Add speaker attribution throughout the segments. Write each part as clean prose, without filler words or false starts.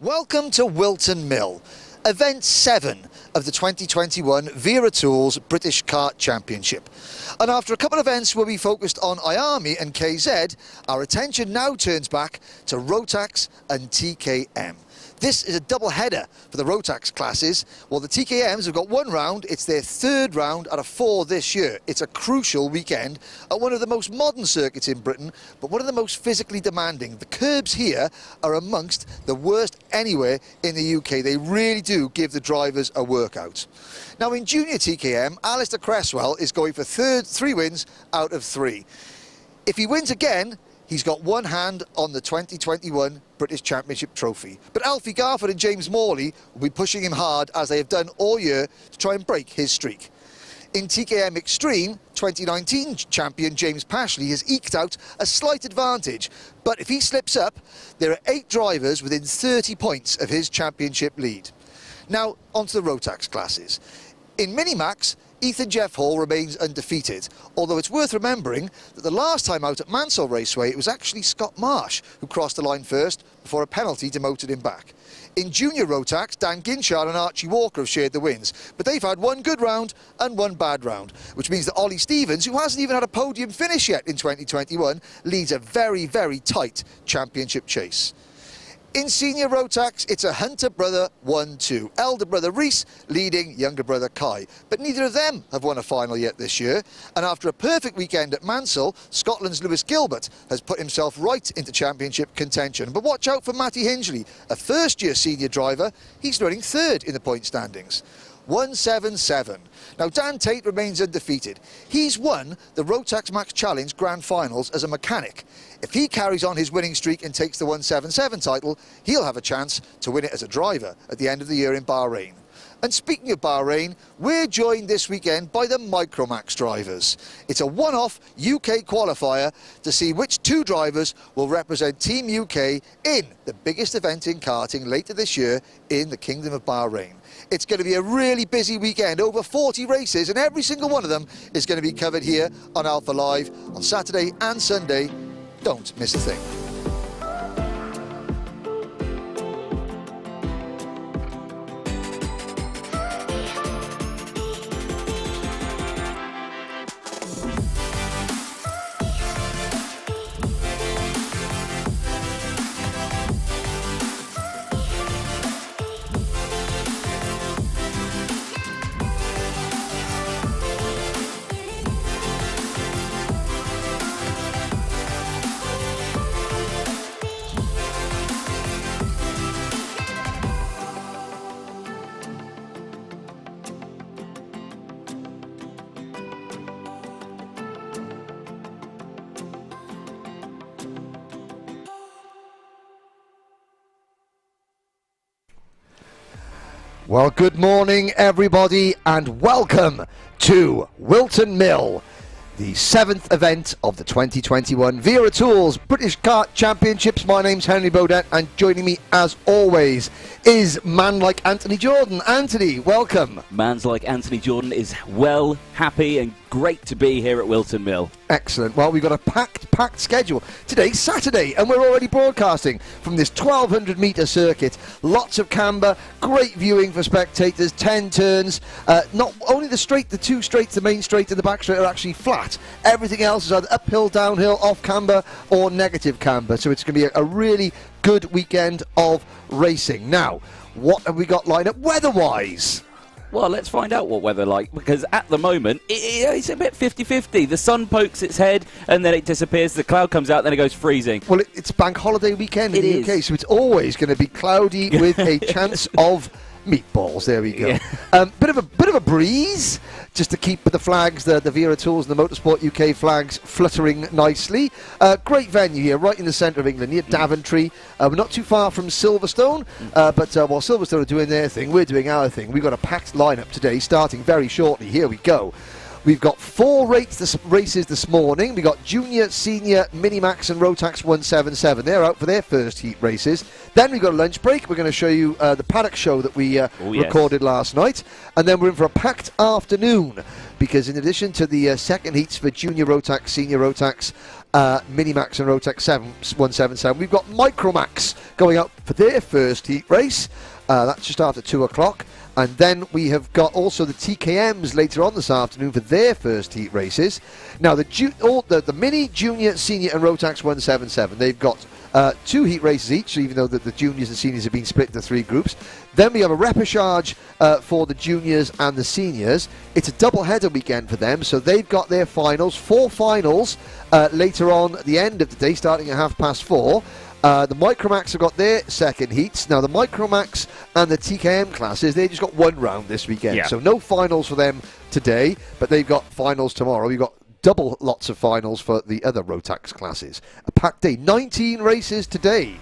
Speaker 1: Welcome to Whilton Mill, Event 7 of the 2021 Wera Tools British Kart Championship. And after a couple of events where we focused on IAMI and KZ, our attention now turns back to Rotax and TKM. This is a double header for the Rotax classes. Well, the TKMs have got one round. It's their third round out of 4 this year. It's a crucial weekend at one of the most modern circuits in Britain, but one of the most physically demanding. The curbs here are amongst the worst anywhere in the UK. They really do give the drivers a workout. Now, in junior TKM, Alistair Cresswell is going for 3 wins out of 3. If he wins again, he's got one hand on the 2021 British Championship trophy. But Alfie Garford and James Morley will be pushing him hard, as they have done all year, to try and break his streak. In TKM Extreme, 2019 champion James Pashley has eked out a slight advantage. But if he slips up, there are 8 drivers within 30 points of his championship lead. Now, onto the Rotax classes. In Minimax, Ethan Jeff Hall remains undefeated, although it's worth remembering that the last time out at Mansell Raceway, it was actually Scott Marsh who crossed the line first before a penalty demoted him back. In junior Rotax, Dan Ginchard and Archie Walker have shared the wins, but they've had one good round and one bad round, which means that Ollie Stevens, who hasn't even had a podium finish yet in 2021, leads a very, very tight championship chase. In senior Rotax, it's a Hunter brother 1-2. Elder brother Reese leading younger brother Kai. But neither of them have won a final yet this year. And after a perfect weekend at Mansell, Scotland's Lewis Gilbert has put himself right into championship contention. But watch out for Matty Hingley, a first-year senior driver. He's running 3rd in the point standings. 177. Now, Dan Tate remains undefeated. He's won the Rotax Max Challenge Grand Finals as a mechanic. If he carries on his winning streak and takes the 177 title, he'll have a chance to win it as a driver at the end of the year in Bahrain. And speaking of Bahrain, we're joined this weekend by the Micromax drivers. It's a one-off UK qualifier to see which 2 drivers will represent Team UK in the biggest event in karting later this year in the Kingdom of Bahrain. It's going to be a really busy weekend, over 40 races, and every single one of them is going to be covered here on Alpha Live on Saturday and Sunday. Don't miss a thing. Well, good morning, everybody, and welcome to Whilton Mill, the 7th event of the 2021 Wera Tools British Kart Championships. My name's Henry Beaudette, and joining me, as always, is man like Anthony Jordan. Anthony, welcome.
Speaker 2: Man's like Anthony Jordan is well, happy, and great to be here at Whilton Mill.
Speaker 1: Excellent. Well, we've got a packed schedule. Today's Saturday, and we're already broadcasting from this 1,200-metre circuit. Lots of camber, great viewing for spectators, 10 turns. Not only the 2 straights, the main straight and the back straight, are actually flat. Everything else is either uphill, downhill, off camber, or negative camber. So it's going to be a really good weekend of racing. Now, what have we got lined up weather-wise?
Speaker 2: Well, let's find out what weather like, because at the moment, it's a bit 50-50. The sun pokes its head, and then it disappears. The cloud comes out, then it goes freezing.
Speaker 1: Well, it's bank holiday weekend in the UK, so it's always going to be cloudy with a chance of meatballs. There we go. Yeah. Bit of a breeze, just to keep the flags, the Wera Tools and the Motorsport UK flags fluttering nicely. Great venue here, right in the centre of England, near Daventry. We're not too far from Silverstone, but while Silverstone are doing their thing, we're doing our thing. We've got a packed lineup today, starting very shortly. Here we go. We've got 4 races this morning. We've got Junior, Senior, Minimax and Rotax 177. They're out for their first heat races. Then we've got a lunch break. We're going to show you the Paddock show that we recorded last night. And then we're in for a packed afternoon, because in addition to the second heats for Junior Rotax, Senior Rotax, Minimax and Rotax 177, we've got Micromax going out for their first heat race. That's just after 2 o'clock. And then we have got also the TKMs later on this afternoon for their first heat races. Now, the Mini, Junior, Senior and Rotax 177, they've got 2 heat races each, so even though the juniors and seniors have been split into 3 groups. Then we have a repechage for the juniors and the seniors. It's a double-header weekend for them, so they've got their finals, 4 finals later on at the end of the day, starting at 4:30. The Micromax have got their second heats. Now, the Micromax and the TKM classes, they just got 1 round this weekend.
Speaker 2: Yeah.
Speaker 1: So no finals for them today, but they've got finals tomorrow. We've got double lots of finals for the other Rotax classes. A packed day. 19 races today,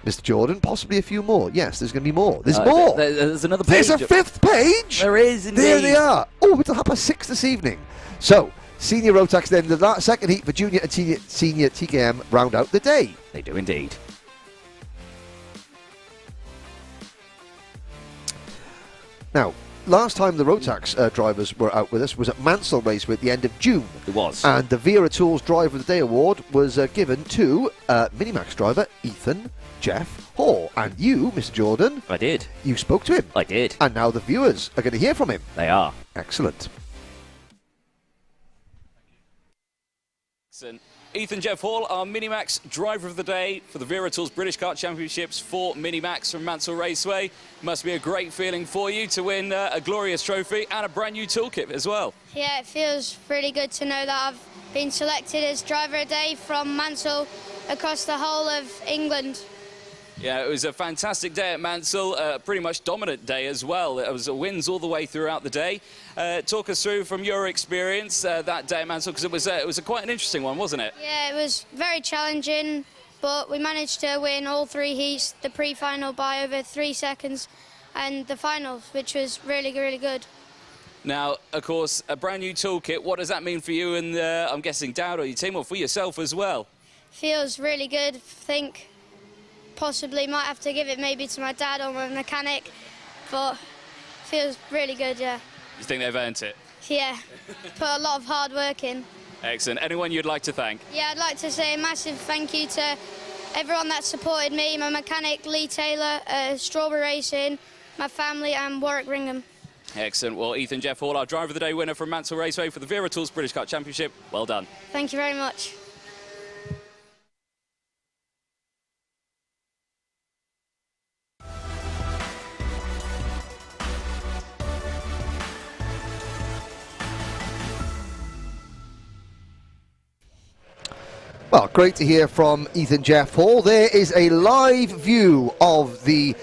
Speaker 1: Mr. Jordan. Possibly a few more. Yes, there's going to be more. There's more.
Speaker 2: There's another page.
Speaker 1: There's a 5th page.
Speaker 2: There is, indeed.
Speaker 1: There they are. Oh, it's 6:30 this evening. So, Senior Rotax, then the second heat for Junior and Senior TKM round out the day.
Speaker 2: They do indeed.
Speaker 1: Now, last time the Rotax drivers were out with us was at Mansell Raceway at the end of June.
Speaker 2: It was.
Speaker 1: And the Wera Tools Driver of the Day award was given to Minimax driver Ethan Jeff Hall. And you, Mr. Jordan,
Speaker 2: I did.
Speaker 1: You spoke to him.
Speaker 2: I did.
Speaker 1: And now the viewers are going to hear from him.
Speaker 2: They are.
Speaker 1: Excellent.
Speaker 3: Ethan Jeff Hall, our Minimax driver of the day for the Wera Tools British Kart Championships for Minimax from Mansell Raceway. Must be a great feeling for you to win a glorious trophy and a brand new toolkit as well.
Speaker 4: Yeah, it feels really good to know that I've been selected as driver of the day from Mansell across the whole of England.
Speaker 3: Yeah, it was a fantastic day at Mansell, pretty much dominant day as well. There was wins all the way throughout the day. Talk us through from your experience that day at Mansell, because it was quite an interesting one, wasn't it?
Speaker 4: Yeah, it was very challenging, but we managed to win all 3 heats, the pre-final by over 3 seconds, and the finals, which was really, really good.
Speaker 3: Now, of course, a brand new toolkit. What does that mean for you and I'm guessing Dad or your team, or for yourself as well?
Speaker 4: Feels really good. Think possibly might have to give it maybe to my dad or my mechanic, but feels really good, yeah.
Speaker 3: You think they've earned it?
Speaker 4: Yeah, put a lot of hard work in.
Speaker 3: Excellent. Anyone you'd like to thank?
Speaker 4: Yeah, I'd like to say a massive thank you to everyone that supported me, my mechanic Lee Taylor, Strawberry Racing, my family and Warwick Ringham.
Speaker 3: Excellent. Well, Ethan Jeff Hall, our driver of the day winner from Mansell Raceway for the Wera Tools British Kart Championship. Well done.
Speaker 4: Thank you very much.
Speaker 1: Well, great to hear from Ethan Jeff Hall. There is a live view of the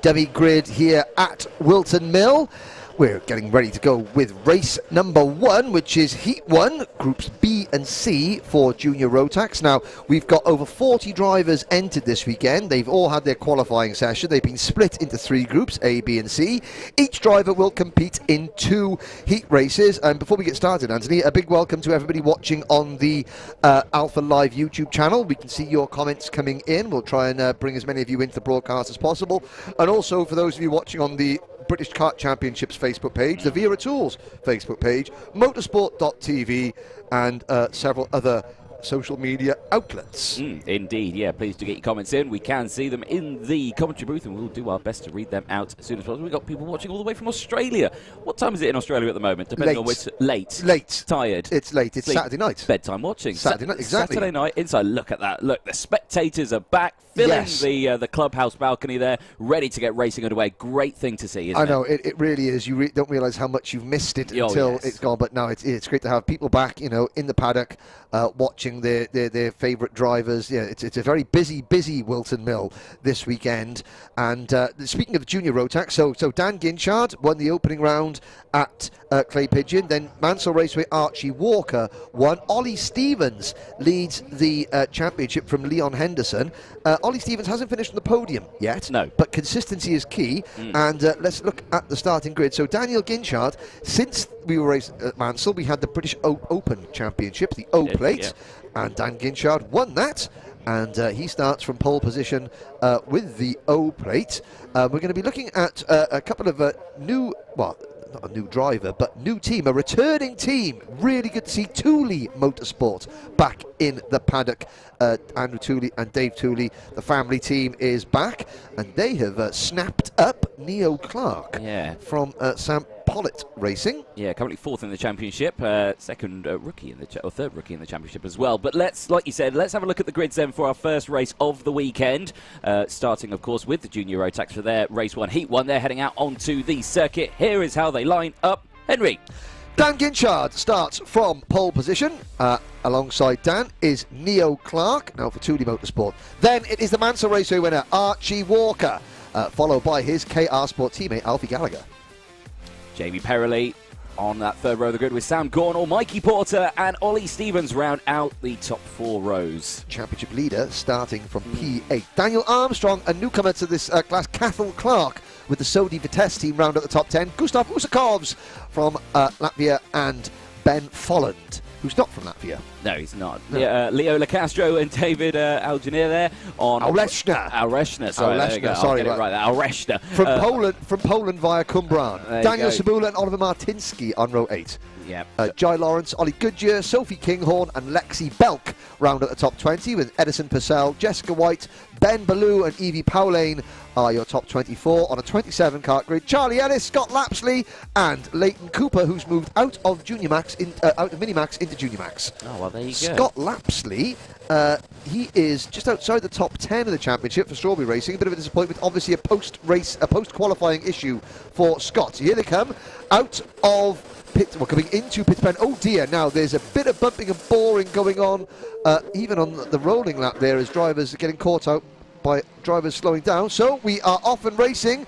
Speaker 1: dummy grid here at Whilton Mill. We're getting ready to go with race number 1, which is Heat 1, Groups B and C for Junior Rotax. Now, we've got over 40 drivers entered this weekend. They've all had their qualifying session. They've been split into 3 groups, A, B and C. Each driver will compete in 2 heat races. And before we get started, Anthony, a big welcome to everybody watching on the Alpha Live YouTube channel. We can see your comments coming in. We'll try and bring as many of you into the broadcast as possible. And also, for those of you watching on the British Kart Championships Facebook page, the Wera Tools Facebook page, motorsport.tv and several other social media outlets.
Speaker 2: Indeed, yeah. Please do get your comments in. We can see them in the commentary booth and we'll do our best to read them out as soon as possible. We've got people watching all the way from Australia. What time is it in Australia at the moment? Depending on which... Late. Tired.
Speaker 1: It's late. It's Saturday night.
Speaker 2: Bedtime watching.
Speaker 1: Saturday night, exactly.
Speaker 2: Saturday night inside. Look at that. Look, the spectators are back, filling the clubhouse balcony there, ready to get racing underway. Great thing to see, isn't it?
Speaker 1: I know, it really is. You don't realise how much you've missed it until it's gone. But no, it's great to have people back, you know, in the paddock, watching their favourite drivers. Yeah, it's a very busy Whilton Mill this weekend. And speaking of the Junior Rotax, so Dan Ginchard won the opening round at Clay Pigeon. Then Mansell Raceway Archie Walker won. Ollie Stevens leads the championship from Leon Henderson. Ollie Stevens hasn't finished on the podium yet,
Speaker 2: no,
Speaker 1: but consistency is key. And let's look at the starting grid. So Daniel Ginchard, since we were racing at Mansell, we had the British Open Championship, the O Plate, and Dan Ginchard won that. And he starts from pole position with the O Plate. We're going to be looking at a couple of new, well, not a new driver, but new team, a returning team. Really good to see Tooley Motorsport back in the paddock. Andrew Tooley and Dave Tooley, the family team, is back, and they have snapped up Neo Clark from Sam Pollitt Racing.
Speaker 2: Yeah, currently 4th in the championship, second rookie in the or third rookie in the championship as well. But let's, like you said, let's have a look at the grids then for our first race of the weekend. Starting, of course, with the Junior Rotax for their race 1, Heat 1. They're heading out onto the circuit. Here is how they line up. Henry.
Speaker 1: Dan Ginchard starts from pole position. Alongside Dan is Neo Clark, now for Tooley Motorsport. Then it is the Mansell Raceway winner, Archie Walker, followed by his KR Sport teammate, Alfie Gallagher.
Speaker 2: Jamie Perrelli on that third row of the grid with Sam Gornall, Mikey Porter and Ollie Stevens round out the top 4 rows.
Speaker 1: Championship leader starting from P8. Daniel Armstrong, a newcomer to this class, Cathal Clark, with the Sodi Vitesse team round out the top 10. Gustav Usakovs from Latvia, and Ben Folland, who's not from Latvia.
Speaker 2: No, he's not. No. Yeah, Leo Lacastro and David Algineer there on
Speaker 1: Alreshna.
Speaker 2: Sorry, there we go.
Speaker 1: Sorry,
Speaker 2: I'll get it right there. Alreshna.
Speaker 1: From Poland via Cumbran. Daniel Sabula and Oliver Martinsky on row 8.
Speaker 2: Yep.
Speaker 1: Jai Lawrence, Ollie Goodyear, Sophie Kinghorn and Lexi Belk round at the top 20, with Edison Purcell, Jessica White, Ben Ballou and Evie Powlane are your top 24 on a 27 kart grid. Charlie Ellis, Scott Lapsley and Leighton Cooper, who's moved out of Junior Max out of Minimax into Junior Max.
Speaker 2: Oh, well, there you go.
Speaker 1: Scott Lapsley, he is just outside the top 10 of the championship for Strawberry Racing. A bit of a disappointment, obviously a post-qualifying issue for Scott. So here they come out of coming into pit pen. Oh dear, now there's a bit of bumping and boring going on, even on the rolling lap there, as drivers are getting caught out by drivers slowing down. So we are off and racing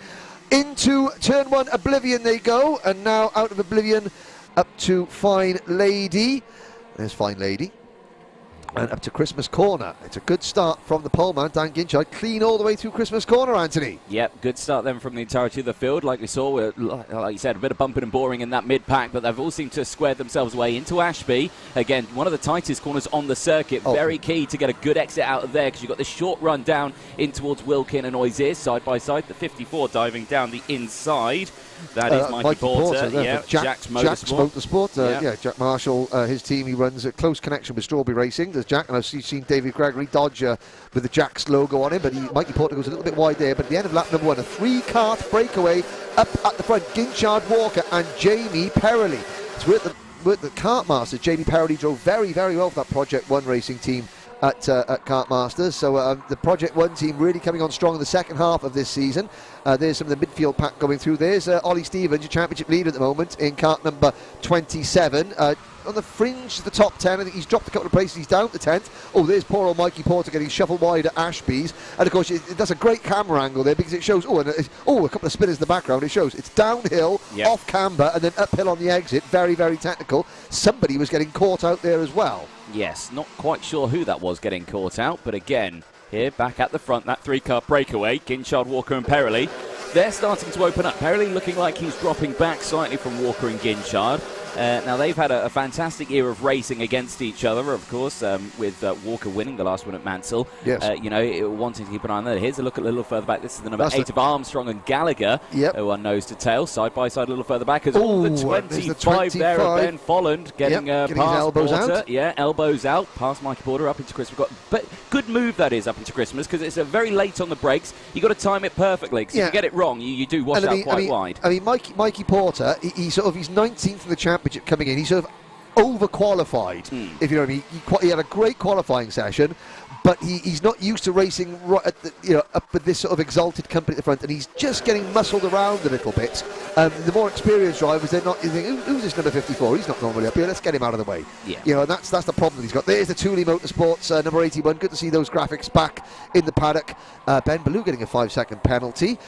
Speaker 1: into turn 1, Oblivion they go, and now out of Oblivion up to Fine Lady. There's Fine Lady. And up to Christmas Corner. It's a good start from the poleman, Dan Ginchard. Clean all the way through Christmas Corner, Anthony.
Speaker 2: Yep, good start then from the entirety of the field. Like we saw, like you said, a bit of bumping and boring in that mid-pack, but they've all seemed to have squared themselves away into Ashby. Again, one of the tightest corners on the circuit. Very key to get a good exit out of there, because you've got this short run down in towards Wilkin and Oisier, side by side. The 54 diving down the inside. That is Mikey Porter. Yeah, Jack's Motorsport. Jack Marshall, his team, he runs a close connection with Strawberry Racing. There's Jack, and I've seen David Gregory dodge with the Jack's logo on him, but Mikey Porter goes a little bit wide there. But at the end of lap number 1, a 3-kart breakaway up at the front. Ginchard, Walker and Jamie Perrelli. So we're at the Kart Masters. Jamie Perrelli drove very, very well for that Project 1 racing team at Kart Masters. So the Project 1 team really coming on strong in the second half of this season. There's some of the midfield pack going through. There's Ollie Stevens, your championship leader at the moment in kart number 27. On the fringe of the top 10, I think he's dropped a couple of places. He's down to 10th. Oh, there's poor old Mikey Porter getting shuffled wide at Ashby's. And of course, that's a great camera angle there, because it shows, a couple of spinners in the background. It shows it's downhill, off camber, and then uphill on the exit. Very, very technical. Somebody was getting caught out there as well. Yes, not quite sure who that was getting caught out, but again, here back at the front, that 3-car breakaway, Ginchard, Walker and Perrelli. They're starting to open up. Perrelli looking like he's dropping back slightly from Walker and Ginchard. Now, they've had a fantastic year of racing against each other, of course, with Walker winning the last one at Mansell.
Speaker 1: Yes.
Speaker 2: Wanting to keep an eye on that. Here's a look a little further back. This is the number 8 of Armstrong and Gallagher, who are nose to tail, side by side a little further back. As the 25 there of Ben Folland getting past his elbows Porter. Out. Yeah, elbows out, past Mikey Porter up into Christmas. But good move that is up into Christmas, because it's very late on the brakes. You've got to time it perfectly, because if you get it wrong, you do wash out quite wide.
Speaker 1: I mean, Mikey Porter, he's 19th in the championship coming in. He's sort of over-qualified, if you know what I mean. He had a great qualifying session, but he's not used to racing right at the, up with this sort of exalted company at the front, and he's just getting muscled around a little bit. The more experienced drivers, they're not. You think, who's this number 54? He's not normally up here. Let's get him out of the way.
Speaker 2: Yeah.
Speaker 1: And that's the problem he's got. There's the Tooley Motorsports number 81. Good to see those graphics back in the paddock. Ben Ballou getting a 5-second penalty.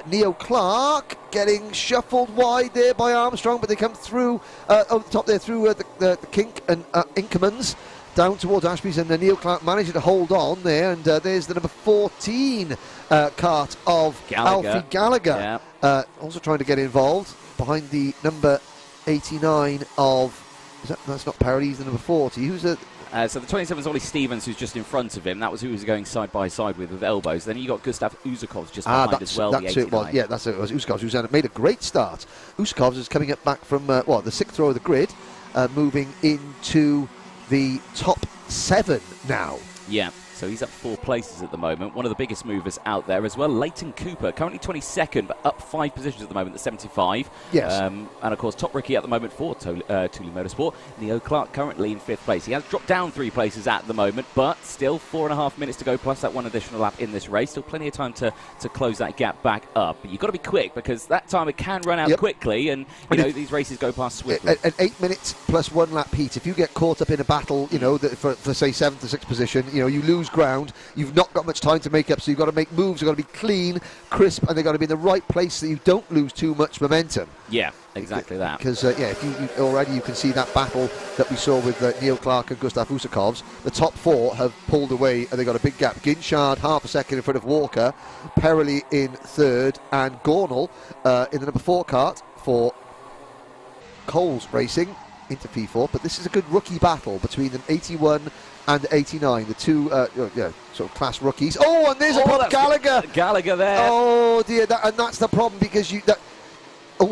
Speaker 1: Neo Clark getting shuffled wide there by Armstrong, but they come through over the top there through the kink and Inkermans down towards Ashby's, and Neil Clark managing to hold on there, and there's the number 14 kart of Alfie Gallagher, also trying to get involved behind the number 89 of, that's not Perrelli, he's the number 40. Who's the
Speaker 2: So the 27 is Ollie Stevens, who's just in front of him. That was who he was going side by side with elbows. Then you got Gustav Uzakovs just behind as well.
Speaker 1: That's it. Well, yeah, that's it. It was Uzakovs who's made a great start. Uzakovs is coming up back from the 6th row of the grid, moving into the top 7 now.
Speaker 2: Yeah. So he's up 4 places at the moment. One of the biggest movers out there as well. Leighton Cooper, currently 22nd, but up 5 positions at the moment at 75.
Speaker 1: Yes.
Speaker 2: And of course, top rookie at the moment for Thule Motorsport. Neo Clark currently in 5th place. He has dropped down 3 places at the moment, but still 4.5 minutes to go, plus that 1 additional lap in this race. Still plenty of time to close that gap back up. But you've got to be quick, because that time it can run out quickly, and these races go past swiftly.
Speaker 1: At 8 minutes plus 1 lap heat, if you get caught up in a battle, for say 7th or 6th position, you lose ground, you've not got much time to make up, so you've got to make moves, you've got to be clean, crisp, and they've got to be in the right place so you don't lose too much momentum.
Speaker 2: Yeah, exactly that.
Speaker 1: Because, if you already you can see that battle that we saw with Neil Clark and Gustav Usakovs, the top 4 have pulled away and they've got a big gap. Ginchard half a second in front of Walker, Perrelli in 3rd, and Gornall in the number 4 kart for Coles Racing into P4. But this is a good rookie battle between the 81 and 89, the 2 sort of class rookies. Oh, and there's a Gallagher.
Speaker 2: Gallagher there.
Speaker 1: Oh dear, and that's the problem, because and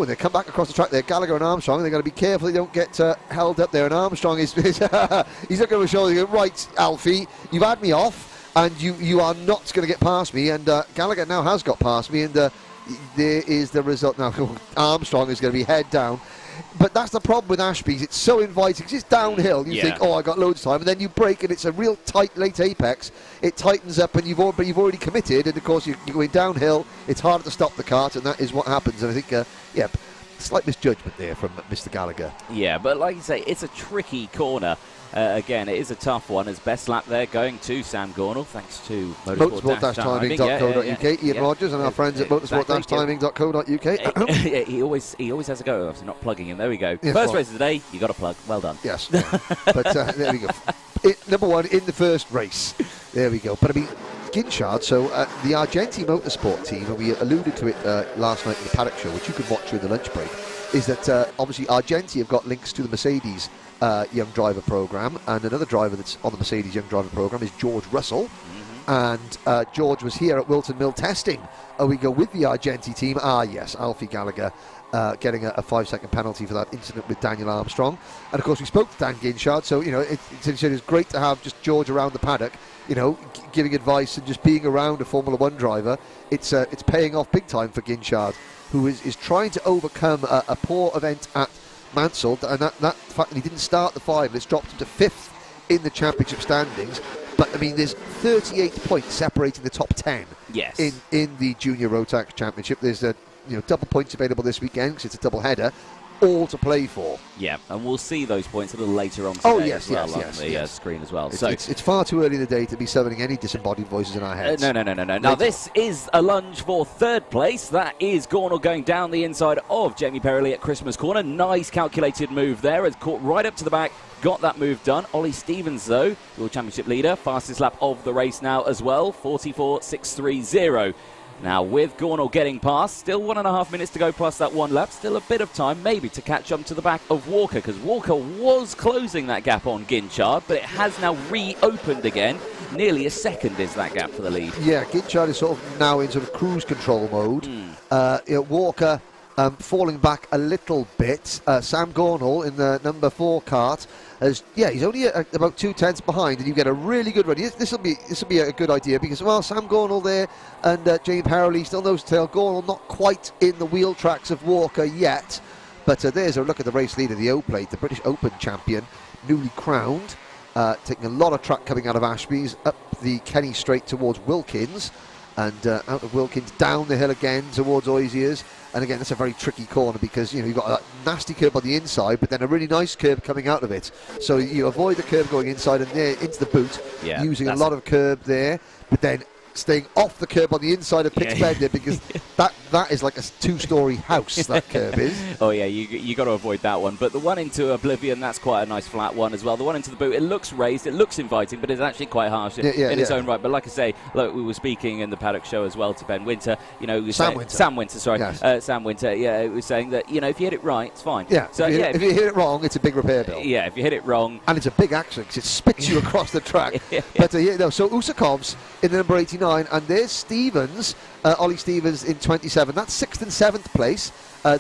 Speaker 1: they come back across the track there, Gallagher and Armstrong. They've got to be careful they don't get held up there. And Armstrong is he's looking over his shoulder. Right, Alfie, you've had me off, and you are not going to get past me. And Gallagher now has got past me, and there is the result now. Armstrong is going to be head down. But that's the problem with Ashby's. It's so inviting, because it's downhill. You think, I got loads of time, and then you brake, and it's a real tight late apex. It tightens up, and you've already committed, and of course you're going downhill. It's harder to stop the kart, and that is what happens. And I think, slight misjudgment there from Mr. Gallagher.
Speaker 2: Yeah, but like you say, it's a tricky corner. Again, it is a tough one. As best lap there going to Sam Gornall, thanks to
Speaker 1: Motorsport-timing.co.uk. Ian Rogers and our friends at motorsport-timing.co.uk.
Speaker 2: He always has a go. Obviously not plugging him. There we go. First race of the day, you got to plug. Well done.
Speaker 1: Yes. But there we go. Number 1 in the first race. There we go. But I mean, Ginchard, so the Argenti Motorsport team, and we alluded to it last night in the Paddock show, which you could watch during the lunch break, is that obviously Argenti have got links to the Mercedes Young Driver Programme, and another driver that's on the Mercedes Young Driver Programme is George Russell. And George was here at Whilton Mill testing. We go with the Argenti team. Yes, Alfie Gallagher getting a 5-second penalty for that incident with Daniel Armstrong. And of course we spoke to Dan Ginchard, so it's great to have just George around the paddock, giving advice and just being around a Formula 1 driver. It's paying off big time for Ginchard, who is trying to overcome a poor event at Mansell, and that fact that he didn't start the 5, it's dropped him to 5th in the championship standings. But I mean, there's 38 points separating the top 10 in the Junior Rotax Championship. There's double points available this weekend, because it's a double header, all to play for. Yeah, and we'll see those points a little later on today on the screen as well. It's far too early in the day to be summoning any disembodied voices in our heads. No. Now this is a lunge for 3rd place. That is Gornall going down the inside of Jamie Perrelli at Christmas Corner. Nice calculated move there. It's caught right up to the back. Got that move done. Ollie Stevens, though, World Championship leader, fastest lap of the race now as well, 44.630. Now, with Gornall getting past, still 1.5 minutes to go plus that 1 lap. Still a bit of time, maybe, to catch up to the back of Walker, because Walker was closing that gap on Ginchard, but it has now reopened again. Nearly a second is that gap for the lead. Yeah, Ginchard is sort of now in sort of cruise control mode. Walker falling back a little bit. Sam Gornall in the number 4 kart. He's only about 2/10 behind, and you get a really good run. This will be a good idea, because Sam Gornall there and Jamie Perrelli still nose to tail. Gornall not quite in the wheel tracks of Walker yet, but there's a look at the race leader, the O-Plate, the British Open champion, newly crowned, taking a lot of track coming out of Ashby's up the Kenny Straight towards Wilkins, and out of Wilkins down the hill again towards Oisiers. And again, that's a very tricky corner, because you've got a nasty curb on the inside, but then a really nice curb coming out of it. So you avoid the curb going inside and there into the boot, using a lot of curb there. But then staying off the curb on the inside of Pitts Bender, because that is like a 2-story house, that curb is.
Speaker 2: Oh yeah, you got to avoid that one. But the one into Oblivion, that's quite a nice flat one as well. The one into the boot, it looks raised, it looks inviting, but it's actually quite harsh in its own right. But like I say, like we were speaking in the Paddock show as well to Ben Winter, you know, Sam Winter, sorry, yes. Sam Winter, yeah, it was saying that, you know, if you hit it right, it's fine.
Speaker 1: Yeah, so if you hit it wrong, it's a big repair bill.
Speaker 2: Yeah, if you hit it wrong,
Speaker 1: and it's a big accident because it spits you across the track. But so Usakov's in the number 89, and there's Stevens, Ollie Stevens in 27. That's 6th and 7th place.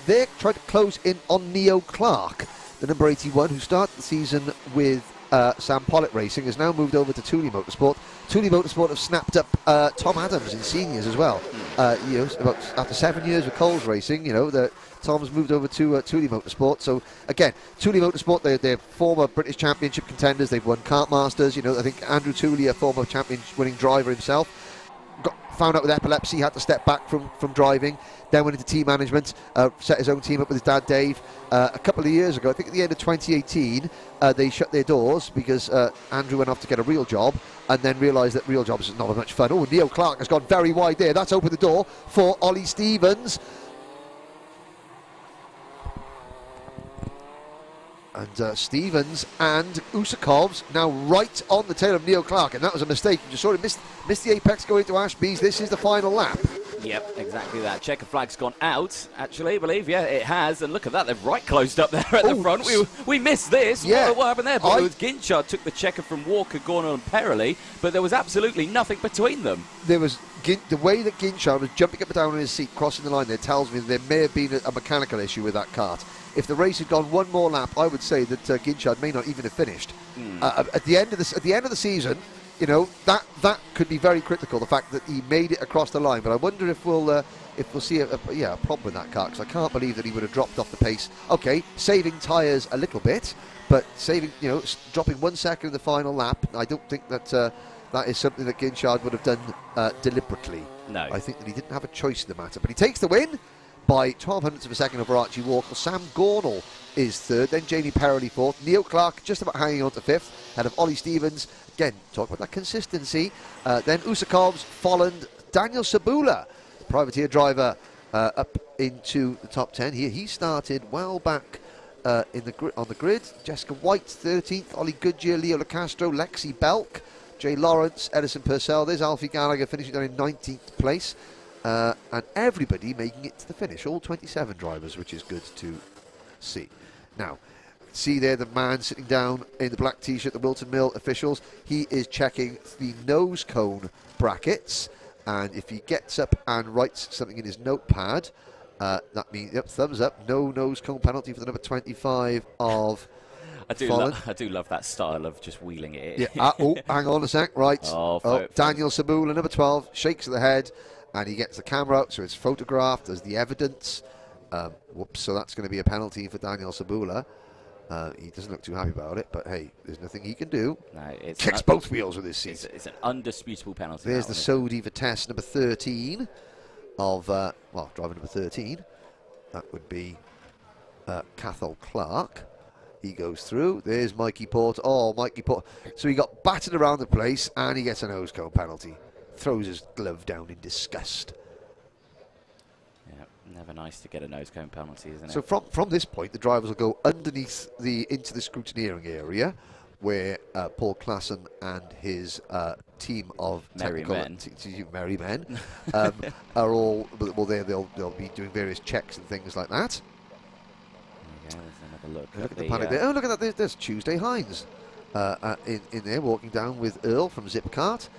Speaker 1: They're trying to close in on Neo Clark, the number 81, who started the season with Sam Pollitt Racing, has now moved over to Thule Motorsport. Thule Motorsport have snapped up Tom Adams in seniors as well. After 7 years with Coles Racing, Tom's moved over to Thule Motorsport. So again, Thule Motorsport, they're former British Championship contenders. They've won Kart Masters. I think Andrew Thule, a former champion-winning driver himself, found out with epilepsy, had to step back from driving, then went into team management, set his own team up with his dad Dave. A couple of years ago, I think at the end of 2018, they shut their doors because Andrew went off to get a real job and then realised that real jobs is not as much fun. Oh, Neo Clark has gone very wide there. That's opened the door for Ollie Stevens. And Stevens and Usakov's now right on the tail of Neo Clark, and that was a mistake. You just sort of missed the apex going to Ashby's. This is the final lap.
Speaker 2: Yep, exactly that. Checker flag's gone out, actually, I believe. Yeah, it has. And look at that, they've right closed up there at the front. We missed this.
Speaker 1: Yeah.
Speaker 2: What happened there? But Ginchard took the checker from Walker, Gornall and Perrelly, but there was absolutely nothing between them.
Speaker 1: There was the way that Ginchard was jumping up and down in his seat, crossing the line there, tells me that there may have been a mechanical issue with that kart. If the race had gone one more lap, I would say that Ginchard may not even have finished. At the end of the season, that could be very critical. The fact that he made it across the line, but I wonder if we'll see a problem with that car, because I can't believe that he would have dropped off the pace. Okay, saving tyres a little bit, but dropping 1 second in the final lap. I don't think that that is something that Ginchard would have done deliberately.
Speaker 2: No,
Speaker 1: I think that he didn't have a choice in the matter, but he takes the win by 0.12 of a second over Archie Walker. Sam Gornall is third, then Jamie Perrelly fourth. Neo Clark just about hanging on to fifth, ahead of Ollie Stevens. Again, talk about that consistency. Then Usakov's, Folland, Daniel Sabula, privateer driver, up into the top 10 here. He started well back on the grid. Jessica White, 13th. Ollie Goodyear, Leo LaCastro, Lexi Belk, Jay Lawrence, Edison Purcell. There's Alfie Gallagher finishing down in 19th place. And everybody making it to the finish, all 27 drivers, which is good to see. Now, see there the man sitting down in the black t-shirt, the Whilton Mill officials. He is checking the nose cone brackets, and if he gets up and writes something in his notepad, that means, thumbs up, no nose cone penalty for the number 25 of
Speaker 2: I do love that style of just wheeling it in.
Speaker 1: Yeah. Hang on a sec, right. Daniel Sabula, number 12, shakes the head, and he gets the camera out, so it's photographed as the evidence. So that's going to be a penalty for Daniel Sabula. He doesn't look too happy about it, but hey, there's nothing he can do.
Speaker 2: No, it's
Speaker 1: kicks both wheels with his seat.
Speaker 2: It's an undisputable penalty.
Speaker 1: There's the Sodi Vitesse number 13 of, driver number 13. That would be Cathal Clark. He goes through. There's Mikey Porter. Oh, Mikey Porter. So he got battered around the place, and he gets a nose cone penalty. Throws his glove down in disgust.
Speaker 2: Yeah, never nice to get a nose cone penalty, isn't it?
Speaker 1: So from this point, the drivers will go underneath into the scrutineering area, where Paul Klassen and his team of
Speaker 2: merry men,
Speaker 1: merry men are all. Well, they'll be doing various checks and things like that.
Speaker 2: There's another look
Speaker 1: at the paddock there. Oh, look at that! There's Tuesday Hines in there walking down with Earl from Zipcart.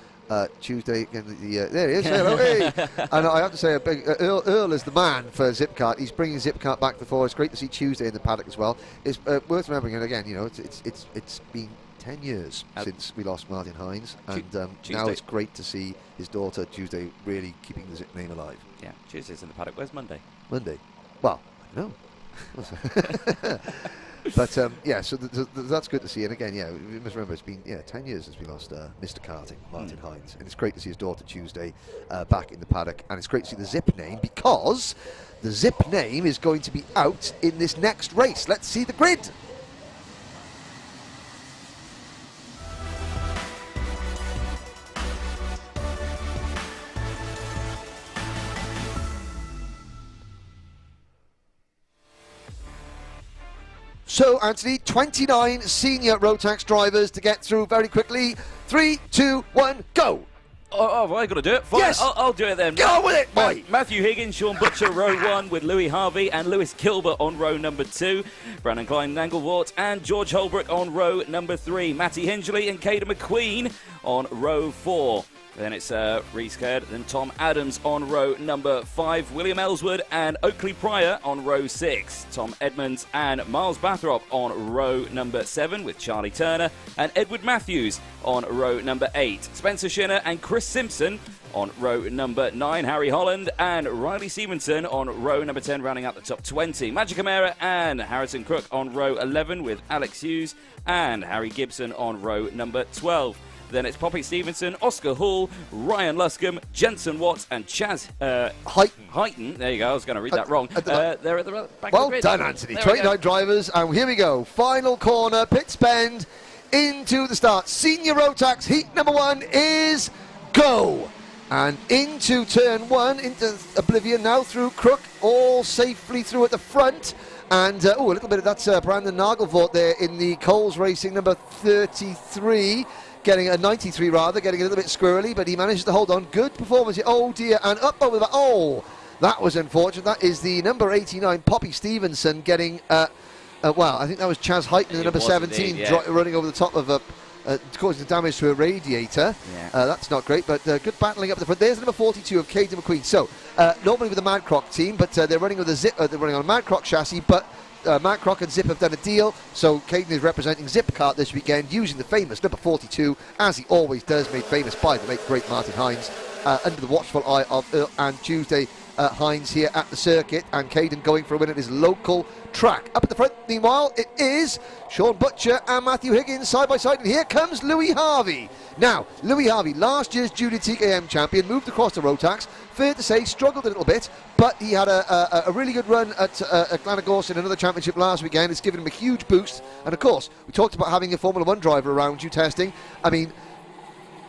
Speaker 1: Tuesday again. There he is. Hello, hey. And I have to say, Earl is the man for Zipcart. He's bringing Zipcart back to the fore. It's great to see Tuesday in the paddock as well. It's worth remembering, and again, it's been 10 years since we lost Martin Hines, and now it's great to see his daughter Tuesday really keeping the Zip name alive.
Speaker 2: Yeah, Tuesday's in the paddock. Where's Monday?
Speaker 1: Monday. Well, no. But so that's good to see. And again, we must remember it's been 10 years since we lost Mr. Karting, Martin Hines, and it's great to see his daughter Tuesday back in the paddock, and it's great to see the Zip name, because the Zip name is going to be out in this next race. Let's see the grid. So, Anthony, 29 senior Rotax drivers to get through very quickly. 3, 2, 1, go!
Speaker 2: Oh, have I got to do it? Fine.
Speaker 1: Yes!
Speaker 2: I'll do it then.
Speaker 1: Go with it, boy!
Speaker 2: Matthew Higgins, Sean Butcher, row 1 with Louis Harvey and Lewis Gilbert on row number 2. Brandon Klein, Nanglevort and George Holbrook on row number 3. Matty Hingley and Caden McQueen on row 4. Then it's Reese Caird, then Tom Adams on row number 5, William Ellswood and Oakley Pryor on row 6, Tom Edmonds and Miles Bathrop on row number 7 with Charlie Turner and Edward Matthews on row number 8, Spencer Shinner and Chris Simpson on row number 9, Harry Holland and Riley Stevenson on row number 10, rounding out the top 20, Magic Amera and Harrison Crook on row 11 with Alex Hughes and Harry Gibson on row number 12. Then it's Poppy Stevenson, Oscar Hall, Ryan Luscombe, Jensen Watts, and Chaz Heighton. There you go. I was going to read that wrong. They're at the back
Speaker 1: well
Speaker 2: of the grid.
Speaker 1: done, Anthony. 29 drivers, and here we go. Final corner, pit bend, into the start. Senior Rotax Heat number 1 is go. And into turn 1, into oblivion now through Crook, all safely through at the front. And, a little bit of that's Brandon Nagelvoort there in the Coles Racing number 33. Getting a 93 rather, getting a little bit squirrely, but he manages to hold on. Good performance here. Oh dear, and up over the back. Oh, that was unfortunate. That is the number 89, Poppy Stevenson, getting, well, I think that was Chaz Heighton, the number 17, indeed, running over the top of causing damage to a radiator. Yeah. That's not great, but good battling up the front. There's the number 42 of Caden McQueen. So, normally with the Mad Croc team, but they're running with a Zip, they're running on a Mad Croc chassis, but Matt Croc and Zip have done a deal, so Caden is representing Zip Kart this weekend using the famous number 42, as he always does, made famous by the late great Martin Hines, under the watchful eye of Earl and Tuesday Hines here at the circuit, and Caden going for a win at his local track. Up at the front, meanwhile, it is Sean Butcher and Matthew Higgins side by side, and here comes Louis Harvey. Now, Louis Harvey, last year's junior TKM champion, moved across to Rotax. Fair to say, struggled a little bit, but he had a really good run at Glenagorse in another championship last weekend. It's given him a huge boost, and of course, we talked about having a Formula 1 driver around you testing. I mean,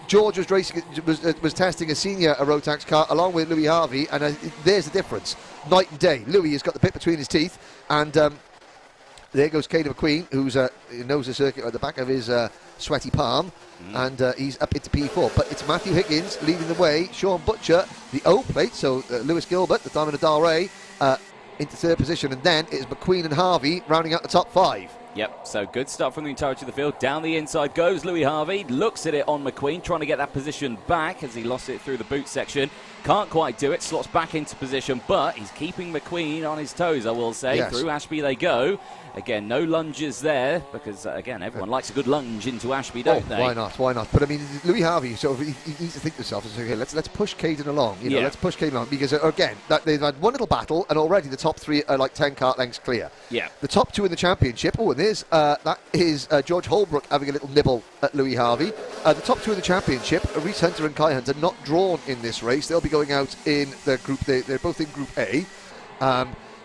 Speaker 1: George was testing a senior Rotax car along with Louis Harvey, and there's the difference, night and day. Louis has got the bit between his teeth, and there goes Caden McQueen, who knows the circuit at the back of his sweaty palm, and he's up into P4. But it's Matthew Higgins leading the way, Sean Butcher, the O plate, so Lewis Gilbert, the Diamond of Dalray, into third position, and then it's McQueen and Harvey rounding out the top 5.
Speaker 2: Yep, so good start from the entirety of the field. Down the inside goes Louis Harvey, looks at it on McQueen, trying to get that position back as he lost it through the boot section. Can't quite do it, slots back into position, but he's keeping McQueen on his toes, I will say. Yes. Through Ashby they go. Again, no lunges there, because, again, everyone likes a good lunge into Ashby, don't they?
Speaker 1: Why not? Why not? But, I mean, Louis Harvey, sort of, he needs to think to himself, and say, okay, let's push Caden along. You know, let's push Caden along, because, again, they've had one little battle, and already the top 3 are like 10 kart lengths clear. Yeah. The top 2 in the championship, and there's, that is George Holbrook having a little nibble at Louis Harvey. The top 2 in the championship, Reese Hunter and Kai Hunter, not drawn in this race. They'll be going out in the group, they're both in Group A.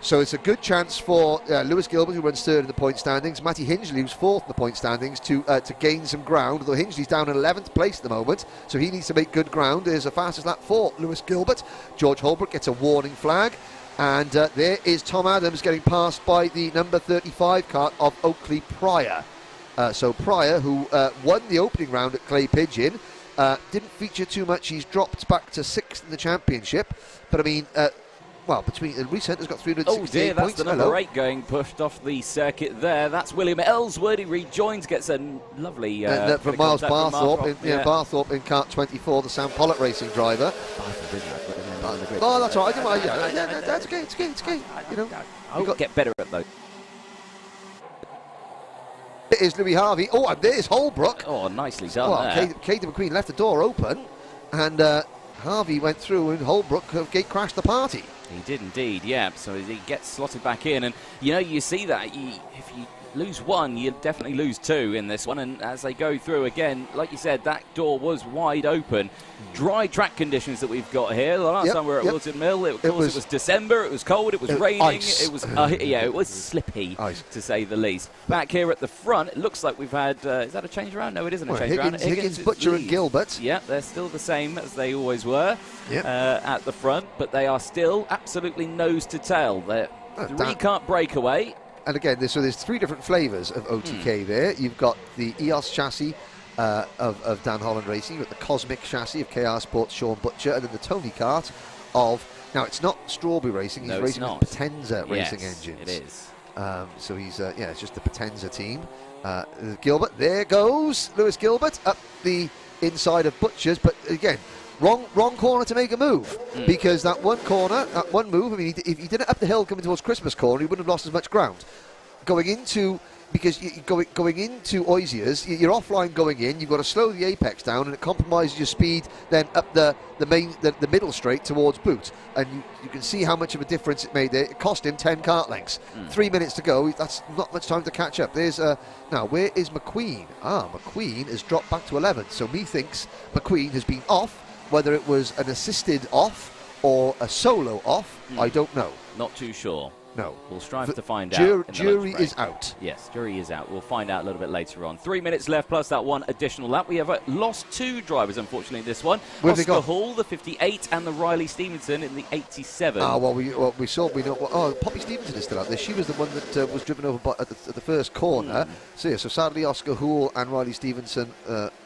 Speaker 1: So it's a good chance for Lewis Gilbert, who runs third in the point standings, Matty Hingley, who's fourth in the point standings, to gain some ground, although Hingley's down in 11th place at the moment, so he needs to make good ground. There's a fastest lap for Lewis Gilbert. George Holbrook gets a warning flag, and there is Tom Adams getting passed by the number 35 kart of Oakley Pryor. So Pryor, who won the opening round at Clay Pigeon, didn't feature too much. He's dropped back to 6th in the championship, but I mean, well, between Reese Hunter's got 368 points.
Speaker 2: Oh dear, that's the number 8 going pushed off the circuit there. That's William Ellswood. He rejoins, gets a lovely
Speaker 1: from Miles Barthorpe in Barthorpe in kart 24, the Sam Pollock racing driver. Oh, that's all right. That's okay. It's okay. You know,
Speaker 2: I'll get better at those.
Speaker 1: It is Louis Harvey. Oh, and there's Holbrook.
Speaker 2: Oh, nicely done there.
Speaker 1: Caden McQueen left the door open, and Harvey went through, and Holbrook gate crashed the party.
Speaker 2: He did indeed, yeah. So he gets slotted back in, and you know, you see that if you lose one, you definitely lose 2 in this one. And as they go through again, like you said, that door was wide open. Dry track conditions that we've got here. The last time we were at Whilton Mill, it was December, it was cold, it was raining, ice. It was it was slippy, to say the least. Back here at the front, it looks like we've had, is that a change around? No, it isn't a change around.
Speaker 1: Higgins, Butcher and Gilbert.
Speaker 2: Yeah, they're still the same as they always were at the front, but they are still absolutely nose to tail. They're 3 kart breakaway.
Speaker 1: and again, there's 3 different flavours of OTK there. You've got the EOS chassis of Dan Holland Racing, you've got the Cosmic chassis of KR Sports Sean Butcher, and then the Tony Kart of, now it's not Strawberry Racing, he's racing with Potenza Racing engines.
Speaker 2: It is.
Speaker 1: So he's, it's just the Potenza team. Gilbert, there goes Lewis Gilbert up the inside of Butcher's, but again, wrong corner to make a move, because that one corner, that one move, I mean, if he did it up the hill coming towards Christmas corner, he wouldn't have lost as much ground. Going into, because going into Oisiers, you're offline going in, you've got to slow the apex down, and it compromises your speed then up the middle straight towards Boot, and you can see how much of a difference it made there. It cost him 10 kart lengths. 3 minutes to go, that's not much time to catch up. There's now, where is McQueen? McQueen has dropped back to 11, so methinks McQueen has been off. Whether it was an assisted off or a solo off, I don't know.
Speaker 2: Not too sure.
Speaker 1: No.
Speaker 2: We'll strive to find out.
Speaker 1: Jury is out.
Speaker 2: Yes, jury is out. We'll find out a little bit later on. 3 minutes left plus that one additional lap. We have lost 2 drivers, unfortunately, in this one. Oscar Hall, the 58, and the Riley Stevenson in the 87.
Speaker 1: We saw. Poppy Stevenson is still out there. She was the one that was driven over at the first corner. So sadly, Oscar Hall and Riley Stevenson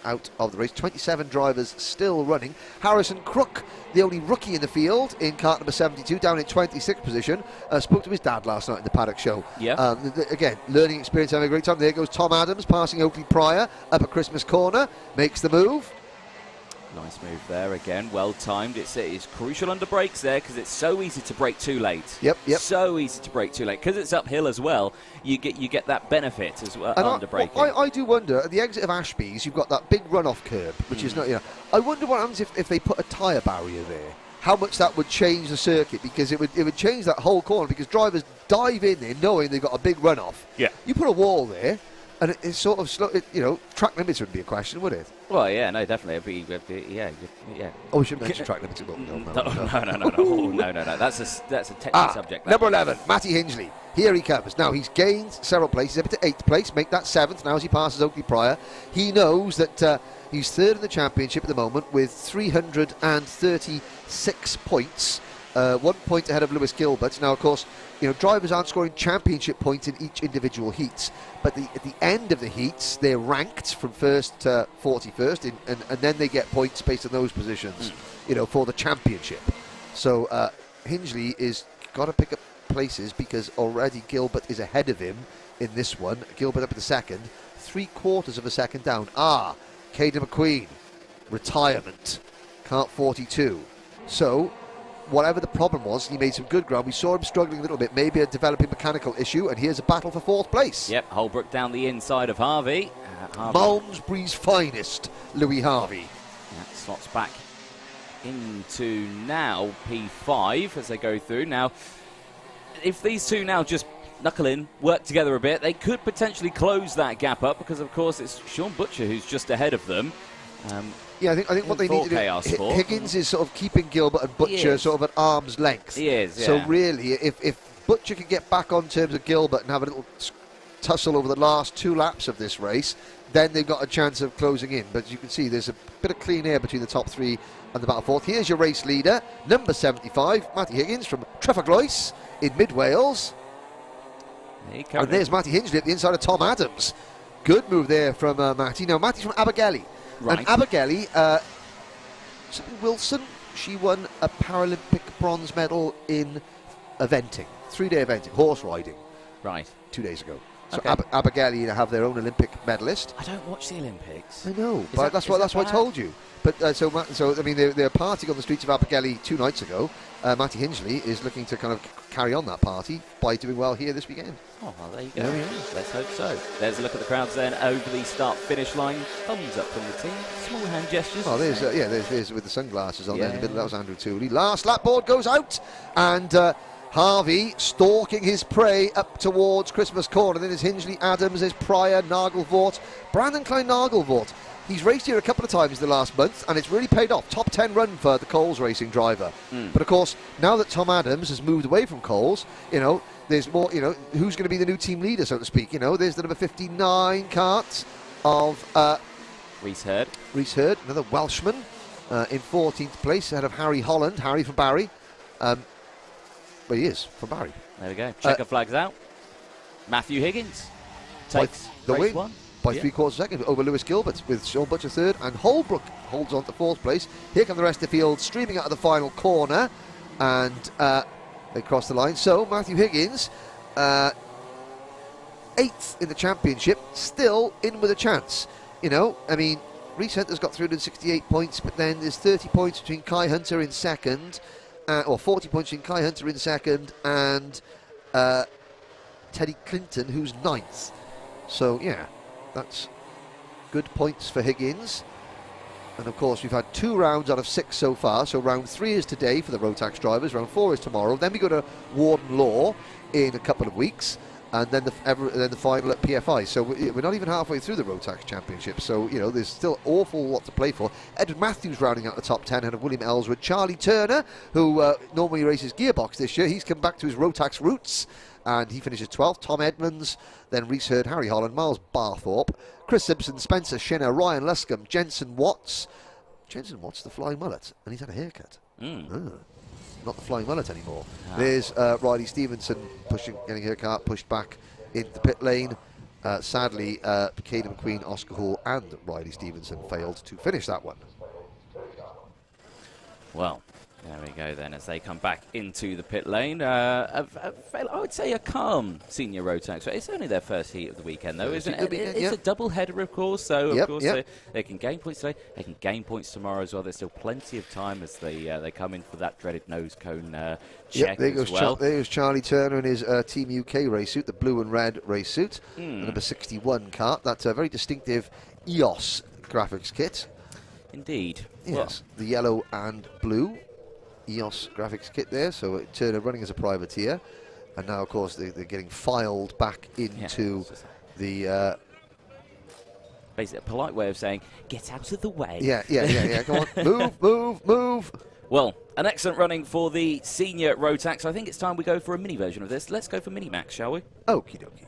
Speaker 1: out of the race. 27 drivers still running. Harrison Crook, the only rookie in the field in kart number 72, down in 26th position. Spoke to his dad last night in the Paddock show.
Speaker 2: Yeah.
Speaker 1: Again, learning experience, having a great time. There goes Tom Adams passing Oakley Pryor up at Christmas corner, makes the move.
Speaker 2: Nice move there again, well timed. It's crucial under brakes there, because it's so easy to brake too late.
Speaker 1: Yep.
Speaker 2: So easy to brake too late, because it's uphill as well. You get that benefit as well under braking.
Speaker 1: I do wonder, at the exit of Ashby's, you've got that big runoff curb, which is not, I wonder what happens if they put a tyre barrier there. How much that would change the circuit, because it would change that whole corner, because drivers dive in there knowing they've got a big runoff.
Speaker 2: Yeah.
Speaker 1: You put a wall there, and it's sort of slow. Track limits wouldn't be a question, would it?
Speaker 2: Well, yeah, no, definitely. It'd be, yeah.
Speaker 1: Oh, we shouldn't mention track limits.
Speaker 2: No. That's a technical subject.
Speaker 1: Number 11, Matty Hingley. Here he comes. Now, he's gained several places, up to 8th place, make that 7th now as he passes Oakley Pryor. He knows that he's 3rd in the championship at the moment with 336 points, 1 point ahead of Lewis Gilbert. Now, of course, drivers aren't scoring championship points in each individual heat, but at the end of the heats, they're ranked from 1st to 41st, and then they get points based on those positions, for the championship. So Hingley is got to pick up places, because already Gilbert is ahead of him in this one. Gilbert up at the 2nd, 3/4 of a second down. Caden McQueen, retirement, kart 42. So, whatever the problem was, he made some good ground. We saw him struggling a little bit, maybe a developing mechanical issue, and here's a battle for 4th place.
Speaker 2: Yep, Holbrook down the inside of Harvey.
Speaker 1: Malmesbury's finest, Louis Harvey.
Speaker 2: That slots back into now P5 as they go through. Now, if these two now just knuckle in, work together a bit, they could potentially close that gap up, because of course it's Sean Butcher who's just ahead of them.
Speaker 1: I think what they need to do, Higgins is sort of keeping Gilbert and Butcher sort of at arm's length.
Speaker 2: He is, yeah.
Speaker 1: So really, if Butcher can get back on terms of Gilbert and have a little tussle over the last 2 laps of this race, then they've got a chance of closing in. But as you can see, there's a bit of clean air between the top 3 and the battle 4th. Here's your race leader, number 75, Matty Higgins from Trefagloes in Mid-Wales. And there's Matty Hingley at the inside of Tom Adams. Good move there from Matty. Now, Matty's from Abergele.
Speaker 2: Right.
Speaker 1: And Abergele, Wilson, she won a Paralympic bronze medal in eventing, 3-day eventing, horse riding.
Speaker 2: Right.
Speaker 1: 2 days ago. So
Speaker 2: Okay.
Speaker 1: Abergele have their own Olympic medalist.
Speaker 2: I don't watch the Olympics.
Speaker 1: I know, but that's what I told you. But so I mean, they're partying on the streets of Abergele 2 nights ago. Matty Hingley is looking to kind of carry on that party by doing well here this weekend.
Speaker 2: Oh, well, there you go. Let's hope so. There's a look at the crowds then over the start-finish line. Thumbs up from the team. Small hand gestures.
Speaker 1: Oh, there's with the sunglasses on there in the middle. That was Andrew Tooley. Last lap board goes out, and Harvey stalking his prey up towards Christmas corner. Then there's Hingley, Adams, there's Pryor, Nagelvoort, Brandon Klein-Nagelvoort. He's raced here a couple of times in the last month, and it's really paid off. Top 10 run for the Coles Racing driver. But of course, now that Tom Adams has moved away from Coles, there's more. Who's going to be the new team leader, so to speak? There's the number 59 kart of
Speaker 2: Reese Hurd.
Speaker 1: Reese Hurd, another Welshman, in 14th place ahead of Harry Holland. Harry from Barry. Well, he is from Barry.
Speaker 2: There we go. Checker flags out. Matthew Higgins takes
Speaker 1: the
Speaker 2: race
Speaker 1: win.
Speaker 2: one.
Speaker 1: By 3/4 seconds over Lewis Gilbert, with Sean Butcher third, and Holbrook holds on to 4th place. Here come the rest of the field, streaming out of the final corner, and they cross the line. So Matthew Higgins, 8th in the championship, still in with a chance. You know, I mean, Reece Hunter's got 368 points, but then there's 30 points between Kai Hunter in second, or 40 points between Kai Hunter in second, and Teddy Clinton, who's 9th. So, yeah, that's good points for Higgins. And, of course, we've had 2 rounds out of 6 so far. So round 3 is today for the Rotax drivers. Round 4 is tomorrow. Then we go to Warden Law in a couple of weeks. And then the final at PFI. So we're not even halfway through the Rotax Championship. So, you know, there's still awful lot to play for. Edward Matthews rounding out the top 10 ahead of William Ellsworth. Charlie Turner, who normally races Gearbox this year, he's come back to his Rotax roots. And he finishes 12th. Tom Edmonds, then Reese Hurd, Harry Holland, Miles Barthorpe, Chris Simpson, Spencer Shinner, Ryan Luscombe, Jensen Watts. Jensen Watts, the flying mullet. And he's had a haircut. Not the flying mullet anymore. There's Riley Stevenson getting her car pushed back into the pit lane. Sadly, Caden McQueen, Oscar Hall and Riley Stevenson failed to finish that one.
Speaker 2: Well, there we go then as they come back into the pit lane. I would say a calm senior Rotax. It's only their first heat of the weekend, though, isn't it? It's a double header, of course, so of course they can gain points today. They can gain points tomorrow as well. There's still plenty of time as they come in for that dreaded nose cone check
Speaker 1: there goes
Speaker 2: as well.
Speaker 1: there goes Charlie Turner in his Team UK race suit, the blue and red race suit, the number 61 Kart. That's a very distinctive EOS graphics kit.
Speaker 2: Indeed.
Speaker 1: Yes, well, the yellow and blue EOS graphics kit there. So Turner running as a privateer, and now of course they're getting filed back into the
Speaker 2: basically a polite way of saying get out of the way.
Speaker 1: Yeah. Come on, move.
Speaker 2: Well, an excellent running for the senior Rotax. I think it's time we go for a mini version of this. Let's go for Minimax, shall we?
Speaker 1: Okie dokie.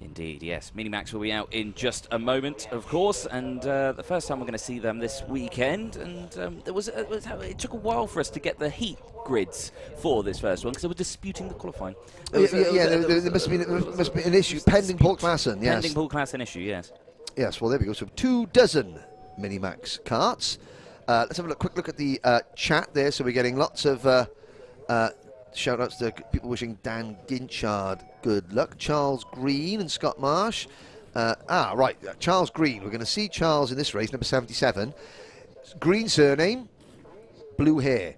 Speaker 2: Indeed, yes. Minimax will be out in just a moment, of course, and the first time we're going to see them this weekend. And it took a while for us to get the heat grids for this first one because they were disputing the qualifying.
Speaker 1: There must have been an issue pending Paul Klassen. Yes.
Speaker 2: Pending Paul Klassen issue, yes.
Speaker 1: Yes. Well, there we go. So 24 Minimax karts. Let's have a quick look at the chat there. So we're getting lots of shout-outs to people wishing Dan Ginchard good luck. Charles Green and Scott Marsh. Charles Green. We're going to see Charles in this race, number 77. Green surname, blue hair.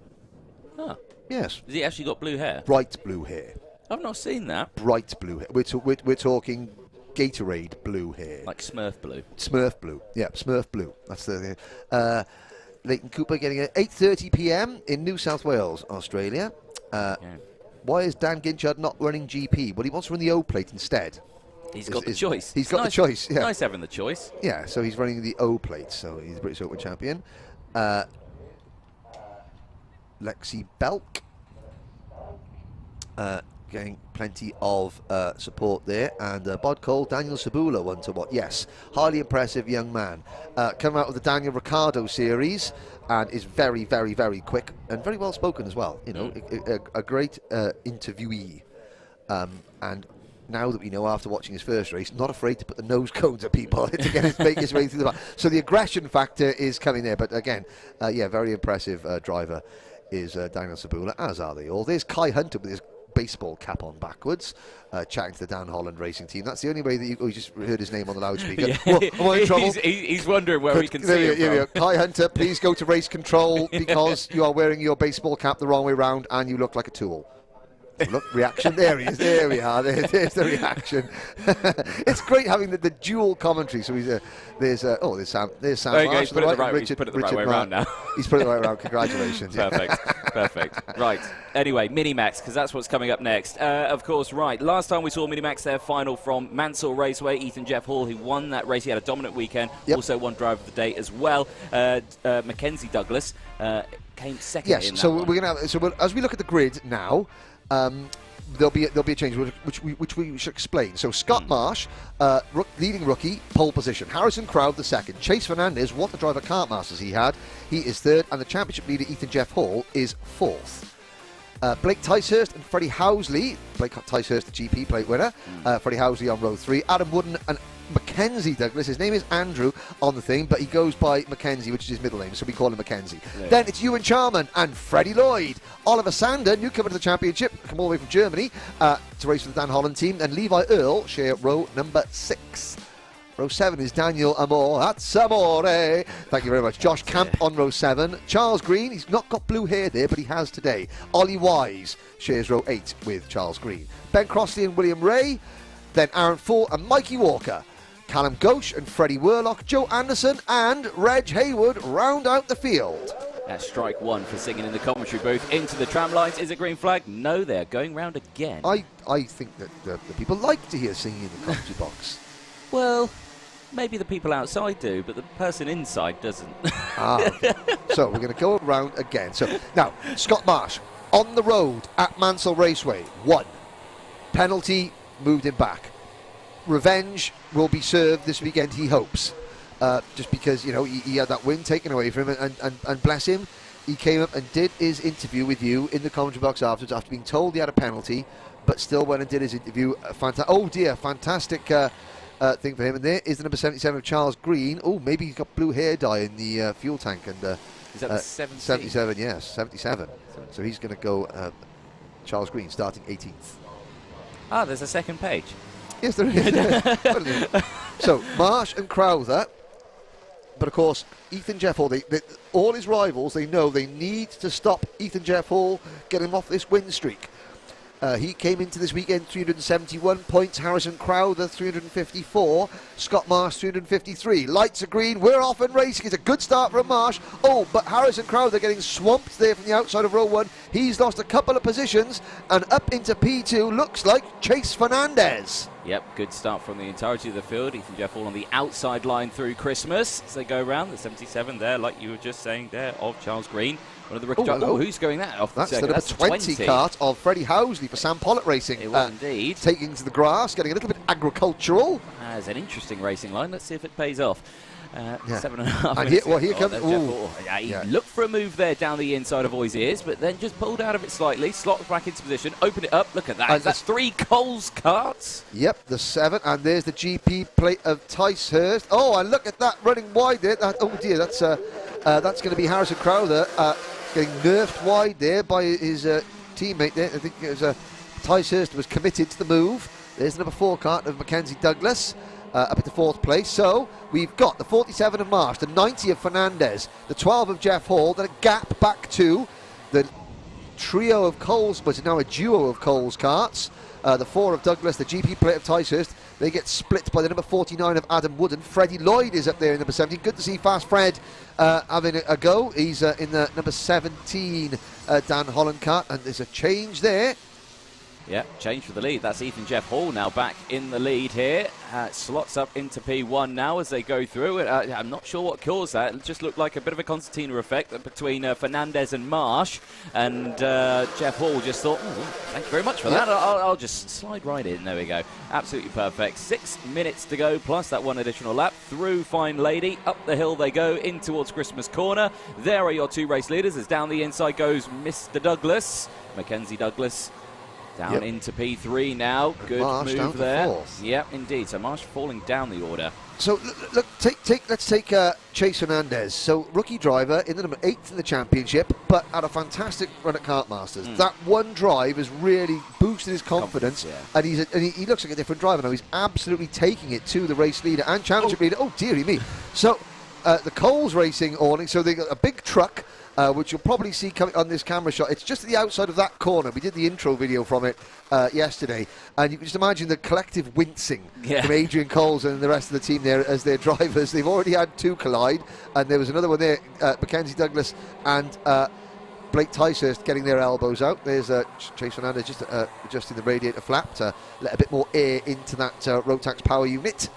Speaker 2: Oh.
Speaker 1: Yes.
Speaker 2: Has he actually got blue hair?
Speaker 1: Bright blue hair.
Speaker 2: I've not seen that.
Speaker 1: Bright blue hair. We're talking Gatorade blue hair.
Speaker 2: Like Smurf blue.
Speaker 1: Smurf blue. Yeah, Smurf blue. That's the thing. Leighton Cooper getting at 8:30 p.m. in New South Wales, Australia. Why is Dan Ginchard not running GP? Well, he wants to run the O plate instead.
Speaker 2: He's got the choice.
Speaker 1: He's got the choice. Yeah.
Speaker 2: Nice having the choice.
Speaker 1: Yeah, so he's running the O plate. So he's the British Open champion. Lexi Belk getting plenty of support there, and Bod Cole, Daniel Sabula, 1 to watch. Yes, highly impressive young man. Come out of the Daniel Ricciardo series and is very, very, very quick and very well spoken as well. You know, a great interviewee. And now that we know after watching his first race, not afraid to put the nose cones at people to make his way through the back. So the aggression factor is coming there. But again, very impressive driver is Daniel Sabula, as are they all. There's Kai Hunter with his baseball cap on backwards, chatting to the Dan Holland racing team. That's the only way that you just heard his name on the loudspeaker. Well, am I in trouble?
Speaker 2: He's wondering where he can see him from.
Speaker 1: Kai Hunter, please go to race control because you are wearing your baseball cap the wrong way round and you look like a tool. Look, reaction. There he is. There we are. There's the reaction. It's great having the dual commentary. So there's Sam. There's Sam.
Speaker 2: He's put it the right way around now.
Speaker 1: He's put it the right around. Congratulations.
Speaker 2: Perfect. Right. Anyway, Minimax, because that's what's coming up next. Of course, right. Last time we saw Minimax, their final from Mansell Raceway. Ethan Jeff Hall, who won that race. He had a dominant weekend. Yep. Also won driver of the day as well. Mackenzie Douglas came second.
Speaker 1: Yes. So we're going to have. So as we look at the grid now. there'll be a change which we should explain. So Scott Marsh, leading rookie, pole position. Harrison Crowd the second. Chase Fernandez, what the driver Kart Masters he had, he is third, and the championship leader Ethan Jeff Hall is fourth. Blake Ticehurst and Freddie Housley. Blake Ticehurst, the GP plate winner. Freddie Housley on row 3. Adam Wooden and Mackenzie Douglas. His name is Andrew on the thing, but he goes by Mackenzie, which is his middle name, so we call him Mackenzie. Yeah. Then it's Ewan Charman and Freddie Lloyd. Oliver Sander, newcomer to the championship, come all the way from Germany to race for the Dan Holland team. And Levi Earl share row number 6. Row 7 is Daniel Amore. That's Amore. Thank you very much. Josh Camp on row 7. Charles Green, he's not got blue hair there, but he has today. Ollie Wise shares row 8 with Charles Green. Ben Crossley and William Ray. Then Aaron Ford and Mikey Walker. Callum Ghosh and Freddie Worlock, Joe Anderson and Reg Haywood round out the field.
Speaker 2: That's strike 1 for singing in the commentary booth. Into the tram lines. Is it green flag? No, they're going round again.
Speaker 1: I think that the people like to hear singing in the commentary box.
Speaker 2: Well, maybe the people outside do, but the person inside doesn't.
Speaker 1: Okay. So we're going to go around again. So now, Scott Marsh on the road at Mansell Raceway. 1. Penalty moved him back. Revenge will be served this weekend, he hopes. Just because, you know, he had that win taken away from him, and bless him, he came up and did his interview with you in the commentary box afterwards, after being told he had a penalty, but still went and did his interview. Fantastic thing for him. And there is the number 77 of Charles Green. Oh, maybe he's got blue hair dye in the fuel tank. And
Speaker 2: is that the
Speaker 1: 77? Yes, 77. So he's going to go Charles Green, starting 18th.
Speaker 2: Ah, there's a second page.
Speaker 1: Yes, there is. So, Marsh and Crowther. But, of course, Ethan Jeff Hall, all his rivals, they know they need to stop Ethan Jeff Hall, get him off this win streak. He came into this weekend 371 points. Harrison Crowther 354. Scott Marsh 353. Lights are green. We're off and racing. It's a good start from Marsh. Oh, but Harrison Crowther getting swamped there from the outside of row 1. He's lost a couple of positions, and up into P2 looks like Chase Fernandez.
Speaker 2: Yep, good start from the entirety of the field. Ethan Jeff Hall on the outside line through Christmas as they go around. The 77 there, like you were just saying there, of Charles Green. One of the rookie drivers. Oh, who's going that off?
Speaker 1: That's the number 20 kart of Freddie Housley for Sam Pollock Racing.
Speaker 2: It was indeed.
Speaker 1: Taking to the grass, getting a little bit agricultural.
Speaker 2: There's an interesting racing line. Let's see if it pays off. 7.5
Speaker 1: and
Speaker 2: minutes.
Speaker 1: Here comes.
Speaker 2: He looked for a move there down the inside of Oi's ears, but then just pulled out of it slightly, slots back into position, opened it up. Look at that. That's 3 Coles karts.
Speaker 1: Yep, the 7, and there's the GP plate of Ticehurst. Oh, and look at that running wide there. Oh dear, that's going to be Harrison Crowther getting nerfed wide there by his teammate there. I think it was Ticehurst was committed to the move. There's the number 4 kart of Mackenzie Douglas. Up into 4th place. So we've got the 47 of Marsh, the 90 of Fernandez, the 12 of Jeff Hall, then a gap back to the trio of Coles, but it's now a duo of Coles karts. The 4 of Douglas, the GP plate of Ticehurst, they get split by the number 49 of Adam Wooden. Freddie Lloyd is up there in number 17. Good to see Fast Fred having a go. He's in the number 17 Dan Holland kart, and there's a change there.
Speaker 2: Yeah, change for the lead. That's Ethan Jeff Hall now back in the lead here. Slots up into P1 now as they go through. I'm not sure what caused that. It just looked like a bit of a concertina effect between Fernandez and Marsh. And Jeff Hall just thought, thank you very much for that. I'll just slide right in. There we go. Absolutely perfect. 6 minutes to go, plus that 1 additional lap. Through Fine Lady. Up the hill they go in towards Christmas Corner. There are your 2 race leaders. As down the inside goes Mr. Douglas. Mackenzie Douglas. Down into P3 now. Good
Speaker 1: Marsh
Speaker 2: move there.
Speaker 1: 4th.
Speaker 2: Yep, indeed. So Marsh falling down the order.
Speaker 1: So look, let's take Chase Fernandez. So rookie driver in the number 8th in the championship, but had a fantastic run at Kart Masters. That one drive has really boosted his confidence, and he looks like a different driver now. He's absolutely taking it to the race leader and championship leader. Oh dearie me! So the Coles Racing awning. So they got a big truck. Which you'll probably see coming on this camera shot. It's just at the outside of that corner. We did the intro video from it yesterday, and you can just imagine the collective wincing from Adrian Coles and the rest of the team there as their drivers. They've already had 2 collide, and there was another one there, Mackenzie Douglas and Blake Ticehurst getting their elbows out. There's Chase Fernandez just adjusting the radiator flap to let a bit more air into that Rotax power unit.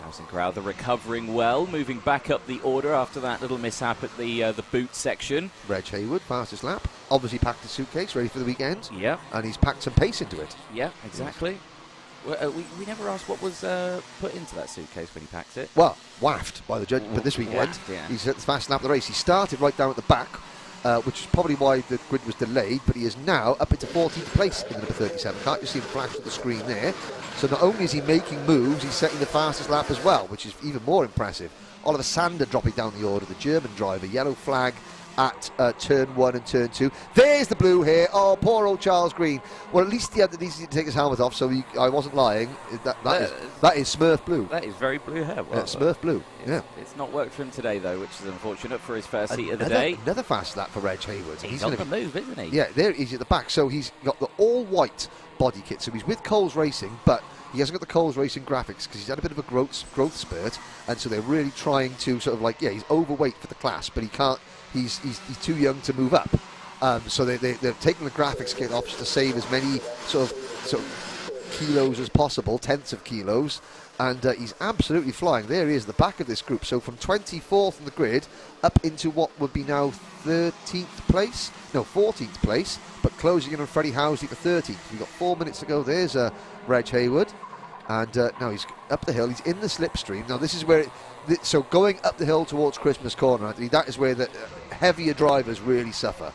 Speaker 2: Harrison Crowther recovering well, moving back up the order after that little mishap at the boot section.
Speaker 1: Reg Haywood, fastest lap. obviously packed his suitcase, ready for the weekend.
Speaker 2: Yeah.
Speaker 1: And he's packed some pace into it.
Speaker 2: Yeah, exactly. We never asked what was put into that suitcase when he packed it.
Speaker 1: Well, waffed by the judge, but this weekend, he's at the fast lap of the race. He started right down at the back, which is probably why the grid was delayed, but he is now up into 14th place in the number 37 car. You see him flash on the screen there. So not only is he making moves, he's setting the fastest lap as well, which is even more impressive. Oliver Sander dropping down the order, the German driver, yellow flag at turn 1 and turn 2. There's the blue here. Oh, poor old Charles Green. Well, at least he had the decency to take his helmet off, so I wasn't lying. That is Smurf blue.
Speaker 2: That is very blue hair. Well,
Speaker 1: Smurf blue.
Speaker 2: It's not worked for him today, though, which is unfortunate for his first heat of the day.
Speaker 1: Another fast lap for Reg Hayward.
Speaker 2: He's on the move, isn't he?
Speaker 1: Yeah, there he's at the back. So he's got the all-white body kit. So he's with Coles Racing, but he hasn't got the Coles Racing graphics because he's had a bit of a growth spurt, and so they're really trying to sort of like, he's overweight for the class, but he can't. He's too young to move up. So they're taking the graphics kit off just to save as many sort of kilos as possible, tenths of kilos, and he's absolutely flying. There he is, the back of this group. So from 24th on the grid up into what would be now 13th place, no, 14th place, but closing in on Freddie Housley for 13th. We've got 4 minutes to go. There's Reg Hayward, and now he's up the hill. He's in the slipstream. Now this is where so going up the hill towards Christmas Corner, Anthony, that is where the heavier drivers really suffer.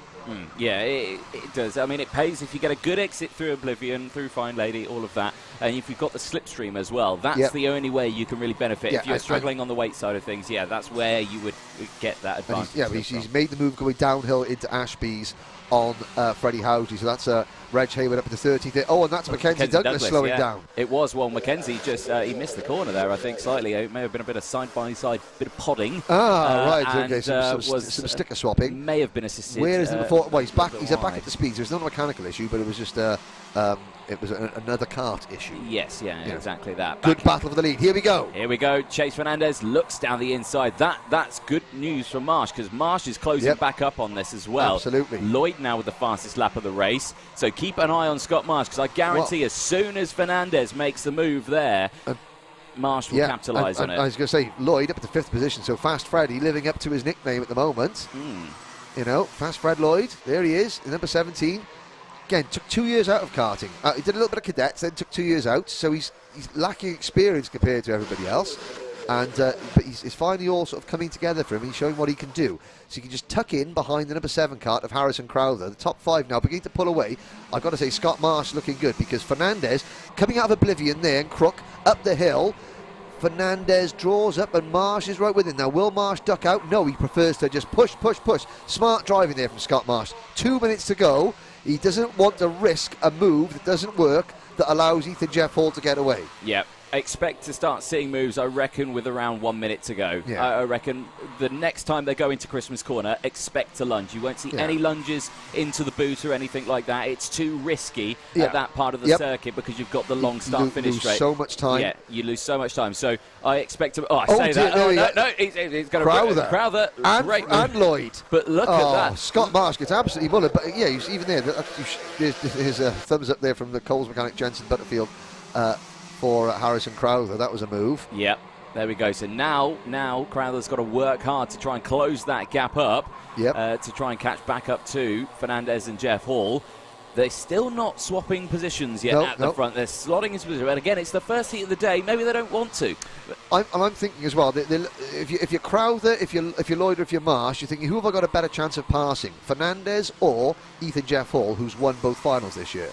Speaker 2: Yeah, it does. I mean, it pays if you get a good exit through Oblivion, through Fine Lady, all of that. And if you've got the slipstream as well, that's the only way you can really benefit. If you're struggling on the weight side of things, that's where you would get that advantage.
Speaker 1: He's made the move going downhill into Ashby's on Freddie Housley. So that's Reg Hayward up into 13th. Oh, and that's Mackenzie Douglas slowing down.
Speaker 2: It was, Mackenzie just, he missed the corner there, I think, slightly. It may have been a bit of side-by-side, bit of podding.
Speaker 1: Right, okay, some sticker swapping.
Speaker 2: May have been assisted.
Speaker 1: Where is it before? Well, he's back at the speed, so it's not a mechanical issue, but it was just it was another Kart issue.
Speaker 2: Yes, exactly that.
Speaker 1: Good battle for the lead. Here we go.
Speaker 2: Here we go. Chase Fernandez looks down the inside. That's good news for Marsh, because Marsh is closing back up on this as well.
Speaker 1: Absolutely.
Speaker 2: Lloyd now with the fastest lap of the race. So keep an eye on Scott Marsh, because I guarantee as soon as Fernandez makes the move there, Marsh will capitalise on it.
Speaker 1: I was going to say, Lloyd up at the 5th position, so Fast Freddy living up to his nickname at the moment. You know, Fast Fred Lloyd, there he is, number 17. Again, took 2 years out of karting. He did a little bit of cadets, then took 2 years out, so he's lacking experience compared to everybody else. And but it's finally all sort of coming together for him. He's showing what he can do. So he can just tuck in behind the number 7 kart of Harrison Crowther. The top 5 now beginning to pull away. I've got to say, Scott Marsh looking good, because Fernandez coming out of Oblivion there, and Crook up the hill. Fernandez draws up, and Marsh is right with him. Now, will Marsh duck out? No, he prefers to just push. Smart driving there from Scott Marsh. 2 minutes to go. He doesn't want to risk a move that doesn't work, that allows Ethan Jeff Hall to get away.
Speaker 2: Yep. Expect to start seeing moves, I reckon, with around 1 minute to go.
Speaker 1: Yeah.
Speaker 2: I reckon the next time they go into Christmas Corner, expect a lunge. You won't see any lunges into the boot or anything like that. It's too risky at that part of the circuit, because you've got the long start-finish straight.
Speaker 1: So much time.
Speaker 2: Yeah, you lose so much time. So I expect to...
Speaker 1: No,
Speaker 2: he's going to... Crowther.
Speaker 1: And Lloyd.
Speaker 2: But look at that.
Speaker 1: Scott Marsh gets absolutely mullered. But yeah, he's even there. There's a thumbs up there from the Coles mechanic, Jensen Butterfield, for Harrison Crowther. That was a move.
Speaker 2: Yep, there we go. So now Crowther's got to work hard to try and close that gap up, to try and catch back up to Fernandez and Jeff Hall. They're still not swapping positions yet at the front. They're slotting into position. And again, it's the first heat of the day. Maybe they don't want to.
Speaker 1: I'm thinking as well, if you're Crowther, if you're Lloyd, or if you're Marsh, you're thinking, who have I got a better chance of passing? Fernandez or Ethan Jeff Hall, who's won both finals this year?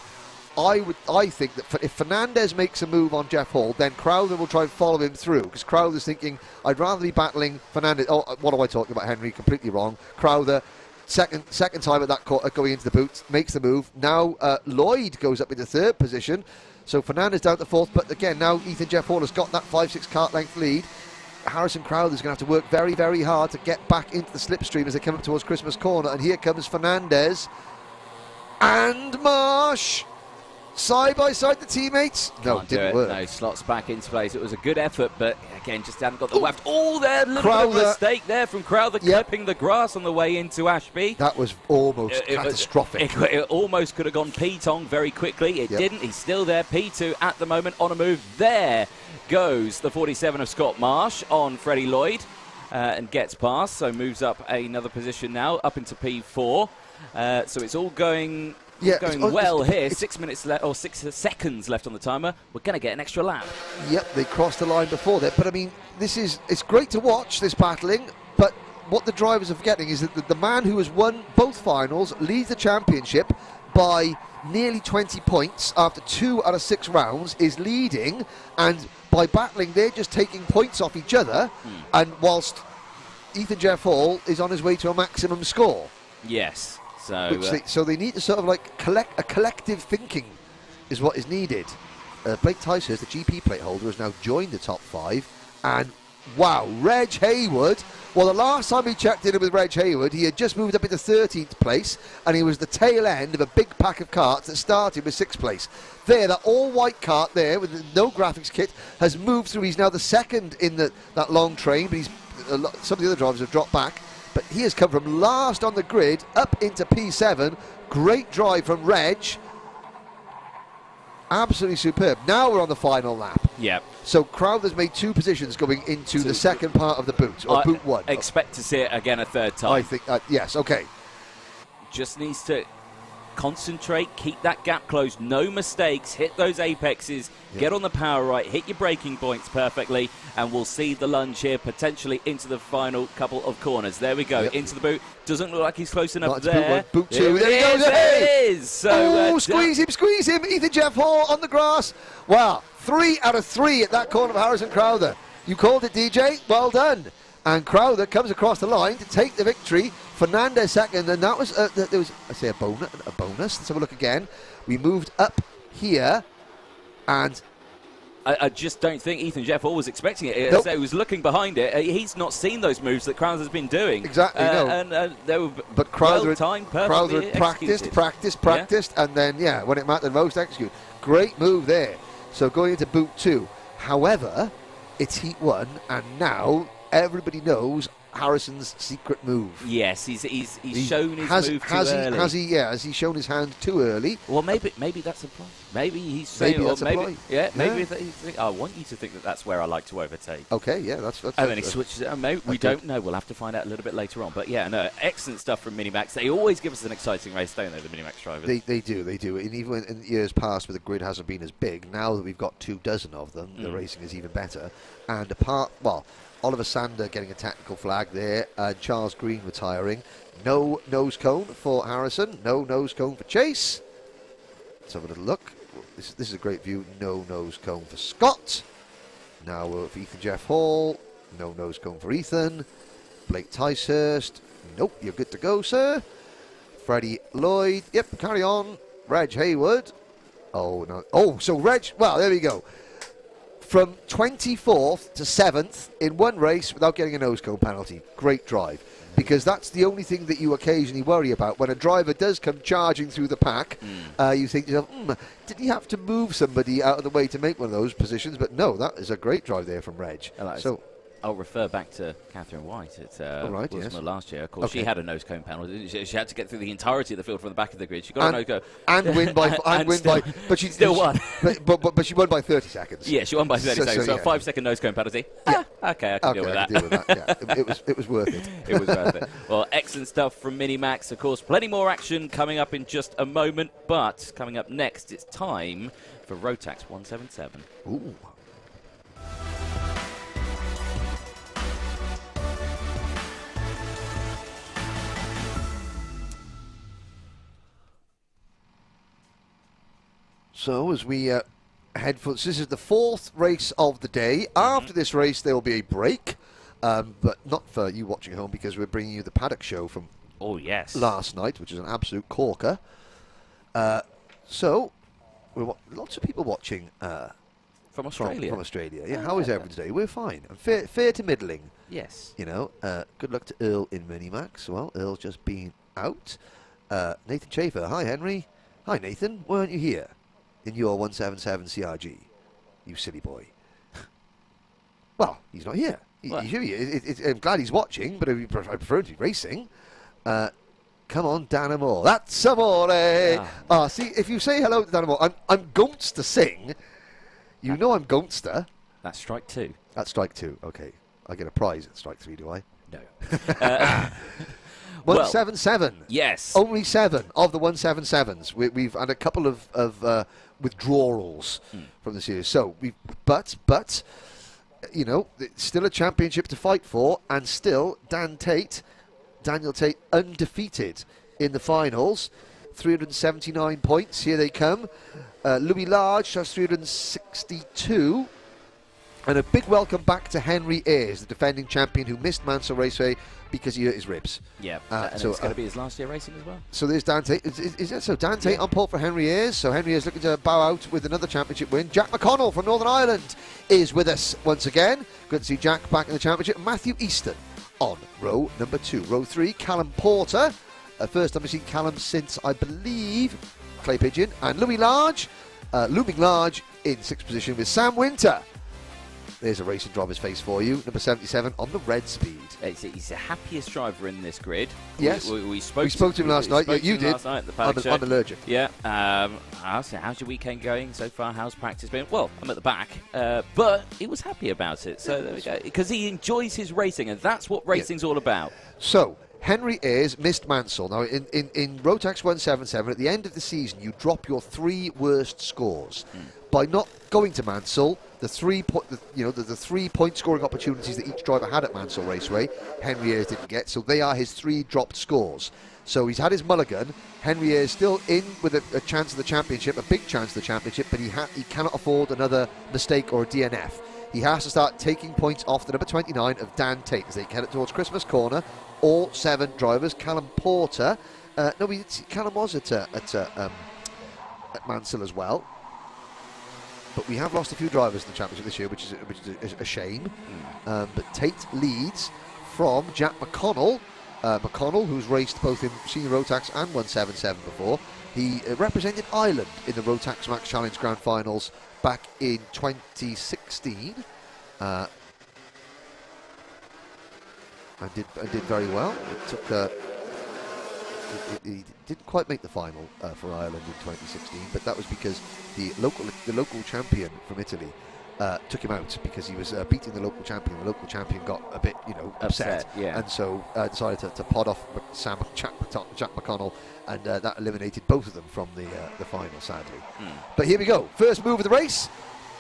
Speaker 1: I think that if Fernandez makes a move on Jeff Hall, then Crowther will try and follow him through, because Crowther's thinking, I'd rather be battling Fernandez. Oh, what am I talking about, Henry? Completely wrong. Crowther, second time at that going into the boot, makes the move. Now Lloyd goes up into 3rd position, so Fernandez down to 4th. But again, now Ethan Jeff Hall has got that 5-6 kart length lead. Harrison Crowther's going to have to work very, very hard to get back into the slipstream as they come up towards Christmas Corner. And here comes Fernandez and Marsh. Side by side, the teammates. No, it didn't work.
Speaker 2: No, slots back into place. It was a good effort, but again, just hadn't got the waft. There, little bit of a mistake there from Crowther, clipping the grass on the way into Ashby.
Speaker 1: That was almost catastrophic.
Speaker 2: It almost could have gone P-Tong very quickly. It didn't. He's still there. P2 at the moment on a move. There goes the 47 of Scott Marsh on Freddie Lloyd, and gets past, so moves up another position now, up into P4. So it's all going...
Speaker 1: Yeah,
Speaker 2: going well here. 6 minutes left, or 6 seconds left on the timer. We're going to get an extra lap.
Speaker 1: Yep, they crossed the line before that. But I mean, it's great to watch this battling. But what the drivers are forgetting is that the man who has won both finals leads the championship by nearly 20 points after 2 out of 6 rounds, is leading, and by battling, they're just taking points off each other. And whilst Ethan Jeff Hall is on his way to a maximum score.
Speaker 2: Yes. So,
Speaker 1: so they need to sort of like collective thinking is what is needed. Blake Ticehurst, the GP plate holder, has now joined the top 5, and wow, Reg Hayward. Well, the last time he checked in with Reg Hayward, he had just moved up into 13th place, and he was the tail end of a big pack of karts that started with 6th place. There, that all-white kart there with no graphics kit has moved through. He's now the second in that long train, but some of the other drivers have dropped back. But he has come from last on the grid up into P7. Great drive from Reg. Absolutely superb. Now we're on the final lap.
Speaker 2: Yep.
Speaker 1: So Crowther's made 2 positions going into the second part of the boot, or boot 1.
Speaker 2: Expect to see it again a third time.
Speaker 1: I think, yes, okay.
Speaker 2: Just needs to concentrate, keep that gap closed, no mistakes, hit those apexes, get on the power right, hit your braking points perfectly, and we'll see the lunge here potentially into the final couple of corners. There we go, into the boot. Doesn't look like he's close enough there.
Speaker 1: Boot 2, there he goes.
Speaker 2: There it is. So,
Speaker 1: squeeze him. Ethan Jeff Hall on the grass. Wow, 3 out of 3 at that corner of Harrison Crowther. You called it, DJ. Well done. And Crowther comes across the line to take the victory. Fernandez second, and that was there was, I say, a bonus. Let's have a look again. We moved up here, and
Speaker 2: I just don't think Ethan Jeff Hall was expecting it. Nope. So he was looking behind it. He's not seen those moves that Crowther's been doing.
Speaker 1: Exactly. No.
Speaker 2: And they were
Speaker 1: Crowther
Speaker 2: had
Speaker 1: practiced, and then when it mattered most, execute. Great move there. So going into boot 2. However, it's heat 1, and now everybody knows Harrison's secret move.
Speaker 2: Yes, he's shown his move too early.
Speaker 1: Has he shown his hand too early?
Speaker 2: Well, maybe that's a play. Maybe he's saying,
Speaker 1: maybe that's a play.
Speaker 2: Yeah, maybe I want you to think that that's where I like to overtake.
Speaker 1: Okay, yeah, that's
Speaker 2: and then he switches it. Maybe we don't know. We'll have to find out a little bit later on. But yeah, no, excellent stuff from Minimax. They always give us an exciting race, don't they, the Minimax drivers?
Speaker 1: They do. And even in years past, where the grid hasn't been as big, now that we've got 24 of them, the racing is even better. And Oliver Sander getting a technical flag there, and Charles Green retiring. No nose cone for Harrison, no nose cone for Chase. Let's have a little look. This is a great view. No nose cone for Scott. Now for Ethan Jeff Hall, no nose cone for Ethan. Blake Ticehurst, nope, you're good to go, sir. Freddie Lloyd, yep, carry on. Reg Hayward, oh no, so Reg, well, there we go. From 24th to 7th in one race without getting a nose cone penalty. Great drive. Because that's the only thing that you occasionally worry about. When a driver does come charging through the pack, you think to yourself, did he have to move somebody out of the way to make one of those positions? But no, that is a great drive there from Reg. So
Speaker 2: I'll refer back to Catherine White at Whilton Mill last year. Of course, she had a nose cone penalty. She had to get through the entirety of the field from the back of the grid. She got a nose cone
Speaker 1: and win by, but she
Speaker 2: still won.
Speaker 1: But she won by 30 seconds.
Speaker 2: Yeah, she won by 30 seconds. So a 5-second nose cone penalty. Yeah. Okay, I can deal with that.
Speaker 1: It was worth it.
Speaker 2: It was worth it. Well, excellent stuff from Minimax. Of course, plenty more action coming up in just a moment. But coming up next, it's time for Rotax 177.
Speaker 1: Ooh. So as we head for this is the 4th race of the day. After this race, there will be a break, but not for you watching at home because we're bringing you the Paddock show from last night, which is an absolute corker. So lots of people watching
Speaker 2: from Australia.
Speaker 1: From Australia, yeah. How is everyone today? We're fine. Fair to middling.
Speaker 2: Yes.
Speaker 1: You know, good luck to Earl in Minimax. Well, Earl's just been out. Nathan Chafer. Hi, Henry. Hi, Nathan. Why aren't you here? In your 177 CRG, you silly boy. Well, he's not here. I'm glad he's watching, but I prefer him to be racing. Come on, Dan Amore. That's Amore. See, if you say hello to Dan Amore, I'm gonst to sing. You know I'm gonster.
Speaker 2: That's strike 2.
Speaker 1: That's strike 2. Okay, I get a prize at strike 3, do I?
Speaker 2: No.
Speaker 1: 177.
Speaker 2: Well, yes.
Speaker 1: Only 7 of the 177s. We've had a couple of withdrawals from the series. So, but you know, it's still a championship to fight for, and still Daniel Tate undefeated in the finals. 379 points. Here they come. Louis Large has 362. And a big welcome back to Henry Ayres, the defending champion who missed Mansell Raceway because he hurt his ribs.
Speaker 2: Yeah, and so it's going to be his last year racing as well.
Speaker 1: So there's Dan Tate. Is that so? Dan Tate on pole for Henry Ayres. So Henry Ayres looking to bow out with another championship win. Jack McConnell from Northern Ireland is with us once again. Good to see Jack back in the championship. Matthew Easton on row number 2. Row 3, Callum Porter. First time we've seen Callum since, I believe, Clay Pigeon. And Louis Large, looming large in 6th position with Sam Winter. There's a racing driver's face for you, number 77 on the red speed.
Speaker 2: He's the happiest driver in this grid.
Speaker 1: Yes.
Speaker 2: We spoke
Speaker 1: to him last night. Yeah, you did.
Speaker 2: Last night at the Paddock show.
Speaker 1: I'm allergic.
Speaker 2: Yeah. How's your weekend going so far? How's practice been? Well, I'm at the back, but he was happy about it. So there we go. Because he enjoys his racing, and that's what racing's all about.
Speaker 1: So, Henry Ayres missed Mansell. Now, in Rotax 177, at the end of the season, you drop your 3 worst scores. By not going to Mansell, the 3 point scoring opportunities that each driver had at Mansell Raceway, Henry Ayres didn't get, so they are his 3 dropped scores. So he's had his mulligan. Henry Ayres still in with a chance of the championship, a big chance of the championship, but he cannot afford another mistake or a DNF. He has to start taking points off the number 29 of Dan Tate as they head towards Christmas Corner. All 7 drivers. Callum Porter. Callum was at Mansell as well. But we have lost a few drivers in the championship this year, which is a shame. But Tate leads from Jack McConnell. McConnell, who's raced both in Senior Rotax and 177 before. He represented Ireland in the Rotax Max Challenge Grand Finals back in 2016. And did very well. It took... He didn't quite make the final for Ireland in 2016, but that was because the local champion from Italy took him out because he was beating the local champion. The local champion got a bit, upset,
Speaker 2: yeah.
Speaker 1: And so decided to pod off Jack McConnell, and that eliminated both of them from the final, sadly. But here we go. First move of the race.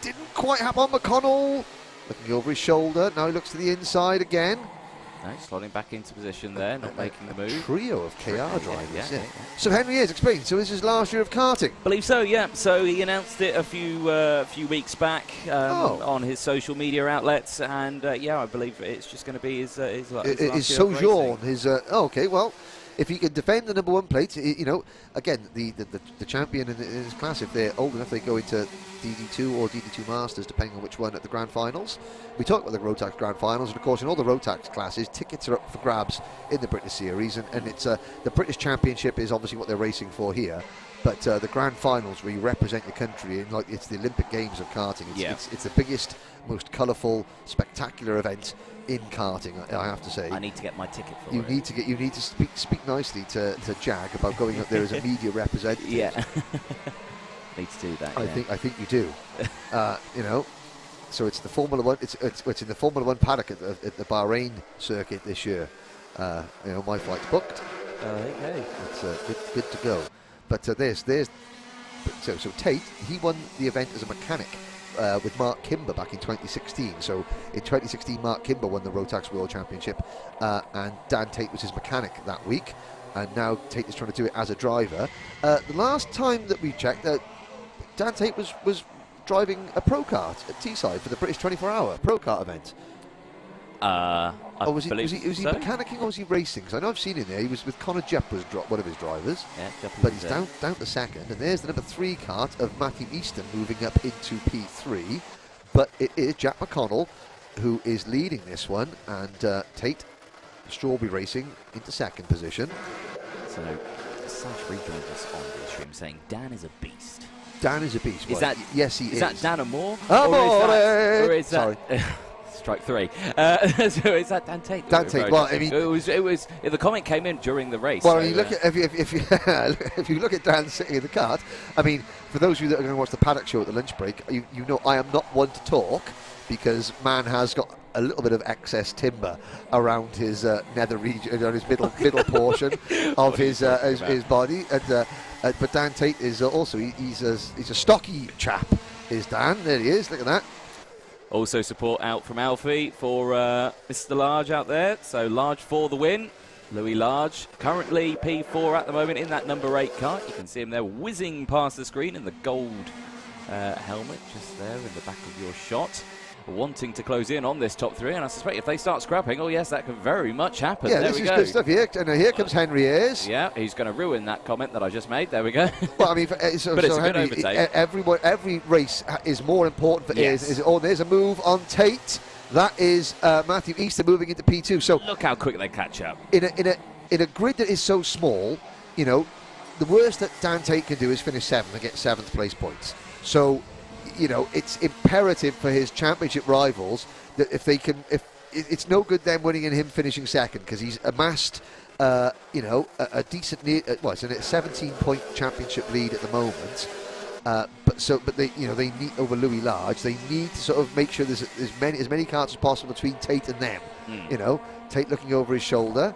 Speaker 1: Didn't quite happen on McConnell. Looking over his shoulder. Now he looks to the inside again.
Speaker 2: No, slotting back into position there, not making the move.
Speaker 1: Trio of KR drivers.
Speaker 2: Yeah.
Speaker 1: So Henry Ayres, explain. So this is last year of karting.
Speaker 2: Believe so, yeah. So he announced it a few weeks back on his social media outlets, and I believe it's just going to be his
Speaker 1: sojourn. Okay, well, if he can defend the number 1 plate, again, the champion in his class, if they're old enough, they go into DD2 or DD2 Masters, depending on which one at the Grand Finals. We talked about the Rotax Grand Finals, and of course in all the Rotax classes, tickets are up for grabs in the British Series, and it's the British Championship is obviously what they're racing for here, but the Grand Finals where you represent your country, and it's the Olympic Games of karting. It's the biggest, most colourful, spectacular event in karting, I have to say.
Speaker 2: I need to get my ticket for
Speaker 1: you
Speaker 2: it.
Speaker 1: You need to speak nicely to Jag about going up there as a media representative.
Speaker 2: Yeah. Need to do that.
Speaker 1: I think you do. So it's the Formula One. It's in the Formula One paddock at the Bahrain circuit this year. My flight's booked.
Speaker 2: Okay.
Speaker 1: It's good to go. But so Tate, he won the event as a mechanic with Mark Kimber back in 2016. So in 2016, Mark Kimber won the Rotax World Championship, and Dan Tate was his mechanic that week. And now Tate is trying to do it as a driver. The last time that we checked, Dan Tate was driving a pro kart at Teesside for the British 24-hour pro kart event. Was he mechanicking or was he racing? Because I know I've seen him there. He was with Connor Jepp, was one of his drivers.
Speaker 2: Yeah,
Speaker 1: but he's down to second. And there's the number 3 kart of Matthew Easton moving up into P3. But it is Jack McConnell who is leading this one, and Tate Strawberry Racing into second position.
Speaker 2: So Sash rejoined us on the stream saying Dan is a beast.
Speaker 1: Dan is a beast. Yes, he is.
Speaker 2: Is that Dan Amore?
Speaker 1: Or
Speaker 2: is that
Speaker 1: Sorry.
Speaker 2: Strike 3. So is that Dan Tate?
Speaker 1: Dan Tate. Well, I mean,
Speaker 2: it was. The comment came in during the race.
Speaker 1: Well, so, you look at if you look at Dan sitting in the kart. I mean, for those of you that are going to watch the Paddock show at the lunch break, you know I am not one to talk because man has got a little bit of excess timber around his nether region, on his middle portion of his body. But Dan Tate is also he's a stocky chap. Is Dan? There he is. Look at that.
Speaker 2: Also support out from Alfie for Mr. Large out there. So Large for the win. Louis Large, currently P4 at the moment in that number 8 car. You can see him there whizzing past the screen in the gold helmet just there in the back of your shot. Wanting to close in on this top 3, and I suspect if they start scrapping, oh yes, that could very much happen.
Speaker 1: Yeah,
Speaker 2: there
Speaker 1: this
Speaker 2: we
Speaker 1: is
Speaker 2: go.
Speaker 1: good stuff here. And here comes Henry Ayres.
Speaker 2: Yeah, he's going to ruin that comment that I just made. There we go.
Speaker 1: Well, I mean, but it's
Speaker 2: a good
Speaker 1: Henry,
Speaker 2: overtake.
Speaker 1: Every race is more important for Ayres. Oh, there's a move on Tate. That is Matthew Easter moving into P2. So
Speaker 2: look how quick they catch up.
Speaker 1: In a grid that is so small, you know, the worst that Dan Tate can do is finish 7th and get 7th place points. So, you know, it's imperative for his championship rivals that if it's no good them winning and him finishing 2nd, because he's amassed, you know, a decent, well, it's a 17-point championship lead at the moment. But they need over Louis Large. They need to sort of make sure there's as many cards as possible between Tate and them. You know, Tate looking over his shoulder,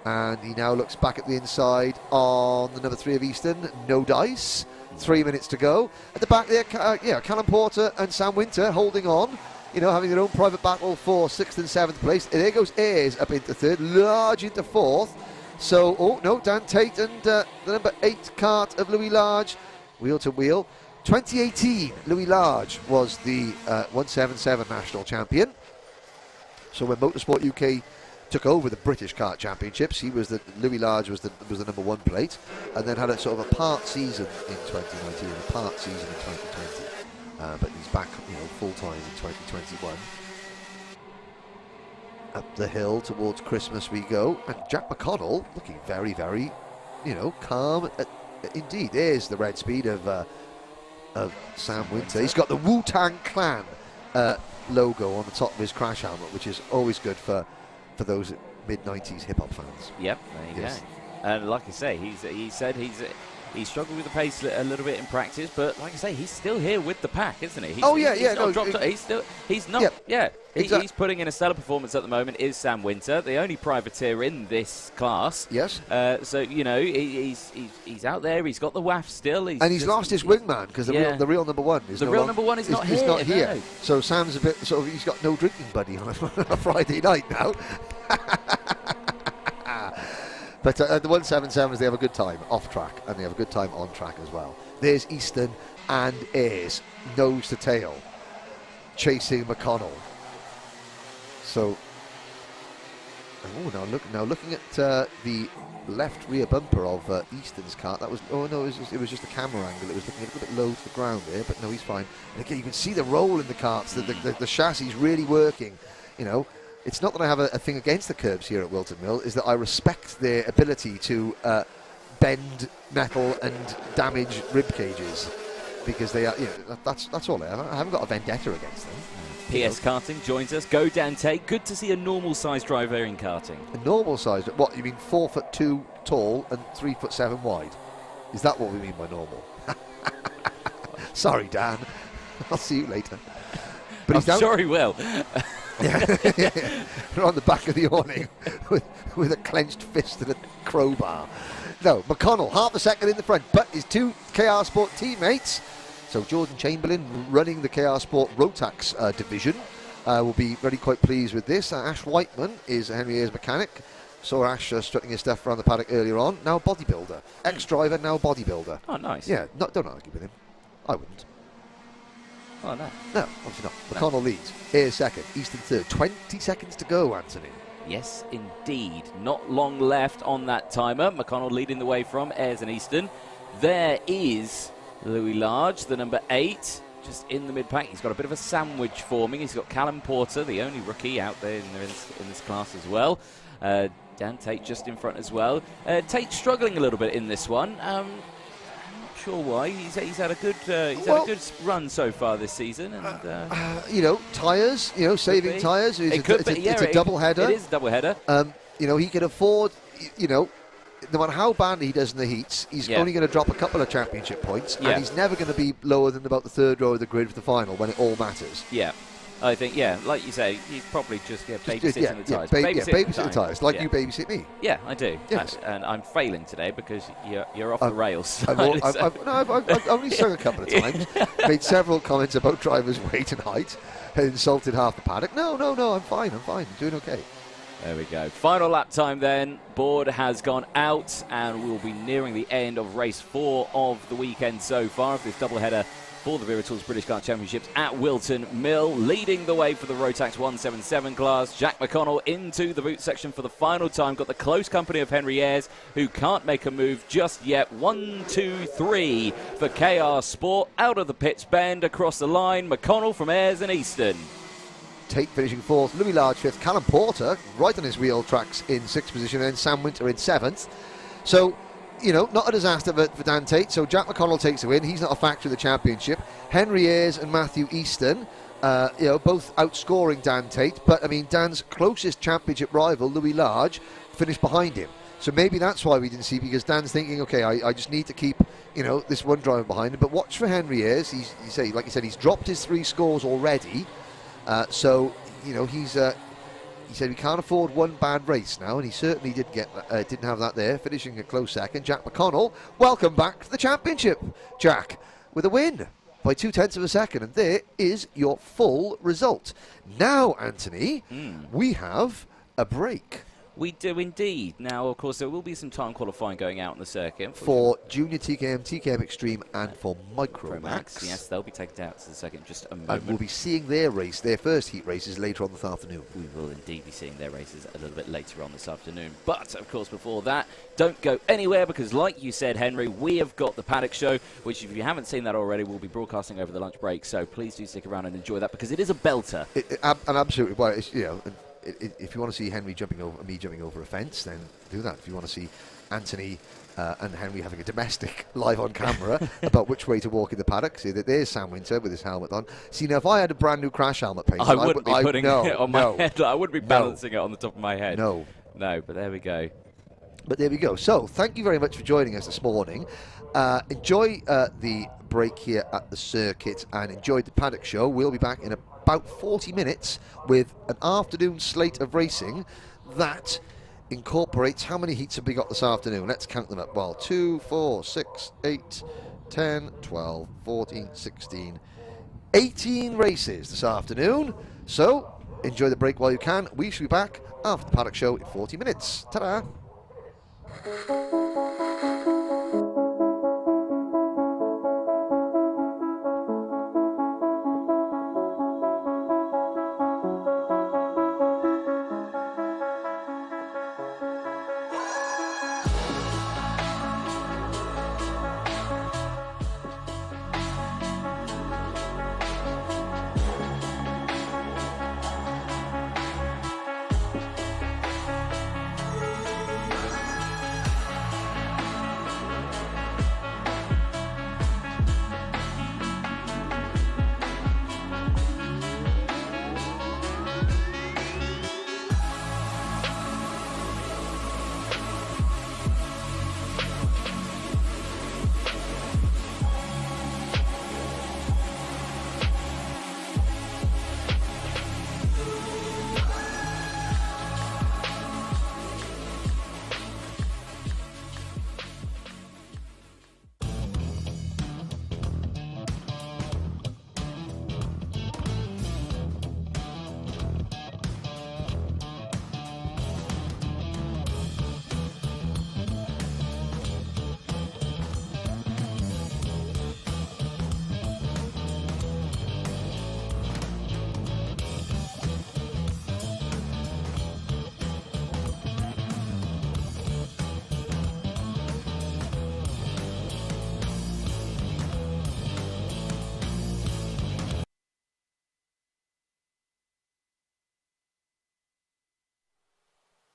Speaker 1: and he now looks back at the inside on the number 3 of Easton. No dice. 3 minutes to go. At the back there, Callum Porter and Sam Winter holding on. You know, having their own private battle for 6th and 7th place. And there goes Ayres up into 3rd, Large into 4th. So, oh no, Dan Tate and the number 8 Kart of Louis Large, wheel to wheel. 2018, Louis Large was the 177 national champion. So when Motorsport UK took over the British Kart Championships, Louis Large was the number 1 plate, and then had a sort of a part season in 2019 and a part season in 2020. But he's back, you know, full time in 2021. Up the hill towards Christmas we go, and Jack McConnell looking very, very, you know, calm. Indeed, there's the red speed of Sam Winter. He's got the Wu-Tang Clan logo on the top of his crash helmet, which is always good for those mid-90s hip-hop fans.
Speaker 2: Yep, there you go. And like I say, he said he's struggled with the pace a little bit in practice, but like I say, he's still here with the pack, isn't he? He's putting in a stellar performance at the moment. Is Sam Winter, the only privateer in this class?
Speaker 1: Yes.
Speaker 2: So you know he's out there. He's got the WAF still.
Speaker 1: He's lost his wingman because the real number 1 is not here.
Speaker 2: No.
Speaker 1: So Sam's a bit sort of, he's got no drinking buddy on a Friday night now. But the 177s, they have a good time off track, and they have a good time on track as well. There's Easton and Ayres, nose to tail, chasing McConnell. So, now looking at the left rear bumper of Easton's kart, that was, it was just a camera angle. It was looking a little bit low to the ground there, but no, he's fine. And again, you can see the roll in the karts, the chassis is really working, you know. It's not that I have a thing against the curbs here at Whilton Mill, is that I respect their ability to bend metal and damage rib cages, because they are, you know, that's all I have. I haven't got a vendetta against them.
Speaker 2: PS Karting joins us. Go Dante. Good to see a normal-sized driver in karting.
Speaker 1: A normal-sized? What, you mean 4'2" tall and 3'7" wide? Is that what we mean by normal? Sorry, Dan. I'll see you later. But
Speaker 2: I'm sure he will.
Speaker 1: We're on the back of the awning with a clenched fist and a crowbar. No, McConnell, half a second in the front, but his 2 KR Sport teammates. So Jordan Chamberlain, running the KR Sport Rotax division, will be really quite pleased with this. Ash Whiteman is Henry Ayres' mechanic. Saw Ash strutting his stuff around the paddock earlier on. Now a bodybuilder. Ex-driver, now bodybuilder.
Speaker 2: Oh, nice.
Speaker 1: Yeah, don't argue with him. I wouldn't.
Speaker 2: Oh, no.
Speaker 1: No, obviously not. McConnell leads. Ayres 2nd, Easton 3rd. 20 seconds to go, Anthony.
Speaker 2: Yes, indeed. Not long left on that timer. McConnell leading the way from Ayres and Easton. There is Louis Large, the number 8, just in the mid-pack. He's got a bit of a sandwich forming. He's got Callum Porter, the only rookie out there in this class as well. Dan Tate just in front as well. Tate struggling a little bit in this one. Sure why. He's had a good had a good run so far this season, and
Speaker 1: you know, tyres, you know, saving tyres. It's a double header.
Speaker 2: It is a double header.
Speaker 1: You know, he can afford, you know, no matter how badly he does in the heats, he's only going to drop a couple of championship points, and he's never going to be lower than about the 3rd row of the grid for the final when it all matters.
Speaker 2: Yeah. I think, yeah, like you say, you probably just babysitting the tyres.
Speaker 1: Babysit the tyres, like you babysit me.
Speaker 2: Yeah, I do.
Speaker 1: Yes.
Speaker 2: And I'm failing today because you're off the rails.
Speaker 1: I've only sung a couple of times, made several comments about drivers' weight and height, insulted half the paddock. No, I'm fine, I'm doing okay.
Speaker 2: There we go. Final lap time then. Board has gone out and we'll be nearing the end of race 4 of the weekend so far of this doubleheader for the Wera Tools British Kart Championships at Whilton Mill. Leading the way for the Rotax 177 class, Jack McConnell into the boot section for the final time. Got the close company of Henry Ayres, who can't make a move just yet. 1, 2, 3 for KR Sport. Out of the pits bend across the line. McConnell from Ayres and Easton.
Speaker 1: Tate finishing 4th, Louis Large 5th, Callum Porter right on his wheel tracks in 6th position, and Sam Winter in 7th. So, you know, not a disaster for Dan Tate. So Jack McConnell takes the win. He's not a factor of the championship. Henry Ayres and Matthew Easton, you know, both outscoring Dan Tate. But, I mean, Dan's closest championship rival, Louis Large, finished behind him. So maybe that's why we didn't see, because Dan's thinking, okay, I just need to keep, you know, this one driver behind him. But watch for Henry Ayres. Like you said, he's dropped his 3 scores already. So, you know, he said we can't afford one bad race now, and he certainly didn't have that there, finishing a close second. Jack McConnell, welcome back to the championship, Jack, with a win by 0.2 of a second, and there is your full result. Now, Anthony, we have a break.
Speaker 2: We do indeed. Now, of course, there will be some time qualifying going out on the circuit.
Speaker 1: For Junior TKM, TKM Extreme, and for Micromax.
Speaker 2: Yes, they'll be taken out to the circuit in just a moment.
Speaker 1: And we'll be seeing their first heat races later on this afternoon.
Speaker 2: We will indeed be seeing their races a little bit later on this afternoon. But, of course, before that, don't go anywhere, because like you said, Henry, we have got the Paddock Show, which if you haven't seen that already, we'll be broadcasting over the lunch break. So please do stick around and enjoy that, because it is a belter.
Speaker 1: And absolutely, well, it's, you know, if you want to see Henry jumping over a fence, then do that. If you want to see Anthony and Henry having a domestic live on camera about which way to walk in the paddock, see that there's Sam Winter with his helmet on. See, now if I had a brand new crash helmet painted,
Speaker 2: I wouldn't be putting it on my head. I wouldn't be balancing it on the top of my head.
Speaker 1: No,
Speaker 2: but there we go.
Speaker 1: But there we go. So thank you very much for joining us this morning. Enjoy the break here at the circuit and enjoy the Paddock Show. We'll be back in about 40 minutes with an afternoon slate of racing that incorporates, how many heats have we got this afternoon? Let's count them up. Well, 2, 4, 6, 8, 10, 12, 14, 16, 18 races this afternoon. So enjoy the break while you can. We should be back after the Paddock Show in 40 minutes. Ta-da!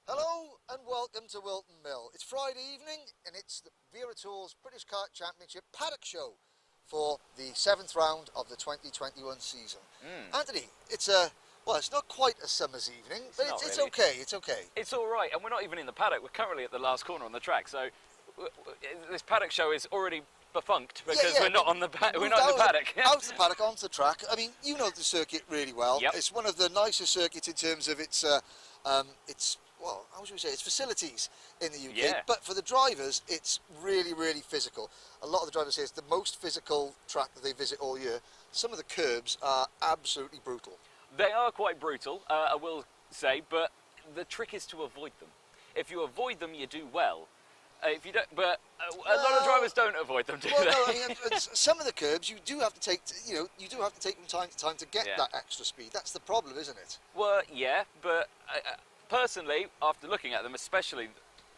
Speaker 1: Hello and welcome to Whilton Mill. It's Friday evening and it's the Wera Tools British Kart Championship Paddock Show for the 7th round of the 2021 season. Anthony, it's not quite a summer's evening, but it's
Speaker 3: really
Speaker 1: okay, it's okay.
Speaker 3: It's all right, and we're not even in the paddock. We're currently at the last corner on the track, so this Paddock Show is already
Speaker 5: befunked because we're not on the we're not in the paddock.
Speaker 1: Out of the paddock onto the track. I mean, you know the circuit really well.
Speaker 5: Yep.
Speaker 1: It's one of the nicest circuits in terms of its well, how should we say, its facilities in the UK.
Speaker 5: Yeah.
Speaker 1: But for the drivers, it's really, really physical. A lot of the drivers say it's the most physical track that they visit all year. Some of the curbs are absolutely brutal.
Speaker 5: They are quite brutal, I will say, but the trick is to avoid them. If you avoid them, you do well. If you don't, but a lot of drivers don't avoid them, do they?
Speaker 1: No, I mean, some of the curbs you do have to take, you do have to take from time to time to get that extra speed. That's the problem, isn't it?
Speaker 5: Well, yeah, but personally, after looking at them, especially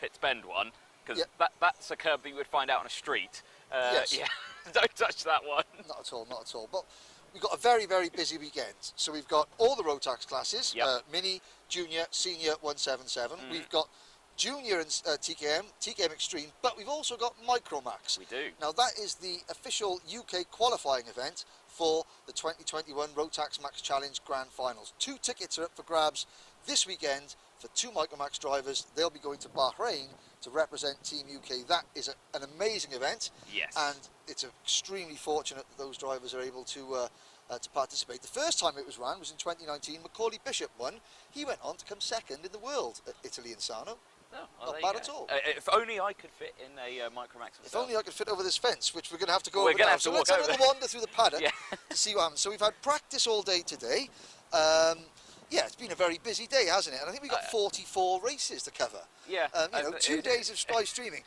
Speaker 5: Pitts Bend one, because that's a curb that you would find out on a street.
Speaker 1: Yes.
Speaker 5: Yeah, don't touch that one.
Speaker 1: Not at all, not at all. But we've got a very, very busy weekend. So we've got all the Rotax classes, Mini, Junior, Senior, 177. We've got Junior and TKM Extreme, but we've also got Micromax.
Speaker 5: We do.
Speaker 1: Now that is the official UK qualifying event for the 2021 Rotax Max Challenge Grand Finals. 2 tickets are up for grabs this weekend for 2 Micromax drivers. They'll be going to Bahrain to represent Team UK. That is an amazing event.
Speaker 5: Yes.
Speaker 1: And it's extremely fortunate that those drivers are able to participate. The first time it was run was in 2019. Macaulay Bishop won. He went on to come second in the world at Italy and Sarno.
Speaker 5: Oh,
Speaker 1: not bad at all.
Speaker 5: If only I could fit in a Micromax.
Speaker 1: If only I could fit over this fence, which we're going to have to go
Speaker 5: We're
Speaker 1: over
Speaker 5: going to
Speaker 1: now.
Speaker 5: have to
Speaker 1: So
Speaker 5: walk
Speaker 1: let's have
Speaker 5: over
Speaker 1: another wander through the paddock to see what happens. So we've had practice all day today. Yeah, it's been a very busy day, hasn't it? And I think we've got 44 races to cover.
Speaker 5: Yeah.
Speaker 1: 2 days of live streaming.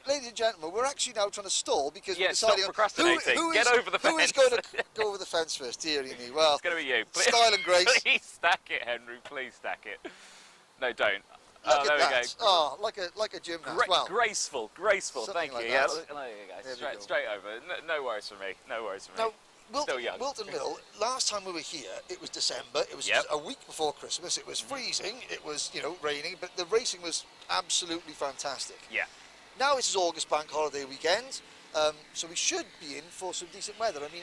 Speaker 1: Ladies and gentlemen, we're actually now trying to stall because we're
Speaker 5: stop
Speaker 1: deciding
Speaker 5: procrastinating. Get over the fence.
Speaker 1: Who is going to go over the fence first? Dearie me. Well,
Speaker 5: it's going to be you. Please,
Speaker 1: style and grace.
Speaker 5: Please stack it, Henry. Please stack it. No, don't.
Speaker 1: Look
Speaker 5: there
Speaker 1: at
Speaker 5: we
Speaker 1: that.
Speaker 5: go.
Speaker 1: Oh, like a gymnast. Well,
Speaker 5: graceful. Thank you.
Speaker 1: Like
Speaker 5: Yeah,
Speaker 1: that.
Speaker 5: there you go.
Speaker 1: There
Speaker 5: Straight over. No worries for me. No worries for me.
Speaker 1: Now,
Speaker 5: Still young.
Speaker 1: Whilton Mill, last time we were here, it was December. It was a week before Christmas. It was freezing. It was, raining, but the racing was absolutely fantastic.
Speaker 5: Yeah.
Speaker 1: Now it's August bank holiday weekend, so we should be in for some decent weather. I mean,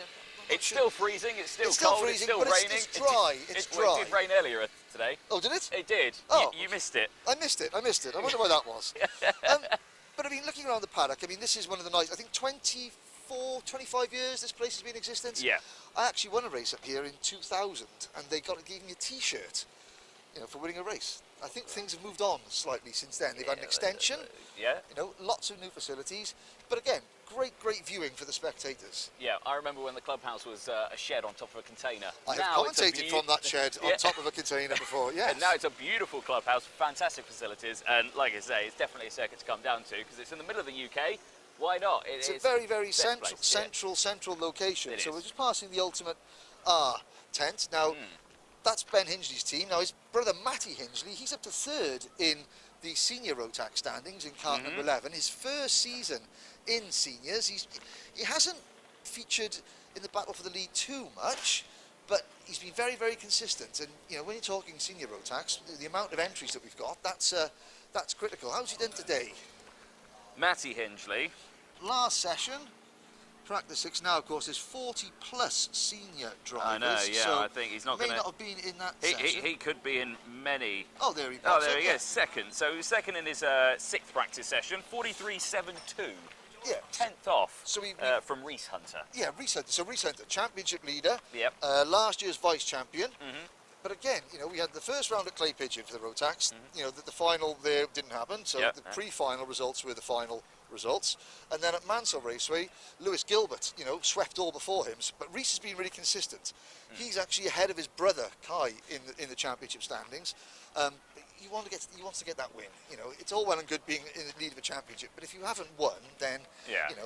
Speaker 5: it's still freezing. It's still
Speaker 1: cold.
Speaker 5: Freezing, it's still
Speaker 1: but
Speaker 5: raining.
Speaker 1: It's dry. It's dry.
Speaker 5: It did rain earlier today.
Speaker 1: Oh, did it?
Speaker 5: It did.
Speaker 1: Oh,
Speaker 5: you missed it.
Speaker 1: I missed it. I wonder why that was. But I mean, looking around the paddock, I mean, this is one of the nice. I think 25 years this place has been in existence.
Speaker 5: Yeah.
Speaker 1: I actually won a race up here in 2000, and they gave me a T-shirt, for winning a race. I think things have moved on slightly since then. They've had an extension. Lots of new facilities. But again, great viewing for the spectators.
Speaker 5: Yeah, I remember when the clubhouse was a shed on top of a container.
Speaker 1: I have commentated from that shed on top of a container before, yes.
Speaker 5: And now it's a beautiful clubhouse, fantastic facilities, and like I say, it's definitely a circuit to come down to because it's in the middle of the UK. Why not?
Speaker 1: It's a very central location. So we're just passing the Ultimate R tent. Now, that's Ben Hingley's team. Now, his brother Matty Hingley, he's up to 3rd in the senior Rotax standings in kart number 11. His first season in seniors. He hasn't featured in the battle for the lead too much, but he's been very consistent. And when you're talking senior Rotax, the amount of entries that we've got, that's critical. How's he done today?
Speaker 5: Matty Hingley.
Speaker 1: Last session, practice 6 now, of course, there's 40 plus senior drivers.
Speaker 5: I know, yeah,
Speaker 1: so
Speaker 5: I think he's not going to...
Speaker 1: may not have been in that session.
Speaker 5: He could be in many...
Speaker 1: Oh, there he goes.
Speaker 5: Oh, there he is, second. So he was second in his 6th practice session, 43.72.
Speaker 1: Yeah.
Speaker 5: 10th off
Speaker 1: so
Speaker 5: from Reese Hunter.
Speaker 1: Yeah, Reese Hunter. So Reese Hunter, championship leader.
Speaker 5: Yep.
Speaker 1: Last year's vice champion. But again, we had the first round at Clay Pigeon for the Rotax. The final there didn't happen, so the pre-final results were the final results. And then at Mansell Raceway, Lewis Gilbert, swept all before him. But Reese has been really consistent. He's actually ahead of his brother Kai in the championship standings. He wants to get that win. It's all well and good being in the lead of a championship, but if you haven't won, then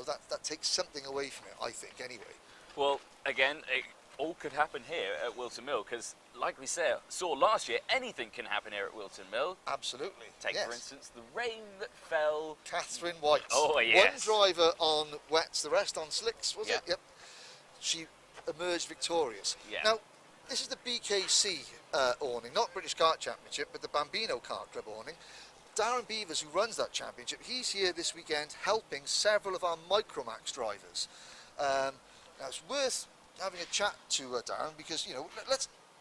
Speaker 1: that takes something away from it, I think, anyway.
Speaker 5: Well, again, it all could happen here at Whilton Mill because, like we saw last year, anything can happen here at Whilton Mill.
Speaker 1: Absolutely.
Speaker 5: Take, for instance, the rain that fell.
Speaker 1: Catherine White.
Speaker 5: Oh, yes.
Speaker 1: One driver on wets, the rest on slicks, was it? Yep. She emerged victorious.
Speaker 5: Yeah.
Speaker 1: Now, this is the BKC awning, not British Kart Championship, but the Bambino Kart Club awning. Darren Beavers, who runs that championship, he's here this weekend helping several of our Micromax drivers. Now, it's worth having a chat to Darren because,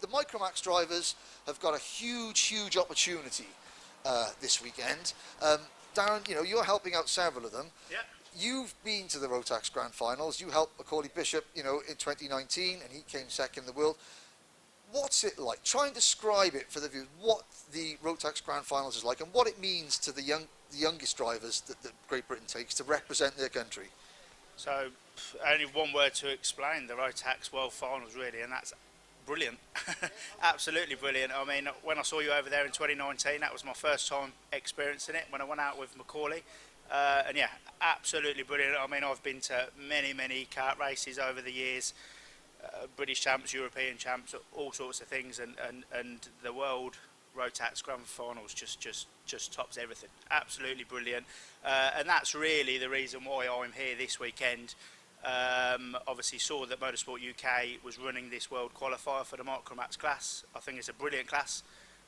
Speaker 1: the Micromax drivers have got a huge opportunity this weekend. Darren, you're helping out several of them.
Speaker 6: Yeah.
Speaker 1: you've been to the Rotax Grand Finals. You helped Macaulay Bishop, you know, in 2019, and he came second in the world. What's it like? Try and describe it for the viewers, what the Rotax Grand Finals is like and what it means to the youngest drivers that Great Britain takes to represent their country.
Speaker 6: So, only one word to explain the Rotax World Finals, really, and that's brilliant. Absolutely brilliant. I mean, when I saw you over there in 2019, that was my first time experiencing it when I went out with Macaulay. And yeah, absolutely brilliant. I mean, I've been to many kart races over the years. British champs, European champs, all sorts of things, and the World Rotax Grand Finals just tops everything. Absolutely brilliant, and that's really the reason why I'm here this weekend. Obviously saw that Motorsport UK was running this World Qualifier for the Micromax class. I think it's a brilliant class,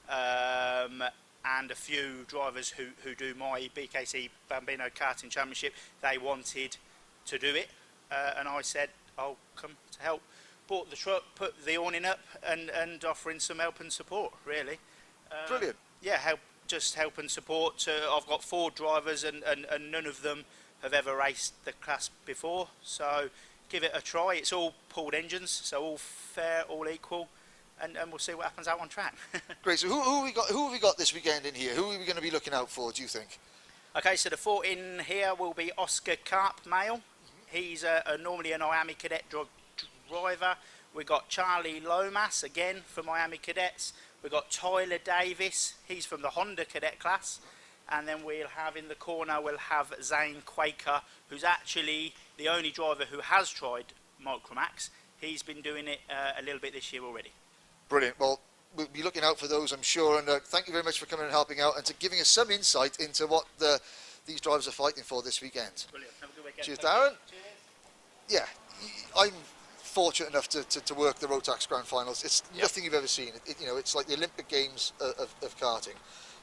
Speaker 6: and a few drivers who do my BKC Bambino Karting Championship, they wanted to do it, and I said I'll come to help. Bought the truck, put the awning up, and offering some help and support, really.
Speaker 1: Brilliant.
Speaker 6: Yeah, help and support. I've got 4 drivers, and none of them have ever raced the class before, so give it a try. It's all pulled engines, so all fair, all equal, and we'll see what happens out on track.
Speaker 1: Great. So who have we got this weekend in here? Who are we going to be looking out for, do you think?
Speaker 6: Okay, so the 4 in here will be Oscar Karp, male. He's normally a Miami Cadet driver. We've got Charlie Lomas, again, from Miami Cadets. We've got Tyler Davis, he's from the Honda Cadet class. And then we'll have in the corner, we'll have Zane Quaker, who's actually the only driver who has tried Micromax. He's been doing it a little bit this year already.
Speaker 1: Brilliant. Well, we'll be looking out for those, I'm sure. And thank you very much for coming and helping out and to giving us some insight into what these drivers are fighting for this weekend.
Speaker 6: Brilliant. Have a good weekend.
Speaker 1: Cheers, Darren. Cheers. Yeah, I'm fortunate enough to work the Rotax Grand Finals. It's nothing you've ever seen. You know, it's like the Olympic Games of karting.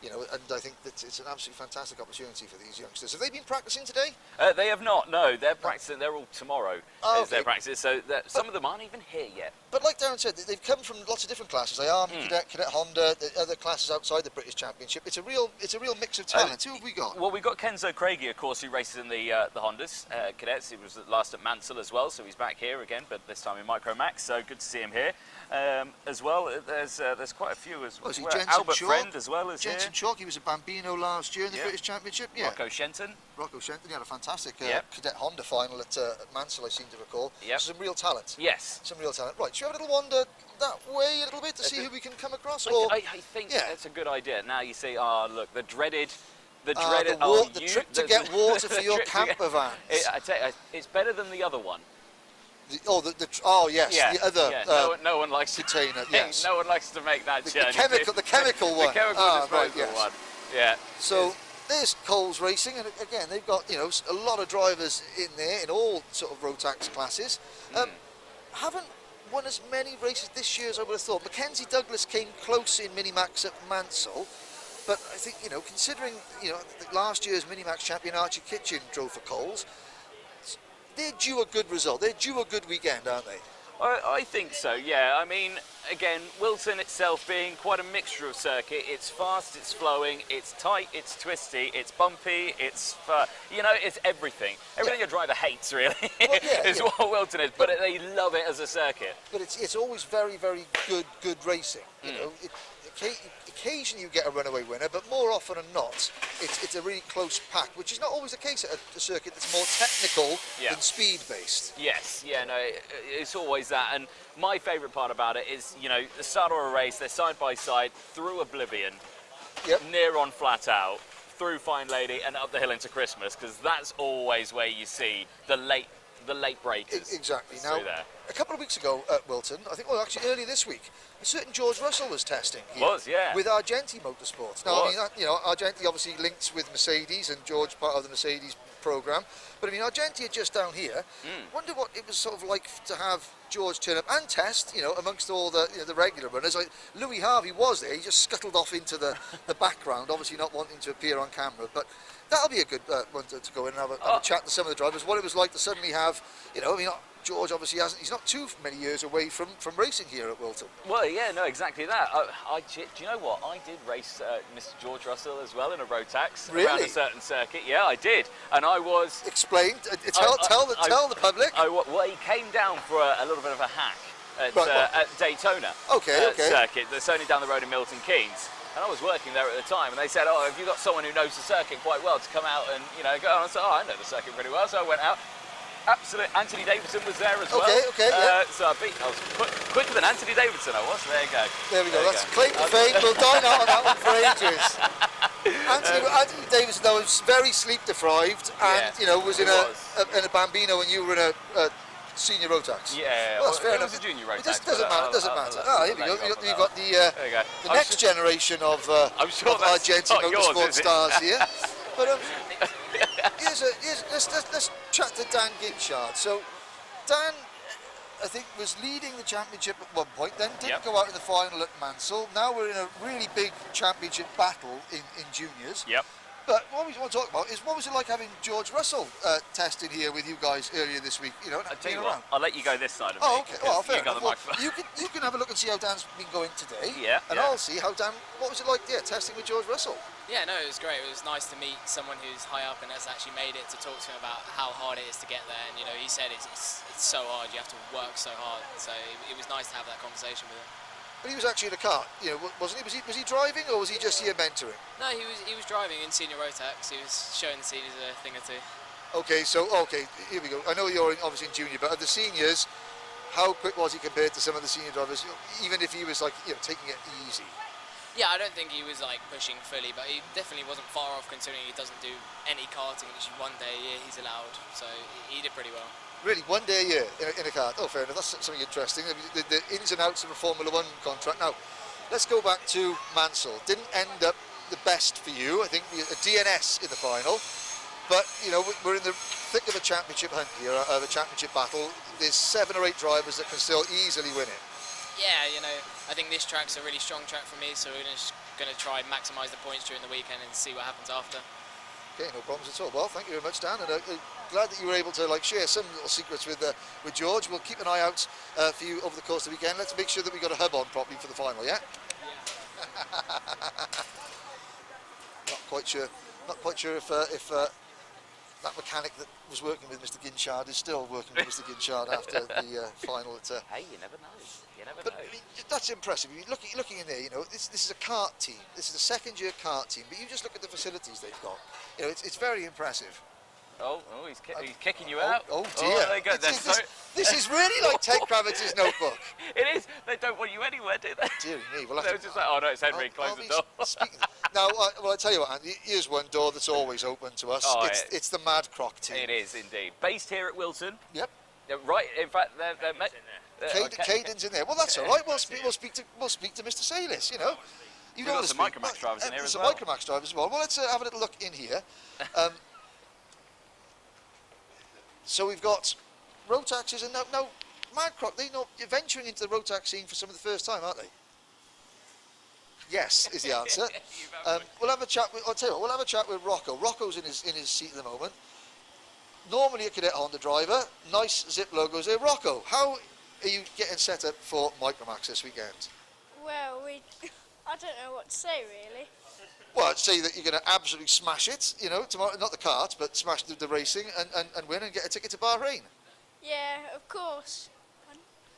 Speaker 1: You know, and I think that it's an absolutely fantastic opportunity for these youngsters. Have they been practicing today?
Speaker 5: They have not. No, they're practicing. They're all tomorrow.
Speaker 1: Oh,
Speaker 5: is their practice. So some of them aren't even here yet.
Speaker 1: But like Darren said, they've come from lots of different classes. Army, Cadet Honda, the other classes outside the British Championship. It's a real mix of talent. Who have we got?
Speaker 5: Well, we've got Kenzo Craigie, of course, who races in the Hondas Cadets. He was last at Mansell as well, so he's back here again, but this time in Micromax. So good to see him here. As well, there's quite a few as well. Albert Friend as well as
Speaker 1: Jensen Chalk, he was a Bambino last year in the British Championship. Yeah.
Speaker 5: Rocco Shenton, he had
Speaker 1: a fantastic Cadet Honda final at Mansell, I seem to recall.
Speaker 5: Yep.
Speaker 1: So some real talent.
Speaker 5: Yes.
Speaker 1: Some real talent. Right, should we have a little wander that way a little bit to see who we can come across?
Speaker 5: I think that's a good idea. Now you see, look, the dreaded...
Speaker 1: The trip to get water for your camper van.
Speaker 5: I tell you, it's better than the other one.
Speaker 1: The other
Speaker 5: no one likes
Speaker 1: container.
Speaker 5: Yes. No one likes to make that journey.
Speaker 1: The chemical one.
Speaker 5: The chemical disposal one. Yeah.
Speaker 1: So there's Coles Racing, and again they've got a lot of drivers in there in all sort of Rotax classes. Haven't won as many races this year as I would have thought. Mackenzie Douglas came close in Minimax at Mansell, but I think considering last year's Minimax champion Archie Kitchen drove for Coles. They're due a good result. They're due a good weekend, aren't they?
Speaker 5: I think so, yeah. I mean, again, Whilton itself being quite a mixture of circuit. It's fast, it's flowing, it's tight, it's twisty, it's bumpy, it's it's everything. Everything a driver hates, really, is what Whilton is. But they love it as a circuit.
Speaker 1: But it's always very, very good racing. Occasionally you get a runaway winner, but more often than not, it's a really close pack, which is not always the case at a circuit that's more technical than speed-based.
Speaker 5: Yes, no, it's always that. And my favourite part about it is, the start of a race, they're side by side through Oblivion, near on flat out, through Fine Lady, and up the hill into Christmas, because that's always where you see the late breakers.
Speaker 1: Exactly. Now, a couple of weeks ago at Whilton, I think, actually early this week, a certain George Russell was testing here with Argenti Motorsports. Now, I mean, Argenti obviously links with Mercedes, and George part of the Mercedes program. But I mean, Argenti are just down here. Wonder what it was sort of like to have George turn up and test, amongst all the the regular runners. Louis Harvey was there. He just scuttled off into the background, obviously not wanting to appear on camera, but. That'll be a good one to go in and have a chat to some of the drivers. What it was like to suddenly have, George obviously hasn't. He's not too many years away from racing here at Whilton.
Speaker 5: Well, yeah, no, exactly that. Do you know what? I did race Mr. George Russell as well in a Rotax around a certain circuit. Yeah, I did, and I was.
Speaker 1: Explain. Tell the public.
Speaker 5: Well, he came down for a little bit of a hack at Daytona.
Speaker 1: Okay.
Speaker 5: Circuit that's only down the road in Milton Keynes. And I was working there at the time, and they said, "Oh, have you got someone who knows the circuit quite well to come out and go?" And I said, "Oh, I know the circuit pretty well." So I went out. Absolutely, Anthony Davidson was there as well.
Speaker 1: Okay, yeah.
Speaker 5: So I was quicker than Anthony Davidson. I was. There you go.
Speaker 1: There we go. That's claim to fame. We'll dine out on that one for ages. Anthony Davidson, though, was very sleep deprived, and was in a Bambino, and you were in a senior Rotax.
Speaker 5: Yeah,
Speaker 1: well, that's fair enough.
Speaker 5: It was a junior Rotax.
Speaker 1: It doesn't matter. It doesn't matter. Here we go. You've got the next generation of Argentine motorsport stars here. But let's chat to Dan Ginchard. So Dan, I think, was leading the championship at one point, then didn't go out in the final at Mansell. Now we're in a really big championship battle in juniors.
Speaker 5: Yep.
Speaker 1: But what we want to talk about is, what was it like having George Russell testing here with you guys earlier this week?
Speaker 5: I'll tell you what, I'll let you go this side of me.
Speaker 1: Oh, okay. Well, fair
Speaker 5: enough.
Speaker 1: Well, you can have a look and see how Dan's been going today.
Speaker 5: Yeah.
Speaker 1: And I'll see how Dan. What was it like testing with George Russell?
Speaker 7: Yeah, no, it was great. It was nice to meet someone who's high up and has actually made it, to talk to him about how hard it is to get there. And he said it's so hard. You have to work so hard. So it was nice to have that conversation with him.
Speaker 1: But he was actually in a car, wasn't he? Was he driving, or was he just here mentoring?
Speaker 7: No, he was driving in senior Rotax. He was showing the seniors a thing or two.
Speaker 1: Okay, here we go. I know you're obviously in junior, but of the seniors, how quick was he compared to some of the senior drivers? Even if he was taking it easy.
Speaker 7: Yeah, I don't think he was pushing fully, but he definitely wasn't far off, considering he doesn't do any karting. Literally one day a year he's allowed, so he did pretty well.
Speaker 1: Really, one day a year in a kart? Oh, fair enough. That's something interesting. The ins and outs of a Formula One contract. Now, let's go back to Mansell. Didn't end up the best for you. I think a DNS in the final. But, we're in the thick of a championship hunt here, of a championship battle. There's 7 or 8 drivers that can still easily win it.
Speaker 7: Yeah, I think this track's a really strong track for me, so we're just going to try and maximise the points during the weekend and see what happens after.
Speaker 1: Okay, no problems at all. Well, thank you very much, Dan, and glad that you were able to share some little secrets with George. We'll keep an eye out for you over the course of the weekend. Let's make sure that we got a hub on properly for the final, yeah? Not quite sure if that mechanic that was working with Mr. Ginchard is still working with Mr. Ginchard after the final.
Speaker 5: Hey, you never know. You never know.
Speaker 1: I mean, that's impressive. Looking in there, this is a kart team. This is a second-year kart team. But you just look at the facilities they've got. It's very impressive.
Speaker 5: Oh, he's kicking you out.
Speaker 1: Oh dear.
Speaker 5: Oh,
Speaker 1: this is really like Ted Kravitz's Notebook.
Speaker 5: It is. They don't want you anywhere, do they?
Speaker 1: Dear me. Well,
Speaker 5: they're just like, oh no, it's Henry. Close the door.
Speaker 1: Now, I tell you what, Andy, here's one door that's always open to us.
Speaker 5: Oh,
Speaker 1: it's the Mad Croc team.
Speaker 5: It is indeed. Based here at Whilton.
Speaker 1: Yep.
Speaker 5: Right. In fact, they're
Speaker 1: Caden's in there. Well, that's all right. We'll speak to Mr. Salis.
Speaker 5: We've got some Micromax drivers in here as well.
Speaker 1: Some Micromax drivers as well. Well, let's have a little look in here. So we've got Rotaxes, and now Mad Croc, they're venturing into the Rotax scene for some of the first time, aren't they? Yes, is the answer. We'll have a chat with. I'll tell you what. We'll have a chat with Rocco. Rocco's in his seat at the moment. Normally a cadet Honda driver. Nice zip logos there. Rocco, how are you getting set up for Micromax this weekend?
Speaker 4: Well, I don't know what to say really.
Speaker 1: Well, I'd say that you're going to absolutely smash it, tomorrow, not the kart, but smash the racing and win and get a ticket to Bahrain.
Speaker 4: Yeah, of course.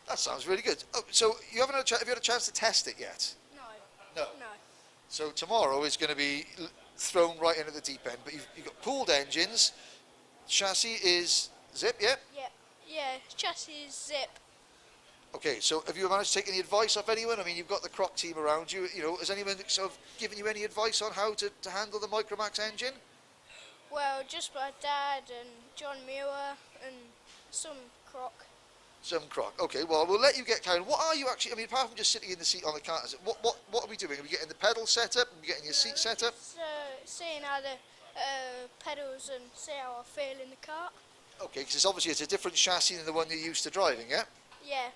Speaker 1: That sounds really good. Oh, so have you had a chance to test it yet? No. So tomorrow is going to be thrown right into the deep end, but you've got pooled engines, chassis is zip, yeah?
Speaker 4: Yeah, chassis is zip.
Speaker 1: Okay, so have you managed to take any advice off anyone? I mean, you've got the Croc team around you. Has anyone sort of given you any advice on how to handle the Micromax engine?
Speaker 4: Well, just my dad and John Muir and some Croc.
Speaker 1: Some Croc. Okay, well, we'll let you get carried. What are you actually? I mean, apart from just sitting in the seat on the car, what are we doing? Are we getting the pedal set up? Are we getting your seat set up?
Speaker 4: So, seeing how the pedals and see how I feel in the car.
Speaker 1: Okay, because it's a different chassis than the one you're used to driving, yeah?
Speaker 4: Yeah.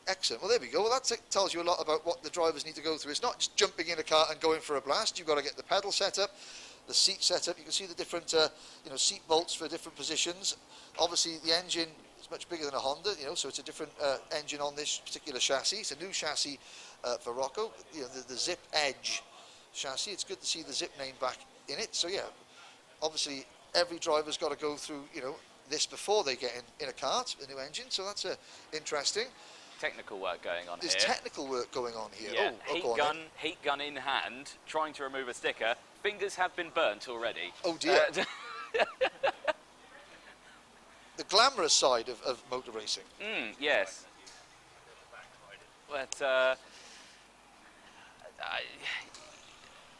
Speaker 1: Excellent. Well, there we go. Well, that tells you a lot about what the drivers need to go through. It's not just jumping in a car and going for a blast. You've got to get the pedal set up, the seat set up. You can see the different, seat bolts for different positions. Obviously, the engine It's much bigger than a Honda, you know, so it's a different engine on this particular chassis. It's a new chassis for Rocco, you know, the Zip Edge chassis. It's good to see the Zip name back in it. So yeah, obviously every driver's got to go through, you know, this before they get in a kart, a new engine. So that's interesting.
Speaker 5: Technical work going on
Speaker 1: There's
Speaker 5: here.
Speaker 1: technical work going on here.
Speaker 5: Yeah,
Speaker 1: Oh,
Speaker 5: heat gun in hand, trying to remove a sticker. Fingers have been burnt already.
Speaker 1: Oh dear. The glamorous side of motor racing.
Speaker 5: Yes. But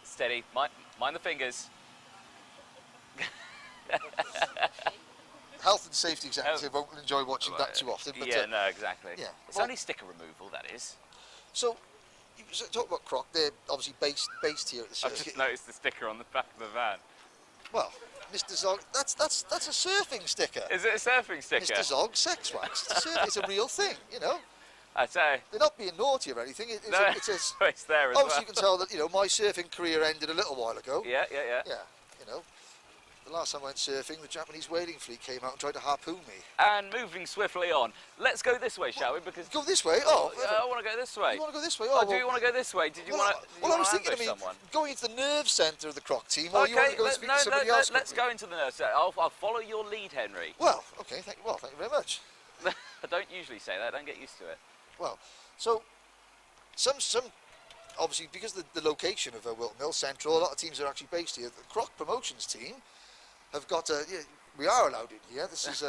Speaker 5: steady, mind the fingers.
Speaker 1: Health and safety executive won't enjoy watching that too often. But,
Speaker 5: yeah, no, exactly.
Speaker 1: Yeah,
Speaker 5: it's only sticker removal, that is.
Speaker 1: So, you talk about Croc. They're obviously based here at the circuit.
Speaker 5: I've just noticed the sticker on the back of the van.
Speaker 1: Well, Mr. Zog, that's a surfing sticker.
Speaker 5: Is it a surfing sticker?
Speaker 1: Mr. Zog, sex wax. It's a real thing, you know.
Speaker 5: I say.
Speaker 1: They're not being naughty or anything. It's
Speaker 5: No,
Speaker 1: it's
Speaker 5: it's there as
Speaker 1: obviously
Speaker 5: well.
Speaker 1: you can tell that, you know, my surfing career ended a little while ago.
Speaker 5: Yeah.
Speaker 1: Yeah, you know. The last time I went surfing, the Japanese whaling fleet came out and tried to harpoon me.
Speaker 5: And moving swiftly on. Let's go this way, shall we? Because
Speaker 1: go this way? Oh,
Speaker 5: I want to go this way.
Speaker 1: You want to go this way?
Speaker 5: Oh,
Speaker 1: Oh,
Speaker 5: do you want to go this way? Did you want to?
Speaker 1: Well, I was thinking,
Speaker 5: someone?
Speaker 1: going into the nerve centre of the Croc team, or you want to go and speak to somebody else?
Speaker 5: Let's go into the nerve centre. I'll follow your lead, Henry.
Speaker 1: Well, okay, thank you very much.
Speaker 5: I don't usually say that. Don't get used to it.
Speaker 1: Well, so some obviously because the location of Whilton Mill Central, a lot of teams are actually based here. The Croc Promotions team have got we are allowed in here. This is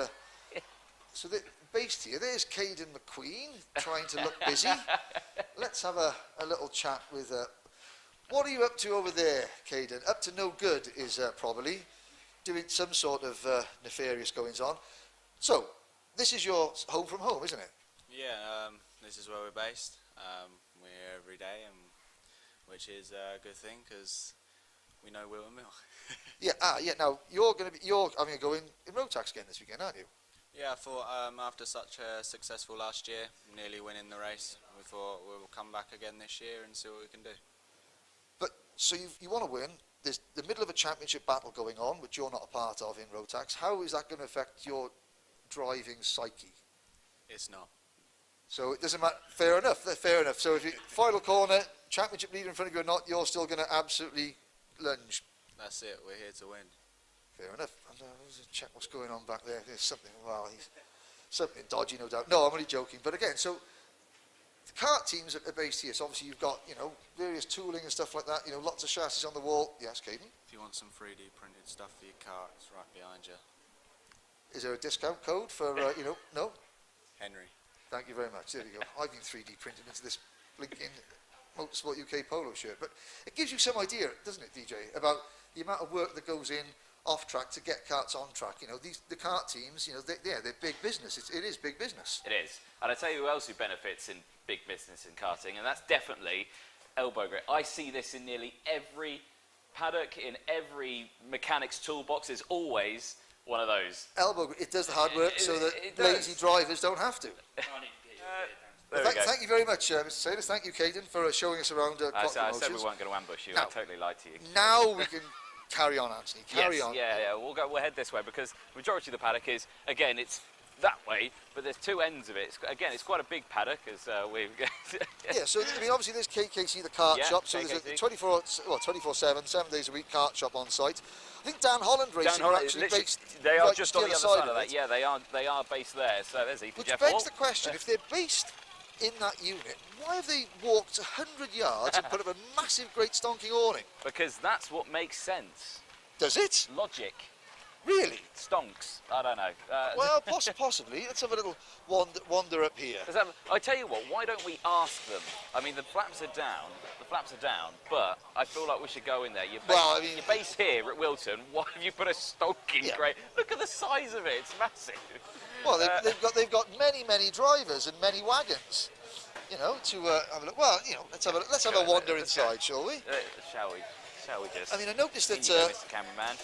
Speaker 1: so they're based here. There's Caden McQueen trying to look busy. Let's have a little chat with. What are you up to over there, Caden? Up to no good is probably doing some sort of nefarious goings on. So this is your home from home, isn't it?
Speaker 8: Yeah, this is where we're based. We're here every day, which is a good thing because we know Whilton Mill.
Speaker 1: Yeah. Now you're having a go in Rotax again this weekend, aren't you?
Speaker 8: Yeah, I thought after such a successful last year, nearly winning the race, we thought we'll come back again this year and see what we can do.
Speaker 1: But so you want to win. There's the middle of a championship battle going on, which you're not a part of in Rotax. How is that going to affect your driving psyche?
Speaker 8: It's not.
Speaker 1: So it doesn't matter. Fair enough. Fair enough. So if you final corner, championship leader in front of you or not, you're still going to absolutely lunge.
Speaker 8: That's it. We're here to win.
Speaker 1: Fair enough. Let's check what's going on back there. There's something. Well, he's something dodgy, no doubt. No, I'm only joking. But again, so the kart teams are based here. So obviously you've got, you know, various tooling and stuff like that. You know, lots of chassis on the wall. Yes, Caden.
Speaker 8: If you want some 3D printed stuff for your car, it's right behind you.
Speaker 1: Is there a discount code for you know? No.
Speaker 8: Henry.
Speaker 1: Thank you very much. There we go. I've been 3D printed into this blinking Motorsport UK polo shirt, but it gives you some idea, doesn't it, DJ, about the amount of work that goes in off track to get karts on track. You know, the kart teams, you know, they're big business. It is big business.
Speaker 5: It is. And I tell you who else who benefits in big business in karting, and that's definitely elbow grip. I see this in nearly every paddock, in every mechanic's toolbox. There's always one of those.
Speaker 1: Elbow grip, it does the hard work so that lazy drivers don't have to. Thank you very much, Mr. Saders. Thank you, Caden, for showing us around
Speaker 5: I said we weren't going to ambush you.
Speaker 1: Now,
Speaker 5: I totally lied to you.
Speaker 1: Now we can carry on, Anthony. Carry on.
Speaker 5: Yeah. We'll head this way because the majority of the paddock is, again, it's that way, but there's two ends of it. It's quite a big paddock as we've.
Speaker 1: Yeah. So I mean, obviously there's KKC, the kart shop. So there's a 24/7, 7 days a week kart shop on site. I think Dan Holland Racing are actually based.
Speaker 5: They are
Speaker 1: right
Speaker 5: just on the other side of that. Yeah, they are based there. So there's Ethan
Speaker 1: Which
Speaker 5: Jeff
Speaker 1: begs
Speaker 5: Hall.
Speaker 1: the question: if they're based in that unit, why have they walked 100 yards and put up a massive, great stonking awning?
Speaker 5: Because that's what makes sense.
Speaker 1: Does it?
Speaker 5: Logic.
Speaker 1: Really?
Speaker 5: Stonks. I don't know.
Speaker 1: Well, possibly. Let's have a little wander up here.
Speaker 5: I tell you what. Why don't we ask them? I mean, the flaps are down. But I feel like we should go in there. You're based here at Wilton. Why have you put a stonking grate? Look at the size of it. It's massive.
Speaker 1: Well, they've got many drivers and many wagons. You know, to have a look. Well, you know, let's have a wander inside, shall we?
Speaker 5: Shall we just?
Speaker 1: I mean, I noticed that.
Speaker 5: Mr. Cameraman.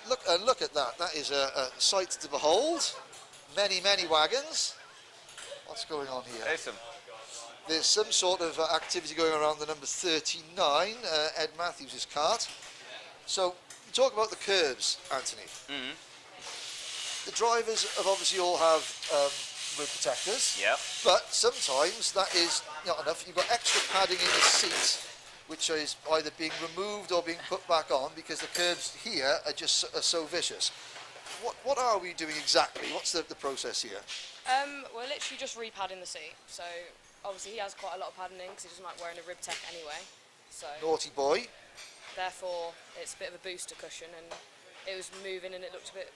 Speaker 1: Look at that. That is a sight to behold. Many wagons. What's going on here? There's some sort of activity going around the number 39, Ed Matthews' kart. So, talk about the curbs, Anthony. the drivers have obviously all have rib protectors.
Speaker 5: Yep.
Speaker 1: But sometimes that is not enough. You've got extra padding in the seat, which is either being removed or being put back on because the curves here are just so vicious. What are we doing exactly? What's the process here?
Speaker 9: We're literally just repadding the seat. So obviously he has quite a lot of padding because he doesn't like wearing a rib tech anyway. So
Speaker 1: Naughty boy.
Speaker 9: therefore it's a bit of a booster cushion, and it was moving and it looked a bit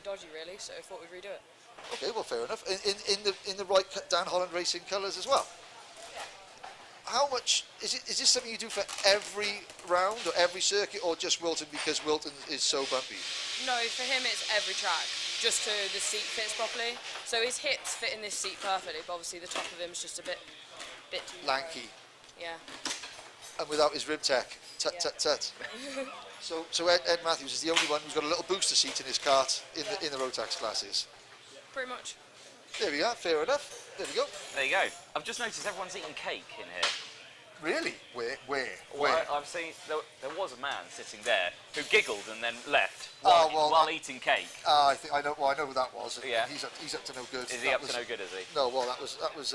Speaker 9: dodgy really. So I thought we'd redo it.
Speaker 1: Okay, well, fair enough. In the right Dan Holland Racing colours as well. How much is this something you do for every round or every circuit, or just Whilton because Whilton is so bumpy?
Speaker 9: No, for him it's every track, just so the seat fits properly. So his hips fit in this seat perfectly, but obviously the top of him is just a bit too
Speaker 1: Lanky.
Speaker 9: Yeah.
Speaker 1: And without his rib tech. Tut, tut, tut. So Ed Matthews is the only one who's got a little booster seat in his kart in the Rotax classes.
Speaker 9: Pretty much.
Speaker 1: There we are, fair enough. There we go.
Speaker 5: There you go. I've just noticed everyone's eating cake in here.
Speaker 1: Really? Where?
Speaker 5: Well, I've seen there was a man sitting there who giggled and then left while eating cake.
Speaker 1: I know who that was.
Speaker 5: Yeah.
Speaker 1: He's up to no good.
Speaker 5: Is he up to no good? Is he?
Speaker 1: No. Well, that was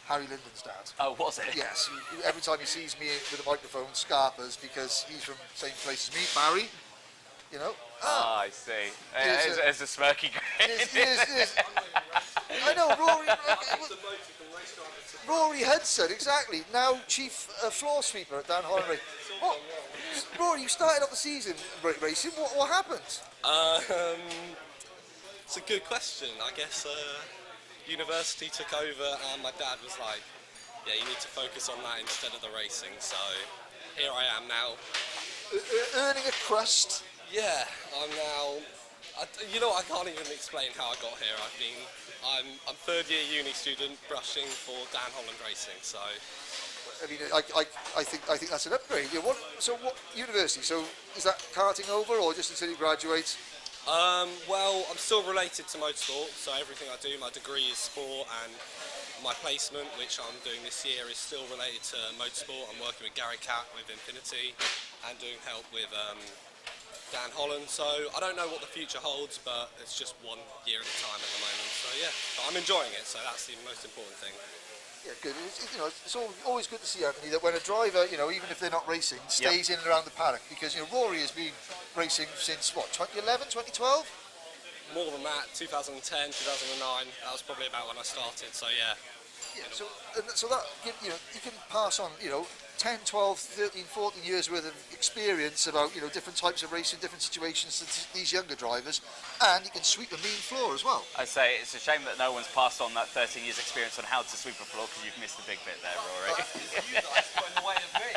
Speaker 1: Harry Linden's dad.
Speaker 5: Oh, was it?
Speaker 1: Yes. Every time he sees me with a microphone, scarpers because he's from the same place as me, Barry. You know.
Speaker 5: I see. As a smirky grin.
Speaker 1: Yes. I know, Rory Hudson, exactly. Now chief floor sweeper at Dan Holland Racing. What? Rory, you started off the season racing. What happened?
Speaker 10: It's a good question. I guess university took over, and my dad was like, "Yeah, you need to focus on that instead of the racing." So here I am now,
Speaker 1: earning a crust.
Speaker 10: Yeah, I'm now. I can't even explain how I got here. I'm third year uni student brushing for Dan Holland Racing. So,
Speaker 1: I mean, I think that's an upgrade. Yeah, what university? So is that karting over, or just until you graduate?
Speaker 10: Well, I'm still related to motorsport. So everything I do, my degree is sport, and my placement, which I'm doing this year, is still related to motorsport. I'm working with Gary Cat with Infinity, and doing help with Dan Holland, so I don't know what the future holds, but it's just 1 year at a time at the moment. So yeah, but I'm enjoying it, so that's the most important thing.
Speaker 1: Yeah, good. It's always good to see, Anthony, that when a driver, even if they're not racing, stays in and around the paddock, because Rory has been racing since what, 2011, 2012?
Speaker 10: More than that, 2010, 2009. That was probably about when I started. So yeah.
Speaker 1: Yeah. So that you can pass on 10, 12, 13, 14 years worth of experience about different types of racing, different situations to these younger drivers, and you can sweep a mean floor as well.
Speaker 5: I say it's a shame that no one's passed on that 13 years experience on how to sweep a floor, because you've missed a big bit there, Rory.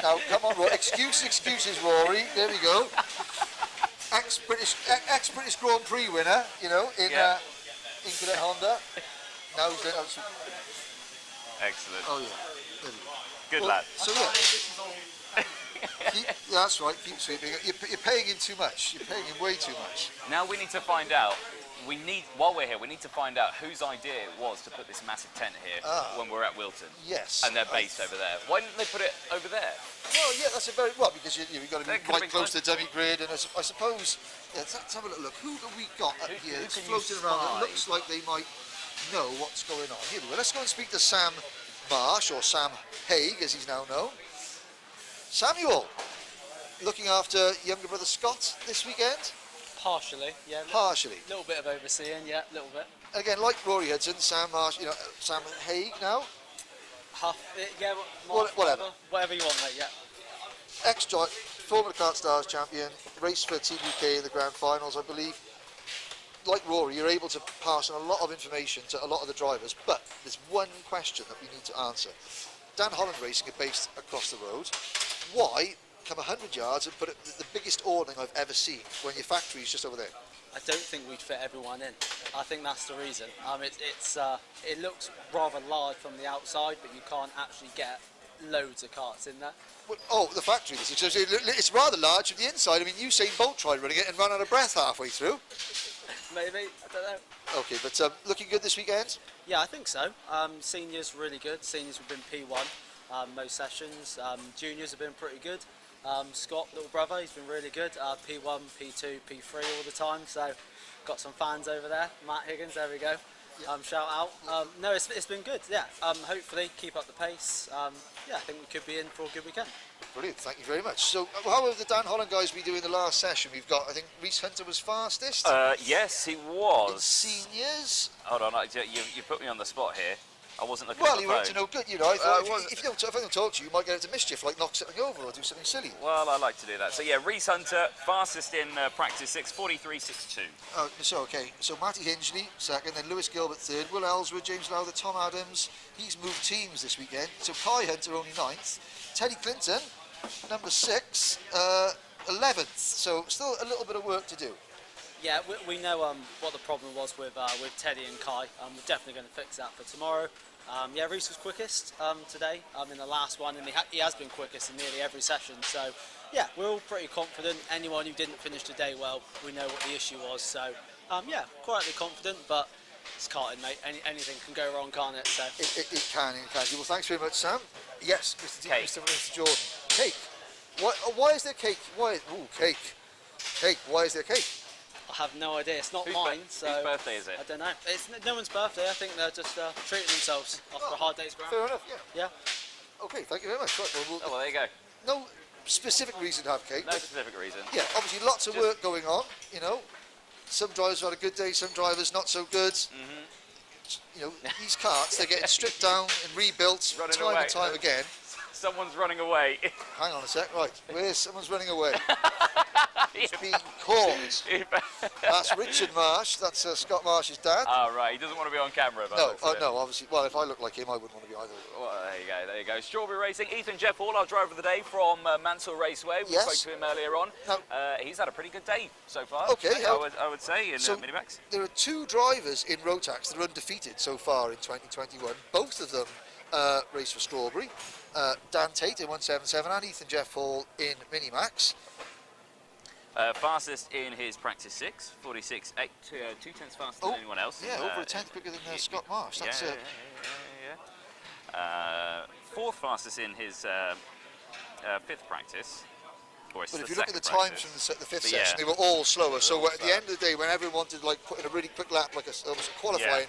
Speaker 1: Now come on, Rory. Excuses, Rory. There we go. Ex-British Grand Prix winner, in Cadet Honda. Now he's doing.
Speaker 5: Excellent.
Speaker 1: Oh yeah.
Speaker 5: Good lad.
Speaker 1: So that's right. Keep sweeping. You're paying him too much. You're paying him way too much.
Speaker 5: Now we need to find out. While we're here, we need to find out whose idea it was to put this massive tent here when we're at Whilton.
Speaker 1: Yes.
Speaker 5: And they're based over there. Why didn't they put it over there?
Speaker 1: Well, yeah, that's because you've got to be quite close to the dummy grid, and I suppose. Yeah, let's have a little look. Who have we got up here? It's floating around. It looks like they might know what's going on. Here we go. Let's go and speak to Sam Marsh, or Sam Haig as he's now known. Samuel, looking after younger brother Scott this weekend?
Speaker 11: Partially, yeah.
Speaker 1: Partially.
Speaker 11: A little bit of overseeing, yeah, a little bit.
Speaker 1: Again, like Rory Hudson, Sam Marsh, Sam Haig now?
Speaker 11: Yeah, whatever you want, mate, yeah.
Speaker 1: Former Kart Stars champion, raced for Team UK in the Grand Finals, I believe. Like Rory, you're able to pass on a lot of information to a lot of the drivers, but there's one question that we need to answer. Dan Holland Racing are based across the road. Why come 100 yards and put the biggest awning I've ever seen when your factory is just over there?
Speaker 11: I don't think we'd fit everyone in. I think that's the reason. It looks rather large from the outside, but you can't actually get loads of karts in there.
Speaker 1: Well, the factory, it's rather large from the inside. I mean, Usain Bolt tried running it and ran out of breath halfway through.
Speaker 11: Maybe, I don't know.
Speaker 1: Okay, but looking good this weekend?
Speaker 11: Yeah, I think so. Seniors really good. Seniors have been P1 most sessions. Juniors have been pretty good. Scott, little brother, he's been really good. P1, P2, P3 all the time. So got some fans over there. Matt Higgins, there we go. Shout out. No, it's been good. Yeah. Hopefully keep up the pace. Yeah, I think we could be in for a good weekend.
Speaker 1: Brilliant, thank you very much. So, how have the Dan Holland guys been doing the last session? We've got, I think, Reese Hunter was fastest.
Speaker 5: Yes, he was.
Speaker 1: In seniors.
Speaker 5: Hold on, you put me on the spot here. I wasn't looking
Speaker 1: well,
Speaker 5: at the
Speaker 1: you
Speaker 5: phone.
Speaker 1: weren't to no good, you know. I thought if I don't talk to you, you might get into mischief, like knock something over or do something silly.
Speaker 5: Well, I like to do that. So yeah, Reese Hunter, fastest in practice 6, 43.62.
Speaker 1: Oh, so okay. So Matty Hingley second, then Lewis Gilbert third, Will Ellsworth, James Lowther, Tom Adams. He's moved teams this weekend. So Kai Hunter only 9th, Teddy Clinton number 6, 11th. So still a little bit of work to do.
Speaker 11: Yeah, we know what the problem was with Teddy and Kai. We're definitely going to fix that for tomorrow. Yeah, Reese was quickest today in the last one, and he has been quickest in nearly every session. So, yeah, we're all pretty confident. Anyone who didn't finish today well, we know what the issue was. So, yeah, quietly confident, but it's karting, mate. Anything can go wrong, can't it? So
Speaker 1: It can. Well, thanks very much, Sam. Yes, Mr. Jordan. Cake. Why is there cake? Cake. Cake. Why is there cake?
Speaker 11: I have no idea. It's not mine, so...
Speaker 5: Whose birthday is it?
Speaker 11: I don't know. It's no one's birthday. I think they're just treating themselves after a hard day's ground.
Speaker 1: Fair enough, yeah.
Speaker 11: Yeah.
Speaker 1: Okay, thank you very much. Right,
Speaker 5: well, there you go.
Speaker 1: No specific reason to have cake.
Speaker 5: No specific reason.
Speaker 1: Yeah, obviously lots of work going on, you know. Some drivers had a good day, some drivers not so good. You know, these karts, they're getting stripped down and rebuilt time and time again.
Speaker 5: Someone's running away.
Speaker 1: Hang on a sec, right. Where's someone's running away? He's being caught. That's Richard Marsh. That's Scott Marsh's dad.
Speaker 5: Oh, right. He doesn't want to be on camera.
Speaker 1: No, obviously. Well, if I look like him, I wouldn't want to be either.
Speaker 5: Well, there you go. Strawberry Racing. Ethan Jeff Hall, our driver of the day from Mansell Raceway. We spoke to him earlier on. He's had a pretty good day so far.
Speaker 1: Okay.
Speaker 5: I would say in Minimax.
Speaker 1: There are 2 drivers in Rotax that are undefeated so far in 2021. Both of them race for Strawberry. Dan Tate in 177 and Ethan Jeff Hall in Minimax.
Speaker 5: Fastest in his practice 6, 46, 2/10 faster than anyone else.
Speaker 1: Yeah, over a 10th quicker than Scott Marsh. That's
Speaker 5: fourth fastest in his 5th practice.
Speaker 1: But if you look at the times from the 5th session, they were all slower. So at the end of the day, when everyone wanted to put in a really quick lap, like almost a qualifying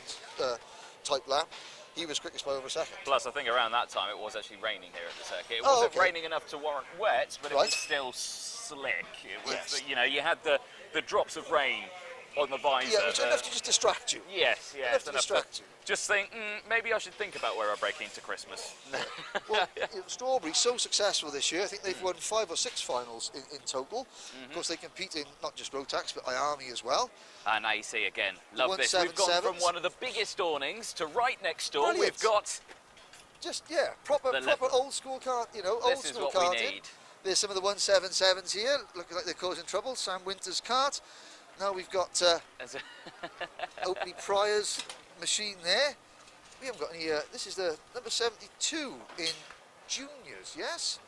Speaker 1: type lap, he was quickest by over a second.
Speaker 5: Plus, I think around that time it was actually raining here at the circuit. It wasn't raining enough to warrant wet, but it was still slick. It was, you know, you had the drops of rain on the visor.
Speaker 1: Yeah, which enough to just distract you.
Speaker 5: Yes,
Speaker 1: enough to distract you.
Speaker 5: Just think, maybe I should think about where I break into Christmas.
Speaker 1: Well, Strawberry so successful this year. I think they've won 5 or 6 finals in total. Of course, they compete in not just Rotax but IAMI as well.
Speaker 5: And now you see again, love this. We've gone from one of the biggest awnings to right next door.
Speaker 1: Brilliant.
Speaker 5: We've got
Speaker 1: proper old school kart. You know, old school karting. There's some of the 177s here. Looking like they're causing trouble. Sam Winter's kart. Now we've got Opie Pryor's machine there. We haven't got any. This is the number 72 in juniors. Yes,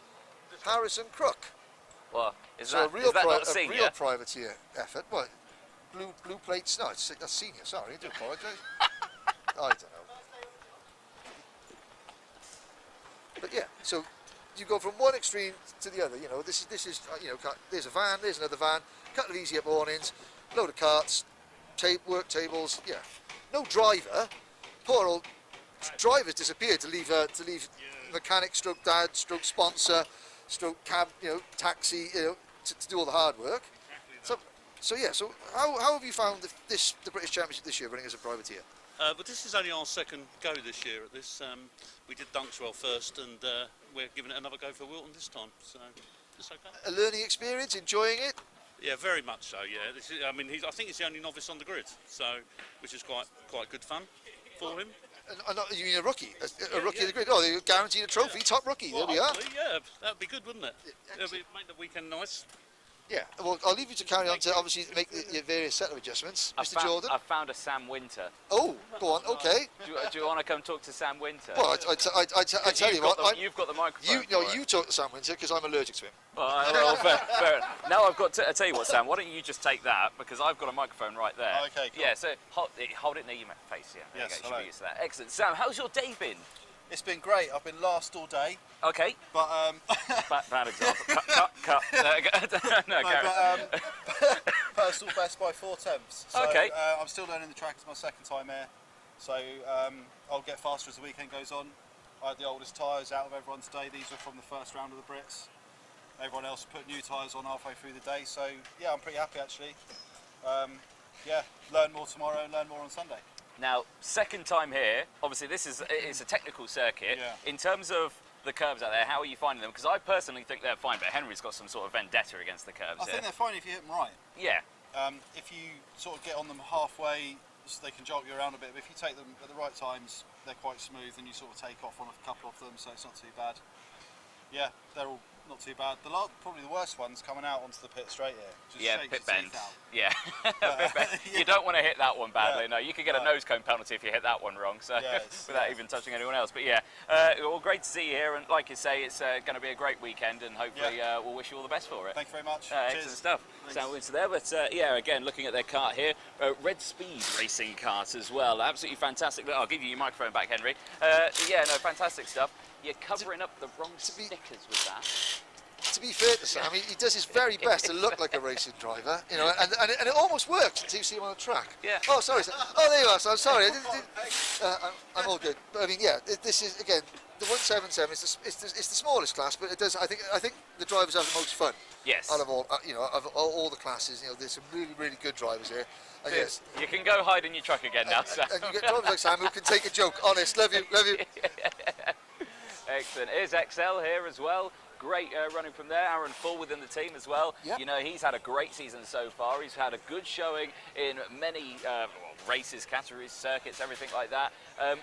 Speaker 1: Harrison Crook.
Speaker 5: Well, is
Speaker 1: so
Speaker 5: that not senior?
Speaker 1: A real privateer effort. What? Blue plates. No, that's senior. Sorry, I do apologise. I don't know. But yeah, so you go from one extreme to the other. You know, this is you know, there's a van, there's another van, couple of easy up awnings, load of carts, work tables. Yeah, no driver. Poor old driver's disappeared to leave mechanic, stroke dad, stroke sponsor, stroke cab, you know, taxi, you know, to do all the hard work. So yeah. So how have you found the British Championship this year, running as a privateer?
Speaker 12: But this is only our second go this year at this. We did Dunkswell first, and we're giving it another go for Whilton this time. So it's okay.
Speaker 1: A learning experience, enjoying it.
Speaker 12: Yeah, very much so. Yeah, this is, I mean, I think he's the only novice on the grid, so which is quite good fun for him.
Speaker 1: And you mean a rookie? A rookie of the grid? Oh, they guaranteed a trophy, top rookie.
Speaker 12: Well,
Speaker 1: there we are.
Speaker 12: Yeah, that'd be good, wouldn't it? It'll make the weekend nice.
Speaker 1: Yeah, well, I'll leave you to carry on to obviously make your various setup adjustments. Mr. Jordan?
Speaker 5: I found a Sam Winter.
Speaker 1: Oh, go on, okay.
Speaker 5: Do you want to come talk to Sam Winter?
Speaker 1: Well, I tell you what.
Speaker 5: You've got the microphone.
Speaker 1: You talk to Sam Winter because I'm allergic to him.
Speaker 5: Well, fair. Now I've got to tell you what, Sam, why don't you just take that, because I've got a microphone right there.
Speaker 13: Okay, cool.
Speaker 5: Yeah, so hold it near your face, yeah.
Speaker 13: Yes,
Speaker 5: hello. Used to that. Excellent. Sam, how's your day been?
Speaker 13: It's been great. I've been last all day.
Speaker 5: Okay.
Speaker 13: But
Speaker 5: bad example. Cut. No,
Speaker 13: but personal best by 4/10. So,
Speaker 5: okay.
Speaker 13: I'm still learning the track. It's my second time here, so I'll get faster as the weekend goes on. I had the oldest tyres out of everyone today. These were from the first round of the Brits. Everyone else put new tyres on halfway through the day. So yeah, I'm pretty happy actually. Yeah, learn more tomorrow and learn more on Sunday.
Speaker 5: Now, second time here, obviously it's a technical circuit.
Speaker 13: Yeah.
Speaker 5: In terms of the curves out there, how are you finding them? Because I personally think they're fine, but Henry's got some sort of vendetta against the curves
Speaker 13: I think they're fine if you hit them right.
Speaker 5: Yeah.
Speaker 13: If you sort of get on them halfway, so they can jolt you around a bit, but if you take them at the right times, they're quite smooth and you sort of take off on a couple of them, so it's not too bad. Yeah, they're all not too bad. Probably the worst one's coming out onto the pit straight here. Just
Speaker 5: yeah,
Speaker 13: shakes
Speaker 5: pit
Speaker 13: your
Speaker 5: bend.
Speaker 13: teeth out.
Speaker 5: Yeah.
Speaker 13: But,
Speaker 5: Pit bend.
Speaker 13: yeah.
Speaker 5: You don't want to hit that one badly.
Speaker 13: Yeah.
Speaker 5: No, you could get a nose cone penalty if you hit that one wrong. So
Speaker 13: Yeah,
Speaker 5: without even touching anyone else. But yeah, well, great to see you here. And like you say, it's going to be a great weekend, and hopefully we'll wish you all the best for it.
Speaker 13: Thank you very much.
Speaker 5: Excellent stuff. Sound into there, but yeah, again, looking at their kart here, Red Speed racing kart as well. Absolutely fantastic. I'll give you your microphone back, Henry. Yeah, no, fantastic stuff. You're covering up the wrong stickers with that.
Speaker 1: To be fair to Sam, he does his very best to look like a racing driver, you know, and it almost works until you see him on the track.
Speaker 5: Yeah.
Speaker 1: Oh, sorry. Oh, there you are. So I'm sorry. I'm all good. But I mean, yeah, this is again the 177. It's the smallest class, but it does. I think the drivers have the most fun.
Speaker 5: Yes.
Speaker 1: Out of all, you know, of all the classes, you know, there's some really good drivers here. And yes.
Speaker 5: You can go hide in your truck again now, Sam.
Speaker 1: And you get drivers like Sam who can take a joke. Honest, love you.
Speaker 5: Excellent. Here's XL here as well. Great running from there. Aaron Full within the team as well. Yep. You know, he's had a great season so far. He's had a good showing in many races, categories, circuits, everything like that.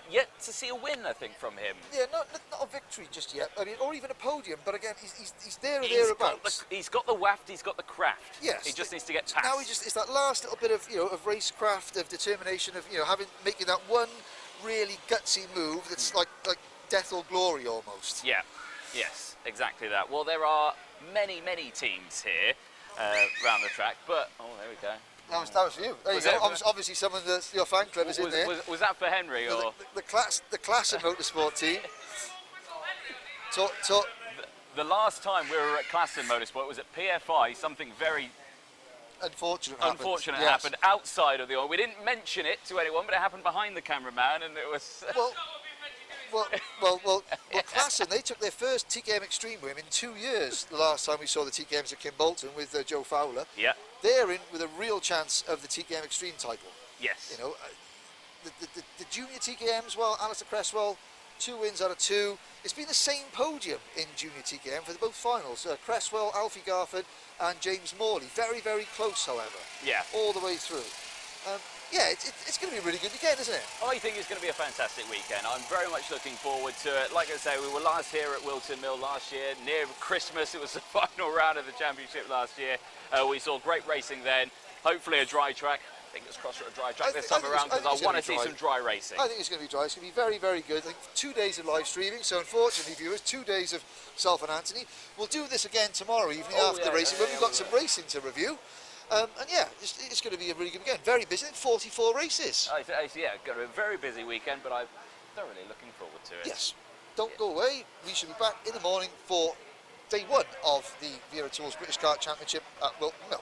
Speaker 5: Yet to see a win, I think, from him.
Speaker 1: Yeah, not a victory just yet. I mean, or even a podium. But again, he's there or thereabouts.
Speaker 5: He's got the waft. He's got the craft.
Speaker 1: Yes.
Speaker 5: He just needs to get past.
Speaker 1: Now it's that last little bit of of racecraft, of determination, of making that one really gutsy move that's like death or glory almost.
Speaker 5: Yeah. Yes, exactly that. Well, there are many teams here around the track, but there we go.
Speaker 1: That was for you. There you go. Obviously, some of your fan club is in there.
Speaker 5: Was that for Henry or
Speaker 1: the class and motorsport team?
Speaker 5: The last time we were at Class and Motorsport was at PFI. Something very
Speaker 1: unfortunate
Speaker 5: happened outside of the oil. We didn't mention it to anyone, but it happened behind the cameraman, and it was.
Speaker 1: Well, Classen, they took their first TKM Extreme win in 2 years. The last time we saw the TKMs at Kimbolton with Joe Fowler.
Speaker 5: Yeah.
Speaker 1: They're in with a real chance of the TKM Extreme title.
Speaker 5: Yes.
Speaker 1: You know, the junior TKMs, well, Alistair Cresswell, 2 wins out of 2. It's been the same podium in junior TKM for both finals. Cresswell, Alfie Garford, and James Morley. Very close, however.
Speaker 5: Yeah.
Speaker 1: All the way through. Yeah, it's going to be a really good weekend, isn't it?
Speaker 5: I think it's going to be a fantastic weekend. I'm very much looking forward to it. Like I say, we were last here at Whilton Mill last year, near Christmas. It was the final round of the championship last year. We saw great racing then. Hopefully a dry track. Fingers crossed for a dry track this time around, because I want to see some dry racing.
Speaker 1: I think it's going to be dry. It's going to be very good. I think 2 days of live streaming. So unfortunately, viewers, 2 days of Self and Anthony. We'll do this again tomorrow evening after the racing, when we've got some racing to review. And yeah, it's going to be a really good weekend. Very busy, 44 races.
Speaker 5: Yeah, going to be a very busy weekend, but I'm thoroughly looking forward to it.
Speaker 1: Yes. Don't go away. We should be back in the morning for day 1 of the Wera Tools British Kart Championship at Whilton Mill.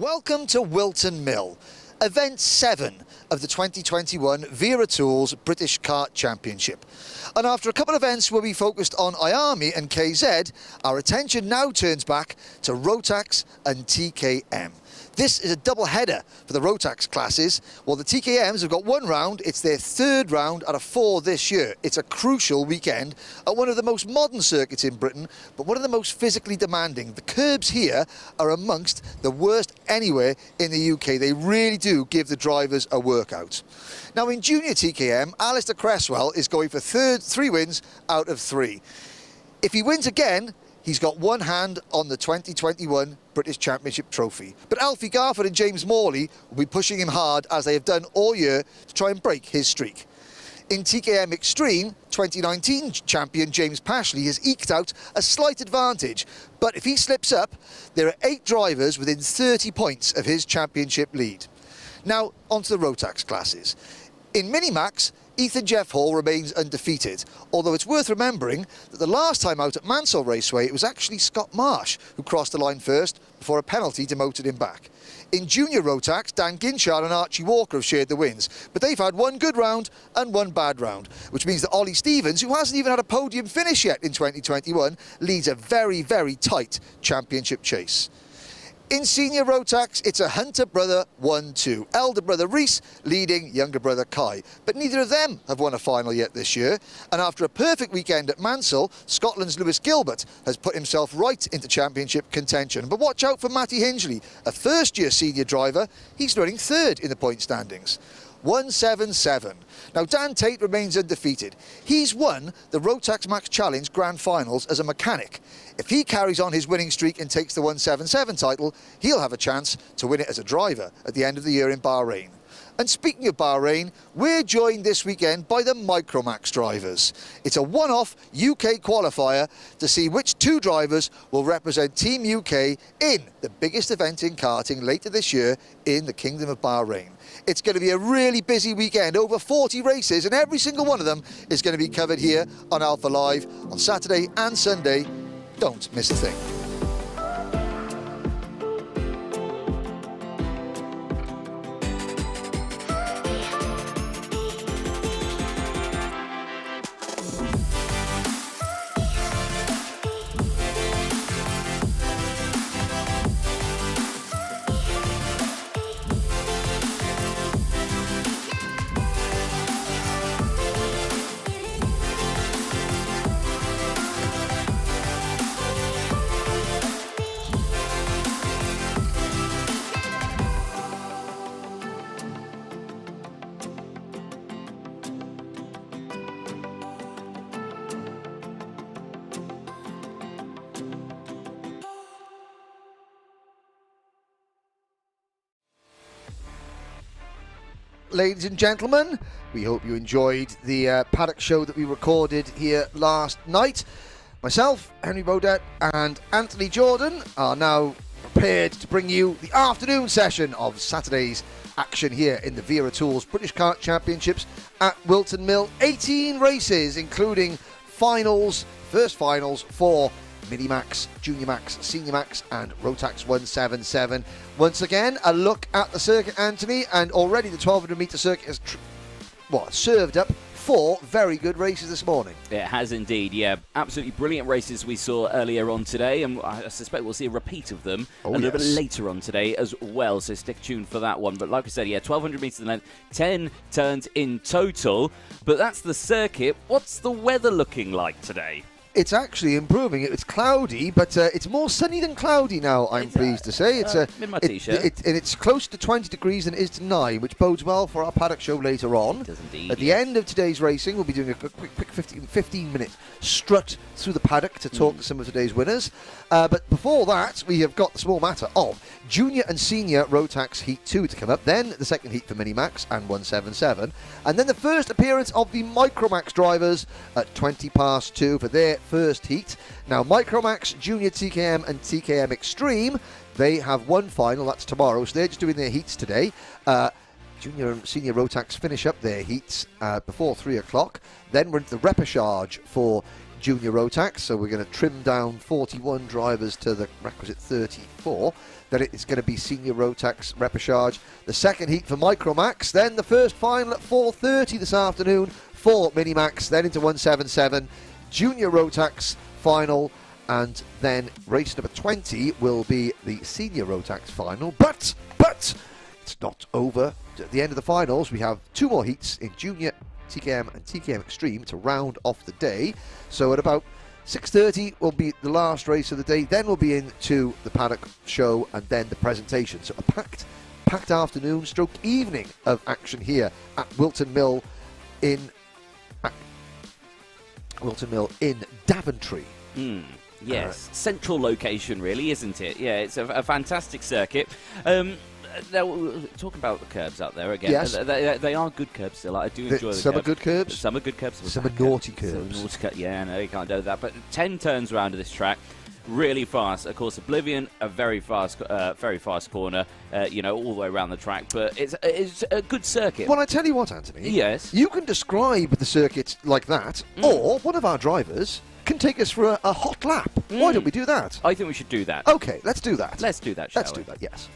Speaker 1: Welcome to Whilton Mill, event 7 of the 2021 Wera Tools British Kart Championship. And after a couple of events where we focused on IAMI and KZ, our attention now turns back to Rotax and TKM. This is a double header for the Rotax classes. Well, the TKMs have got one round. It's their third round out of 4 this year. It's a crucial weekend at one of the most modern circuits in Britain, but one of the most physically demanding. The curbs here are amongst the worst anywhere in the UK. They really do give the drivers a workout. Now, in junior TKM, Alistair Cresswell is going for 3 wins out of 3. If he wins again, he's got one hand on the 2021 British Championship trophy. But Alfie Garford and James Morley will be pushing him hard, as they have done all year, to try and break his streak. In TKM Extreme, 2019 champion James Pashley has eked out a slight advantage. But if he slips up, there are 8 drivers within 30 points of his championship lead. Now, onto the Rotax classes. In Minimax, Ethan Jeff Hall remains undefeated, although it's worth remembering that the last time out at Mansell Raceway, it was actually Scott Marsh who crossed the line first before a penalty demoted him back. In junior Rotax, Dan Ginchard and Archie Walker have shared the wins, but they've had one good round and one bad round, which means that Ollie Stevens, who hasn't even had a podium finish yet in 2021, leads a very, very tight championship chase. In senior Rotax, it's a Hunter brother 1-2. Elder brother Reese leading younger brother Kai. But neither of them have won a final yet this year. And after a perfect weekend at Mansell, Scotland's Lewis Gilbert has put himself right into championship contention. But watch out for Matty Hingley, a first-year senior driver. He's running 3rd in the point standings. 177. Now, Dan Tate remains undefeated. He's won the Rotax Max Challenge Grand Finals as a mechanic. If he carries on his winning streak and takes the 177 title, he'll have a chance to win it as a driver at the end of the year in Bahrain. And speaking of Bahrain, we're joined this weekend by the Micromax drivers. It's a one-off UK qualifier to see which 2 drivers will represent Team UK in the biggest event in karting later this year in the Kingdom of Bahrain. It's going to be a really busy weekend, over 40 races, and every single one of them is going to be covered here on Alpha Live on Saturday and Sunday. Don't miss a thing. Ladies and gentlemen, we hope you enjoyed the Paddock show that we recorded here last night. Myself, Henry Beaudette, and Anthony Jordan are now prepared to bring you the afternoon session of Saturday's action here in the Wera Tools British Kart Championships at Whilton Mill. 18 races, including finals, first finals for Minimax, Junior Max, Senior Max and Rotax 177. Once again, a look at the circuit, Anthony, and already the 1200 metre circuit has served up 4 very good races this morning.
Speaker 2: It has indeed, yeah. Absolutely brilliant races we saw earlier on today, and I suspect we'll see a repeat of them a little bit later on today as well, so stick tuned for that one. But like I said, yeah, 1200 metres in length, 10 turns in total, but that's the circuit. What's the weather looking like today?
Speaker 1: It's actually improving. It's cloudy, but it's more sunny than cloudy now, I'm pleased to say. It's
Speaker 2: in my t-shirt.
Speaker 1: And it's close to 20 degrees than it is tonight, which bodes well for our Paddock show later on.
Speaker 2: It does indeed.
Speaker 1: At the end of today's racing, we'll be doing a quick 15-minute strut through the paddock to talk to some of today's winners. But before that, we have got the small matter of Junior and Senior Rotax Heat 2 to come up, then the second heat for Minimax and 177, and then the first appearance of the Micromax drivers at 2:20 for their first heat. Now, Micromax, Junior TKM and TKM Extreme, they have one final, that's tomorrow, so they're just doing their heats today. Junior and Senior Rotax finish up their heats before 3 o'clock. Then we're into the repechage for Junior Rotax, so we're going to trim down 41 drivers to the requisite 34. Then it's going to be Senior Rotax Repechage, the second heat for Micromax, then the first final at 4:30 this afternoon for Minimax, then into 177, Junior Rotax Final, and then race number 20 will be the Senior Rotax Final. But it's not over. At the end of the finals, we have 2 more heats in Junior TKM and TKM Extreme to round off the day. So at about 6:30 will be the last race of the day. Then we'll be into the Paddock show and then the presentation. So a packed afternoon stroke evening of action here at Whilton Mill in Daventry.
Speaker 2: Yes, central location really, isn't it? Yeah, it's a fantastic circuit. Now, talking about the curbs out there again,
Speaker 1: yes.
Speaker 2: They are good curbs still. I do enjoy the
Speaker 1: Some
Speaker 2: curbs.
Speaker 1: are good curbs.
Speaker 2: Some are good curbs.
Speaker 1: Some are naughty curbs.
Speaker 2: Yeah, no, you can't do that. But 10 turns around to this track, really fast. Of course, Oblivion, a very fast corner, all the way around the track. But it's a good circuit.
Speaker 1: Well, I tell you what, Anthony.
Speaker 2: Yes.
Speaker 1: You can describe the circuit like that, or one of our drivers can take us for a hot lap. Why don't we do that?
Speaker 2: I think we should do that.
Speaker 1: Okay, let's do that.
Speaker 2: Let's do that, shall
Speaker 1: Let's
Speaker 2: we?
Speaker 1: do that, yes.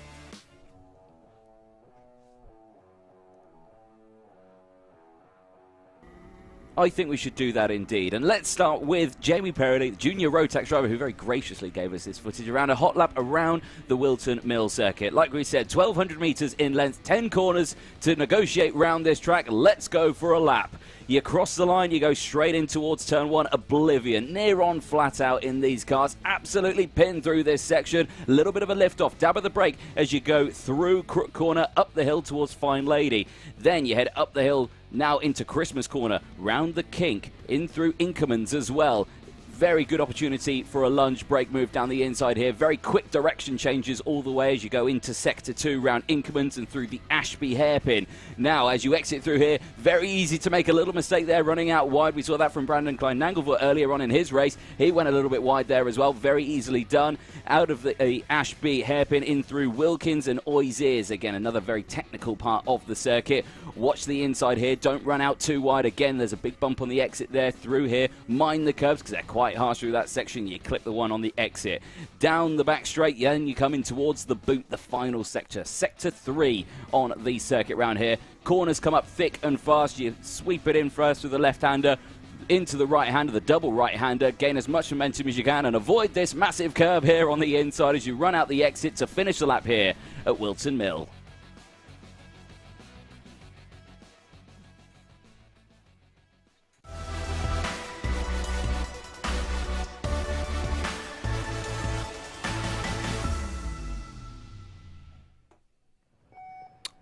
Speaker 2: I think we should do that indeed. And let's start with Jamie Perrelli, the Junior Rotax driver, who very graciously gave us this footage around a hot lap around the Whilton Mill circuit. Like we said, 1,200 metres in length, 10 corners to negotiate round this track. Let's go for a lap. You cross the line, you go straight in towards turn 1, Oblivion. Near on, flat out in these cars. Absolutely pinned through this section. A little bit of a lift off, dab of the brake as you go through Crook Corner, up the hill towards Fine Lady. Then you head up the hill, now into Christmas Corner, round the kink, in through Inkermans as well. Very good opportunity for a lunge brake move down the inside here. Very quick direction changes all the way as you go into Sector 2 round Inkermans and through the Ashby hairpin. Now, as you exit through here, very easy to make a little mistake there, running out wide. We saw that from Brandon Klein-Nangelvoort earlier on in his race. He went a little bit wide there as well. Very easily done. Out of the Ashby hairpin, in through Wilkins and Oisiers. Again, another very technical part of the circuit. Watch the inside here. Don't run out too wide. Again, there's a big bump on the exit there through here. Mind the curves because they're quite harsh through that section. You clip the one on the exit. Down the back straight, then you come in towards the boot, the final sector. Sector 3 on the circuit round here. Corners come up thick and fast. You sweep it in first with the left-hander. Into the right-hander, the double right-hander. Gain as much momentum as you can and avoid this massive curve here on the inside as you run out the exit to finish the lap here at Whilton Mill.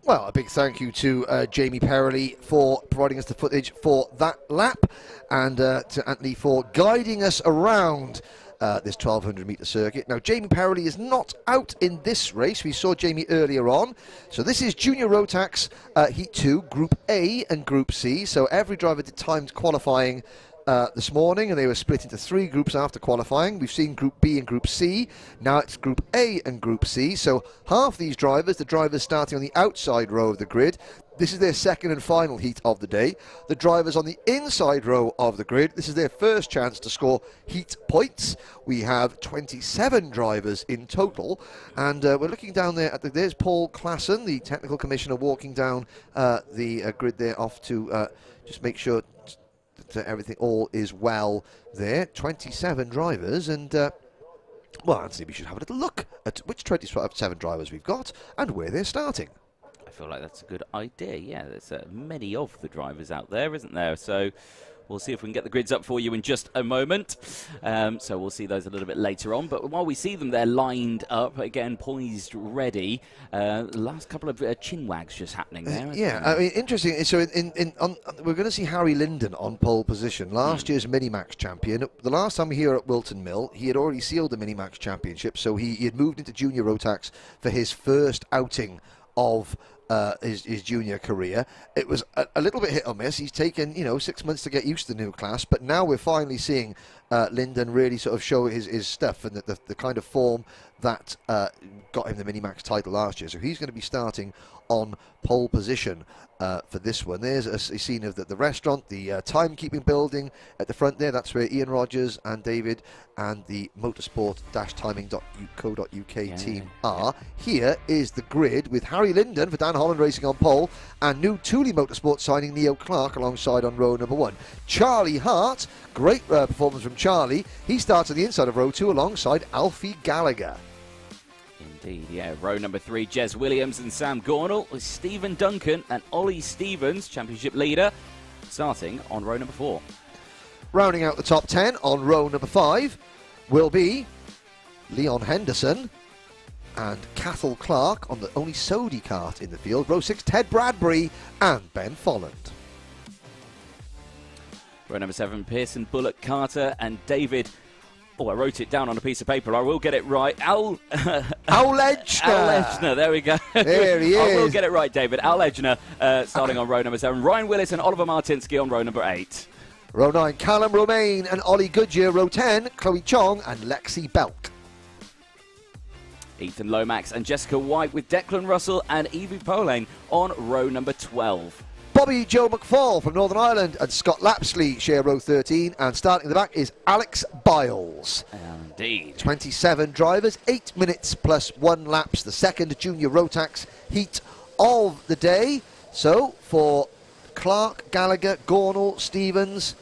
Speaker 1: Well, a big thank you to Jamie Perrelli for providing us the footage for that lap, and to Anthony for guiding us around this 1,200 metre circuit. Now, Jamie Perrelli is not out in this race. We saw Jamie earlier on. So this is Junior Rotax Heat 2, Group A and Group C. So every driver did timed qualifying this morning, and they were split into 3 groups after qualifying. We've seen Group B and Group C. Now it's Group A and Group C. So half these drivers, the drivers starting on the outside row of the grid, this is their second and final heat of the day. The drivers on the inside row of the grid, this is their first chance to score heat points. We have 27 drivers in total, and we're looking down there at there's Paul Klassen, the technical commissioner, walking down the grid there off to just make sure that everything all is well there. 27 drivers, and well, Anthony, we should have a little look at which 27 drivers we've got and where they're starting.
Speaker 2: I feel like that's a good idea. Yeah, there's many of the drivers out there, isn't there? So we'll see if we can get the grids up for you in just a moment. So we'll see those a little bit later on. But while we see them, they're lined up, again, poised, ready. Last couple of chin wags just happening there.
Speaker 1: Yeah, I mean, interesting. So we're going to see Harry Linden on pole position. Last year's Minimax champion. The last time here at Whilton Mill, he had already sealed the Minimax championship. So he had moved into Junior Rotax for his first outing of his junior career. It was a little bit hit or miss. He's taken 6 months to get used to the new class, but now we're finally seeing Linden really sort of show his stuff and the kind of form that got him the Minimax title last year. So he's going to be starting on pole position for this one. There's a scene of the restaurant, the timekeeping building at the front there. That's where Ian Rogers and David and the motorsport-timing.co.uk team are. Here is the grid with Harry Linden for Dan Holland Racing on pole and new Thule Motorsport signing Neo Clark alongside on row number 1. Charlie Hart, great performance from Charlie. He starts on the inside of row 2 alongside Alfie Gallagher.
Speaker 2: Indeed, yeah. Row number 3, Jez Williams and Sam Gornall with Stephen Duncan and Ollie Stevens, championship leader, starting on row number 4.
Speaker 1: Rounding out the top 10 on row number 5 will be Leon Henderson and Cathal Clark on the only Sodi kart in the field. Row 6, Ted Bradbury and Ben Folland.
Speaker 2: Row number 7, Pearson, Bullock, Carter and David. Oh, I wrote it down on a piece of paper. I will get it right. Al Ledgner. There we go.
Speaker 1: There he is.
Speaker 2: I will get it right, David. Al Ledgner starting on row number 7. Ryan Willis and Oliver Martinsky on row number 8.
Speaker 1: Row 9, Callum Romain and Ollie Goodyear. Row 10, Chloe Chong and Lexi Belk.
Speaker 2: Ethan Lomax and Jessica White with Declan Russell and Evie Polane on row number 12.
Speaker 1: Bobby Joe McFall from Northern Ireland and Scott Lapsley share row 13, and starting in the back is Alex Biles.
Speaker 2: Indeed.
Speaker 1: 27 drivers, 8 minutes plus 1 laps, the second junior Rotax heat of the day. So for Clark, Gallagher, Gornall, Stevens,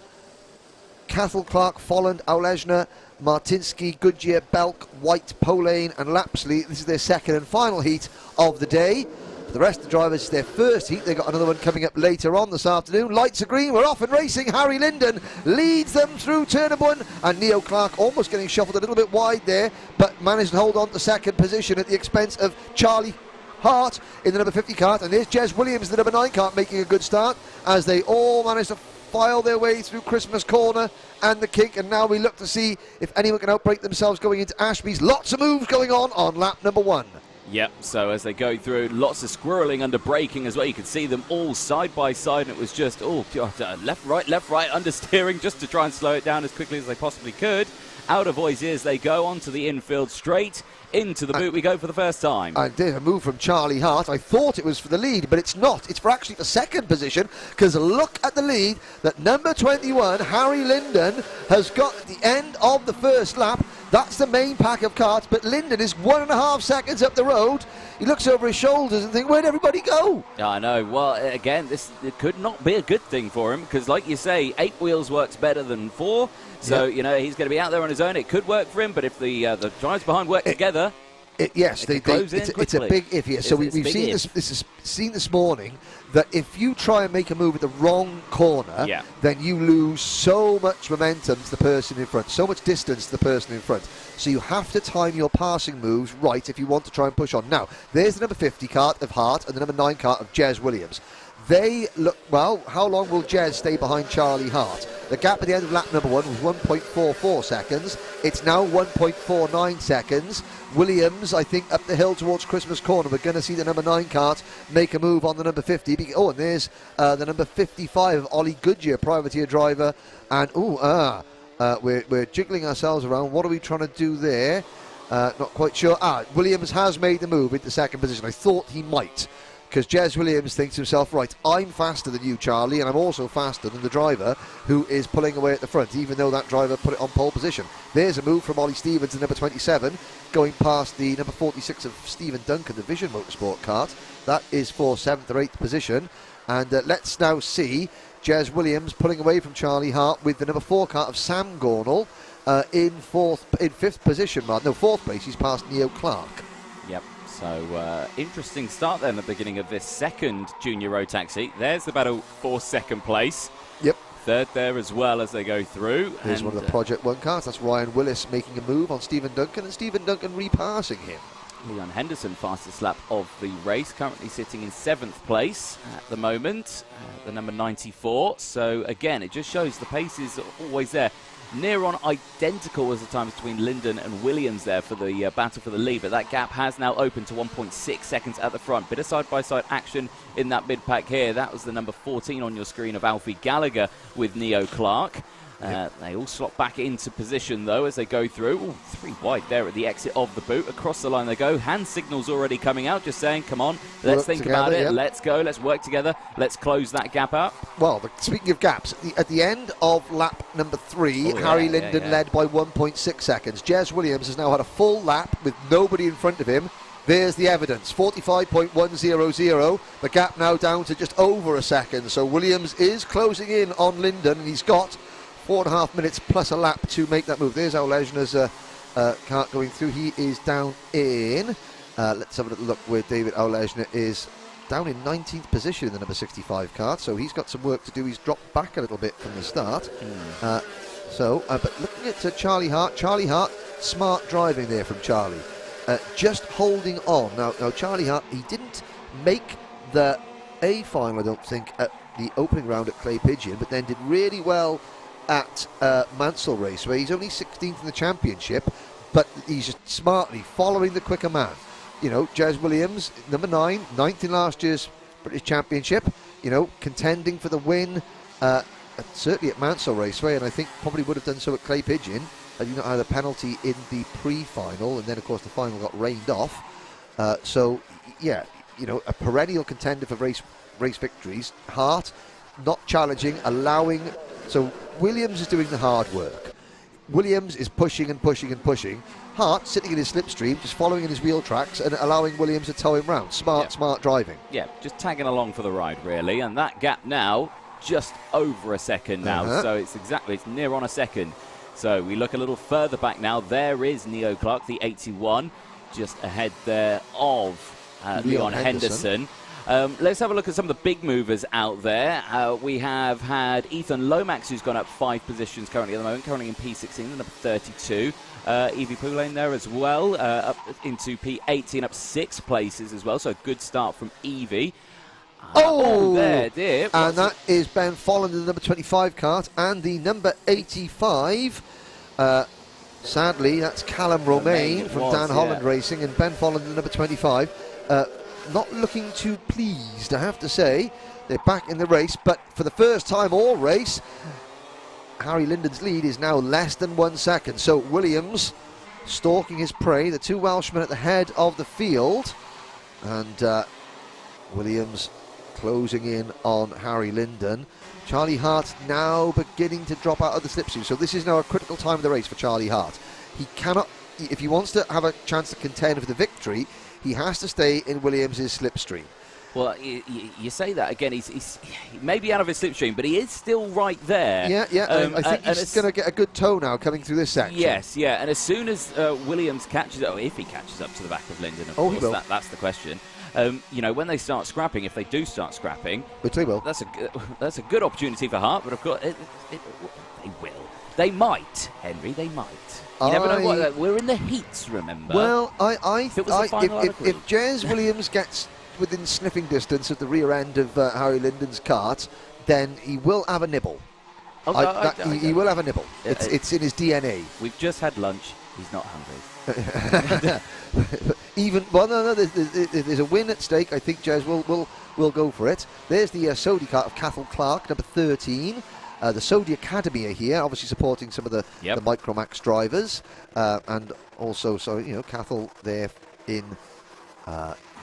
Speaker 1: Cathal Clark, Folland, Aulejna, Martinsky, Goodyear, Belk, White, Polane and Lapsley, this is their second and final heat of the day. The rest of the drivers, their first heat. They've got another one coming up later on this afternoon. Lights are green, we're off and racing. Harry Linden leads them through turn number 1, and Neo Clark almost getting shuffled a little bit wide there, but managed to hold on to second position at the expense of Charlie Hart in the number 50 kart. And there's Jez Williams, the number 9 kart, making a good start as they all manage to file their way through Christmas Corner and the kink, and now we look to see if anyone can outbreak themselves going into Ashby's. Lots of moves going on lap number 1.
Speaker 2: Yep, so as they go through, lots of squirreling under braking as well. You could see them all side by side, and it was just, left, right, understeering just to try and slow it down as quickly as they possibly could. Out of Voisier as they go onto the infield, straight into the boot we go for the first time.
Speaker 1: I did a move from Charlie Hart. I thought it was for the lead, but it's not. It's for actually the second position, because look at the lead that number 21, Harry Linden, has got at the end of the first lap. That's the main pack of karts, but Linden is 1.5 seconds up the road. He looks over his shoulders and thinks, where'd everybody go?
Speaker 2: Yeah, I know. Well, again, it could not be a good thing for him, because like you say, 8 wheels works better than 4. So, he's going to be out there on his own. It could work for him, but if the drivers behind work together...
Speaker 1: it's a big if here. So we've seen this morning that if you try and make a move at the wrong corner, then you lose so much momentum to the person in front, so much distance to the person in front. So you have to time your passing moves right if you want to try and push on. Now, there's the number 50 kart of Hart and the number 9 kart of Jez Williams. They look, well, how long will Jez stay behind Charlie Hart? The gap at the end of lap number 1 was 1.44 seconds. It's now 1.49 seconds. Williams, I think, up the hill towards Christmas Corner. We're going to see the number 9 kart make a move on the number 50. Oh, and there's the number 55 of Ollie Goodyear, privateer driver. And, we're jiggling ourselves around. What are we trying to do there? Not quite sure. Williams has made the move into second position. I thought he might, because Jez Williams thinks to himself, right, I'm faster than you, Charlie, and I'm also faster than the driver who is pulling away at the front, even though that driver put it on pole position. There's a move from Ollie Stevens, the number 27, going past the number 46 of Stephen Duncan, the Vision Motorsport kart. That is for 7th or 8th position. And let's now see Jez Williams pulling away from Charlie Hart with the number 4 kart of Sam Gornall in 5th position. No, 4th place. He's past Neo Clark.
Speaker 2: Yep. So, interesting start then at the beginning of this second junior Rotax heat. There's the battle for second place.
Speaker 1: Yep.
Speaker 2: Third there as well as they go through.
Speaker 1: Here's one of the Project 1 cars. That's Ryan Willis making a move on Stephen Duncan, and Stephen Duncan repassing him.
Speaker 2: Leon Henderson, fastest lap of the race, currently sitting in 7th place at the moment, the number 94. So, again, it just shows the pace is always there. Near on identical as the times between Linden and Williams there for the battle for the lead, but that gap has now opened to 1.6 seconds at the front. Bit of side-by-side action in that mid-pack here. That was the number 14 on your screen of Alfie Gallagher with Neo Clark. They all slot back into position, though, as they go through. Ooh, 3 wide there at the exit of the boot. Across the line they go. Hand signals already coming out, just saying, come on, let's think about it. Yep. Let's go. Let's work together. Let's close that gap up.
Speaker 1: Well, speaking of gaps, at the end of lap number 3, Harry Linden led by 1.6 seconds. Jez Williams has now had a full lap with nobody in front of him. There's the evidence, 45.100. The gap now down to just over a second. So Williams is closing in on Linden, and he's got 4.5 minutes plus a lap to make that move. There's Olejna's kart going through. He is down in, let's have a little look where David Olejna is. Down in 19th position in the number 65 kart, so he's got some work to do. He's dropped back a little bit from the start. But looking at Charlie Hart, smart driving there from Charlie. Just holding on. Now, Charlie Hart, he didn't make the A final, I don't think, at the opening round at Clay Pigeon, but then did really well at Mansell Raceway. He's only 16th in the championship, but he's just smartly following the quicker man. You know, Jez Williams, number 9, 9th in last year's British Championship, you know, contending for the win, certainly at Mansell Raceway, and I think probably would have done so at Clay Pigeon, had he not had a penalty in the pre-final, and then, of course, the final got rained off. So, yeah, you know, a perennial contender for race victories. Hart, not challenging, allowing... So, Williams is doing the hard work. Williams is pushing and pushing and pushing. Hart sitting in his slipstream, just following in his wheel tracks and allowing Williams to tow him round. Smart driving. Yeah,
Speaker 2: just tagging along for the ride, really. And that gap now, just over a second now. So it's near on a second. So we look a little further back now. There is Neo Clark, the 81, just ahead there of Leon Henderson. Let's have a look at some of the big movers out there. We have had Ethan Lomax, who's gone up 5 positions currently at the moment, currently in P16, the number 32. Evie Poulain there as well, up into P18, up 6 places as well, so a good start from Evie. There, dear.
Speaker 1: And that is Ben Folland in the number 25 kart, and the number 85. Sadly, that's Callum Romain from Dan Holland Racing, and Ben Folland in the number 25. Not looking too pleased, I have to say. They're back in the race, but for the first time all race, Harry Linden's lead is now less than 1 second. So Williams stalking his prey, the 2 Welshmen at the head of the field, and Williams closing in on Harry Linden. Charlie Hart now beginning to drop out of the slipstream, so this is now a critical time of the race for Charlie Hart. He cannot, if he wants to have a chance to contend for the victory, he has to stay in Williams' slipstream.
Speaker 2: Well, you say that again. He may be out of his slipstream, but he is still right there.
Speaker 1: I think he's going to get a good tow now coming through this section.
Speaker 2: Yes, and as soon as Williams catches up, if he catches up to the back of Linden, of course, that's the question. You know, when they start scrapping, if they do start scrapping,
Speaker 1: which they will,
Speaker 2: that's a good opportunity for Hart. But of course, they will. They might, Henry. They might. You never know what. We're in the heats, remember?
Speaker 1: Well, if Jez Williams gets within sniffing distance at the rear end of Harry Linden's kart, then he will have a nibble. He will have a nibble. It's in his DNA.
Speaker 2: We've just had lunch. He's not hungry.
Speaker 1: There's a win at stake. I think Jez will go for it. There's the Sodi kart of Cathal Clark, number 13. The Sodi Academy are here, obviously supporting some of the Micromax drivers, and also, Cathal there in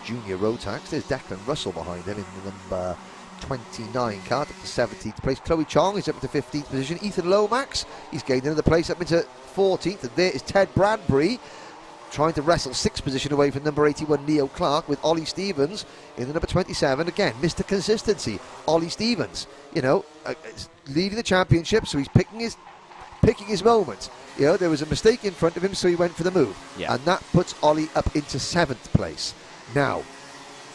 Speaker 1: Junior Rotax. There's Declan Russell behind him in the number 29 kart, up to 17th place. Chloe Chong is up to 15th position. Ethan Lomax, he's gained another place up into 14th, and there is Ted Bradbury trying to wrestle 6th position away from number 81 Neo Clark, with Ollie Stevens in the number 27. Again, Mr. Consistency, Ollie Stevens, leading the championship, so he's picking his moment. There was a mistake in front of him, so he went for the move, and that puts Ollie up into 7th place. Now,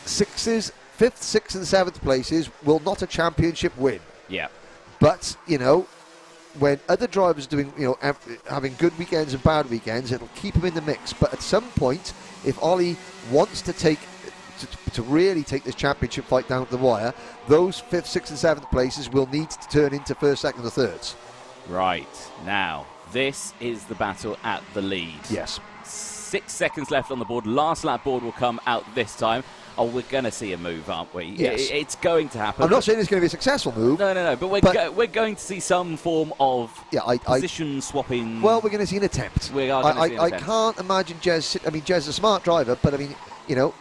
Speaker 1: 5th, 6th and 7th places will not a championship win. But, when other drivers are doing, having good weekends and bad weekends, it'll keep him in the mix. But at some point, if Ollie wants to really take this championship fight down to the wire, those 5th, 6th and 7th places will need to turn into 1st, 2nd or 3rds.
Speaker 2: Right. Now, this is the battle at the lead.
Speaker 1: Yes.
Speaker 2: 6 seconds left on the board. Last lap board will come out this time. oh, we're going to see a move, aren't we?
Speaker 1: Yes.
Speaker 2: It's going to happen.
Speaker 1: I'm not saying it's going to be a successful move.
Speaker 2: No, but we're going to see some form of position swapping.
Speaker 1: Well, we're going to see an attempt.
Speaker 2: We are going to see an attempt.
Speaker 1: I can't imagine Jez. I mean, Jez is a smart driver, but I mean, you know,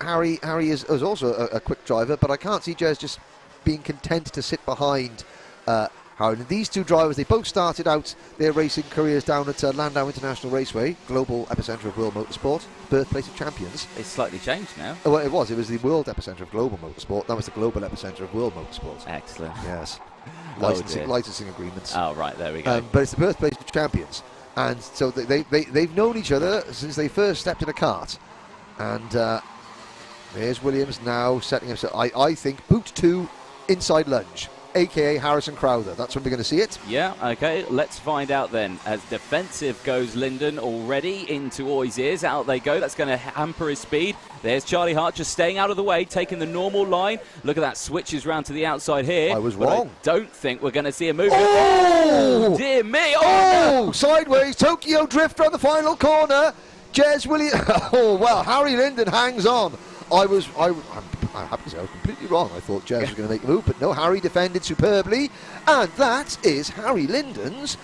Speaker 1: Harry is also a quick driver, but I can't see Jez just being content to sit behind Harry. And these two drivers, they both started out their racing careers down at Landau International Raceway, global epicentre of world motorsport, birthplace of champions.
Speaker 2: It's slightly changed now.
Speaker 1: Well, it was the world epicentre of global motorsport. That was the global epicentre of world motorsport.
Speaker 2: Excellent.
Speaker 1: Yes. Licensing agreements.
Speaker 2: Oh, right, there we go.
Speaker 1: But it's the birthplace of champions. And so they've known each other since they first stepped in a kart. And there's Williams now setting himself, I think, boot 2 inside lunge, a.k.a. Harrison Crowther. That's when we're going to see it.
Speaker 2: Yeah, okay, let's find out then. As defensive goes Linden already into Oi's ears. Out they go. That's going to hamper his speed. There's Charlie Hart just staying out of the way, taking the normal line. Look at that, switches round to the outside here.
Speaker 1: I was wrong.
Speaker 2: I don't think we're going to see a move.
Speaker 1: Oh!
Speaker 2: Dear me.
Speaker 1: Oh, sideways, Tokyo drift around the final corner. Jez Williams. Oh, well, Harry Linden hangs on. I'm happy to say I was completely wrong. I thought Jez was going to make a move, but no, Harry defended superbly. And that is Harry Linden's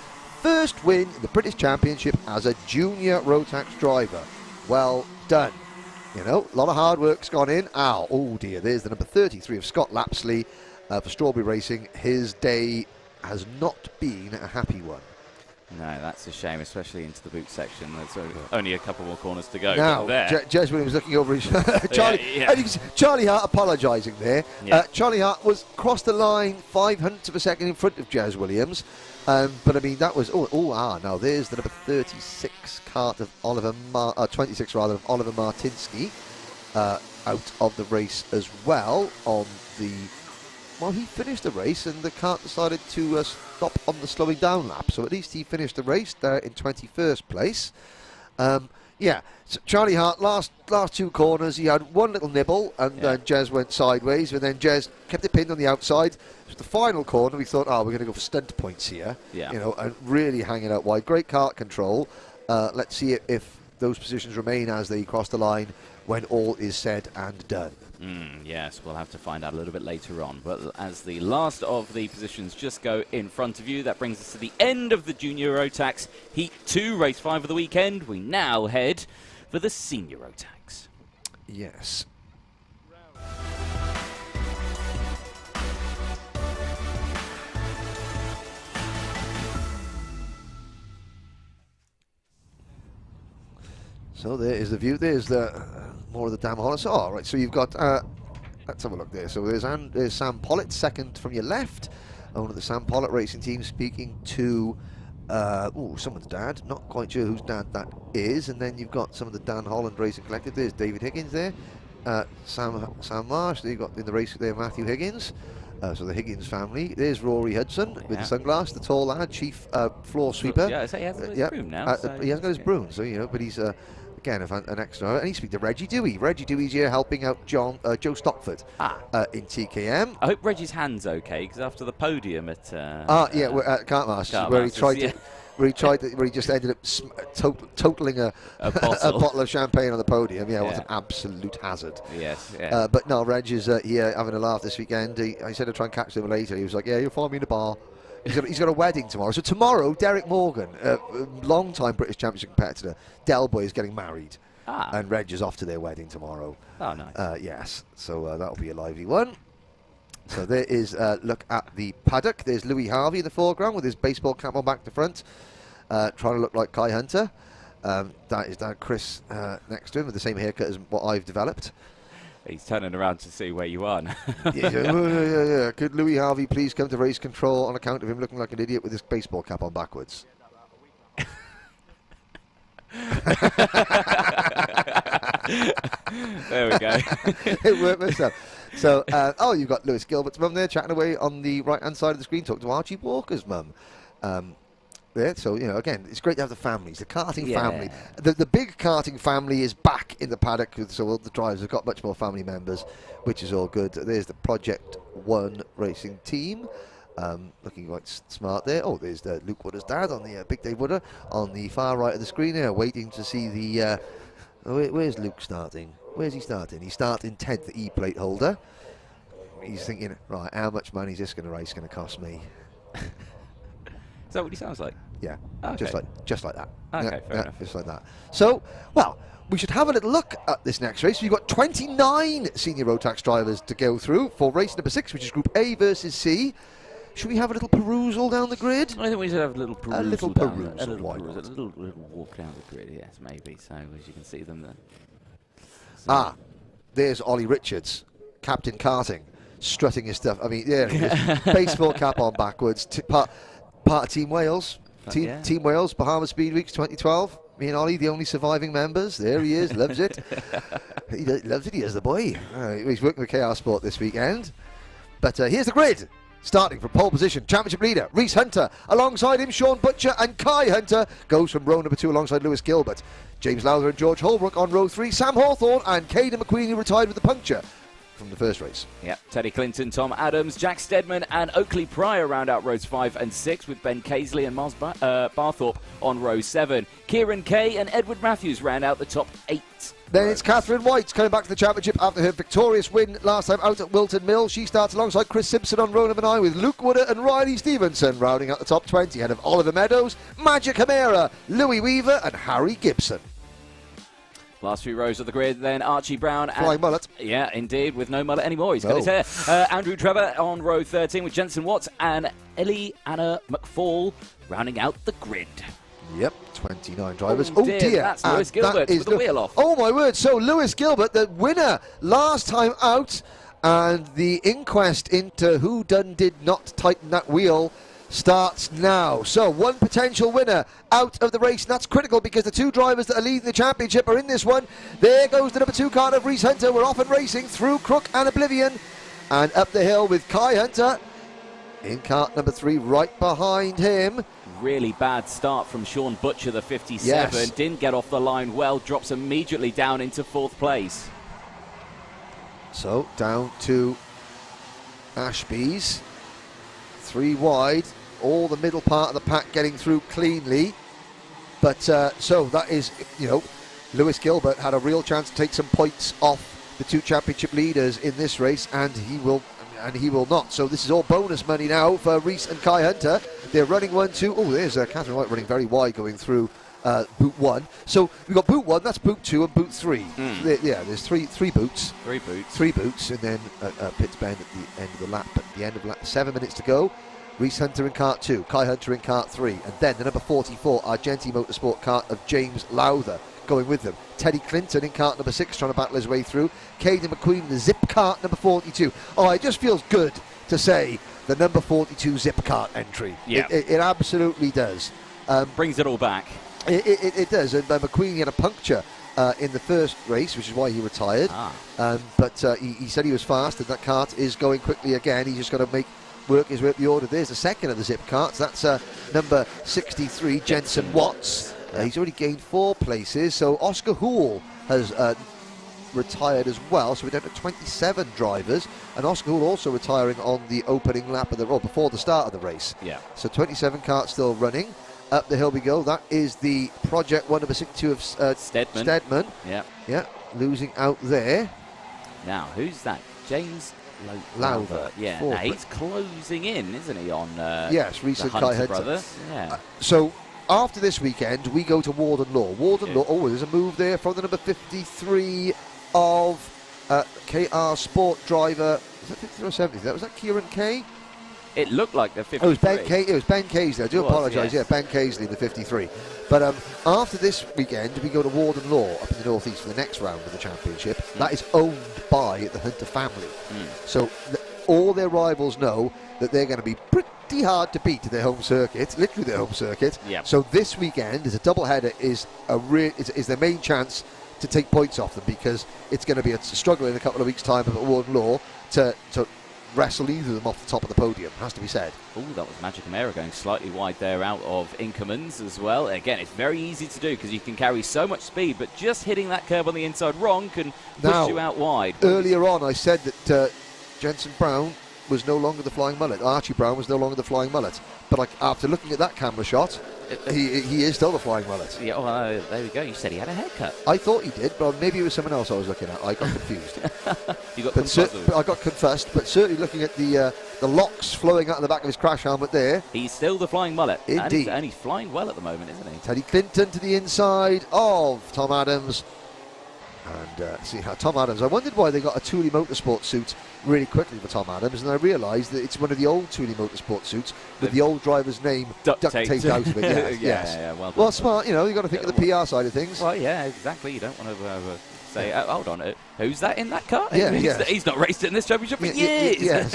Speaker 1: first win in the British Championship as a junior Rotax driver. Well done. You know, a lot of hard work's gone in. Ow, oh dear, there's the number 33 of Scott Lapsley for Strawberry Racing. His day has not been a happy one.
Speaker 2: No, that's a shame, especially into the boot section. There's only a couple more corners to go.
Speaker 1: Now, Jez Williams looking over his Charlie. And you can see Charlie Hart apologising there.
Speaker 2: Yeah.
Speaker 1: Charlie Hart was crossed the line 0.05 of a second in front of Jez Williams. But I mean, that was now there's the number 36 kart of 26 rather of Oliver Martinsky out of the race as well on the. Well, he finished the race and the kart decided to stop on the slowing down lap. So at least he finished the race there in 21st place. Yeah, so Charlie Hart, last two corners, he had one little nibble and then Jez went sideways. And then Jez kept it pinned on the outside. So the final corner, we thought, we're going to go for stunt points here. Yeah. You know, and really hanging out wide. Great kart control. Let's see if those positions remain as they cross the line when all is said and done.
Speaker 2: Yes, we'll have to find out a little bit later on. But as the last of the positions just go in front of you, that brings us to the end of the Junior Rotax Heat 2, race 5 of the weekend. We now head for the Senior Rotax.
Speaker 1: Yes. So there is the view. There's the more of the dam hollow. So, all right. So you've got. Let's have a look there. So there's Sam Pollitt, second from your left. Owner of the Sam Pollitt Racing Team, speaking to someone's dad. Not quite sure whose dad that is. And then you've got some of the Dan Holland Racing Collective. There's David Higgins there. Sam Marsh. There you got in the race there Matthew Higgins. So the Higgins family. There's Rory Hudson with the sunglasses, the tall lad, chief floor sweeper.
Speaker 2: Yeah, so he hasn't got his broom now.
Speaker 1: He hasn't got his broom, so you know, but he's again an extra. And he speaks to Reggie Dewey. Reggie Dewey's here helping out Joe Stockford in TKM.
Speaker 2: I hope Reggie's hand's okay because after the podium at
Speaker 1: Kart Masters, where he tried to. Where he just ended up totaling a bottle of champagne on the podium. Yeah, it was an absolute hazard.
Speaker 2: Yes,
Speaker 1: but no, Reg is here having a laugh this weekend. I said I'd try and catch him later. He was like, yeah, you'll find me in the bar. He's got a wedding tomorrow. So tomorrow, Derek Morgan, long-time British Championship competitor, Delboy is getting married. And Reg is off to their wedding tomorrow.
Speaker 2: Oh, nice.
Speaker 1: Yes, so that'll be a lively one. So there is look at the paddock. There's Louis Harvey in the foreground with his baseball cap on back to front, trying to look like Kai Hunter. That is Dad Chris next to him with the same haircut as what I've developed.
Speaker 2: He's turning around to see where you are.
Speaker 1: Yeah. Could Louis Harvey please come to race control on account of him looking like an idiot with his baseball cap on backwards?
Speaker 2: There we go.
Speaker 1: It worked myself. So, you've got Lewis Gilbert's mum there chatting away on the right-hand side of the screen, talking to Archie Walker's mum. There, so, you know, again, it's great to have the families, the karting family. The big karting family is back in the paddock, so all the drivers have got much more family members, which is all good. There's the Project 1 racing team. Looking quite smart there. Oh, there's Luke Woodard's dad on the Big Dave Woodard on the far right of the screen there, waiting to see the... where's Luke starting? Where's he starting? He's starting 10th, the E-plate holder. He's thinking, right, how much money is this race going to cost me?
Speaker 2: Is that what he sounds like?
Speaker 1: Yeah,
Speaker 2: okay.
Speaker 1: just like that.
Speaker 2: Okay, fair enough.
Speaker 1: Just like that. So, well, we should have a little look at this next race. We've got 29 senior Rotax drivers to go through for race number 6, which is Group A versus C. Should we have a little perusal down the grid?
Speaker 2: I think we should have a little perusal.
Speaker 1: A little
Speaker 2: walk down the grid, yes, maybe. So, as you can see them there. So.
Speaker 1: There's Ollie Richards, Captain Karting, strutting his stuff. I mean, there he is. Baseball cap on backwards. Part of Team Wales. Team Wales, Bahamas Speed Weeks 2012. Me and Ollie, the only surviving members. There he is, loves it. He loves it, he is the boy. He's working with KR Sport this weekend. But here's the grid. Starting from pole position, championship leader, Reese Hunter. Alongside him, Sean Butcher and Kai Hunter goes from row number 2 alongside Lewis Gilbert. James Lowther and George Holbrook on row 3. Sam Hawthorne and Caden McQueen, who retired with a puncture from the first race.
Speaker 2: Yeah, Teddy Clinton, Tom Adams, Jack Stedman and Oakley Pryor round out rows 5 and 6 with Ben Casely and Miles Barthorpe on row 7. Kieran Kay and Edward Matthews round out the top 8.
Speaker 1: Then it's Catherine White coming back to the championship after her victorious win last time out at Whilton Mill. She starts alongside Chris Simpson on row number 9 with Luke Woodard and Riley Stevenson rounding out the top 20 ahead of Oliver Meadows, Magic Hamera, Louis Weaver and Harry Gibson.
Speaker 2: Last few rows of the grid, then Archie Brown.
Speaker 1: Flying mullet.
Speaker 2: Yeah, indeed, with no mullet anymore. He's got his hair. Andrew Trevor on row 13 with Jensen Watts and Ellie Anna McFall rounding out the grid.
Speaker 1: Yep, 29 drivers.
Speaker 2: Oh dear. That's Lewis Gilbert with the wheel off.
Speaker 1: Oh my word, so Lewis Gilbert, the winner last time out, and the inquest into who did not tighten that wheel starts now. So one potential winner out of the race, and that's critical because the 2 drivers that are leading the championship are in this one. There goes the number 2 car of Reese Hunter. We're off and racing through Crook and Oblivion and up the hill with Kai Hunter in kart number 3 right behind him.
Speaker 2: Really bad start from Sean Butcher, the 57.
Speaker 1: Yes.
Speaker 2: Didn't get off the line well, drops immediately down into 4th place.
Speaker 1: So down to Ashby's, 3 wide, all the middle part of the pack getting through cleanly. But so that is, Lewis Gilbert had a real chance to take some points off the 2 championship leaders in this race, and he will not. So this is all bonus money now for Reese and Kai Hunter. They're running 1-2. Oh, there's Catherine White running very wide going through boot 1. So we've got boot 1, that's boot 2 and boot 3. There's three boots.
Speaker 2: 3 boots.
Speaker 1: 3 boots, and then pits bend at the end of the lap. At the end of lap, 7 minutes to go. Reese Hunter in kart 2, Kai Hunter in kart 3, and then the number 44, Argenti Motorsport kart of James Lowther going with them. Teddy Clinton in kart number 6 trying to battle his way through. Caden McQueen in the Zip kart number 42. Oh, it just feels good to say the number 42 Zip kart entry.
Speaker 2: Yeah.
Speaker 1: It absolutely does.
Speaker 2: Brings it all back.
Speaker 1: It does, and McQueen had a puncture in the first race, which is why he retired. But he said he was fast, and that kart is going quickly again. He's just got to work his way up the order. There's the second of the Zip karts. That's number 63, Jensen Watts. He's already gained 4 places. So Oscar Houle has retired as well. So we're down to 27 drivers, and Oscar Houle also retiring on the opening lap of the before the start of the race.
Speaker 2: Yeah.
Speaker 1: So 27 karts still running. Up the hill we go. That is the Project 1 number 62 of Stedman. Yeah. Losing out there.
Speaker 2: Now who's that? James
Speaker 1: Lowther.
Speaker 2: Yeah. Now he's closing in, isn't he? On
Speaker 1: yes, recent
Speaker 2: Hunter
Speaker 1: Kai Hunter
Speaker 2: brothers. Yeah.
Speaker 1: So after this weekend, we go to Warden Law. Warden Law. Oh, there's a move there from the number 53 of KR Sport driver. Was that 53 or 70? Was that Kieran Kay?
Speaker 2: It looked like the 53.
Speaker 1: Oh, it was Ben Casely. I do apologise.
Speaker 2: Yes.
Speaker 1: Yeah, Ben Casely, the 53. But after this weekend, we go to Warden Law up in the northeast for the next round of the championship. That is owned by the Hunter family. So all their rivals know that they're going to be pretty hard to beat to their home circuit, literally their home circuit.
Speaker 2: Yep.
Speaker 1: So this weekend is a doubleheader, is their main chance to take points off them, because it's going to be a struggle in a couple of weeks' time at Warden Law to wrestle either of them off the top of the podium, has to be said.
Speaker 2: Oh, that was Magic Amera going slightly wide there out of Inkermans as well. Again, it's very easy to do because you can carry so much speed, but just hitting that curb on the inside wrong can push you out wide.
Speaker 1: Earlier on, I said that Jensen Brown was no longer the flying mullet. Archie Brown was no longer the flying mullet. But after looking at that camera shot, He is still the flying mullet.
Speaker 2: Yeah, well, there we go. You said he had a haircut.
Speaker 1: I thought he did, but maybe it was someone else I was looking at. I got confused.
Speaker 2: You got
Speaker 1: but I got confessed, but certainly looking at the locks flowing out of the back of his crash helmet there.
Speaker 2: He's still the flying mullet.
Speaker 1: Indeed.
Speaker 2: And he's flying well at the moment, isn't he?
Speaker 1: Teddy Clinton to the inside of Tom Adams. And see how Tom Adams, I wondered why they got a Thule Motorsport suit really quickly for Tom Adams, and I realised that it's one of the old Thule Motorsport suits with the old driver's name duct taped out of it. Yes. Well, smart, you've got to think of the PR side of things.
Speaker 2: Well, yeah, exactly. You don't want to say, hold on, who's that in that car?
Speaker 1: Yeah,
Speaker 2: he's not raced in this championship for years.
Speaker 1: Yes.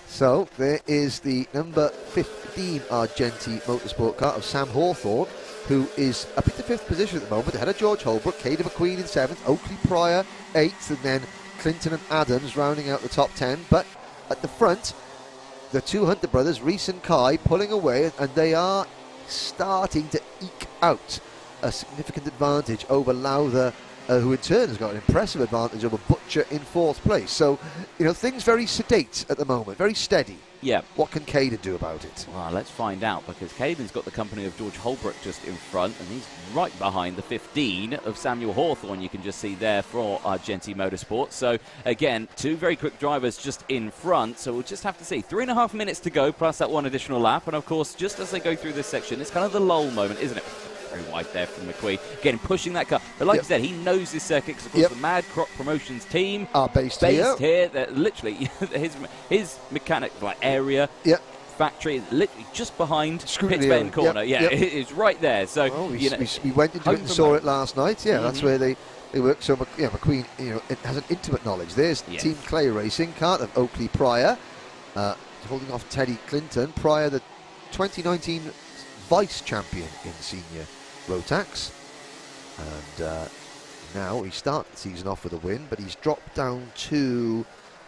Speaker 1: So there is the number 15 Argenti Motorsport car of Sam Hawthorne, who is up into 5th position at the moment, ahead of George Holbrook, Caden McQueen in 7th, Oakley Pryor 8th, and then Clinton and Adams rounding out the top 10. But at the front, the two Hunter brothers, Reese and Kai, pulling away, and they are starting to eke out a significant advantage over Lowther, who in turn has got an impressive advantage over Butcher in 4th place. So, things very sedate at the moment, very steady.
Speaker 2: Yeah.
Speaker 1: What can Caden do about it?
Speaker 2: Well, let's find out, because Caden's got the company of George Holbrook just in front, and he's right behind the 15 of Samuel Hawthorne, you can just see there for Argenti Motorsport. So, again, two very quick drivers just in front, so we'll just have to see. 3.5 minutes to go, plus that one additional lap, and of course, just as they go through this section, it's kind of the lull moment, isn't it? Very wide there from McQueen. Again, pushing that car. But like you said, he knows this circuit because, of course, the Mad Croc Promotions team
Speaker 1: are based here.
Speaker 2: They're literally, his mechanic area factory is literally just behind Pitts Bend Corner. It is right there. So
Speaker 1: we went into it and saw it last night. That's where they work. So McQueen, it has an intimate knowledge. There's Team Clay Racing, kart of Oakley Pryor, holding off Teddy Clinton. Pryor, the 2019 vice champion in senior Rotax, and now he started the season off with a win, but he's dropped down to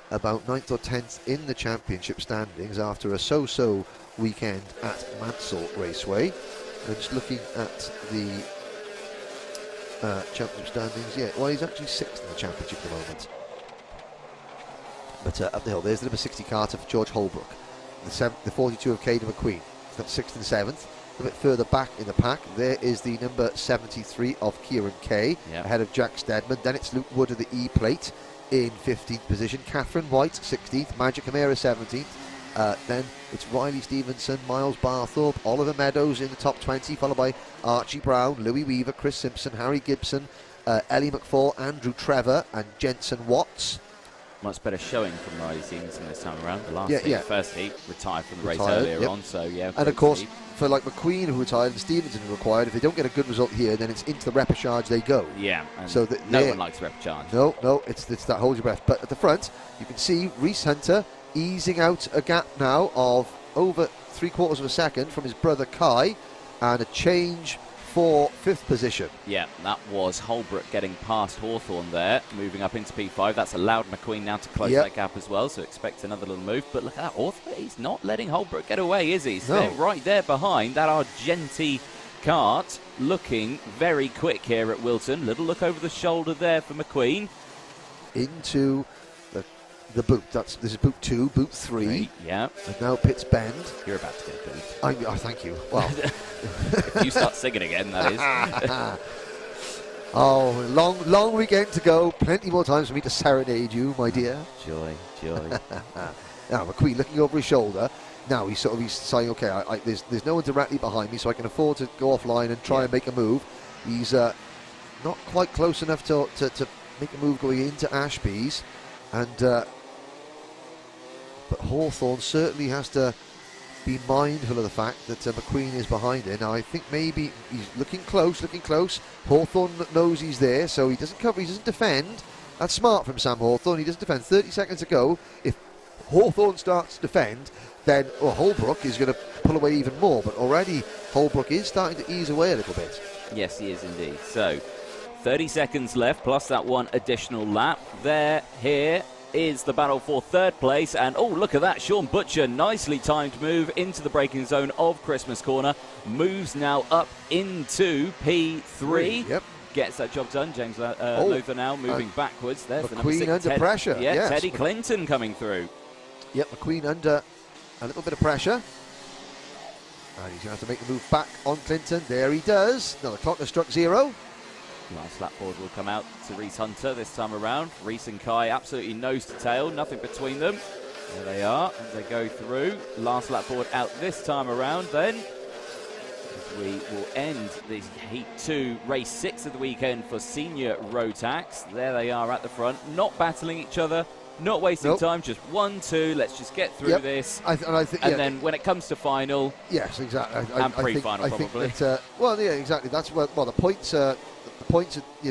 Speaker 1: about 9th or 10th in the championship standings after a so-so weekend at Mansell Raceway. And just looking at the championship standings, he's actually 6th in the championship at the moment. But up the hill, there's the number 60 kart of George Holbrook, the 42 of Caden McQueen. He's got 6th and 7th. A bit further back in the pack, there is the number 73 of Kieran Kay, ahead of Jack Steadman. Then it's Luke Wood of the E-plate in 15th position. Catherine White, 16th. Magic Amira, 17th. Then it's Riley Stevenson, Miles Barthorpe, Oliver Meadows in the top 20, followed by Archie Brown, Louis Weaver, Chris Simpson, Harry Gibson, Ellie McFall, Andrew Trevor, and Jensen Watts.
Speaker 2: Much better showing from Riley Stevenson this time around. The last heat, first heat, retired from the race earlier on. So
Speaker 1: and of course, for like McQueen, who retired, and Stevenson, who required, if they don't get a good result here, then it's into the repechage they go.
Speaker 2: Yeah,
Speaker 1: so
Speaker 2: no one likes repechage.
Speaker 1: No, it's that hold your breath. But at the front, you can see Reese Hunter easing out a gap now of over 3/4 of a second from his brother Kai, and a change for 5th position.
Speaker 2: Yeah, that was Holbrook getting past Hawthorne there, moving up into P5. That's allowed McQueen now to close that gap as well, so expect another little move. But look at that, Hawthorne, he's not letting Holbrook get away, is he? So they're right there behind that Argenti kart, looking very quick here at Whilton. Little look over the shoulder there for McQueen.
Speaker 1: Into the boot. This is boot 2, boot 3.
Speaker 2: Yeah.
Speaker 1: And now Pitts Bend.
Speaker 2: You're about to get a boot.
Speaker 1: Oh, thank you. Well,
Speaker 2: if you start singing again, that is.
Speaker 1: long weekend to go. Plenty more times for me to serenade you, my dear.
Speaker 2: Joy.
Speaker 1: Now McQueen looking over his shoulder. Now he's saying, okay, there's no one directly behind me, so I can afford to go offline and try and make a move. He's not quite close enough to make a move going into Ashby's, and. But Hawthorne certainly has to be mindful of the fact that McQueen is behind him. Now I think maybe he's looking close. Hawthorne knows he's there, so he doesn't cover, he doesn't defend. That's smart from Sam Hawthorne. He doesn't defend. 30 seconds to go. If Hawthorne starts to defend, then Holbrook is going to pull away even more. But already Holbrook is starting to ease away a little bit.
Speaker 2: Yes, he is indeed. So 30 seconds left, plus that one additional lap. Here is the battle for 3rd place, and look at that, Sean Butcher, nicely timed move into the braking zone of Christmas Corner, moves now up into P3.
Speaker 1: Yep.
Speaker 2: Gets that job done. James Luther now moving backwards. There's the number 6,
Speaker 1: under pressure.
Speaker 2: Yeah, Teddy Clinton coming through.
Speaker 1: Yep, McQueen under a little bit of pressure. And he's going to have to make the move back on Clinton. There he does. Now the clock has struck 0.
Speaker 2: Last lap board will come out to Reese Hunter this time around. Reese and Kai absolutely nose to tail, nothing between them. There they are as they go through. Last lap board out this time around then. We will end the Heat 2 race 6 of the weekend for senior Rotax. There they are at the front, not battling each other, not wasting time, just 1-2, let's just get through this. And then when it comes to final,
Speaker 1: yes, exactly.
Speaker 2: And pre-final probably.
Speaker 1: That, well, yeah, exactly. That's what, well, the points are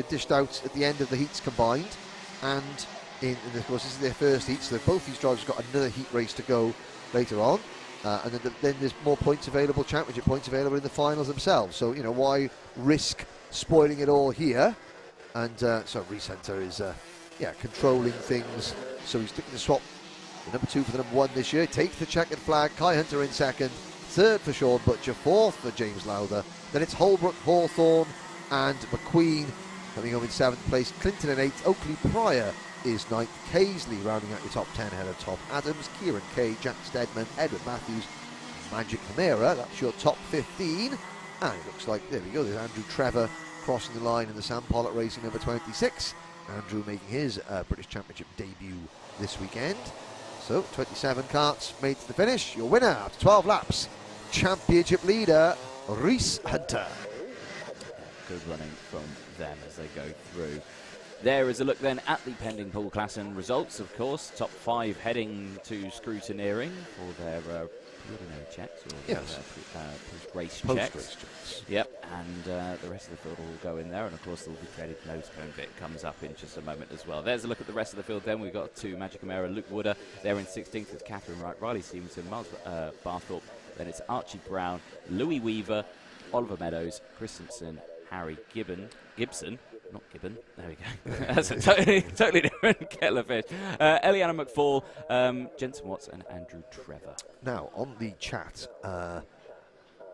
Speaker 1: dished out at the end of the heats combined, and of course this is their first heat, so both these drivers have got another heat race to go later on. And then there's more points available, championship points available in the finals themselves. So, you know, why risk spoiling it all here? And so Reese Hunter is, controlling things. So he's looking to swap the number 2 for the number 1 this year. Takes the checkered flag. Kai Hunter in second. Third for Sean Butcher. Fourth for James Lowther. Then it's Holbrook, Hawthorne and McQueen coming home in 7th place. Clinton in 8th. Oakley Pryor is 9th. Casely rounding out your top 10 ahead of Tom Adams, Kieran Kay, Jack Steadman, Edward Matthews, Magic Camara. That's your top 15. And it looks like, there we go, there's Andrew Trevor crossing the line in the Sam Pollock Racing number 26. Andrew making his British Championship debut this weekend. So 27 karts made to the finish. Your winner after 12 laps, championship leader Reese Hunter.
Speaker 2: Good running from them as they go through. There is a look then at the pending Paul Klassen results, of course. Top 5 heading to scrutineering for their preliminary checks or post-race checks. Yep, and the rest of the field will go in there, and of course there will be dreaded nose cone bit comes up in just a moment as well. There's a look at the rest of the field then. We've got 2 Magic Camara, Luke Wooder there in 16th with Catherine Wright, Riley Stevenson, Miles Barthorpe. Then it's Archie Brown, Louis Weaver, Oliver Meadows, Christensen, Harry Gibson. Not Gibbon. There we go. That's a totally different kettle of fish. Eliana McFall, Jensen Watts, and Andrew Trevor.
Speaker 1: Now, on the chat,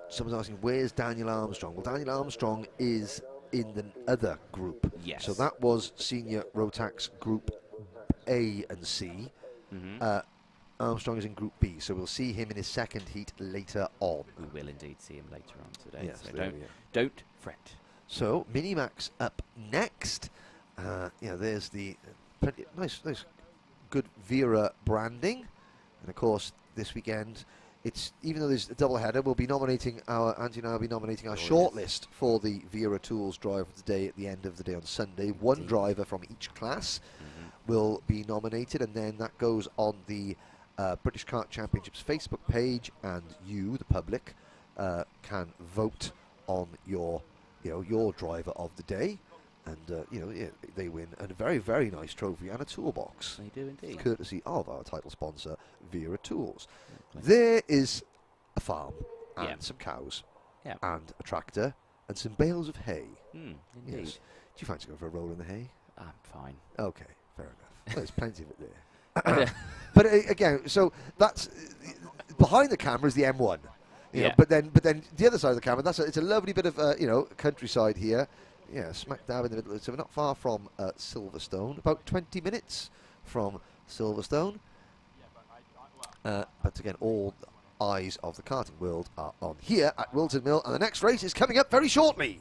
Speaker 1: someone's asking, where's Daniel Armstrong? Well, Daniel Armstrong is in the other group.
Speaker 2: Yes.
Speaker 1: So that was senior Rotax Group A and C. Armstrong is in Group B, so we'll see him in his second heat later on.
Speaker 2: We will indeed see him later on today.
Speaker 1: Yes,
Speaker 2: so don't fret.
Speaker 1: So, Minimax up next. There's the nice, good Wera branding. And of course, this weekend, even though there's a double header, we'll be nominating Andy and I will be nominating our shortlist for the Wera Tools Driver of the Day at the end of the day on Sunday. One driver from each class will be nominated, and then that goes on the British Kart Championships Facebook page, and you, the public, can vote on your driver of the day, and they win a very, very nice trophy and a toolbox.
Speaker 2: They do indeed.
Speaker 1: Courtesy of our title sponsor, Wera Tools. There is a farm and some cows and a tractor and some bales of hay.
Speaker 2: Indeed.
Speaker 1: Yes. Do you fancy going for a roll in the hay?
Speaker 2: I'm fine.
Speaker 1: Okay, fair enough. Well, there's plenty of it there. But again, so that's behind the camera is the M1. But then the other side of the camera, it's a lovely bit of countryside here. Yeah, smack dab in the middle. So we're not far from Silverstone, about 20 minutes from Silverstone. But again, all eyes of the karting world are on here at Whilton Mill, and the next race is coming up very shortly.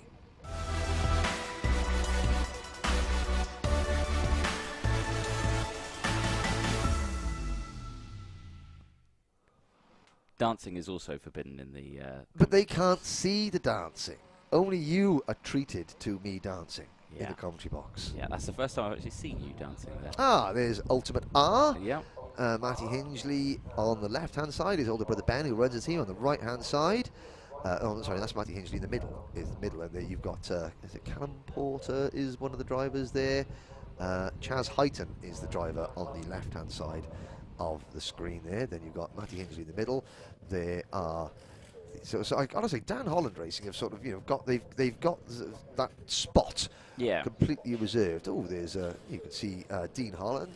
Speaker 2: Dancing is also forbidden in the...
Speaker 1: But they can't see the dancing. Only you are treated to me dancing in the commentary box.
Speaker 2: Yeah, that's the first time I've actually seen you dancing there.
Speaker 1: Ah, there's Ultimate R.
Speaker 2: Yeah.
Speaker 1: Matty Hingley on the left-hand side. His older brother Ben, who runs his team, on the right-hand side. Sorry, that's Matty Hingley in the middle. And there you've got, is it Callum Porter is one of the drivers there. Chaz Heighton is the driver on the left-hand side of the screen there. Then you've got Matty Hingley in the middle. There are so I gotta say, Dan Holland Racing have sort of they've got that spot completely reserved. Oh, there's you can see Dean Holland,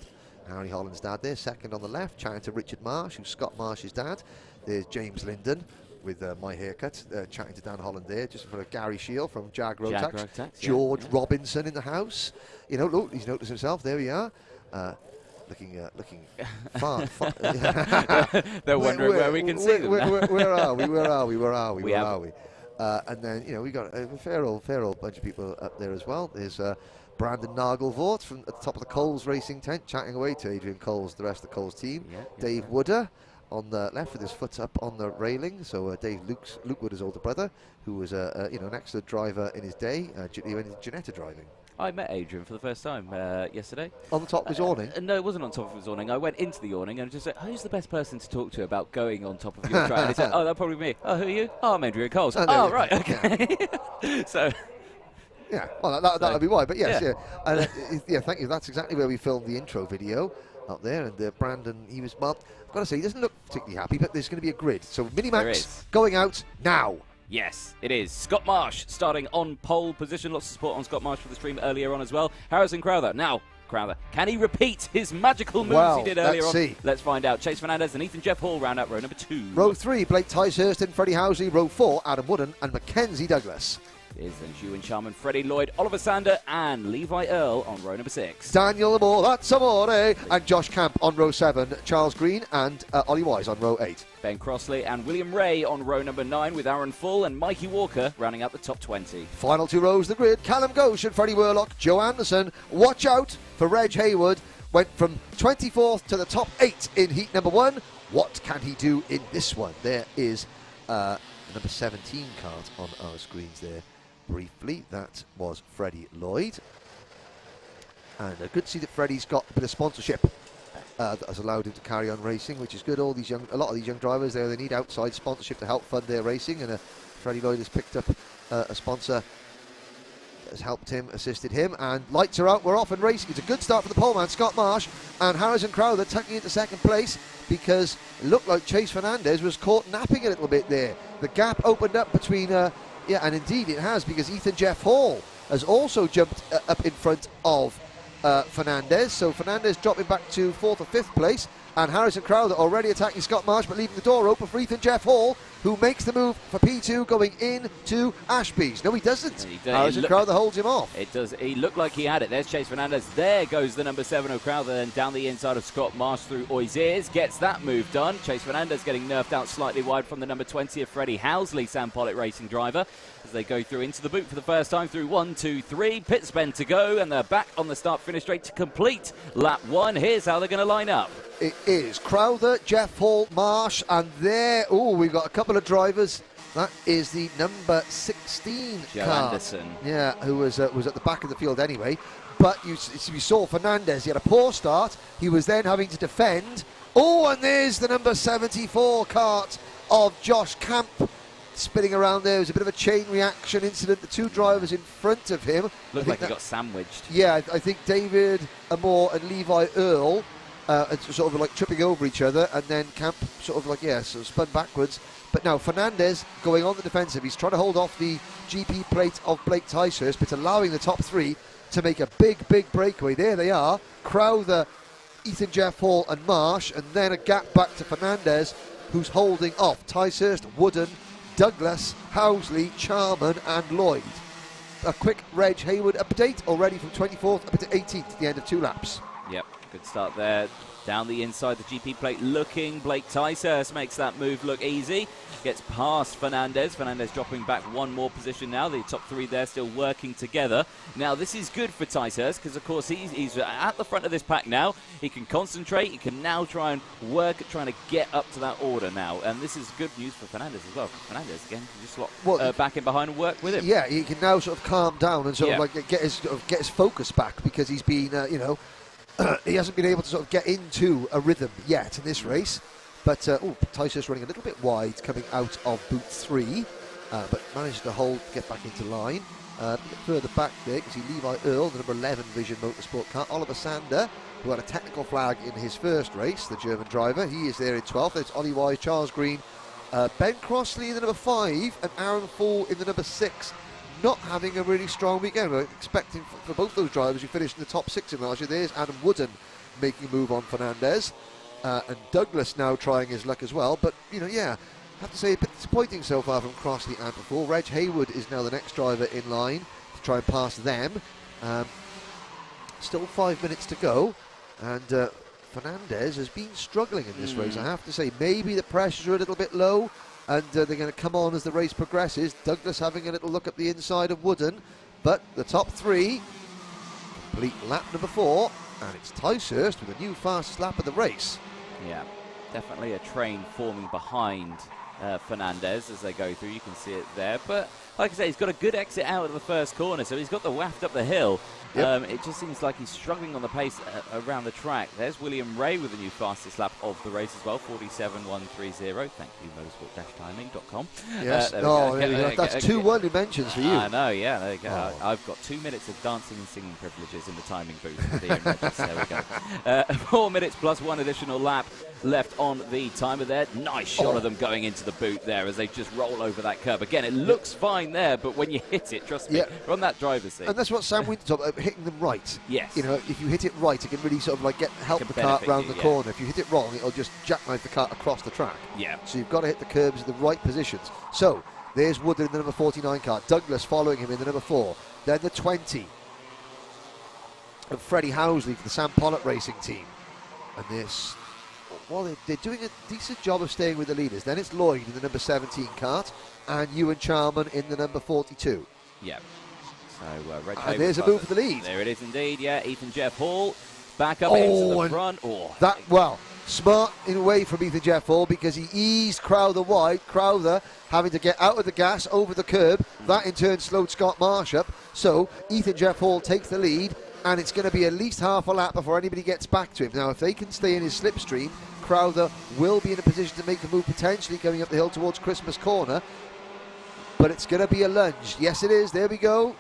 Speaker 1: Harry Holland's dad there, second on the left, chatting to Richard Marsh, who's Scott Marsh's dad. There's James Linden with my haircut, chatting to Dan Holland there, just in front of Gary Shield from Jag Rotax. George Robinson in the house. Look, he's noticed himself. There we are. looking far.
Speaker 2: They're wondering where we can see them.
Speaker 1: Where are we? And then we got a fair old bunch of people up there as well. There's Brandon Nagelvoort from at the top of the Coles racing tent, chatting away to Adrian Coles, the rest of the Coles team. Dave Wooder on the left with his foot up on the railing. So Luke Wooder's older brother, who was an excellent driver in his day. He went into Ginetta driving.
Speaker 2: I met Adrian for the first time yesterday.
Speaker 1: On the top of his awning?
Speaker 2: No, it wasn't on top of his awning. I went into the awning and just said, who's the best person to talk to about going on top of your track? And he said, that'll probably be me. Oh, who are you? Oh, I'm Adrian Coles. Oh, right, okay. Yeah. So...
Speaker 1: Yeah, well, that would be why. But yes, and, thank you. That's exactly where we filmed the intro video up there. And Brandon, I've got to say, he doesn't look particularly happy, but there's going to be a grid. So Minimax going out now.
Speaker 2: Yes, it is. Scott Marsh starting on pole position. Lots of support on Scott Marsh for the stream earlier on as well. Harrison Crowther. Now, Crowther, can he repeat his magical moves he did earlier on? Let's find out. Chase Fernandez and Ethan Jeff Hall round out row number 2.
Speaker 1: Row 3, Blake Ticehurst and Freddie Housley. Row 4, Adam Wooden and Mackenzie Douglas.
Speaker 2: Is then Ewan Charman, Freddie Lloyd, Oliver Sander and Levi Earl on row number 6.
Speaker 1: Daniel Lamore, that's Amore, and Josh Camp on row 7. Charles Green and Ollie Wise on row 8.
Speaker 2: Ben Crossley and William Ray on row number 9 with Aaron Full and Mikey Walker rounding out the top 20.
Speaker 1: Final 2 rows of the grid, Callum Ghosh and Freddie Worlock, Joe Anderson. Watch out for Reg Hayward. Went from 24th to the top 8 in heat number 1. What can he do in this one? There is the number 17 card on our screens there. Briefly, that was Freddie Lloyd, and good to see that Freddie's got a bit of sponsorship that has allowed him to carry on racing, which is good. A lot of these young drivers there, they need outside sponsorship to help fund their racing, and Freddie Lloyd has picked up a sponsor that has helped him, assisted him, and lights are out. We're off and racing. It's a good start for the poleman Scott Marsh and Harrison Crowther tucking into second place because it looked like Chase Fernandez was caught napping a little bit there. The gap opened up between. Yeah, and indeed it has, because Ethan Jeff Hall has also jumped up in front of Fernandez. So Fernandez dropping back to 4th or 5th place, and Harrison Crowther already attacking Scott Marsh, but leaving the door open for Ethan Jeff Hall, who makes the move for P2 going into Ashby's. No, he doesn't. Harrison Crowther holds him off.
Speaker 2: It does. He looked like he had it. There's Chase Fernandez. There goes the number 7 of Crowther, then down the inside of Scott Marsh through Oisiers. Gets that move done. Chase Fernandez getting nerfed out slightly wide from the number 20 of Freddie Housley, Sam Pollitt racing driver, as they go through into the boot for the first time through 1, 2, 3. Pit spend to go, and they're back on the start-finish straight to complete lap 1. Here's how they're going to line up.
Speaker 1: It is Crowther, Jeff Hall, Marsh, and there, we've got a couple of drivers. That is the number 16
Speaker 2: Joe
Speaker 1: car.
Speaker 2: Anderson.
Speaker 1: Yeah, who was at the back of the field anyway. But you saw Fernandez. He had a poor start. He was then having to defend. And there's the number 74 kart of Josh Camp spinning around there. It was a bit of a chain reaction incident. The 2 drivers in front of him.
Speaker 2: Looked like he got sandwiched.
Speaker 1: Yeah, I think David Amore and Levi Earl sort of like tripping over each other, and then Camp sort of spun backwards. But now Fernandez going on the defensive. He's trying to hold off the GP plate of Blake Ticehurst, but allowing the top 3 to make a big breakaway. There they are. Crowther, Ethan Jeff Hall and Marsh, and then a gap back to Fernandez, who's holding off Ticehurst, Wooden, Douglas, Housley, Charman and Lloyd. A quick Reg Hayward update, already from 24th up to 18th at the end of 2 laps.
Speaker 2: Yep, good start there. Down the inside, the GP plate looking. Blake Ticehurst makes that move look easy. Gets past Fernandez. Fernandez dropping back 1 more position now. The top 3 there still working together. Now, this is good for Ticehurst because, of course, he's at the front of this pack now. He can concentrate. He can now try and work at trying to get up to that order now. And this is good news for Fernandez as well. Fernandez, again, can just slot back in behind and work with him.
Speaker 1: Yeah, he can now sort of calm down and sort of get his focus back, because he's been, he hasn't been able to sort of get into a rhythm yet in this race. But Ticehurst running a little bit wide coming out of boot 3, but managed to get back into line. A bit further back there, you can see Levi Earl, the number 11 Vision Motorsport car. Oliver Sander, who had a technical flag in his first race, the German driver. He is there in 12th. It's Ollie Wise, Charles Green, Ben Crossley in the number 5, and Aaron Full in the number 6. Not having a really strong weekend. We're expecting for both those drivers who finished in the top 6 in last year. There's Adam Wooden making a move on Fernandez. And Douglas now trying his luck as well. But, I have to say, a bit disappointing so far from Crossley and Full. Reg Hayward is now the next driver in line to try and pass them. Still 5 minutes to go. And Fernandez has been struggling in this race, I have to say. Maybe the pressures are a little bit low, and they're going to come on as the race progresses. Douglas having a little look at the inside of Wooden, but the top three complete lap number 4, and it's Ticehurst with a new fastest lap of the race.
Speaker 2: Yeah, definitely a train forming behind Fernandez as they go through. You can see it there, but like I say, he's got a good exit out of the first corner, so he's got the waft up the hill. It just seems like he's struggling on the pace around the track. There's William Ray with the new fastest lap of the race as well, 47.130. Thank you, motorsport-timing.com.
Speaker 1: Yes, that's 2 mentions for you.
Speaker 2: I know, yeah, there you go. I've got 2 minutes of dancing and singing privileges in the timing booth. There we go. 4 minutes plus 1 additional lap left on the timer there. Nice shot of them going into the boot there as they just roll over that curb. Again, it looks fine there, but when you hit it, trust me, from that driver's seat.
Speaker 1: And that's what Sam Winter talked about, hitting them right.
Speaker 2: Yes.
Speaker 1: You know, if you hit it right, it can really sort of like help the cart round the corner. If you hit it wrong, it'll just jackknife the cart across the track.
Speaker 2: Yeah.
Speaker 1: So you've got to hit the curbs in the right positions. So there's Wood in the number 49 car. Douglas following him in the number 4. Then the 20 of Freddie Housley for the Sam Pollock Racing team. And this, well, they're doing a decent job of staying with the leaders. Then it's Lloyd in the number 17 kart and Ewan Charman in the number 42.
Speaker 2: Yeah. So
Speaker 1: and there's a move for the lead.
Speaker 2: There it is indeed, yeah. Ethan Jeff Hall back up into the front.
Speaker 1: Smart in a way from Ethan Jeff Hall because he eased Crowther wide. Crowther having to get out of the gas over the curb. That in turn slowed Scott Marsh up. So Ethan Jeff Hall takes the lead, and it's going to be at least half a lap before anybody gets back to him. Now, if they can stay in his slipstream, Crowther will be in a position to make a move potentially coming up the hill towards Christmas Corner. But it's going to be a lunge. Yes, it is. There we go.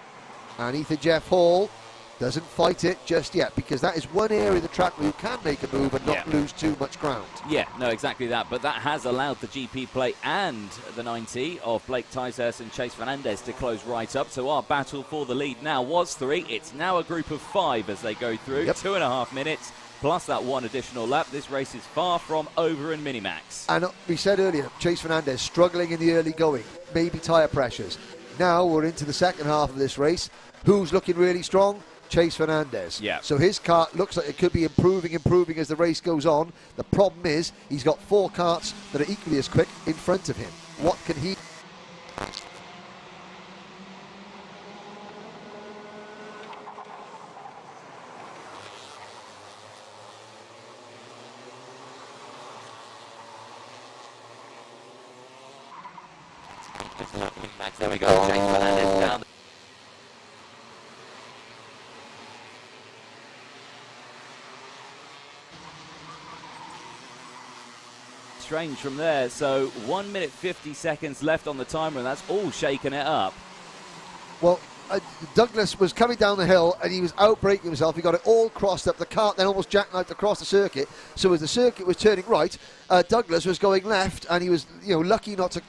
Speaker 1: And Ethan Jeff Hall doesn't fight it just yet, because that is one area of the track where you can make a move and not lose too much ground.
Speaker 2: Yeah, no, exactly that. But that has allowed the GP plate and the 90 of Blake Ticehurst and Chase Fernandez to close right up. So our battle for the lead now was 3. It's now a group of 5 as they go through. 2.5 minutes plus that 1 additional lap. This race is far from over in Minimax.
Speaker 1: And we said earlier, Chase Fernandez struggling in the early going, maybe tyre pressures. Now we're into the second half of this race. Who's looking really strong? Chase Fernandez.
Speaker 2: Yeah.
Speaker 1: So his kart looks like it could be improving as the race goes on. The problem is he's got 4 karts that are equally as quick in front of him. What can he...
Speaker 2: There we go. Chase Fernandez down. Strange from there. So 1 minute 50 seconds left on the timer, and that's all shaking it up.
Speaker 1: Well, Douglas was coming down the hill and he was outbraking himself. He got it all crossed up. The kart then almost jackknifed across the circuit. So as the circuit was turning right, Douglas was going left, and he was, lucky not to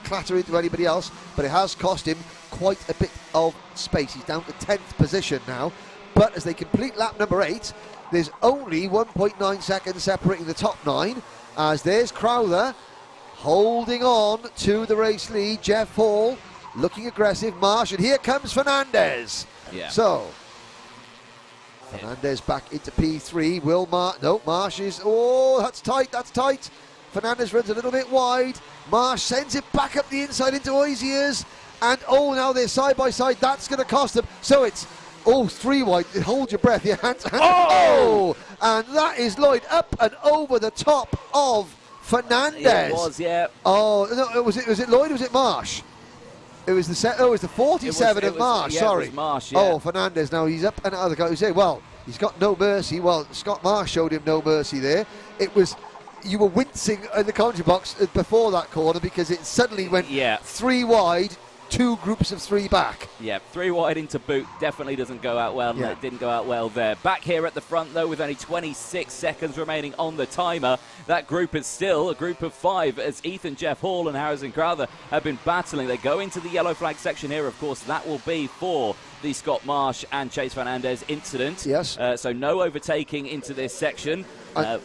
Speaker 1: clatter into anybody else, but it has cost him quite a bit of space. He's down to 10th position now. But as they complete lap number 8, there's only 1.9 seconds separating the top 9. As there's Crowther holding on to the race lead. Jeff Hall looking aggressive. Marsh, and here comes Fernandez.
Speaker 2: Yeah.
Speaker 1: So Fernandez back into P3. Marsh is, that's tight. Fernandez runs a little bit wide. Marsh sends it back up the inside into Oisiers. And now they're side by side. That's going to cost them. So it's 3 wide. Hold your breath. Your hands. And that is Lloyd up and over the top of Fernandez.
Speaker 2: It was, yeah.
Speaker 1: Was it Lloyd or was it Marsh? It was the 47 of Marsh. Sorry.
Speaker 2: It was Marsh, yeah.
Speaker 1: Fernandez. Now he's up and out of the car. You say, he's got no mercy. Well, Scott Marsh showed him no mercy there. It was. You were wincing in the commentary box before that corner because it suddenly went 3 wide. 2 groups of 3 back.
Speaker 2: Yeah, 3 wide into boot definitely doesn't go out well.
Speaker 1: Yeah.
Speaker 2: It didn't go out well there. Back here at the front, though, with only 26 seconds remaining on the timer. That group is still a group of 5 as Ethan Jeff Hall and Harrison Crowther have been battling. They go into the yellow flag section here, of course. That will be for the Scott Marsh and Chase Fernandez incident.
Speaker 1: Yes.
Speaker 2: So no overtaking into this section.
Speaker 1: No.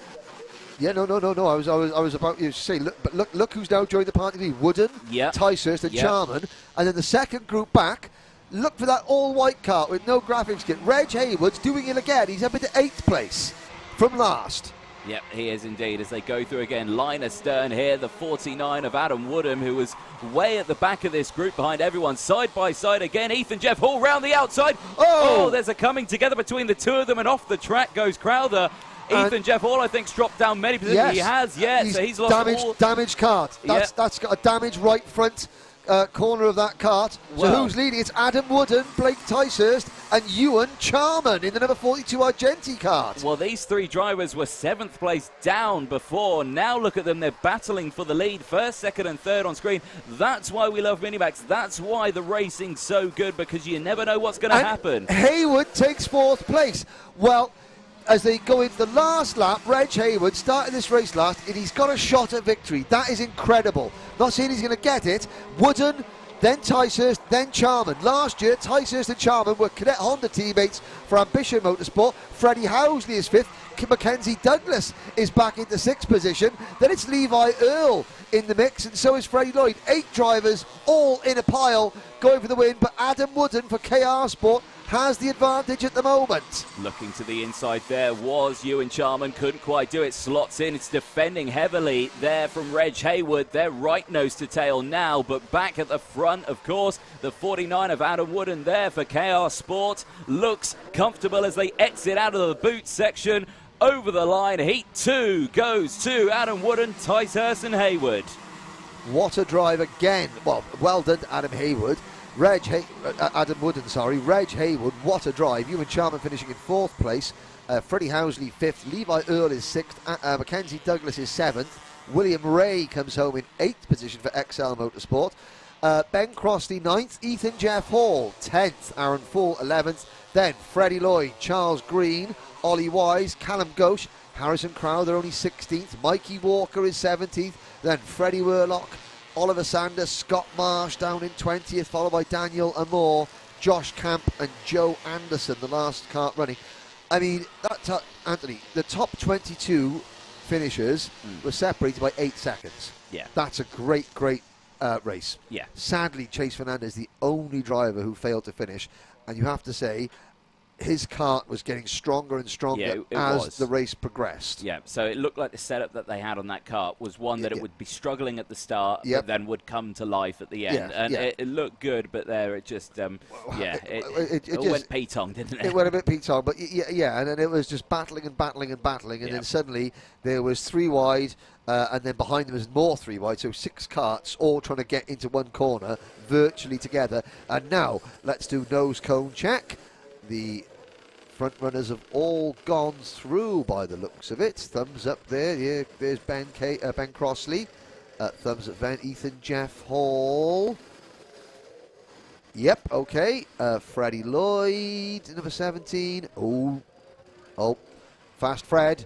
Speaker 1: I was about to say, look who's now joined the party. Wooden, Ticehurst and Charman. And then the second group back, look for that all-white car with no graphics kit. Reg Haywood's doing it again. He's up into 8th place from last.
Speaker 2: Yep, he is indeed, as they go through again. Line astern here, the 49 of Adam Woodham, who was way at the back of this group behind everyone. Side by side again, Ethan Jeff Hall round the outside. Oh, there's a coming together between the two of them, and off the track goes Crowther. Ethan Jeff Hall, I think, dropped down many positions.
Speaker 1: Yes.
Speaker 2: He has, yeah, so he's lost
Speaker 1: damaged kart. That's got a damaged right front corner of that kart. So who's leading? It's Adam Woodham, Blake Ticehurst, and Ewan Charman in the number 42 Argenti kart.
Speaker 2: Well, these three drivers were 7th place down before. Now look at them. They're battling for the lead. First, second, and third on screen. That's why we love Minimax. That's why the racing's so good, because you never know what's going to happen.
Speaker 1: Haywood takes 4th place. Well, as they go into the last lap, Reg Haywood started this race last, and he's got a shot at victory. That is incredible. Not saying he's going to get it. Wooden, then Ticehurst, then Charman. Last year, Ticehurst and Charman were Cadet Honda teammates for Ambition Motorsport. Freddie Housley is 5th. Mackenzie Douglas is back into 6th position. Then it's Levi Earle in the mix, and so is Freddie Lloyd. 8 drivers all in a pile going for the win, but Adam Wooden for KR Sport has the advantage at the moment.
Speaker 2: Looking to the inside there was Ewan Charman, couldn't quite do it, slots in, it's defending heavily there from Reg Haywood. They're right nose to tail now, but back at the front, of course, the 49 of Adam Wooden there for KR Sport. Looks comfortable as they exit out of the boot section. Over the line, Heat 2 goes to Adam Wooden, Ticehurst and Haywood.
Speaker 1: What a drive again. Well done to Adam Haywood. Adam Wooden, sorry. Reg Haywood, what a drive. Ewan Charman finishing in 4th place. Freddie Housley 5th. Levi Earle is 6th. Mackenzie Douglas is 7th. William Ray comes home in 8th position for XL Motorsport. Ben Crossley 9th. Ethan Jeff Hall 10th. Aaron Fall 11th. Then Freddie Lloyd, Charles Green, Ollie Wise, Callum Ghosh, Harrison Crowther only 16th. Mikey Walker is 17th. Then Freddie Worlock, Oliver Sanders, Scott Marsh down in 20th, followed by Daniel Amore, Josh Camp and Joe Anderson, the last kart running. I mean, Anthony, the top 22 finishers were separated by 8 seconds.
Speaker 2: Yeah.
Speaker 1: That's a great race.
Speaker 2: Yeah.
Speaker 1: Sadly, Chase Fernandez, the only driver who failed to finish, and you have to say, his kart was getting stronger and stronger as the race progressed.
Speaker 2: Yeah, so it looked like the setup that they had on that kart was one that it would be struggling at the start, but then would come to life at the end. It looked good, but there it just, it just went P-tong, didn't it?
Speaker 1: It went a bit P-tong, but and then it was just battling, and then suddenly there was 3 wide, and then behind them was more 3 wide, so 6 karts all trying to get into one corner, virtually together. And now, let's do nose cone check. The front runners have all gone through by the looks of it. Thumbs up there. Yeah, there's Ben Crossley. Thumbs up then Ethan Jeff Hall. Yep, okay. Freddie Lloyd, number 17. Oh, fast Fred.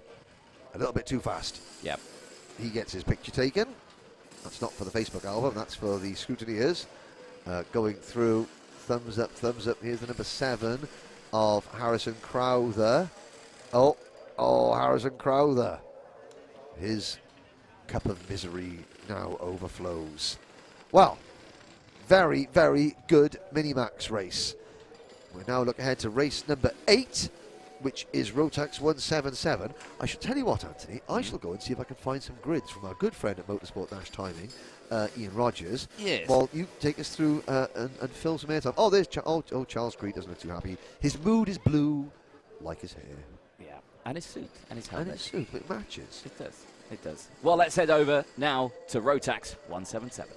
Speaker 1: A little bit too fast.
Speaker 2: Yep.
Speaker 1: He gets his picture taken. That's not for the Facebook album, that's for the scrutineers. Going through, thumbs up. Here's the number 7 of Harrison Crowther. Oh, Harrison Crowther. His cup of misery now overflows. Well, very, very good Minimax race. We now look ahead to race number 8, which is Rotax 177. I should tell you what, Anthony, I shall go and see if I can find some grids from our good friend at Motorsport-Timing, Ian Rogers.
Speaker 2: Yes.
Speaker 1: While you take us through and fill some airtime. Oh, there's Charles Creed doesn't look too happy. His mood is blue, like his hair.
Speaker 2: Yeah, and his suit, and his helmet.
Speaker 1: And his suit, it matches.
Speaker 2: It does, it does. Well, let's head over now to Rotax 177.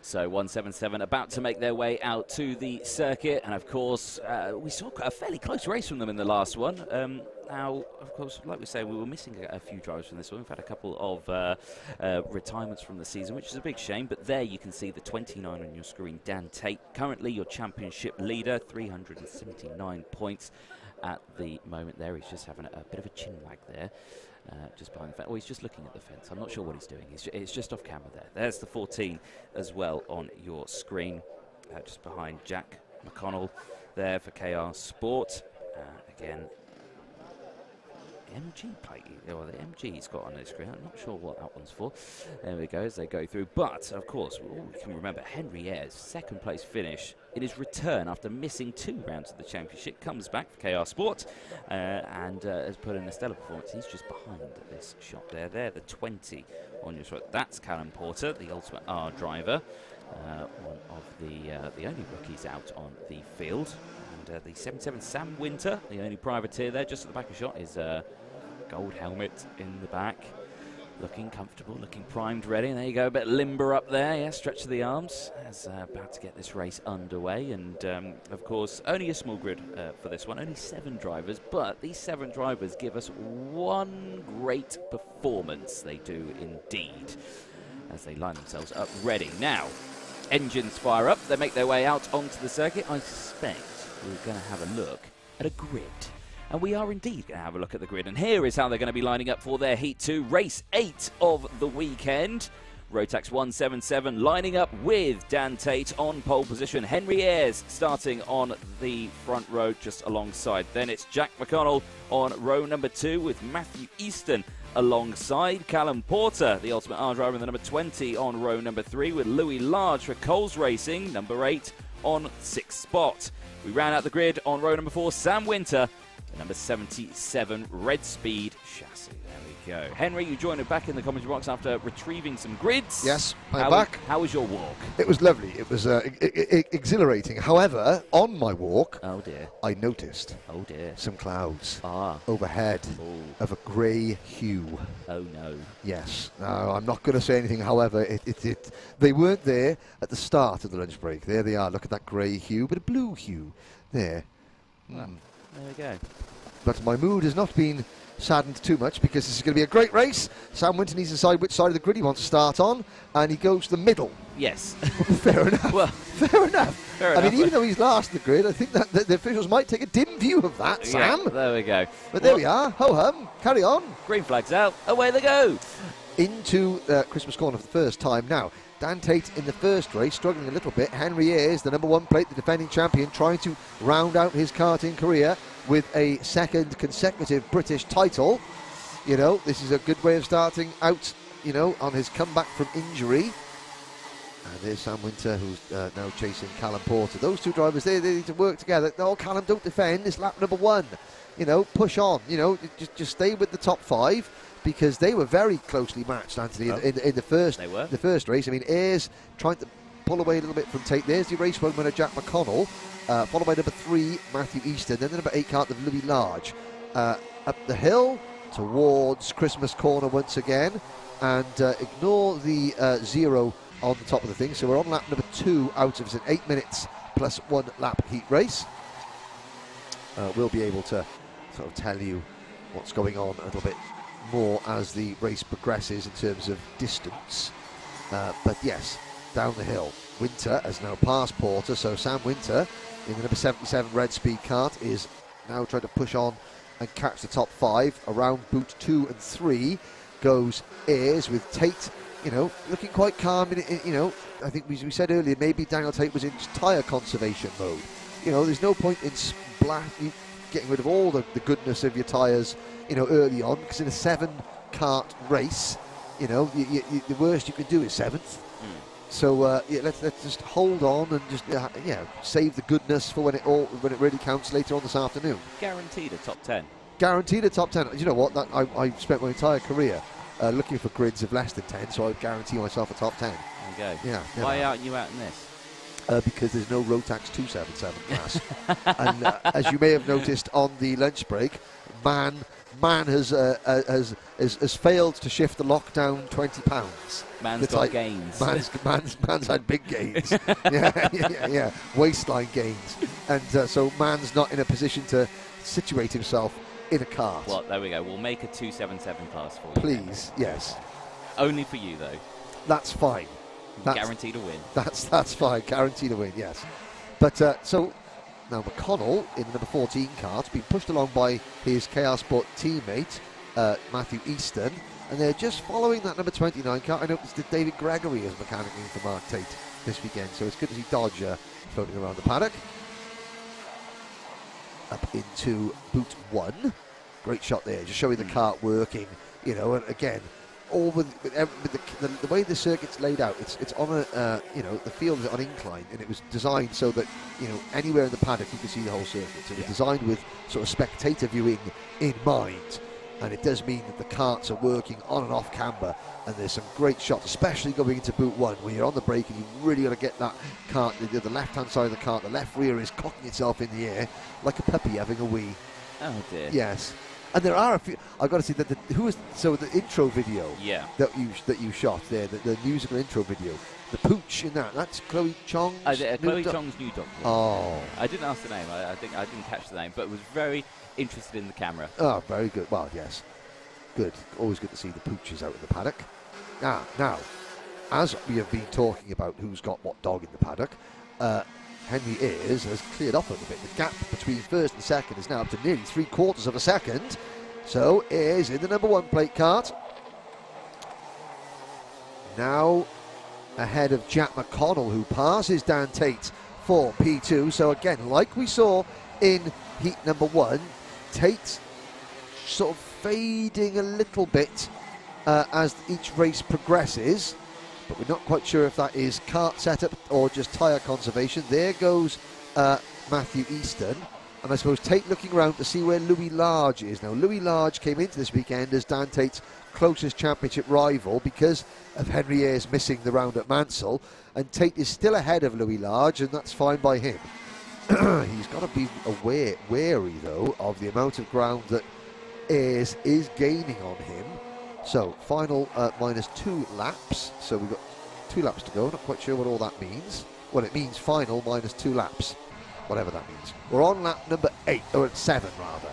Speaker 2: So 177 about to make their way out to the circuit, and of course we saw a fairly close race from them in the last one. Now, of course, like we say, we were missing a few drivers from this one. We've had a couple of retirements from the season, which is a big shame, but there you can see the 29 on your screen, Dan Tate, currently your championship leader, 379 points at the moment there. He's just having a bit of a chin wag there. Just behind the fence. Oh, he's just looking at the fence. I'm not sure what he's doing. It's just off camera there. There's the 14 as well on your screen. Just behind Jack McConnell there for KR Sport. Again, MG plate, or the MG's got on the screen. I'm not sure what that one's for. There we go, as they go through. But, of course, all we can remember, Henry Ayres' second place finish in his return after missing 2 rounds of the championship, comes back for KR Sport and has put in a stellar performance. He's just behind this shot there. There, the 20 on your shot. That's Callum Porter, the Ultimate R driver, one of the only rookies out on the field. And the 77 Sam Winter, the only privateer there, just at the back of the shot, is gold helmet in the back. Looking comfortable, looking primed, ready. And there you go, a bit limber up there, yeah, stretch of the arms. As about to get this race underway. And, of course, only a small grid for this one, only 7 drivers. But these 7 drivers give us one great performance. They do indeed, as they line themselves up ready. Now, engines fire up. They make their way out onto the circuit. I suspect we're going to have a look at a grid. And we are indeed going to have a look at the grid. And here is how they're going to be lining up for their Heat 2, race 8 of the weekend. Rotax 177 lining up with Dan Tate on pole position. Henry Ayres starting on the front row just alongside. Then it's Jack McConnell on row number 2 with Matthew Easton alongside. Callum Porter, the Ultimate R driver, in the number 20 on row number 3 with Louis Large for Coles Racing, number 8 on 6th spot. We ran out the grid on row number 4, Sam Winter, the number 77 Red Speed chassis. There we go. Henry, you joined us back in the commentary box after retrieving some grids.
Speaker 1: Yes, I'm back.
Speaker 2: How was your walk?
Speaker 1: It was lovely. It was exhilarating. However, on my walk,
Speaker 2: oh dear,
Speaker 1: I noticed some clouds overhead of a grey hue.
Speaker 2: Oh no.
Speaker 1: Yes. No, I'm not going to say anything. However, they weren't there at the start of the lunch break. There they are. Look at that grey hue, but a blue hue there.
Speaker 2: Well, there we go.
Speaker 1: But my mood has not been saddened too much because this is going to be a great race. Sam Winton needs to decide which side of the grid he wants to start on, and he goes to the middle.
Speaker 2: Yes.
Speaker 1: Fair enough.
Speaker 2: Well,
Speaker 1: fair enough. I mean, even though he's last in the grid, I think that the officials might take a dim view of that, Sam.
Speaker 2: Yeah, there we go.
Speaker 1: But there we are. Ho-hum. Carry on.
Speaker 2: Green flag's out. Away they go.
Speaker 1: Into Christmas corner for the first time now. Dan Tate in the first race, struggling a little bit. Henry Ayres, the number 1 plate, the defending champion, trying to round out his karting career with a second consecutive British title. You know, this is a good way of starting out, you know, on his comeback from injury. And there's Sam Winter, who's now chasing Callum Porter. Those 2 drivers, they need to work together. No, Callum, don't defend. It's lap number 1. You know, push on. You know, just stay with the top 5. Because they were very closely matched, Anthony, in the first race. I mean, Ayres trying to pull away a little bit from Tate. There's the race winner, Jack McConnell, followed by number 3, Matthew Easton, then the number 8 kart of Louis Large. Up the hill towards Christmas corner once again, and ignore the 0 on the top of the thing. So we're on lap number 2 out of an 8 minutes plus 1 lap heat race. We'll be able to sort of tell you what's going on a little bit more as the race progresses in terms of distance. But yes, down the hill. Winter has now passed Porter, so Sam Winter in the number 77 Red Speed kart is now trying to push on and catch the top 5. Around boot 2 and 3 goes Ayres with Tate, you know, looking quite calm. You know, I think we said earlier maybe Daniel Tate was in tyre conservation mode. You know, there's no point in getting rid of all the goodness of your tyres, you know, early on, because in a 7 kart race, you know, the worst you can do is 7th. So yeah, let's just hold on and just save the goodness for when it really counts later on this afternoon.
Speaker 2: Guaranteed a top 10.
Speaker 1: Guaranteed a top 10. You know what? I spent my entire career looking for grids of less than 10, so I guarantee myself a top 10.
Speaker 2: There you go.
Speaker 1: Yeah.
Speaker 2: Why aren't you out in this?
Speaker 1: Because there's no Rotax 277 class. And as you may have noticed on the lunch break, Man has failed to shift the lockdown 20 pounds.
Speaker 2: Man's got gains.
Speaker 1: Man's had big gains. yeah, waistline gains. And so Man's not in a position to situate himself in a cart.
Speaker 2: Well, there we go. We'll make a 277 class for you.
Speaker 1: Please, yes.
Speaker 2: Only for you, though.
Speaker 1: That's fine.
Speaker 2: Guaranteed a win.
Speaker 1: That's fine. Guaranteed a win, yes. But so now McConnell in the number 14 kart, being pushed along by his KR Sport teammate Matthew Easton, and they're just following that number 29 kart. I noticed that David Gregory is mechanicking for Mark Tate this weekend, so it's good to see Dodge floating around the paddock. Up into boot 1. great shot there, just showing the kart working, you know, and again, all with the way the circuit's laid out, it's on a, you know, the field is on incline, and it was designed so that, you know, anywhere in the paddock you can see the whole circuit. So it was designed with sort of spectator viewing in mind, and it does mean that the karts are working on and off camber, and there's some great shots, especially going into boot one, when you're on the brake and you've really got to get that kart, the left-hand side of the kart, the left rear is cocking itself in the air like a puppy having a wee.
Speaker 2: Oh dear.
Speaker 1: Yes. And there are a few. I've got to see that the intro video that you shot there, the musical intro video, the pooch in that's Chloe Chong's
Speaker 2: Chloe Chong's new dog. Yeah.
Speaker 1: Oh,
Speaker 2: I didn't ask the name. I think I didn't catch the name, but was very interested in the camera.
Speaker 1: Oh, very good. Well, yes, good. Always good to see the pooches out in the paddock. Now, as we have been talking about who's got what dog in the paddock, Henry Ayres has cleared off a little bit. The gap between first and second is now up to nearly 3/4 of a second. So Ayres in the number 1 plate kart. Now ahead of Jack McConnell, who passes Dan Tate for P2. So again, like we saw in heat number 1, Tate sort of fading a little bit as each race progresses. But we're not quite sure if that is kart setup or just tyre conservation. There goes Matthew Easton. And I suppose Tate looking around to see where Louis Large is. Now, Louis Large came into this weekend as Dan Tate's closest championship rival because of Henry Ayres missing the round at Mansell. And Tate is still ahead of Louis Large, and that's fine by him. He's got to be wary, though, of the amount of ground that Ayres is gaining on him. So, final -2 laps. So we've got 2 laps to go. Not quite sure what all that means. Well, it means final -2 laps. Whatever that means. We're on lap number 8, or 7 rather,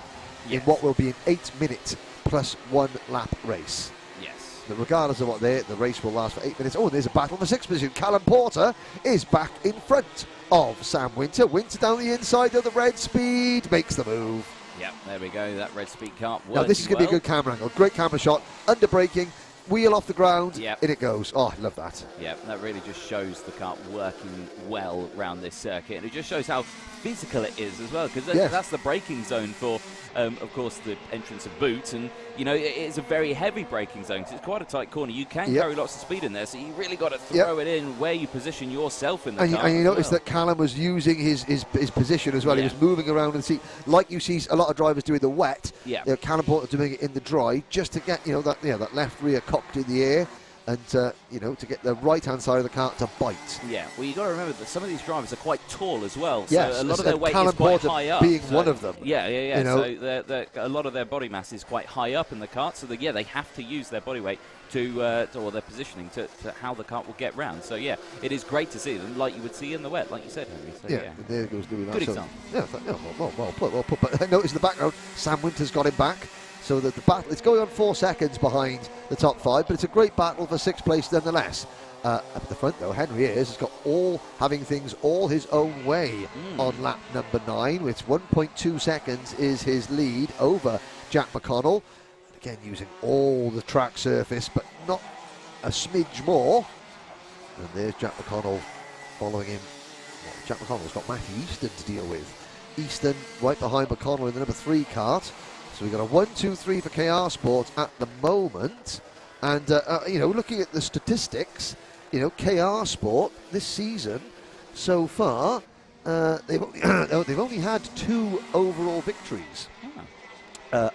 Speaker 1: in what will be an 8-minute plus 1 lap race.
Speaker 2: Yes.
Speaker 1: But regardless of what the race will last for 8 minutes. Oh, and there's a battle for 6th position. Callum Porter is back in front of Sam Winter. Winter down the inside of the red speed, makes the move.
Speaker 2: Yep, there we go, that red speed kart.
Speaker 1: Now this is going to be a good camera angle. Great camera shot, under braking, wheel off the ground, in it goes. Oh, I love that.
Speaker 2: Yep, that really just shows the kart working well around this circuit, and it just shows how physical it is as well, because that's the braking zone for, of course, the entrance of boot, and you know, it is a very heavy braking zone because it's quite a tight corner. You can carry lots of speed in there, so you really got to throw it in where you position yourself in the car.
Speaker 1: And you notice that Callum was using his position as well. He was moving around in the seat, like you see a lot of drivers doing the wet.
Speaker 2: Yeah.
Speaker 1: You know, Callum Porter doing it in the dry, just to get that left rear cocked in the air. And, to get the right-hand side of the kart to bite.
Speaker 2: Yeah, well, you've got to remember that some of these drivers are quite tall as well.
Speaker 1: Yes,
Speaker 2: so a lot of their weight is quite
Speaker 1: Porter
Speaker 2: high up.
Speaker 1: being one of them.
Speaker 2: Yeah.
Speaker 1: You know?
Speaker 2: So a lot of their body mass is quite high up in the kart. So, they have to use their body weight or their positioning to how the kart will get round. So, yeah, it is great to see them like you would see in the wet, like you said, Henry. So,
Speaker 1: yeah, there goes Louis.
Speaker 2: Good example.
Speaker 1: Well put. But I noticed in the background, Sam Winter's got him back. So that the battle, it's going on 4 seconds behind the top 5, but it's a great battle for 6th place nonetheless. Up at the front, though, Henry Ayres has got having things all his own way on lap number 9, which 1.2 seconds is his lead over Jack McConnell. Again, using all the track surface, but not a smidge more. And there's Jack McConnell following him. Well, Jack McConnell's got Matthew Easton to deal with. Easton right behind McConnell in the number 3 kart. So we've got a 1, 2, 3 for KR Sport at the moment. And, looking at the statistics, KR Sport this season so far, they've only had 2 overall victories.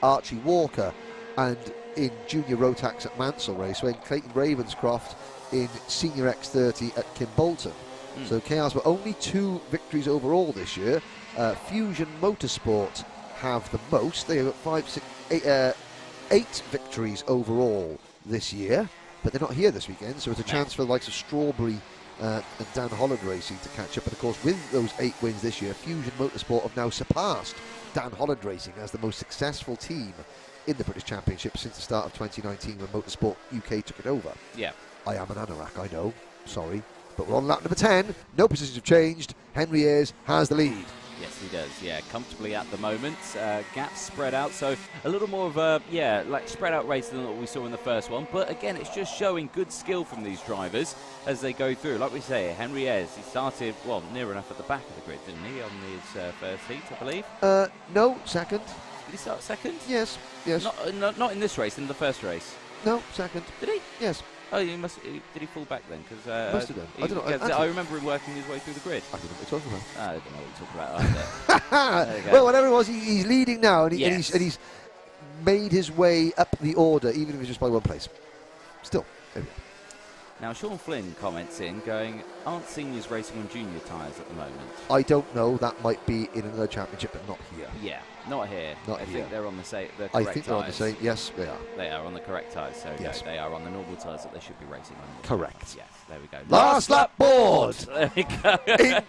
Speaker 1: Archie Walker and in Junior Rotax at Mansell Raceway, and Clayton Ravenscroft in Senior X30 at Kimbolton. So KR Sport only 2 victories overall this year. Fusion Motorsport have the most. They have got 8 victories overall this year, but they're not here this weekend, so it's a chance for the likes of Strawberry and Dan Holland Racing to catch up. And of course, with those 8 wins this year, Fusion Motorsport have now surpassed Dan Holland Racing as the most successful team in the British Championship since the start of 2019 when Motorsport UK took it over.
Speaker 2: Yeah.
Speaker 1: I am an anorak, I know, sorry. But we're on lap number 10, no positions have changed, Henry Ayres has the lead.
Speaker 2: Yes, he does, comfortably at the moment. Gaps spread out, so a little more of a, spread out race than what we saw in the first one. But again, it's just showing good skill from these drivers as they go through. Like we say, Henry Ayres, he started, near enough at the back of the grid, didn't he, on his first heat, I believe?
Speaker 1: No, second.
Speaker 2: Did he start second?
Speaker 1: Yes, yes.
Speaker 2: Not in this race, in the first race.
Speaker 1: No, second.
Speaker 2: Did he?
Speaker 1: Yes.
Speaker 2: Oh, did he fall back then? Because
Speaker 1: Must have done. I don't know.
Speaker 2: I remember him working his way through the grid.
Speaker 1: I don't know what you're talking about.
Speaker 2: I don't know what you're talking about either.
Speaker 1: Well, whatever it was, he's leading now, and he's made his way up the order, even if it's just by one place. Still. There we go.
Speaker 2: Now, Sean Flynn comments in, going, aren't seniors racing on junior tyres at the moment?
Speaker 1: I don't know. That might be in another championship, but not here.
Speaker 2: Yeah, not here.
Speaker 1: I
Speaker 2: think they're on the correct tyres.
Speaker 1: I think they're on the same. Yes, they are.
Speaker 2: They are on the correct tyres, so
Speaker 1: yes.
Speaker 2: they are on the normal tyres that they should be racing on.
Speaker 1: Correct.
Speaker 2: Yes, there we go.
Speaker 1: Last lap board!
Speaker 2: There we go.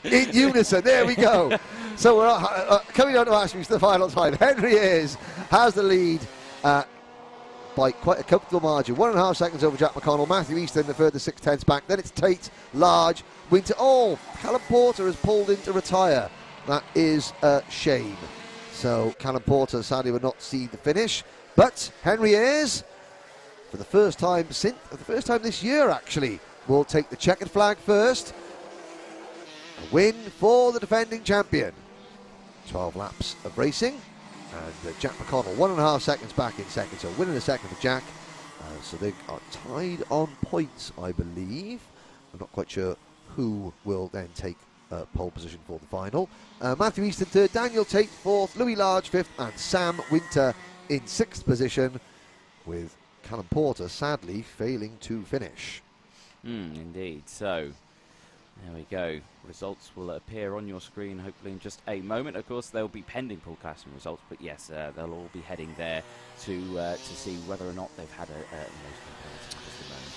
Speaker 1: in unison, there we go. So we're coming on to Ashby for the final time. Henry has the lead by quite a comfortable margin. 1.5 seconds over Jack McConnell. Matthew Easton the further 6/10 back. Then it's Tate, Large, Winter. Oh, Callum Porter has pulled in to retire. That is a shame. So Callum Porter sadly will not see the finish. But Henry Ayres, for the first time this year actually, will take the checkered flag first. A win for the defending champion. 12 laps of racing. And Jack McConnell, 1.5 seconds back in second, so winning a second for Jack. So they are tied on points, I believe. I'm not quite sure who will then take pole position for the final. Matthew Easton third, Daniel Tate fourth, Louis Large fifth, and Sam Winter in sixth position, with Callum Porter sadly failing to finish.
Speaker 2: Indeed. So there we go. Results will appear on your screen hopefully in just a moment. Of course, they'll be pending Paul Classen results, but yes, they'll all be heading there to see whether or not they've had a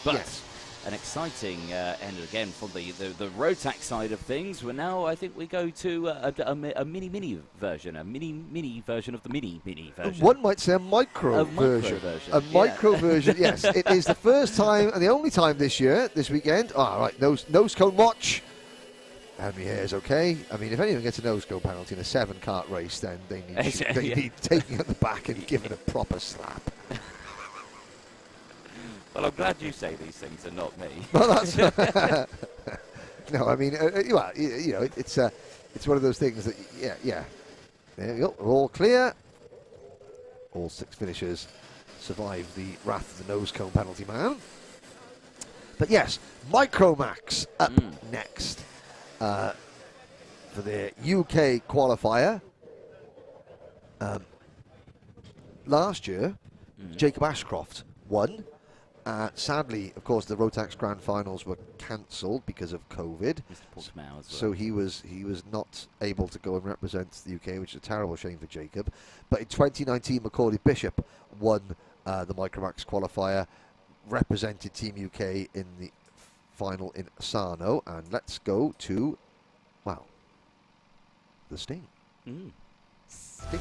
Speaker 2: but yes. An exciting end again from the Rotax side of things. Well, now I think we go to a mini version, a mini version of the mini version.
Speaker 1: One might say a micro version. Micro version, yes. It is the first time and the only time this weekend. All right, nose cone watch. Henry Ayres okay. I mean, if anyone gets a nose cone penalty in a 7-kart race, then they need taking at the back and giving a proper slap.
Speaker 2: Well, I'm glad you say these things and not me.
Speaker 1: Well, that's no. I mean, you know, it's one of those things that yeah. There we go. We're all clear. All 6 finishers survive the wrath of the nose cone penalty man. But yes, Micromax up next for their UK qualifier. Last year, Jacob Ashcroft won. Sadly, of course, the Rotax Grand Finals were cancelled because of COVID. So he was not able to go and represent the UK, which is a terrible shame for Jacob. But in 2019, Macaulay Bishop won the Micromax qualifier, represented Team UK in the final in Sarno. And let's go to, wow, the Sting. Sting.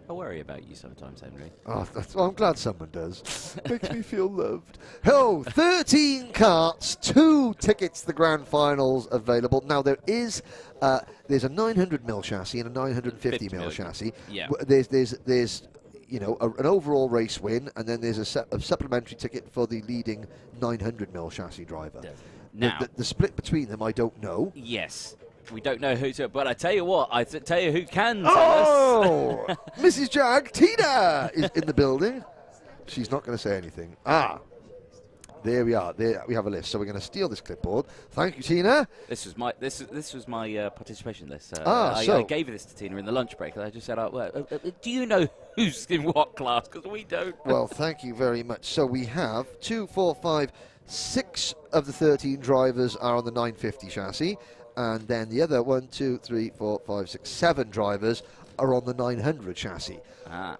Speaker 2: I worry about you sometimes, Henry.
Speaker 1: Oh, I'm glad someone does. Makes me feel loved. Oh, 13 karts, 2 tickets to the Grand Finals available. Now, there's a 900mm chassis and a 950mm chassis.
Speaker 2: Yeah.
Speaker 1: There's you know, an overall race win, and then there's a supplementary ticket for the leading 900mm chassis driver.
Speaker 2: Now,
Speaker 1: the split between them, I don't know.
Speaker 2: Yes. We don't know who to, but I tell you what, I tell you who can tell
Speaker 1: us. Mrs. Jag, Tina is in the building. She's not going to say anything. There we are. There we have a list. So we're going to steal this clipboard. Thank you, Tina.
Speaker 2: This was my participation list. I gave this to Tina in the lunch break. And I just said, "Do you know who's in what class? Because we don't."
Speaker 1: Well, thank you very much. So we have 2, 4, 5, 6 of the 13 drivers are on the 950 chassis. And then the other 1, 2, 3, 4, 5, 6, 7 drivers are on the 900 chassis.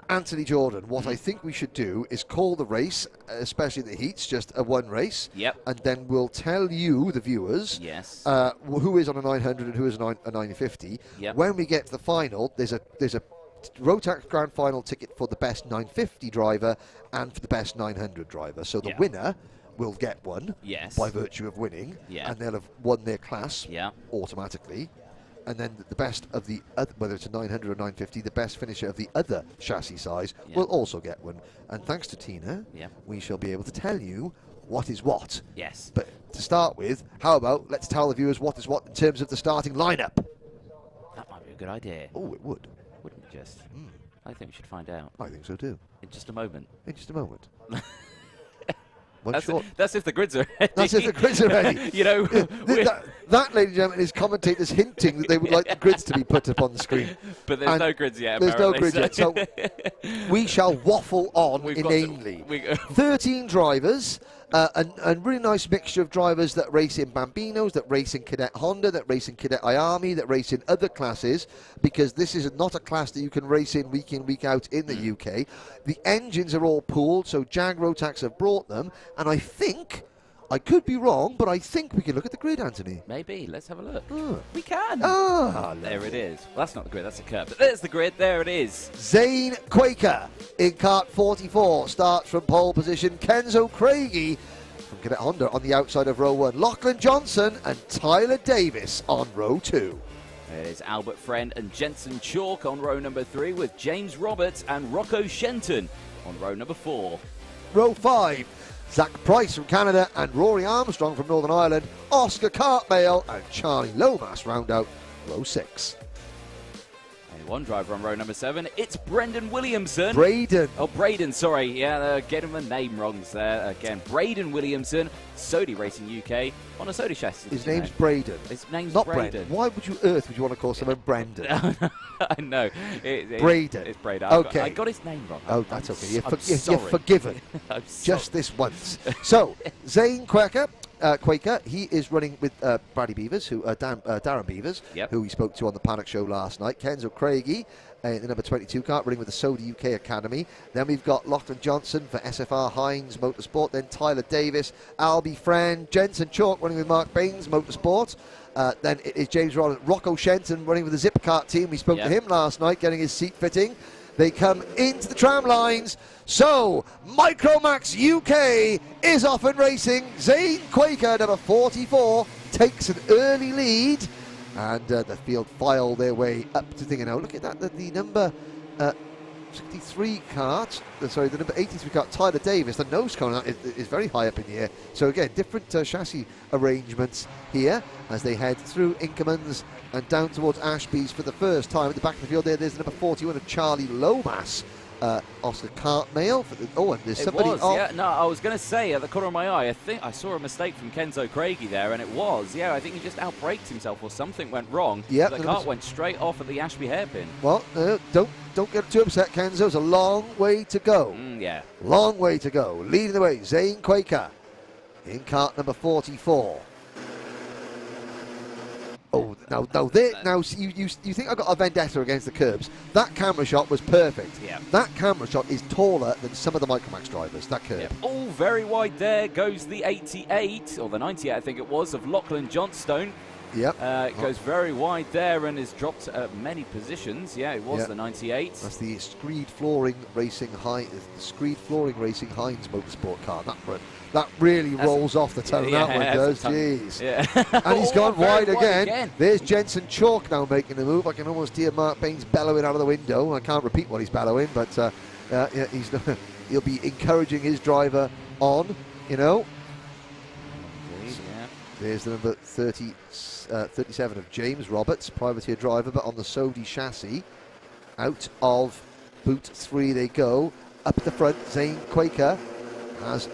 Speaker 1: Anthony Jordan, what I think we should do is call the race, especially the heats, just a one race.
Speaker 2: Yep.
Speaker 1: And then we'll tell you, the viewers, who is on a 900 and who is on a 950.
Speaker 2: Yep.
Speaker 1: When we get to the final, there's a Rotax Grand Final ticket for the best 950 driver and for the best 900 driver. So the winner will get one by virtue of winning, and they'll have won their class automatically. And then the best of the other, whether it's a 900 or 950, the best finisher of the other chassis size will also get one. And thanks to Tina, we shall be able to tell you what is what.
Speaker 2: Yes.
Speaker 1: But to start with, how about let's tell the viewers what is what in terms of the starting lineup.
Speaker 2: That might be a good idea.
Speaker 1: Oh, it would.
Speaker 2: Wouldn't it just? I think we should find out.
Speaker 1: I think so too.
Speaker 2: In just a moment.
Speaker 1: In just a moment.
Speaker 2: That's if the grids are ready.
Speaker 1: That's if the grids are ready.
Speaker 2: You know,
Speaker 1: that, ladies and gentlemen, is commentators hinting that they would like the grids to be put up on the screen.
Speaker 2: But there's no grids yet,
Speaker 1: There's no
Speaker 2: apparently,
Speaker 1: grids yet, so we shall waffle on inanely. 13 drivers, and really nice mixture of drivers that race in Bambinos, that race in Cadet Honda, that race in Cadet Iami, that race in other classes, because this is not a class that you can race in, week out in the UK. The engines are all pooled, so Jag Rotax have brought them, and I think, I could be wrong, but I think we can look at the grid, Anthony.
Speaker 2: Maybe. Let's have a look.
Speaker 1: We
Speaker 2: can. There it is. Well, that's not the grid, that's a curve. But there's the grid. There it is.
Speaker 1: Zane Quaker in kart 44 starts from pole position. Kenzo Craigie from Cadet Honda on the outside of row 1. Lachlan Johnson and Tyler Davis on row 2.
Speaker 2: There is Albert Friend and Jensen Chalk on row number 3 with James Roberts and Rocco Shenton on row number 4.
Speaker 1: Row 5, Zach Price from Canada and Rory Armstrong from Northern Ireland. Oscar Cartmail and Charlie Lomas round out row 6.
Speaker 2: One driver on row number 7. It's Brendan Williamson.
Speaker 1: Braden,
Speaker 2: sorry. Yeah, getting the name wrong there again. Braden Williamson, Sodi Racing UK on a Sodi chassis.
Speaker 1: His name's Braden.
Speaker 2: His name's
Speaker 1: not
Speaker 2: Braden.
Speaker 1: Why would you want to call someone Brendan?
Speaker 2: I know.
Speaker 1: Braden.
Speaker 2: It's Braden.
Speaker 1: Okay.
Speaker 2: I got his name wrong.
Speaker 1: Oh, that's okay.
Speaker 2: You're
Speaker 1: forgiven. Just this once. So, Zane Quaker, he is running with Brady Beavers, Darren Beavers, who we spoke to on the Paddock show last night. Kenzo Craigie in the number 22 kart, running with the Sodi UK Academy. Then we've got Lachlan Johnson for SFR Hines Motorsport. Then Tyler Davis, Albie Friend, Jensen Chalk running with Mark Baines Motorsport. Then it is James Rollins, Rocco Shenton running with the Zip Kart team. We spoke to him last night, getting his seat fitting. They come into the tram lines. So, Micromax UK is off and racing. Zane Quaker, number 44, takes an early lead. And the field file their way up to thinking, now look at that, the number 63 kart, the number 83 kart, Tyler Davis, the nose cone is very high up in the air. So again, different chassis arrangements here as they head through Inkermans and down towards Ashby's for the first time. At the back of the field there's the number 41 of Charlie Lomas. Oscar Cartmail. And there's somebody.
Speaker 2: I was going to say at the corner of my eye, I think I saw a mistake from Kenzo Craigie there, and it was. Yeah, I think he just outbraked himself or something went wrong.
Speaker 1: Yeah,
Speaker 2: the kart went straight off at the Ashby hairpin.
Speaker 1: Well, don't get too upset, Kenzo. There's a long way to go. Long way to go. Leading the way, Zane Quaker in kart number 44. Oh, now you think I got a vendetta against the curbs? That camera shot was perfect.
Speaker 2: Yeah.
Speaker 1: That camera shot is taller than some of the Micromax drivers. That curb.
Speaker 2: Yep. Oh, very wide there goes the 88 or the 98, I think it was, of Lachlan Johnstone.
Speaker 1: Yep.
Speaker 2: It goes very wide there and is dropped many positions. Yeah, it was the 98.
Speaker 1: That's the Screed Flooring Racing Hines Motorsport car. That really rolls off the tongue. That one does. Jeez.
Speaker 2: Yeah.
Speaker 1: And he's gone wide again. There's Jensen Chalk now making the move. I can almost hear Mark Baines bellowing out of the window. I can't repeat what he's bellowing, but he'll be encouraging his driver on. Indeed, There's the number 37 of James Roberts, privateer driver, but on the Sodi chassis. Out of boot 3 they go. Up at the front, Zane Quaker has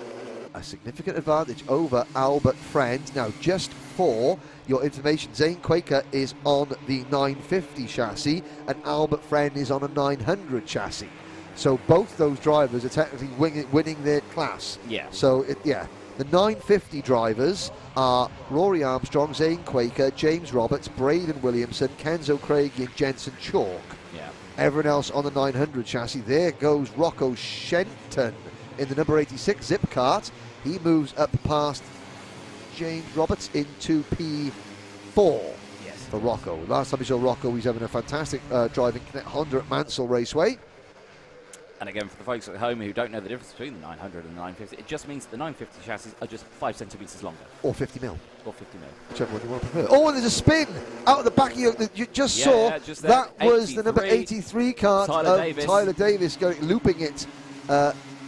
Speaker 1: a significant advantage over Albert Friend. Now, just for your information, Zane Quaker is on the 950 chassis and Albert Friend is on a 900 chassis. So both those drivers are technically winning their class.
Speaker 2: Yeah.
Speaker 1: So, the 950 drivers are Rory Armstrong, Zane Quaker, James Roberts, Braden Williamson, Kenzo Craigie and Jensen Chalk.
Speaker 2: Yeah.
Speaker 1: Everyone else on the 900 chassis. There goes Rocco Shenton in the number 86 Zip Kart. He moves up past James Roberts into P4 for Rocco. Last time we saw Rocco, he's having a fantastic driving Cadet Honda at Mansell Raceway.
Speaker 2: And again, for the folks at home who don't know the difference between the 900 and the 950, it just means that the 950 chassis are just 5 centimetres longer.
Speaker 1: Or 50 mil.
Speaker 2: Or 50 mil.
Speaker 1: Whichever one you want to prefer. Oh, and there's a spin out of the back of you just saw. That was the number 83 kart
Speaker 2: Tyler
Speaker 1: of
Speaker 2: Davis.
Speaker 1: Tyler Davis looping it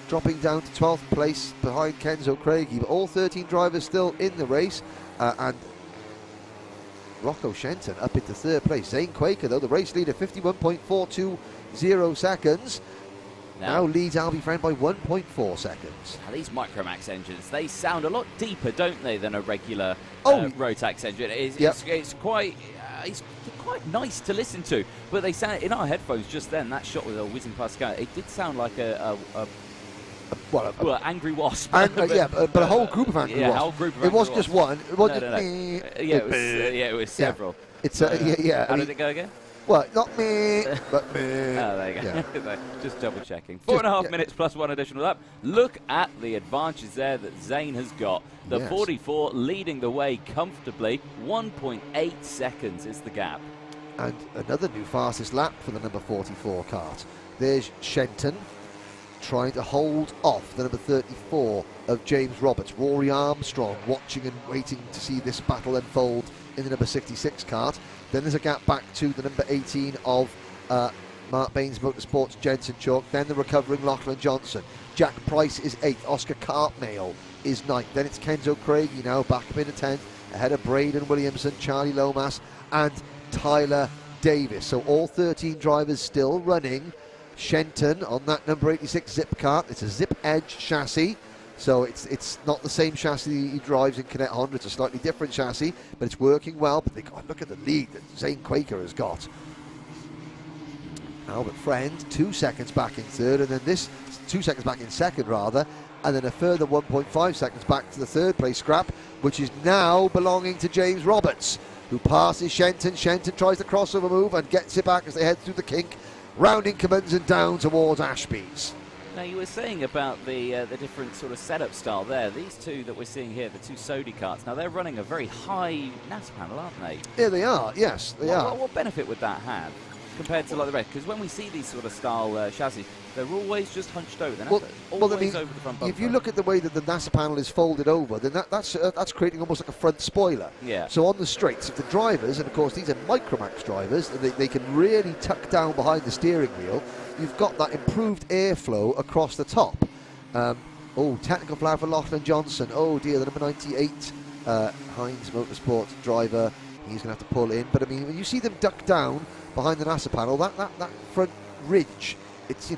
Speaker 1: dropping down to 12th place behind Kenzo Craigie. But all 13 drivers still in the race, and Rocco Shenton up into 3rd place. Zane Quaker, though, the race leader, 51.420 seconds. Now leads Albie Friend by 1.4 seconds.
Speaker 2: Now these Micromax engines, they sound a lot deeper, don't they, than a regular Rotax engine? It's quite nice to listen to. But they sound, in our headphones just then, that shot with a whizzing past car, it did sound like well, angry wasp.
Speaker 1: But a whole group of angry wasps.
Speaker 2: Whole group of
Speaker 1: it wasn't just one. It wasn't
Speaker 2: it was several.
Speaker 1: It's
Speaker 2: How did it go again?
Speaker 1: Well, not me, but me.
Speaker 2: Oh, there you go. Just double checking. 4.5 minutes plus 1 additional lap. Look at the advantage there that Zane has got. The 44 leading the way comfortably. 1.8 seconds is the gap.
Speaker 1: And another new fastest lap for the number 44 kart. There's Shenton trying to hold off the number 34 of James Roberts. Rory Armstrong watching and waiting to see this battle unfold in the number 66 kart. Then there's a gap back to the number 18 of Mark Baines Motorsports, Jensen Chalk. Then the recovering Lachlan Johnson. Jack Price is 8th. Oscar Cartmail is 9th. Then it's Kenzo Craigie now back up in the 10th, ahead of Braden Williamson, Charlie Lomas, and Tyler Davis. So all 13 drivers still running. Shenton on that number 86 Zip kart. It's a Zip Edge chassis. So it's not the same chassis he drives in Canet Honda. It's a slightly different chassis, but it's working well. But look at the lead that Zane Quaker has got. Albert Friend 2 seconds back in 3rd, and then this 2 seconds back in 2nd rather, and then a further 1.5 seconds back to the 3rd place scrap, which is now belonging to James Roberts, who passes Shenton. Shenton tries the crossover move and gets it back as they head through the kink, rounding Cummins and down towards Ashby's.
Speaker 2: Now, you were saying about the different sort of setup style there. These two that we're seeing here, the two Sodi karts, now they're running a very high NAS panel, aren't they?
Speaker 1: Yeah, they are. Yes, they are.
Speaker 2: What benefit would that have compared to like the rest? Because when we see these sort of style chassis, they're always just hunched over. They're always over the front bumper.
Speaker 1: If you look at the way that the NASA panel is folded over, then that's creating almost like a front spoiler.
Speaker 2: Yeah.
Speaker 1: So on the straights, if the drivers, and of course these are Micromax drivers, and they can really tuck down behind the steering wheel, you've got that improved airflow across the top. Technical flag for Lachlan Johnson. Oh dear, the number 98 Heinz Motorsport driver. He's going to have to pull in. But I mean, when you see them duck down behind the NASA panel, that front ridge, it's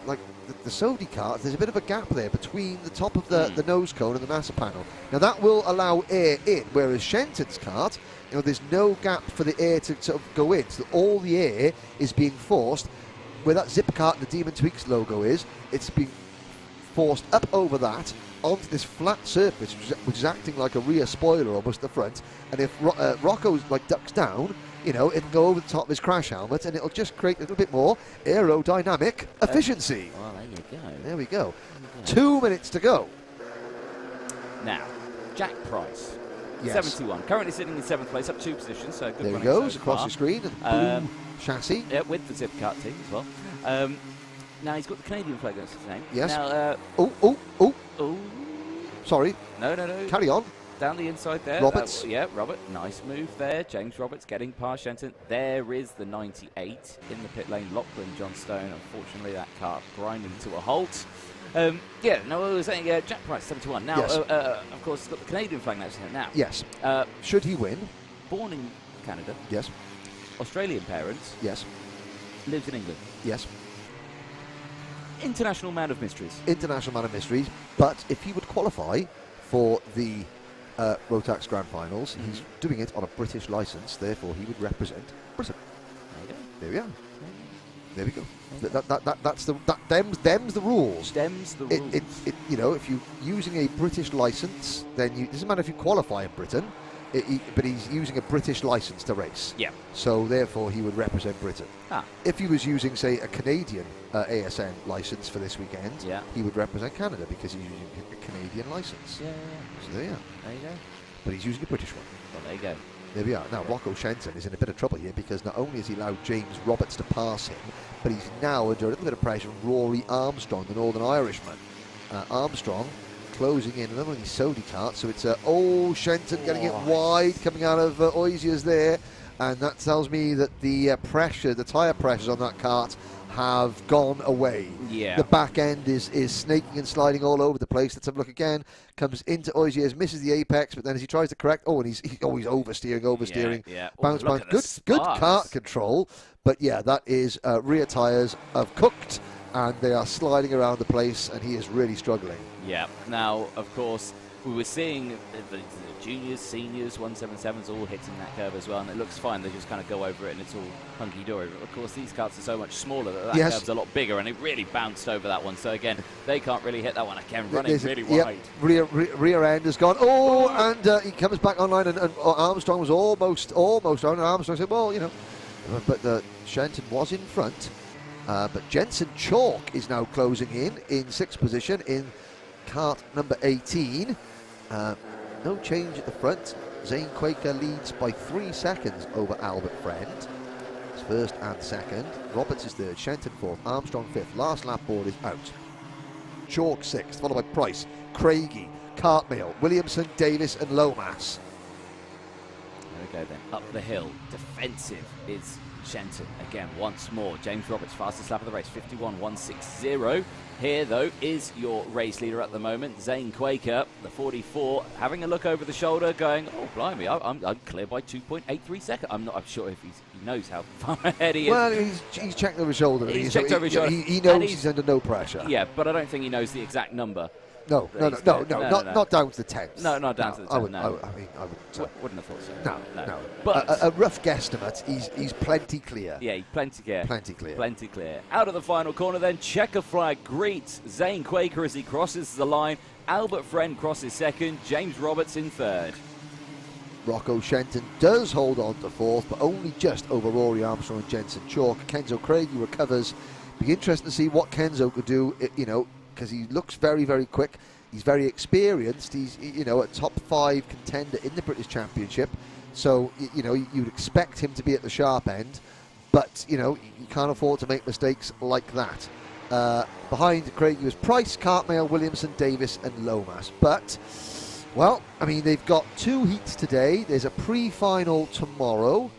Speaker 1: like the Sodi kart. There's a bit of a gap there between the top of the nose cone and the NASA panel. Now that will allow air in, whereas Shenton's kart, there's no gap for the air to sort of go in. So all the air is being forced. Where that Zip kart and the Demon Tweaks logo is, it's being forced up over that onto this flat surface, which is acting like a rear spoiler almost at the front. And if Rocco's ducks down, it'll go over the top of his crash helmet, and it'll just create a little bit more aerodynamic efficiency.
Speaker 2: Well, there you go.
Speaker 1: There we go. 2 minutes to go.
Speaker 2: Now, Jack Price.
Speaker 1: Yes.
Speaker 2: 71. Currently sitting in 7th place, up 2 positions. So good.
Speaker 1: There he goes, across the screen. Blue chassis.
Speaker 2: Yeah, with the Zip kart team as well. Now he's got the Canadian flag against his name.
Speaker 1: Yes.
Speaker 2: Now,
Speaker 1: Sorry.
Speaker 2: No.
Speaker 1: Carry on.
Speaker 2: Down the inside there.
Speaker 1: Roberts.
Speaker 2: Robert. Nice move there. James Roberts getting past Shenton. There is the 98 in the pit lane. Lachlan Johnstone. Unfortunately, that car grinding to a halt. I was saying Jack Price, 71. Now,
Speaker 1: yes.
Speaker 2: Of course, he's got the Canadian flag next to him now.
Speaker 1: Yes. Should he win?
Speaker 2: Born in Canada.
Speaker 1: Yes.
Speaker 2: Australian parents.
Speaker 1: Yes.
Speaker 2: Lives in England.
Speaker 1: Yes.
Speaker 2: International man of mysteries.
Speaker 1: International man of mysteries. But if he would qualify for the Rotax Grand Finals, he's doing it on a British licence. Therefore, he would represent Britain. There we are. There we go. That's them's the rules.
Speaker 2: Them's the rules.
Speaker 1: If you're using a British licence, then it doesn't matter if you qualify in Britain. But he's using a British licence to race.
Speaker 2: Yeah.
Speaker 1: So therefore, he would represent Britain.
Speaker 2: Ah.
Speaker 1: If he was using, say, a Canadian ASN licence for this weekend, he would represent Canada because he's using a Canadian licence.
Speaker 2: Yeah.
Speaker 1: So there you are.
Speaker 2: There you go.
Speaker 1: But he's using a British one.
Speaker 2: Well, there you go.
Speaker 1: There we are. Now, Rocco Shenton is in a bit of trouble here because not only has he allowed James Roberts to pass him, but he's now under a little bit of pressure from Rory Armstrong, the Northern Irishman. Armstrong closing in another one of these Sodi karts, so it's Shenton getting it wide, coming out of Oisias there, and that tells me that the tyre pressures on that kart have gone away.
Speaker 2: Yeah.
Speaker 1: The back end is snaking and sliding all over the place. Let's have a look again. Comes into Ogiers, misses the apex, but then as he tries to correct, and he's oversteering.
Speaker 2: Yeah.
Speaker 1: Bounce back. Good kart control, but yeah, that is rear tyres have cooked, and they are sliding around the place, and he is really struggling.
Speaker 2: Yeah. Now, of course, we were seeing the juniors, seniors, 177s all hitting that curve as well, and it looks fine. They just kind of go over it, and it's all hunky-dory. But of course, these karts are so much smaller that curve's a lot bigger, and it really bounced over that one. So again, they can't really hit that one again, running really wide.
Speaker 1: Rear end has gone. And he comes back online, and Armstrong was almost on. And Armstrong said, well, you know, but Shenton was in front. But Jensen Chalk is now closing in sixth position in kart number 18. No change at the front. Zane Quaker leads by 3 seconds over Albert Friend. It's first and second. Roberts is third, Shenton fourth, Armstrong fifth. Last lap board is out. Chalk sixth, followed by Price, Craigie, Cartmill, Williamson, Davis and Lomas.
Speaker 2: There we go then. Up the hill. Defensive is Shenton again once more. James Roberts, fastest lap of the race, 51.160. Here, though, is your race leader at the moment, Zane Quaker, the 44, having a look over the shoulder, going, oh, blimey, I'm clear by 2.83 seconds. I'm sure if he knows how far ahead he is.
Speaker 1: Well, he's checked over his shoulder.
Speaker 2: He's checked over his shoulder.
Speaker 1: He knows he's under no pressure.
Speaker 2: Yeah, but I don't think he knows the exact number.
Speaker 1: No, not down to the tenths.
Speaker 2: No, not down to the tenths.
Speaker 1: I
Speaker 2: wouldn't have thought so.
Speaker 1: No.
Speaker 2: But
Speaker 1: a rough guesstimate, he's plenty clear.
Speaker 2: Yeah, plenty clear.
Speaker 1: Plenty clear.
Speaker 2: Plenty clear. Out of the final corner then, checker flag greets Zane Quaker as he crosses the line. Albert Friend crosses second, James Roberts in third.
Speaker 1: Rocco Shenton does hold on to fourth, but only just over Rory Armstrong and Jensen Chalk. Kenzo Craigie recovers. Be interesting to see what Kenzo could do, because he looks very, very quick. He's very experienced. He's, a top 5 contender in the British Championship. So, you'd expect him to be at the sharp end. But, you can't afford to make mistakes like that. Behind Craigie was Price, Cartmail, Williamson, Davis and Lomas. But, well, I mean, they've got 2 heats today. There's a pre-final tomorrow,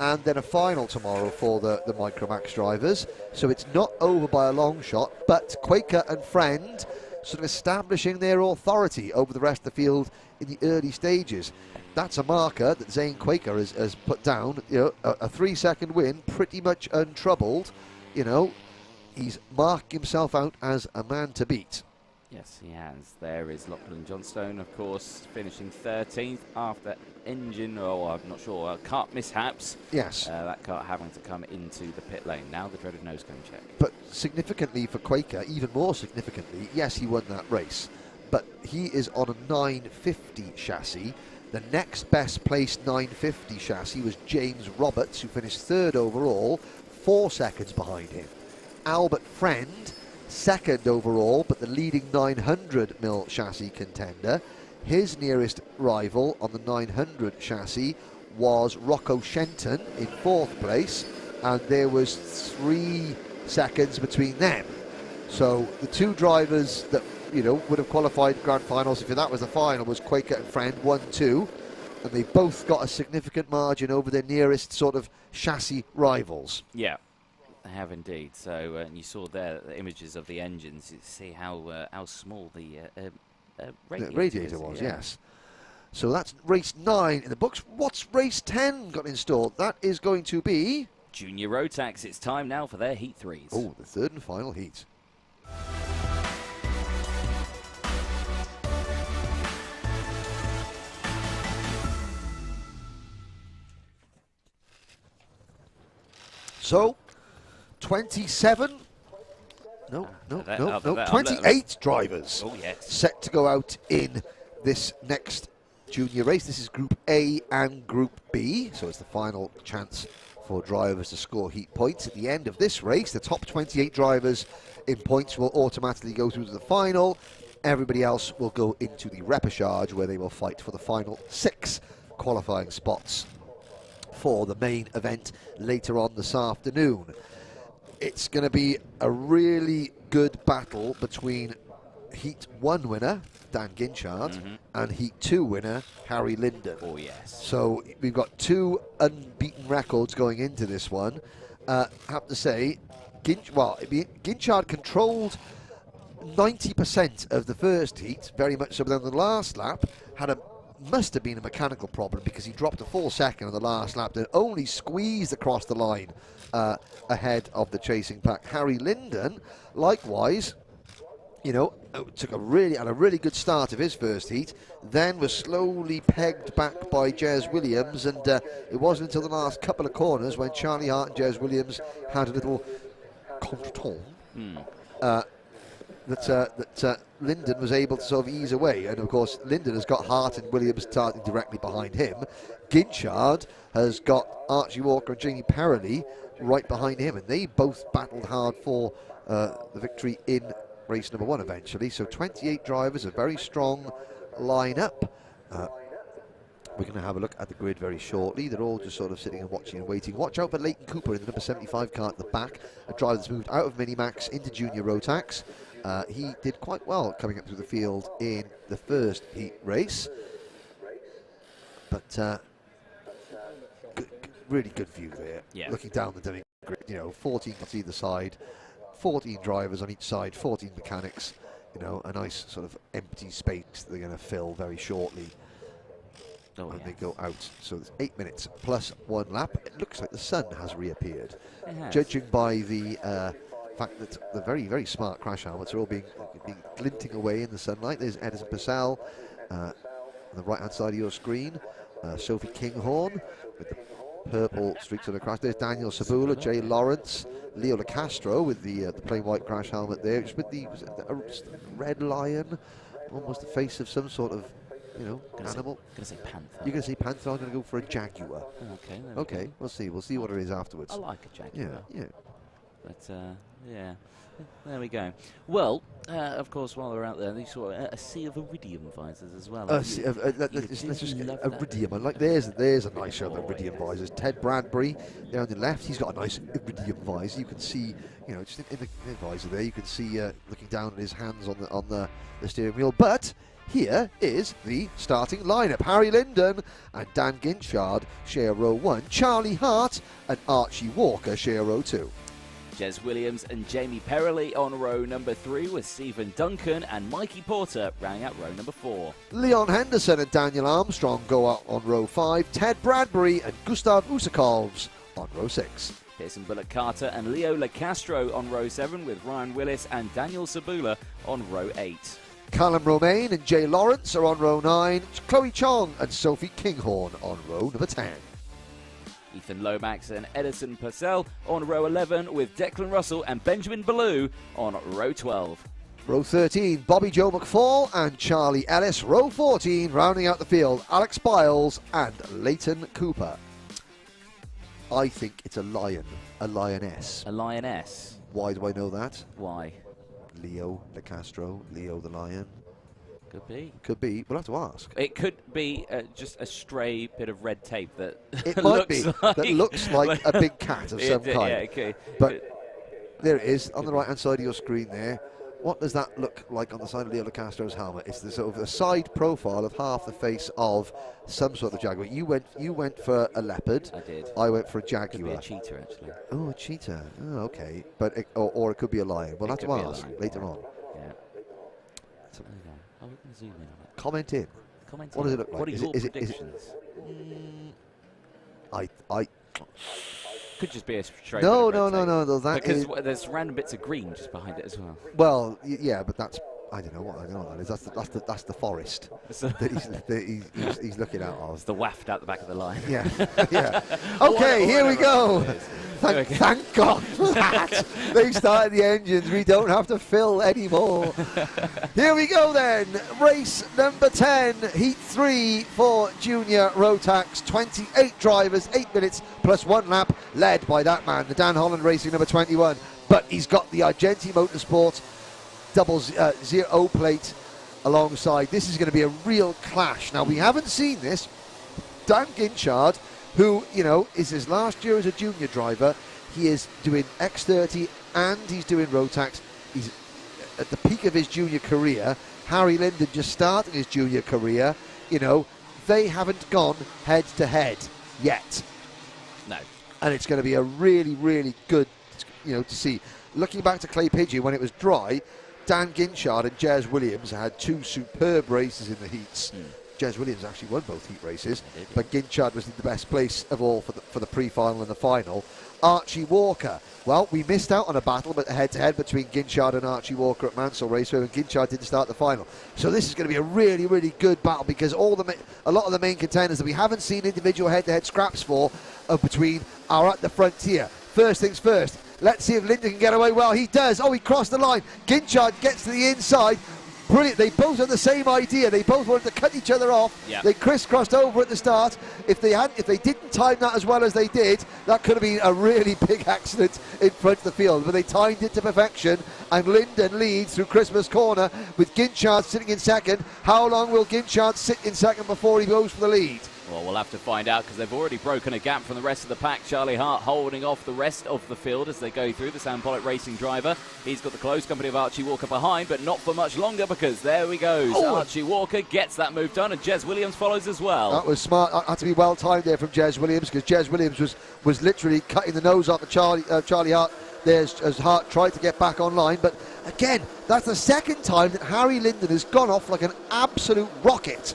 Speaker 1: and then a final tomorrow for the Micromax drivers. So it's not over by a long shot, but Quaker and Friend sort of establishing their authority over the rest of the field in the early stages. That's a marker that Zane Quaker has put down. A 3-second win, pretty much untroubled. He's marked himself out as a man to beat.
Speaker 2: Yes, he has. There is Lachlan Johnstone, of course, finishing 13th after engine, I'm not sure, kart mishaps.
Speaker 1: Yes.
Speaker 2: That kart having to come into the pit lane. Now the dreaded nose cone check.
Speaker 1: But significantly for Quaker, even more significantly, yes, he won that race, but he is on a 950 chassis. The next best placed 950 chassis was James Roberts, who finished third overall, 4 seconds behind him. Albert Friend, second overall, but the leading 900mm chassis contender. His nearest rival on the 900 chassis was Rocco Shenton in 4th place, and there was 3 seconds between them. So the 2 drivers that would have qualified grand finals if that was the final was Quaker and Friend, 1-2, and they both got a significant margin over their nearest sort of chassis rivals.
Speaker 2: Yeah. They have indeed. So, and you saw there the images of the engines. You see how small the
Speaker 1: radiator was. Yes. So that's race 9 in the books. What's race 10 got installed? That is going to be
Speaker 2: Junior Rotax. It's time now for their Heat 3s.
Speaker 1: Oh, the third and final heat. So 28 drivers set to go out in this next junior race. This is Group A and Group B, so it's the final chance for drivers to score heat points. At the end of this race, the top 28 drivers in points will automatically go through to the final. Everybody else will go into the repechage, where they will fight for the final 6 qualifying spots for the main event later on this afternoon. It's going to be a really good battle between Heat 1 winner, Dan Ginchard, and Heat 2 winner, Harry Linden.
Speaker 2: Oh, yes.
Speaker 1: So we've got 2 unbeaten records going into this one. I have to say, Ginchard controlled 90% of the first heat, very much so. But then the last lap must have been a mechanical problem, because he dropped a full second on the last lap and only squeezed across the line ahead of the chasing pack. Harry Linden, likewise, you know, had a really good start of his first heat, then was slowly pegged back by Jez Williams, and it wasn't until the last couple of corners when Charlie Hart and Jez Williams had a little contretemps that Linden was able to sort of ease away. And of course, Linden has got Hart and Williams starting directly behind him. Ginchard has got Archie Walker and Jamie Perrelli right behind him, and they both battled hard for the victory in race number 1 eventually. So 28 drivers, a very strong lineup. We're going to have a look at the grid very shortly. They're all just sort of sitting and watching and waiting. Watch out for Leighton Cooper in the number 75 car at the back, a driver that's moved out of Minimax into Junior Rotax. He did quite well coming up through the field in the first heat race. But really good view there. Yeah. Looking down the Dunning grid, you know, 14 on either side, 14 drivers on each side, 14 mechanics. You know, a nice sort of empty space that they're going to fill very shortly. When they go out. So there's 8 minutes plus 1 lap. It looks like the sun has reappeared. Judging by the fact that the very, very smart crash helmets are all being glinting away in the sunlight. There's Edison Purcell on the right-hand side of your screen. Sophie Kinghorn with the purple streaks on the crash. There's Daniel Sabula, Jay Lawrence, Leo LaCastro with the plain white crash helmet there. Just with the red lion, almost the face of some sort of, you know, animal.
Speaker 2: Gonna say panther.
Speaker 1: You're gonna say panther. I'm gonna go for a jaguar.
Speaker 2: Okay.
Speaker 1: Okay. We'll see. We'll see what it is afterwards.
Speaker 2: I like a jaguar.
Speaker 1: Yeah.
Speaker 2: But yeah, there we go. Well, of course, while we're out there, you saw a sea of iridium visors as well.
Speaker 1: Let's just iridium. I like there's a nice show of iridium visors. Ted Bradbury there on the left. He's got a nice iridium visor. You can see, you know, just in the visor there, you can see looking down at his hands on the steering wheel. But here is the starting lineup. Harry Linden and Dan Ginchard share row 1. Charlie Hart and Archie Walker share row 2.
Speaker 2: Jez Williams and Jamie Perrelli on row number 3, with Stephen Duncan and Mikey Porter rounding out row number 4.
Speaker 1: Leon Henderson and Daniel Armstrong go out on row 5. Ted Bradbury and Gustav Usakovs on row 6.
Speaker 2: Pearson Bullock Carter and Leo LaCastro on row 7, with Ryan Willis and Daniel Sabula on row 8.
Speaker 1: Callum Romaine and Jay Lawrence are on row 9. Chloe Chong and Sophie Kinghorn on row number 10.
Speaker 2: Ethan Lomax and Edison Purcell on row 11, with Declan Russell and Benjamin Ballou on row 12.
Speaker 1: Row 13, Bobby Joe McFall and Charlie Ellis. Row 14, rounding out the field, Alex Biles and Leighton Cooper. I think it's a lion, a lioness.
Speaker 2: A lioness?
Speaker 1: Why do I know that?
Speaker 2: Why?
Speaker 1: Leo LaCastro, Leo the lion.
Speaker 2: Could be.
Speaker 1: Could be. We'll have to ask.
Speaker 2: It could be just a stray bit of red tape that
Speaker 1: it might be. That looks like a big cat of some kind.
Speaker 2: Yeah, okay.
Speaker 1: But there it is on the right-hand side of your screen there. What does that look like on the side of Leo LaCastro's helmet? It's the sort of a side profile of half the face of some sort of jaguar. You went for a leopard.
Speaker 2: I did.
Speaker 1: I went for a jaguar.
Speaker 2: Could be a cheetah, actually.
Speaker 1: Oh, a cheetah. Oh, okay. But or it could be a lion. We'll have to ask later on.
Speaker 2: Yeah. So, I'm going to zoom in on it.
Speaker 1: Comment in.
Speaker 2: Comment
Speaker 1: what does it look like?
Speaker 2: What are your predictions?
Speaker 1: I
Speaker 2: could just be a straight.
Speaker 1: No.
Speaker 2: That because there's random bits of green just behind it as well.
Speaker 1: Well, yeah, but that's I don't know what that is. That's the forest that he's looking out of.
Speaker 2: It's the waft out the back of the line.
Speaker 1: Yeah, yeah. Okay, here we go. Thank God for that. They've started the engines. We don't have to fill anymore. Here we go then. Race number 10, Heat 3 for Junior Rotax. 28 drivers, 8 minutes plus 1 lap, led by that man, the Dan Holland Racing number 21. But he's got the Argenti Motorsport double zero plate alongside. This is going to be a real clash. Now, we haven't seen this. Dan Ginchard, who, you know, is his last year as a junior driver. He is doing X30 and he's doing Rotax. He's at the peak of his junior career. Harry Linden just starting his junior career. You know, they haven't gone head to head yet.
Speaker 2: No.
Speaker 1: And it's going to be a really, really good to see. Looking back to Clay Pidgey when it was dry, Dan Ginchard and Jez Williams had 2 superb races in the heats. Jez Williams actually won both heat races, but Ginchard was in the best place of all for the pre-final and the final. Archie Walker. Well, we missed out on a battle, but head-to-head between Ginchard and Archie Walker at Mansell Raceway when Ginchard didn't start the final. So this is going to be a really, really good battle because a lot of the main contenders that we haven't seen individual head-to-head scraps for between are at the frontier. First things first, let's see if Linden can get away. Well, he does. Oh, he crossed the line. Ginchard gets to the inside. Brilliant. They both had the same idea. They both wanted to cut each other off.
Speaker 2: Yep.
Speaker 1: They crisscrossed over at the start. If they didn't time that as well as they did, that could have been a really big accident in front of the field. But they timed it to perfection, and Linden leads through Christmas Corner with Ginchard sitting in second. How long will Ginchard sit in second before he goes for the lead?
Speaker 2: Well, we'll have to find out because they've already broken a gap from the rest of the pack. Charlie Hart holding off the rest of the field as they go through. The Sam Pollock Racing driver. He's got the close company of Archie Walker behind, but not for much longer because there he goes.
Speaker 1: Oh.
Speaker 2: Archie Walker gets that move done, and Jez Williams follows as well.
Speaker 1: That was smart. Had to be well timed there from Jez Williams because Jez Williams was literally cutting the nose off of Charlie Hart there as Hart tried to get back online. But again, that's the second time that Harry Linden has gone off like an absolute rocket.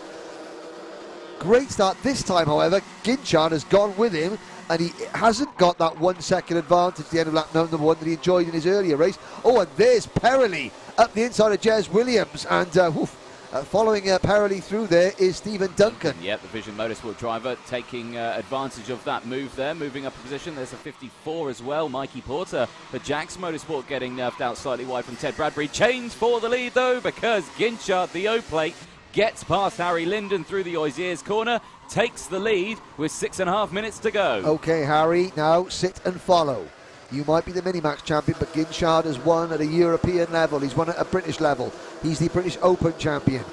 Speaker 1: Great start this time, however. Ginchard has gone with him, and he hasn't got that 1 second advantage at the end of lap number 1 that he enjoyed in his earlier race. Oh, and there's Perrelli up the inside of Jez Williams, and following Perrelli through there is Stephen Duncan.
Speaker 2: Yep, the Vision Motorsport driver taking advantage of that move there, moving up a position. There's a 54 as well. Mikey Porter for Jax Motorsport getting nerfed out slightly wide from Ted Bradbury. Chains for the lead, though, because Ginchard, the O-plate, gets past Harry Linden through the Oisiers corner, takes the lead with 6.5 minutes to go.
Speaker 1: Okay, Harry, now sit and follow. You might be the Minimax champion, but Ginchard has won at a European level. He's won at a British level. He's the British Open champion.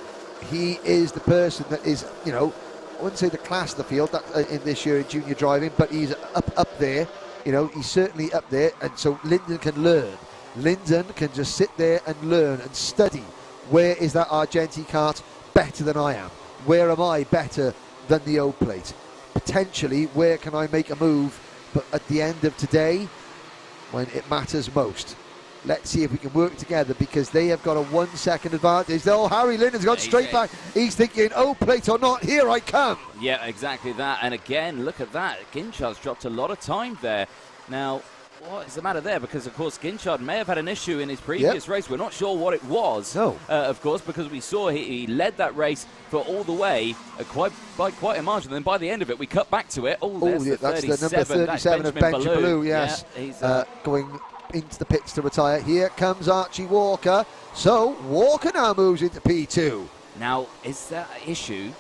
Speaker 1: He is the person that is, I wouldn't say the class of the field in this year in junior driving, but he's up there. He's certainly up there, and so Linden can learn. Linden can just sit there and learn and study. Where is that Argenti kart better than I am? Where am I better than the O-plate? Potentially, where can I make a move? But at the end of today, when it matters most, let's see if we can work together because they have got a 1 second advantage. Oh, Harry Linden's gone straight back. He's thinking, O-plate or not, here I come.
Speaker 2: Yeah, exactly that. And again, look at that. Ginchard's dropped a lot of time there. Now, what is the matter there? Because, of course, Ginchard may have had an issue in his previous race. We're not sure what it was, of course, because we saw he led that race for all the way by quite a margin. Then by the end of it, we cut back to it. That's the
Speaker 1: number 37 of Benji Ballou, yes. Yeah, he's going into the pits to retire. Here comes Archie Walker. So Walker now moves into P2.
Speaker 2: Now, is that an issue?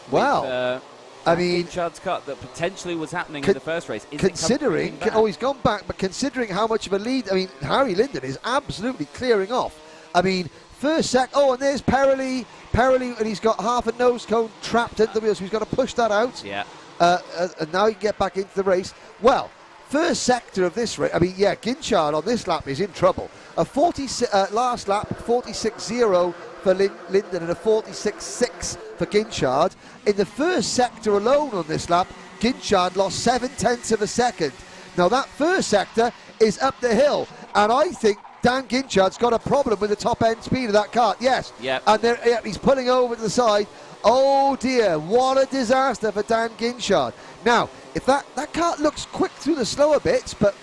Speaker 1: Well, I mean,
Speaker 2: Ginchard's cut that potentially was happening in the first race.
Speaker 1: Considering, he's gone back, but considering how much of a lead, I mean, Harry Linden is absolutely clearing off. I mean, first and there's Perrelli, and he's got half a nose cone trapped into the wheel, so he's got to push that out.
Speaker 2: Yeah.
Speaker 1: And now he can get back into the race. Well, first sector of this race, I mean, Ginchard on this lap is in trouble. Last lap, 46.0 for Linden and a 46.6 for Ginchard. In the first sector alone on this lap, Ginchard lost 0.7 of a second. Now that first sector is up the hill, and I think Dan Ginchard's got a problem with the top end speed of that kart. Yes.
Speaker 2: Yep.
Speaker 1: And he's pulling over to the side. Oh dear, what a disaster for Dan Ginchard. Now, if that kart looks quick through the slower bits, but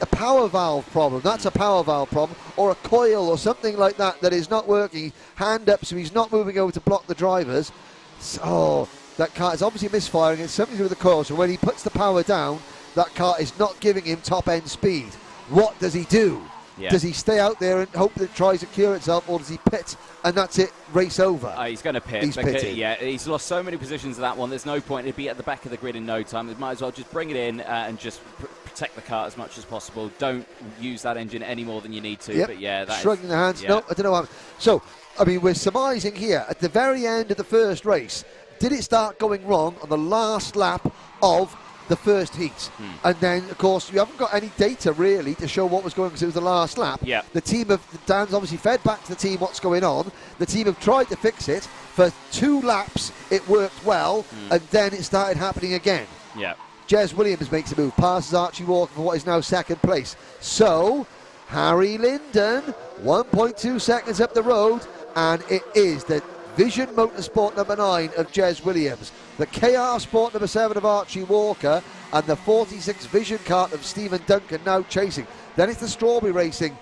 Speaker 1: a power valve problem, that's a power valve problem, or a coil or something like that is not working, hand up, so he's not moving over to block the drivers. So that kart is obviously misfiring. It's something to do with the coil, so when he puts the power down, that kart is not giving him top end speed. What does he do? Yeah. Does he stay out there and hope that it tries to cure itself, or does he pit and that's it, race over?
Speaker 2: He's going to pit.
Speaker 1: He's pitting.
Speaker 2: Yeah, he's lost so many positions of that one. There's no point. He'd be at the back of the grid in no time. They might as well just bring it in and just protect the kart as much as possible. Don't use that engine any more than you need to.
Speaker 1: Yep.
Speaker 2: But yeah, that
Speaker 1: shrugging the hands. Yeah. No, I don't know how. So, I mean, we're surmising here at the very end of the first race. Did it start going wrong on the last lap of the first heat? And then, of course, you haven't got any data really to show what was going on because it was the last lap.
Speaker 2: Yeah.
Speaker 1: The team of Dan's obviously fed back to the team what's going on. The team have tried to fix it. For 2 laps, it worked well, and then it started happening again.
Speaker 2: Yeah.
Speaker 1: Jez Williams makes a move, passes Archie Walker for what is now second place. So, Harry Linden, 1.2 seconds up the road, and it is the Vision Motorsport number 9 of Jez Williams, the KR Sport number 7 of Archie Walker, and the 46 Vision Kart of Stephen Duncan now chasing. Then it's the Strawberry Racing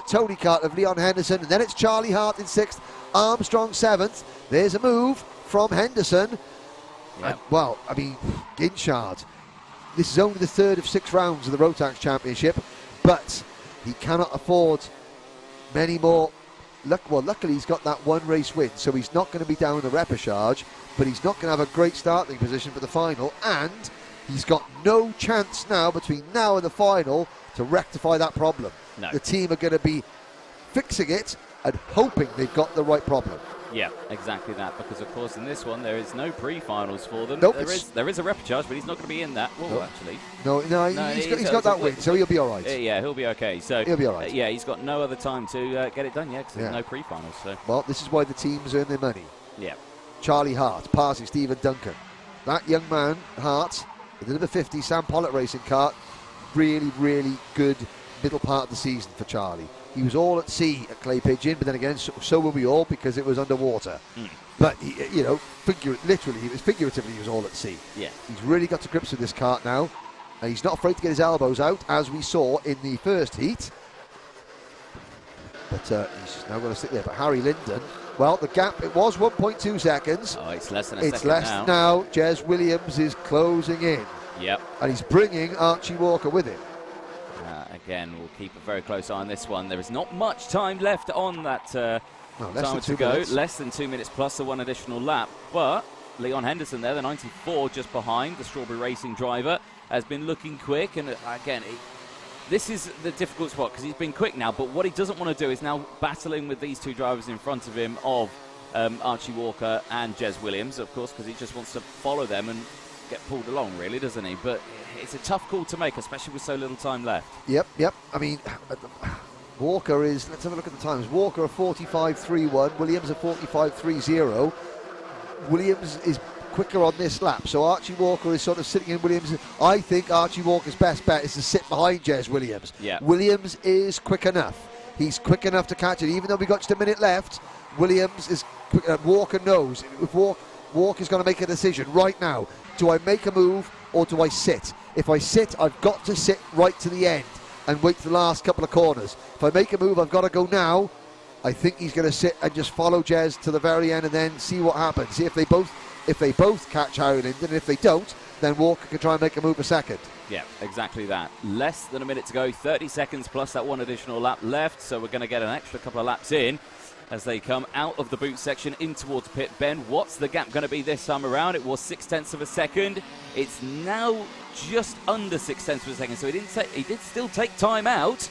Speaker 1: Tony Kart of Leon Henderson, and then it's Charlie Hart in 6th, Armstrong 7th. There's a move from Henderson.
Speaker 2: Yep.
Speaker 1: And, well, I mean, Ginchard, this is only the 3rd of 6 rounds of the Rotax Championship, but he cannot afford many more. Luckily he's got that one race win, so he's not going to be down the repechage, but he's not going to have a great starting position for the final, and he's got no chance now between now and the final to rectify that problem.
Speaker 2: No.
Speaker 1: The team are going to be fixing it and hoping they've got the right problem.
Speaker 2: Yeah, exactly that, because of course in this one there is no pre-finals for them.
Speaker 1: Nope,
Speaker 2: there is a repechage, but he's not going to be in that. Well, actually.
Speaker 1: No, he's got that win, so he'll be all right.
Speaker 2: Yeah, he'll be okay. So
Speaker 1: he'll be all right.
Speaker 2: Yeah, he's got no other time to get it done yet, because there's no pre-finals. So.
Speaker 1: Well, this is why the teams earn their money.
Speaker 2: Yeah.
Speaker 1: Charlie Hart passing Stephen Duncan. That young man, Hart, the number 50 Sam Pollitt racing kart, really, really good middle part of the season for Charlie. He was all at sea at Clay Pigeon, but then again, so were we all, because it was underwater. But, you know, literally, it was figuratively, he was all at sea.
Speaker 2: Yeah.
Speaker 1: He's really got to grips with this kart now. And he's not afraid to get his elbows out, as we saw in the first heat. But he's just now going to sit there. But Harry Linden, well, the gap, it was 1.2 seconds.
Speaker 2: Oh, it's less than a
Speaker 1: second now. It's less now. Jez Williams is closing in.
Speaker 2: Yep.
Speaker 1: And he's bringing Archie Walker with him.
Speaker 2: Again, we'll keep a very close eye on this one. There is not much time left on that time to go.
Speaker 1: Minutes.
Speaker 2: Less than 2 minutes plus the one additional lap. But Leon Henderson there, the 94 just behind, the Strawberry Racing driver, has been looking quick. And again, this is the difficult spot, because he's been quick now. But what he doesn't want to do is now battling with these two drivers in front of him of Archie Walker and Jez Williams, of course, because he just wants to follow them and get pulled along, really, doesn't he? But it's a tough call to make, especially with so little time left.
Speaker 1: Yep. I mean, Walker is, let's have a look at the times. Walker a 45.31, Williams a 45.30. Williams is quicker on this lap, so Archie Walker is sort of sitting in Williams. I think Archie Walker's best bet is to sit behind Jez Williams.
Speaker 2: Yeah.
Speaker 1: Williams is quick enough. He's quick enough to catch it, even though we've got just a minute left. Williams is quick enough. Walker knows. If Walker's going to make a decision right now. Do I make a move or do I sit? If I sit, I've got to sit right to the end and wait for the last couple of corners. If I make a move, I've got to go now. I think he's going to sit and just follow Jez to the very end and then see what happens. See if they both catch Harry Linden, and if they don't, then Walker can try and make a move a second.
Speaker 2: Yeah, exactly that. Less than a minute to go, 30 seconds plus that one additional lap left, so we're going to get an extra couple of laps in as they come out of the boot section in towards pit. Ben, what's the gap going to be this time around? It was 0.6 of a second. It's now just under 0.6 of a second, so he did still take time out,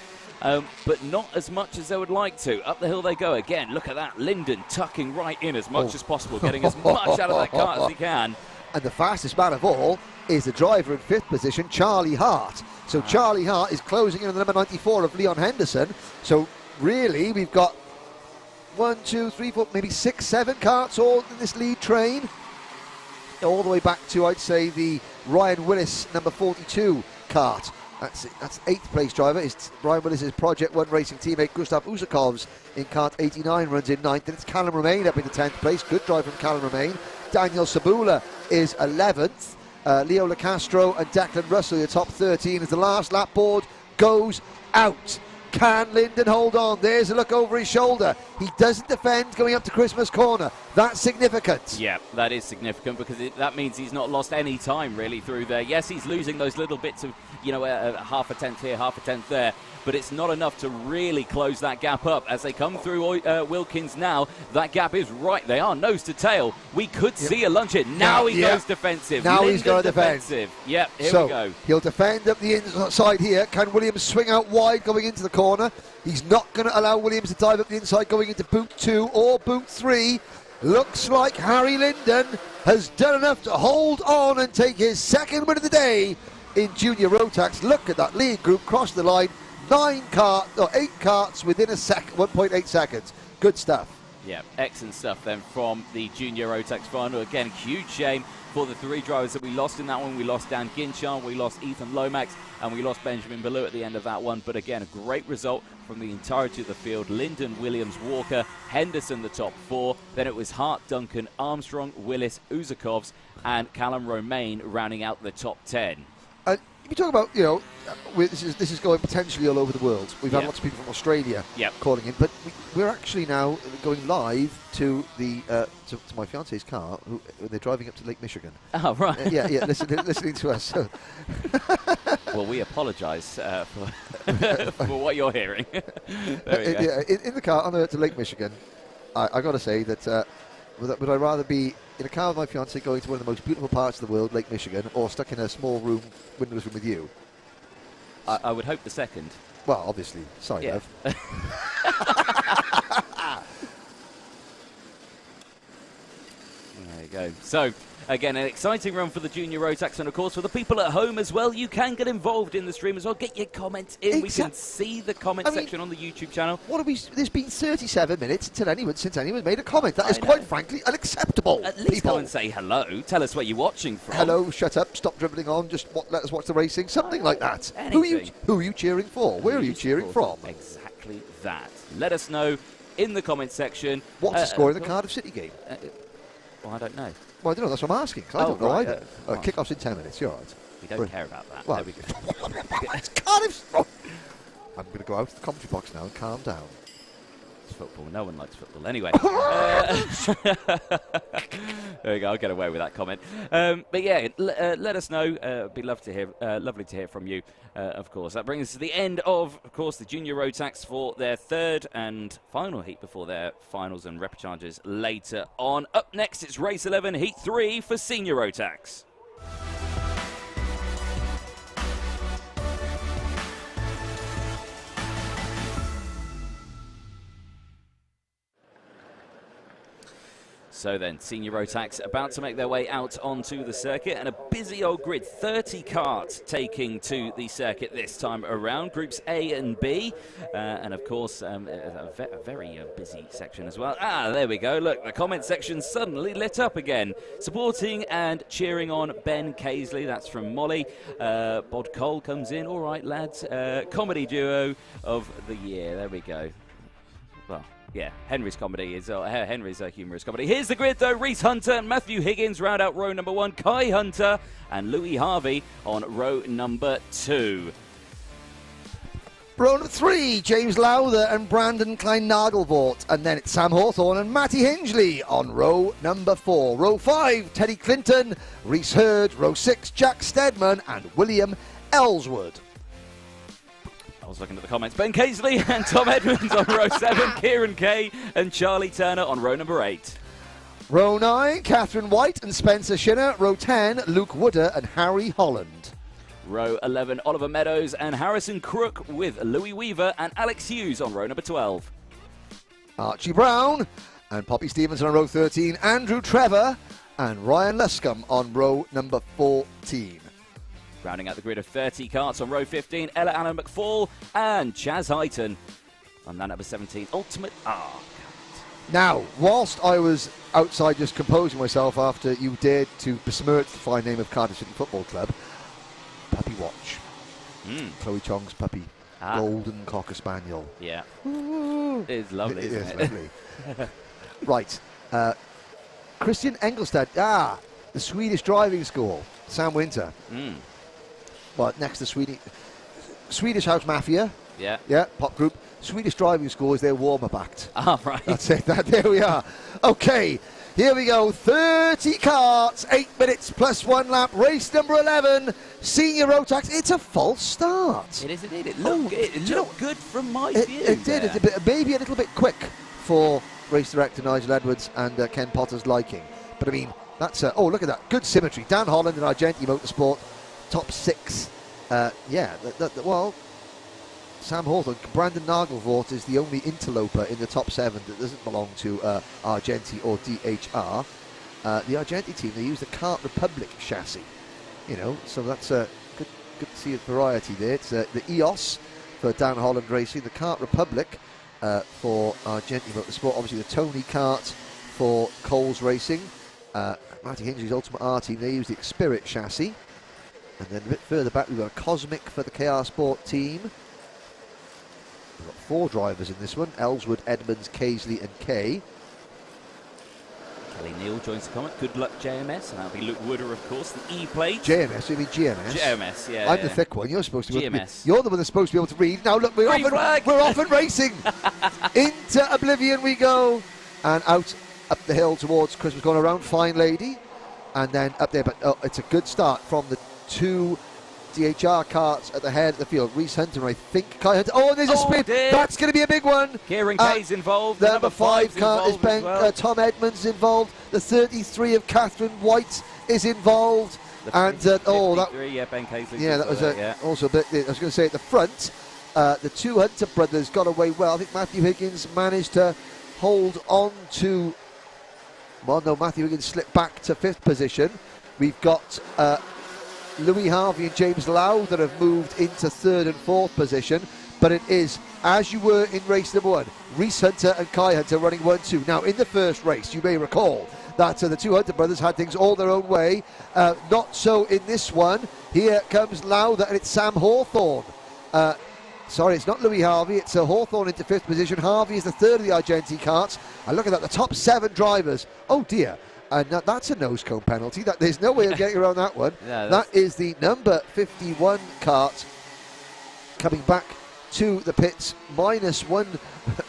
Speaker 2: but not as much as they would like to. Up the hill they go again. Look at that. Linden tucking right in as much as possible, getting as much out of that car as he can.
Speaker 1: And the fastest man of all is the driver in 5th position, Charlie Hart. So Charlie Hart is closing in on the number 94 of Leon Henderson. So really, we've got 1, 2, 3, 4, maybe 6, 7 karts all in this lead train. All the way back to, I'd say, the Ryan Willis number 42 kart. That's 8th place driver. It's Ryan Willis' Project 1 racing teammate Gustav Usakov's in kart 89 runs in 9th. And it's Callum Romain up in the 10th place. Good drive from Callum Romain. Daniel Sabula is 11th. Leo LaCastro and Declan Russell, your top 13, as the last lap board goes out. Can Linden hold on? There's a look over his shoulder. He doesn't defend going up to Christmas corner. That's significant.
Speaker 2: Yeah, that is significant, because that means he's not lost any time really through there. Yes, he's losing those little bits of, half a tenth here, half a tenth there, but it's not enough to really close that gap up. As they come through Wilkins now, that gap is right. They are nose to tail. We could see a lunge in. Now he goes defensive.
Speaker 1: Now
Speaker 2: Linden
Speaker 1: he's going to defend.
Speaker 2: Yep, here we go.
Speaker 1: He'll defend up the inside here. Can Williams swing out wide going into the corner? He's not going to allow Williams to dive up the inside going into boot 2 or boot 3. Looks like Harry Linden has done enough to hold on and take his second win of the day in Junior Rotax. Look at that lead group cross the line. 8 karts within a second, 1.8 seconds. Good stuff.
Speaker 2: Yeah, excellent stuff then from the Junior Rotax Final. Again, huge shame for the 3 drivers that we lost in that one. We lost Dan Ginchan, we lost Ethan Lomax, and we lost Benjamin Ballou at the end of that one. But again, a great result from the entirety of the field. Lyndon, Williams, Walker, Henderson, the top 4. Then it was Hart, Duncan, Armstrong, Willis, Uzakovs, and Callum Romain rounding out the top 10.
Speaker 1: You talk about, this is going potentially all over the world. We've had lots of people from Australia calling in, but we're actually now going live to the to my fiance's car. They're driving up to Lake Michigan.
Speaker 2: Oh, right.
Speaker 1: Listening to us. So.
Speaker 2: Well, we apologise for what you're hearing. There we go.
Speaker 1: In the car on the way to Lake Michigan, I got to say that would I rather be in a car with my fiancée going to one of the most beautiful parts of the world, Lake Michigan, or stuck in a small room, windowless room with you?
Speaker 2: I would hope the second.
Speaker 1: Well, obviously. Sorry, love.
Speaker 2: There you go. So, again, an exciting run for the Junior Rotax, and of course for the people at home as well. You can get involved in the stream as well. Get your comments in. We can see the comment section on the YouTube channel.
Speaker 1: What have we? There's been 37 minutes since anyone made a comment. That is quite frankly unacceptable.
Speaker 2: At least go and say hello. Tell us where you're watching from.
Speaker 1: Hello, shut up, stop dribbling on. Just let us watch the racing. Something like that. Who are you cheering for? Where are you cheering from?
Speaker 2: Exactly that. Let us know in the comment section.
Speaker 1: What's the score in the Cardiff City game?
Speaker 2: Well, I don't know.
Speaker 1: Well, I don't know. That's what I'm asking. I don't know either. Kick-off's in 10 minutes. You're all right.
Speaker 2: We don't care about that.
Speaker 1: Well,
Speaker 2: there we go.
Speaker 1: It's Cardiff's. I'm going to go out to the commentary box now and calm down.
Speaker 2: It's football. No one likes football anyway. There we go. I'll get away with that comment. But yeah, let us know. It'd be lovely to hear from you. Of course, that brings us to the end of course, the Junior Rotax for their 3rd and final heat before their finals and repechages later on. Up next, it's Race 11, Heat 3 for Senior Rotax. So then, Senior Rotax about to make their way out onto the circuit, and a busy old grid, 30 karts taking to the circuit this time around, groups A and B, and of course a very busy section as well. There we go, look, the comment section suddenly lit up again, supporting and cheering on Ben Casely, that's from Molly. Bod Cole comes in, all right lads, comedy duo of the year, there we go. Well, yeah, Henry's comedy is Henry's humorous comedy. Here's the grid though. Reese Hunter and Matthew Higgins round out row number 1. Kai Hunter and Louis Harvey on row number 2.
Speaker 1: Row number 3, James Lowther and Brandon Klein-Nagelvort. And then it's Sam Hawthorne and Matty Hingley on row number 4. Row 5, Teddy Clinton, Reese Hurd. Row 6, Jack Steadman and William Ellswood.
Speaker 2: I was looking at the comments. Ben Casely and Tom Edmonds on row 7. Kieran Kay and Charlie Turner on row number 8.
Speaker 1: Row 9, Catherine White and Spencer Shinner. Row 10, Luke Wooder and Harry Holland.
Speaker 2: Row 11, Oliver Meadows and Harrison Crook with Louis Weaver and Alex Hughes on row number 12.
Speaker 1: Archie Brown and Poppy Stevenson on row 13. Andrew Trevor and Ryan Luscombe on row number 14.
Speaker 2: Rounding out the grid of 30 karts on row 15, Ella Allen McFall and Chaz Heighton on that number 17, Ultimate R.
Speaker 1: Now, whilst I was outside just composing myself after you dared to besmirch the fine name of Cardiff City Football Club, Puppy Watch. Chloe Chong's puppy. Golden Cocker Spaniel.
Speaker 2: Yeah.
Speaker 1: Ooh.
Speaker 2: It is lovely, isn't it?
Speaker 1: Lovely. Right. Christian Engelstad. The Swedish driving school. Sam Winter. Well, next to Swedish House Mafia.
Speaker 2: Yeah.
Speaker 1: Yeah, pop group. Swedish Driving School is their warm-up act.
Speaker 2: Right.
Speaker 1: That's it. There we are. Okay, here we go. 30 karts, 8 minutes plus 1 lap. Race number 11, Senior Rotax. It's a false start.
Speaker 2: It is indeed. It looked good from my view.
Speaker 1: It did. It's maybe a little bit quick for race director Nigel Edwards and Ken Potter's liking. But I mean, that's look at that. Good symmetry. Dan Holland and Argenti Motorsport. Top 6. Well, Sam Hawthorne, Brandon Nagelvort is the only interloper in the top 7 that doesn't belong to Argenti or DHR. The Argenti team, they use the Kart Republic chassis, so that's good to see a variety there. It's the EOS for Dan Holland Racing, the Kart Republic for Argenti Motorsport. Obviously, the Tony Kart for Coles Racing. Matty Hingley's Ultimate R team, they use the Spirit chassis. And then a bit further back, we've got a Cosmic for the KR Sport team. We've got 4 drivers in this one: Ellswood, Edmonds, Casely, and Kay.
Speaker 2: Kelly Neal joins the comment. Good luck, JMS. And that'll be Luke Wooder, of course, the E-plate.
Speaker 1: JMS, you mean GMS?
Speaker 2: GMS, yeah.
Speaker 1: I'm the thick one. You're supposed to be
Speaker 2: GMS.
Speaker 1: You're the one that's supposed to be able to read. Now, look, we're off and racing. Into oblivion we go. And out up the hill towards Christmas, going around Fine Lady. And then up there. But it's a good start from the 2 DHR karts at the head of the field. Reese Hunter, I think. Kai Hunter. Oh, there's a spin.
Speaker 2: Dear.
Speaker 1: That's going to be a big one.
Speaker 2: Kieran Kay's involved.
Speaker 1: The number 5 car is Ben.
Speaker 2: Well.
Speaker 1: Tom Edmonds involved. The 33 of Catherine White is involved. And
Speaker 2: Ben Casely.
Speaker 1: Yeah, that was also a bit. I was going to say at the front, the 2 Hunter brothers got away well. I think Matthew Higgins managed to hold on to. Well, no, Matthew Higgins slipped back to 5th position. We've got Louis Harvey and James Lau that have moved into 3rd and 4th position. But it is, as you were in race number 1, Reese Hunter and Kai Hunter running 1-2. Now, in the first race, you may recall that the 2 Hunter brothers had things all their own way. Not so in this one. Here comes Lauder, and it's Sam Hawthorne. Sorry, it's not Louis Harvey, it's Hawthorne into 5th position. Harvey is the 3rd of the Argenti karts. And look at that, the top 7 drivers. Oh dear, and that's a nose cone penalty. There's no way of getting around that one.
Speaker 2: Yeah,
Speaker 1: that is the number 51 kart coming back to the pits, minus one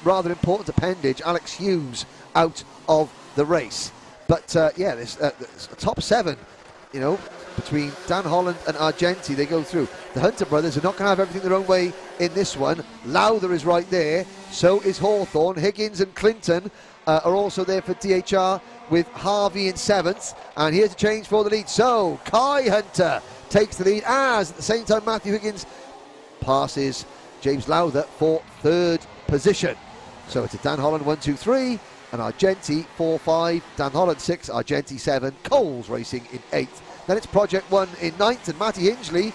Speaker 1: rather important appendage, Alex Hughes, out of the race. But yeah, this top 7, you know, between Dan Holland and Argenti, they go through. The Hunter brothers are not going to have everything their own way in this one. Lowther is right there, so is Hawthorne. Higgins and Clinton are also there for DHR, with Harvey in 7th. And here to change for the lead. So Kai Hunter takes the lead, as at the same time Matthew Higgins passes James Lowther for 3rd position. So it's a Dan Holland 1, 2, 3, and Argenti 4, 5, Dan Holland 6, Argenti 7, Coles Racing in 8th. Then it's Project 1 in 9th, and Matty Hingley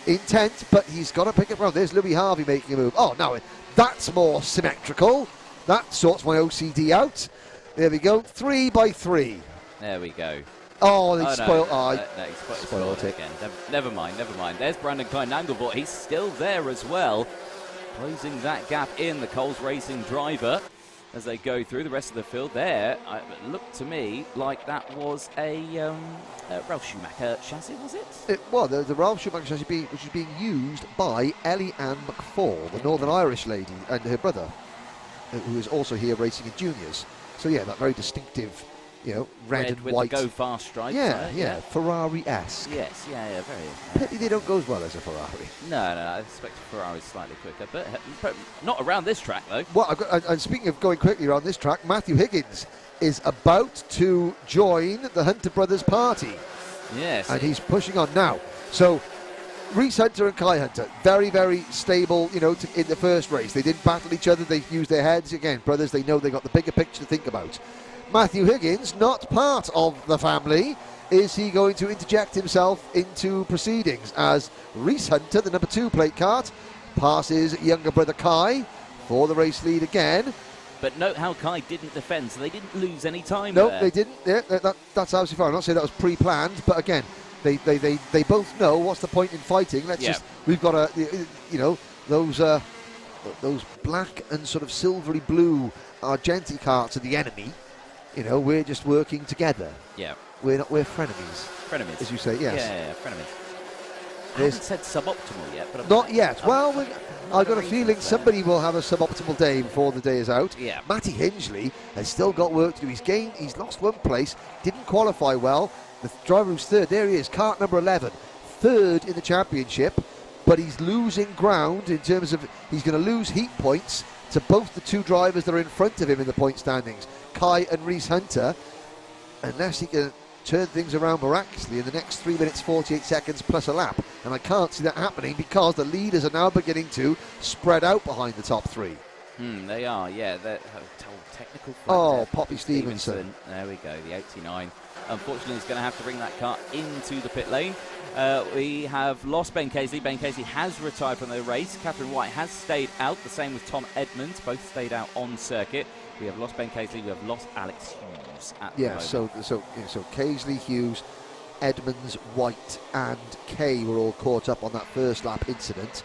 Speaker 1: in 10th, but he's got to pick it round. There's Louis Harvey making a move. Oh, now that's more symmetrical. That sorts my OCD out. There we go, 3 by 3.
Speaker 2: There we go.
Speaker 1: Oh, they spoiled.
Speaker 2: No, he spoiled it again. Never mind. There's Brandon Klein-Nangelbort. He's still there as well, closing that gap in, the Coles Racing driver, as they go through the rest of the field. There, it looked to me like that was a Ralph Schumacher chassis, was it?
Speaker 1: Well, the Ralph Schumacher chassis which is being used by Ellie Ann McFall, the Northern Irish lady, and her brother, who is also here racing in juniors. So yeah, that very distinctive, you know, red and
Speaker 2: with
Speaker 1: white.
Speaker 2: The go fast stripes.
Speaker 1: Yeah, Ferrari-esque.
Speaker 2: Yes, very.
Speaker 1: Pity they don't go as well as a Ferrari.
Speaker 2: No, I expect Ferrari's slightly quicker, but not around this track though.
Speaker 1: Well, and speaking of going quickly around this track, Matthew Higgins is about to join the Hunter brothers party.
Speaker 2: Yes.
Speaker 1: And he's pushing on now. So Reese Hunter and Kai Hunter, very, very stable, you know, in the first race. They didn't battle each other. They used their heads. Again, brothers, they know they got the bigger picture to think about. Matthew Higgins, not part of the family. Is he going to interject himself into proceedings as Reese Hunter, the number 2 plate kart, passes younger brother Kai for the race lead again?
Speaker 2: But note how Kai didn't defend, so they didn't lose any time.
Speaker 1: No,
Speaker 2: there.
Speaker 1: they didn't. Yeah, that's absolutely fine. I'm not saying that was pre-planned, but again, they both know what's the point in fighting. We've got you know, those black and sort of silvery blue Argenti karts are the enemy. You know, we're just working together.
Speaker 2: Yeah.
Speaker 1: We're frenemies.
Speaker 2: Frenemies.
Speaker 1: As you say, yes.
Speaker 2: Yeah, frenemies. I haven't said suboptimal yet, but
Speaker 1: not yet. I've got a feeling somebody will have a suboptimal day before the day is out.
Speaker 2: Yeah.
Speaker 1: Matty Hingley has still got work to do. He's lost 1 place, didn't qualify well. The driver who's 3rd, there he is, kart number 11, 3rd in the championship, but he's losing ground in terms of he's going to lose heat points to both the 2 drivers that are in front of him in the point standings, Kai and Reese Hunter, unless he can turn things around miraculously in the next 3 minutes 48 seconds plus a lap. And I can't see that happening because the leaders are now beginning to spread out behind the top 3.
Speaker 2: They are, yeah. Technical.
Speaker 1: Oh, Poppy Stevenson.
Speaker 2: There we go, the 89. Unfortunately, he's going to have to bring that car into the pit lane. We have lost Ben Casey. Ben Casey has retired from the race. Catherine White has stayed out. The same with Tom Edmonds. Both stayed out on circuit. We have lost Ben Casey. We have lost Alex Hughes at the moment.
Speaker 1: So Casey, Hughes, Edmonds, White and Kay were all caught up on that first lap incident.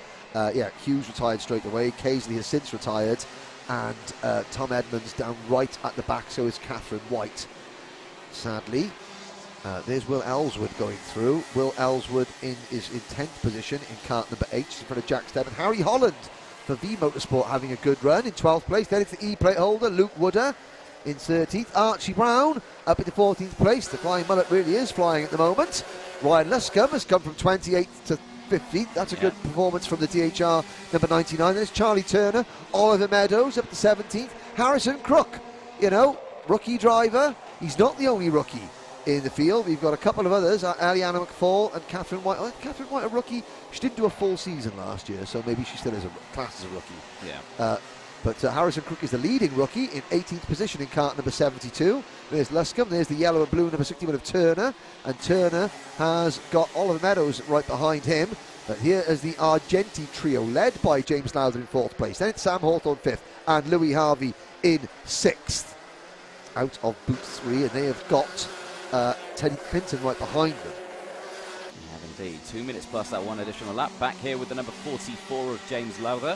Speaker 1: Hughes retired straight away. Casey has since retired. And Tom Edmonds down right at the back, so is Catherine White. Sadly, there's Will Ellswood going through. Will Ellswood is in 10th position in kart number 8, just in front of Jack Stebbin. Harry Holland for V Motorsport having a good run in 12th place. Then it's the E-plate holder, Luke Wooder, in 13th. Archie Brown up into 14th place. The Flying Mullet really is flying at the moment. Ryan Luscombe has come from 28th to 15th. That's a good performance from the DHR number 99. There's Charlie Turner, Oliver Meadows up to 17th. Harrison Crook, rookie driver. He's not the only rookie in the field. We've got a couple of others, Aliana McFall and Catherine White. Catherine White, a rookie. She didn't do a full season last year, so maybe she still is classed as a rookie.
Speaker 2: Yeah.
Speaker 1: But Harrison Crook is the leading rookie in 18th position in kart number 72. There's Luscombe, there's the yellow and blue number 61 of Turner, and Turner has got Oliver Meadows right behind him. But here is the Argenti trio, led by James Lowther in 4th place. Then it's Sam Hawthorne 5th, and Louis Harvey in 6th. Out of boot 3, and they have got Teddy Clinton right behind them.
Speaker 2: We have indeed. 2 minutes plus that one additional lap. Back here with the number 44 of James Lowther.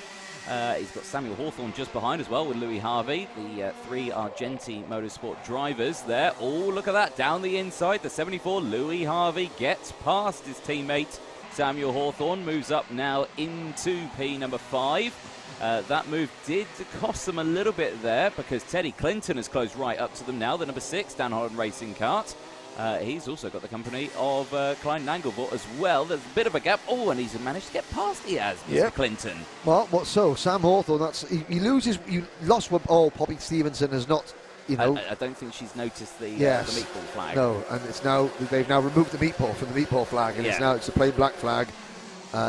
Speaker 2: He's got Samuel Hawthorne just behind as well with Louis Harvey. The 3 Argenti Motorsport drivers there. Oh, look at that. Down the inside, the 74, Louis Harvey gets past his teammate Samuel Hawthorne. Moves up now into P number 5. That move did cost them a little bit there because Teddy Clinton has closed right up to them now, the number 6 Dan Holland Racing Kart. He's also got the company of Klein Nangelvoort as well. There's a bit of a gap. Oh, and he's managed to get past Mr. Clinton.
Speaker 1: Well, what so? Sam Hawthorne, he loses. You lost one. Oh, Poppy Stevenson has not.
Speaker 2: I don't think she's noticed the meatball flag.
Speaker 1: No, and they've now removed the meatball from the meatball flag, and it's a plain black flag.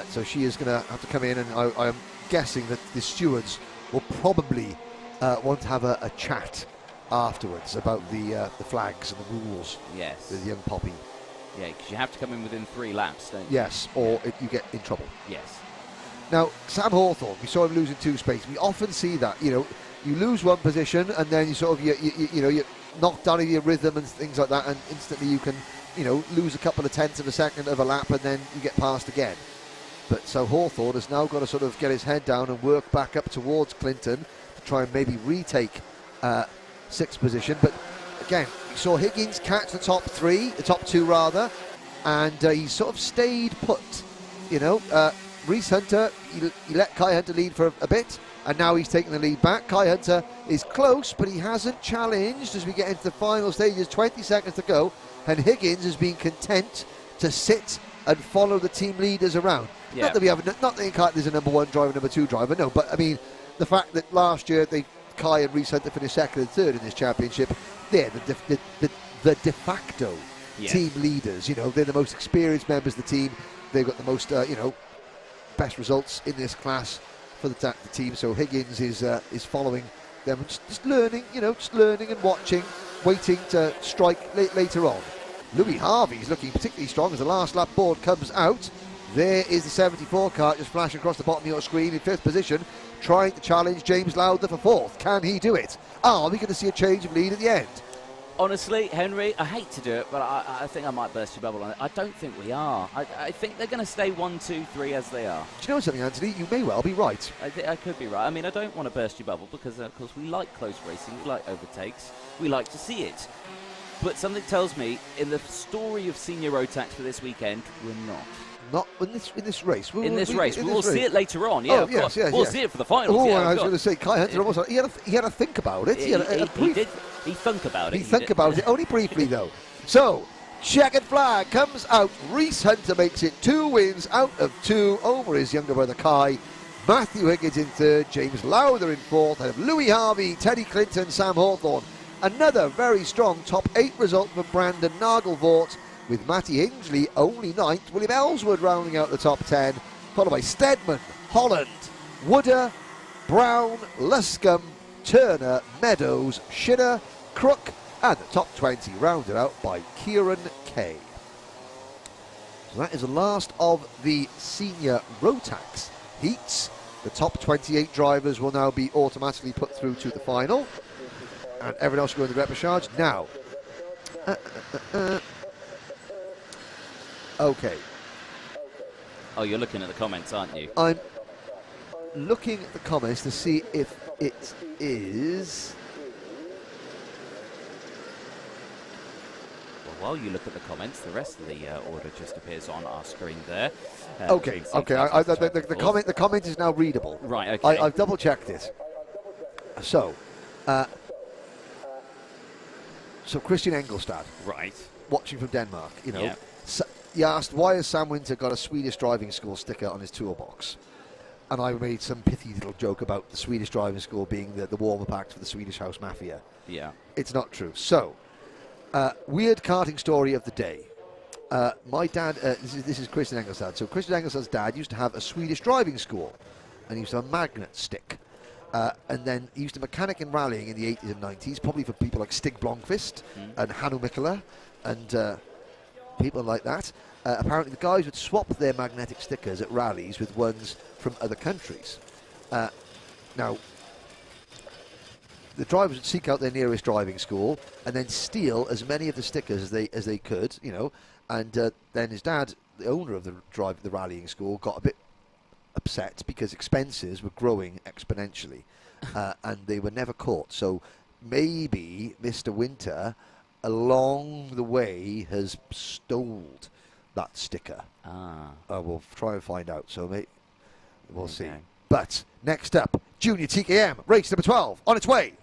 Speaker 1: So she is going to have to come in, and I am guessing that the stewards will probably want to have a chat afterwards about the flags and the rules.
Speaker 2: Yes.
Speaker 1: With young Poppy.
Speaker 2: Yeah, because you have to come in within 3 laps, don't you?
Speaker 1: Yes, or you get in trouble.
Speaker 2: Yes.
Speaker 1: Now, Sam Hawthorne, we saw him losing 2 spaces. We often see that, you lose one position and then you sort of, you knock down your rhythm and things like that, and instantly you can, lose a couple of tenths of a second of a lap and then you get past again. But so Hawthorne has now got to sort of get his head down and work back up towards Clinton to try and maybe retake 6th position. But again, we saw Higgins catch the top 2 rather, and he sort of stayed put. Reese Hunter, he let Kai Hunter lead for a bit, and now he's taking the lead back. Kai Hunter is close, but he hasn't challenged as we get into the final stages. 20 seconds to go, and Higgins has been content to sit and follow the team leaders around.
Speaker 2: Yeah.
Speaker 1: Not that there's a number 1 driver, number 2 driver, no, but I mean, the fact that last year Kai and Reese Hunter finished 2nd and 3rd in this championship, they're the de facto team leaders. They're the most experienced members of the team. They've got the most, best results in this class for the team. So Higgins is following them, just learning, and watching, waiting to strike later on. Louis Harvey's looking particularly strong as the last lap board comes out. There is the 74 kart just flashing across the bottom of your screen in 5th position, trying to challenge James Lowther for 4th. Can he do it? Are we going to see a change of lead at the end?
Speaker 2: Honestly, Henry, I hate to do it, but I think I might burst your bubble on it. I don't think we are. I think they're going to stay 1, 2, 3 as they are.
Speaker 1: Do you know something, Anthony? You may well be right.
Speaker 2: I could be right. I mean, I don't want to burst your bubble because, of course, we like close racing. We like overtakes. We like to see it. But something tells me, in the story of senior Rotax for this weekend, we're not.
Speaker 1: Not in this race.
Speaker 2: We'll see it later on. Yeah, we'll see it for the finals.
Speaker 1: Oh, I was going to say, Kai Hunter almost he had to think about it. He
Speaker 2: did. He thunk about it.
Speaker 1: He thunk about it only briefly though. So checkered flag comes out. Reese Hunter makes it 2 wins out of 2 over his younger brother Kai. Matthew Higgins in 3rd. James Lowther in 4th. And Louis Harvey, Teddy Clinton, Sam Hawthorne. Another very strong top 8 result for Brandon Nagelvoort, with Matty Hingsley only 9th, William Ellswood rounding out the top 10, followed by Steadman, Holland, Wooder, Brown, Luscombe, Turner, Meadows, Shinner, Crook, and the top 20 rounded out by Kieran Kay. So that is the last of the senior Rotax heats. The top 28 drivers will now be automatically put through to the final. And everyone else will go in the repechage. Now, okay.
Speaker 2: Oh, you're looking at the comments, aren't you?
Speaker 1: I'm looking at the comments to see if it is...
Speaker 2: While you look at the comments, the rest of the order just appears on our screen there.
Speaker 1: Okay. The comment is now readable.
Speaker 2: Right. Okay.
Speaker 1: I've double checked it. So Christian Engelstad,
Speaker 2: right,
Speaker 1: watching from Denmark. You know,
Speaker 2: yeah.
Speaker 1: He asked why has Sam Winter got a Swedish driving school sticker on his toolbox, and I made some pithy little joke about the Swedish driving school being the warm-up act for the Swedish House Mafia.
Speaker 2: Yeah,
Speaker 1: it's not true. So. Weird karting story of the day. My dad, this is Christian Engelstad. So Christian Engelstad's dad used to have a Swedish driving school, and he used to have a magnet stick. And then he used to mechanic in rallying in the 80s and 90s, probably for people like Stig Blomqvist and Hannu Mikkola and people like that. Apparently the guys would swap their magnetic stickers at rallies with ones from other countries. Now, the drivers would seek out their nearest driving school and then steal as many of the stickers as they could, you know. And then his dad, the owner of the rallying school, got a bit upset because expenses were growing exponentially, and they were never caught. So maybe Mr. Winter, along the way, has stole that sticker. We'll try and find out. So we'll see. But next up, Junior TKM, race number 12, on its way.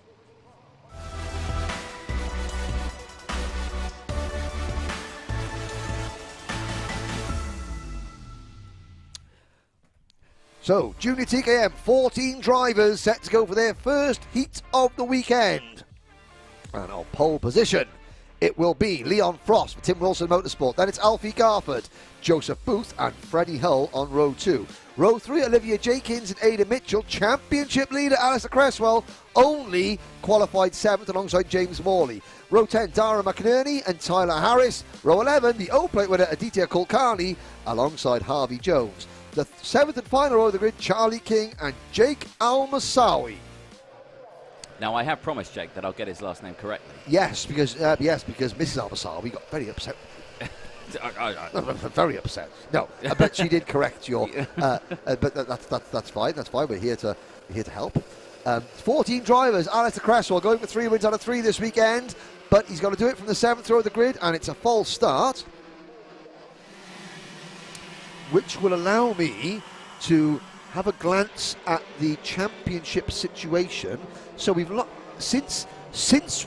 Speaker 1: So, Junior TKM, 14 drivers set to go for their first heat of the weekend. And on pole position, it will be Leon Frost for Tim Wilson Motorsport. Then it's Alfie Garford, Joseph Booth and Freddie Hull on row 2. Row 3, Olivia Jenkins and Ada Mitchell. Championship leader Alistair Cresswell only qualified 7th alongside James Morley. Row 10, Dara McInerney and Tyler Harris. Row 11, the O-Plate winner Aditya Kulkarni alongside Harvey Jones. The 7th and final row of the grid, Charlie King and Jake Almasawi.
Speaker 2: Now, I have promised Jake that I'll get his last name correctly.
Speaker 1: Yes, because Mrs. Almasawi got very upset. Very upset. No, but she did correct your. But that's fine. That's fine. We're here to help. 14 drivers. Alistair Cresswell going for 3 wins out of 3 this weekend, but he's got to do it from the 7th row of the grid, and it's a false start, which will allow me to have a glance at the championship situation. So we've since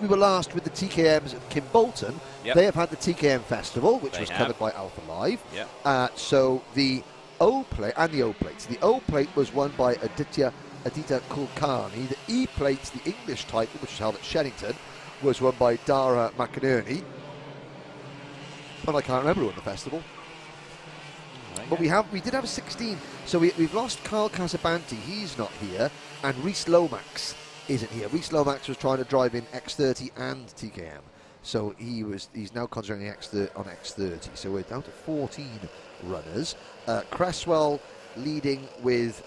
Speaker 1: we were last with the TKMs at Kim Bolton, they have had the TKM Festival, which was covered by Alpha Live. So the O-Plate and the O-Plates. The O-Plate was won by Aditya Kulkarni. The E-Plate, the English title, which was held at Shenington, was won by Dara McInerney. But I can't remember who won the festival. But we did have a 16. So we've lost Carl Casabanti. He's not here. And Reese Lomax isn't here. Reese Lomax was trying to drive in X30 and TKM. So he's now concentrating on X30. So we're down to 14 runners. Cresswell leading with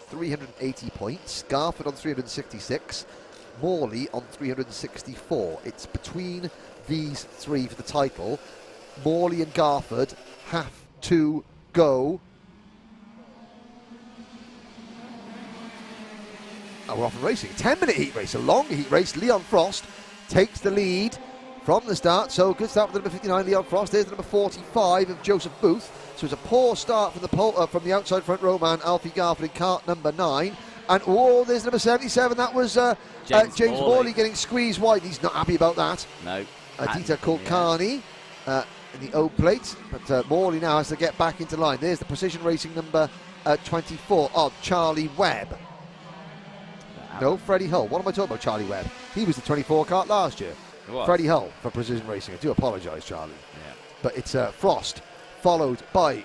Speaker 1: 380 points. Garford on 366. Morley on 364. It's between these three for the title. Morley and Garford have to go. We're off and racing. 10-minute heat race, a long heat race. Leon Frost takes the lead from the start. So good start with the number 59, Leon Frost. There's the number 45 of Joseph Booth. So it's a poor start from from the outside front row man, Alfie Garford in cart number 9. And there's number 77. That was James Morley getting squeezed wide. He's not happy about that.
Speaker 2: No.
Speaker 1: Aditya Kulkarni in the O-Plate. But Morley now has to get back into line. There's the Precision Racing number 24 of Charlie Webb. No, Freddie Hull. What am I talking about, Charlie Webb? He was the 24 kart last year. Freddie Hull for Precision Racing. I do apologise, Charlie.
Speaker 2: Yeah.
Speaker 1: But it's Frost, followed by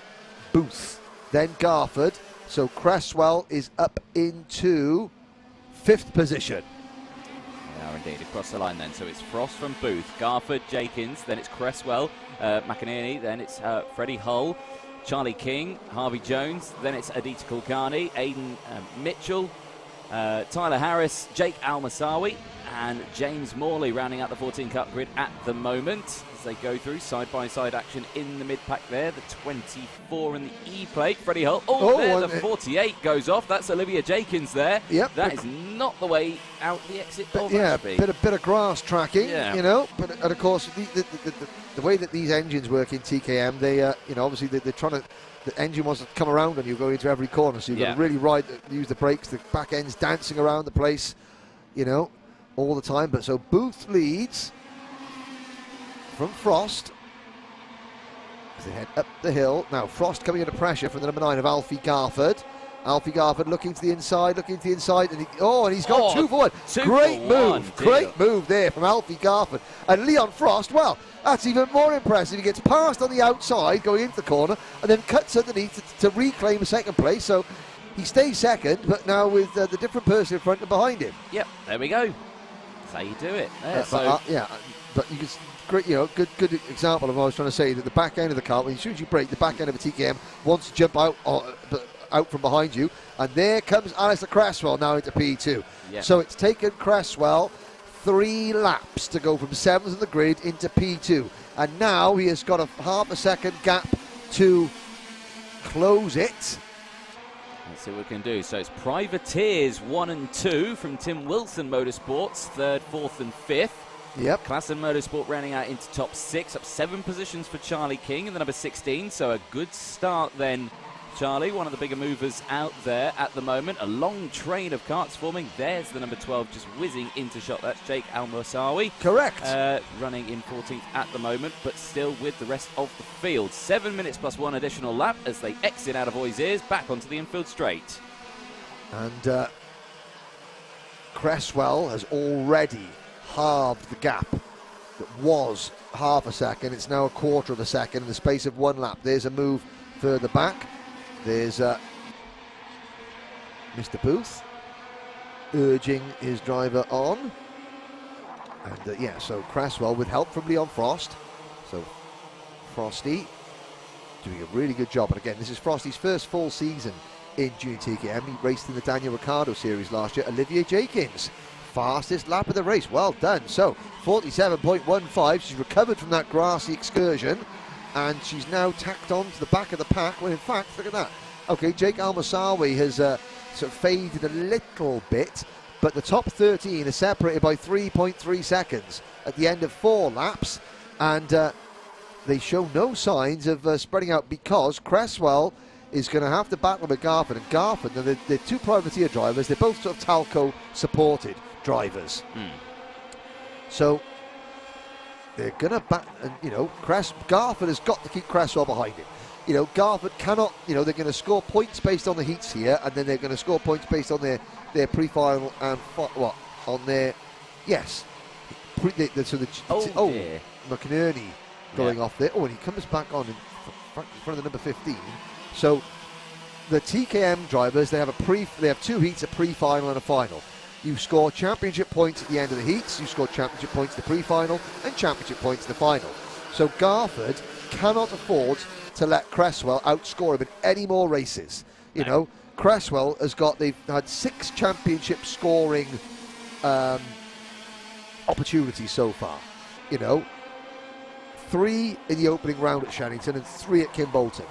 Speaker 1: Booth, then Garford. So Cresswell is up into 5th position.
Speaker 2: Now are indeed. Across the line then. So it's Frost from Booth, Garford, Jenkins, then it's Cresswell, McInerney, then it's Freddie Hull, Charlie King, Harvey Jones, then it's Aditya Kulkarni, Aidan Mitchell, Tyler Harris, Jake Almasawi, and James Morley rounding out the 14-car grid at the moment as they go through side-by-side action in the mid-pack there. The 24 in the E-plate. Freddie Hull. There the 48 goes off. That's Olivia Jenkins there.
Speaker 1: Yep.
Speaker 2: That is not the way out the exit of
Speaker 1: yeah,
Speaker 2: Ashby.
Speaker 1: bit of grass tracking, you know. But and of course, the way that these engines work in TKM, they you know, obviously they're trying to. The engine wants to come around and you go into every corner, so you've got to really use the brakes. The back end's dancing around the place, you know, all the time. But so Booth leads from Frost as they head up the hill. Now Frost coming under pressure from the number 9 of Alfie Garford. Alfie Garford looking to the inside, and he's got 2 for 1. Great move there from Alfie Garford. And Leon Frost, well, that's even more impressive. He gets passed on the outside going into the corner and then cuts underneath to reclaim second place. So he stays second, but now with the different person in front and behind him.
Speaker 2: Yep, there we go. That's how you do it.
Speaker 1: But you can, great, you know, good example of what I was trying to say, that the back end of the car, as soon as you brake, the back end of a TKM wants to jump out from behind you, and there comes Alistair Cresswell now into P2. Yep. So it's taken Cresswell 3 laps to go from 7th in the grid into P2, and now he has got a half a second gap to close it.
Speaker 2: Let's see what we can do. So it's Privateers 1 and 2 from Tim Wilson Motorsports, 3rd, 4th and 5th.
Speaker 1: Yep.
Speaker 2: Klassen Motorsport rounding out into top 6, up 7 positions for Charlie King in the number 16, so a good start then. Charlie, one of the bigger movers out there at the moment. A long train of karts forming. There's the number 12 just whizzing into shot. That's Jake Almosawi.
Speaker 1: Correct.
Speaker 2: Running in 14th at the moment, but still with the rest of the field. 7 minutes plus 1 additional lap as they exit out of Oisiers back onto the infield straight.
Speaker 1: And Cresswell has already halved the gap that was half a second. It's now a quarter of a second in the space of 1 lap. There's a move further back. There's Mr. Booth urging his driver on. And so Cresswell with help from Leon Frost. So Frosty doing a really good job. And again, this is Frosty's first full season in Junior TKM. He raced in the Daniel Ricciardo series last year. Olivia Jenkins, fastest lap of the race. Well done. So 47.15. She's recovered from that grassy excursion, and she's now tacked on to the back of the pack, when in fact, look at that. Okay, Jake Almasawi has sort of faded a little bit, but the top 13 are separated by 3.3 seconds at the end of 4 laps, and they show no signs of spreading out, because Cresswell is going to have to battle with Garford, and Garford, they're 2 privateer drivers, they're both sort of Talco supported drivers. So they're going to and you know, Garford has got to keep Cresswell behind him. You know, Garford cannot, you know, they're going to score points based on the heats here, and then they're going to score points based on their pre-final and on their, yes. McInerney going off there. Oh, and he comes back on in front of the number 15. So the TKM drivers, they have 2 heats, a pre-final and a final. You score championship points at the end of the heats, you score championship points in the pre-final, and championship points in the final. So Garford cannot afford to let Cresswell outscore him in any more races. You know, Cresswell they've had 6 championship scoring opportunities so far. You know, 3 in the opening round at Shannington and 3 at Kimbolton.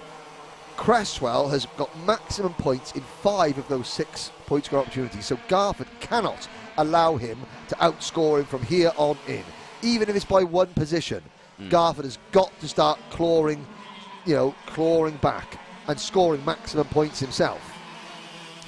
Speaker 1: Cresswell has got maximum points in 5 of those 6 point score opportunities, so Garford cannot allow him to outscore him from here on in. Even if it's by 1 position, Garford has got to start clawing back and scoring maximum points himself.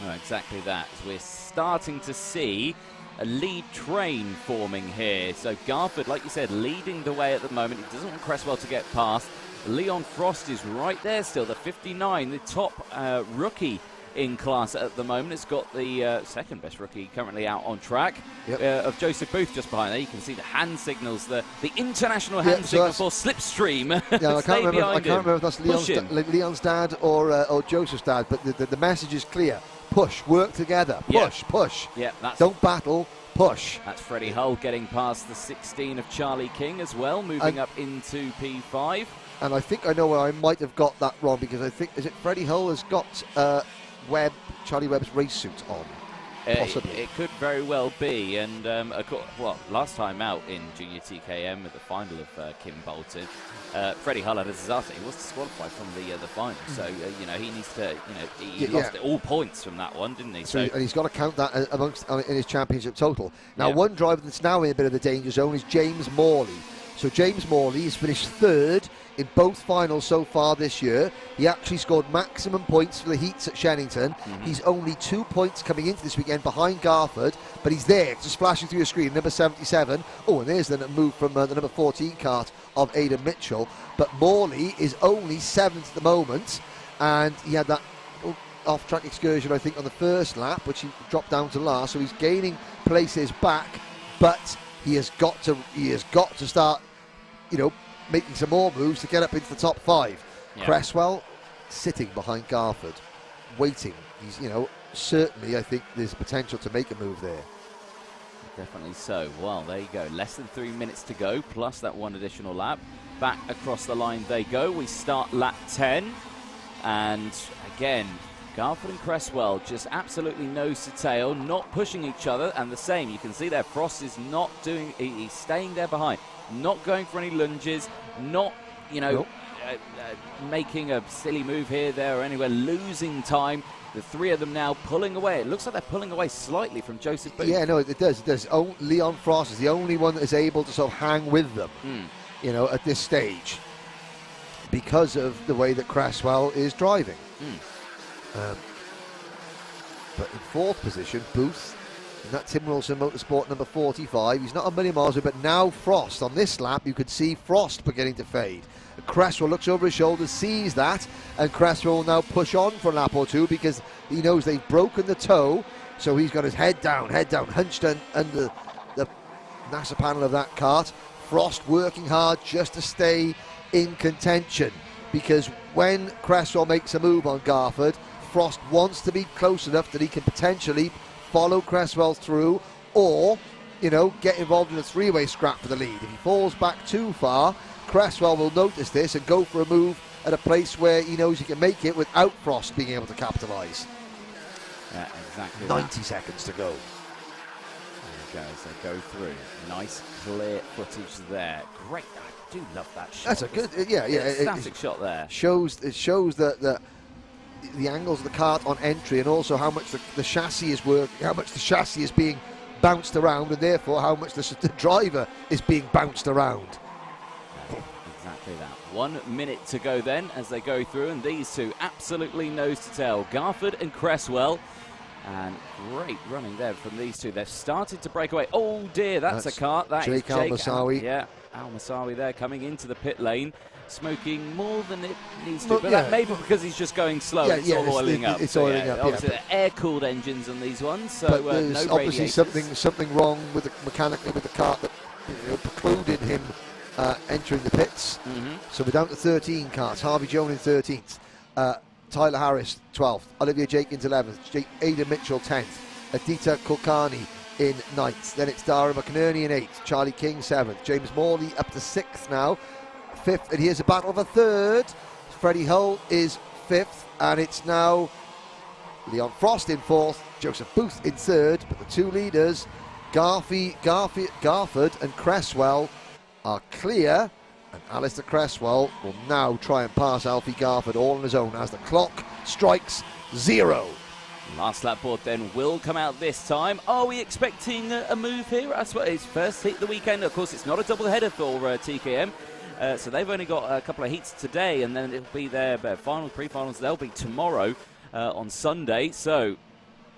Speaker 2: Oh, exactly that. We're starting to see a lead train forming here. So Garford, like you said, leading the way at the moment. He doesn't want Cresswell to get past. Leon Frost is right there still, the 59, the top rookie in class at the moment. It's got the second best rookie currently out on track, of Joseph Booth just behind there. You can see the hand signals, the international hand signal for Slipstream.
Speaker 1: Yeah, I can't remember if that's Leon's dad or Joseph's dad, but the message is clear. Push, work together, push.
Speaker 2: Yeah,
Speaker 1: Don't battle, push.
Speaker 2: That's Freddie Hull getting past the 16 of Charlie King as well, moving up into P5.
Speaker 1: And I think I know where I might have got that wrong, because I think, is it Freddie Hull has got Charlie Webb's race suit on? Possibly.
Speaker 2: It could very well be, and last time out in Junior TKM at the final of Kim Bolton, Freddie Hull had a disaster. He was disqualified from the final, so he needs to, he lost all points from that one, didn't he?
Speaker 1: So and he's got to count that in his championship total. Now, one driver that's now in a bit of the danger zone is James Morley. So James Morley has finished third in both finals so far this year. He actually scored maximum points for the heats at Shenington. He's only 2 points coming into this weekend behind Garford, but he's there, just flashing through your screen, number 77. Oh, and there's the move from the number 14 kart of Aidan Mitchell. But Morley is only 7th at the moment, and he had that off-track excursion, I think, on the first lap, which he dropped down to last, so he's gaining places back, but he has got to start, making some more moves to get up into the top 5. Yeah. Cresswell sitting behind Garford, waiting. He's, certainly, I think there's potential to make a move there.
Speaker 2: Definitely so. Well, there you go. Less than 3 minutes to go, plus that one additional lap. Back across the line they go. We start lap 10. And again, Garford and Cresswell just absolutely nose to tail, not pushing each other. And the same, you can see there, Frost is not doing, he's staying there behind. Not going for any lunges, not, making a silly move here, there, or anywhere, losing time. The three of them now pulling away. It looks like they're pulling away slightly from Joseph Booth.
Speaker 1: Yeah, no, it does. It does. Leon Frost is the only one that is able to sort of hang with them, at this stage, because of the way that Cresswell is driving. But in 4th position, Booth. And that Tim Wilson Motorsport number 45. He's not a million miles away, but now Frost. On this lap, you could see Frost beginning to fade. Cresswell looks over his shoulder, sees that, and Cresswell will now push on for a lap or two because he knows they've broken the toe. So he's got his head down, hunched under the NASA panel of that kart. Frost working hard just to stay in contention, because when Cresswell makes a move on Garford, Frost wants to be close enough that he can potentially follow Cresswell through, or, get involved in a three-way scrap for the lead. If he falls back too far, Cresswell will notice this and go for a move at a place where he knows he can make it without Frost being able to capitalise.
Speaker 2: Yeah, exactly.
Speaker 1: 90 seconds to go.
Speaker 2: There you go, so go through. Nice, clear footage there. Great, I do love that shot.
Speaker 1: That's a good,
Speaker 2: fantastic shot there.
Speaker 1: It shows that the angles of the kart on entry, and also how much the chassis is working, how much the chassis is being bounced around, and therefore how much the driver is being bounced around.
Speaker 2: Exactly that. 1 minute to go then as they go through, and these two absolutely nose to tail, Garford and Cresswell. And great running there from these two. They've started to break away. Oh dear, that's a kart. That is Jake
Speaker 1: Al-Masawi.
Speaker 2: Al-Masawi there coming into the pit lane, smoking more than it needs to. But that may be because he's just going slow. It's all oiling up.
Speaker 1: It's oiling up.
Speaker 2: Obviously, they're air-cooled engines on these ones, so
Speaker 1: but there's
Speaker 2: no
Speaker 1: obviously
Speaker 2: radiators.
Speaker 1: something wrong with mechanically with the kart that precluded him entering the pits. So we're down to 13 karts. Harvey Jones in 13th. Tyler Harris, 12th. Olivia Jenkins, 11th. Aidan Mitchell, 10th. Adita Kulkarni in 9th. Then it's Dara McInerney in 8th. Charlie King, 7th. James Morley up to 6th now. 5th. And here's a battle of a 3rd. Freddie Hull is 5th. And it's now Leon Frost in 4th. Joseph Booth in 3rd. But the two leaders, Garford and Cresswell, are clear. And Alistair Cresswell will now try and pass Alfie Garford all on his own as the clock strikes 0.
Speaker 2: Last lap board then will come out this time. Are we expecting a move here? That's what his first heat of the weekend. Of course, it's not a double-header for TKM. So they've only got a couple of heats today, and then it'll be their final pre-finals. They'll be tomorrow on Sunday. So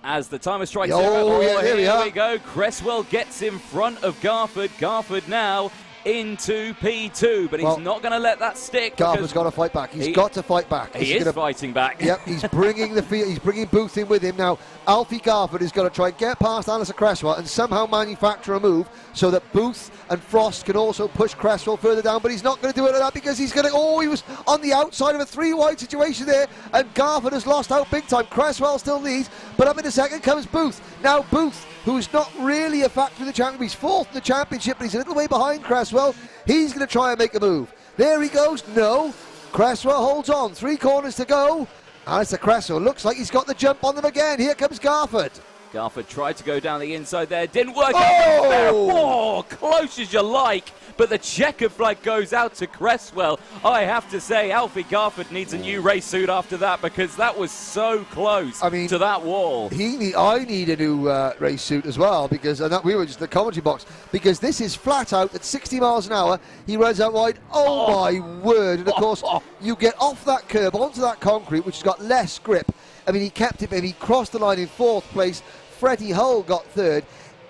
Speaker 2: as the timer strikes 0, here we go. Cresswell gets in front of Garford. Garford now into P2, but he's not going to let that stick.
Speaker 1: Garford's got to fight back. He's got to fight back.
Speaker 2: He is fighting back.
Speaker 1: Yep, he's bringing he's bringing Booth in with him now. Alfie Garford is going to try and get past Alistair Cresswell and somehow manufacture a move so that Booth and Frost can also push Cresswell further down, but he's not going to do it like that because he's going to, he was on the outside of a 3-wide situation there, and Garford has lost out big time. Cresswell still leads, but up in a second comes Booth. Now Booth who's not really a factor in the championship. He's fourth in the championship, but he's a little way behind Cresswell. He's going to try and make a move. There he goes. No. Cresswell holds on. 3 corners to go. Alistair Cresswell looks like he's got the jump on them again. Here comes Garford.
Speaker 2: Garford tried to go down the inside there. Didn't work out there. Oh, close as you like. But the checkered flag goes out to Cresswell. I have to say, Alfie Garford needs a new race suit after that, because that was so close to that wall.
Speaker 1: I need a new race suit as well, because we were just in the commentary box, because this is flat out at 60 miles an hour. He runs out wide. Oh my word. And of course, you get off that curb onto that concrete, which has got less grip. I mean, he kept it, and he crossed the line in 4th place. Freddie Hull got 3rd.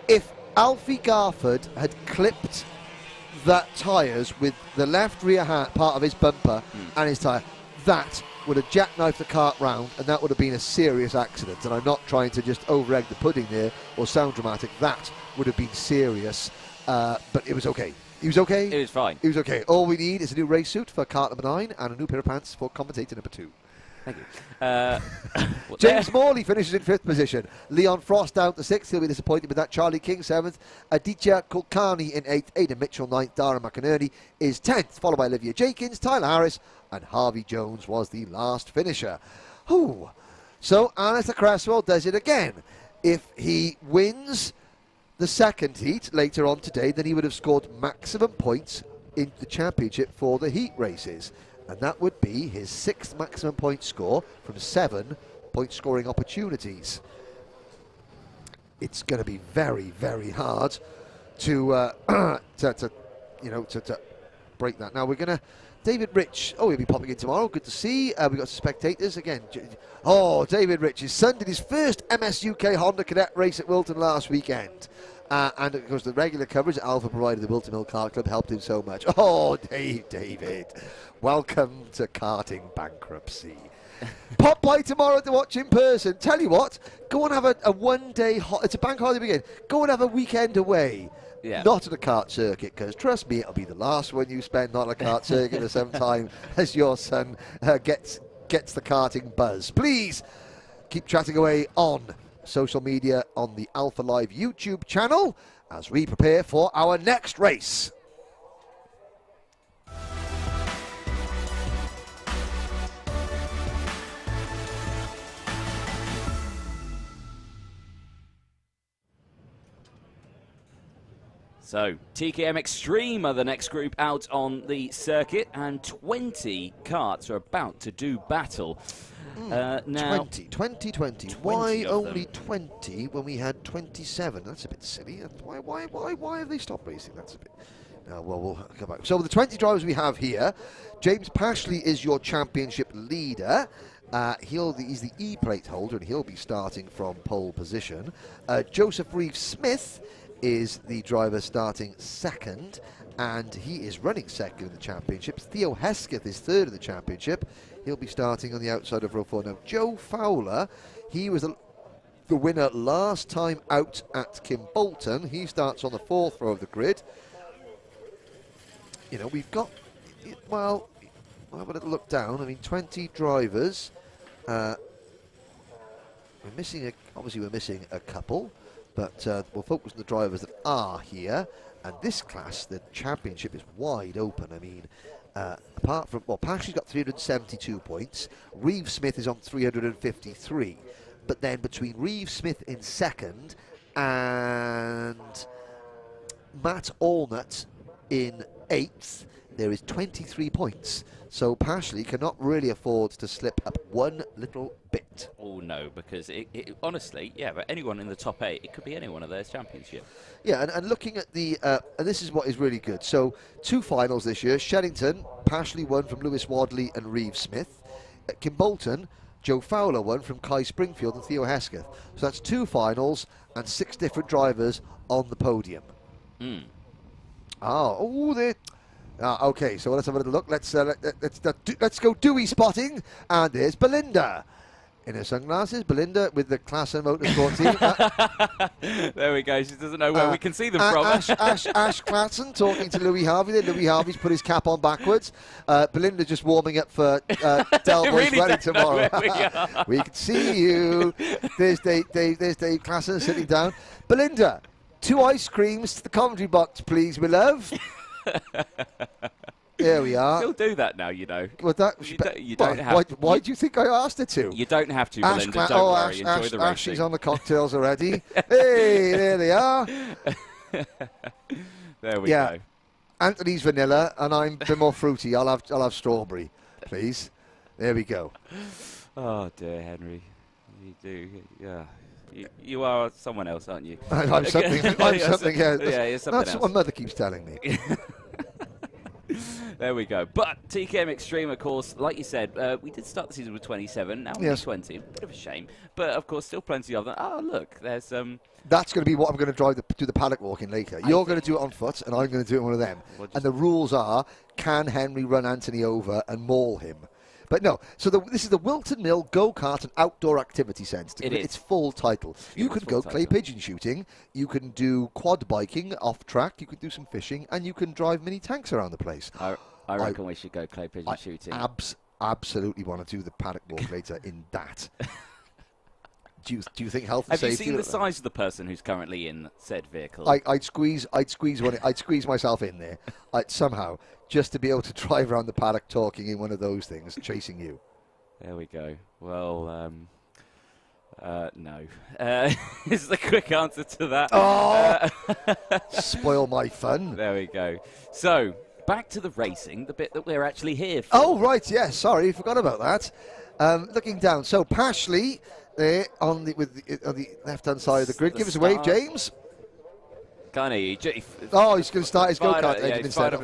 Speaker 1: If Alfie Garford had clipped that tyres with the left rear part of his bumper and his tyre, that would have jackknifed the cart round, and that would have been a serious accident. And I'm not trying to just over-egg the pudding there or sound dramatic. That would have been serious, but it was okay. He was okay.
Speaker 2: It was fine.
Speaker 1: He was okay. All we need is a new race suit for cart number 9 and a new pair of pants for commentator number 2.
Speaker 2: Thank you.
Speaker 1: James Morley finishes in 5th position. Leon Frost down to 6th. He'll be disappointed with that. Charlie King 7th. Aditya Kulkarni in 8th. Aidan Mitchell 9th. Darren McInerney is 10th, followed by Olivia Jenkins, Tyler Harris, and Harvey Jones was the last finisher. Ooh. So Alistair Cresswell does it again. If he wins the 2nd heat later on today, then he would have scored maximum points in the championship for the heat races. And that would be his 6th maximum point score from 7 point scoring opportunities. It's going to be very, very hard to break that. Now we're going to David Rich. Oh, he'll be popping in tomorrow. Good to see. We've got spectators again. Oh, David Rich. His son did his first MS UK Honda Cadet race at Whilton last weekend. And of course, the regular coverage that Alpha provided the Whilton Mill Kart Club helped him so much. Oh, David, welcome to karting bankruptcy. Pop by tomorrow to watch in person. Tell you what, go and have a one-day. It's a bank holiday weekend. Go and have a weekend away.
Speaker 2: Yeah.
Speaker 1: Not at a kart circuit, because trust me, it'll be the last one you spend on a kart circuit at the same time as your son gets the karting buzz. Please keep chatting away on social media on the Alpha Live YouTube channel as we prepare for our next race.
Speaker 2: So, TKM Extreme are the next group out on the circuit, and 20 karts are about to do battle. Now
Speaker 1: 20. Why only 20 when we had 27? That's a bit silly. Why have they stopped racing? That's a bit. Well, we'll come back. So the 20 drivers we have here, James Pashley is your championship leader. He's the E-plate holder, and he'll be starting from pole position. Joseph Reeve-Smith is the driver starting 2nd, and he is running 2nd in the championship. Theo Hesketh is 3rd in the championship. He'll be starting on the outside of row 4. Now, Joe Fowler, he was the winner last time out at Kimbolton. He starts on the 4th row of the grid. You know, we've got, well, I'll have a little look down. I mean, 20 drivers. We're missing, obviously we're missing a couple, but we'll focus on the drivers that are here. And this class, the championship, is wide open. I mean, apart from, well, Pashley's got 372 points. Reeve-Smith is on 353. But then between Reeve-Smith in 2nd and Matt Allnut in 8th, there is 23 points. So Pashley cannot really afford to slip up one little bit.
Speaker 2: Oh, no, because honestly, yeah, but anyone in the top 8, it could be anyone of their championship.
Speaker 1: Yeah, and looking at the, and this is what is really good. So 2 finals this year. Shellington, Pashley won from Lewis Wadley and Reeve-Smith. At Kimbolton, Joe Fowler won from Kai Springfield and Theo Hesketh. So that's 2 finals and 6 different drivers on the podium. Okay, so let's have a little look. Let's go Dewey spotting, and there's Belinda. in her sunglasses. Belinda with the Class and Motorsport team.
Speaker 2: There we go. She doesn't know where we can see them from.
Speaker 1: Ash Clatson talking to Louis Harvey there. Louis Harvey's put his cap on backwards. Belinda just warming up for Del Boy's
Speaker 2: really
Speaker 1: wedding tomorrow.
Speaker 2: We
Speaker 1: can see you. There's Dave Clatson sitting down. Belinda, 2 ice creams to the commentary box, please, my love. There we are.
Speaker 2: She'll do that now, you know.
Speaker 1: Well,
Speaker 2: you don't have to.
Speaker 1: Why do you think I asked her to?
Speaker 2: You don't have to, Belinda. Don't worry. Enjoy the racing.
Speaker 1: She's on the cocktails already. Hey, there they are.
Speaker 2: There we go.
Speaker 1: Anthony's vanilla, and I'm a bit more fruity. I'll have strawberry, please. There we go.
Speaker 2: Oh dear, Henry. You do, yeah. You are someone else, aren't you?
Speaker 1: I'm something. I'm something. Yeah,
Speaker 2: you're something
Speaker 1: that's
Speaker 2: else.
Speaker 1: what my mother keeps telling me.
Speaker 2: There we go. But TKM Extreme, of course, like you said, we did start the season with 27. Now we're 20. A bit of a shame. But, of course, still plenty of them. Oh, look, there's...
Speaker 1: That's going to be what I'm going to do the paddock walk in later. You're going to do it on foot, and I'm going to do it on one of them. And the rules are, can Henry run Anthony over and maul him? But no, so this is the Whilton Mill Go-Kart and Outdoor Activity Centre. It's full title. You can go clay pigeon shooting, you can do quad biking off track, you can do some fishing, and you can drive mini tanks around the place.
Speaker 2: I reckon we should go clay pigeon shooting.
Speaker 1: Absolutely want to do the paddock walk later in that. Do you think health and
Speaker 2: Have
Speaker 1: safety?
Speaker 2: Have you seen the size of the person who's currently in said vehicle?
Speaker 1: I'd squeeze myself in there somehow, just to be able to drive around the paddock talking in one of those things, chasing you.
Speaker 2: There we go. Well, no. Is the quick answer to that.
Speaker 1: Oh! Spoil my fun.
Speaker 2: There we go. So, back to the racing, the bit that we're actually here for.
Speaker 1: Oh, right, yes, sorry, forgot about that. Looking down, so Pashley there on the left-hand side of the grid. Give us a wave, James.
Speaker 2: Can't he?
Speaker 1: Oh, he's going to start his go-kart engine instead.
Speaker 2: No,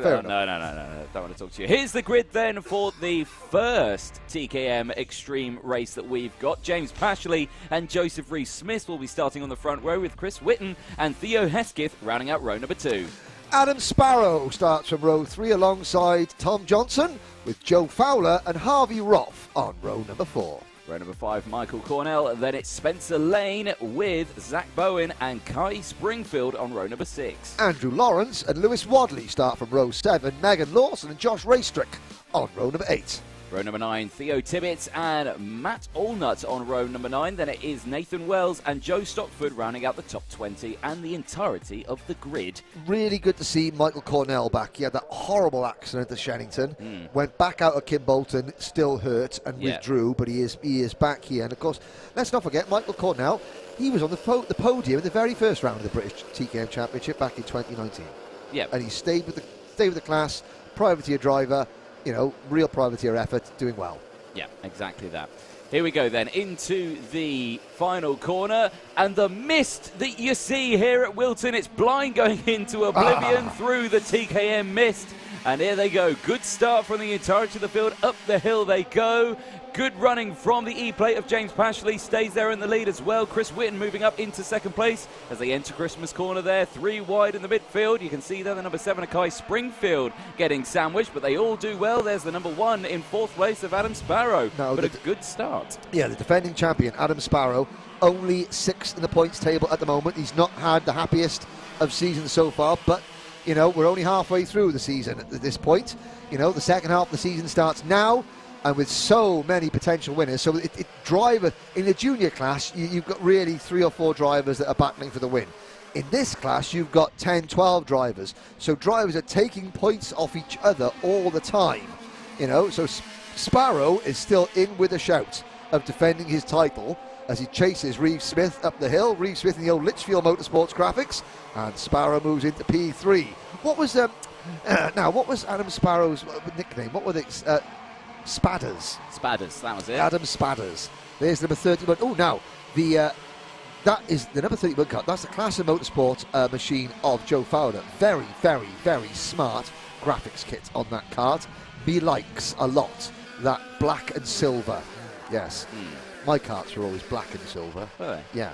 Speaker 2: don't want to talk to you. Here's the grid then for the first TKM Extreme race that we've got. James Pashley and Joseph Rees-Smith will be starting on the front row, with Chris Whitten and Theo Hesketh rounding out row number 2.
Speaker 1: Adam Sparrow starts from row 3 alongside Tom Johnson, with Joe Fowler and Harvey Roth on row number 4.
Speaker 2: Row number 5, Michael Cornell. Then it's Spencer Lane with Zach Bowen and Kai Springfield on row number 6.
Speaker 1: Andrew Lawrence and Lewis Wadley start from row 7. Megan Lawson and Josh Raystrick on row number 8.
Speaker 2: Row number 9, Theo Tibbetts and Matt Allnut on row number 9. Then it is Nathan Wells and Joe Stockford rounding out the top 20 and the entirety of the grid.
Speaker 1: Really good to see Michael Cornell back. He had that horrible accident at Shenington. Went back out of Kim Bolton, still hurt and withdrew, but he is back here. And of course, let's not forget Michael Cornell. He was on the podium in the very first round of the British TKM Championship back in 2019.
Speaker 2: Yeah,
Speaker 1: and he stayed with the class, privateer driver. You know, real privateer effort, doing well.
Speaker 2: Yeah, exactly that. Here we go then into the final corner, and the mist that you see here at Whilton, it's blind going into oblivion through the TKM mist. And here they go. Good start from the entirety of the field. Up the hill they go. Good running from the E-plate of James Pashley. Stays there in the lead as well. Chris Whitten moving up into second place as they enter Christmas corner there. 3 wide in the midfield. You can see there the number 7, Kai Springfield, getting sandwiched, but they all do well. There's the number 1 in 4th place of Adam Sparrow. But a good start.
Speaker 1: Yeah, the defending champion, Adam Sparrow, only 6th in the points table at the moment. He's not had the happiest of seasons so far, but you know, we're only halfway through the season at this point. You know, the second half of the season starts now, and with so many potential winners. So driver in the junior class, you've got really 3 or 4 drivers that are battling for the win. In this class, you've got 10, 12 drivers. So drivers are taking points off each other all the time. You know, so Sparrow is still in with a shout of defending his title as he chases Reeves-Smith up the hill. Reeves-Smith in the old Litchfield Motorsports graphics, and Sparrow moves into P3. What was Adam Sparrow's nickname? What were they? Spadders.
Speaker 2: Spadders, that was it.
Speaker 1: Adam Spadders. There's number 31. Oh, now that is the number 31 car. That's the Class of Motorsport machine of Joe Fowler. Very, very, very smart graphics kit on that card. Me likes a lot that black and silver. Yes. My karts were always black and silver.
Speaker 2: Were they?
Speaker 1: Yeah.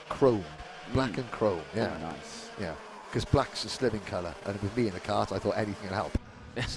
Speaker 1: Chrome. Black and chrome. Yeah.
Speaker 2: Oh, nice.
Speaker 1: Yeah. Because black's a slimming colour, and with me in the kart, I thought anything would help.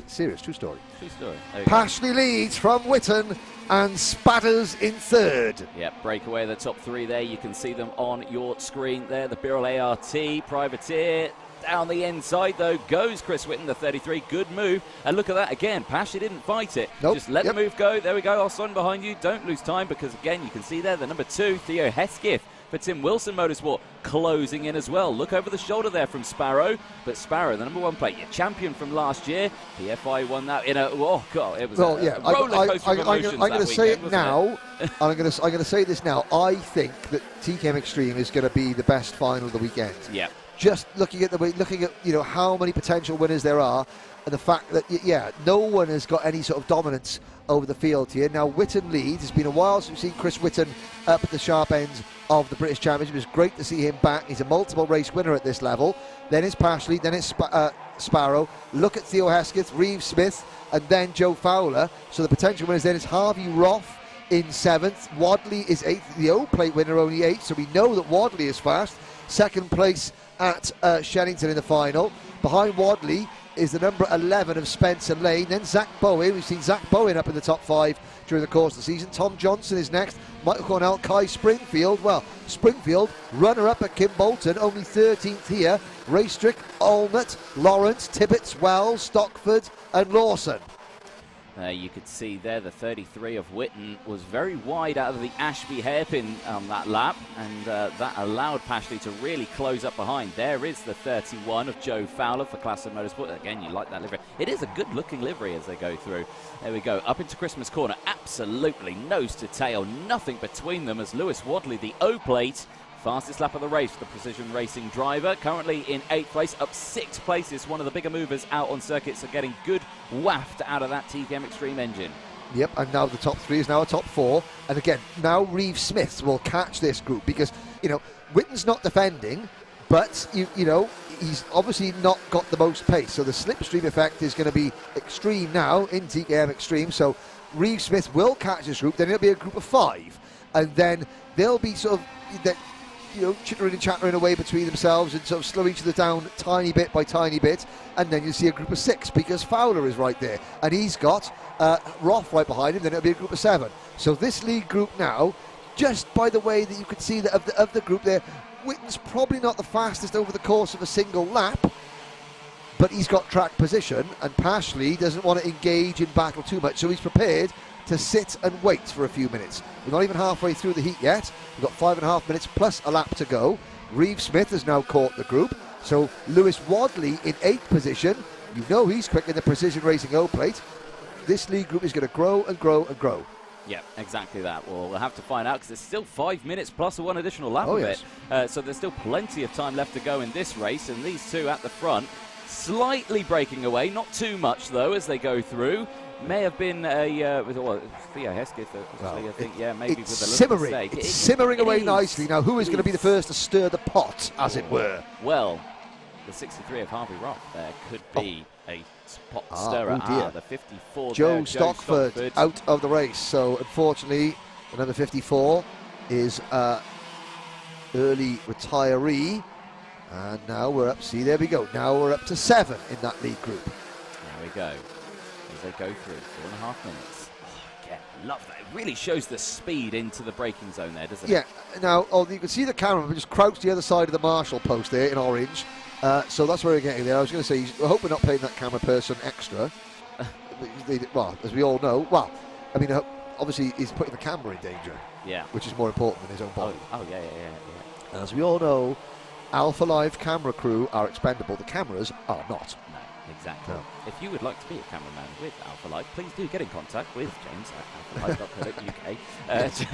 Speaker 1: Serious, true story.
Speaker 2: True story.
Speaker 1: Pashley leads from Whitton and spatters in third.
Speaker 2: Yeah, breakaway the top three there. You can see them on your screen there. The Birrell ART, Privateer. Down the inside, though, goes Chris Whitton, the 33. Good move. And look at that again. Pashley didn't fight it.
Speaker 1: Nope.
Speaker 2: Just let the move go. There we go. Alson behind you. Don't lose time because, again, you can see there the number 2, Theo Hesketh for Tim Wilson Motorsport, closing in as well. Look over the shoulder there from Sparrow. But Sparrow, the number 1 plate, your champion from last year. PFI won that in a, oh, God, it was a roller coaster of emotions.
Speaker 1: I'm going to say it now. I'm going to say this now. I think that TKM Extreme is going to be the best final of the weekend.
Speaker 2: Yeah.
Speaker 1: Just looking at how many potential winners there are, and the fact that no one has got any sort of dominance over the field here. Now Whitton leads. It's been a while since we've seen Chris Whitton up at the sharp ends of the British Championship. It's great to see him back. He's a multiple race winner at this level. Then it's Pashley, then it's Sparrow. Look at Theo Hesketh, Reeve Smith, and then Joe Fowler. So the potential winners then is Harvey Roth in 7th. Wadley is 8th. The O-plate winner only 8th, so we know that Wadley is fast. Second place at Shennington in the final. Behind Wadley is the number 11 of Spencer Lane. Then Zach Bowen. We've seen Zach Bowen up in the top 5 during the course of the season. Tom Johnson is next. Michael Cornell, Kai Springfield. Well, Springfield, runner-up at Kim Bolton, only 13th here. Raystrick, Allnutt, Lawrence, Tibbets, Wells, Stockford and Lawson.
Speaker 2: You could see there the 33 of Whitton was very wide out of the Ashby hairpin on that lap, and that allowed Pashley to really close up behind. There is the 31 of Joe Fowler for Classic Motorsport. Again, you like that livery. It is a good-looking livery as they go through. There we go, up into Christmas Corner. Absolutely nose to tail, nothing between them as Lewis Wadley, the O-plate, fastest lap of the race for the Precision Racing driver. Currently in 8th place, up 6 places. One of the bigger movers out on circuit, so getting good waft out of that TKM Extreme engine.
Speaker 1: Yep, and now the top 3 is now a top 4. And again, now Reeve Smith will catch this group because, Whitton's not defending, but, he's obviously not got the most pace. So the slipstream effect is going to be extreme now in TKM Extreme. So Reeve Smith will catch this group. Then it'll be a group of 5. And then they'll be sort of... chittering and chattering away between themselves and sort of slow each other down tiny bit by tiny bit, and then you'll see a group of 6 because Fowler is right there, and he's got Roth right behind him. Then it'll be a group of 7. So this lead group now, just by the way that you can see that of the group there, Whitton's probably not the fastest over the course of a single lap, but he's got track position, and Pashley doesn't want to engage in battle too much, so he's prepared to sit and wait for a few minutes. We're not even halfway through the heat yet. We've got 5.5 minutes plus a lap to go. Reeve Smith has now caught the group. So Lewis Wadley in 8th position. He's quick in the Precision Racing O-plate. This lead group is going to grow and grow and grow.
Speaker 2: Yeah, exactly that. Well, we'll have to find out because there's still 5 minutes plus 1 additional lap of it. So there's still plenty of time left to go in this race. And these two at the front, slightly breaking away. Not too much, though, as they go through. May have been Theo Hesketh, I think, maybe with a little mistake.
Speaker 1: It's simmering away nicely. Now, who is going to be the first to stir the pot, as it were?
Speaker 2: Well, the 63 of Harvey Roth there could be a pot stirrer. The 54
Speaker 1: Joe
Speaker 2: there,
Speaker 1: Stockford out of the race. So, unfortunately, the number 54 is early retiree. And now we're up, there we go. Now we're up to 7 in that lead group.
Speaker 2: There we go. They go through 4.5 minutes. Again, love that. It really shows the speed into the braking zone there, doesn't it?
Speaker 1: Yeah. Now, you can see the camera just crouched the other side of the Marshall post there in orange. So that's where we're getting there. I was going to say, I hope we're not paying that camera person extra. Well, as we all know. Well, I mean, obviously he's putting the camera in danger.
Speaker 2: Yeah.
Speaker 1: Which is more important than his own body.
Speaker 2: Oh yeah.
Speaker 1: As we all know, Alpha Live camera crew are expendable. The cameras are not.
Speaker 2: Exactly. No. If you would like to be a cameraman with Alpha Life, please do get in contact with James at alphalife.co.uk.
Speaker 1: Yes.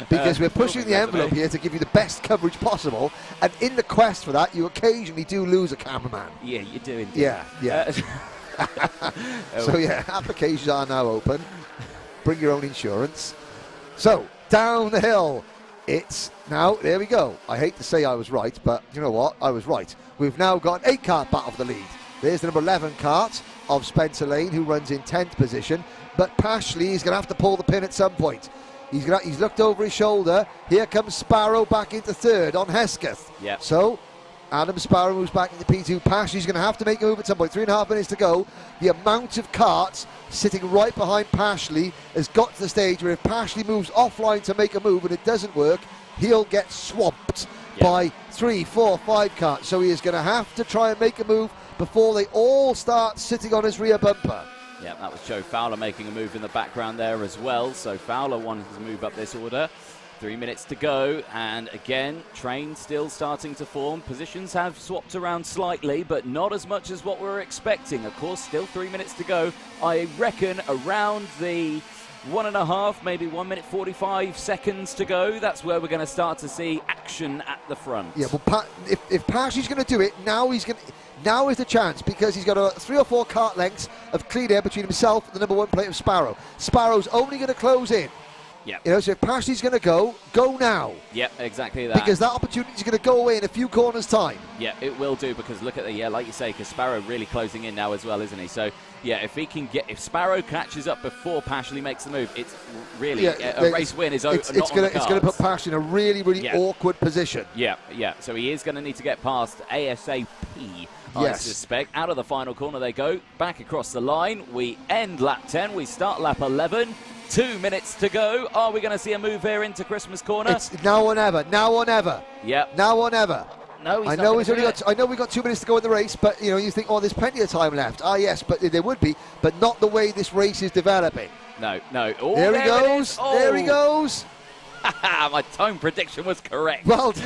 Speaker 1: Because we're pushing the envelope here to give you the best coverage possible, and in the quest for that, you occasionally do lose a cameraman.
Speaker 2: Yeah, you do indeed.
Speaker 1: Yeah. So applications are now open. Bring your own insurance. So, down the hill. It's now, there we go. I hate to say I was right, but you know what? I was right. We've now got an 8-kart battle for the lead. There's the number 11 kart of Spencer Lane, who runs in 10th position. But Pashley is going to have to pull the pin at some point. He's looked over his shoulder. Here comes Sparrow back into 3rd on Hesketh.
Speaker 2: Yeah.
Speaker 1: So Adam Sparrow moves back into P2. Pashley's going to have to make a move at some point. 3.5 minutes to go. The amount of karts sitting right behind Pashley has got to the stage where if Pashley moves offline to make a move and it doesn't work, he'll get swamped by 3, 4, 5 karts. So he is going to have to try and make a move before they all start sitting on his rear bumper.
Speaker 2: Yeah, that was Joe Fowler making a move in the background there as well. So Fowler wanted to move up this order. 3 minutes to go, and again, train still starting to form. Positions have swapped around slightly, but not as much as what we were expecting. Of course, still 3 minutes to go. I reckon around the 1.5, maybe 1 minute 45 seconds to go. That's where we're going to start to see action at the front.
Speaker 1: Yeah, well, if Pashley's going to do it, now is the chance, because he's got 3 or 4 kart lengths of clean air between himself and the number 1 plate of Sparrow. Sparrow's only going to close in.
Speaker 2: Yeah.
Speaker 1: You know, so if Pashley's going to go now.
Speaker 2: Yep, exactly that.
Speaker 1: Because that opportunity is going to go away in a few corners' time.
Speaker 2: Yeah, it will do, because look at like you say, because Sparrow really closing in now as well, isn't he? So, yeah, if Sparrow catches up before Pashley makes the move, it's really a race win is
Speaker 1: it's going to put Pashley in a really, really awkward position.
Speaker 2: Yeah, yeah. So he is going to need to get past ASAP. I suspect. Out of the final corner they go, back across the line. We end lap 10, we start lap 11. 2 minutes to go. Are we going to see a move here into Christmas corner?
Speaker 1: It's now or never. Now or never.
Speaker 2: Yep.
Speaker 1: Now or never.
Speaker 2: No,
Speaker 1: I know we've got 2 minutes to go in the race, but you think, oh, there's plenty of time left. Ah, yes, but there would be, but not the way this race is developing.
Speaker 2: No. Oh,
Speaker 1: there he goes. Oh. There he goes.
Speaker 2: My time prediction was correct.
Speaker 1: Well, to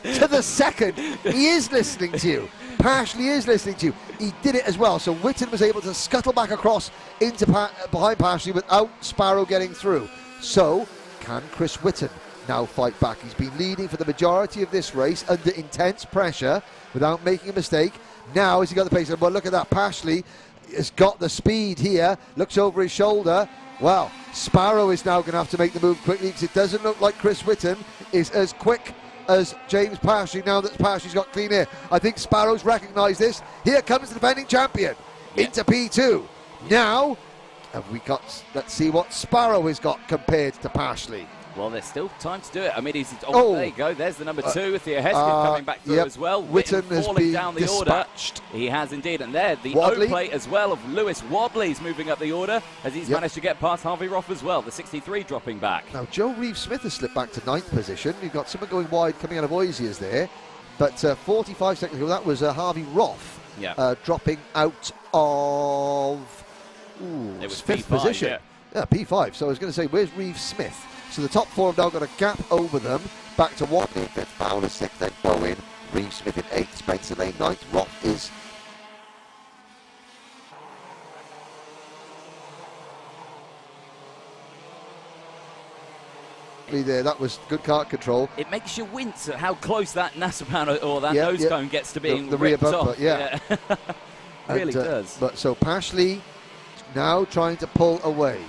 Speaker 1: the second, he is listening to you. Pashley is listening to you. He did it as well. So Whitton was able to scuttle back across into behind Pashley without Sparrow getting through. So can Chris Whitton now fight back? He's been leading for the majority of this race under intense pressure without making a mistake. Now has he got the pace? Well, look at that. Pashley has got the speed here. Looks over his shoulder. Well, Sparrow is now going to have to make the move quickly, because it doesn't look like Chris Whitton is as quick as James Pashley now that Pashley's got clean air. I think Sparrow's recognised this. Here comes the defending champion into P2. Now, let's see what Sparrow has got compared to Pashley.
Speaker 2: Well, there's still time to do it. I mean, there you go. There's the number 2, Theo Hesketh coming back through as well.
Speaker 1: Whitton has
Speaker 2: falling
Speaker 1: been
Speaker 2: down the
Speaker 1: dispatched.
Speaker 2: order. He has indeed. And there, the
Speaker 1: Wadley.
Speaker 2: O-plate as well of Lewis Wadley's moving up the order, as he's managed to get past Harvey Roth as well. The 63 dropping back.
Speaker 1: Now, Joe Reeve-Smith has slipped back to 9th position. You've got someone going wide coming out of Oisiers there. But 45 seconds ago, that was Harvey Roth dropping out of
Speaker 2: it was
Speaker 1: 5th position. Yeah, P5. So I was going to say, where's Reeve-Smith? So the top 4 have now got a gap over them. Back to Wadley in 5th, Fowler 6th, then Bowen, Reeve-Smith in 8th, Spencer Lane 9th, Roth is... there, that was good kart control.
Speaker 2: It makes you wince at how close that Nasapan or that nose cone gets to being
Speaker 1: the rear bumper,
Speaker 2: off. Yeah. Really does.
Speaker 1: But so Pashley now trying to pull away.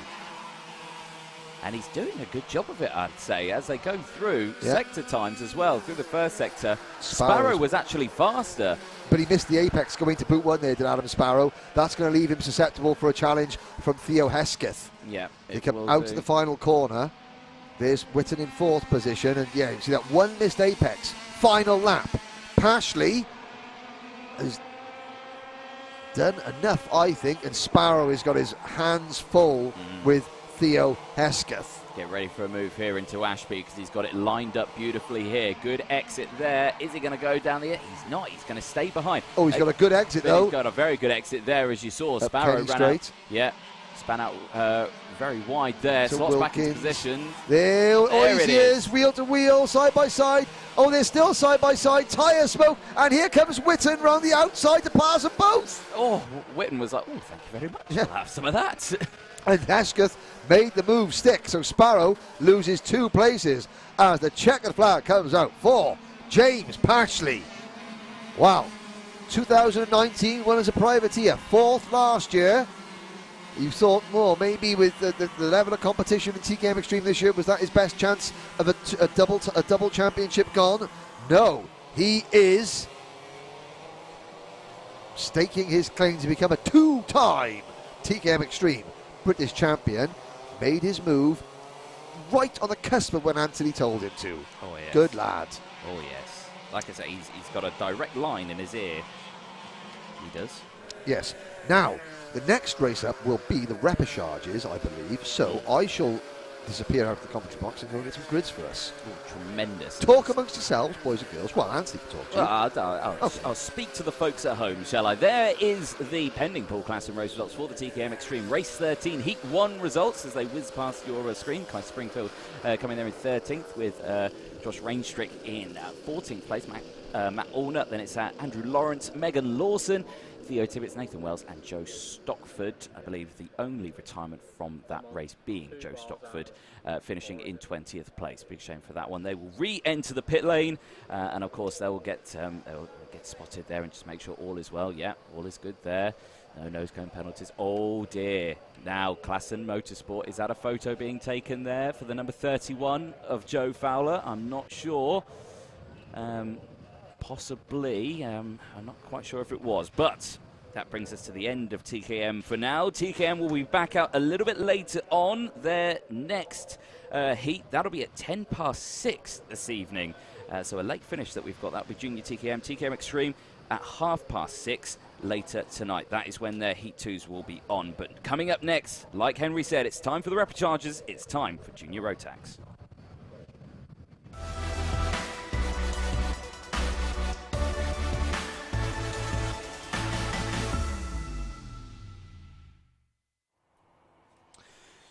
Speaker 2: And he's doing a good job of it, I'd say, as they go through sector times as well. Through the first sector, Sparrow was actually faster.
Speaker 1: But he missed the apex going to boot 1 there, did Adam Sparrow. That's going to leave him susceptible for a challenge from Theo Hesketh.
Speaker 2: Yeah,
Speaker 1: they come out to the final corner. There's Whitton in 4th position. And yeah, you see that 1 missed apex. Final lap. Pashley has done enough, I think, and Sparrow has got his hands full with Theo Hesketh.
Speaker 2: Get ready for a move here into Ashby, because he's got it lined up beautifully here. Good exit there. Is he going to go down the end? He's not. He's going to stay behind.
Speaker 1: Oh, he's got a good exit, though.
Speaker 2: He's got a very good exit there, as you saw. Sparrow ran out. Yeah, span out very wide there. Slots back into position.
Speaker 1: There he is, wheel to wheel, side by side. Oh, they're still side by side. Tyre smoke, and here comes Whitton round the outside to pass them both.
Speaker 2: Oh, Whitton was like, oh, thank you very much. I'll have some of that.
Speaker 1: And Hesketh made the move stick, so Sparrow loses 2 places as the checkered flag comes out for James Pashley. Wow, 2019 won as a privateer, 4th last year. You thought more, maybe with the level of competition in TKM Extreme this year, was that his best chance of a double championship gone? No, he is staking his claim to become a 2-time TKM Extreme British champion. Made his move right on the cusp of when Anthony told him to.
Speaker 2: Oh, yes.
Speaker 1: Good lad.
Speaker 2: Oh, yes. like I say, he's got a direct line in his ear. He does.
Speaker 1: Yes. Now, the next race up will be the Repechages, I believe. So I shall disappear out of the commentary box and go and get some grids for us.
Speaker 2: Oh, tremendous.
Speaker 1: Talk amongst yourselves, boys and girls. Well, Anthony can talk to you.
Speaker 2: Well, I'll speak to the folks at home, shall I? There is the pending Paul Class and race results for the TKM Extreme Race 13 Heat 1 results as they whiz past your screen. Kai Springfield coming there in 13th with Josh Rainstrick in 14th place. Matt Allnut, then it's Andrew Lawrence, Megan Lawson, Theo Tibbets, Nathan Wells and Joe Stockford. I believe the only retirement from that race being Joe Stockford, finishing in 20th place. Big shame for that one. They will re-enter the pit lane and of course they'll get spotted there and just make sure all is well. Yeah, all is good there. No nose cone penalties. Oh dear. Now Klassen Motorsport, is that a photo being taken there for the number 31 of Joe Fowler? I'm not sure. Possibly. I'm not quite sure if it was, but that brings us to the end of TKM for now. TKM will be back out a little bit later on. Their next heat, that'll be at 6:10 this evening. So a late finish that we've got. That'll be Junior TKM, TKM Extreme at 6:30 later tonight. That is when their Heat 2s will be on. But coming up next, like Henry said, it's time for the Repechages. It's time for Junior Rotax.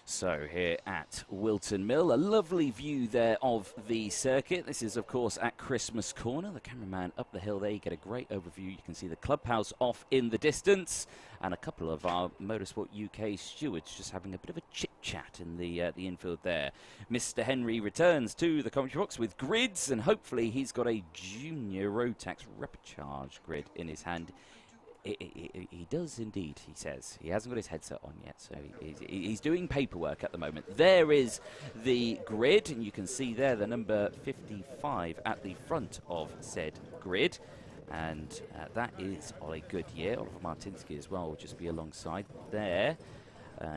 Speaker 2: So here at Whilton Mill, a lovely view there of the circuit. This is, of course, at Christmas Corner. The cameraman up the hill there, you get a great overview. You can see the clubhouse off in the distance and a couple of our Motorsport UK stewards just having a bit of a chit-chat in the infield there. Mr. Henry returns to the commentary box with grids, and hopefully he's got a Junior Rotax Repechage grid in his hand. He does indeed, he says. He hasn't got his headset on yet, so he's doing paperwork at the moment. There is the grid, and you can see there the number 55 at the front of said grid. And that is Ollie Goodyear. Oliver Martinsky as well will just be alongside there.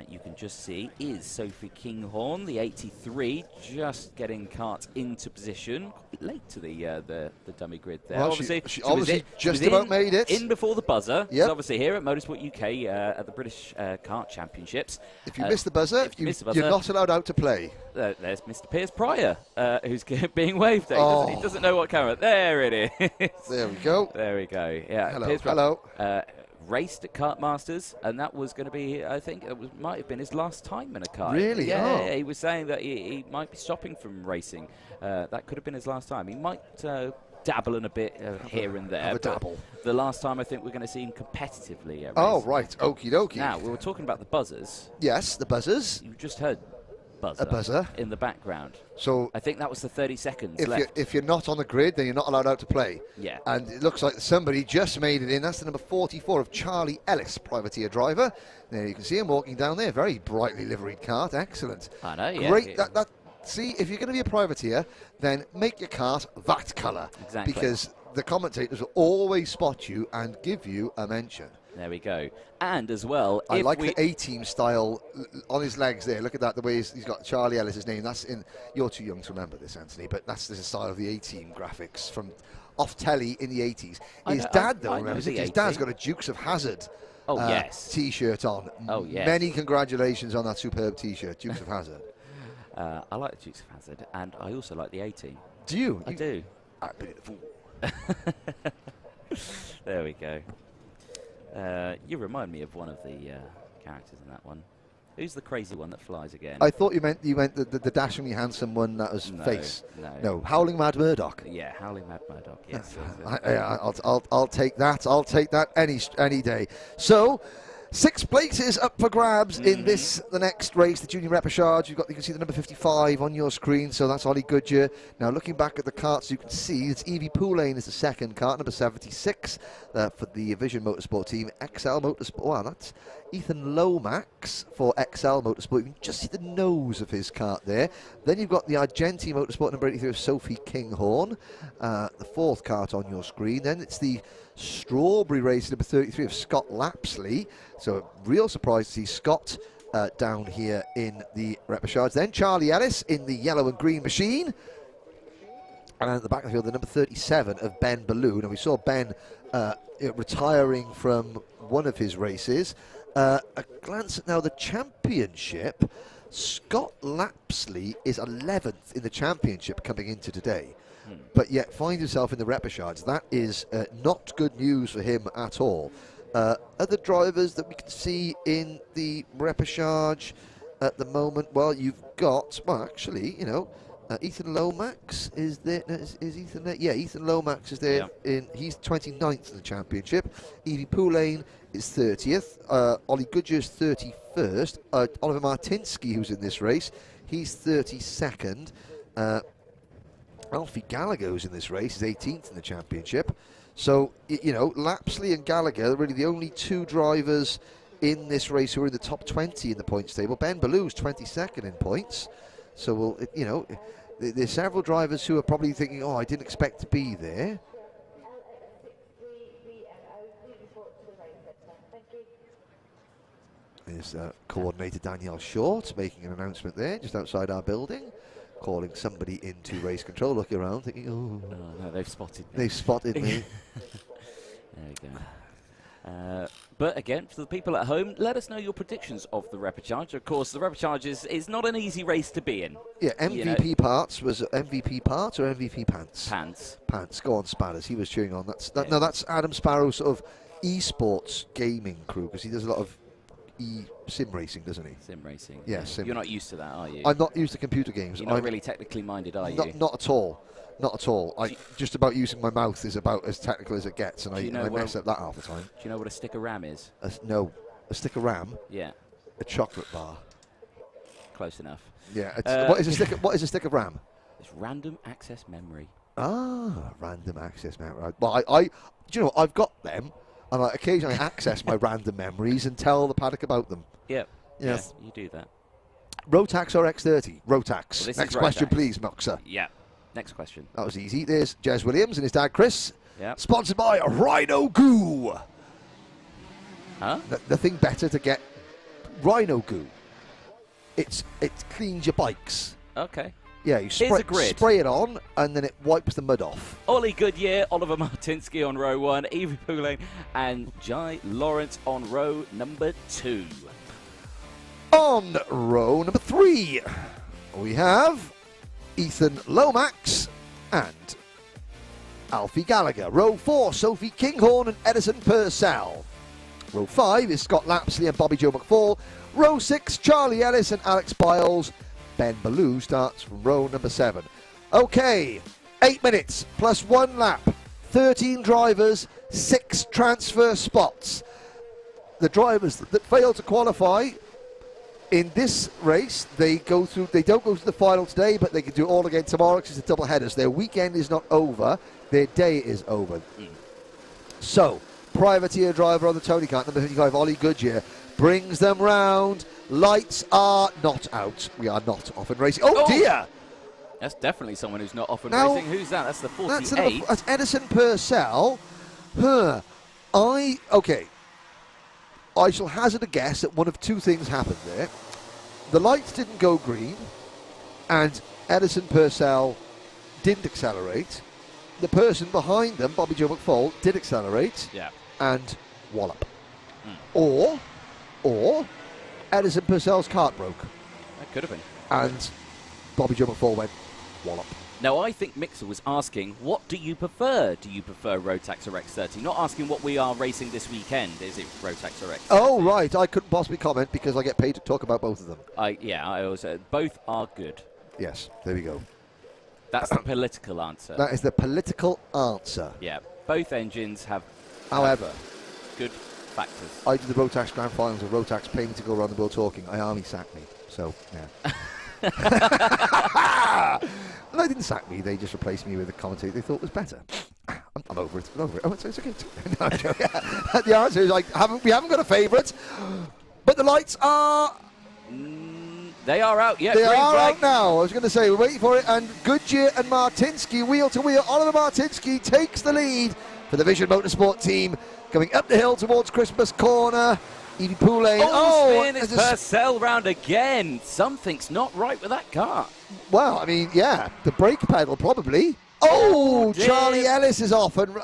Speaker 2: You can just see is Sophie Kinghorn, the 83, just getting Kart into position. Quite late to the dummy grid there.
Speaker 1: Well, she obviously just about made it.
Speaker 2: In before the buzzer.
Speaker 1: Yep.
Speaker 2: It's obviously here at Motorsport UK at the British Kart Championships.
Speaker 1: If you miss the buzzer, you're not allowed out to play.
Speaker 2: There's Mr. Piers Pryor, who's being waved at. He doesn't know what camera. There it is.
Speaker 1: There we go.
Speaker 2: There we go. Yeah.
Speaker 1: Hello.
Speaker 2: Piers
Speaker 1: Hello.
Speaker 2: Raced at Kart Masters, and that was going to be, I think, might have been his last time in a kart.
Speaker 1: Really?
Speaker 2: Yeah, he was saying that he might be stopping from racing. That could have been his last time. He might dabble in a bit here and there.
Speaker 1: Have a dabble.
Speaker 2: The last time I think we're going to see him competitively.
Speaker 1: Oh, right. Okie dokie.
Speaker 2: Now, we were talking about the buzzers.
Speaker 1: Yes, the buzzers.
Speaker 2: You just heard buzzer.
Speaker 1: A buzzer.
Speaker 2: In the background.
Speaker 1: So
Speaker 2: I think that was the 30 seconds left.
Speaker 1: If you're not on the grid, then you're not allowed out to play.
Speaker 2: Yeah.
Speaker 1: And it looks like somebody just made it in. That's the number 44 of Charlie Ellis, privateer driver. There you can see him walking down there. Very brightly liveried kart. Excellent.
Speaker 2: I know, yeah.
Speaker 1: Great. See, if you're going to be a privateer, then make your kart that colour.
Speaker 2: Exactly.
Speaker 1: Because the commentators will always spot you and give you a mention.
Speaker 2: There we go. And as well,
Speaker 1: I like the A-team style on his legs there. Look at that, the way he's got Charlie Ellis' name. That's in. You're too young to remember this, Anthony, but that's the style of the A-team graphics from off telly in the 80s. His dad, though, remembers it. His dad's got a Dukes of Hazzard T-shirt on.
Speaker 2: Oh, yes.
Speaker 1: Many congratulations on that superb T-shirt, Dukes of Hazzard.
Speaker 2: I like the Dukes of Hazzard, and I also like the A-team.
Speaker 1: Do you?
Speaker 2: I do.
Speaker 1: I've been a fool.
Speaker 2: There we go. You remind me of one of the characters in that one. Who's the crazy one that flies again?
Speaker 1: I thought you meant the dashingly handsome one that was Face. No, Howling Mad Murdoch.
Speaker 2: Yeah, Howling Mad Murdoch. Yes.
Speaker 1: I'll take that. I'll take that any day. So, 6 places up for grabs in the next race, the Junior Repechage. You can see the number 55 on your screen, so that's Ollie Goodyear. Now, looking back at the karts, you can see it's Evie Poulane is the second kart, number 76 for the Vision Motorsport team. XL Motorsport, wow, that's Ethan Lomax for XL Motorsport. You can just see the nose of his kart there. Then you've got the Argenti Motorsport number 83 of Sophie Kinghorn, the fourth kart on your screen. Then it's the Strawberry Race number 33 of Scott Lapsley. So real surprise to see Scott down here in the Repechage. Then Charlie Ellis in the yellow and green machine. And at the back of the field, the number 37 of Ben Balloon. And we saw Ben retiring from one of his races. A glance at now the championship. Scott Lapsley is 11th in the championship coming into today. But yet finds himself in the repechage. That is not good news for him at all. Other drivers that we can see in the repechage at the moment, well, you've got, well, actually, you know, Ethan Lomax is there. Is Ethan there? Yeah, Ethan Lomax is there. Yeah. He's 29th in the championship. Evie Poulain is 30th. Ollie Goodyear's 31st. Oliver Martinsky, who's in this race, he's 32nd. Alfie Gallagher's in this race, is 18th in the championship. So, you know, Lapsley and Gallagher are really the only two drivers in this race who are in the top 20 in the points table. Ben Ballou's 22nd in points. So, we'll, you know, there's several drivers who are probably thinking, oh, I didn't expect to be there. There's coordinator Danielle Short making an announcement there, just outside our building, calling somebody into race control, looking around, thinking, oh,
Speaker 2: no, they've spotted me.
Speaker 1: They've spotted me.
Speaker 2: There we go. But again, for the people at home, let us know your predictions of the repechage. Of course, the repechage is not an easy race to be in.
Speaker 1: Yeah, MVP parts was MVP parts or MVP pants?
Speaker 2: Pants.
Speaker 1: Pants. Go on, Spatters. He was cheering on. No, that's Adam Sparrow's sort of esports gaming crew, because he does a lot of sim racing, doesn't he?
Speaker 2: Sim racing.
Speaker 1: Yeah, sim.
Speaker 2: You're not used to that, are you?
Speaker 1: I'm not used to computer games.
Speaker 2: You're not really technically minded, are you?
Speaker 1: Not at all. Not at all. Just about using my mouth is about as technical as it gets, and I mess up that half the time.
Speaker 2: Do you know what a stick of RAM is?
Speaker 1: No. A stick of RAM?
Speaker 2: Yeah.
Speaker 1: A chocolate bar.
Speaker 2: Close enough.
Speaker 1: Yeah. What is a stick of RAM?
Speaker 2: It's random access memory.
Speaker 1: Ah, random access memory. Well, do you know what? I've got them, and I occasionally access my random memories and tell the paddock about them.
Speaker 2: Yeah.
Speaker 1: Yes.
Speaker 2: Yeah, you do that.
Speaker 1: Rotax or X30? Rotax.
Speaker 2: Well,
Speaker 1: Next question, please, Moxa.
Speaker 2: Yeah. Next question.
Speaker 1: That was easy. There's Jez Williams and his dad, Chris.
Speaker 2: Yeah.
Speaker 1: Sponsored by Rhino Goo.
Speaker 2: Huh?
Speaker 1: Nothing better to get Rhino Goo. It cleans your bikes.
Speaker 2: Okay.
Speaker 1: Yeah, you spray it on, and then it wipes the mud off.
Speaker 2: Ollie Goodyear, Oliver Martinsky on row 1, Evie Poulain and Jai Lawrence on row number 2.
Speaker 1: On row number 3, we have Ethan Lomax and Alfie Gallagher. Row 4, Sophie Kinghorn and Edison Purcell. Row 5 is Scott Lapsley and Bobby Joe McFall. Row 6, Charlie Ellis and Alex Biles. Ben Ballou starts from row number 7. Okay, 8 minutes plus 1 lap. 13 drivers, 6 transfer spots. The drivers that fail to qualify in this race, they don't go to the final today, but they can do it all again tomorrow because it's a double header. So their weekend is not over, their day is over. So, privateer driver on the Tony Kart, number 55, Ollie Goodyear, brings them round. Lights are not out. We are not off and racing. Oh, dear!
Speaker 2: That's definitely someone who's not off and racing. Who's that? That's the 48.
Speaker 1: That's Edison Purcell. Okay. I shall hazard a guess that one of two things happened there. The lights didn't go green, and Edison Purcell didn't accelerate. The person behind them, Bobby Joe McFall, did accelerate, and wallop. Or Edison Purcell's cart broke.
Speaker 2: That could have been.
Speaker 1: And Bobby Joe McFall went wallop.
Speaker 2: Now, I think Mixer was asking, what do you prefer? Do you prefer Rotax or X30? Not asking what we are racing this weekend. Is it Rotax or X30?
Speaker 1: Oh, right. I couldn't possibly comment because I get paid to talk about both of them.
Speaker 2: I also... Both are good.
Speaker 1: Yes, there we go.
Speaker 2: That's the political answer.
Speaker 1: That is the political answer.
Speaker 2: Yeah. Both engines have...
Speaker 1: However...
Speaker 2: good factors.
Speaker 1: I did the Rotax Grand Finals with Rotax paying me to go around the world talking. Army sacked me. So, yeah. And they didn't sack me, they just replaced me with a commentator they thought was better. I'm over it. Oh, it's okay. No, yeah. The answer is we haven't got a favourite, but the lights are...
Speaker 2: They are out, yeah.
Speaker 1: They are out now. I was going to say, we're waiting for it, and Goodyear and Martinsky, wheel to wheel. Oliver Martinsky takes the lead for the Vision Motorsport team, going up the hill towards Christmas Corner. Evie Poulain.
Speaker 2: Spin is Purcell round again. Something's not right with that car.
Speaker 1: Well, I mean, yeah, the brake pedal probably. Oh,
Speaker 2: dear.
Speaker 1: Charlie Ellis is off. And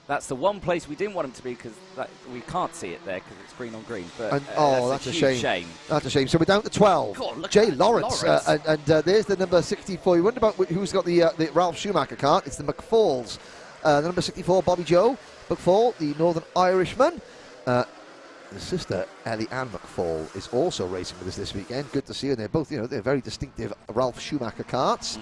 Speaker 2: That's the one place we didn't want him to be because we can't see it there because it's green on green. But
Speaker 1: that's a shame. That's a shame. So we're down to 12.
Speaker 2: God, look
Speaker 1: Jay
Speaker 2: at
Speaker 1: Lawrence. And there's the number 64. You wonder about who's got the Ralph Schumacher cart. It's the McFalls. The number 64, Bobby Joe McFall, the Northern Irishman. The sister, Ellie Ann McFall, is also racing with us this weekend. Good to see her. They're both, they're very distinctive Ralph Schumacher karts.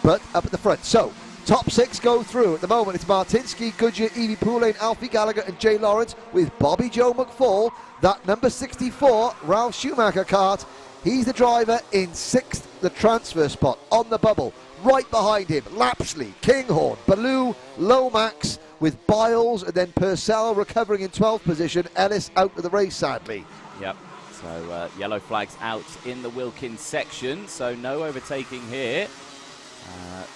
Speaker 1: But up at the front. So, top 6 go through. At the moment, it's Martinsky, Goodyear, Evie Poulin, Alfie Gallagher and Jay Lawrence with Bobby Joe McFall. That number 64, Ralph Schumacher kart. He's the driver in 6th, the transfer spot on the bubble. Right behind him, Lapsley, Kinghorn, Ballou, Lomax, with Biles and then Purcell recovering in 12th position. Ellis out of the race, sadly.
Speaker 2: Yep. So yellow flags out in the Wilkins section. So no overtaking here.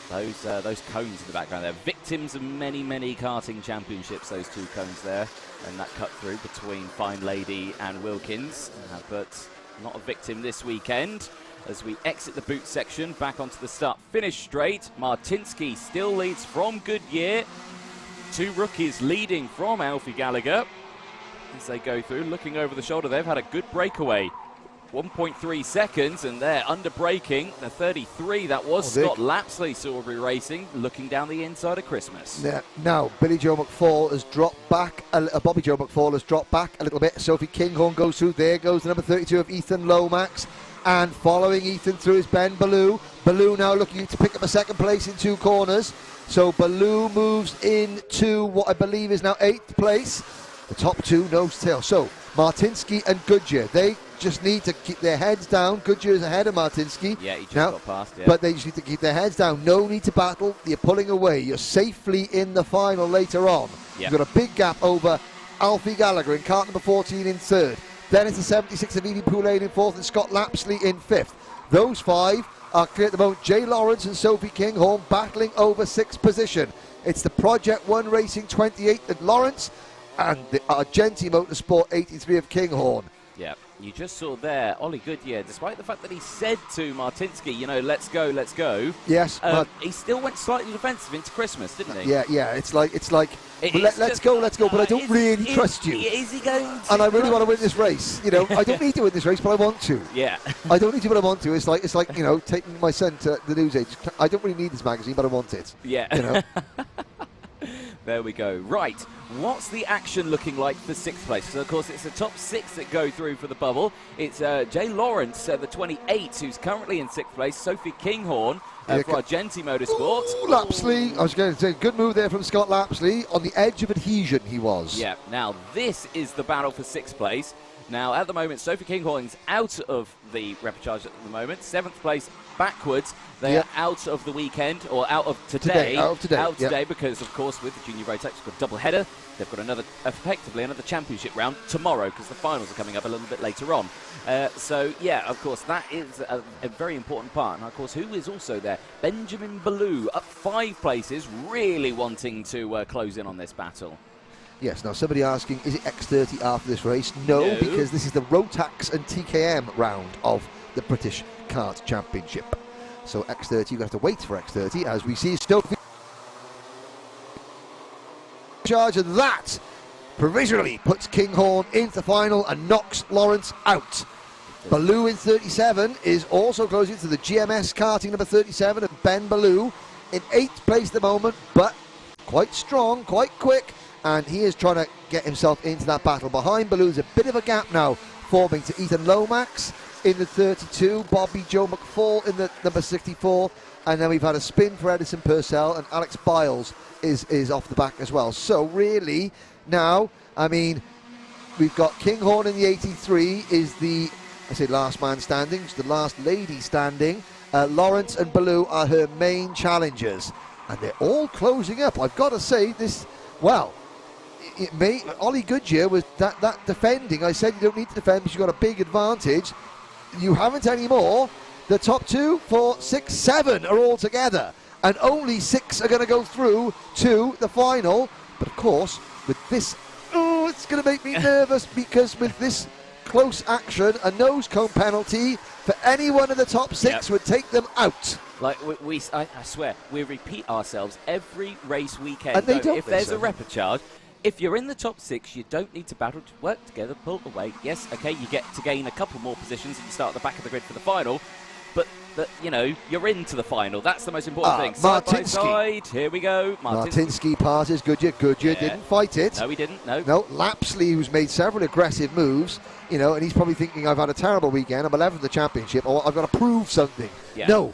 Speaker 2: Those cones in the background, they're victims of many, many karting championships, those 2 cones there. And that cut through between Fine Lady and Wilkins. But not a victim this weekend. As we exit the boot section, back onto the start-finish straight. Martinsky still leads from Goodyear. 2 rookies leading from Alfie Gallagher as they go through, looking over the shoulder. They've had a good breakaway. 1.3 seconds, and they're under braking. The 33, that was Scott Lapsley, Silverbury Racing, looking down the inside of Christmas.
Speaker 1: Yeah, now, Billy Joe McFall has dropped back, Bobby Joe McFall has dropped back a little bit. Sophie Kinghorn goes through. There goes the number 32 of Ethan Lomax. And following Ethan through is Ben Ballou. Ballou now looking to pick up a 2nd place in 2 corners. So Ballou moves into what I believe is now 8th place. The top 2 nose tail. So Martinsky and Goodyear, they just need to keep their heads down. Goodyear is ahead of Martinsky.
Speaker 2: Yeah, he just got past, yeah.
Speaker 1: But they just need to keep their heads down. No need to battle. You're pulling away. You're safely in the final later on.
Speaker 2: Yeah.
Speaker 1: You've got a big gap over Alfie Gallagher in cart number 14 in 3rd. Then it's the 76 of Evie Poulin in 4th and Scott Lapsley in 5th. Those 5 are clear at the moment. Jay Lawrence and Sophie Kinghorn battling over 6th position. It's the Project 1 Racing 28 of Lawrence and the Argenti Motorsport 83 of Kinghorn.
Speaker 2: Yeah, you just saw there, Ollie Goodyear, despite the fact that he said to Martinsky, let's go, let's go.
Speaker 1: Yes.
Speaker 2: He still went slightly defensive into Christmas, didn't he?
Speaker 1: Yeah, it's like, let's go, but I don't really trust you.
Speaker 2: Is he going to?
Speaker 1: And I really want to win this race. I don't need to win this race, but I want to.
Speaker 2: Yeah.
Speaker 1: I don't need to, but I want to. It's like taking my son to the newsagent. I don't really need this magazine, but I want it.
Speaker 2: Yeah. There we go. Right, what's the action looking like for 6th place? So, of course, it's the top 6 that go through for the bubble. It's Jay Lawrence, the 28, who's currently in 6th place. Sophie Kinghorn for Argenti Motorsport.
Speaker 1: Ooh, Lapsley. I was going to say, good move there from Scott Lapsley. On the edge of adhesion, he was.
Speaker 2: Yeah, now this is the battle for 6th place. Now, at the moment, Sophie Kinghorn's out of the repechage at the moment. 7th place backwards. They are out of the weekend, or out of today.
Speaker 1: Out of today
Speaker 2: because, of course, with the Junior Rotax, they've got a double header. They've got effectively another championship round tomorrow because the finals are coming up a little bit later on. So, yeah, of course, that is a very important part. And, of course, who is also there? Benjamin Ballou, up 5 places, really wanting to close in on this battle.
Speaker 1: Yes, now somebody asking, is it X30 after this race? No, because this is the Rotax and TKM round of the British Kart Championship. So X30, you have to wait for X30 as we see Stokely charge, and that provisionally puts Kinghorn into the final and knocks Lawrence out. Ballou in 37 is also closing to the GMS karting number 37 of Ben Ballou in 8th place at the moment, but quite strong, quite quick. And he is trying to get himself into that battle. Behind Ballou, there's a bit of a gap now forming to Ethan Lomax in the 32, Bobby Joe McFall in the number 64, and then we've had a spin for Edison Purcell, and Alex Biles is off the back as well. So really, now, I mean, we've got Kinghorn in the 83 is the, last man standing, the last lady standing. Lawrence and Ballou are her main challengers, and they're all closing up. I've got to say, Ollie Goodyear was that defending. I said you don't need to defend because you've got a big advantage. You haven't anymore. The top 2, 4, 6, 7 are all together, and only 6 are going to go through to the final. But of course, with this, it's going to make me nervous because with this close action, a nose cone penalty for any one of the top 6 would take them out.
Speaker 2: Like I swear, we repeat ourselves every race weekend.
Speaker 1: And they don't
Speaker 2: if there's
Speaker 1: listen.
Speaker 2: a repechage, if you're in the top 6, you don't need to battle, to work together, pull away. Yes, okay, you get to gain a couple more positions and you start at the back of the grid for the final. But you know, you're into the final. That's the most important thing. Side by side, here we go.
Speaker 1: Martinsky passes Goodyear. Goodyear didn't fight it.
Speaker 2: No, he didn't. No.
Speaker 1: Lapsley, who's made several aggressive moves, you know, and he's probably thinking, I've had a terrible weekend. I'm 11th in the championship. Or I've got to prove something.
Speaker 2: Yeah.
Speaker 1: No.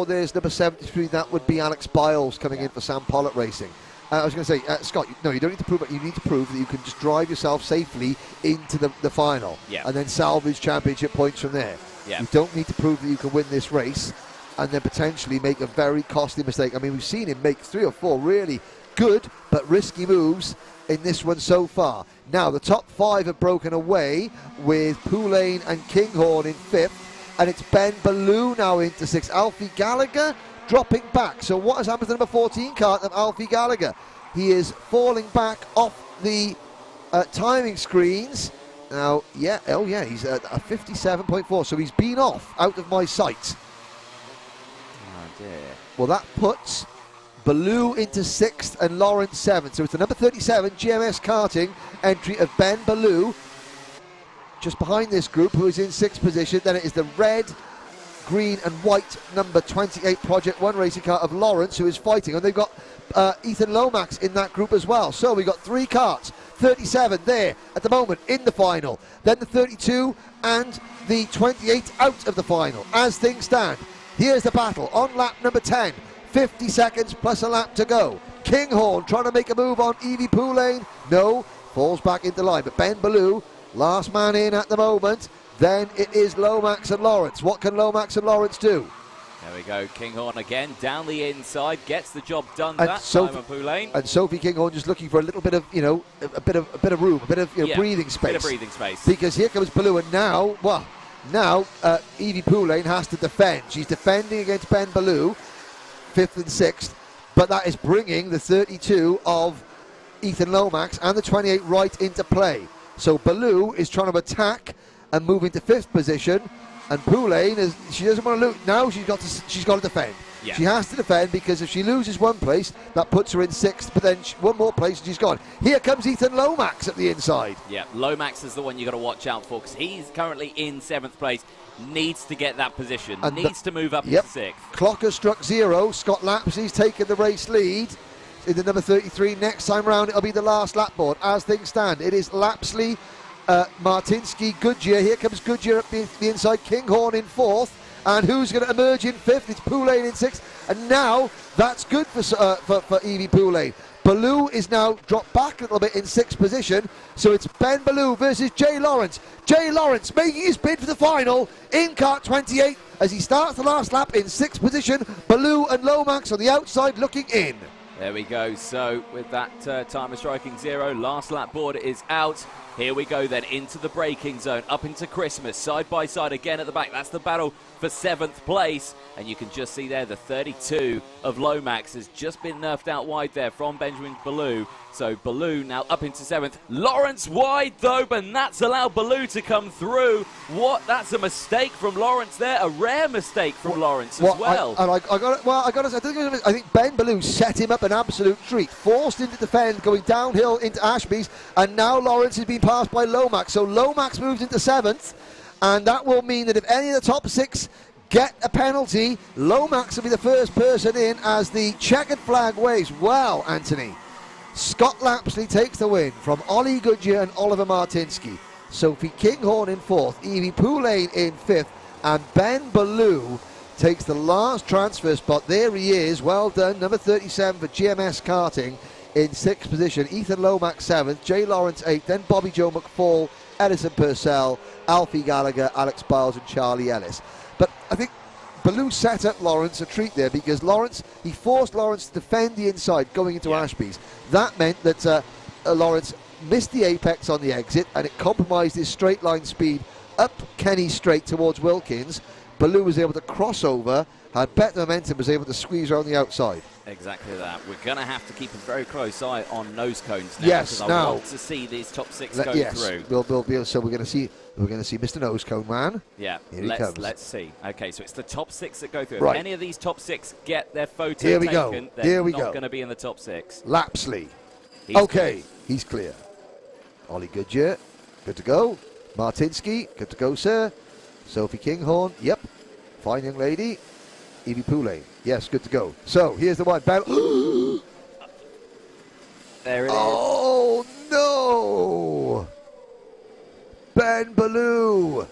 Speaker 1: There's number 73. That would be Alex Biles coming in for Sam Pollock Racing. I was going to say, Scott, no, you don't need to prove it. You need to prove that you can just drive yourself safely into the final and then salvage championship points from there.
Speaker 2: Yeah.
Speaker 1: You don't need to prove that you can win this race and then potentially make a very costly mistake. I mean, we've seen him make 3 or 4 really good but risky moves in this one so far. Now, the top 5 have broken away with Poulain and Kinghorn in 5th, and it's Ben Ballou now into 6th. Alfie Gallagher dropping back. So what has happened to number 14 Kart of Alfie Gallagher? He is falling back off the timing screens. Now, he's at a 57.4, so he's been off out of my sight.
Speaker 2: Oh, dear.
Speaker 1: Well, that puts Ballou into 6th and Lawrence 7th. So it's the number 37 GMS Karting entry of Ben Ballou. Just behind this group, who is in 6th position. Then it is the red, green and white number 28 Project 1 racing car of Lawrence, who is fighting. And they've got Ethan Lomax in that group as well. So we've got 3 karts. 37 there at the moment in the final. Then the 32 and the 28 out of the final. As things stand, here's the battle on lap number 10. 50 seconds plus a lap to go. Kinghorn trying to make a move on Evie Poulain. No, falls back into line. But Ben Ballou, last man in at the moment. Then it is Lomax and Lawrence. What can Lomax and Lawrence do?
Speaker 2: There we go, Kinghorn again, down the inside, gets the job done that time on Poulain.
Speaker 1: And Sophie Kinghorn just looking for a little bit of, you know, a bit of room, a bit of breathing space.
Speaker 2: A bit of breathing space.
Speaker 1: Because here comes Ballou, and now Evie Poulain has to defend. She's defending against Ben Ballou, 5th and 6th, but that is bringing the 32 of Ethan Lomax and the 28 right into play. So Ballou is trying to attack and move into 5th position. And Poulain, she doesn't want to lose. Now she's got to defend. Yeah. She has to defend, because if she loses one place, that puts her in 6th. But then one more place and she's gone. Here comes Ethan Lomax at the inside.
Speaker 2: Yeah, Lomax is the one you got to watch out for, because he's currently in 7th place. Needs to get that position. And needs to move up into 6th. Clock
Speaker 1: has struck 0. Scott Lapsley's taken the race lead in the number 33. Next time round, it'll be the last lap board. As things stand, it is Lapsley, Martinsky, Goodyear. Here comes Goodyear up the inside. Kinghorn in 4th, and who's going to emerge in 5th? It's Poulain in 6th, and now that's good for Evie Poulain. Ballou is now dropped back a little bit in 6th position, so it's Ben Ballou versus Jay Lawrence. Jay Lawrence making his bid for the final in kart 28 as he starts the last lap in 6th position. Ballou and Lomax on the outside looking in.
Speaker 2: There we go. So with that timer striking 0, last lap board is out. Here we go then into the braking zone, up into Christmas, side by side again at the back. That's the battle for 7th place. And you can just see there the 32 of Lomax has just been nerfed out wide there from Benjamin Ballou. So Ballou now up into 7th. Lawrence wide though, but that's allowed Ballou to come through. What? That's a mistake from Lawrence there, a rare mistake from Lawrence as well.
Speaker 1: I think Ben Ballou set him up an absolute treat. Forced him to defend, going downhill into Ashby's, and now Lawrence has been passed by Lomax. So Lomax moves into 7th, and that will mean that if any of the top 6 get a penalty, Lomax will be the first person in as the checkered flag waves. Wow, Anthony. Scott Lapsley takes the win from Ollie Goodyear and Oliver Martinsky. Sophie Kinghorn in 4th, Evie Poulain in 5th, and Ben Ballou takes the last transfer spot. There he is, well done, number 37 for GMS Karting in 6th position. Ethan Lomax 7th, Jay Lawrence 8th, then Bobby Joe McFall, Edison Purcell, Alfie Gallagher, Alex Biles and Charlie Ellis. But I think Ballou set up Lawrence a treat there, because he forced Lawrence to defend the inside going into Ashby's. That meant that Lawrence missed the apex on the exit, and it compromised his straight line speed up Kenny Straight towards Wilkins. Ballou was able to cross over, had better momentum, was able to squeeze around the outside.
Speaker 2: Exactly that. We're going to have to keep a very close eye on nose cones now.
Speaker 1: Yes,
Speaker 2: because I want to see these top 6 go through.
Speaker 1: We'll be able, so we're going to see Mr. Nose Cone Man.
Speaker 2: Yeah,
Speaker 1: here he comes.
Speaker 2: Let's see. Okay, so it's the top 6 that go through.
Speaker 1: Right.
Speaker 2: If any of these top 6 get their photo
Speaker 1: Here we
Speaker 2: taken,
Speaker 1: go.
Speaker 2: they're
Speaker 1: Here we
Speaker 2: not
Speaker 1: go.
Speaker 2: going to be in the top 6.
Speaker 1: Lapsley.
Speaker 2: He's
Speaker 1: okay, he's clear. Ollie Goodyear, good to go. Martinsky, good to go, sir. Sophie Kinghorn, yep. Fine young lady. Evie Poulin, yes, good to go. So here's the one.
Speaker 2: There it is.
Speaker 1: Oh no! Ben Ballou.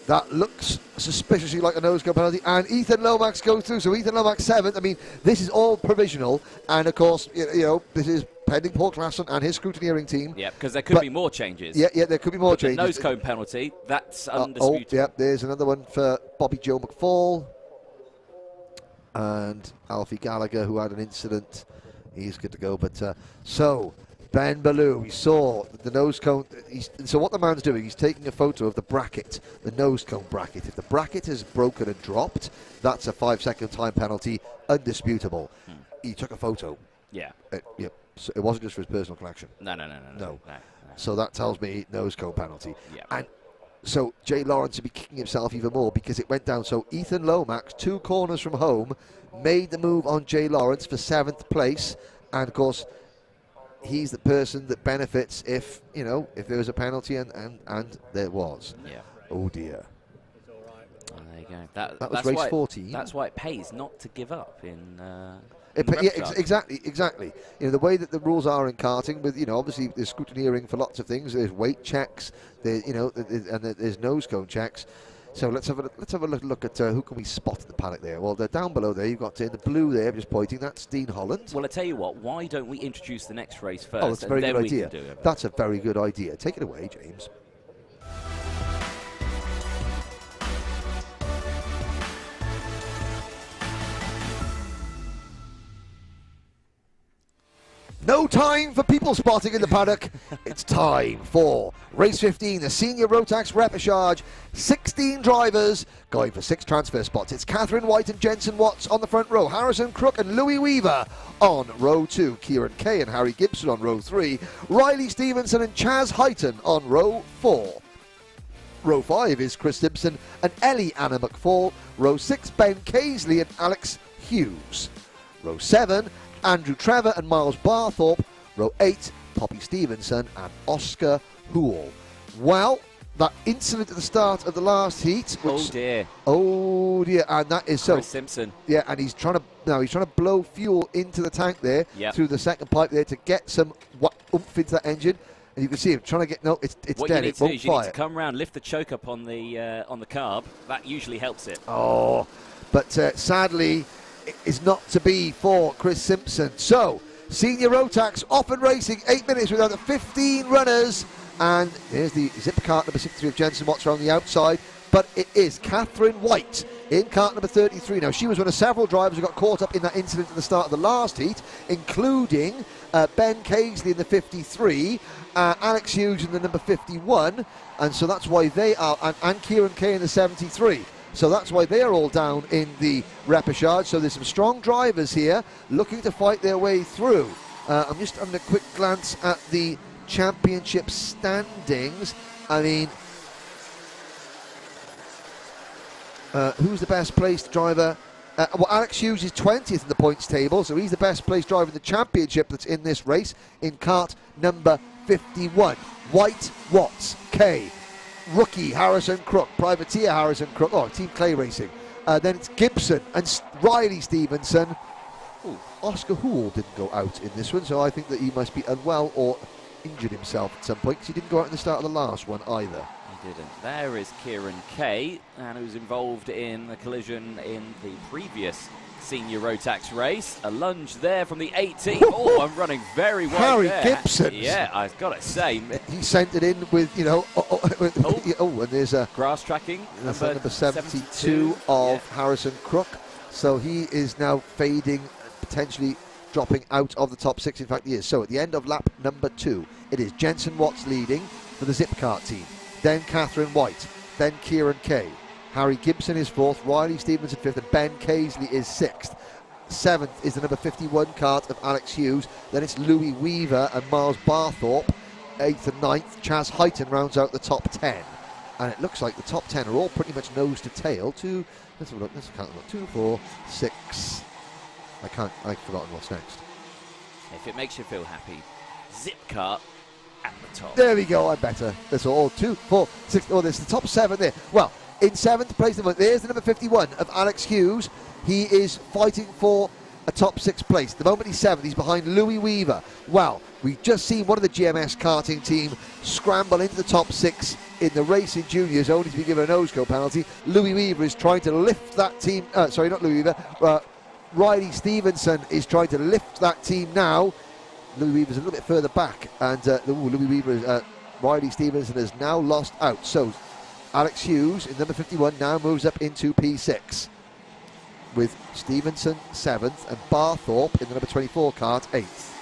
Speaker 1: That looks suspiciously like a nose cone penalty, and Ethan Lomax goes through. So Ethan Lomax 7th. I mean, this is all provisional, and of course, you know, this is pending Paul Classen and his scrutineering team.
Speaker 2: Yeah, because there could be more changes.
Speaker 1: Yeah, there could be more changes.
Speaker 2: The nose cone penalty, that's undisputed.
Speaker 1: Oh, yeah, there's another one for Bobby Joe McFall and Alfie Gallagher, who had an incident. He's good to go. But so Ben Ballou, we saw the nose cone. So what the man's doing, he's taking a photo of the bracket, the nose cone bracket. If the bracket is broken and dropped, that's a 5-second time penalty, undisputable. He took a photo.
Speaker 2: Yeah.
Speaker 1: Yeah. So it wasn't just for his personal collection.
Speaker 2: No.
Speaker 1: So that tells me nose cone penalty.
Speaker 2: Yeah.
Speaker 1: And so Jay Lawrence would be kicking himself even more because it went down. So Ethan Lomax, 2 corners from home, made the move on Jay Lawrence for 7th place. And of course, he's the person that benefits if, you know, if there was a penalty, and there was.
Speaker 2: Yeah.
Speaker 1: Oh dear.
Speaker 2: There you go.
Speaker 1: That was race 14.
Speaker 2: That's why it pays not to give up in.
Speaker 1: Exactly. You know, the way that the rules are in karting, with, you know, obviously there's scrutineering for lots of things. There's weight checks. There, you know, and there's nose cone checks. So let's have a look at who can we spot at the paddock there. Well, they're down below there. You've got in the blue there, just pointing. That's Dean Holland.
Speaker 2: Well, I tell you what. Why don't we introduce the next race first?
Speaker 1: Oh, that's a very good idea.
Speaker 2: Can do it.
Speaker 1: That's a very good idea. Take it away, James. No time for people spotting in the paddock. It's time for race 15, the senior Rotax Repechage. 16 drivers going for 6 transfer spots. It's Catherine White and Jensen Watts on the front row. Harrison Crook and Louis Weaver on row 2. Kieran Kay and Harry Gibson on row 3. Riley Stevenson and Chaz Heighton on row 4. Row 5 is Chris Simpson and Ellie Anna McFall. Row 6, Ben Casely and Alex Hughes. Row 7, Andrew Trevor and Miles Barthorpe. Row 8, Poppy Stevenson and Oscar Houle. Well, that incident at the start of the last heat.
Speaker 2: Oh dear.
Speaker 1: Oh dear, and that is so.
Speaker 2: Chris Simpson.
Speaker 1: Yeah, and he's trying to blow fuel into the tank there through the second pipe there to get some oomph into that engine. And you can see him trying to get it's
Speaker 2: what
Speaker 1: dead.
Speaker 2: You need
Speaker 1: it
Speaker 2: to
Speaker 1: won't
Speaker 2: do is you
Speaker 1: fire.
Speaker 2: need to come round, lift the choke up on the carb. That usually helps it.
Speaker 1: Oh, but sadly, it is not to be for Chris Simpson. So, senior Rotax off and racing, 8 minutes without the 15 runners. And there's the zip cart number 63 of Jensen Watts on the outside. But it is Catherine White in cart number 33. Now, she was one of several drivers who got caught up in that incident at the start of the last heat, including Ben Casely in the 53, Alex Hughes in the number 51. And so that's why they are, and Kieran Kay in the 73. So that's why they're all down in the Repechage. So there's some strong drivers here looking to fight their way through. I'm just having a quick glance at the championship standings. I mean, who's the best placed driver? Well, Alex Hughes is 20th in the points table, so he's the best placed driver in the championship that's in this race in cart number 51. White, Watts, Kay, rookie Harrison Crook, privateer Harrison Crook, Team Clay Racing. Then it's Gibson and Riley Stevenson. Ooh, Oscar Houle didn't go out in this one, so I think that he must be unwell or injured himself at some point, because he didn't go out in the start of the last one either.
Speaker 2: He didn't. There is Kieran Kay, and who's involved in the collision in the previous senior Rotax race. A lunge there from the 18. Oh, I'm running very well.
Speaker 1: Harry
Speaker 2: there.
Speaker 1: Gibson.
Speaker 2: Yeah, I've got to say.
Speaker 1: He sent it in with, and there's a
Speaker 2: grass tracking.
Speaker 1: Number 72 of Harrison Crook. So he is now fading, potentially dropping out of the top 6. In fact, he is. So at the end of lap number 2, it is Jensen Watts leading for the Zip Kart team. Then Catherine White. Then Kieran Kay. Harry Gibson is 4th. Riley Stevenson 5th. And Ben Casely is 6th. 7th is the number 51 kart of Alex Hughes. Then it's Louis Weaver and Miles Barthorpe, 8th and 9th. Chaz Heighton rounds out the top 10. And it looks like the top 10 are all pretty much nose to tail. Let's have a look. Let's count them up. 2, 4, 6. I've forgotten what's next.
Speaker 2: If it makes you feel happy, Zip Kart at the top.
Speaker 1: There we go, I'm better. That's all. 2, 4, 6. Oh, there's the top 7 there. Well, in 7th place, there's the number 51 of Alex Hughes. He is fighting for a top 6 place. The moment he's 7th, he's behind Louis Weaver. Well, we've just seen one of the GMS karting team scramble into the top 6 in the race in juniors, only to be given a nose-go penalty. Louis Weaver is trying to lift that team. Sorry, not Louis Weaver. Riley Stevenson is trying to lift that team now. Louis Weaver's a little bit further back, and Riley Stevenson has now lost out. So Alex Hughes in number 51 now moves up into P6 with Stevenson 7th and Barthorpe in the number 24 kart 8th.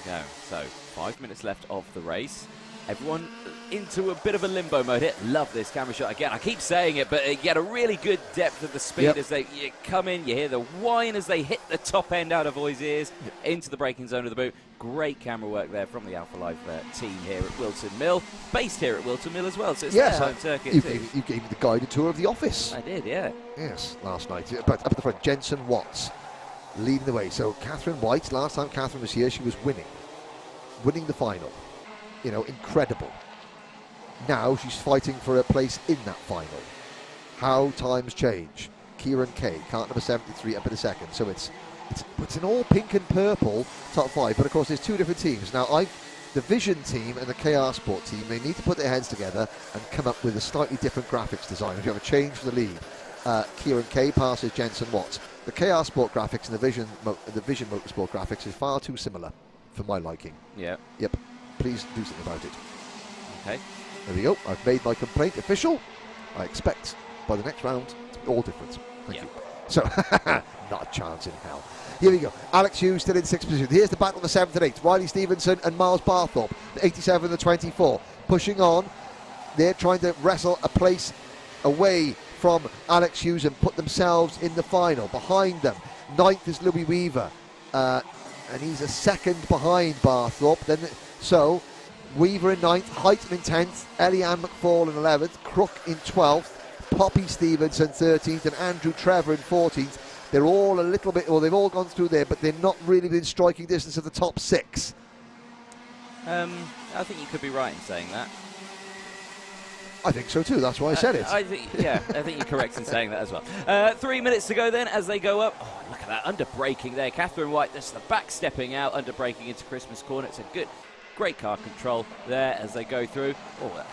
Speaker 2: There we go. So 5 minutes left of the race. Everyone into a bit of a limbo mode here. Love this camera shot again. I keep saying it, but you get a really good depth of the speed as you come in. You hear the whine as they hit the top end out of Voi's ears into the braking zone of the boot. Great camera work there from the Alpha Life team here at Whilton Mill. Based here at Whilton Mill as well, so it's their home circuit
Speaker 1: you
Speaker 2: too.
Speaker 1: You gave me the guided tour of the office.
Speaker 2: I did, yeah.
Speaker 1: Yes, last night. But up at the front, Jensen Watts leading the way. So Catherine White, last time Catherine was here, she was winning the final. You know, incredible. Now she's fighting for a place in that final. How times change. Kieran Kay, kart number 73 up in a second. So it's an all pink and purple top 5, but of course there's 2 different teams. Now the Vision team and the KR Sport team, they need to put their heads together and come up with a slightly different graphics design. If you have a change for the lead, Kieran Kay passes Jensen Watts. The KR Sport graphics and the Vision Motorsport graphics is far too similar for my liking.
Speaker 2: Yeah.
Speaker 1: Yep. Please do something about it.
Speaker 2: Okay.
Speaker 1: There we go. I've made my complaint official. I expect by the next round to be all different. Thank you. So, not a chance in hell. Here we go. Alex Hughes still in 6th position. Here's the battle of the 7th and 8th. Riley Stevenson and Miles Barthorpe, the 87 and the 24. Pushing on. They're trying to wrestle a place away from Alex Hughes and put themselves in the final. Behind them, 9th is Louis Weaver. And he's a second behind Barthorpe. So Weaver in 9th, Heighton in 10th, Eliane McFall in 11th, Crook in 12th, Poppy Stevenson 13th, and Andrew Trevor in 14th. They're all a little bit, they've all gone through there, but they're not really within striking distance of the top 6.
Speaker 2: I think you could be right in saying that.
Speaker 1: I think so too, that's why I said it.
Speaker 2: I think you're correct in saying that as well. 3 minutes to go then as they go up. Oh, look at that, under braking there. Catherine White, just the back stepping out, under braking into Christmas Corner. It's a great car control there as they go through. Oh,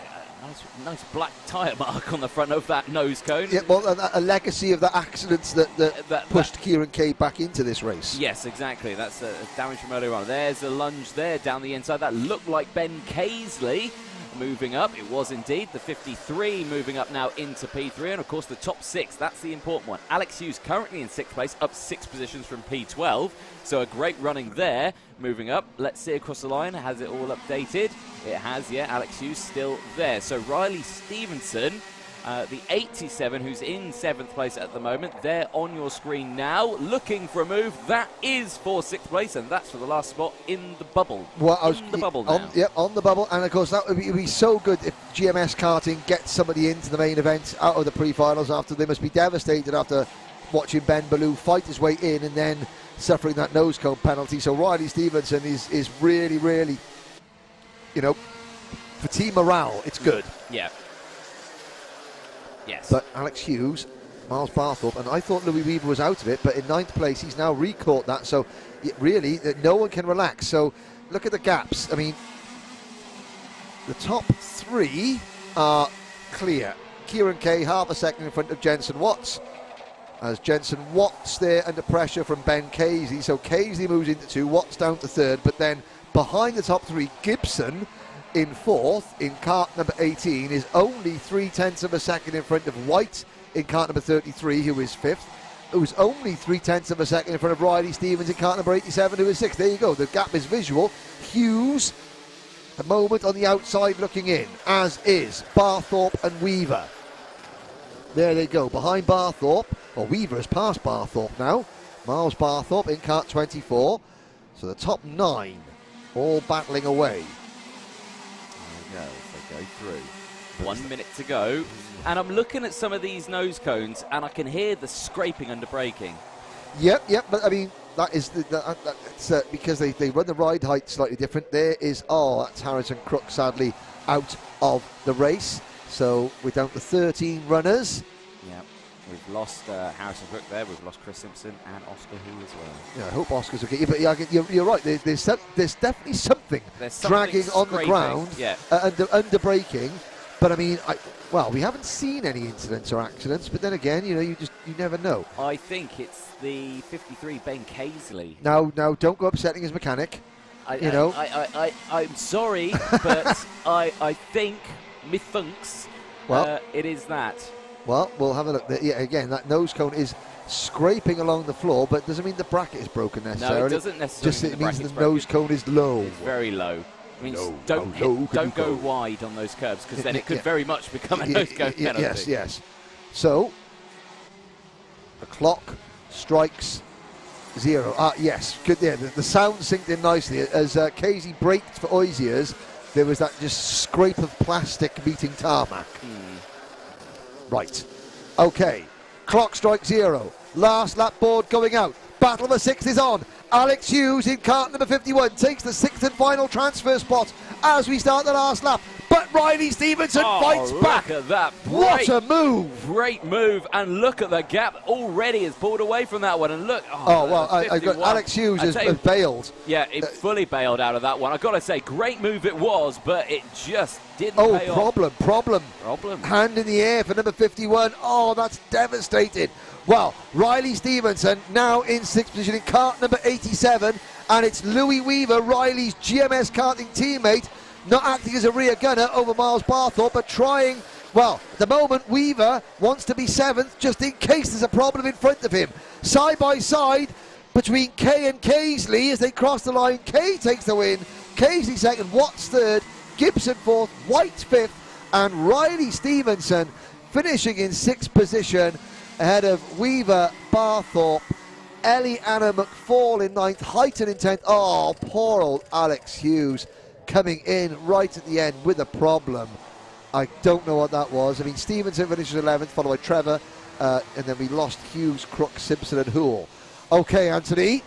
Speaker 2: nice black tyre mark on the front of that nose cone.
Speaker 1: Yeah, well, a legacy of the accidents that pushed Kieran Kay back into this race.
Speaker 2: Yes, exactly. That's damage from earlier on. There's a lunge there down the inside. That looked like Ben Casely moving up. It was indeed the 53 moving up now into P3, and of course the top 6, that's the important one. Alex Hughes currently in 6th place, up 6 positions from P12, so a great running there, moving up. Let's see across the line, has it all updated? It has, yeah. Alex Hughes still there. So Riley Stevenson, the 87, who's in 7th place at the moment, they're on your screen now, looking for a move. That is for 6th place, and that's for the last spot in the bubble.
Speaker 1: Well,
Speaker 2: on the bubble now.
Speaker 1: On the bubble, and of course that would be so good if GMS Karting gets somebody into the main event out of the pre-finals. After they must be devastated after watching Ben Ballou fight his way in and then suffering that nose cone penalty. So Riley Stevenson is really, really, for team morale, it's good.
Speaker 2: Yeah. Yes.
Speaker 1: But Alex Hughes, Miles Barthorpe, and I thought Louis Weaver was out of it, but in 9th place he's now recaught that, so really no one can relax. So look at the gaps. I mean, the top 3 are clear. Kieran Kay half a second in front of Jensen Watts, as Jensen Watts there under pressure from Ben Casey. So Casey moves into 2, Watts down to 3rd, but then behind the top 3, Gibson in 4th in kart number 18 is only 0.3 of a second in front of White in kart number 33, who is 5th, who's only 0.3 of a second in front of Riley Stevens in kart number 87, who is 6th. There you go, the gap is visual. Hughes, the moment on the outside looking in, as is Barthorpe and Weaver. There they go, behind Barthorpe, or Weaver has passed Barthorpe now. Miles Barthorpe in kart 24. So the top 9 all battling away.
Speaker 2: There we go, as they go through. 1 minute to go. And I'm looking at some of these nose cones, and I can hear the scraping under braking.
Speaker 1: Yep, but I mean, that is that's because they run the ride height slightly different. There is, that's Harrison Crook sadly out of the race. So we're down to 13 runners.
Speaker 2: Yeah, we've lost Harrison Crook there. We've lost Chris Simpson and Oscar Hu as well.
Speaker 1: Yeah, I hope Oscar's okay. But yeah, you're right. There's definitely something dragging on the ground, under braking. But I mean, we haven't seen any incidents or accidents. But then again, you never know.
Speaker 2: I think it's the 53 Ben Casely.
Speaker 1: Now, don't go upsetting his mechanic.
Speaker 2: I'm sorry, but I think methinks it is that.
Speaker 1: Well, we'll have a look. Yeah, again, that nose cone is scraping along the floor, but it doesn't mean the bracket is broken necessarily.
Speaker 2: No, it doesn't necessarily.
Speaker 1: Just it means the nose cone is low.
Speaker 2: It's very low. It means don't go wide on those curbs, because then it could very much become a nose cone penalty.
Speaker 1: Yes. So the clock strikes 0. Yes, good there. The sound synced in nicely as Casey braked for Oisiers. There was that just scrape of plastic meeting tarmac. Right. Okay. Clock strikes 0. Last lap board going out. Battle for 6 is on. Alex Hughes in kart number 51 takes the 6th and final transfer spot as we start the last lap. But Riley Stevenson fights back.
Speaker 2: Look at that.
Speaker 1: What a move.
Speaker 2: Great move. And look at the gap already is pulled away from that one. And look.
Speaker 1: I've got Alex Hughes has bailed.
Speaker 2: Yeah, it fully bailed out of that one. I've got to say, great move it was, but it just didn't pay off.
Speaker 1: Problem. Hand in the air for number 51. That's devastating. Well, Riley Stevenson now in 6th position in kart number 87. And it's Louis Weaver, Riley's GMS karting teammate, not acting as a rear gunner over Miles Barthorpe, but trying. Well, at the moment, Weaver wants to be 7th just in case there's a problem in front of him. Side by side between Kay and Casely as they cross the line. Kay takes the win, Casely 2nd, Watts 3rd, Gibson 4th, White 5th, and Riley Stevenson finishing in 6th position ahead of Weaver, Barthorpe, Ellie Anna McFall in 9th, Heighton in 10th. Poor old Alex Hughes coming in right at the end with a problem. I don't know what that was. I mean, Stevenson finishes 11th, followed by Trevor, and then we lost Hughes, Crook, Simpson and Houle. Okay, Anthony,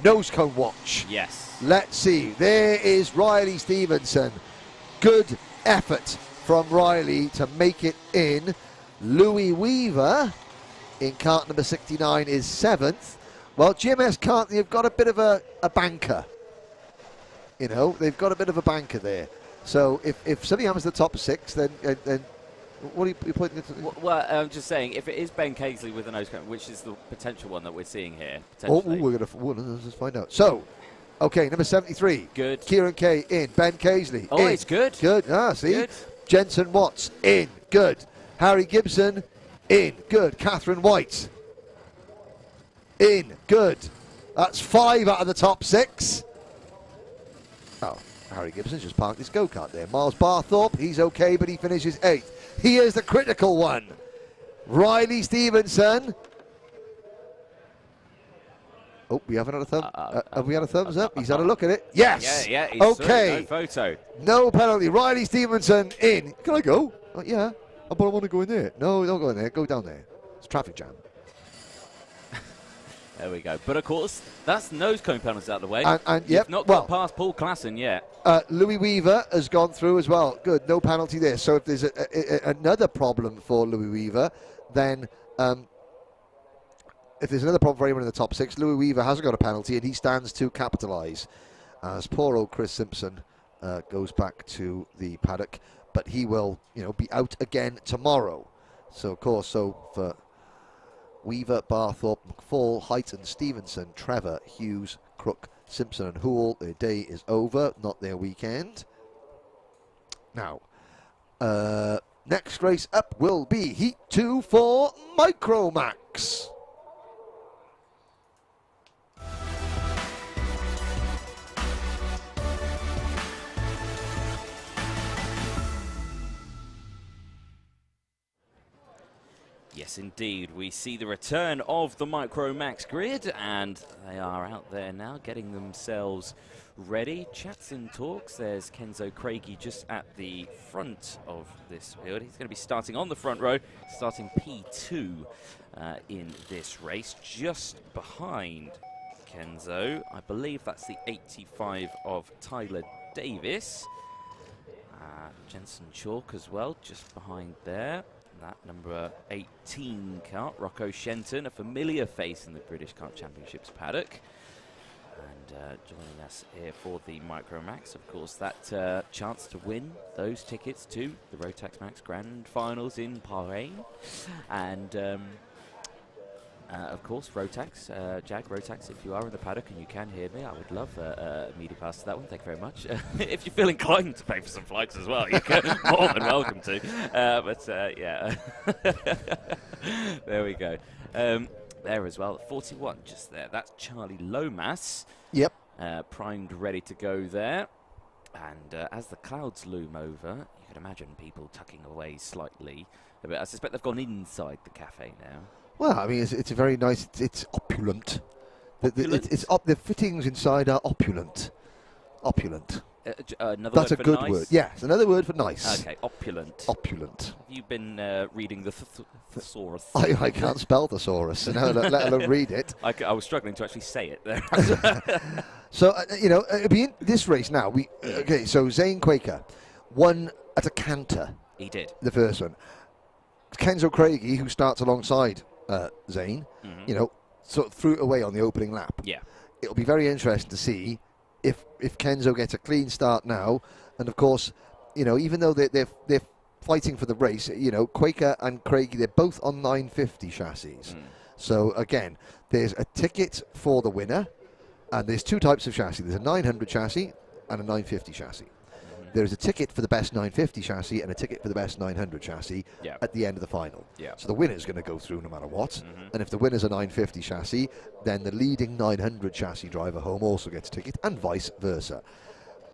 Speaker 1: nose cone watch.
Speaker 2: Yes.
Speaker 1: Let's see. There is Riley Stevenson. Good effort from Riley to make it in. Louis Weaver in kart number 69 is 7th. Well, GMS Karting, they've got a bit of a banker. They've got a bit of a banker there. So if something happens to the top 6, then what are you pointing at?
Speaker 2: Well, I'm just saying, if it is Ben Casely with a nose cone, which is the potential one that we're seeing here,
Speaker 1: let's find out. So, okay, number 73.
Speaker 2: Good.
Speaker 1: Kieran Kay in. Ben Casely in.
Speaker 2: It's good.
Speaker 1: Good. See?
Speaker 2: Good.
Speaker 1: Jensen Watts in. Good. Harry Gibson in. Good. Catherine White in. Good. That's 5 out of the top 6. Harry Gibson's just parked his go-kart there. Miles Barthorpe, he's okay, but he finishes 8th. Here's the critical one. Riley Stevenson. We haven't had a thumb. Have we had a thumbs up? He's had a look at it. Yes.
Speaker 2: Yeah.
Speaker 1: Okay.
Speaker 2: No photo.
Speaker 1: No penalty. Riley Stevenson in. Can I go? Yeah. But I want to go in there. No, don't go in there. Go down there. It's a traffic jam.
Speaker 2: There we go. But of course, that's nose cone penalties out of the way.
Speaker 1: And
Speaker 2: You've not got past Paul Klassen yet.
Speaker 1: Louis Weaver has gone through as well. Good, no penalty there. So if there's another problem for Louis Weaver, then if there's another problem for anyone in the top 6, Louis Weaver hasn't got a penalty and he stands to capitalise. As poor old Chris Simpson goes back to the paddock, but he will, be out again tomorrow. So of course, for Weaver, Barthorpe, McFall, Heighton, Stevenson, Trevor, Hughes, Crook, Simpson and Houle, their day is over, not their weekend. Now, next race up will be Heat 2 for Micromax.
Speaker 2: Yes, indeed. We see the return of the Micromax grid, and they are out there now getting themselves ready. Chats and talks. There's Kenzo Craigie just at the front of this field. He's going to be starting on the front row, starting P2 in this race, just behind Kenzo. I believe that's the 85 of Tyler Davis. Jensen Chalk as well, just behind there. That number 18 kart, Rocco Shenton, a familiar face in the British Kart Championships paddock. And joining us here for the Micromax, of course, that chance to win those tickets to the Rotax Max Grand Finals in Bahrain. And of course, Rotax, Jag Rotax, if you are in the paddock and you can hear me, I would love a media pass to that one. Thank you very much. If you feel inclined to pay for some flights as well, you can, more than welcome to. Yeah, there we go. There as well, 41 just there. That's Charlie Lomas.
Speaker 1: Yep.
Speaker 2: Primed, ready to go there. And as the clouds loom over, you can imagine people tucking away slightly. I suspect they've gone inside the cafe now.
Speaker 1: Well, I mean, it's a very nice. It's opulent. The fittings inside are opulent. Opulent.
Speaker 2: That's
Speaker 1: a good
Speaker 2: nice?
Speaker 1: word. Yes, another word for nice.
Speaker 2: Okay, opulent.
Speaker 1: Opulent.
Speaker 2: Have you been reading the thesaurus?
Speaker 1: I can't spell thesaurus, so now let alone read it.
Speaker 2: I was struggling to actually say it there.
Speaker 1: So you know, it'll be in this race now. Okay, so Zane Quaker won at a canter.
Speaker 2: He did.
Speaker 1: The first one. Kenzo Craigie, who starts alongside Zane, you know, sort of threw it away on the opening lap.
Speaker 2: Yeah.
Speaker 1: It'll be very interesting to see if Kenzo gets a clean start now, and of course, you know, even though they're fighting for the race, you know, Quaker and Craigie, they're both on 950 chassis. So again, there's a ticket for the winner, and there's two types of chassis. There's a 900 chassis and a 950 chassis. There's a ticket for the best 950 chassis and a ticket for the best 900 chassis at the end of the final. So the winner's going to go through no matter what. And if the winner's a 950 chassis, then the leading 900 chassis driver home also gets a ticket, and vice versa.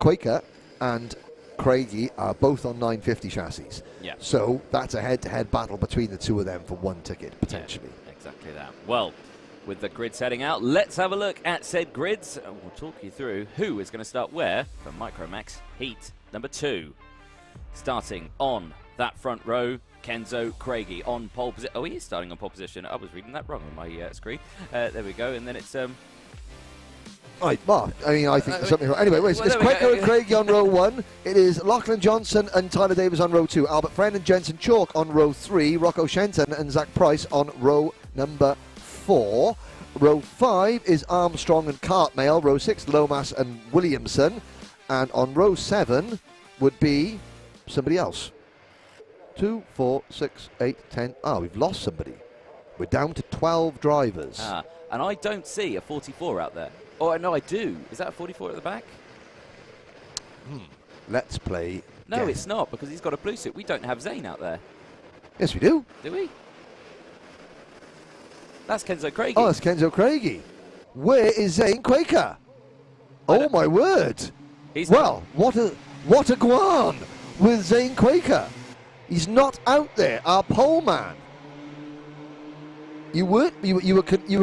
Speaker 1: Quaker and Craigie are both on 950 chassis. So that's a head-to-head battle between the two of them for one ticket, potentially.
Speaker 2: Exactly that. Well, with the grid setting out, let's have a look at said grids. We'll talk you through who is going to start where for Micromax Heat number 2. Starting on that front row, Kenzo Craigie on pole position. Oh, he is starting on pole position. I was reading that wrong on my screen. There we go. And then it's...
Speaker 1: Right, well, I mean, I think there's something wrong. Anyway, it's Quaker and Craigie on row 1. It is Lachlan Johnson and Tyler Davis on row 2. Albert Friend and Jensen Chalk on row 3. Rocco Shenton and Zach Price on row number 4. Row 5 is Armstrong and Cartmail. Row 6, Lomas and Williamson. And on row 7 would be somebody else. 2, 4, 6, 8, 10. We've lost somebody. We're down to 12 drivers.
Speaker 2: And I don't see a 44 out there. Oh, no, I do. Is that a 44 at the back?
Speaker 1: Let's play.
Speaker 2: No, it's not, because he's got a blue suit. We don't have Zane out there.
Speaker 1: Yes, we do.
Speaker 2: Do we? That's Kenzo Craigie.
Speaker 1: Oh, that's Kenzo Craigie. Where is Zane Quaker? Oh, my word. What a guan with Zane Quaker. He's not out there, our pole man. You were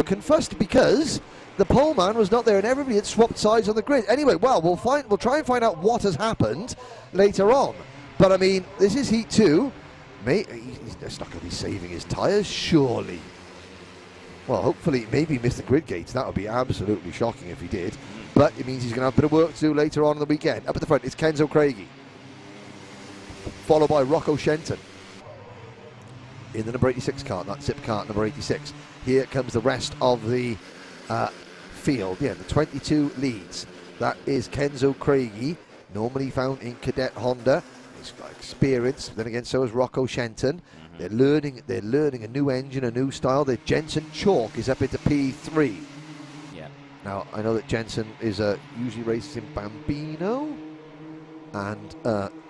Speaker 1: confussed because the pole man was not there and everybody had swapped sides on the grid. Anyway, well, we'll try and find out what has happened later on. But I mean, this is Heat 2. Mate, he's not going to be saving his tyres, surely. Well, hopefully, maybe Mr. Gridgate. That would be absolutely shocking if he did. But it means he's going to have a bit of work to do later on in the weekend. Up at the front, it's Kenzo Craigie, followed by Rocco Shenton in the number 86 kart, that zip kart number 86. Here comes the rest of the field. Yeah, the 22 leads. That is Kenzo Craigie, normally found in Cadet Honda. He's got experience. Then again, so is Rocco Shenton. They're learning a new engine, a new style. The Jensen Chalk is up into P3.
Speaker 2: Yeah.
Speaker 1: Now I know that Jensen is usually races in Bambino and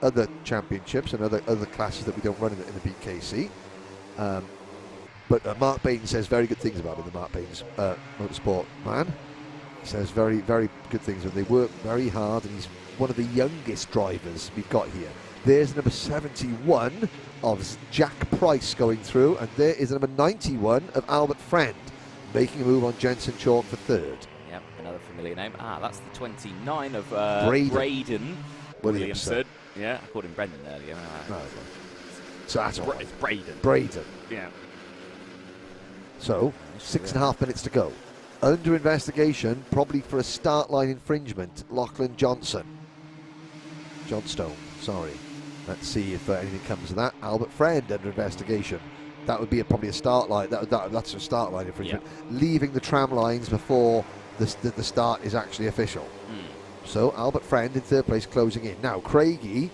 Speaker 1: other championships and other classes that we don't run in the BKC. But Mark Bain says very good things about him. The Mark Bain's motorsport man. He says very, very good things. And they work very hard, and he's one of the youngest drivers we've got here. There's number 71 of Jack Price going through, and there is number 91 of Albert Friend, making a move on Jensen Chalk for third.
Speaker 2: Yep, another familiar name. That's the 29 of
Speaker 1: Braden
Speaker 2: Williamson. Yeah, I called him Brendan earlier.
Speaker 1: So that's all right.
Speaker 2: It's Braden.
Speaker 1: Braden.
Speaker 2: Yeah.
Speaker 1: So, 6.5 minutes to go. Under investigation, probably for a start line infringement, Lachlan Johnstone, sorry. Let's see if anything comes of that. Albert Friend under investigation. That would be probably a start line. That's a start line infringement. Yeah. Leaving the tram lines before the start is actually official. So Albert Friend in third place, closing in. Now Craigie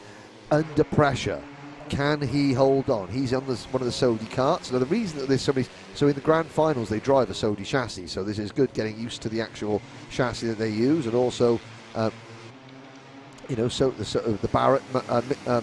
Speaker 1: under pressure. Can he hold on? He's on one of the Sodi karts. Now the reason that there's so many, so in the grand finals they drive a Sodi chassis, so this is good getting used to the actual chassis that they use, and also the Barrett,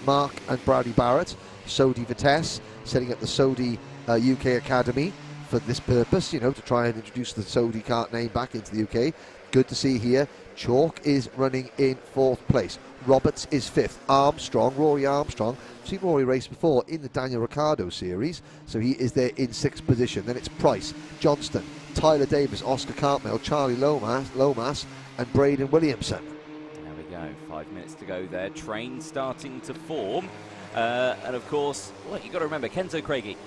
Speaker 1: Mark and Bradley Barrett, Sodi Vitesse, setting up the Sodi UK Academy for this purpose, to try and introduce the Sodi kart name back into the UK. Good to see here. Chalk is running in fourth place. Roberts is fifth. Rory Armstrong, I've seen Rory race before in the Daniel Ricciardo series, so he is there in sixth position. Then it's Price, Johnston, Tyler Davis, Oscar Cartmel, Charlie Lomas and Braden Williamson.
Speaker 2: There we go, 5 minutes to go there. Train starting to form. And of course, you've got to remember, Kenzo Craigie,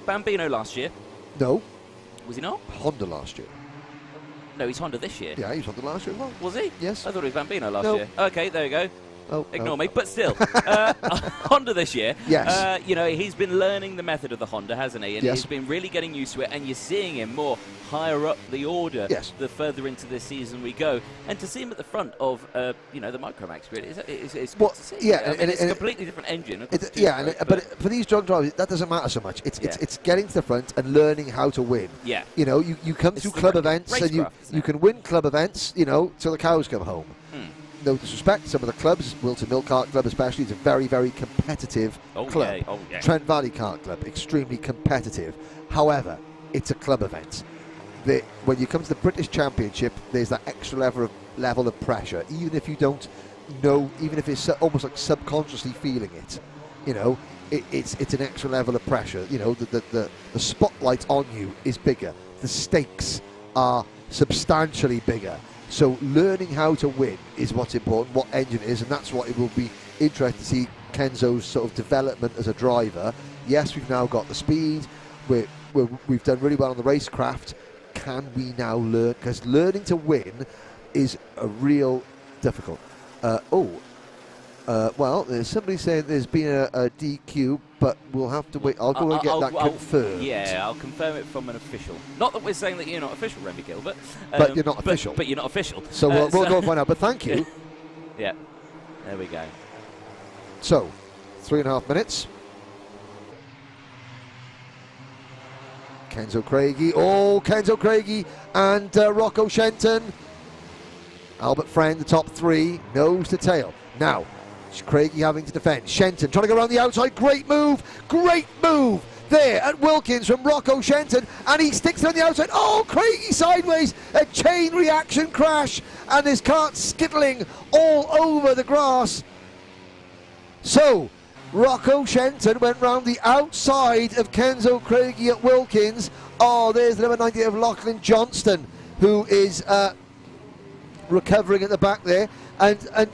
Speaker 2: Bambino last year.
Speaker 1: No.
Speaker 2: Was he not?
Speaker 1: Honda last year.
Speaker 2: No, he's Honda this year.
Speaker 1: Yeah, he was Honda last year.
Speaker 2: Was he?
Speaker 1: Yes.
Speaker 2: I thought he was Bambino last
Speaker 1: No.
Speaker 2: year. Okay, there you go.
Speaker 1: Oh,
Speaker 2: Ignore me, but still, Honda this year.
Speaker 1: Yes.
Speaker 2: He's been learning the method of the Honda, hasn't he? And
Speaker 1: yes.
Speaker 2: He's been really getting used to it, and you're seeing him more higher up the order the further into this season we go. And to see him at the front of, the Micromax grid, it's good to see.
Speaker 1: Yeah,
Speaker 2: it's a completely different engine.
Speaker 1: But for these drug drivers, that doesn't matter so much. It's getting to the front and learning how to win.
Speaker 2: Yeah.
Speaker 1: You come through club events and you can win club events, till the cows come home. No disrespect, some of the clubs, Whilton Mill Kart Club especially, is a very, very competitive club.
Speaker 2: Yeah.
Speaker 1: Trent Valley Kart Club, extremely competitive. However, it's a club event. When you come to the British Championship, there's that extra level of pressure, even if you don't know, even if it's almost like subconsciously feeling it. It's an extra level of pressure. The spotlight on you is bigger. The stakes are substantially bigger. So learning how to win is what's important, what engine it is, and that's what it will be interesting to see Kenzo's sort of development as a driver. Yes, we've now got the speed, we've done really well on the racecraft. Can we now learn? Because learning to win is a real difficult. Well, there's somebody saying there's been a DQ, but we'll have to wait. I'll go and get that confirmed.
Speaker 2: Yeah, I'll confirm it from an official. Not that we're saying that you're not official, Remy Gilbert.
Speaker 1: But you're not official.
Speaker 2: But you're not official.
Speaker 1: So we'll go and find out. But thank you.
Speaker 2: Yeah, there we go.
Speaker 1: So, 3.5 minutes. Kenzo Craigie and Rocco Shenton. Albert Friend, the top three, nose to tail. Now, Craigie having to defend. Shenton trying to go around the outside. Great move there at Wilkins from Rocco Shenton, and he sticks it on the outside. Oh, Craigie sideways, a chain reaction crash, and his kart skittling all over the grass. So, Rocco Shenton went round the outside of Kenzo Craigie at Wilkins. Oh, there's the number 90 of Lachlan Johnstone, who is recovering at the back there, and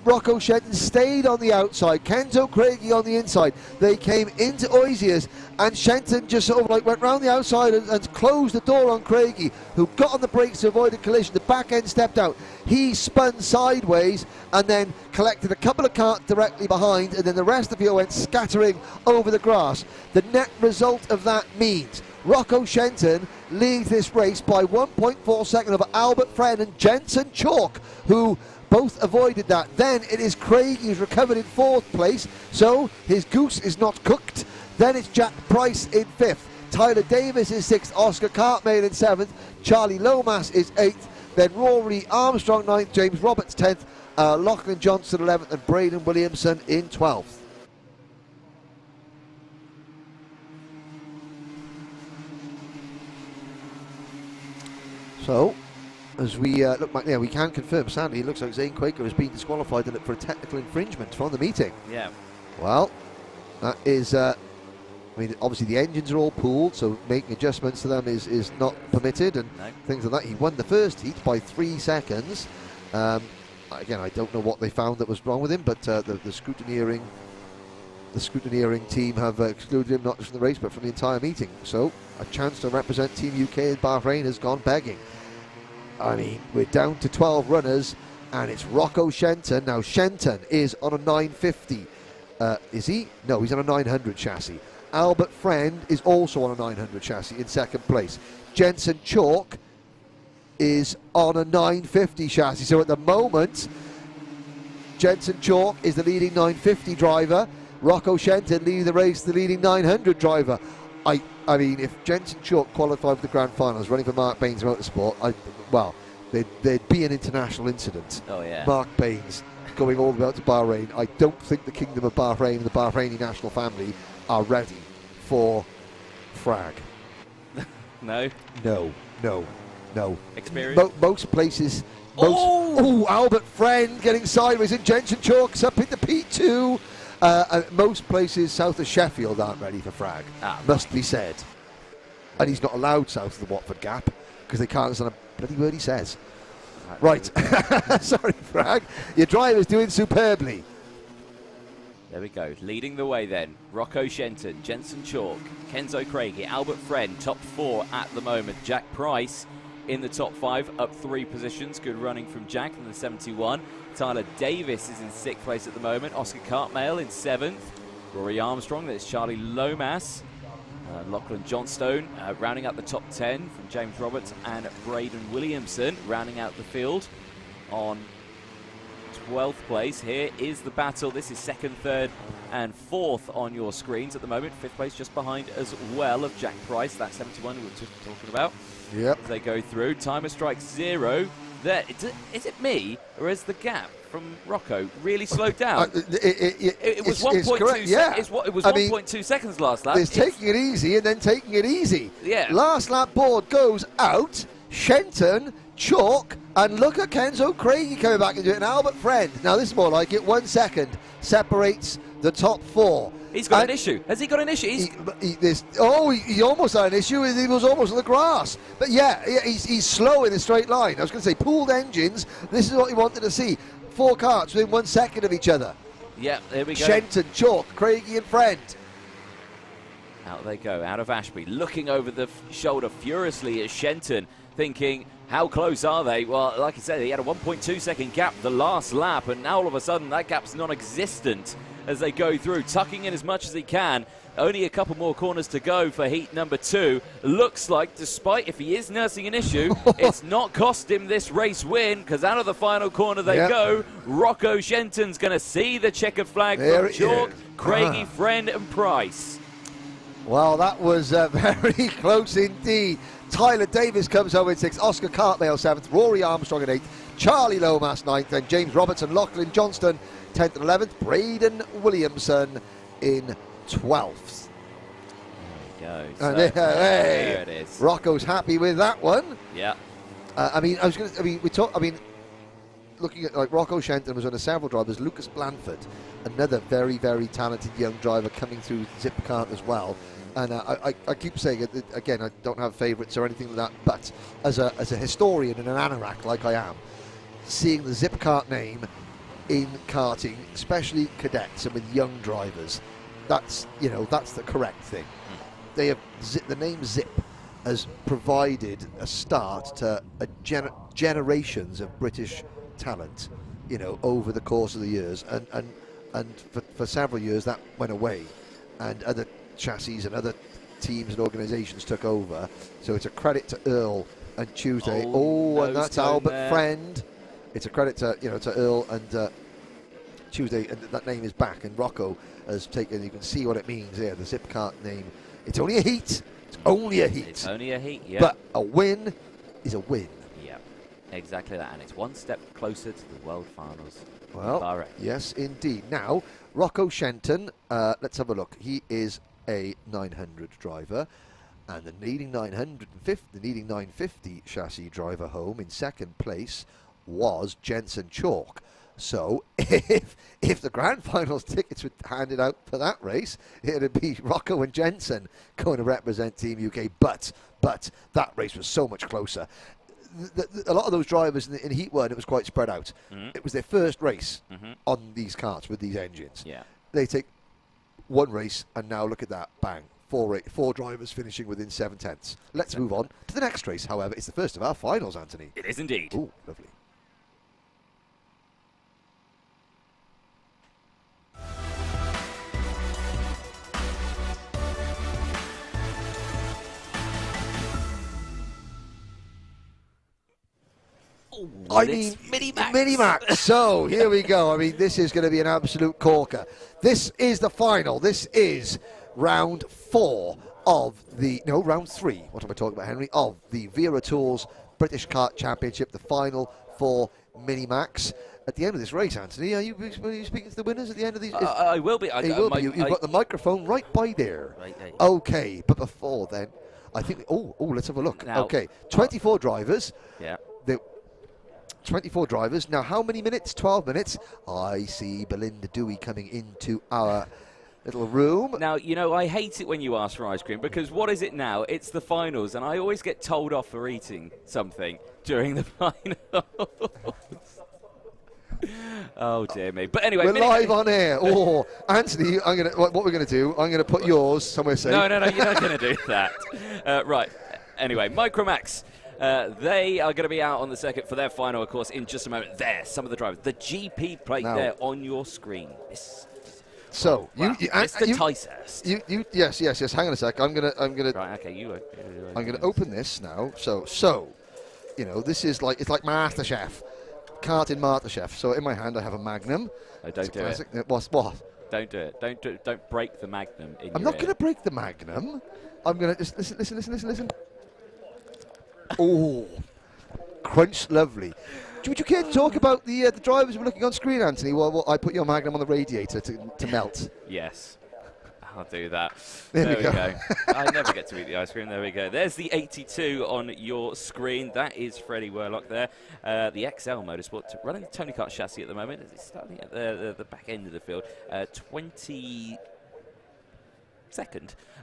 Speaker 1: Rocco Shenton stayed on the outside, Kenzo Craigie on the inside. They came into Oisiers, and Shenton just sort of like went round the outside and closed the door on Craigie, who got on the brakes to avoid a collision. The back end stepped out, he spun sideways and then collected a couple of karts directly behind, and then the rest of you went scattering over the grass. The net result of that means Rocco Shenton leads this race by 1.4 seconds over Albert Friend and Jensen Chalk, who both avoided that. Then it is Craig who's recovered in fourth place, so his goose is not cooked. Then it's Jack Price in fifth, Tyler Davis is sixth, Oscar Cartmel in seventh, Charlie Lomas is eighth, then Rory Armstrong ninth, James Roberts 10th, Lachlan Johnstone 11th, and Braden Williamson in 12th. So, As we look back there, we can confirm, sadly, it looks like Zane Quaker has been disqualified for a technical infringement from the meeting.
Speaker 2: Yeah.
Speaker 1: Well, that is, I mean, obviously the engines are all pooled, so making adjustments to them is not permitted and things like that. He won the first heat by 3 seconds. Again, I don't know what they found that was wrong with him, but the scrutineering team have excluded him not just from the race, but from the entire meeting. So a chance to represent Team UK in Bahrain has gone begging. I mean, we're down to 12 runners, and it's Rocco Shenton. Now, Shenton is on a 950. Is he? No, he's on a 900 chassis. Albert Friend is also on a 900 chassis in second place. Jensen Chalk is on a 950 chassis. So at the moment, Jensen Chalk is the leading 950 driver. Rocco Shenton leading the race, the leading 900 driver. I mean, if Jensen Chalk qualified for the Grand Finals running for Mark Baines Motorsport, well, there'd be an international incident.
Speaker 2: Oh, yeah.
Speaker 1: Mark Baines going all the way out to Bahrain. I don't think the Kingdom of Bahrain and the Bahraini national family are ready for Frag.
Speaker 2: No?
Speaker 1: No.
Speaker 2: Experience?
Speaker 1: Most places... Albert Friend getting sideways, and Jensen Chalk's up into P2. Most places south of Sheffield aren't ready for Frag, must be said. And he's not allowed south of the Watford Gap because they can't understand a bloody word he says. Right. Sorry, Frag. Your driver's doing superbly.
Speaker 2: There we go. Leading the way then. Rocco Shenton, Jensen Chalk, Kenzo Craigie, Albert Friend, top 4 at the moment. Jack Price in the top 5, up 3 positions. Good running from Jack in the 71. Tyler Davis is in 6th place at the moment. Oscar Cartmail in 7th. Rory Armstrong, there's Charlie Lomas. Lachlan Johnstone rounding out the top 10 from James Roberts and Braden Williamson rounding out the field on 12th place. Here is the battle. This is 2nd, 3rd and 4th on your screens at the moment. 5th place just behind as well of Jack Price, that 71 we were just talking about.
Speaker 1: Yep.
Speaker 2: As they go through, timer strikes 0. There, is it me, or is the gap from Rocco really slowed down? It was 1.2
Speaker 1: yeah.
Speaker 2: It was 1.2 seconds last lap.
Speaker 1: It's taking it easy and then taking it easy.
Speaker 2: Yeah.
Speaker 1: Last lap board goes out. Shenton, Chalk, and look at Kenzo Craigie coming back into it, and Albert Friend. Now this is more like it. 1 second separates the top 4.
Speaker 2: He's got an issue. Has he got an issue?
Speaker 1: He almost had an issue. He was almost on the grass. But yeah, he's slow in a straight line. I was going to say pooled engines. This is what he wanted to see. 4 karts within 1 second of each other.
Speaker 2: Yeah, there we go.
Speaker 1: Shenton, Chalk, Craigie and Friend.
Speaker 2: Out they go, out of Ashby, looking over the shoulder furiously at Shenton, thinking, how close are they? Well, like I said, he had a 1.2 second gap the last lap, and now all of a sudden that gap's non-existent as they go through, tucking in as much as he can. Only a couple more corners to go for heat number 2. Looks like, despite if he is nursing an issue, it's not cost him this race win, because out of the final corner they go. Rocco Shenton's going to see the checkered flag from Chalk, Craigie, Friend and Price.
Speaker 1: Well, that was very close indeed. Tyler Davis comes home in 6th, Oscar Cartmail 7th, Rory Armstrong in 8th, Charlie Lomas 9th, and James Roberts and Lachlan Johnston 10th and 11th, Braden Williamson in 12th.
Speaker 2: There we go.
Speaker 1: And
Speaker 2: So, there it is.
Speaker 1: Rocco's happy with that one.
Speaker 2: Yeah.
Speaker 1: Looking at like Rocco Shenton was on several drivers. Lucas Blanford, another very, very talented young driver coming through Zip Kart as well. And I keep saying it again. I don't have favourites or anything like that. But as a historian and an anorak like I am, seeing the Zip Kart name in karting, especially cadets and with young drivers, that's the correct thing. They have the name Zip has provided a start to generations of British talent, over the course of the years, and for several years that went away, and other chassis and other teams and organisations took over. So it's a credit to Earl and Tuesday. And that's Albert Friend. It's a credit to to Earl and Tuesday, and that name is back. And Rocco has taken. You can see what it means here. The Zip Kart name. It's only a heat. It's only a heat.
Speaker 2: It's only a heat. Yeah.
Speaker 1: But a win is a win.
Speaker 2: Yeah. Exactly that, and it's one step closer to the World Finals.
Speaker 1: Well, yes, indeed. Now, Rocco Shenton, let's have a look. He is a 900 driver. And the leading 950 chassis driver home in second place was Jensen Chalk. So if the grand finals tickets were handed out for that race, it'd be Rocco and Jensen going to represent Team UK. But that race was so much closer. A lot of those drivers in Heat 1, it was quite spread out. It was their first race on these karts with these engines.
Speaker 2: Yeah.
Speaker 1: They take one race, and now look at that, bang. Four drivers finishing within 7/10. Let's move on to the next race, however. It's the first of our finals, Anthony.
Speaker 2: It is indeed.
Speaker 1: Oh, lovely. Minimax. So here we go. I mean, this is going to be an absolute corker. This is the final. This is round 4 of round 3. What am I talking about, Henry? Of the Wera Tools British Kart Championship, the final for Minimax. At the end of this race, Anthony, are you speaking to the winners at the end of these?
Speaker 2: I will be.
Speaker 1: You've got the microphone right by there.
Speaker 2: Right.
Speaker 1: Okay, but before then, I think. Let's have a look.
Speaker 2: Now,
Speaker 1: okay, 24 drivers.
Speaker 2: Yeah.
Speaker 1: 24 drivers. Now, how many minutes? 12 minutes. I see Belinda Dewey coming into our little room.
Speaker 2: Now, I hate it when you ask for ice cream, because what is it now? It's the finals, and I always get told off for eating something during the finals. Oh, dear me. But anyway,
Speaker 1: we're live on air. Oh, Anthony, what we're going to do, I'm going to put yours somewhere safe.
Speaker 2: No, you're not going to do that. Right. Anyway, Micromax. They are going to be out on the circuit for their final, of course, in just a moment. There, some of the drivers. The GP plate now, there on your screen.
Speaker 1: So,
Speaker 2: Mr. Ticehurst.
Speaker 1: Yes. Hang on a sec. I'm gonna.
Speaker 2: Right. Okay.
Speaker 1: I'm gonna open this now. So, this is it's like MasterChef, karting MasterChef. So in my hand I have a Magnum.
Speaker 2: Oh, don't do it.
Speaker 1: What?
Speaker 2: Don't do it. Don't break the Magnum.
Speaker 1: I'm not gonna break the Magnum. I'm gonna just listen. Oh, crunch, lovely. Would you care to talk about the drivers we're looking on screen, Anthony? Well, I put your Magnum on the radiator to melt.
Speaker 2: Yes, I'll do that.
Speaker 1: There we go.
Speaker 2: I never get to eat the ice cream. There we go. There's the 82 on your screen. That is Freddie Worlock there. The XL Motorsport running the Tony Kart chassis at the moment. It's starting at the back end of the field. 22nd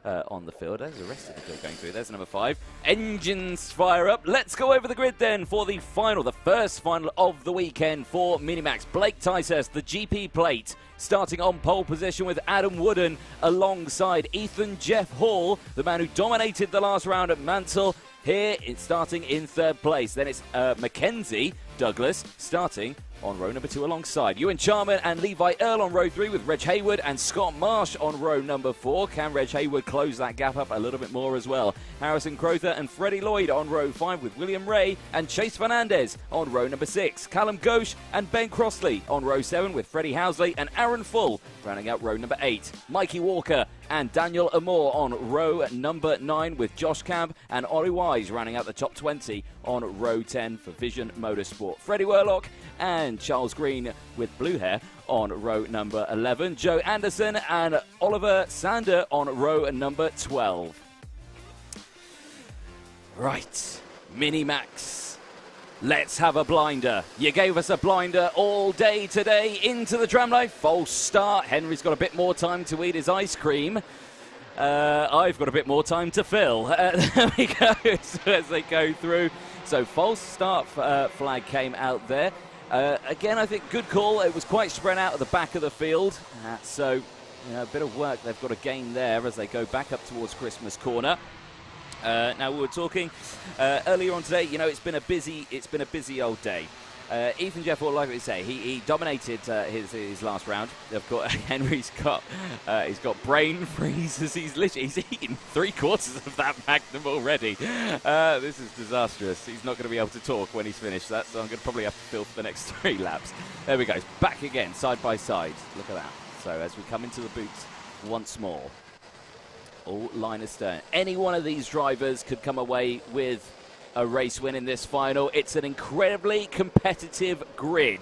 Speaker 2: on the field. There's the rest of the field going through. There's number 5. Engines fire up. Let's go over the grid then for the final, the first final of the weekend for Minimax. Blake Ticehurst, the GP plate, starting on pole position with Adam Wooden alongside Ethan Jeff Hall, the man who dominated the last round at Mansell. Here it's starting in 3rd place. Then it's Mackenzie Douglas starting on row number 2 alongside Ewan Charman and Levi Earl on row 3 with Reg Hayward and Scott Marsh on row number 4. Can Reg Hayward close that gap up a little bit more as well? Harrison Crowther and Freddie Lloyd on row 5 with William Ray and Chase Fernandez on row number 6. Callum Ghosh and Ben Crossley on row 7 with Freddie Housley and Aaron Full rounding out row number 8. Mikey Walker and Daniel Amore on row number 9 with Josh Camp and Ori Wise rounding out the top 20 on row 10 for Vision Motorsport. Freddie Worlock and Charles Green with blue hair on row number 11. Joe Anderson and Oliver Sander on row number 12. Right, Minimax. Let's have a blinder. You gave us a blinder all day today into the tramline. False start. Henry's got a bit more time to eat his ice cream. I've got a bit more time to fill. There we go as they go through. So false start flag came out there. Again, I think good call. It was quite spread out at the back of the field. So a bit of work they've got to gain there as they go back up towards Christmas Corner. Now we were talking earlier on today. It's been a busy old day. Ethan Jeff, like we say, he dominated his last round. Of course, Henry's got he's got brain freezes. He's eaten 3/4 of that Magnum already. This is disastrous. He's not going to be able to talk when he's finished. So I'm going to probably have to fill for the next 3 laps. There we go. Back again, side by side. Look at that. So as we come into the boots once more. All line astern. Any one of these drivers could come away with a race win in this final. It's an incredibly competitive grid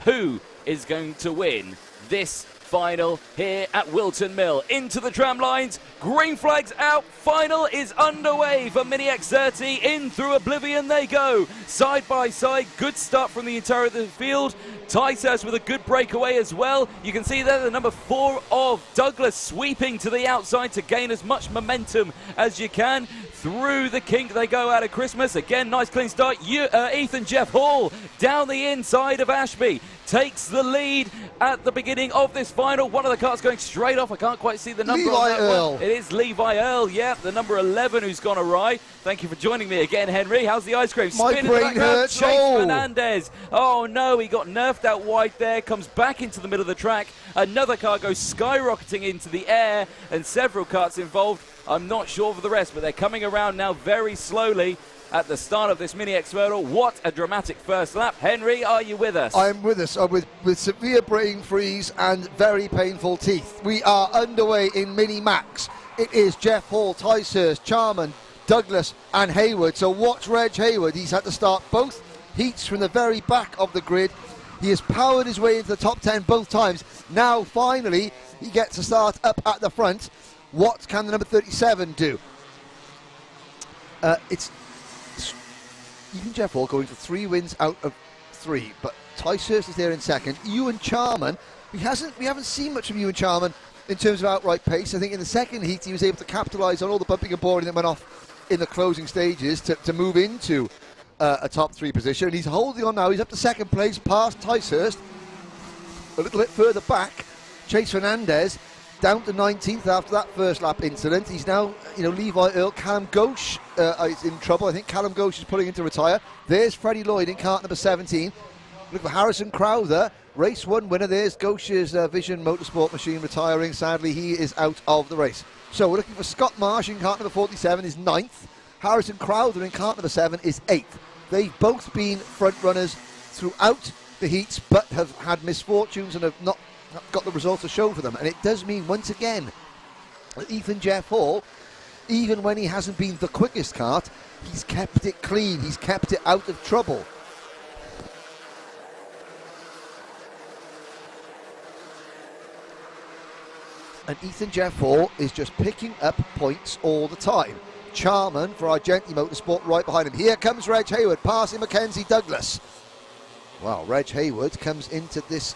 Speaker 2: who is going to win this final here at Whilton Mill. Into the tram lines, green flags out, final is underway for Mini X30. In through oblivion they go, side by side. Good start from the entire of the field. Ticehurst with a good breakaway as well. You can see there the number 4 of Douglas sweeping to the outside to gain as much momentum as you can. Through the kink they go out of Christmas. Again, nice clean start. Ethan Jeff Hall down the inside of Ashby takes the lead at the beginning of this final. One of the cars going straight off. I can't quite see the number
Speaker 1: Levi
Speaker 2: on that
Speaker 1: Earl.
Speaker 2: one. It is Levi Earl, yeah, the number 11 who's gone awry. Thank you for joining me again, Henry. How's the ice cream?
Speaker 1: My
Speaker 2: Spin in the
Speaker 1: brain
Speaker 2: background.
Speaker 1: hurts.
Speaker 2: Chase
Speaker 1: Oh.
Speaker 2: Fernandez. Oh no, he got nerfed out wide there. Comes back into the middle of the track. Another car goes skyrocketing into the air, and several karts involved. I'm not sure for the rest, but they're coming around now very slowly at the start of this Mini X Final. What a dramatic first lap. Henry, are you with us?
Speaker 1: I'm with us. I'm with severe brain freeze and very painful teeth. We are underway in Mini Max. It is Jeff Hall, Ticehurst, Charman, Douglas and Hayward. So watch Reg Hayward. He's had to start both heats from the very back of the grid. He has powered his way into the top 10 both times. Now finally he gets to start up at the front. What can the number 37 do? It's even Jeff Hall going for 3 wins out of 3, but Ticehurst is there in second. Ewan Charman, we haven't seen much of Ewan Charman in terms of outright pace. I think in the second heat he was able to capitalise on all the bumping and boarding that went off in the closing stages to move into a top 3 position. And he's holding on now. He's up to second place, past Ticehurst. A little bit further back, Chase Fernandez down to 19th after that first lap incident. He's now, Levi Earl, Callum Ghosh is in trouble. I think Callum Ghosh is pulling in to retire. There's Freddie Lloyd in kart number 17. Look for Harrison Crowther, race 1 winner. There's Ghosh's Vision Motorsport machine retiring. Sadly, he is out of the race. So we're looking for Scott Marsh in kart number 47 is 9th. Harrison Crowther in kart number 7 is 8th. They've both been front runners throughout the heats, but have had misfortunes and have not got the results to show for them. And it does mean, once again, that Ethan Jeff Hall, even when he hasn't been the quickest kart, he's kept it clean, he's kept it out of trouble. And Ethan Jeff Hall is just picking up points all the time. Charman for Argenti Motorsport right behind him. Here comes Reg Hayward, passing Mackenzie Douglas. Wow, Reg Hayward comes into this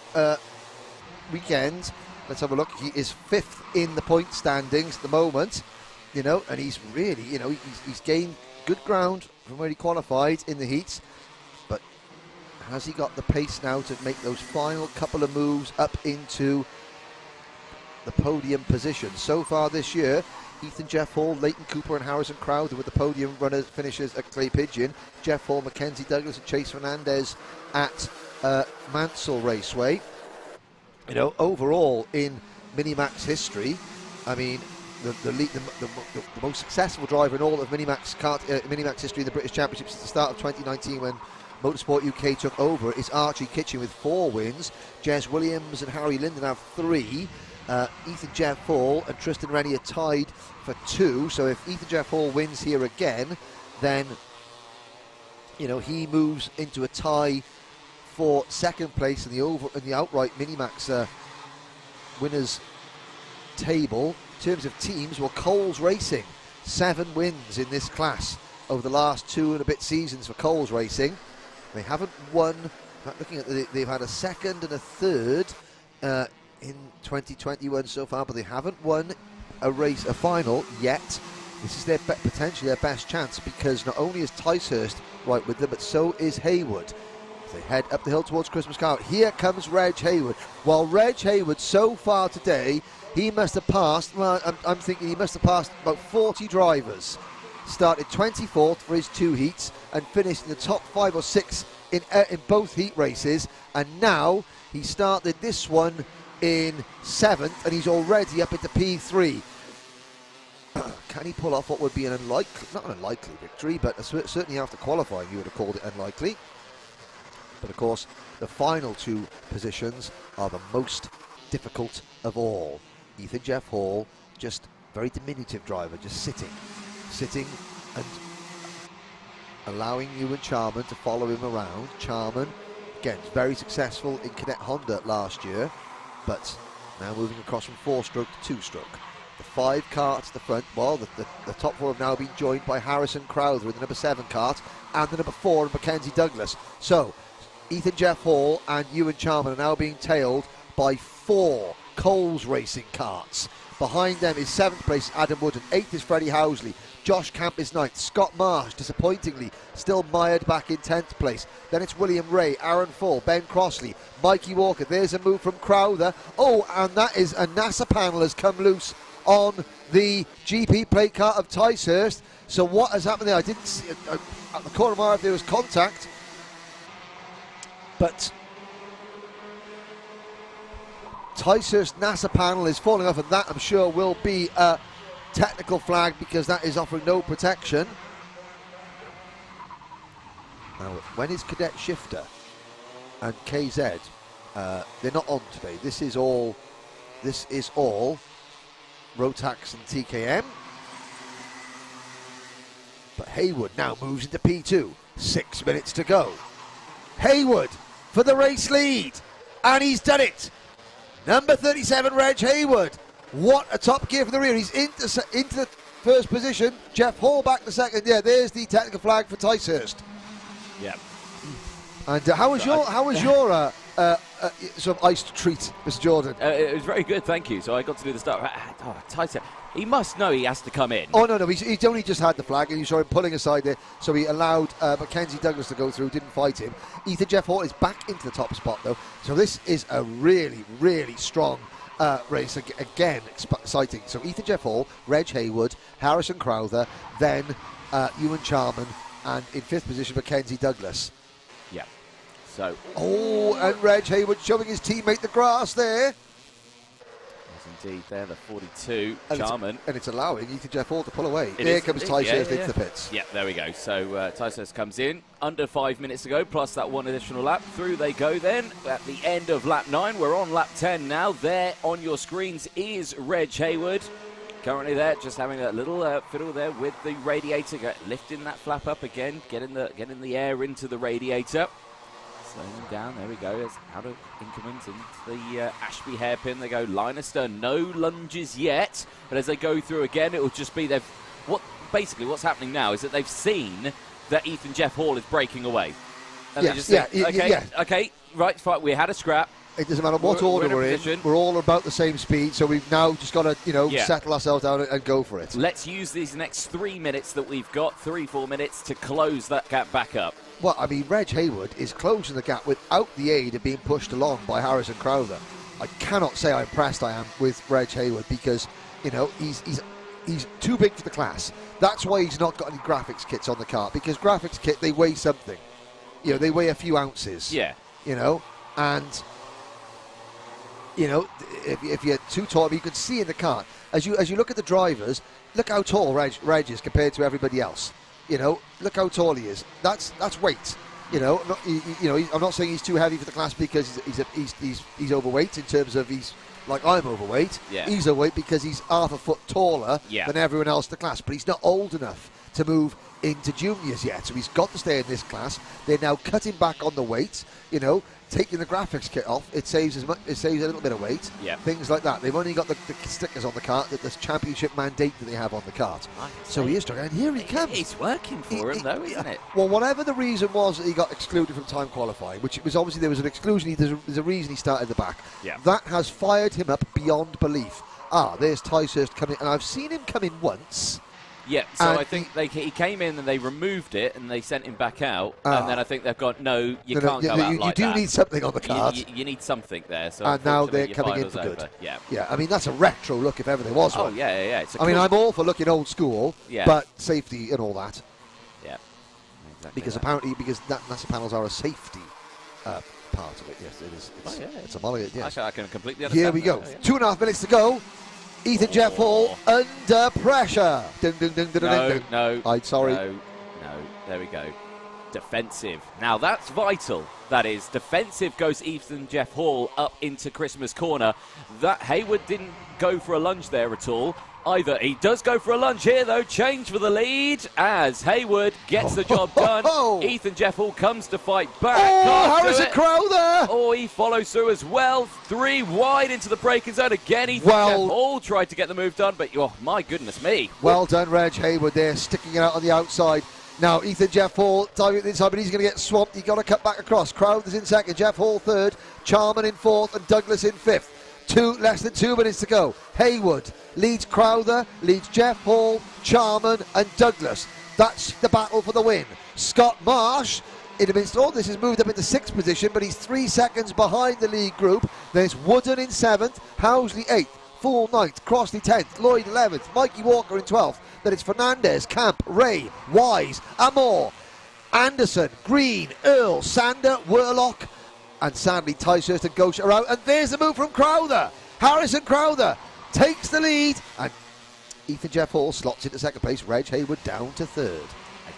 Speaker 1: weekend. Let's have a look. He is 5th in the point standings at the moment, and he's really, he's gained good ground from where he qualified in the heats, but has he got the pace now to make those final couple of moves up into the podium position? So far this year, Ethan Jeff Hall, Leighton Cooper and Harrison Crowther with the podium runners finishes at Clay Pigeon. Jeff Hall, Mackenzie Douglas and Chase Fernandez at Mansell Raceway. Overall in Minimax history, I mean, the most successful driver in all of Minimax history in the British Championship since the start of 2019 when Motorsport UK took over is Archie Kitchen with 4 wins. Jez Williams and Harry Linden have 3. Ethan Jeff Hall and Tristan Rennie are tied for 2. So if Ethan Jeff Hall wins here again, then he moves into a tie for second place in the outright Minimax winners table. In terms of teams, well, Coles Racing, 7 wins in this class over the last 2 and a bit seasons for Coles Racing. They haven't won. Looking at they've had a 2nd and a 3rd in 2021 so far, but they haven't won a final yet. This is potentially their best chance, because not only is Ticehurst right with them, but so is Hayward. They head up the hill towards Christmas Car. Here comes Reg Hayward. While Reg Hayward so far today, he must have passed, well, I'm thinking he must have passed about 40 drivers. Started 24th for his 2 heats and finished in the top 5 or 6 in both heat races. And now he started this one in 7th and he's already up into P3. Can he pull off what would be not an unlikely victory, but certainly after qualifying you would have called it unlikely. But of course, the final 2 positions are the most difficult of all. Ethan Jeff Hall, just very diminutive driver, just sitting and allowing Ewan Charman to follow him around. Charman again, very successful in Cadet Honda last year, but now moving across from 4-stroke to 2-stroke. The 5 karts at the front, well, the top 4 have now been joined by Harrison Crowther in the number 7 kart and the number 4 Mackenzie Douglas. So, Ethan Jeff Hall and Ewan Charman are now being tailed by 4 Coles Racing karts. Behind them is 7th place Adam Wood, and 8th is Freddie Housley. Josh Camp is 9th. Scott Marsh, disappointingly, still mired back in 10th place. Then it's William Ray, Aaron Full, Ben Crossley, Mikey Walker. There's a move from Crowther. Oh, and that is a NASA panel has come loose on the GP plate car of Ticehurst. So what has happened there? I didn't see it at the corner of my eye if there was contact. But Ticehurst NASA panel is falling off, and that I'm sure will be a technical flag because that is offering no protection. Now, when is Cadet Shifter and KZ? They're not on today. This is all Rotax and TKM. But Haywood now moves into P2. 6 minutes to go. Haywood for the race lead, and he's done it. Number 37, Reg Haywood. What a top gear from the rear. He's into the first position. Jeff Hall back to second. Yeah, there's the technical flag for Ticehurst.
Speaker 2: Yeah.
Speaker 1: And how was your sort of iced treat, Mr. Jordan?
Speaker 2: It was very good, thank you. So I got to do the start. Oh, Ticehurst. He must know he has to come in.
Speaker 1: Oh, no, he's only just had the flag, and you saw him pulling aside there, so he allowed Mackenzie Douglas to go through, didn't fight him. Ethan Jeff Hall is back into the top spot, though, so this is a really, really strong race, again, exciting. So Ethan Jeff Hall, Reg Haywood, Harrison Crowther, then Ewan Charman, and in 5th position, Mackenzie Douglas.
Speaker 2: Yeah, so...
Speaker 1: Oh, and Reg Haywood showing his teammate the grass there.
Speaker 2: Indeed, there, the 42, Charman.
Speaker 1: And it's allowing Ethan Jeff Hall to pull away. There comes Ticehurst into the pits.
Speaker 2: Yeah, there we go. So Ticehurst comes in, under 5 minutes to go, plus that 1 additional lap. Through they go then, at the end of lap 9. We're on lap 10 now. There on your screens is Reg Haywood. Currently there, just having a little fiddle there with the radiator, lifting that flap up again, getting the air into the radiator. Slowing down, there we go. There's out of increments into the Ashby hairpin. They go line astern, no lunges yet. But as they go through again, it will just be basically what's happening now is that they've seen that Ethan Jeff Hall is breaking away. And they just think, okay, right, fine, we had a scrap.
Speaker 1: It doesn't matter what order we're in. We're all about the same speed, so we've now just got to, settle ourselves down and go for it.
Speaker 2: Let's use these next 3 minutes that we've got, 3-4 minutes, to close that gap back up.
Speaker 1: Well, I mean, Reg Haywood is closing the gap without the aid of being pushed along by Harrison Crowther. I cannot say how impressed I am with Reg Haywood because, he's too big for the class. That's why he's not got any graphics kits on the car, because graphics kit, they weigh something. They weigh a few ounces.
Speaker 2: Yeah.
Speaker 1: And... if you're too tall, you can see in the car. As you look at the drivers, look how tall Reg is compared to everybody else. Look how tall he is. That's weight. I'm not saying he's too heavy for the class because he's overweight in terms of he's like I'm overweight.
Speaker 2: Yeah.
Speaker 1: He's overweight because he's half a foot taller than everyone else in the class, but he's not old enough to move into juniors yet, so he's got to stay in this class. They're now cutting back on the weight, taking the graphics kit off. It saves a little bit of weight, things like that. They've only got the stickers on the cart, the championship mandate that they have on the cart. So he is struggling, and here he comes.
Speaker 2: It's working for him though, isn't it?
Speaker 1: Well, whatever the reason was that he got excluded from time qualifying, which it was obviously there was an exclusion, there's a reason he started the back.
Speaker 2: Yeah.
Speaker 1: That has fired him up beyond belief. There's Ticehurst coming, and I've seen him come in once.
Speaker 2: Yeah, so I think he came in and they removed it and they sent him back out. And then I think they've gone, no, you can't go out like that.
Speaker 1: You do need something on the card.
Speaker 2: You need something there. So
Speaker 1: and now they're coming in for good.
Speaker 2: Yeah.
Speaker 1: Yeah, I mean, that's a retro look if ever there was one.
Speaker 2: Oh, yeah.
Speaker 1: I mean, I'm all for looking old school, but safety and all that.
Speaker 2: Yeah, exactly.
Speaker 1: Because apparently, NASA panels are a safety part of it. Yes, it is. It's a molly. Yes.
Speaker 2: I can completely understand.
Speaker 1: Here we go. 2.5 minutes to go. Ethan Jeff Hall under pressure.
Speaker 2: No.
Speaker 1: I'm sorry.
Speaker 2: No. There we go. defensive. Now that's vital. That is, defensive goes Ethan Jeff Hall up into Christmas corner. That Hayward didn't go for a lunge there at all either. He does go for a lunge here though. Change for the lead as Hayward gets the job done. Ethan Jeff Hall comes to fight back.
Speaker 1: Harrison Crowther!
Speaker 2: Oh, he follows through as well. 3 wide into the braking zone again. Ethan Jeff Hall tried to get the move done, but oh my goodness me.
Speaker 1: Well done, Reg Hayward there, sticking it out on the outside. Now Ethan Jeff Hall diving at the inside, but he's going to get swamped. He's got to cut back across. Crowther's in second, Jeff Hall third, Charman in fourth, and Douglas in fifth. Less than 2 minutes to go. Hayward leads Crowther, leads Jeff Hall, Charman and Douglas. That's the battle for the win. Scott Marsh, in a minute, this has moved up into 6th position, but he's 3 seconds behind the lead group. There's Wooden in 7th, Housley 8th, Fool 9th, Crossley 10th, Lloyd 11th, Mikey Walker in 12th. Then it's Fernandez, Camp, Ray, Wise, Amor, Anderson, Green, Earl, Sander, Worlock, and sadly Ticehurst and Gaucher are out. And there's the move from Crowther. Harrison Crowther takes the lead, and Ethan Jeff Hall slots into 2nd place. Reg Hayward down to 3rd.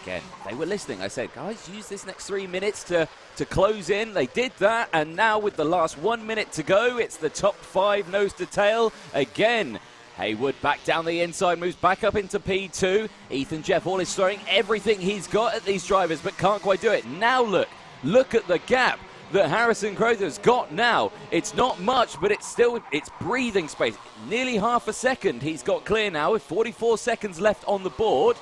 Speaker 2: Again, they were listening. I said, guys, use this next 3 minutes to close in. They did that, and now with the last 1 minute to go, it's the top 5 nose to tail again. Hayward back down the inside, moves back up into P2. Ethan Jeff Hall is throwing everything he's got at these drivers, but can't quite do it. Now look at the gap that Harrison Crowther's got now. It's not much, but it's breathing space. Nearly half a second he's got clear now with 44 seconds left on the board.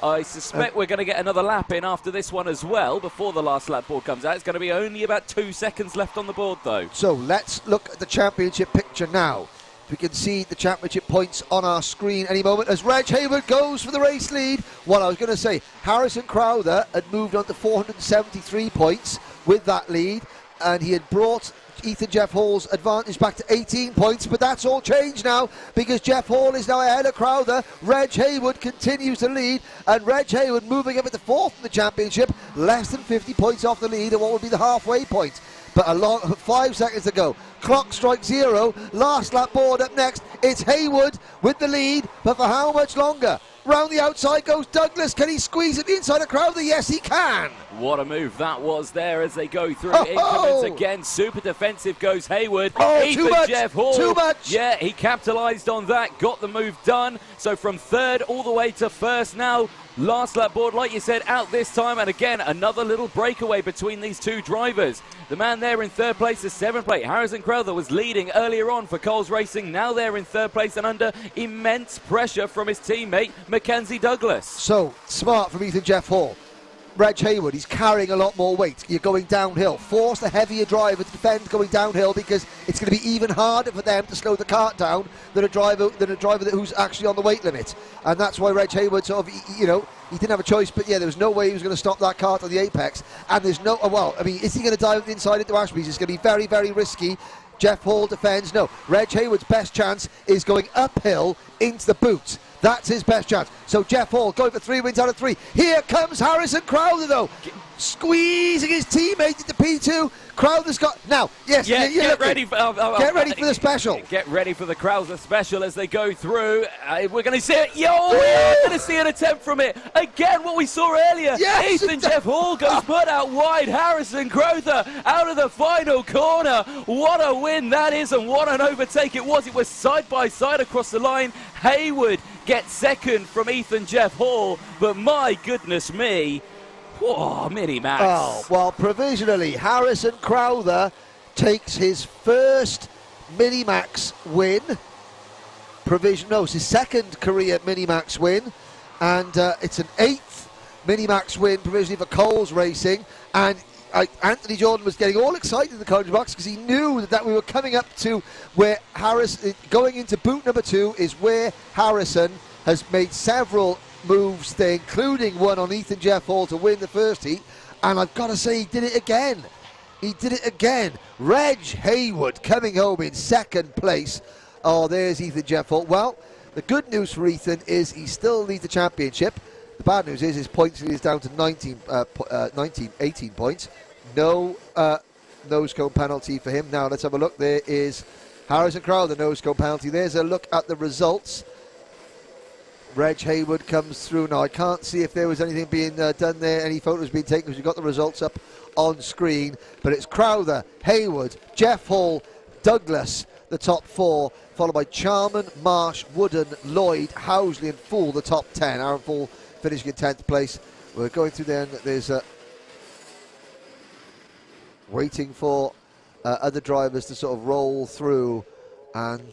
Speaker 2: I suspect we're going to get another lap in after this one as well before the last lap board comes out. It's going to be only about 2 seconds left on the board though.
Speaker 1: So let's look at the championship picture now. We can see the championship points on our screen any moment as Reg Hayward goes for the race lead. Well, I was going to say, Harrison Crowther had moved on to 473 points with that lead, and he had brought Ethan Jeff Hall's advantage back to 18 points, but that's all changed now because Jeff Hall is now ahead of Crowther. Reg Hayward continues to lead, and Reg Hayward moving up at the 4th in the championship, less than 50 points off the lead and what would be the halfway point. But 5 seconds to go. Clock strikes 0. Last lap board up next. It's Hayward with the lead, but for how much longer? Round the outside goes Douglas. Can he squeeze it inside of Crowther? Yes, he can.
Speaker 2: What a move that was there as they go through. Increments again. Super defensive goes Hayward.
Speaker 1: Too much.
Speaker 2: Jeff Hall.
Speaker 1: Too much.
Speaker 2: Yeah, he capitalised on that. Got the move done. So from 3rd all the way to 1st now. Last lap board, like you said, out this time. And again, another little breakaway between these 2 drivers. The man there in 3rd place is 7th place. Harrison Crowther was leading earlier on for Coles Racing. Now they're in 3rd place and under immense pressure from his teammate, Mackenzie Douglas.
Speaker 1: So, smart from Ethan Jeff Hall. Reg Hayward, he's carrying a lot more weight. You're going downhill. Force the heavier driver to defend going downhill because it's going to be even harder for them to slow the kart down than a driver who's actually on the weight limit. And that's why Reg Hayward sort of, he didn't have a choice, but yeah, there was no way he was going to stop that kart on the apex. And there's no, is he going to dive inside into Ashby's? It's going to be very, very risky. Jeff Hall defends. No, Reg Hayward's best chance is going uphill into the boot. That's his best chance. So Jeff Hall going for 3 wins out of 3. Here comes Harrison Crowther though, squeezing his teammate into P2. Crowther's got now. Yes,
Speaker 2: get ready for
Speaker 1: get ready for the special.
Speaker 2: Get ready for the Crowther special as they go through. We're going to see it. We're going to see an attempt from it again. What we saw earlier.
Speaker 1: Yes,
Speaker 2: Ethan Jeff Hall goes put out wide. Harrison Crowther out of the final corner. What a win that is, and what an overtake it was. It was side by side across the line. Hayward gets 2nd from Ethan Jeff Hall, but my goodness me. Whoa, Minimax.
Speaker 1: Oh, well, provisionally, Harrison Crowther takes his first Minimax win. It's his 2nd career Minimax win. And it's an 8th Minimax win provisionally for Coles Racing. And Anthony Jordan was getting all excited in the commentary box because he knew that we were coming up to where going into boot number 2 is where Harrison has made several moves there, including one on Ethan Jeff Hall to win the first heat, and I've got to say he did it again. Reg Hayward coming home in 2nd place. Oh, there's Ethan Jeff Hall. Well, the good news for Ethan is he still leads the championship. The bad news is his points lead is down to 18 points. No nose cone penalty for him. Now let's have a look. There is Harrison Crowther, nose cone penalty. There's a look at the results. Reg Hayward comes through. Now, I can't see if there was anything being done there, any photos being taken, because we've got the results up on screen. But it's Crowther, Hayward, Jeff Hall, Douglas, the top 4, followed by Charman, Marsh, Wooden, Lloyd, Housley and Fool, the top 10. Aaron Fool finishing in 10th place. We're going through there, and there's waiting for other drivers to sort of roll through, and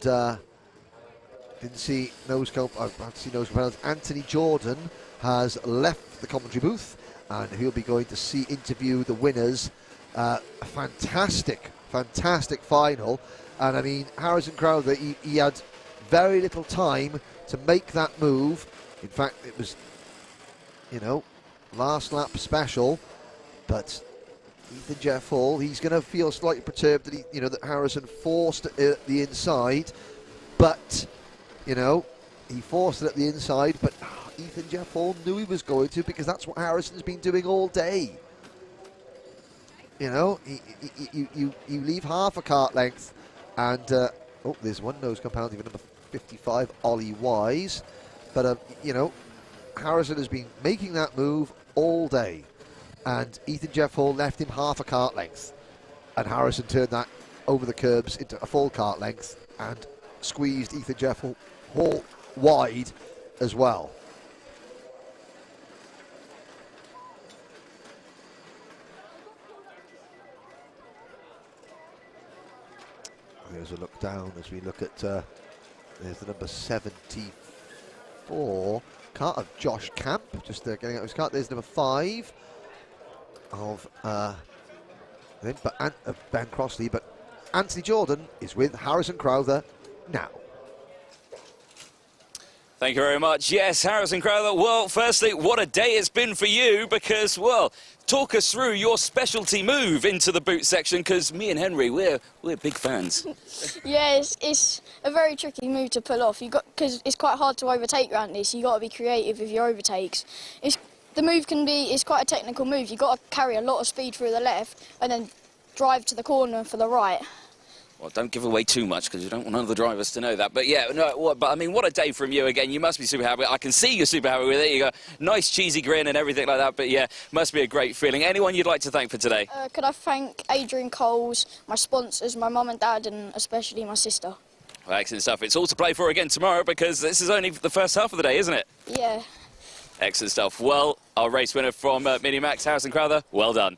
Speaker 1: didn't see nose count. I have to see nose count. Anthony Jordan has left the commentary booth, and he'll be going to interview the winners. A fantastic final, and I mean Harrison Crowther, he had very little time to make that move. In fact, it was, you know, last lap special, but Ethan Jeff Hall, he's going to feel slightly perturbed that that Harrison forced it at the inside, but he forced it at the inside, but Ethan Jeff Hall knew he was going to, because that's what Harrison's been doing all day. You leave half a kart length, and there's one nose compound, even number 55, Ollie Wise, but Harrison has been making that move all day, and Ethan Jeff Hall left him half a kart length, and Harrison turned that over the curbs into a full kart length and squeezed Ethan Jeff Hall wide as well. There's a look down as we look at there's the number 74 kart of Josh Camp, just getting out of his kart. There's number 5 of Ben Crossley, but Anthony Jordan is with Harrison Crowther now.
Speaker 3: Thank you very much. Yes, Harrison Crowther. Well, firstly, what a day it's been for you, because, well, talk us through your specialty move into the boot section, because me and Henry, we're big fans.
Speaker 14: Yeah, it's a very tricky move to pull off. Because it's quite hard to overtake around this. You got to be creative with your overtakes. The move it's quite a technical move. You got to carry a lot of speed through the left and then drive to the corner for the right.
Speaker 3: Well, don't give away too much, because you don't want none of the drivers to know that. But yeah, but I mean, what a day from you again. You must be super happy. I can see you're super happy with it. You got a nice cheesy grin and everything like that. But yeah, must be a great feeling. Anyone you'd like to thank for today?
Speaker 14: Could I thank Adrian Coles, my sponsors, my mum and dad, and especially my sister.
Speaker 3: Well, excellent stuff. It's all to play for again tomorrow, because this is only the first half of the day, isn't it?
Speaker 14: Yeah.
Speaker 3: Excellent stuff. Well, our race winner from Minimax, Harrison Crowther, well done.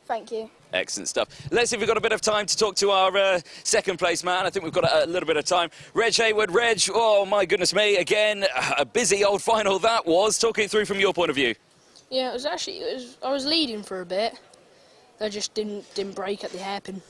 Speaker 14: Thank you.
Speaker 3: Excellent stuff. Let's see if we've got a bit of time to talk to our second place man. I think we've got a little bit of time. Reg Hayward. Reg, oh my goodness me, again, a busy old final that was. Talk it through from your point of view.
Speaker 15: Yeah, I was leading for a bit. I just didn't brake at the hairpin.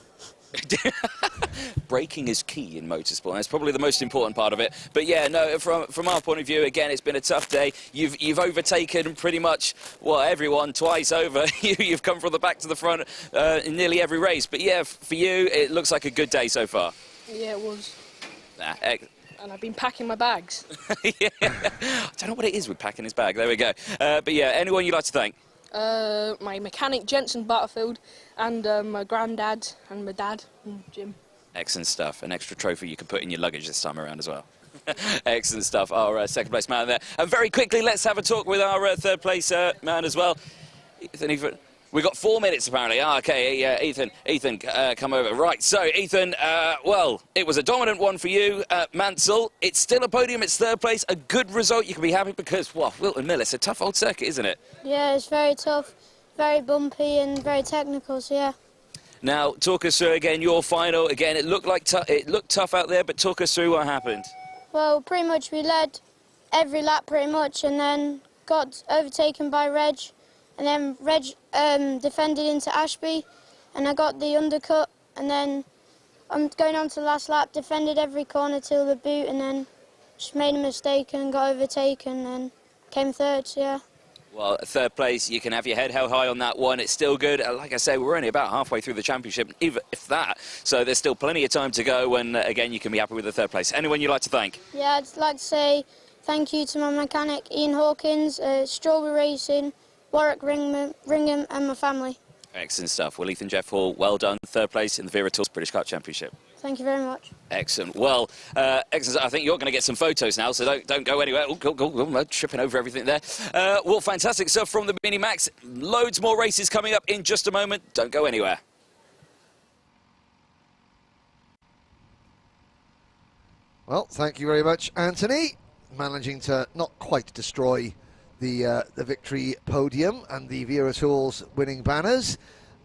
Speaker 3: Braking is key in motorsport. That's probably the most important part of it. But yeah, no, from our point of view, again, it's been a tough day. You've overtaken pretty much, well, everyone twice over. You've come from the back to the front in nearly every race. But yeah, for you, it looks like a good day so far.
Speaker 15: Yeah, it was. And I've been packing my bags.
Speaker 3: Yeah. I don't know what it is with packing his bag. There we go. But yeah, anyone you'd like to thank?
Speaker 15: My mechanic, Jensen Butterfield, and my granddad and my dad and Jim.
Speaker 3: Excellent stuff. An extra trophy you can put in your luggage this time around as well. Excellent stuff. Our second place man there. And very quickly, let's have a talk with our third place man as well. Ethan, we've got 4 minutes apparently. Okay, Ethan, come over. Right, so Ethan, well, it was a dominant one for you. Mansell, it's still a podium, it's third place. A good result, you can be happy because, well, Whilton Mill, it's a tough old circuit, isn't it?
Speaker 4: Yeah, it's very tough, very bumpy and very technical, so yeah.
Speaker 3: Now, talk us through again your final. Again, it looked tough out there, but talk us through what happened.
Speaker 4: Well, pretty much we led every lap pretty much, and then got overtaken by Reg, and then Reg defended into Ashby, and I got the undercut, and then I'm going on to the last lap, defended every corner till the boot, and then just made a mistake and got overtaken and came third, so yeah.
Speaker 3: Well, third place, you can have your head held high on that one. It's still good. Like I say, we're only about halfway through the championship, if that. So there's still plenty of time to go, and again, you can be happy with the third place. Anyone you'd like to thank?
Speaker 4: Yeah, I'd like to say thank you to my mechanic, Ian Hawkins, Strawberry Racing, Warwick Ringham, and my family.
Speaker 3: Excellent stuff. Well, Ethan Jeff Hall, well done. Third place in the Wera Tours British Kart Championship.
Speaker 4: Thank you very much.
Speaker 3: Excellent. Well, excellent. I think you're going to get some photos now, so don't go anywhere. Oh, go, tripping over everything there. Well, fantastic stuff from the Minimax. Loads more races coming up in just a moment. Don't go anywhere.
Speaker 1: Well, thank you very much, Anthony. Managing to not quite destroy the victory podium and the Wera Tools winning banners.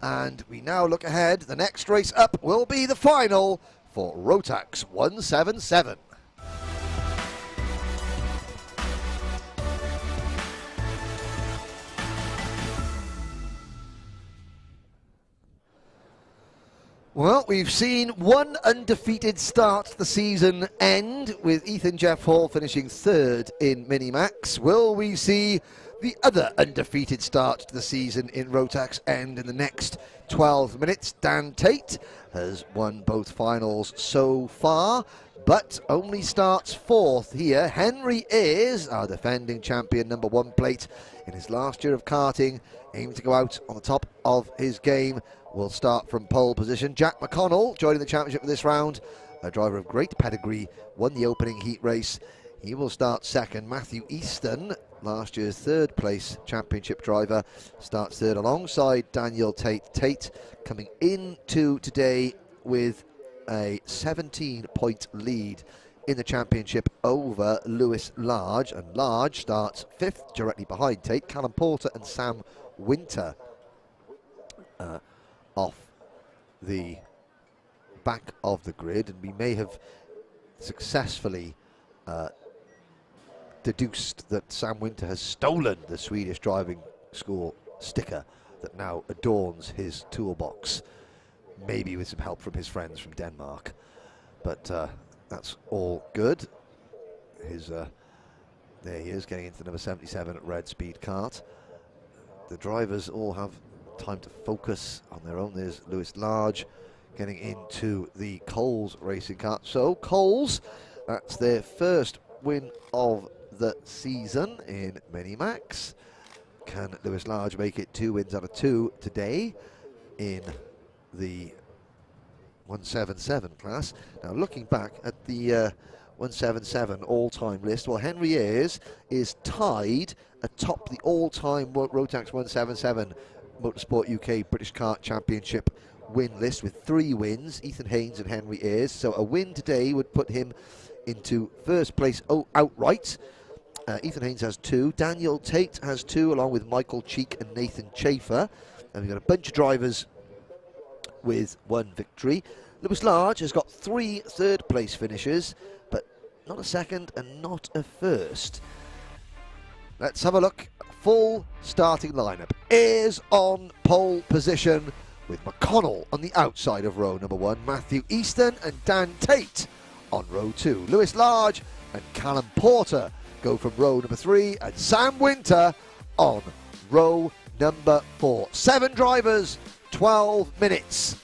Speaker 1: And we now look ahead. The next race up will be the final for Rotax 177. Well, we've seen one undefeated start to the season end, with Ethan Jeff Hall finishing third in Minimax. Will we see the other undefeated start to the season in Rotax end in the next 12 minutes? Dan Tate has won both finals so far, but only starts fourth here. Henry Ayres, our defending champion, #1 plate in his last year of karting, aiming to go out on the top of his game, will start from pole position. Jack McConnell joining the championship for this round, a driver of great pedigree, won the opening heat race. He will start second. Matthew Easton, last year's third place championship driver, starts third alongside Daniel Tate. Tate coming into today with a 17-point lead in the championship over Lewis Large, and Large starts fifth directly behind Tate. Callum Porter and Sam Winter off the back of the grid, and we may have successfully deduced that Sam Winter has stolen the Swedish driving school sticker that now adorns his toolbox, maybe with some help from his friends from Denmark. But that's all good. There he is, getting into the number 77 red speed kart. The drivers all have time to focus on their own. There's Lewis Large getting into the Coles racing kart. So Coles, that's their first win of the season in Minimax. Can Lewis Large make it 2 wins out of 2 today in the 177 class? Now looking back at the 177 all-time list, well, Henry Ayres is tied atop the all-time Rotax 177 Motorsport UK British Kart Championship win list with 3 wins, Ethan Haynes and Henry Ayres. So a win today would put him into first place outright. Ethan Haynes has 2, Daniel Tate has 2, along with Michael Cheek and Nathan Chafer. And we've got a bunch of drivers with 1 victory. Lewis Large has got 3 third place finishes, but not a second and not a first. Let's have a look. Full starting lineup. Ayres on pole position, with McConnell on the outside of row number 1, Matthew Easton and Dan Tate on row 2. Lewis Large and Callum Porter go from row number 3, and Sam Winter on row number 4. 7 drivers, 12 minutes.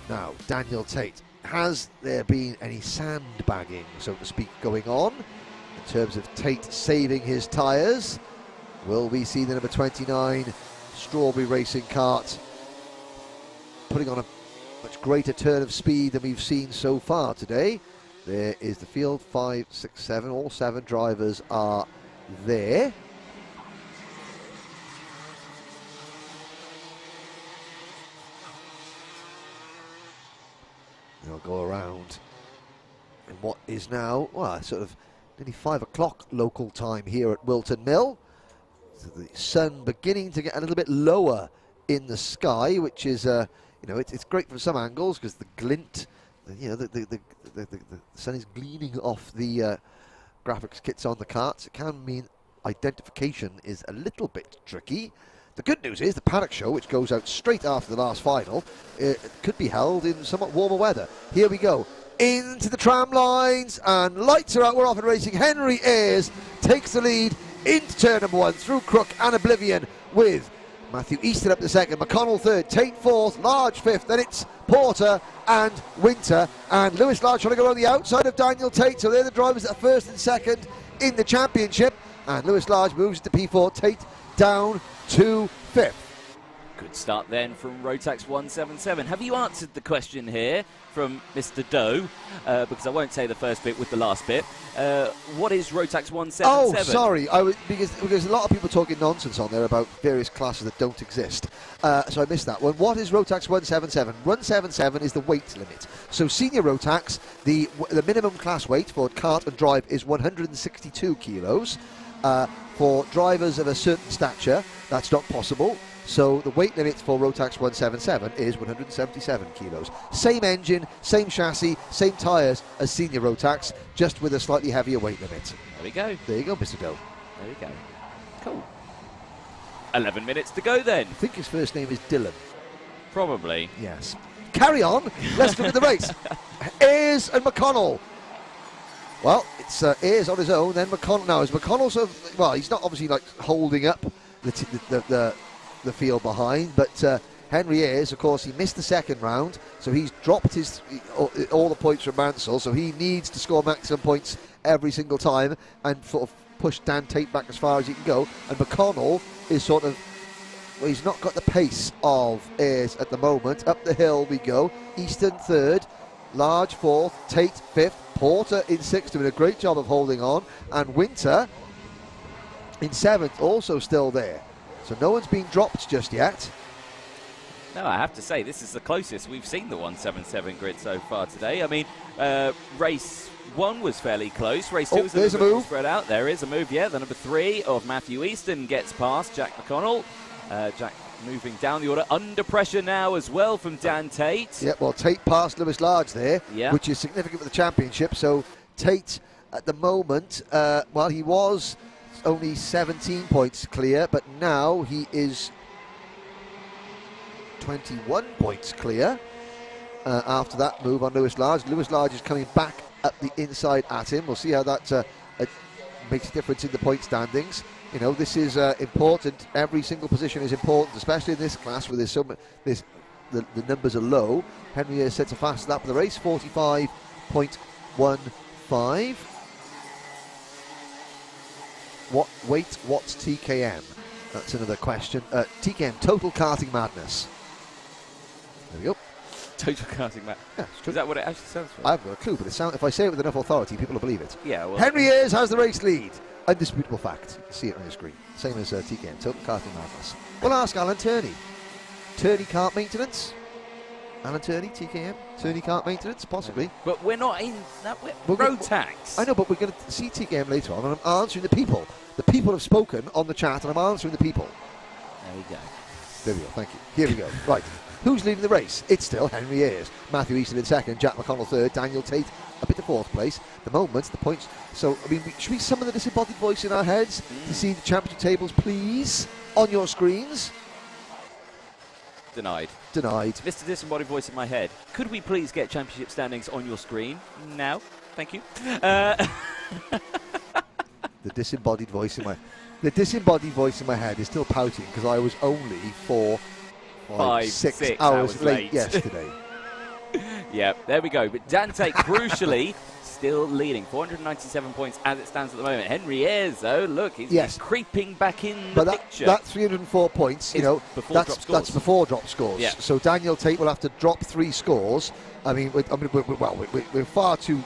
Speaker 1: Now, Daniel Tate, has there been any sandbagging, so to speak, going on in terms of Tate saving his tyres? Will we see the number 29 Strawberry Racing kart putting on a much greater turn of speed than we've seen so far today? There is the field, 5, 6, 7. All 7 drivers are there. They'll go around in what is now, well, sort of nearly 5 o'clock local time here at Whilton Mill. So the sun beginning to get a little bit lower in the sky, which is, you know, it's great from some angles because the glint, you know, the sun is gleaming off the graphics kits on the karts. It can mean identification is a little bit tricky. The good news is the Paddock show, which goes out straight after the last final, it could be held in somewhat warmer weather. Here we go. Into the tram lines, and lights are out. We're off and racing. Henry Ayres takes the lead into turn number 1 through Crook and Oblivion, with Matthew Easton up to second, McConnell third, Tate fourth, Large fifth. Then it's Porter and Winter, and Lewis Large trying to go on the outside of Daniel Tate. So they're the drivers that are first and second in the championship, and Lewis Large moves to P4, Tate down to fifth.
Speaker 2: Good start then from Rotax 177. Have you answered the question here from Mr. Doe? Because I won't say the first bit with the last bit. What is Rotax 177?
Speaker 1: Oh, sorry. Because a lot of people talking nonsense on there about various classes that don't exist. So I missed that one. What is Rotax 177? 177 is the weight limit. So senior Rotax, the minimum class weight for kart and drive is 162 kilos. For drivers of a certain stature, that's not possible. So the weight limit for Rotax 177 is 177 kilos. Same engine, same chassis, same tyres as senior Rotax, just with a slightly heavier weight limit.
Speaker 2: There we go.
Speaker 1: There you go, Mr. Doe.
Speaker 2: There we go. Cool. 11 minutes to go then.
Speaker 1: I think his first name is Dylan.
Speaker 2: Probably.
Speaker 1: Yes. Carry on. Let's look at the race. Ayres and McConnell. Well, it's Ayres on his own, then McConnell. Now, is McConnell sort of, well, he's not obviously like holding up the field behind, but Henry Ayres, of course, he missed the second round, so he's dropped all the points from Mansell, so he needs to score maximum points every single time and sort of push Dan Tate back as far as he can go. And McConnell is sort of, well, he's not got the pace of Ayres at the moment. Up the hill we go. Easton third, Large fourth, Tate fifth, Porter in sixth, doing a great job of holding on, and Winter in seventh, also still there. So no one's been dropped just yet.
Speaker 2: No, I have to say, this is the closest we've seen the 177 grid so far today. I mean, race 1 was fairly close. Race 2 was a little bit more spread out. There is a move, yeah. The number 3 of Matthew Easton gets past Jack McConnell. Jack moving down the order. Under pressure now as well from Dan Tate.
Speaker 1: Yeah, well, Tate passed Lewis Large there, which is significant for the championship. So Tate, at the moment, well, he was only 17 points clear, but now he is 21 points clear after that move on Lewis Large. Lewis Large is coming back up the inside at him. We'll see how that makes a difference in the point standings. You know, this is important. Every single position is important, especially in this class where there's the numbers are low. Henry Ayres sets a fast lap of the race, 45.15. What's TKM? That's another question. TKM, Total Karting Madness. There we go.
Speaker 2: Total Karting Madness. Yeah, is that what it actually stands for?
Speaker 1: I haven't got a clue, but if I say it with enough authority, people will believe it.
Speaker 2: Yeah, well,
Speaker 1: Henry Ayres has the race lead. Undisputable fact. You can see it on your screen. Same as TKM, Total Karting Madness. We'll ask Alan Turney. Turney Kart Maintenance? Alan Turney, TKM? Turney Kart Maintenance? Possibly.
Speaker 2: But we're not in that. We're Rotax.
Speaker 1: I know, but we're going to see TKM later on, and I'm answering the people. The people have spoken on the chat, and I'm answering the people.
Speaker 2: There we go.
Speaker 1: There we go, thank you. Here we go. Right. Who's leading the race? It's still Henry Ayres. Matthew Easton in second, Jack McConnell third, Daniel Tate up into fourth place. At the moment, the points. So, I mean, should we summon the disembodied voice in our heads to see the championship tables, please, on your screens?
Speaker 2: Denied.
Speaker 1: Denied.
Speaker 2: Mr. Disembodied Voice in my head, could we please get championship standings on your screen now? Thank you.
Speaker 1: The disembodied voice in my head is still pouting because I was only 6 hours late yesterday.
Speaker 2: Yeah, there we go. But Dan Tate, crucially, still leading. 497 points as it stands at the moment. Henry Ayres, though, look, he's creeping back in the picture.
Speaker 1: That 304 points, you know, that's before drop scores.
Speaker 2: Yeah.
Speaker 1: So Daniel Tate will have to drop 3 scores. I mean, we're far too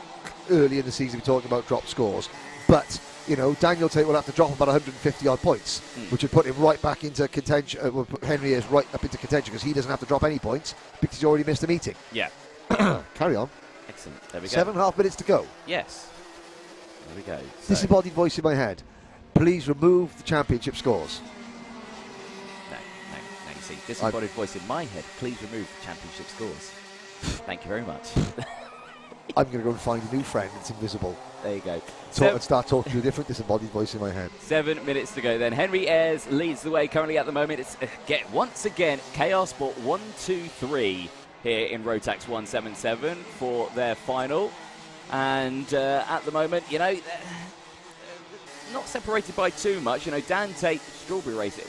Speaker 1: early in the season to be talking about drop scores. But, you know, Daniel Tate will have to drop about 150 odd points, which would put him right back into contention. Will put Henry Ayres right up into contention because he doesn't have to drop any points because he's already missed a meeting.
Speaker 2: Yeah.
Speaker 1: Carry on.
Speaker 2: Excellent. There we go.
Speaker 1: 7.5 minutes to go.
Speaker 2: Yes. There we go. So
Speaker 1: Disembodied voice in my head. Please remove the championship scores.
Speaker 2: No, you see. Disembodied voice in my head. Please remove the championship scores. Thank you very much.
Speaker 1: I'm going to go and find a new friend that's invisible.
Speaker 2: There you go.
Speaker 1: And start talking to a different disembodied voice in my head.
Speaker 2: 7 minutes to go then. Henry Ayres leads the way currently at the moment. It's once again Chaos Sport 1-2-3 here in Rotax 177 for their final. And at the moment, you know, not separated by too much. You know, Dan Tate, Strawberry Racing.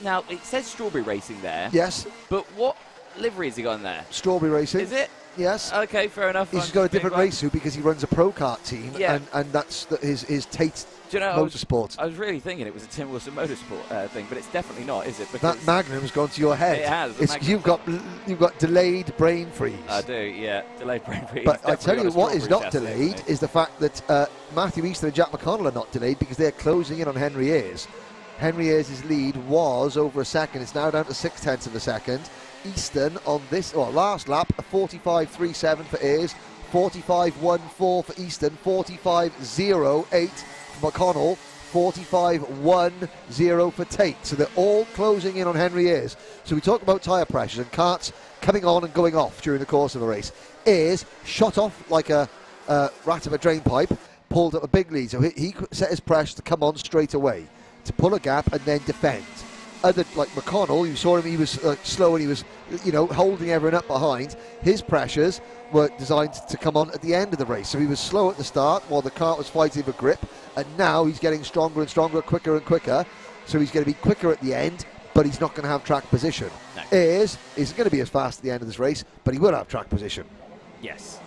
Speaker 2: Now, it says Strawberry Racing there.
Speaker 1: Yes.
Speaker 2: But what livery has he got in there?
Speaker 1: Strawberry Racing.
Speaker 2: Is it?
Speaker 1: Yes.
Speaker 2: Okay, fair enough.
Speaker 1: He's got a different race suit because he runs a pro kart team,
Speaker 2: Yeah.
Speaker 1: and that's his Tate
Speaker 2: Do you know,
Speaker 1: Motorsport.
Speaker 2: I was really thinking it was a Tim Wilson Motorsport thing, but it's definitely not, is it?
Speaker 1: That Magnum's gone to your head.
Speaker 2: It has.
Speaker 1: You've got delayed brain freeze.
Speaker 2: I do, yeah. Delayed brain freeze.
Speaker 1: But I tell you what is not delayed is the fact that Matthew Easton and Jack McConnell are not delayed because they're closing in on Henry Ayres. Henry Ayres' lead was over a second. It's now down to 0.6 of a second. Easton on this last lap, a 45.37 for Ayres, 45.14 for Easton, 45.08 for McConnell, 45.10 for Tate. So they're all closing in on Henry Ayres. So we talk about tyre pressures and karts coming on and going off during the course of the race. Ayres shot off like a rat of a drain pipe, pulled up a big lead. So he set his pressure to come on straight away, to pull a gap and then defend. Other, like McConnell, you saw him, he was slow and he was, holding everyone up behind. His pressures were designed to come on at the end of the race. So he was slow at the start while the kart was fighting for grip, and now he's getting stronger and stronger, quicker and quicker. So he's going to be quicker at the end, but he's not going to have track position. No. Ayres isn't going to be as fast at the end of this race, but he will have track position.
Speaker 2: Yes.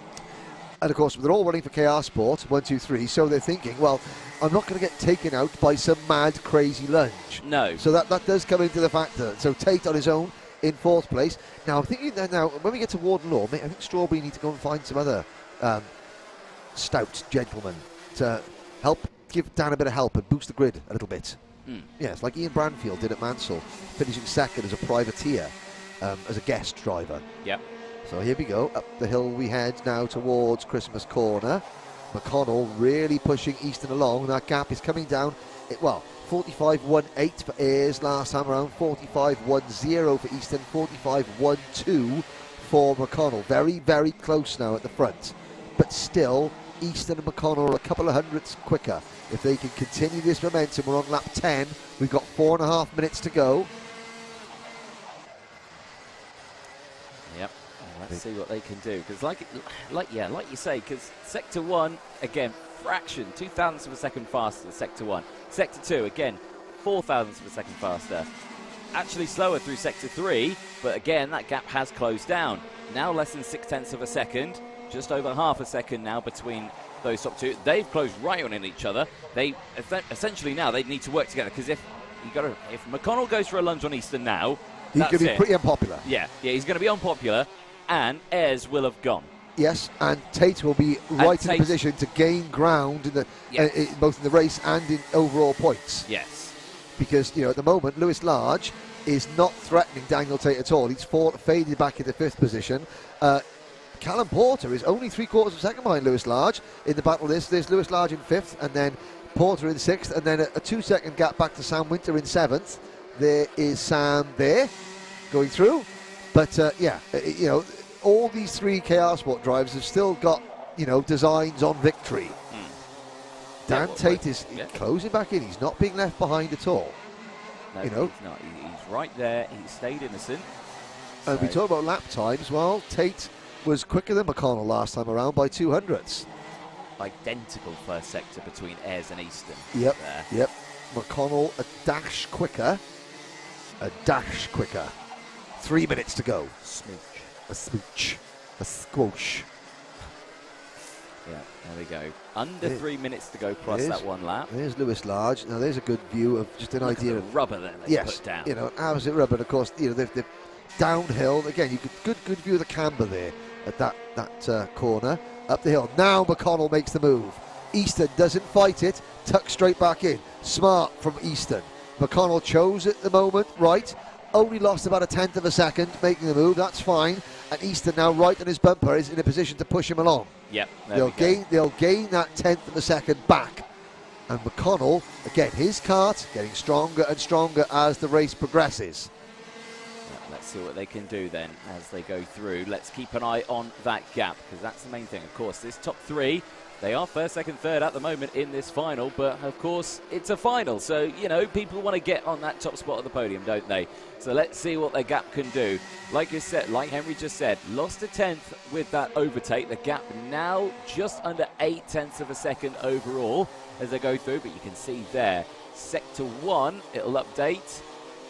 Speaker 1: And of course, they're all running for KR Sport, 1, 2, 3, so they're thinking, well, I'm not going to get taken out by some mad, crazy lunge.
Speaker 2: No.
Speaker 1: So that does come into the factor. So Tate on his own in 4th place. Now, I'm thinking that now, when we get to Warden Law, I think Strawberry need to go and find some other stout gentlemen to help give Dan a bit of help and boost the grid a little bit. Yes, like Ian Branfield did at Mansell, finishing second as a privateer, as a guest driver.
Speaker 2: Yep.
Speaker 1: So here we go, up the hill we head now towards Christmas Corner. McConnell really pushing Easton along. That gap is coming down. 45.18 for Ayres last time around, 45.10 for Easton, 45.12 for McConnell. Very, very close now at the front. But still, Easton and McConnell are a couple of hundredths quicker. If they can continue this momentum, we're on lap 10. We've got 4.5 minutes to go.
Speaker 2: Yep. Let's see what they can do, because like you say, because Sector 1, again, fraction, 0.02 of a second faster than Sector 1. Sector 2, again, 0.04 of a second faster. Actually slower through Sector 3, but again, that gap has closed down. Now less than 0.6 of a second, just over half a second now between those top two. They've closed right on in each other. They essentially now they need to work together, because if McConnell goes for a lunge on Easton now,
Speaker 1: he's going to be pretty unpopular.
Speaker 2: Yeah, he's going to be unpopular. And Ayres will have gone.
Speaker 1: Yes, and Tate will be right in a position to gain ground in the both in the race and in overall points.
Speaker 2: Yes.
Speaker 1: Because, at the moment, Lewis Large is not threatening Daniel Tate at all. He's faded back into 5th position. Callum Porter is only 3/4 of a second behind Lewis Large in the battle. There's Lewis Large in 5th, and then Porter in 6th, and then a 2-second gap back to Sam Winter in 7th. There is Sam there, going through. But, all these 3 KR Sport drivers have still got, designs on victory. Dan Tate is closing back in. He's not being left behind at all.
Speaker 2: No, he's not. He's right there. He stayed innocent.
Speaker 1: And we talk about lap times. Well, Tate was quicker than McConnell last time around by 200ths.
Speaker 2: Identical first sector between Ayres and Easton.
Speaker 1: Yep. McConnell a dash quicker. 3 minutes to go. A smooch. A squoosh.
Speaker 2: Yeah, there we go. Under 3 minutes to go plus that one lap.
Speaker 1: There's Lewis Large. Now there's a good view of just an idea of
Speaker 2: rubber that they put down.
Speaker 1: Absolute rubber. And of course, they're downhill. Again, you could good view of the camber there at that corner. Up the hill. Now McConnell makes the move. Easton doesn't fight it. Tucks straight back in. Smart from Easton. McConnell chose at the moment, right. Only lost about 1/10 of a second making the move. That's fine. And Easton now right on his bumper is in a position to push him along.
Speaker 2: Yep.
Speaker 1: They'll gain that 1/10 of a second back. And McConnell, again, his kart getting stronger and stronger as the race progresses.
Speaker 2: Let's see what they can do then as they go through. Let's keep an eye on that gap, because that's the main thing. Of course, this top 3, they are 1st, 2nd, 3rd at the moment in this final, but of course it's a final, so people want to get on that top spot of the podium, don't they? So let's see what their gap can do. Like you said, like Henry just said, lost a 10th with that overtake. The gap now just under 0.8 of a second overall as they go through, but you can see there, Sector 1, it'll update.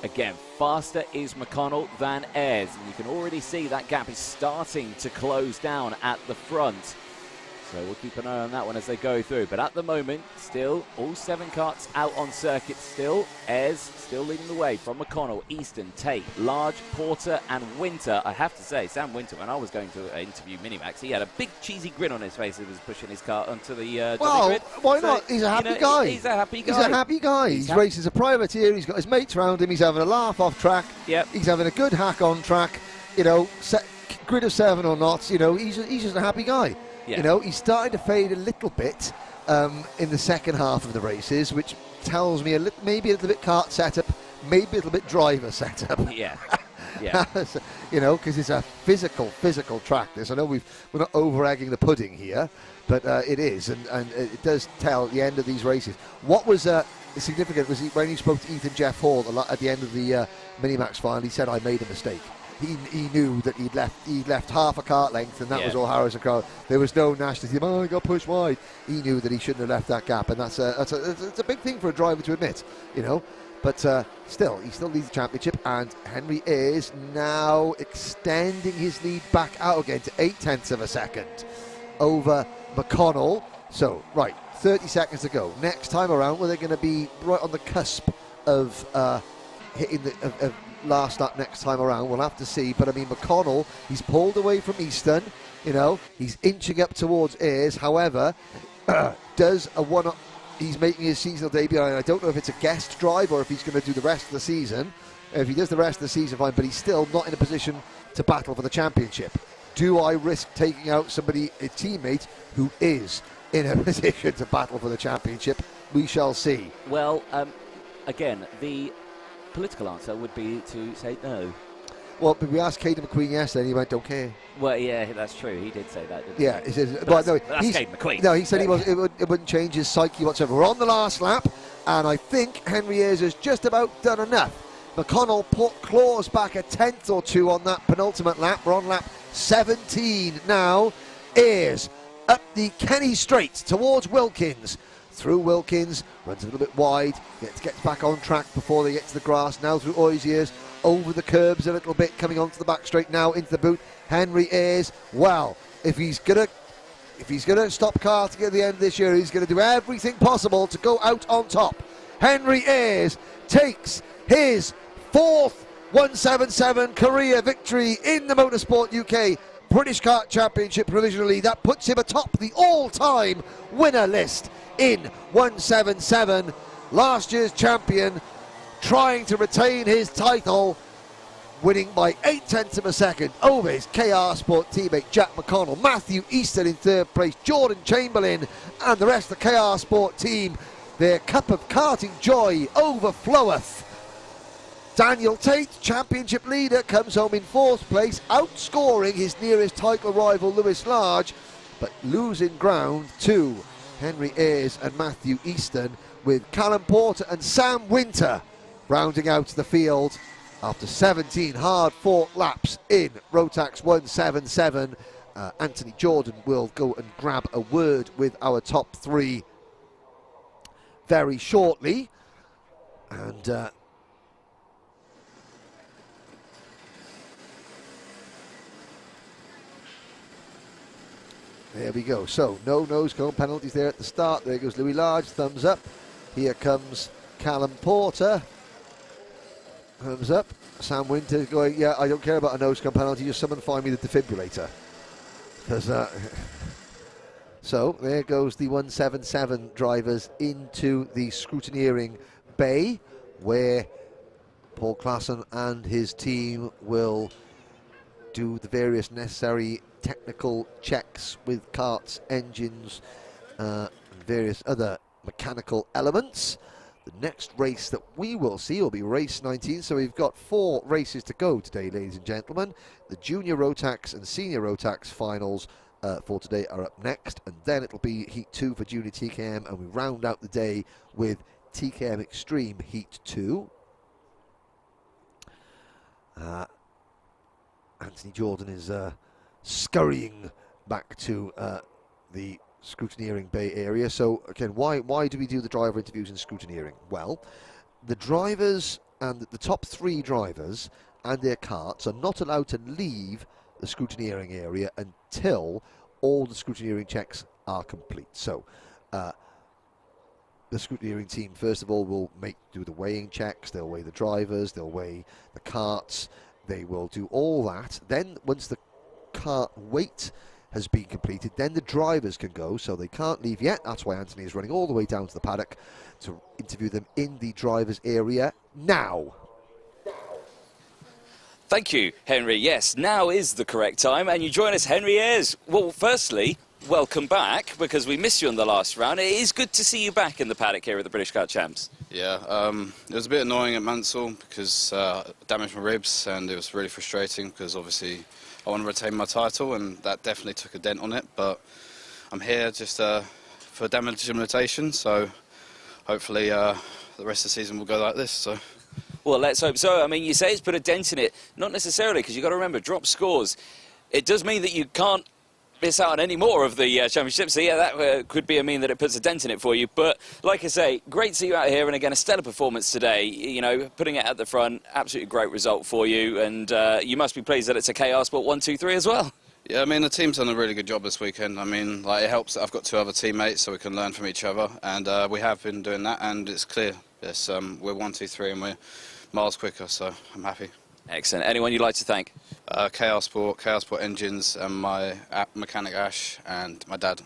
Speaker 2: Again, faster is McConnell than Ayres, and you can already see that gap is starting to close down at the front. So we'll keep an eye on that one as they go through. But at the moment, still, all 7 karts out on circuit still. Ayres still leading the way from McConnell, Easton, Tate, Large, Porter and Winter. I have to say, Sam Winter, when I was going to interview Minimax, he had a big cheesy grin on his face as he was pushing his car onto the
Speaker 1: well,
Speaker 2: grid.
Speaker 1: why not? He's a happy guy.
Speaker 2: He's a happy guy.
Speaker 1: He's a happy guy. He's racing as a privateer. He's got his mates around him. He's having a laugh off track.
Speaker 2: Yep.
Speaker 1: He's having a good hack on track. You know, grid of 7 or not, you know, he's just a happy guy.
Speaker 2: Yeah.
Speaker 1: You know, he's starting to fade a little bit in the second half of the races, which tells me maybe a little bit kart setup, maybe a little bit driver setup.
Speaker 2: Yeah. Yeah.
Speaker 1: You know, because it's a physical track. This, I know we're not over-egging the pudding here, but it is, and it does tell the end of these races. What was significant was when he spoke to Ethan Jeff Hall at the end of the Minimax final. He said, "I made a mistake." He knew that he'd left half a kart length, and that was all Harrison Crowd. There was no nationality. Oh, he got pushed wide. He knew that he shouldn't have left that gap, and it's a big thing for a driver to admit, you know. But still, he still leads the championship, and Henry is now extending his lead back out again to 0.8 of a second over McConnell. So, right, 30 seconds to go. Next time around, well, they're going to be right on the cusp of hitting the last lap next time around. We'll have to see. But I mean, McConnell, he's pulled away from Easton. You know, he's inching up towards Ayres. However, does a one-up. He's making his seasonal debut. I don't know if it's a guest drive or if he's going to do the rest of the season. If he does the rest of the season, fine. But he's still not in a position to battle for the championship. Do I risk taking out somebody, a teammate, who is in a position to battle for the championship? We shall see.
Speaker 2: Well, again, the political answer would be to say no.
Speaker 1: Well, but we asked Caden McQueen yesterday, and he went, "Don't care."
Speaker 2: Well, yeah, that's true. He did say that, didn't
Speaker 1: he? Yeah, he says. But no,
Speaker 2: that's Caden McQueen.
Speaker 1: No, he said it wouldn't change his psyche whatsoever. We're on the last lap, and I think Henry Ayres has just about done enough. McConnell claws back a 10th or 2 on that penultimate lap. We're on lap 17 now. Ayres up the Kenny Straight towards Wilkins. Through Wilkins, runs a little bit wide, gets back on track before they get to the grass. Now through Oisiers, over the curbs a little bit, coming onto the back straight now into the boot. Henry Ayres, well, if he's gonna stop karting at the end of this year, he's gonna do everything possible to go out on top. Henry Ayres takes his 4th 177 career victory in the Motorsport UK British Kart Championship provisionally. That puts him atop the all-time winner list in 177. Last year's champion trying to retain his title, winning by 0.8 of a second over his KR Sport teammate Jack McConnell. Matthew Easton in 3rd place, Jordan Chamberlain and the rest of the KR Sport team. Their cup of karting joy overfloweth. Daniel Tate, championship leader, comes home in 4th place, outscoring his nearest title rival Lewis Large, but losing ground to Henry Ayres and Matthew Easton, with Callum Porter and Sam Winter rounding out the field after 17 hard-fought laps in Rotax 177. Anthony Jordan will go and grab a word with our top 3 very shortly. And there we go. So, no nose cone penalties there at the start. There goes Louis Large, thumbs up. Here comes Callum Porter. Thumbs up. Sam Winter going, yeah, I don't care about a nose cone penalty, just someone find me the defibrillator. So, there goes the 177 drivers into the scrutineering bay, where Paul Klassen and his team will do the various necessary technical checks with karts, engines, and various other mechanical elements. The next race that we will see will be race 19, so we've got 4 races to go today, ladies and gentlemen. The junior Rotax and senior Rotax finals for today are up next, and then it'll be Heat 2 for junior TKM, and we round out the day with TKM Extreme Heat 2. Anthony Jordan is scurrying back to the scrutineering bay area. So again, why do we do the driver interviews and scrutineering? Well, the drivers and the top 3 drivers and their karts are not allowed to leave the scrutineering area until all the scrutineering checks are complete. So the scrutineering team, first of all, will do the weighing checks. They'll weigh the drivers, they'll weigh the karts, they will do all that. Then once the kart weight has been completed, then the drivers can go, so they can't leave yet. That's why Anthony is running all the way down to the paddock to interview them in the drivers area now.
Speaker 3: Thank you, Henry. Yes, now is the correct time, and you join us, Henry Ayres. Well, firstly, welcome back, because we missed you in the last round. It is good to see you back in the paddock here at the British Kart Champs.
Speaker 16: Yeah, it was a bit annoying at Mansell because I damaged my ribs, and it was really frustrating because obviously I want to retain my title, and that definitely took a dent on it. But I'm here just for damage limitation, so hopefully the rest of the season will go like this. So.
Speaker 3: Well, let's hope so. I mean, you say it's put a dent in it. Not necessarily, because you've got to remember, drop scores. It does mean that you can't miss out on any more of the championship. So, yeah, that could be a mean that it puts a dent in it for you. But, like I say, great to see you out here. And, again, a stellar performance today. You know, putting it at the front, absolutely great result for you. And you must be pleased that it's a KR Sport 1, 2, 3 as well.
Speaker 16: Yeah, I mean, the team's done a really good job this weekend. I mean, like, it helps that I've got 2 other teammates so we can learn from each other. And we have been doing that, and it's clear. Yes, we're 1, 2, 3, and we're miles quicker, so I'm happy.
Speaker 3: Excellent. Anyone you'd like to thank?
Speaker 16: KR Sport Engines, and my mechanic Ash, and my dad.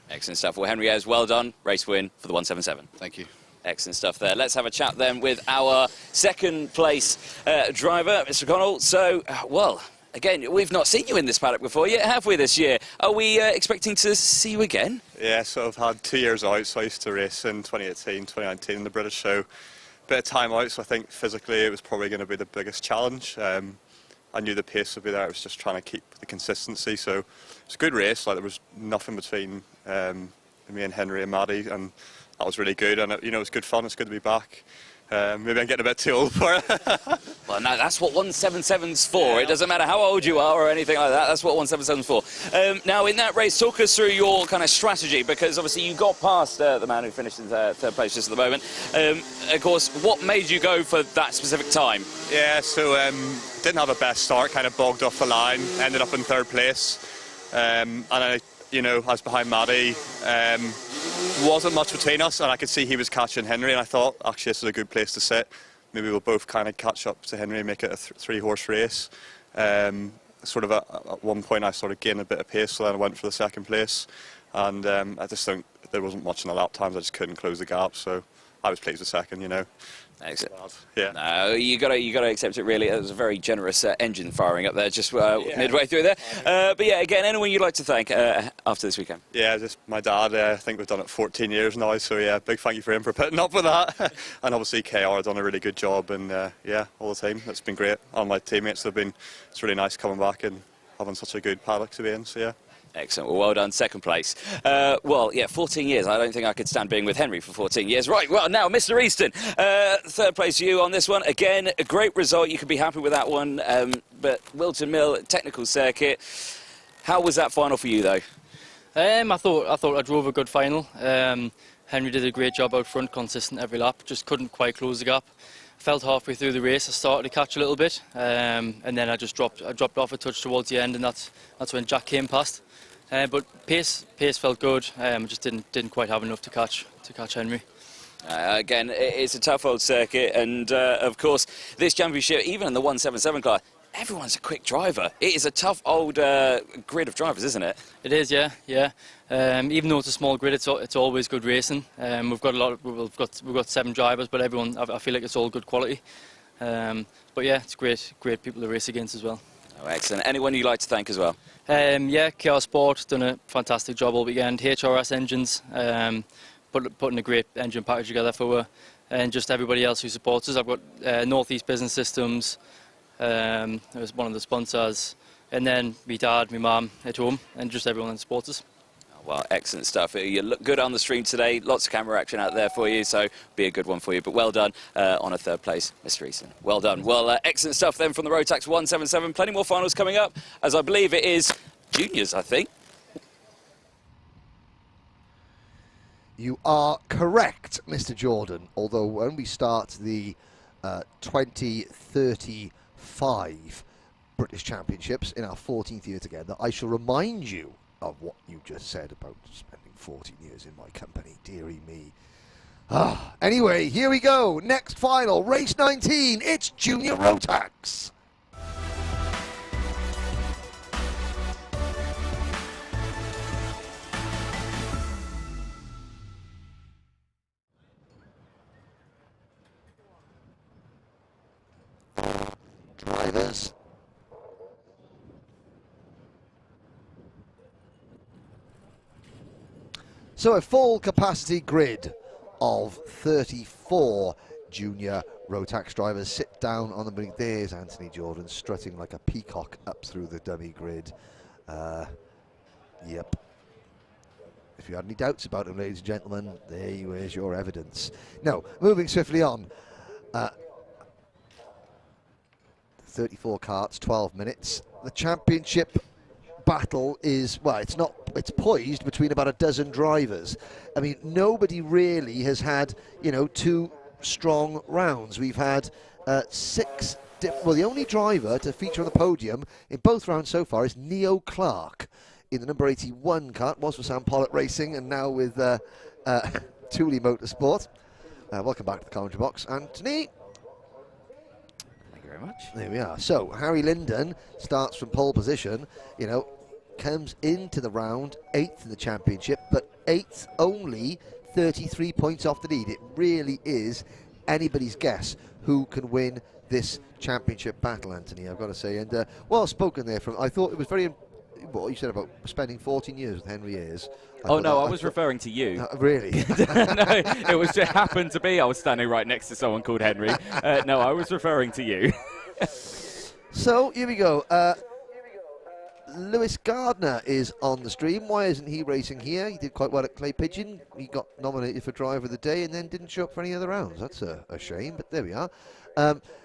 Speaker 3: Excellent stuff. Well, Henry Ayres, well done. Race win for the 177.
Speaker 16: Thank you.
Speaker 3: Excellent stuff there. Let's have a chat then with our second place driver, Mr. Connell. So, well, again, we've not seen you in this paddock before yet, have we, this year? Are we expecting to see you again?
Speaker 17: Yeah, so I've had 2 years out, so I used to race in 2018, 2019 in the British show. Bit of time out, so I think physically it was probably going to be the biggest challenge. I knew the pace would be there. I was just trying to keep the consistency, so it's a good race. Like, there was nothing between me and Henry and Maddie, and that was really good. And you know, it was good fun. It's good to be back. Maybe I'm getting a bit too old for it.
Speaker 3: Well, no, that's what 177's for. Yeah. It doesn't matter how old you are or anything like that. That's what 177's for. Now, in that race, talk us through your kind of strategy, because obviously you got past the man who finished in third place just at the moment. Of course, what made you go for that specific time?
Speaker 17: Yeah, so didn't have a best start, kind of bogged off the line, ended up in 3rd place. And I, you know, I was behind Maddie. Wasn't much between us, and I could see he was catching Henry, and I thought, actually, this is a good place to sit. Maybe we'll both kind of catch up to Henry and make it a 3-horse race. Sort of at one point, I sort of gained a bit of pace, so then I went for the 2nd place. And I just think there wasn't much in the lap times. I just couldn't close the gap, so I was pleased with 2nd, you know.
Speaker 3: Excellent.
Speaker 17: Yeah.
Speaker 3: No, you got to accept it. Really, it was a very generous engine firing up there, just midway through there. But yeah, again, anyone you'd like to thank after this weekend?
Speaker 17: Yeah, just my dad. I think we've done it 14 years now, so yeah, big thank you for him for putting up with that. And obviously KR done a really good job, and yeah, all the time it's been great. All my teammates have been. It's really nice coming back and having such a good paddock to be in. So yeah.
Speaker 3: Excellent. Well done. 2nd place. Well, yeah, 14 years. I don't think I could stand being with Henry for 14 years. Right, well, now, Mr. Easton, 3rd place for you on this one. Again, a great result. You can be happy with that one. But Whilton Mill, technical circuit. How was that final for you, though?
Speaker 18: I thought I drove a good final. Henry did a great job out front, consistent every lap. Just couldn't quite close the gap. Felt halfway through the race, I started to catch a little bit, and then I dropped off a touch towards the end, and that's when Jack came past. But pace felt good. Just didn't quite have enough to catch Henry.
Speaker 3: Again, it's a tough old circuit, and of course, this championship, even in the 177 class, everyone's a quick driver. It is a tough old grid of drivers, isn't it?
Speaker 18: It is, yeah. Even though it's a small grid, it's always good racing. We've got 7 drivers, but everyone, I feel like it's all good quality. But yeah, it's great people to race against as well.
Speaker 3: Oh, excellent. Anyone you'd like to thank as well?
Speaker 18: Yeah, KR Sport done a fantastic job all weekend. HRS Engines putting a great engine package together for her, and just everybody else who supports us. I've got North East Business Systems, it was one of the sponsors, and then my dad, my mum at home, and just everyone that supports us.
Speaker 3: Well, excellent stuff. You look good on the stream today. Lots of camera action out there for you, so be a good one for you. But well done on a 3rd place, Mr. Easton. Well done. Well, excellent stuff then from the Rotax 177. Plenty more finals coming up, as I believe it is juniors, I think.
Speaker 1: You are correct, Mr. Jordan. Although when we start the 2035 British Championships in our 14th year together. I shall remind you of what you just said about spending 14 years in my company. Dearie me. Anyway, here we go. Next final, race 19. It's Junior Rotax. Drivers. So a full capacity grid of 34 junior Rotax drivers sit down on the brink. There's Anthony Jordan strutting like a peacock up through the dummy grid. Yep. If you had any doubts about him, ladies and gentlemen, there's your evidence. Now, moving swiftly on. 34 karts, 12 minutes. The championship battle is, well, it's poised between about a dozen drivers. I mean, nobody really has had, you know, 2 strong rounds. We've had 6, well, the only driver to feature on the podium in both rounds so far is Neo Clark in the number 81 kart, was for Sam Pollitt Racing and now with Thule Motorsport. Welcome back to the commentary box, Anthony.
Speaker 2: Very much.
Speaker 1: There we are. So Harry Linden starts from pole position, you know, comes into the round 8th in the championship, but 8th only 33 points off the lead. It really is anybody's guess who can win this championship battle, Anthony, I've got to say. And well spoken there from, I thought it was very, what you said about spending 14 years with Henry Ayres.
Speaker 2: Oh no, I was referring to you.
Speaker 1: Really?
Speaker 2: No, it happened to be I was standing right next to someone called Henry. No, I was referring to you.
Speaker 1: So here we go. Lewis Gardner is on the stream. Why isn't he racing here? He did quite well at Clay Pigeon. He got nominated for Driver of the Day and then didn't show up for any other rounds. That's a shame, but there we are.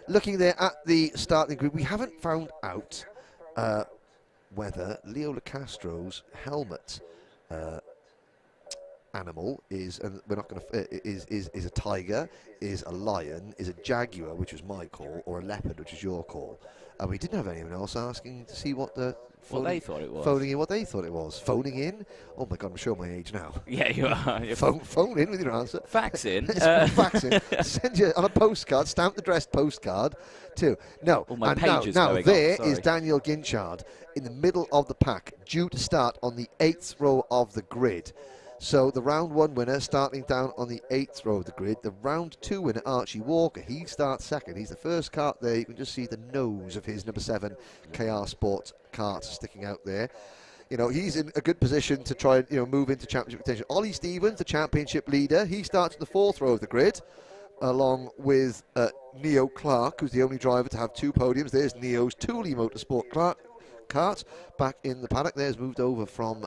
Speaker 1: Looking there at the starting grid, we haven't found out whether Leo Lacastro's helmet animal is, and we're not going to, is a tiger, is a lion, is a jaguar, which was my call, or a leopard, which is your call. And we didn't have anyone else asking to see what the
Speaker 2: what they thought it was.
Speaker 1: Phoning in what they thought it was. Phoning in? Oh my God, I'm showing my age now.
Speaker 2: Yeah, you are.
Speaker 1: Phone in with your answer.
Speaker 2: Fax in.
Speaker 1: Fax in. Send you on a postcard, stamped addressed postcard too. No,
Speaker 2: all my
Speaker 1: and
Speaker 2: pages
Speaker 1: now
Speaker 2: going
Speaker 1: there
Speaker 2: off,
Speaker 1: is Daniel Ginchard in the middle of the pack, due to start on the 8th row of the grid. So the round 1 winner starting down on the 8th row of the grid. The round 2 winner, Archie Walker, he starts second. He's the first kart there. You can just see the nose of his number 7 KR Sport kart sticking out there. You know, he's in a good position to try and, you know, move into championship contention. Ollie Stevens, the championship leader, he starts in the 4th row of the grid, along with Neo Clark, who's the only driver to have 2 podiums. There's Neo's Thule Motorsport kart back in the paddock. There's moved over from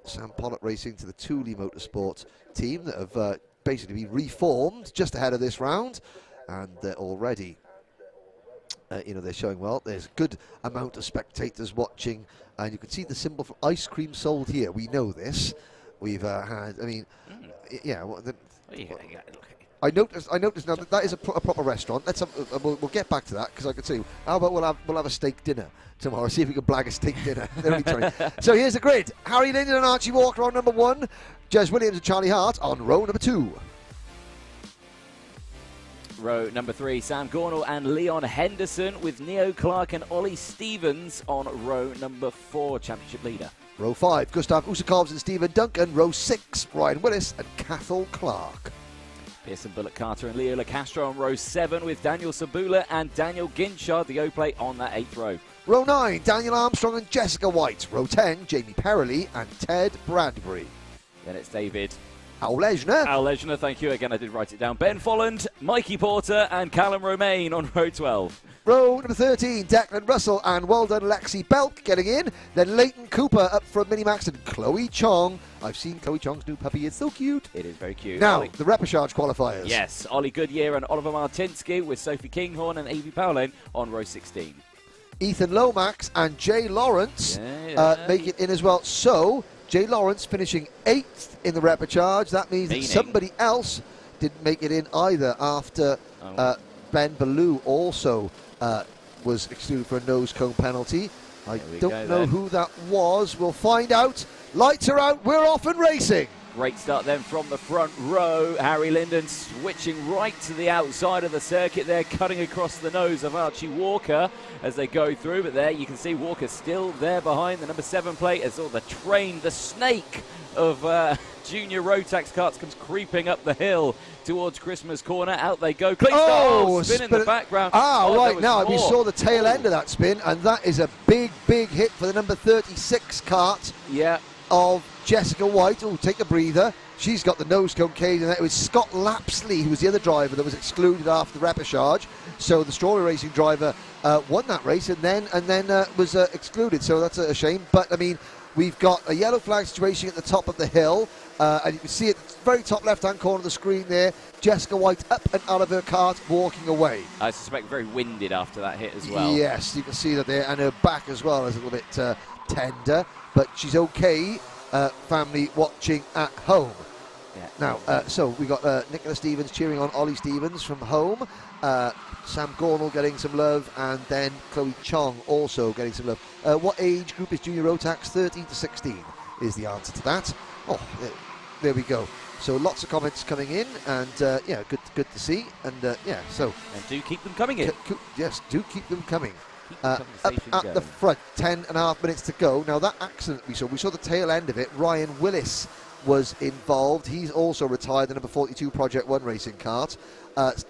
Speaker 1: Sam Pollitt Racing to the Thule Motorsport team that have basically been reformed just ahead of this round, and they're already, you know, they're showing well. There's a good amount of spectators watching, and you can see the symbol for ice cream sold here. We know this. We've had, I mean, yeah. I noticed now that is a proper restaurant. Let's have, we'll get back to that, because I could see. How about we'll have a steak dinner tomorrow? See if we can blag a steak dinner. So here's the grid: Harry Linden and Archie Walker on number 1, Jez Williams and Charlie Hart on row number 2.
Speaker 2: Row number 3, Sam Gornall and Leon Henderson, with Neo Clark and Ollie Stevens on row number 4, championship leader.
Speaker 1: Row 5, Gustav Usakovs and Stephen Duncan. Row 6, Ryan Willis and Cathal Clark.
Speaker 2: Pearson Bullock Carter and Leo Lacastro on row 7, with Daniel Sabula and Daniel Ginchard, the O-Play, on that 8th row.
Speaker 1: Row 9, Daniel Armstrong and Jessica White. Row 10, Jamie Perrelly and Ted Bradbury.
Speaker 2: Then it's David
Speaker 1: Aulejner,
Speaker 2: thank you. Again, I did write it down. Ben Folland, Mikey Porter and Callum Romaine on row 12.
Speaker 1: Row number 13, Declan Russell and well done Lexi Belk getting in. Then Leighton Cooper up from Minimax and Chloe Chong. I've seen Chloe Chong's new puppy. It's so cute.
Speaker 2: It is very cute.
Speaker 1: Now, the Repechage qualifiers.
Speaker 2: Yes, Ollie Goodyear and Oliver Martinsky, with Sophie Kinghorn and Avi Powlin on row 16.
Speaker 1: Ethan Lomax and Jay Lawrence make it in as well. So, Jay Lawrence finishing 8th in the Repechage. That means that somebody else didn't make it in either after Ben Ballou also was excluded for a nose cone penalty. I don't know who that was. We'll find out. Lights are out. We're off and racing.
Speaker 2: Great start then from the front row. Harry Linden switching right to the outside of the circuit there, cutting across the nose of Archie Walker as they go through. But there you can see Walker still there behind the number 7 plate as all the train, the snake of junior Rotax karts comes creeping up the hill towards Christmas Corner. Out they go. Spin in the background.
Speaker 1: Right now we saw the tail end of that spin, and that is a big hit for the number 36 kart.
Speaker 2: Yeah.
Speaker 1: Of Jessica White. Oh, take a breather. She's got the nose cone cage, and it was Scott Lapsley who was the other driver that was excluded after the repechage. So the Strawberry Racing driver won that race and then was excluded. So that's a shame. But I mean, we've got a yellow flag situation at the top of the hill, and you can see at the very top left-hand corner of the screen there, Jessica White up and out of her kart, walking away.
Speaker 2: I suspect very winded after that hit as well.
Speaker 1: Yes, you can see that there, and her back as well is a little bit tender, but she's okay. Family watching at home.
Speaker 2: Yeah.
Speaker 1: Now, so we got Nicola Stevens cheering on Ollie Stevens from home. Sam Gornall getting some love, and then Chloe Chong also getting some love. What age group is Junior Rotax? 13 to 16 is the answer to that. Oh, there we go. So lots of comments coming in, and yeah, good to see. And yeah, so
Speaker 2: and do keep them coming in.
Speaker 1: Yes, do keep them coming. Up at the front, 10.5 minutes to go. Now that accident we saw the tail end of it. Ryan Willis was involved. He's also retired, the number 42 Project 1 racing kart.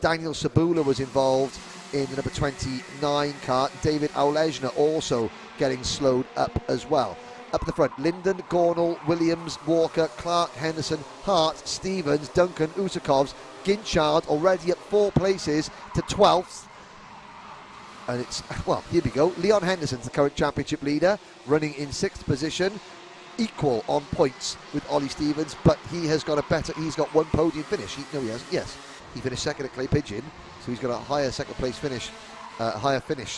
Speaker 1: Daniel Sabula was involved in the number 29 kart. David Aulejna also getting slowed up as well. Up the front, Linden, Gornall, Williams, Walker, Clark, Henderson, Hart, Stevens, Duncan, Usakovs, Ginchard already up 4 places to 12th. And it's, well, here we go. Leon Henderson's the current championship leader, running in 6th position, equal on points with Ollie Stevens, but he has got he's got 1 podium finish. He hasn't. He finished 2nd at Clay Pigeon, so he's got a higher second place finish,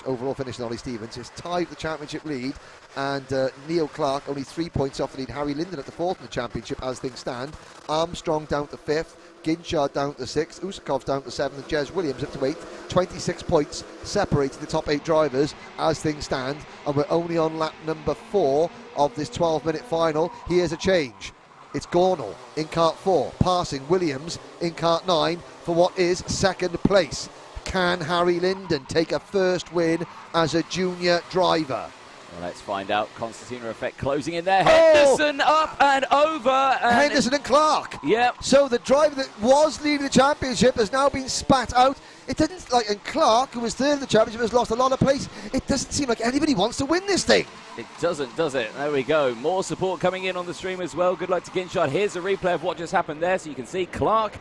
Speaker 1: overall finish than Ollie Stevens. It's tied the championship lead, and Neil Clark only 3 points off the lead. Harry Linden at the 4th in the championship as things stand. Armstrong down to 5th. Ginchard down to 6th, Usakov's down to 7th, and Jez Williams up to 8th. 26 points separating the top 8 drivers as things stand, and we're only on lap number 4 of this 12-minute final. Here's a change. It's Gornall in kart 4, passing Williams in kart 9 for what is 2nd place. Can Harry Linden take a first win as a junior driver?
Speaker 2: Well, let's find out. Constantina effect closing in there. Henderson up and over. And
Speaker 1: Henderson and Clark.
Speaker 2: Yep.
Speaker 1: So the driver that was leading the championship has now been spat out. It didn't and Clark, who was 3rd in the championship, has lost a lot of place. It doesn't seem like anybody wants to win this thing.
Speaker 2: It doesn't, does it? There we go. More support coming in on the stream as well. Good luck to Ginchard. Here's a replay of what just happened there, so you can see Clark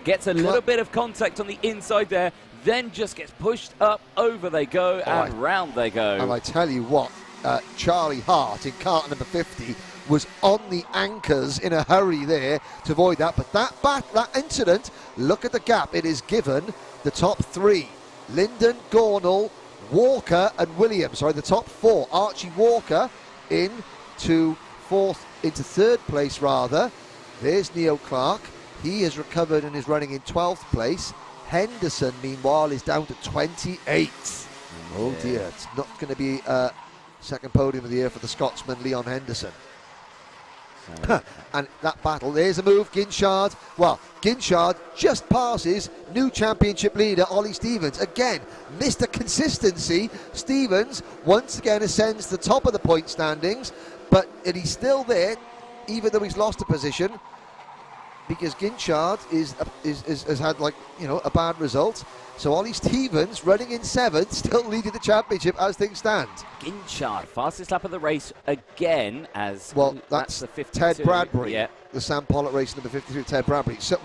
Speaker 2: gets a little bit of contact on the inside there, then just gets pushed up, over they go, and round they go.
Speaker 1: And I tell you what, Charlie Hart in kart number 50 was on the anchors in a hurry there to avoid that. But that incident, look at the gap it is given the top 3. Linden, Gornall, Walker and Williams. Sorry, the top 4. Archie Walker into 3rd place rather. There's Neil Clark. He has recovered and is running in 12th place. Henderson, meanwhile, is down to 28th. Oh dear, it's not going to be second podium of the year for the Scotsman Leon Henderson. And that battle, there's a move, Ginchard. Well, Ginchard just passes new championship leader Ollie Stevens. Again, Mr. Consistency. Stevens once again ascends to the top of the point standings, but he's still there, even though he's lost a position, because Ginchard has had a bad result. So Ollie Stevens running in 7th, still leading the championship as things stand.
Speaker 2: Ginchard, fastest lap of the race again, as
Speaker 1: that's
Speaker 2: the 52.
Speaker 1: Ted Bradbury,
Speaker 2: yeah.
Speaker 1: The Sam Pollock race number 53, Ted Bradbury. So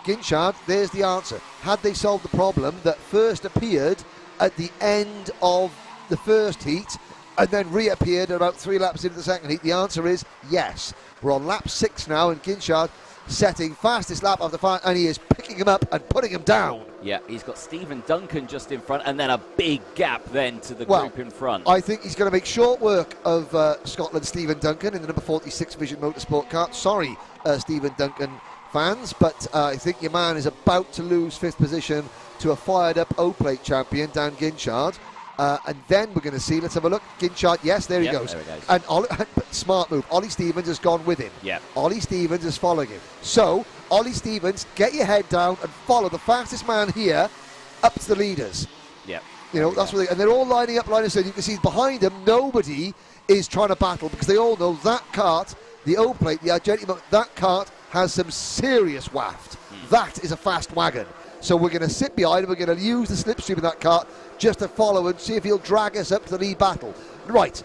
Speaker 1: Ginchard, there's the answer. Had they solved the problem that first appeared at the end of the first heat and then reappeared about 3 laps into the second heat? The answer is yes. We're on lap 6 now, and Ginchard setting fastest lap of the fight, and he is picking him up and putting him down.
Speaker 2: Yeah, he's got Stephen Duncan just in front, and then a big gap then to the group in front.
Speaker 1: I think he's going to make short work of Scotland's Stephen Duncan in the number 46 Vision Motorsport kart. Sorry, Stephen Duncan, fans, but I think your man is about to lose 5th position to a fired-up O-Plate champion, Dan Ginchard. And then we're going to see, let's have a look, Ginchard, yes, there he goes.
Speaker 2: There he goes.
Speaker 1: And smart move, Ollie Stevens has gone with him.
Speaker 2: Yeah.
Speaker 1: Ollie Stevens is following him. So, Ollie Stevens, get your head down and follow the fastest man here up to the leaders.
Speaker 2: Yeah.
Speaker 1: You know, that's what and they're all lining up, so you can see behind them, nobody is trying to battle because they all know that kart, the O-Plate, the Argentina, that kart has some serious waft. That is a fast wagon. So we're going to sit behind him, we're going to use the slipstream of that kart just to follow and see if he'll drag us up to the lead battle. Right,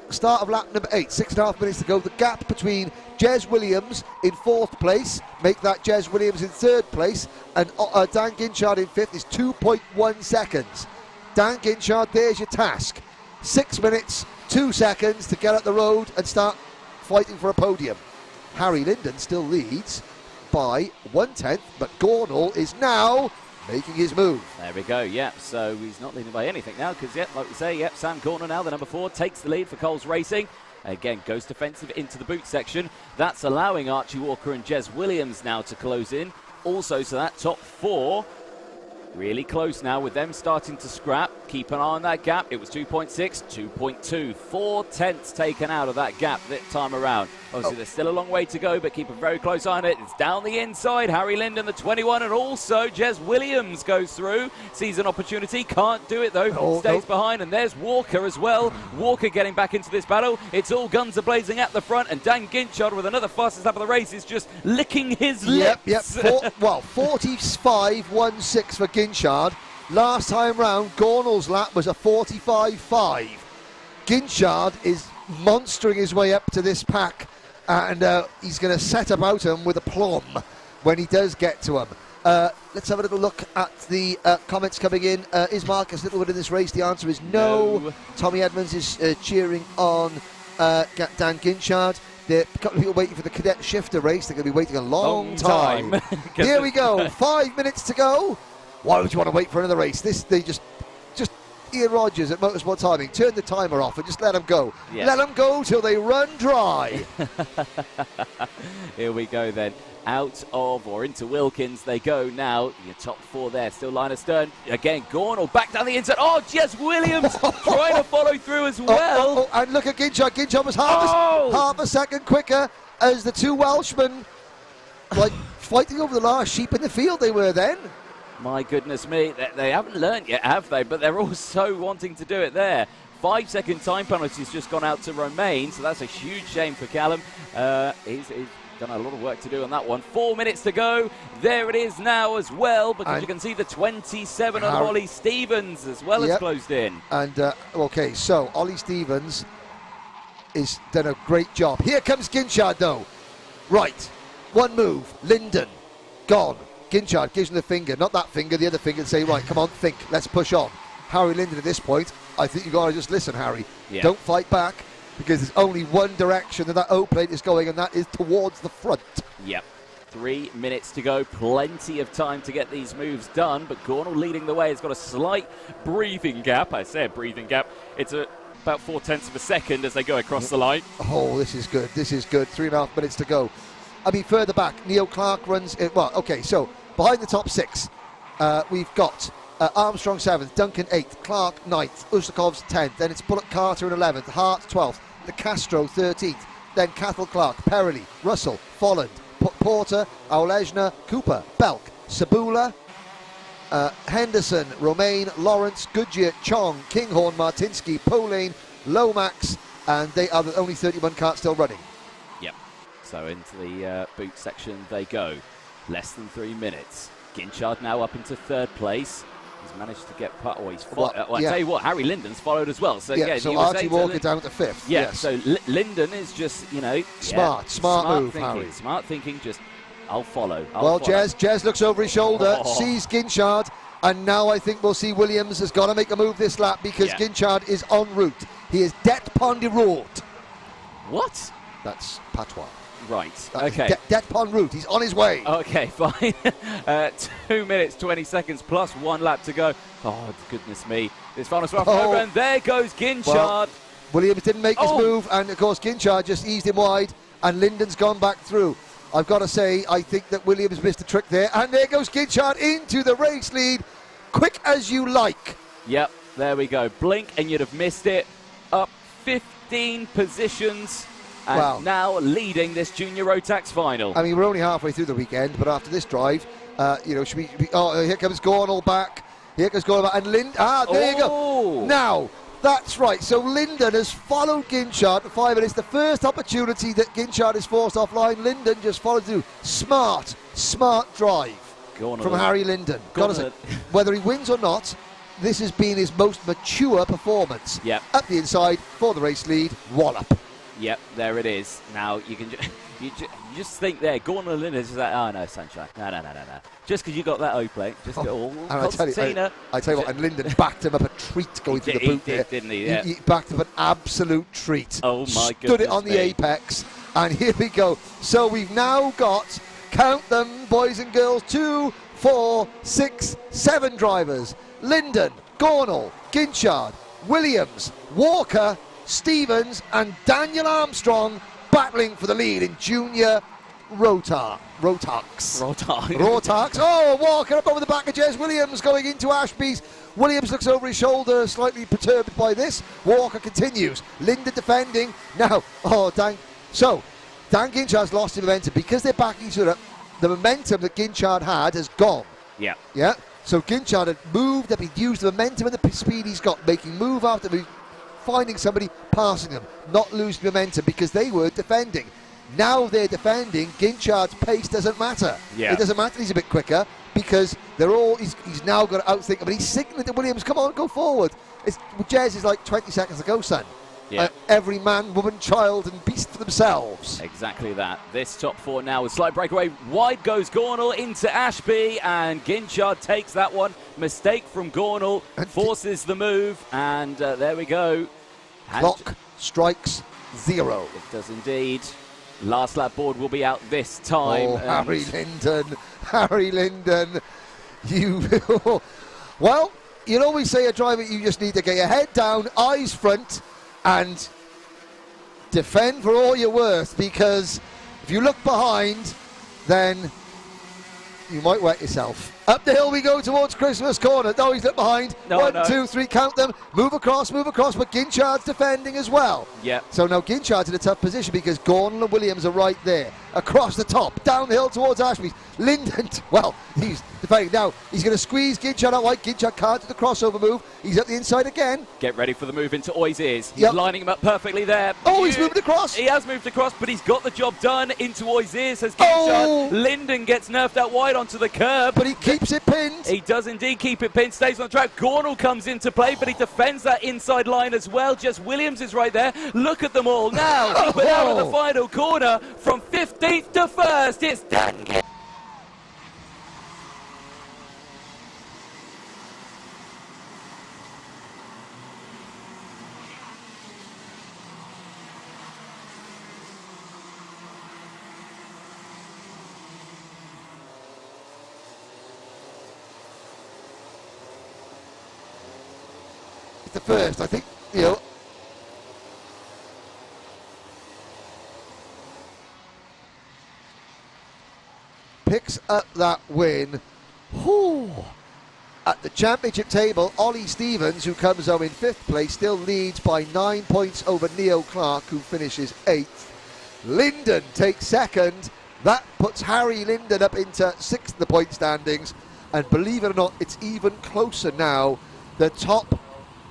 Speaker 1: start of lap number 8, 6.5 minutes to go. The gap between Jez Williams in 4th place, make that Jez Williams in 3rd place, and Dan Ginchard in 5th is 2.1 seconds. Dan Ginchard, there's your task. 6 minutes, 2 seconds to get up the road and start fighting for a podium. Harry Linden still leads by 1/10, but Gornall is now making his move.
Speaker 2: There we go, yep, so he's not leading by anything now because, yep, like we say, yep, Sam Gornall now, the number 4, takes the lead for Coles Racing. Again, goes defensive into the boot section. That's allowing Archie Walker and Jez Williams now to close in. Also, so that top 4, really close now with them starting to scrap. Keep an eye on that gap. It was 2.6, 2.2, 4/10 taken out of that gap that time around. Obviously, there's still a long way to go, but keep a very close eye on it. It's down the inside. Harry Linden, the 21, and also Jez Williams goes through. Sees an opportunity. Can't do it, though. Stays behind, and there's Walker as well. Walker getting back into this battle. It's all guns are blazing at the front, and Dan Ginchard with another fastest lap of the race is just licking his lips.
Speaker 1: Yep, 45.16 for Ginchard. Last time round, Gornall's lap was a 45.5. Ginchard is monstering his way up to this pack, and he's going to set about him with aplomb when he does get to him. Let's have a little look at the comments coming in. Is Marcus Littlewood in this race? The answer is no. Tommy Edmonds is cheering on Dan Ginchard. There are a couple of people waiting for the cadet shifter race. They're going to be waiting a long time. Here we go. 5 minutes to go. Why would you want to wait for another race? They just Ian Rogers at Motorsport Timing, turn the timer off and just let them go.
Speaker 2: Yes.
Speaker 1: Let them go till they run dry.
Speaker 2: Here we go then. Out of or into Wilkins they go now. Your top 4 there. Still line astern. Again, Gornall back down the inside. Oh, Jez Williams trying to follow through as well.
Speaker 1: And look at Ginchard. Ginchard was half a second quicker as the 2 Welshmen, like fighting over the last sheep in the field they were then.
Speaker 2: My goodness me, they haven't learnt yet, have they? But they're all so wanting to do it there. 5-second time penalty's just gone out to Romain, so that's a huge shame for Callum. He's done a lot of work to do on that one. 4 minutes to go. There it is now as well, because
Speaker 1: and
Speaker 2: you can see the 27 of Ollie Stevens as well as closed in.
Speaker 1: And, okay, so Ollie Stevens is done a great job. Here comes Ginchard, though. Right, one move, Linden, gone. Ginchard gives him the finger, not that finger, the other finger, and say, right, come on, think, let's push on. Harry Linden at this point, I think you've got to just listen, Harry.
Speaker 2: Yeah.
Speaker 1: Don't fight back, because there's only one direction that O-Plate is going, and that is towards the front.
Speaker 2: Yep. 3 minutes to go, plenty of time to get these moves done, but Gornall leading the way has got a slight breathing gap. I say a breathing gap. It's about 4/10 of a second as they go across the line.
Speaker 1: Oh, this is good, this is good. 3.5 minutes to go. I mean, further back, Neil Clark runs it. Well, okay, so behind the top 6, we've got Armstrong 7th, Duncan 8th, Clark 9th, Usakov's 10th, then it's Bullock Carter in 11th, Hart 12th, De Castro 13th, then Cathal Clark, Perrelly, Russell, Folland, Porter, Aulejna, Cooper, Belk, Sabula, Henderson, Romain, Lawrence, Goodyear, Chong, Kinghorn, Martinsky, Polane, Lomax, and they are the only 31 karts still running.
Speaker 2: Yep. So into the boot section they go. Less than 3 minutes. Ginchard now up into 3rd place. He's managed to get put. Oh, he's followed. I tell you what, Harry Linden's followed as well. So
Speaker 1: yeah, so Archie Walker down to 5th.
Speaker 2: Yeah.
Speaker 1: Yes.
Speaker 2: So Linden is just, you know,
Speaker 1: smart move,
Speaker 2: thinking,
Speaker 1: Harry.
Speaker 2: Smart thinking. Just I'll follow.
Speaker 1: Jez looks over his shoulder, sees Ginchard, and now I think we'll see Williams has got to make a move this lap because Ginchard is en route. He is det pon de route.
Speaker 2: What?
Speaker 1: That's patois.
Speaker 2: Right, okay.
Speaker 1: Det pon route, he's on his way.
Speaker 2: Okay, fine. 2 minutes, 20 seconds plus 1 lap to go. Oh, goodness me. This final swap over, and there goes Ginchard.
Speaker 1: Well, Williams didn't make his move, and of course Ginchard just eased him wide, and Linden's gone back through. I've got to say, I think that Williams missed a trick there. And there goes Ginchard into the race lead. Quick as you like.
Speaker 2: Yep, there we go. Blink and you'd have missed it. Up 15 positions. And now leading this Junior Rotax final.
Speaker 1: I mean, we're only halfway through the weekend, but after this drive, you know, should we oh, here comes Gornall back. Here comes Gornall back. And there you go. Now, that's right. So Linden has followed Ginchard for 5 minutes. The first opportunity that Ginchard is forced offline, Linden just followed through. Smart drive from Harry Linden. Gotta say, whether he wins or not, this has been his most mature performance.
Speaker 2: Yep.
Speaker 1: Up the inside for the race lead, wallop.
Speaker 2: Yep, there it is. Now you can you just think there, Gordon and Linden is just like, oh no, sunshine, no. Just because you got that O-plate, just go.
Speaker 1: And I tell you what, and Linden backed him up a treat going through the boot there.
Speaker 2: Didn't he? Yeah.
Speaker 1: He backed up an absolute treat.
Speaker 2: Oh my goodness.
Speaker 1: Stood it on the apex, and here we go. So we've now got, count them, boys and girls, 2, 4, 6, 7 drivers. Linden, Gornall, Ginchard, Williams, Walker, Stevens and Daniel Armstrong battling for the lead in Junior Rotax. Oh, Walker up over the back of Jez Williams going into Ashby's. Williams looks over his shoulder, slightly perturbed by this. Walker continues. Linden defending. Now, Dan Ginchard's lost the momentum because they're backing each other up. The momentum that Ginchard had has gone.
Speaker 2: Yeah.
Speaker 1: Yeah. So Ginchard had moved up. He'd used the momentum and the speed he's got, making move after move, finding somebody, passing them, not losing momentum because they were defending. Now they're defending. Ginchard's pace doesn't matter.
Speaker 2: Yeah.
Speaker 1: It doesn't matter he's a bit quicker because they're all. He's now got to outthink them. But he's signaling to Williams, come on, go forward. Jez is like 20 seconds to go, son.
Speaker 2: Yeah.
Speaker 1: Every man, woman, child and beast for themselves.
Speaker 2: Exactly that. This top 4 now with slight breakaway. Wide goes Gornall into Ashby and Ginchard takes that one. Mistake from Gornall, forces the move, and there we go.
Speaker 1: Clock strikes 0.
Speaker 2: It does indeed. Last lap board will be out this time.
Speaker 1: Oh, Harry Linden. Well, you'll always say a driver, you just need to get your head down, eyes front, and defend for all you're worth, because if you look behind, then you might wet yourself. Up the hill we go towards Christmas corner. No, he's looked behind. 1, 2, 3, count them. Move across, but Ginchard's defending as well.
Speaker 2: Yeah.
Speaker 1: So now Ginchard's in a tough position because Gornall and Williams are right there. Across the top, down the hill towards Ashby. Linden, well, he's defending. Now, he's going to squeeze Ginchard out wide. Ginchard can't do the crossover move. He's at the inside again.
Speaker 2: Get ready for the move into Oy's ears. He's lining him up perfectly there.
Speaker 1: Oh, he's moved across.
Speaker 2: He has moved across, but he's got the job done. Into Oy's ears has Ginchard. Linden gets nerfed out wide onto the curb.
Speaker 1: But he keeps it pinned.
Speaker 2: He does indeed keep it pinned, stays on the track. Gornall comes into play, but he defends that inside line as well. Just Williams is right there. Look at them all now. We're out of the final corner from 15th to 1st. It's Dan.
Speaker 1: The first, I think, you know. Picks up that win. Whew. At the championship table, Ollie Stevens, who comes home in 5th place, still leads by 9 points over Neil Clark, who finishes 8th. Linden takes 2nd. That puts Harry Linden up into 6th in the point standings. And believe it or not, it's even closer now. The top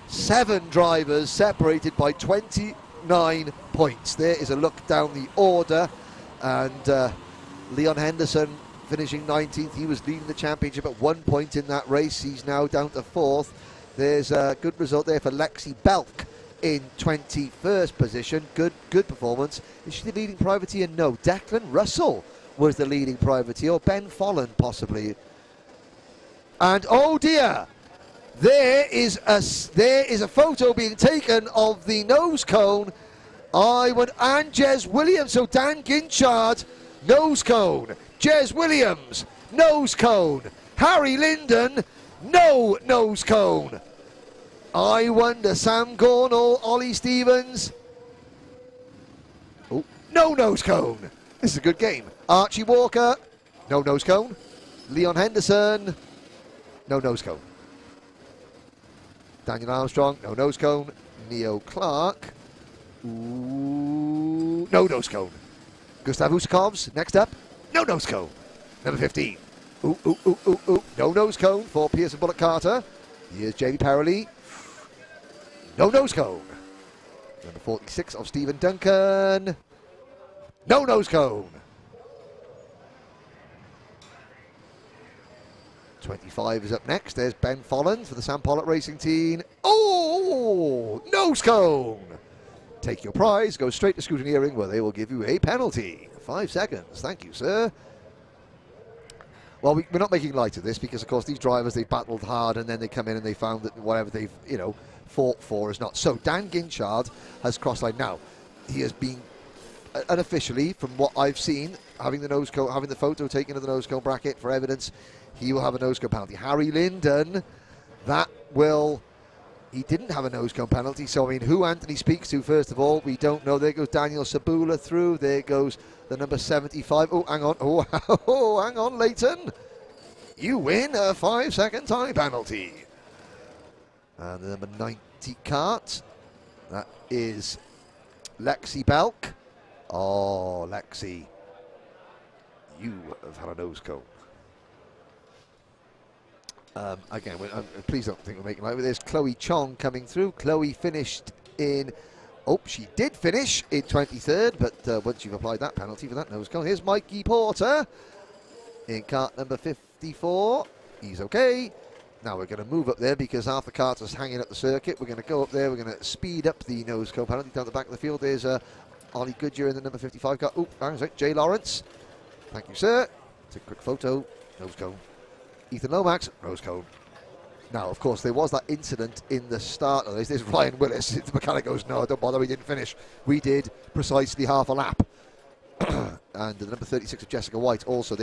Speaker 1: 7 drivers separated by 29 points. There is a look down the order, and Leon Henderson finishing 19th. He was leading the championship at 1 point in that race. He's now down to 4th. There's a good result there for Lexi Belk in 21st position. Good performance. Is she the leading privateer? No. Declan Russell was the leading privateer, or Ben Folland possibly. And oh dear, there is a photo being taken of the nose cone. And Jez Williams. So Dan Ginchard, nose cone. Jez Williams, nose cone. Harry Linden, no nose cone. I wonder, Sam Gornall, Ollie Stevens. Oh, no nose cone. This is a good game. Archie Walker, no nose cone. Leon Henderson, no nose cone. Daniel Armstrong, no nose cone. Neo Clark, ooh, no nose cone. Gustav Usakovs, next up, no nose cone. Number 15, ooh, no nose cone for Pearson Bullock Carter. Here's Jamie Parley, no nose cone. Number 46 of Stephen Duncan, no nose cone. 25 is up next. There's Ben Folland for the Sam Pollock Racing Team. Oh, nose cone. Take your prize, go straight to scrutineering where they will give you a penalty. 5 seconds. Thank you, sir. Well, we're not making light of this because, of course, these drivers, they battled hard and then they come in and they found that whatever they've, fought for is not. So Dan Ginchard has crossed line. Now, he has been unofficially, from what I've seen, having the nose cone, having the photo taken of the nose cone bracket for evidence, he will have a nose cone penalty. Harry Linden, he didn't have a nose cone penalty, so I mean, who Anthony speaks to, first of all, we don't know. There goes Daniel Sabula through, there goes the number 75. Oh, hang on, hang on, Leighton. You win a 5-second time penalty. And the number 90 Kart, that is Lexi Belk. Oh, Lexi, you have had a nose cone. Again, please don't think we're making light of it. There's Chloe Chong coming through. Chloe finished in... Oh, she did finish in 23rd, but once you've applied that penalty for that nose cone, here's Mikey Porter in kart number 54. He's okay. Now we're going to move up there because Arthur Carter's hanging up the circuit. We're going to go up there. We're going to speed up the nose cone penalty down the back of the field. There's Ollie Goodyear in the number 55 car. Oh, hang on a sec. Jay Lawrence. Thank you, sir. Take a quick photo. Nose cone. Ethan Lomax, nose cone. Now, of course, there was that incident in the start of this. There's Ryan Willis. The mechanic goes, no, don't bother, we didn't finish. We did precisely half a lap. And the number 36 of Jessica White also.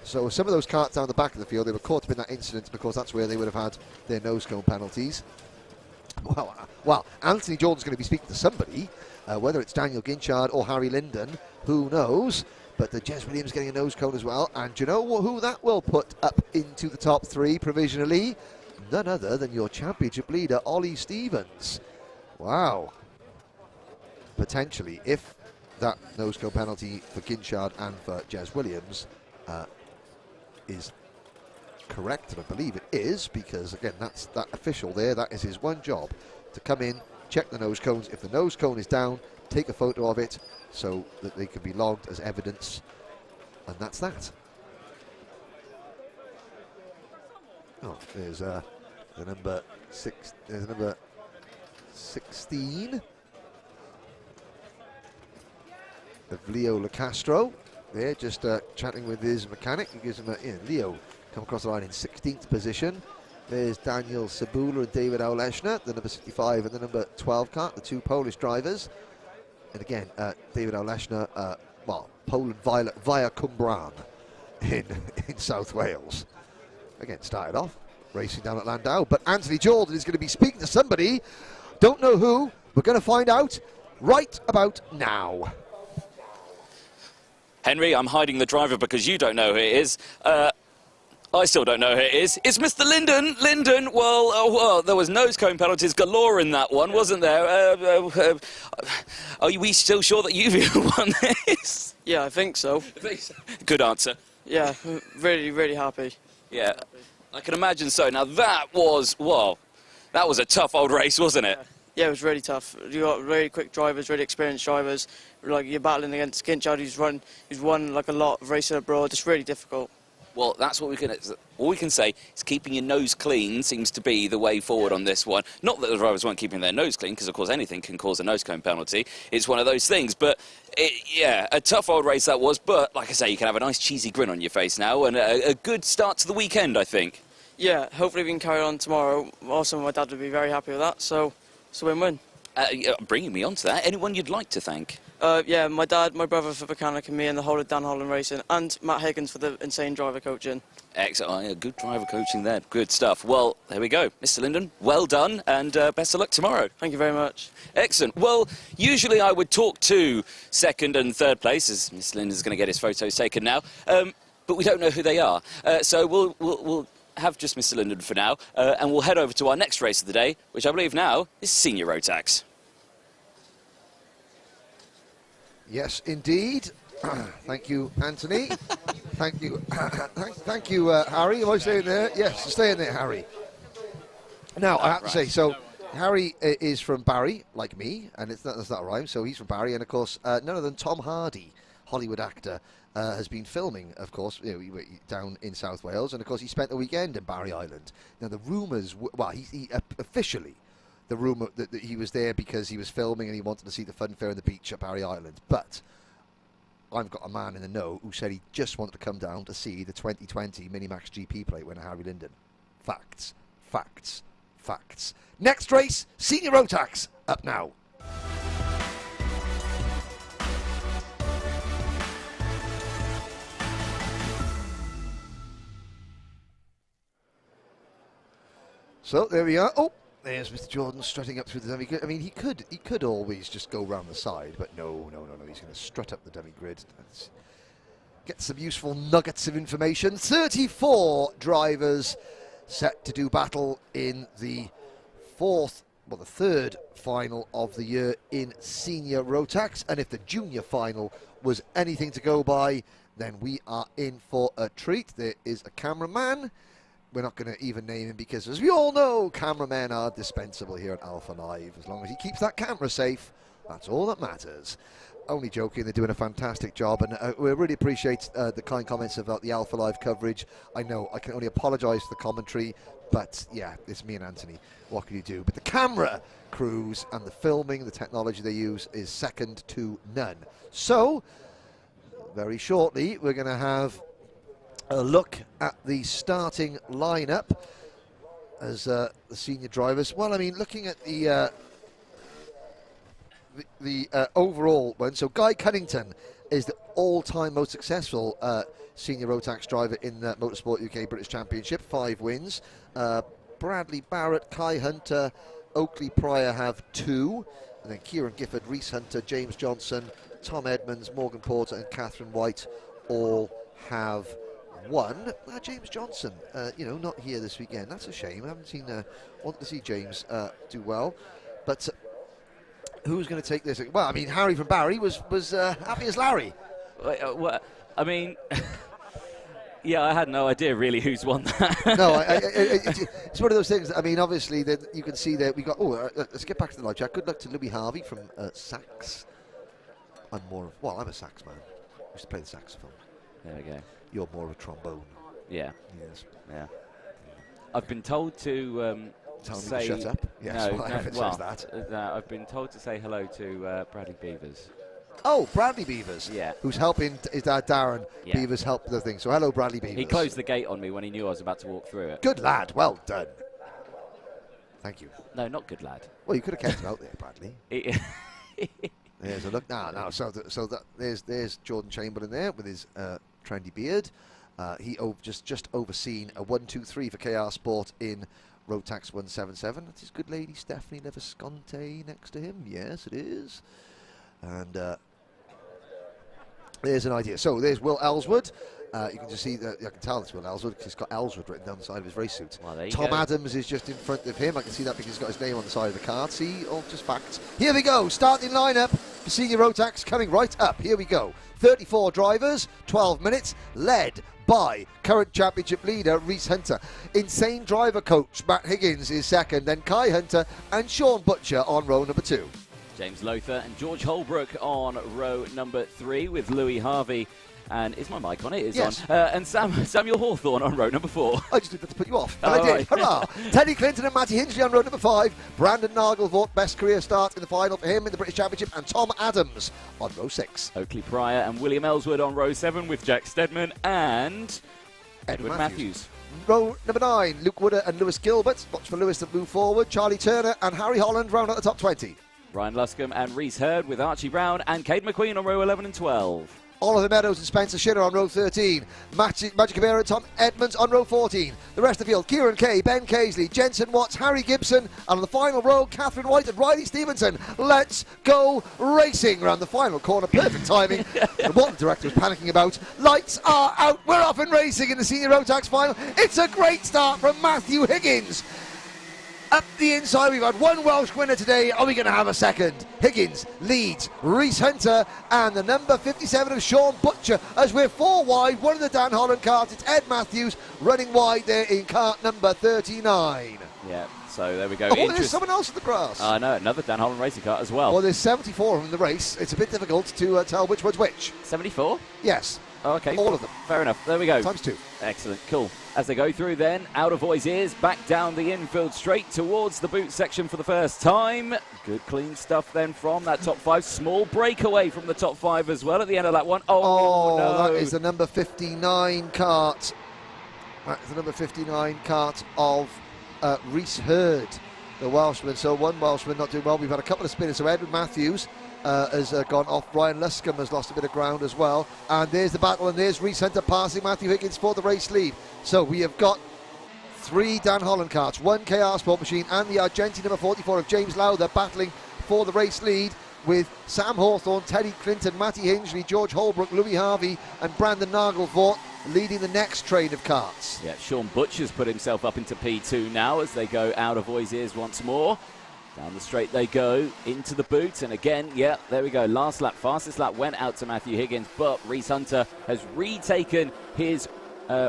Speaker 1: So some of those karts down the back of the field, they were caught up in that incident because that's where they would have had their nose cone penalties. Well, Anthony Jordan's going to be speaking to somebody, whether it's Daniel Ginchard or Harry Linden, who knows? But the Jez Williams getting a nose cone as well. And do you know who that will put up into the top 3 provisionally? None other than your championship leader, Ollie Stevens. Wow. Potentially, if that nose cone penalty for Ginchard and for Jez Williams is correct, and I believe it is, because again, that's that official there. That is his one job, to come in, check the nose cones. If the nose cone is down, take a photo of it so that they can be logged as evidence, and that's that. Oh, there's the number 6. There's number 16 of Leo LaCastro. There, just chatting with his mechanic. He gives him a Leo come across the line in 16th position. There's Daniel Sabula and David Oleshner, the number 65 and the number 12 kart, the two Polish drivers. And again, David Oleshner, Poland via Cwmbran in South Wales. Again, started off racing down at Landau. But Anthony Jordan is going to be speaking to somebody. Don't know who. We're going to find out right about now.
Speaker 3: Henry, I'm hiding the driver because you don't know who it is. I still don't know who it is. It's Mr. Linden. Linden, well, there was nose cone penalties galore in that one, wasn't there? Are we still sure that you've won this?
Speaker 19: Yeah, I think so.
Speaker 3: Good answer.
Speaker 19: Yeah, really, really happy.
Speaker 3: Yeah, I can imagine so. Now that was, that was a tough old race, wasn't it?
Speaker 19: Yeah, it was really tough. You got really quick drivers, really experienced drivers. Like you're battling against Ginchard, who's won like a lot of racing abroad. It's really difficult.
Speaker 3: Well, that's what all we can say is keeping your nose clean seems to be the way forward on this one. Not that the drivers weren't keeping their nose clean, because of course anything can cause a nose cone penalty. It's one of those things. But yeah, a tough old race that was. But like I say, you can have a nice cheesy grin on your face now, and a good start to the weekend, I think.
Speaker 19: Yeah, hopefully we can carry on tomorrow. Also, my dad would be very happy with that. So it's a win-win.
Speaker 3: Bringing me on to that, anyone you'd like to thank?
Speaker 19: Yeah, my dad, my brother for mechanic, and me, and the whole of Dan Holland Racing, and Matt Higgins for the insane driver coaching.
Speaker 3: Excellent. Yeah, good driver coaching there. Good stuff. Well, there we go. Mr. Linden, well done, and best of luck tomorrow.
Speaker 19: Thank you very much.
Speaker 3: Excellent. Well, usually I would talk to second and third place, as Mr. Linden's going to get his photos taken now, but we don't know who they are. So we'll have just Mr. Linden for now, and we'll head over to our next race of the day, which I believe now is Senior Rotax.
Speaker 1: Yes, indeed. Thank you, Anthony. Thank you. Thank you, Harry. Am I staying there? Yes, stay in there, Harry. Now, I have to say, so Harry is from Barry, like me, and that's not a rhyme, so he's from Barry, and of course, none other than Tom Hardy, Hollywood actor, has been filming, of course, down in South Wales, and of course, he spent the weekend in Barry Island. Now, the rumours, well, he officially, the rumour that he was there because he was filming and he wanted to see the fun fair on the beach at Barry Island, but I've got a man in the know who said he just wanted to come down to see the 2020 Minimax GP plate winner Harry Linden. Facts, facts, facts. Next race, Senior Rotax, up now. So there we are. Oh, there's Mr. Jordan strutting up through the dummy grid. I mean, he could always just go round the side, but no. He's going to strut up the dummy grid. Let's get some useful nuggets of information. 34 drivers set to do battle in the third final of the year in Senior Rotax. And if the junior final was anything to go by, then we are in for a treat. There is a cameraman. We're not going to even name him because, as we all know, cameramen are dispensable here at Alpha Live. As long as he keeps that camera safe, that's all that matters. Only joking, they're doing a fantastic job, and we really appreciate the kind comments about the Alpha Live coverage. I know I can only apologise for the commentary, but yeah, it's me and Anthony. What can you do? But the camera crews and the filming, the technology they use is second to none. So, very shortly, we're going to have a look at the starting lineup as the senior drivers. Well, I mean, looking at the overall one, so Guy Cunnington is the all-time most successful senior Rotax driver in the Motorsport UK British Championship, 5 wins. Bradley Barrett, Kai Hunter, Oakley Pryor have 2, and then Kieran Gifford, Reese Hunter, James Johnson, Tom Edmonds, Morgan Porter and Catherine White all have 1. James Johnson, not here this weekend. That's a shame. I haven't seen, wanted to see James do well. But who's going to take this? Well, I mean, Harry from Barry was happy as Larry.
Speaker 2: Well, I mean, yeah, I had no idea really who's won that.
Speaker 1: No, it's one of those things. I mean, obviously, that you can see that we got. Oh, let's get back to the live chat. Good luck to Louis Harvey from sax. I'm a sax man. I used to play the saxophone.
Speaker 2: There we go.
Speaker 1: You're more of a trombone.
Speaker 2: Yeah.
Speaker 1: Yes.
Speaker 2: Yeah. I've been told to
Speaker 1: tell me
Speaker 2: say
Speaker 1: to shut up. Yes. Says that.
Speaker 2: I've been told to say hello to Bradley Beavers.
Speaker 1: Oh, Bradley Beavers.
Speaker 2: Yeah.
Speaker 1: Who's helping his dad Darren Beavers help the thing. So hello, Bradley Beavers.
Speaker 2: He closed the gate on me when he knew I was about to walk through it.
Speaker 1: Good lad. Well done. Thank you.
Speaker 2: No, not good lad.
Speaker 1: Well, you could have kept him out there, Bradley. There's a look now. So there's Jordan Chamberlain there with his trendy beard. He just overseen a 1-2-3 for KR Sport in Rotax 177. That's his good lady Stephanie Nevasconte next to him. Yes, it is. And there's an idea. So there's Will Ellswood. You can just see that. I can tell it's Will Ellswood because he's got Ellswood written down the side of his race suit.
Speaker 2: Well,
Speaker 1: Tom Adams is just in front of him. I can see that because he's got his name on the side of the card. See, all just facts. Here we go. Starting lineup for Senior Rotax coming right up. Here we go. 34 drivers, 12 minutes, led by current championship leader Reese Hunter. Insane driver coach Matt Higgins is second, then Kai Hunter and Sean Butcher on row number 2.
Speaker 2: James Lothar and George Holbrook on row number 3 with Louis Harvey. And is my mic on? It is
Speaker 1: yes.
Speaker 2: On. And Samuel Hawthorne on row number 4.
Speaker 1: I just did that to put you off, but I did. Hurrah! Teddy Clinton and Matty Hingley on row number 5. Brandon Nagelvort, best career start in the final for him in the British Championship. And Tom Adams on row 6.
Speaker 2: Oakley Pryor and William Ellswood on row 7 with Jack Stedman and Edward Matthews.
Speaker 1: Row number 9, Luke Wooder and Lewis Gilbert. Watch for Lewis to move forward. Charlie Turner and Harry Holland round at the top 20.
Speaker 2: Ryan Luscombe and Reese Hurd with Archie Brown and Cade McQueen on row 11 and 12.
Speaker 1: Oliver Meadows and Spencer Shinner on row 13. Magic Camara and Tom Edmonds on row 14. The rest of the field, Kieran Kay, Ben Casely, Jensen Watts, Harry Gibson, and on the final row, Catherine White and Riley Stevenson. Let's go racing around the final corner. Perfect timing. And what the director was panicking about, lights are out. We're off and racing in the senior Rotax final. It's a great start from Matthew Higgins. Up the inside, we've had one Welsh winner today. Are we going to have a second? Higgins leads Reese Hunter and the number 57 of Sean Butcher as we're 4 wide. One of the Dan Holland carts. It's Ed Matthews running wide there in cart number 39.
Speaker 2: Yeah, so there we go.
Speaker 1: Oh, there's someone else in the grass.
Speaker 2: I know, another Dan Holland racing car as well.
Speaker 1: Well, there's 74 of them in the race. It's a bit difficult to tell which one's which.
Speaker 2: 74?
Speaker 1: Yes.
Speaker 2: Oh, okay.
Speaker 1: All of them.
Speaker 2: Fair enough. There we go.
Speaker 1: Times 2.
Speaker 2: Excellent. Cool. As they go through then, out of Voi's ears, back down the infield straight towards the boot section for the first time. Good clean stuff then from that top 5. Small breakaway from the top 5 as well at the end of that one. Oh, no.
Speaker 1: That is the number 59 cart. That's the number 59 cart of Reese Hurd, the Welshman. So one Welshman not doing well. We've had a couple of spinners. So Edward Matthews has gone off. Brian Luscombe has lost a bit of ground as well. And there's the battle, and there's Reese Hunter passing Matthew Higgins for the race lead. So we have got 3 Dan Holland carts, 1 KR Sport Machine, and the Argentine number 44 of James Lowther battling for the race lead with Sam Hawthorne, Teddy Clinton, Matty Hingley, George Holbrook, Louis Harvey, and Brandon Nagelvoort leading the next train of carts.
Speaker 2: Yeah, Sean Butcher's put himself up into P2 now as they go out of Voi's ears once more. Down the straight they go, into the boot, and again, yeah, there we go. Last lap, fastest lap went out to Matthew Higgins, but Reese Hunter has retaken his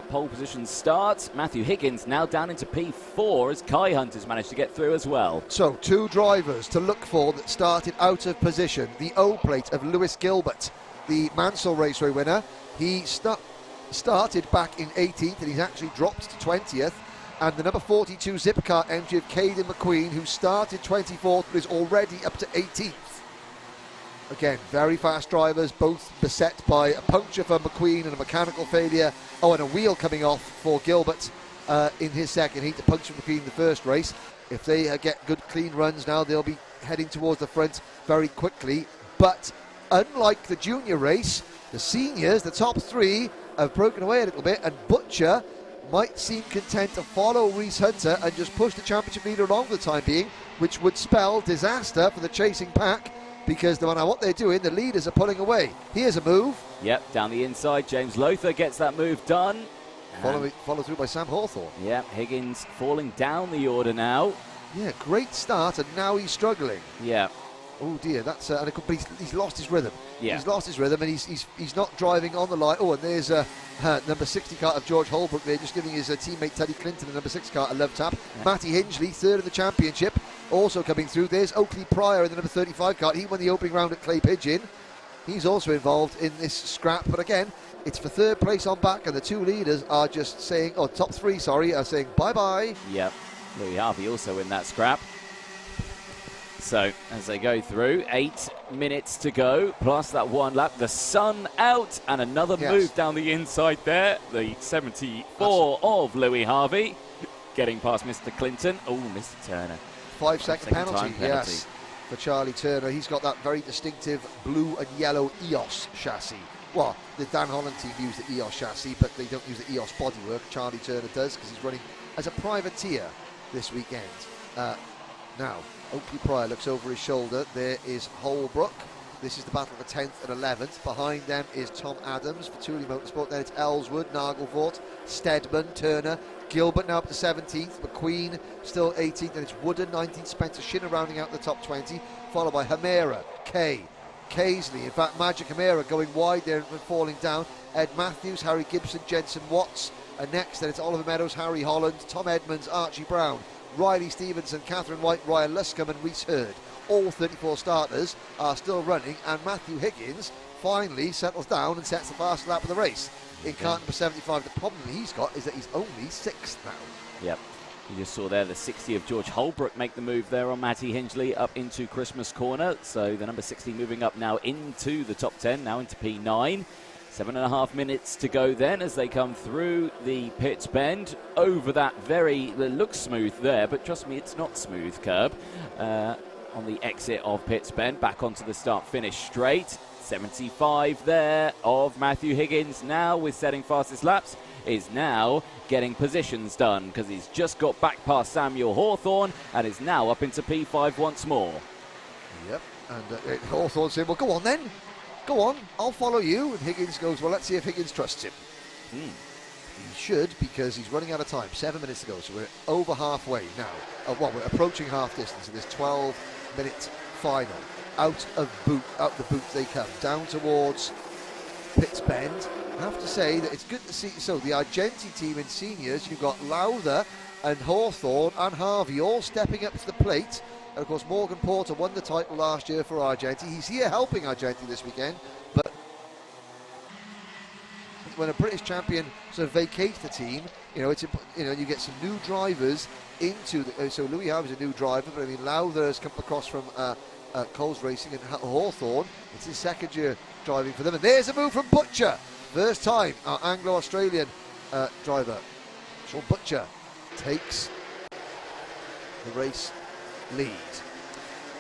Speaker 2: pole position start. Matthew Higgins now down into P4 as Kai Hunter's managed to get through as well.
Speaker 1: So 2 drivers to look for that started out of position. The O plate of Lewis Gilbert, the Mansell Raceway winner. He started back in 18th and he's actually dropped to 20th. And the number 42 Zipcar entry of Caden McQueen, who started 24th but is already up to 18th. Again, very fast drivers, both beset by a puncture for McQueen and a mechanical failure. Oh, and a wheel coming off for Gilbert in his second heat. The puncture McQueen in the first race. If they get good clean runs now, they'll be heading towards the front very quickly. But unlike the junior race, the seniors, the top 3, have broken away a little bit, and Butcher might seem content to follow Reese Hunter and just push the championship leader along for the time being, which would spell disaster for the chasing pack, because no matter what they're doing, the leaders are pulling away. Here's a move.
Speaker 2: Yep, down the inside, James Lowther gets that move done.
Speaker 1: Followed through by Sam Hawthorne.
Speaker 2: Yeah, Higgins falling down the order now.
Speaker 1: Yeah, great start, and now he's struggling.
Speaker 2: Yeah.
Speaker 1: Oh dear, that's but he's lost his rhythm.
Speaker 2: Yeah.
Speaker 1: He's lost his rhythm, and he's not driving on the line. Oh, and there's number 60 cart of George Holbrook there, just giving his teammate Teddy Clinton, the number 6 cart, a love tap. Yeah. Matty Hingley, 3rd in the championship, also coming through. There's Oakley Pryor in the number 35 cart. He won the opening round at Clay Pigeon. He's also involved in this scrap, but again, it's for 3rd place on back, and the 2 leaders are just saying, top 3, sorry, are saying bye-bye.
Speaker 2: Yep, Louis Harvey also in that scrap. So, as they go through, 8 minutes to go, plus that 1 lap. The sun out, and another move down the inside there. The 74 of Louis Harvey, getting past Mr. Clinton. Oh, Mr. Turner.
Speaker 1: 5-second penalty, yes, for Charlie Turner. He's got that very distinctive blue and yellow EOS chassis. Well, the Dan Holland team use the EOS chassis, but they don't use the EOS bodywork. Charlie Turner does, because he's running as a privateer this weekend. Now, Oakley Pryor looks over his shoulder. There is Holbrook. This is the battle for 10th and 11th. Behind them is Tom Adams for Thule Motorsport. Then it's Ellswood, Nagelvoort, Stedman, Turner, Gilbert now up to 17th. McQueen still 18th. And it's Wooden 19th. Spencer Shinner rounding out the top 20. Followed by Hamera, Kay, Casely. In fact, Magic Hamera going wide there and falling down. Ed Matthews, Harry Gibson, Jensen Watts. And next, then it's Oliver Meadows, Harry Holland, Tom Edmonds, Archie Brown, Riley Stevenson, Catherine White, Ryan Luscombe and Reese Hurd. All 34 starters are still running, and Matthew Higgins finally settles down and sets the fastest lap of the race in car number 75. The problem he's got is that he's only 6th now.
Speaker 2: Yep. You just saw there the 60 of George Holbrook make the move there on Matty Hingley up into Christmas Corner. So the number 60 moving up now into the top 10, now into P9. 7.5 minutes to go then as they come through the pits bend over that it looks smooth there, but trust me, it's not smooth curb. on the exit of pits. Ben back onto the start-finish straight. 75 there of Matthew Higgins, now with setting fastest laps, is now getting positions done because he's just got back past Samuel Hawthorne and is now up into P5 once more.
Speaker 1: Yep, and Hawthorne said, well, go on then. Go on, I'll follow you. And Higgins goes, well, let's see if Higgins trusts him. He should, because he's running out of time. 7 minutes to go, so we're over halfway now. Well, we're approaching half distance in this 12-minute final. Out the boot they come, down towards Pitts Bend. I have to say that it's good to see, so the Argenti team in seniors, you've got Lowther and Hawthorne and Harvey all stepping up to the plate. And of course, Morgan Porter won the title last year for Argenti. He's here helping Argenti this weekend, but when a British champion sort of vacates the team, you get some new drivers into the. So Louis Harvey's a new driver, but I mean Lowther has come across from Coles Racing, and Hawthorne, it's his second year driving for them. And there's a move from Butcher. First time our Anglo-Australian driver, Sean Butcher, takes the race lead.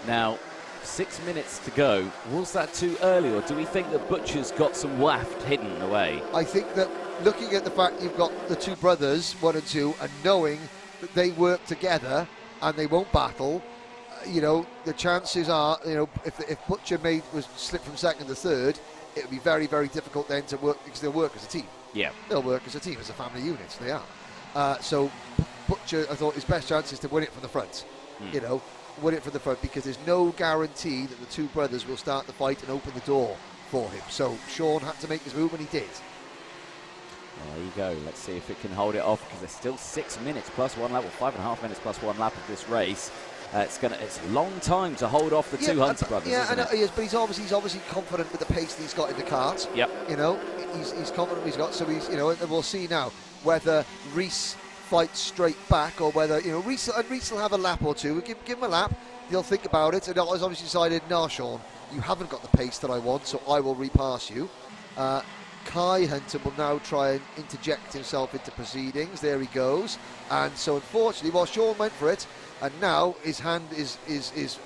Speaker 2: Now, 6 minutes to go. Was that too early, or do we think that Butcher's got some waft hidden away?
Speaker 1: I think that looking at the fact you've got the two brothers, 1 and 2, and knowing that they work together and they won't battle, the chances are, if Butcher was slipped from second to third, it would be very, very difficult then to work, because they'll work as a team.
Speaker 2: Yeah.
Speaker 1: They'll work as a team, as a family unit, so they are. So Butcher, I thought his best chance is to win it from the front. Win it from the front, because there's no guarantee that the two brothers will start the fight and open the door for him. So Sean had to make his move, and he did.
Speaker 2: Well, there you go. Let's see if it can hold it off, because there's still 6 minutes plus 1 lap, or 5.5 minutes plus 1 lap of this race. It's a long time to hold off the two Hunter brothers.
Speaker 1: Yeah,
Speaker 2: isn't it?
Speaker 1: He is, but he's obviously confident with the pace that he's got in the kart.
Speaker 2: Yep.
Speaker 1: He's confident he's got. So he's, and we'll see now whether Reese fights straight back, or whether Reese will have a lap or two. We'll give him a lap. He'll think about it, and he's obviously decided, no, Sean, you haven't got the pace that I want, so I will repass you. Kai Hunter will now try and interject himself into proceedings. There he goes. And so unfortunately, Sean went for it, and now his hand is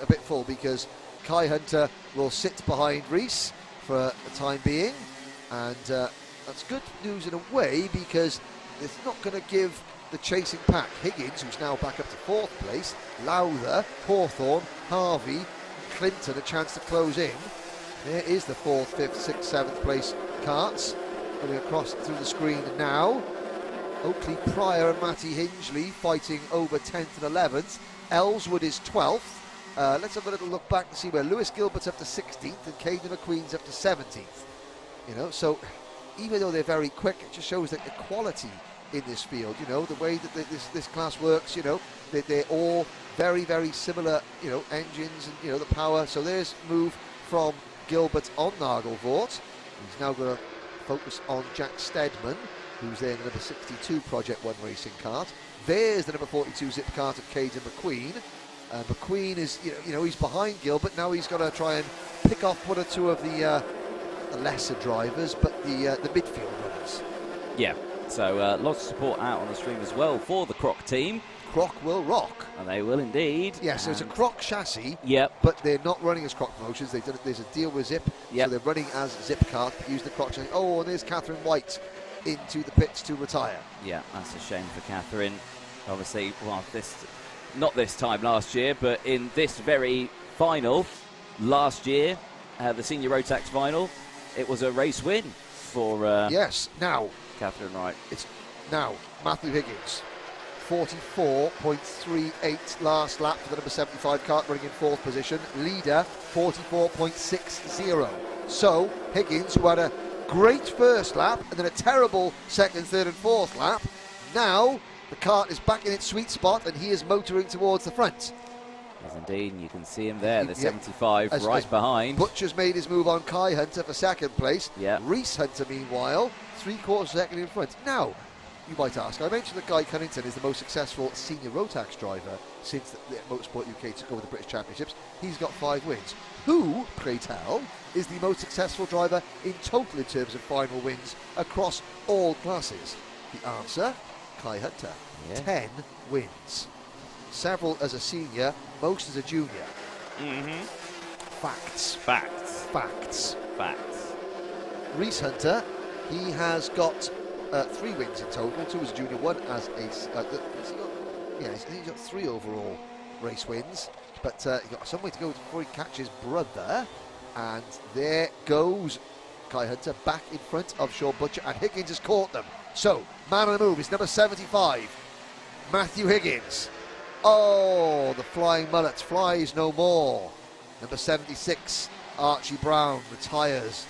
Speaker 1: a bit full, because Kai Hunter will sit behind Reese for the time being. And that's good news in a way, because it's not going to give the chasing pack, Higgins, who's now back up to 4th place, Lowther, Hawthorne, Harvey, Clinton, a chance to close in. There is the 4th, 5th, 6th, 7th place karts coming across through the screen now. Oakley Pryor and Matty Hingley fighting over 10th and 11th. Ellswood is 12th. Let's have a little look back to see where Lewis Gilbert's up to 16th and Caden McQueen's up to 17th. So even though they're very quick, it just shows that the quality in this field, the way that this class works, they're all very, very similar, engines and, the power. So there's move from Gilbert on Nagelvort. He's now going to focus on Jack Steadman, who's there in the number 62 Project 1 racing kart. There's the number 42 zip kart of Caden McQueen. McQueen is, he's behind Gilbert. Now he's got to try and pick off 1 or 2 of the lesser drivers, but the midfield runners.
Speaker 2: Yeah. So lots of support out on the stream as well for the Croc team.
Speaker 1: Croc will rock.
Speaker 2: And they will indeed.
Speaker 1: Yes, so it's a Croc chassis.
Speaker 2: Yep.
Speaker 1: But they're not running as Croc Promotions. There's a deal with Zip.
Speaker 2: Yep.
Speaker 1: So they're running as Zip Kart, use the Croc chassis. Oh, and there's Catherine White into the pits to retire.
Speaker 2: Yeah, that's a shame for Catherine. Obviously, not this time last year, but in this very final last year, the Senior Rotax Final, it was a race win for
Speaker 1: yes, now
Speaker 2: Catherine Wright.
Speaker 1: It's now Matthew Higgins, 44.38 last lap for the number 75 kart, running in 4th position. Leader 44.60. So Higgins, who had a great first lap and then a terrible 2nd, 3rd and 4th lap, now the kart is back in its sweet spot and he is motoring towards the front.
Speaker 2: Yes, indeed, and you can see him there, the 75 right behind.
Speaker 1: Butcher's made his move on Kai Hunter for 2nd place.
Speaker 2: Yeah.
Speaker 1: Reese Hunter, meanwhile, 3/4 second in front. Now, you might ask, I mentioned that Guy Cunnington is the most successful senior Rotax driver since the Motorsport UK took over the British Championships. He's got 5 wins. Who, pray tell, is the most successful driver in total in terms of final wins across all classes? The answer, Kai Hunter.
Speaker 2: Yeah.
Speaker 1: 10 wins. Several as a senior, most as a junior. Facts.
Speaker 2: Facts.
Speaker 1: Facts.
Speaker 2: Facts.
Speaker 1: Reese Hunter, he has got 3 wins in total, 2 as a junior, 1 as a... he's got 3 overall race wins, but he's got some way to go before he catches brother. And there goes Kai Hunter back in front of Sean Butcher, and Higgins has caught them. So, man on the move is number 75, Matthew Higgins. Oh, the flying mullet flies no more. Number 76, Archie Brown retires.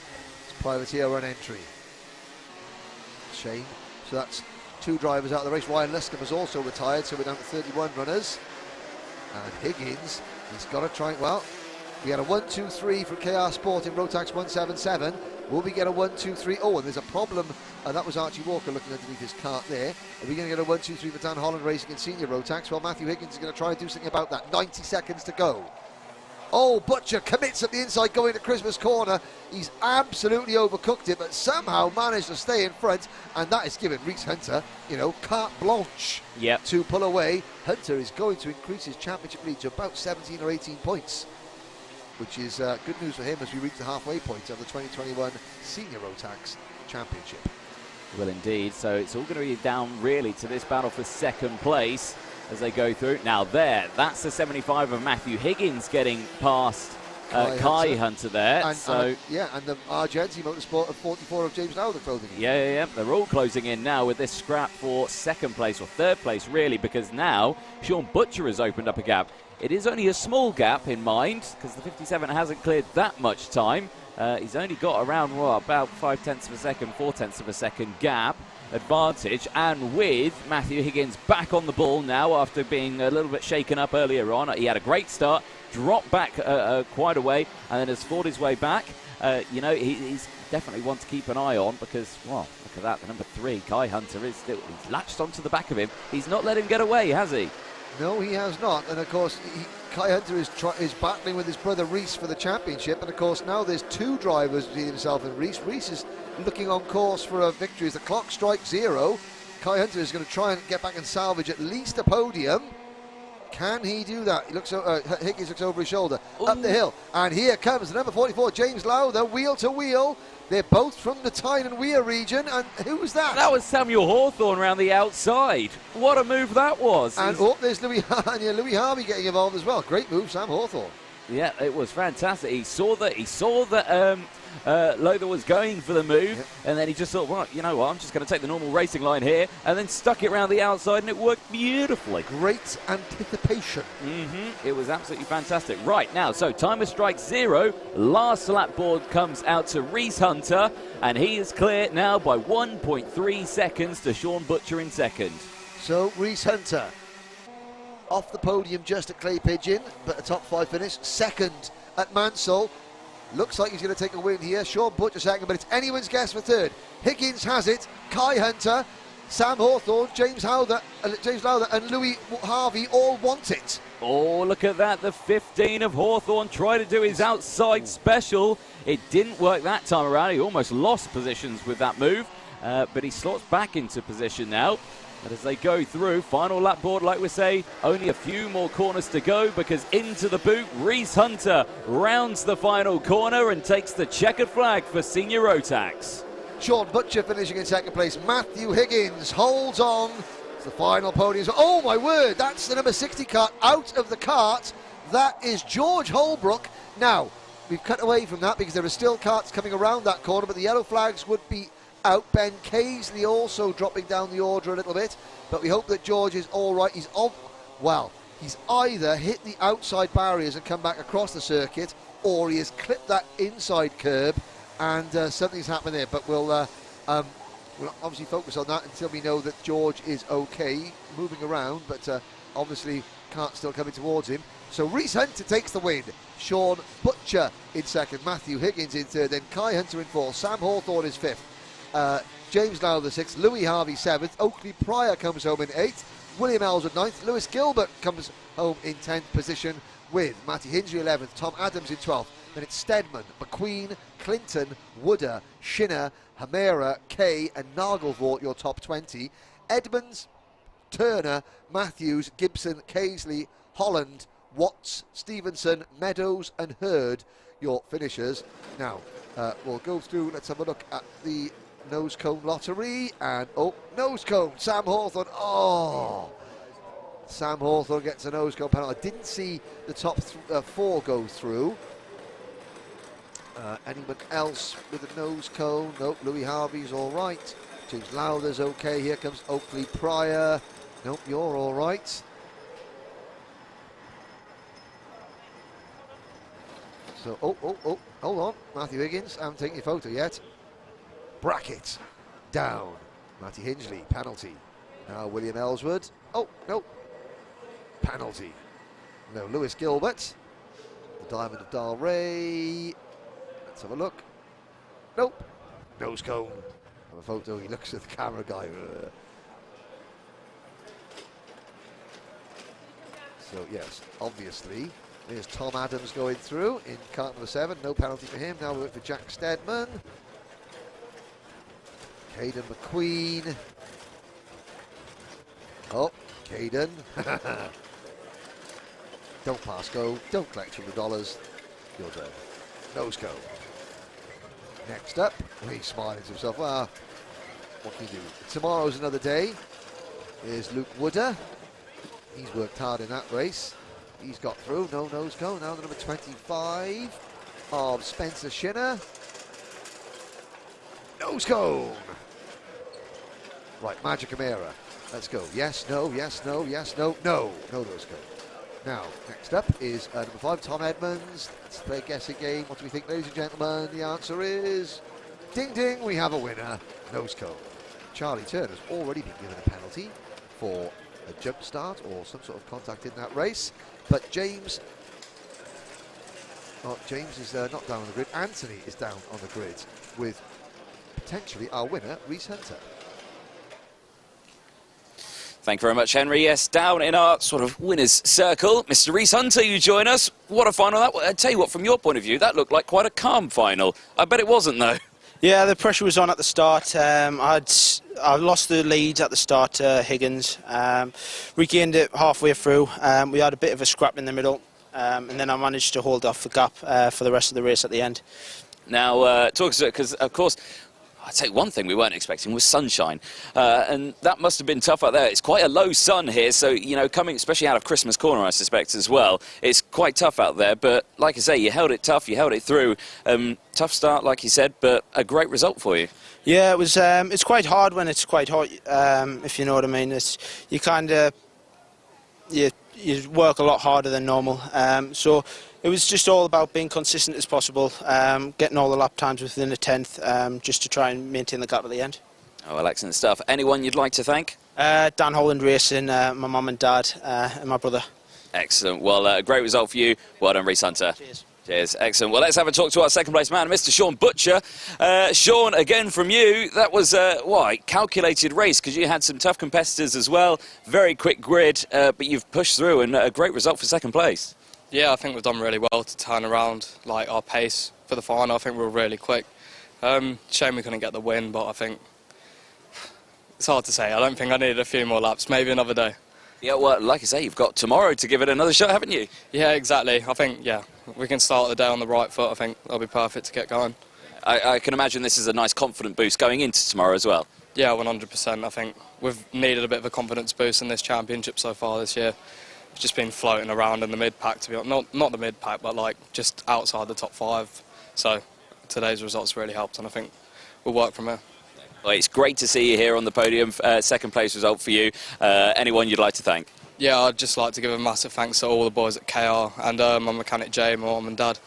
Speaker 1: It's privateer run entry. Shame. So that's 2 drivers out of the race. Ryan Luscombe has also retired, so we're down to 31 runners. And Higgins, he's got to try. Well, we had a 1-2-3 for KR Sport in Rotax 177. Will we get a 1-2-3? Oh, and there's a problem. That was Archie Walker looking underneath his cart there. Are we going to get a 1-2-3 for Dan Holland Racing in senior Rotax? Well, Matthew Higgins is going to try and do something about that. 90 seconds to go. Oh, Butcher commits at the inside going to Christmas corner. He's absolutely overcooked it, but somehow managed to stay in front, and that is giving Reese Hunter, carte blanche to pull away. Hunter is going to increase his championship lead to about 17 or 18 points, which is good news for him as we reach the halfway point of the 2021 Senior Rotax Championship.
Speaker 2: Well, indeed. So it's all going to be down really to this battle for second place as they go through. Now that's the 75 of Matthew Higgins getting past Kai Hunter there.
Speaker 1: And the Argenti Motorsport of 44 of James Lowther clothing.
Speaker 2: Yeah. They're all closing in now with this scrap for second place, or third place really, because now Sean Butcher has opened up a gap. It is only a small gap in mind, because the 57 hasn't cleared that much time. He's only got around, about 0.5 of a second, 0.4 of a second gap advantage. And with Matthew Higgins back on the ball now after being a little bit shaken up earlier on, he had a great start, dropped back quite a way, and then has fought his way back. He's definitely one to keep an eye on, because, look at that, the number 3, Kai Hunter, he's latched onto the back of him. He's not let him get away, has he?
Speaker 1: No, he has not. And of course, Kai Hunter is battling with his brother Reese for the championship. And of course, now there's 2 drivers between himself and Reese. Reese is looking on course for a victory as the clock strikes 0. Kai Hunter is going to try and get back and salvage at least a podium. Can he do that? He looks. Higgins looks over his shoulder, up the hill, and here comes the number 44, James Lowther, wheel to wheel. They're both from the Tyne and Weir region, and who was that?
Speaker 2: That was Samuel Hawthorne around the outside. What a move that was.
Speaker 1: And there's Louis Harvey getting involved as well. Great move, Sam Hawthorne.
Speaker 2: Yeah, it was fantastic. He saw that Lowther was going for the move, and then he just thought, right, you know what, I'm just going to take the normal racing line here, and then stuck it around the outside, and it worked beautifully.
Speaker 1: Great anticipation.
Speaker 2: It was absolutely fantastic. Right, now, so timer strikes 0. Last lap board comes out to Reese Hunter, and he is clear now by 1.3 seconds to Sean Butcher in second.
Speaker 1: So, Reese Hunter off the podium just at Clay Pigeon, but a top 5 finish. Second at Mansell. Looks like he's going to take a win here. Sean Butcher second, but it's anyone's guess for third. Higgins has it. Kai Hunter, Sam Hawthorne, James Lowther, and Louis Harvey all want it.
Speaker 2: Oh, look at that. The 15 of Hawthorne tried to do his outside special. It didn't work that time around. He almost lost positions with that move, but he slots back into position now. But as they go through, final lap board, like we say, only a few more corners to go, because into the boot, Reese Hunter rounds the final corner and takes the checkered flag for Senior Rotax.
Speaker 1: Sean Butcher finishing in second place. Matthew Higgins holds on to the final podium. Oh my word, that's the number 60 cart out of the cart. That is George Holbrook. Now, we've cut away from that because there are still carts coming around that corner, but the yellow flags would be out. Ben Casely also dropping down the order a little bit, but we hope that George is all right. He's either hit the outside barriers and come back across the circuit, or he has clipped that inside curb, and something's happened there. But we'll obviously focus on that until we know that George is okay, moving around, but obviously cart's still coming towards him. So Reese Hunter takes the win. Sean Butcher in second, Matthew Higgins in third, then Kai Hunter in fourth, Sam Hawthorne is fifth. James Lowther 6th, Louis Harvey 7th, Oakley Pryor comes home in 8th, William Ellswood 9th, Lewis Gilbert comes home in 10th position with Matty Hinsley 11th, Tom Adams in 12th, then it's Stedman, McQueen, Clinton, Wooder, Shinner, Hamera, Kay and Nagelvort, your top 20. Edmonds, Turner, Matthews, Gibson, Casely, Holland, Watts, Stevenson, Meadows and Hurd, your finishers. Now, we'll go through, let's have a look at the nose cone lottery. And, oh, nose cone, Sam Hawthorne. Oh, Sam Hawthorne gets a nose cone penalty. I didn't see the top 4 go through. Anyone else with a nose cone? Nope, Louis Harvey's all right. James Lowther's okay. Here comes Oakley Pryor. Nope, you're all right. So, oh, hold on. Matthew Higgins, I haven't taken your photo yet. Bracket, down. Matty Hingley, penalty. Now William Ellsworth. Oh, no. Penalty. No, Lewis Gilbert. The Diamond of Dalray. Let's have a look. Nope. Nose cone. Have a photo. He looks at the camera guy. So, yes, obviously, there's Tom Adams going through in cart number 7. No penalty for him. Now we wait for Jack Steadman. Caden McQueen. Oh, Caden. Don't pass go. Don't collect $200. You're done. Nose cone. Next up, he's smiling to himself. Well, what can you do? Tomorrow's another day. Here's Luke Wooder. He's worked hard in that race. He's got through. No nose cone. Now the number 25 of Spencer Shinner. Nose cone. Right, Magic Amira. Let's go. Yes, no, yes, no, yes, no, no. No nose cone. Now, next up is number 5, Tom Edmonds. Let's play a guessing game. What do we think, ladies and gentlemen? The answer is ding ding, we have a winner. Nose cone. Charlie Turner's already been given a penalty for a jump start or some sort of contact in that race. But James is not down on the grid. Anthony is down on the grid with potentially our winner, Rhys Hunter.
Speaker 3: Thank you very much, Henry. Yes, down in our sort of winner's circle, Mr. Rhys Hunter, you join us. What a final that was. I tell you what, from your point of view, that looked like quite a calm final. I bet it wasn't, though.
Speaker 20: Yeah, the pressure was on at the start. I lost the lead at the start to Higgins. Regained it halfway through. We had a bit of a scrap in the middle, and then I managed to hold off the gap for the rest of the race at the end.
Speaker 3: Now, talk us, because, of course, I'd say one thing we weren't expecting was sunshine, and that must have been tough out there. It's quite a low sun here, so, you know, coming especially out of Christmas Corner, I suspect, as well, it's quite tough out there, but like I say, you held it tough, you held it through. Tough start, like you said, but a great result for you.
Speaker 20: Yeah, it was. It's quite hard when it's quite hot, if you know what I mean. You kind of you work a lot harder than normal. So it was just all about being consistent as possible, getting all the lap times within a tenth, just to try and maintain the gap at the end.
Speaker 3: Oh, well, excellent stuff. Anyone you'd like to thank?
Speaker 20: Dan Holland Racing, my mum and dad, and my brother.
Speaker 3: Excellent. Well, a great result for you. Well done, Rhys Hunter.
Speaker 20: Cheers.
Speaker 3: Cheers. Excellent. Well, let's have a talk to our second place man, Mr. Sean Butcher. Sean, again from you, that was a calculated race because you had some tough competitors as well. Very quick grid, but you've pushed through and a great result for second place.
Speaker 18: Yeah, I think we've done really well to turn around like our pace for the final. I think we were really quick. Shame we couldn't get the win, but I think it's hard to say. I don't think I needed a few more laps, maybe another day.
Speaker 3: Yeah, well, like I say, you've got tomorrow to give it another shot, haven't you?
Speaker 18: Yeah, exactly. I think, yeah, we can start the day on the right foot. I think that'll be perfect to get going.
Speaker 3: I can imagine this is a nice confident boost going into tomorrow as well.
Speaker 18: Yeah, 100%. I think we've needed a bit of a confidence boost in this championship so far this year. It's just been floating around in the mid-pack, to be honest. Not the mid-pack, but like just outside the top 5. So today's results really helped, and I think we'll work from here.
Speaker 3: Well, it's great to see you here on the podium. Second place result for you. Anyone you'd like to thank?
Speaker 18: Yeah, I'd just like to give a massive thanks to all the boys at KR and my mechanic Jay, my mum and dad.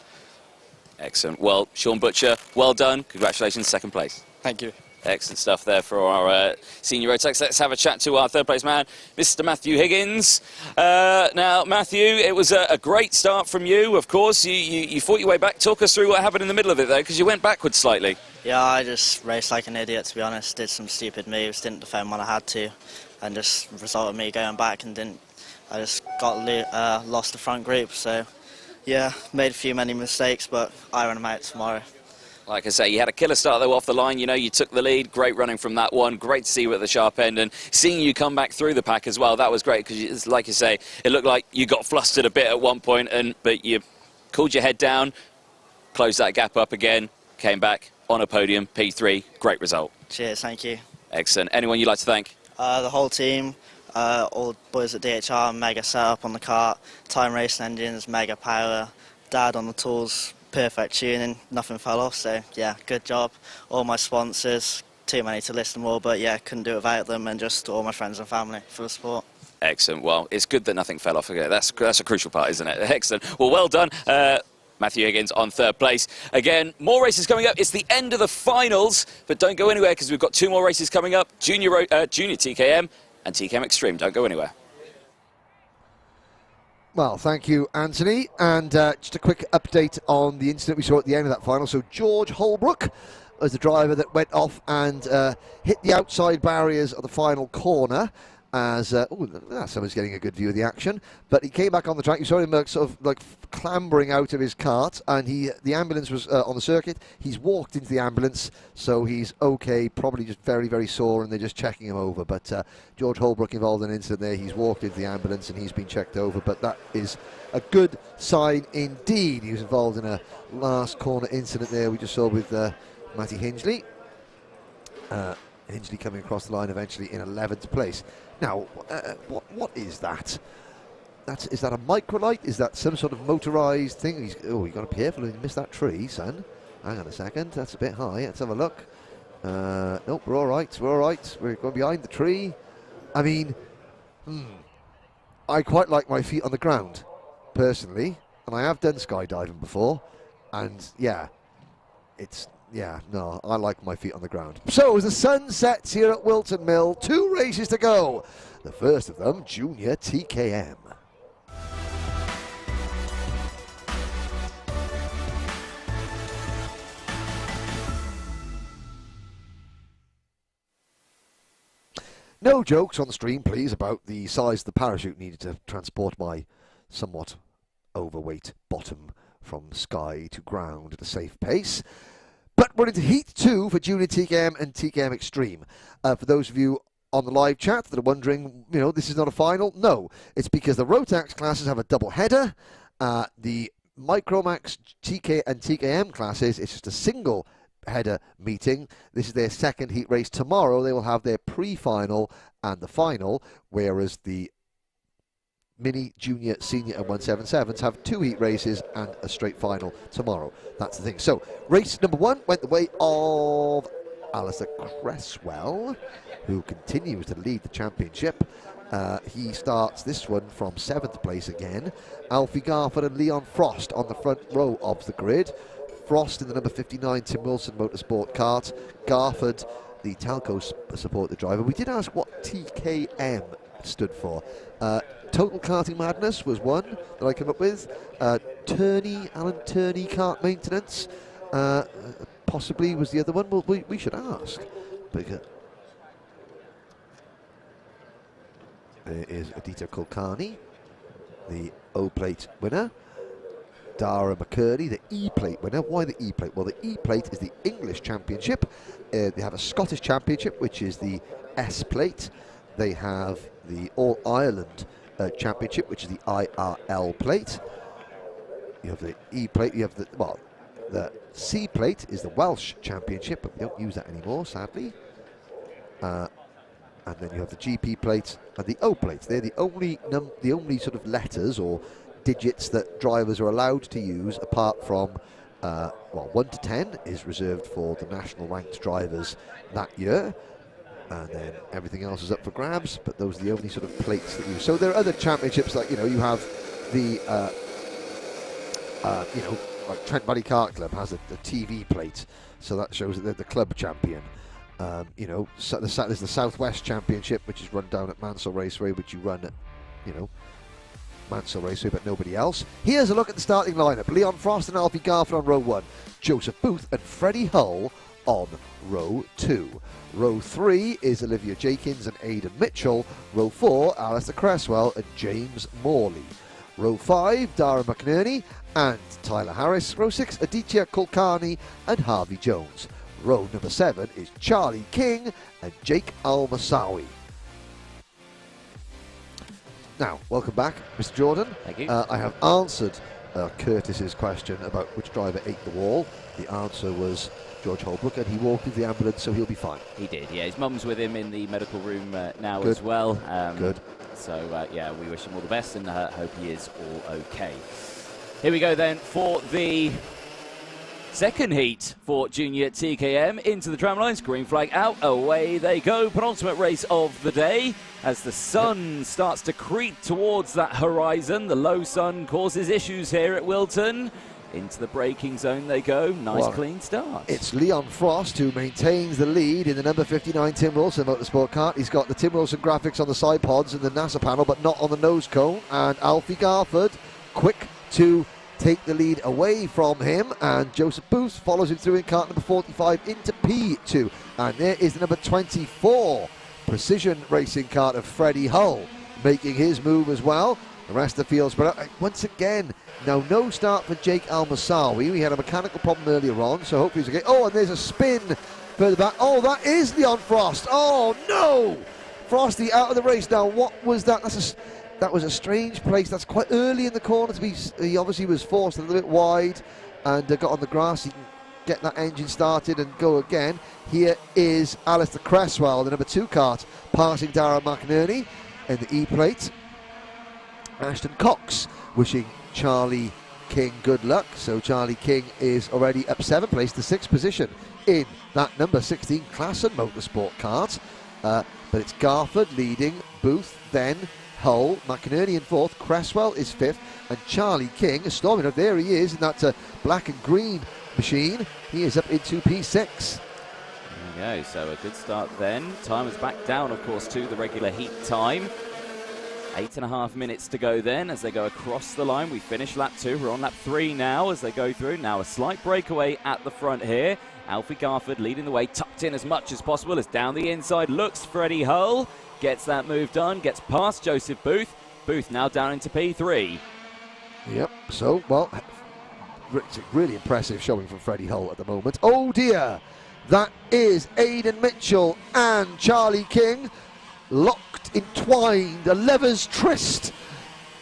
Speaker 3: Excellent. Well, Sean Butcher, well done. Congratulations, second place.
Speaker 18: Thank you.
Speaker 3: Excellent stuff there for our senior Rotax. Let's have a chat to our third place man, Mr. Matthew Higgins. Now, Matthew, it was a great start from you, of course. You fought your way back. Talk us through what happened in the middle of it, though, because you went backwards slightly.
Speaker 21: Yeah, I just raced like an idiot, to be honest. Did some stupid moves, didn't defend when I had to, and just resulted in me going back and I just got lost the front group. So, yeah, made a few many mistakes, but iron them out tomorrow.
Speaker 3: Like I say, you had a killer start though off the line. You know, you took the lead. Great running from that one. Great to see you at the sharp end, and seeing you come back through the pack as well. That was great because, like you say, it looked like you got flustered a bit at one point, but you cooled your head down, closed that gap up again, came back on a podium, P3. Great result.
Speaker 21: Cheers, thank you.
Speaker 3: Excellent. Anyone you'd like to thank?
Speaker 21: The whole team, all the boys at DHR, mega setup on the kart, time racing engines, mega power, Dad on the tools, perfect tuning, nothing fell off, so yeah, good job. All my sponsors, too many to list them all, but yeah, couldn't do it without them, and just all my friends and family for the sport.
Speaker 3: Excellent. Well, it's good that nothing fell off. Okay, that's a crucial part, isn't it? Excellent. Well done. Matthew Higgins on third place. Again, more races coming up. It's the end of the finals, but don't go anywhere because we've got 2 more races coming up. Junior TKM and TKM Extreme. Don't go anywhere.
Speaker 1: Well, thank you, Anthony. And just a quick update on the incident we saw at the end of that final. So George Holbrook was the driver that went off and hit the outside barriers of the final corner. As someone's getting a good view of the action, but he came back on the track. You saw him sort of like clambering out of his cart, and the ambulance was on the circuit. He's walked into the ambulance, so he's okay. Probably just very, very sore, and they're just checking him over. But George Holbrook involved in an incident there. He's walked into the ambulance and he's been checked over. But that is a good sign indeed. He was involved in a last corner incident there we just saw with Matty Hingley. Hingley coming across the line eventually in 11th place. Now, what is that? Is that a microlight? Is that some sort of motorised thing? You've got to be careful when you miss that tree, son. Hang on a second, that's a bit high. Let's have a look. Nope, we're all right. We're going behind the tree. I mean, I quite like my feet on the ground, personally, and I have done skydiving before, and yeah, I like my feet on the ground. So as the sun sets here at Whilton Mill, 2 races to go. The first of them, Junior TKM. No jokes on the stream, please, about the size of the parachute needed to transport my somewhat overweight bottom from sky to ground at a safe pace. But we're into Heat 2 for Junior TKM and TKM Extreme. For those of you on the live chat that are wondering, this is not a final. No, it's because the Rotax classes have a double header. The Micromax TK and TKM classes, it's just a single header meeting. This is their second heat race. Tomorrow they will have their pre-final and the final, whereas the Mini, Junior, Senior and 177s have 2 heat races and a straight final tomorrow. That's the thing. So, race number 1 went the way of Alistair Cresswell, who continues to lead the championship. He starts this one from 7th place again. Alfie Garford and Leon Frost on the front row of the grid. Frost in the number 59 Tim Wilson Motorsport kart. Garford, the Talco support the driver. We did ask what TKM stood for. Total Karting Madness was one that I came up with. Alan Turney Kart Maintenance possibly was the other one. Well, we should ask. Because there is Aditya Kulkarni, the O-Plate winner. Dara McCurdy, the E-Plate winner. Why the E-Plate? Well, the E-Plate is the English Championship. They have a Scottish Championship, which is the S-Plate. They have the All-Ireland Championship, which is the IRL plate. You have the E plate. You have the C plate is the Welsh Championship, but we don't use that anymore, sadly. And then you have the GP plate and the O plate. They're the only sort of letters or digits that drivers are allowed to use, apart from 1 to 10 is reserved for the national ranked drivers that year. And then everything else is up for grabs, but those are the only sort of plates that you use. So there are other championships, like, you have the, like Trent Valley Kart Club has a TV plate, so that shows that they're the club champion. So there's the Southwest Championship, which is run down at Mansell Raceway, which you run at, Mansell Raceway, but nobody else. Here's a look at the starting lineup. Leon Frost and Alfie Garford on row 1. Joseph Booth and Freddie Hull on row 2. Row 3 is Olivia Jakins and Aidan Mitchell. Row 4, Alistair Cresswell and James Morley. Row 5, Dara McNerney and Tyler Harris. Row 6, Aditya Kulkarni and Harvey Jones. Row number 7 is Charlie King and Jake Almasawi. Now, welcome back, Mr. Jordan.
Speaker 2: Thank you.
Speaker 1: I have answered Curtis's question about which driver ate the wall. The answer was George Holbrook, and he walked into the ambulance, so he'll be fine.
Speaker 2: He did, yeah. His mum's with him in the medical room now
Speaker 1: Good.
Speaker 2: as well.
Speaker 1: Good.
Speaker 2: So, yeah, we wish him all the best and hope he is all okay. Here we go then for the second heat for junior TKM. Into the tramlines, green flag out, away they go. Penultimate race of the day as the sun starts to creep towards that horizon. The low sun causes issues here at Whilton. Into the braking zone they go. Nice, clean start.
Speaker 1: It's Leon Frost who maintains the lead in the number 59 Tim Wilson Motorsport kart. He's got the Tim Wilson graphics on the side pods and the NASA panel, but not on the nose cone. And Alfie Garford, quick to take the lead away from him. And Joseph Booth follows him through in kart number 45 into P2. And there is the number 24 Precision Racing kart of Freddie Hull making his move as well. The rest of the field spread out. Once again, now no start for Jake Almasawi. We had a mechanical problem earlier on, so hopefully he's okay. Oh, and there's a spin further back. Oh, that is Leon Frost. Oh, no! Frosty out of the race. Now, what was that? That was a strange place. That's quite early in the corner to be. He obviously was forced a little bit wide and got on the grass. He can get that engine started and go again. Here is Alistair Cresswell, the number 2 kart, passing Dara McNerney in the E-plate. Ashton Cox wishing Charlie King good luck. So Charlie King is already up 7th place to 6th position in that number 16 Klassen Motorsport kart. But it's Garford leading, Booth, then Hull, McInerney in 4th, Cresswell is 5th, and Charlie King is storming up. There he is in that black and green machine. He is up into P6.
Speaker 2: There we go, so a good start then. Time is back down, of course, to the regular heat time. 8.5 minutes to go then as they go across the line. We finish lap 2. We're on lap 3 now as they go through. Now a slight breakaway at the front here. Alfie Garford leading the way, tucked in as much as possible as down the inside looks Freddie Hull. Gets that move done, gets past Joseph Booth. Booth now down into P3.
Speaker 1: Yep, so, well, it's a really impressive showing from Freddie Hull at the moment. Oh dear, that is Aidan Mitchell and Charlie King. Locked, entwined, a lover's tryst.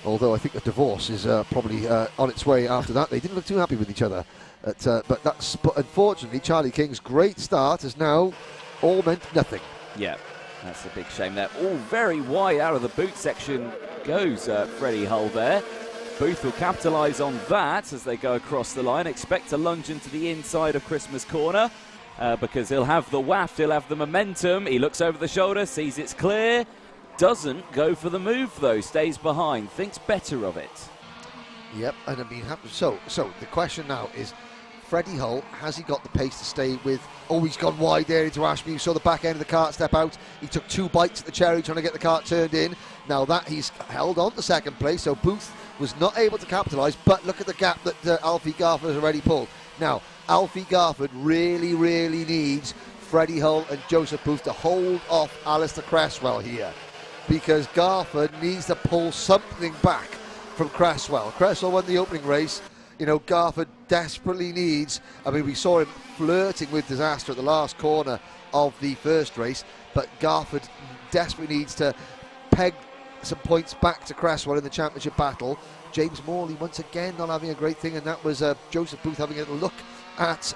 Speaker 1: Although I think a divorce is probably on its way after that. They didn't look too happy with each other. But unfortunately, Charlie King's great start has now all meant nothing.
Speaker 2: Yeah, that's a big shame there. All very wide out of the boot section goes Freddie Hull there. Booth will capitalise on that as they go across the line. Expect to lunge into the inside of Christmas Corner. Because he'll have the waft, he'll have the momentum. He looks over the shoulder, sees it's clear. Doesn't go for the move, though. Stays behind. Thinks better of it.
Speaker 1: Yep, and I mean, so the question now is, Freddie Hull, has he got the pace to stay with? Oh, he's gone wide there into Ashby. You saw the back end of the kart step out. He took 2 bites at the cherry trying to get the kart turned in. Now that he's held on to 2nd place, so Booth was not able to capitalise, but look at the gap that Alfie Garford has already pulled. Now, Alfie Garford really, really needs Freddie Hull and Joseph Booth to hold off Alistair Cresswell here, because Garford needs to pull something back from Cresswell. Cresswell won the opening race. You know, Garford desperately needs, I mean, we saw him flirting with disaster at the last corner of the first race, but Garford desperately needs to peg some points back to Cresswell in the championship battle. James Morley once again not having a great thing, and that was Joseph Booth having a little look at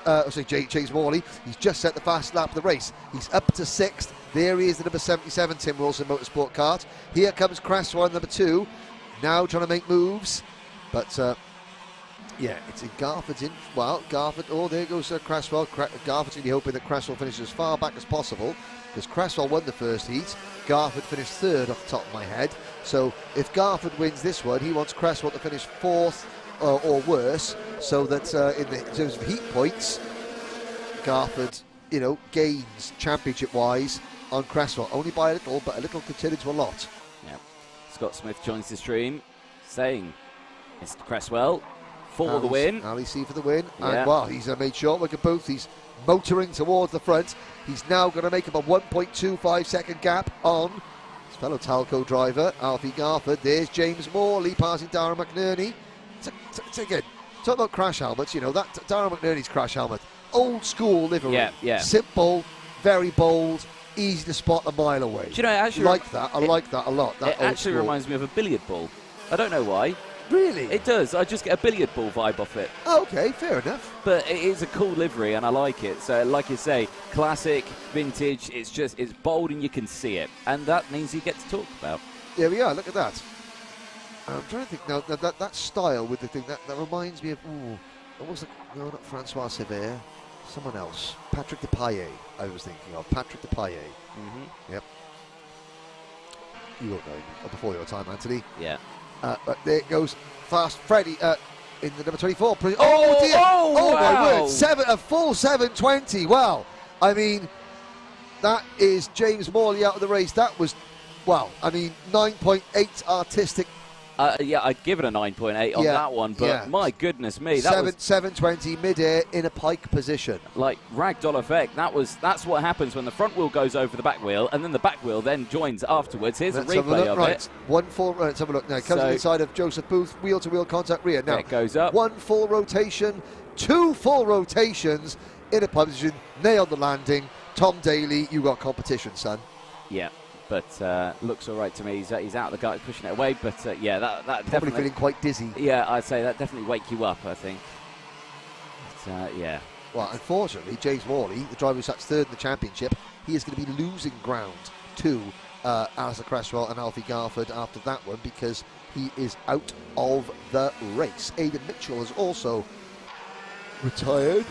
Speaker 1: James Morley. He's just set the fast lap of the race. He's up to 6th. There he is, the number 77 Tim Wilson Motorsport kart. Here comes Cresswell, number 2, now trying to make moves, but yeah, it's in Garford's in. Well, Garford, oh, there goes Cresswell. Garford's really hoping that Cresswell finishes as far back as possible, because Cresswell won the first heat. Garford finished 3rd off the top of my head. So if Garford wins this one, he wants Cresswell to finish 4th or worse, so that in terms of heat points, Garford, you know, gains championship-wise on Cresswell. Only by a little, but a little could turn into a lot.
Speaker 2: Yeah. Scott Smith joins the stream, saying it's Cresswell for the win.
Speaker 1: Ali C for the win.
Speaker 2: Yeah.
Speaker 1: And wow, he's made short work of Booth. He's motoring towards the front. He's now going to make up a 1.25 second gap on his fellow Talco driver, Alfie Garford. There's James Morley passing Darren McNerney. Again, talk about crash helmets, you know, that Darren McNerney's crash helmet. Old school livery.
Speaker 2: Yeah.
Speaker 1: Simple, very bold, easy to spot a mile away.
Speaker 2: Do you know, actually,
Speaker 1: I like that a lot. That
Speaker 2: it actually reminds me of a billiard ball. I don't know why.
Speaker 1: Really?
Speaker 2: It does. I just get a billiard ball vibe off it.
Speaker 1: Oh, okay, fair enough.
Speaker 2: But it is a cool livery, and I like it. So, like you say, classic, vintage. It's bold, and you can see it, and that means you get to talk about.
Speaker 1: There we are. Look at that. I'm trying to think now. That style with the thing that reminds me of. Almost like, no, not Francois Sever. Someone else. Patrick Depailler. I was thinking of Patrick Depailler. Yep. You were going before your time, Anthony.
Speaker 2: Yeah.
Speaker 1: But there it goes. Fast Freddy in the number 24. Oh, dear.
Speaker 2: Oh,
Speaker 1: my
Speaker 2: wow.
Speaker 1: word. A full 7:20. Wow. I mean, that is James Morley out of the race. That was, wow. I mean, 9.8 artistic.
Speaker 2: Yeah, I'd give it a 9.8 on that one, but my goodness me, that was
Speaker 1: 720 mid-air in a pike position.
Speaker 2: Like ragdoll effect. That's what happens when the front wheel goes over the back wheel, and then the back wheel then joins afterwards. Here's a replay of it.
Speaker 1: 1 full. Let's have a look now. It comes inside of Joseph Booth, wheel-to-wheel contact rear. Now
Speaker 2: it goes up.
Speaker 1: 1 full rotation, 2 full rotations in a pike position. Nailed the landing. Tom Daly, you got competition, son.
Speaker 2: Yeah. But looks all right to me. He's out of the car, pushing it away. But yeah, that
Speaker 1: probably
Speaker 2: definitely
Speaker 1: feeling quite dizzy.
Speaker 2: Yeah, I'd say that definitely wake you up, I think. But, yeah.
Speaker 1: Well, unfortunately, James Morley, the driver who sat third in the championship, he is going to be losing ground to Alistair Cresswell and Alfie Garford after that one because he is out of the race. Aidan Mitchell has also retired.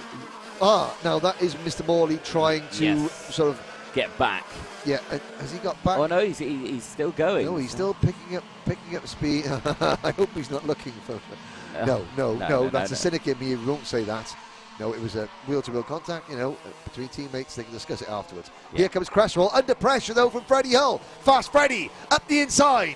Speaker 1: Now that is Mr. Morley trying to sort of
Speaker 2: get back.
Speaker 1: Yeah, has he got back?
Speaker 2: Oh no, he's still going.
Speaker 1: No, he's still picking up speed. I hope he's not looking for. No, that's a cynic in me. You won't say that. No, it was a wheel-to-wheel contact. You know, between teammates, they can discuss it afterwards. Yeah. Here comes Cresswell under pressure though from Freddie Hull. Fast Freddie up the inside.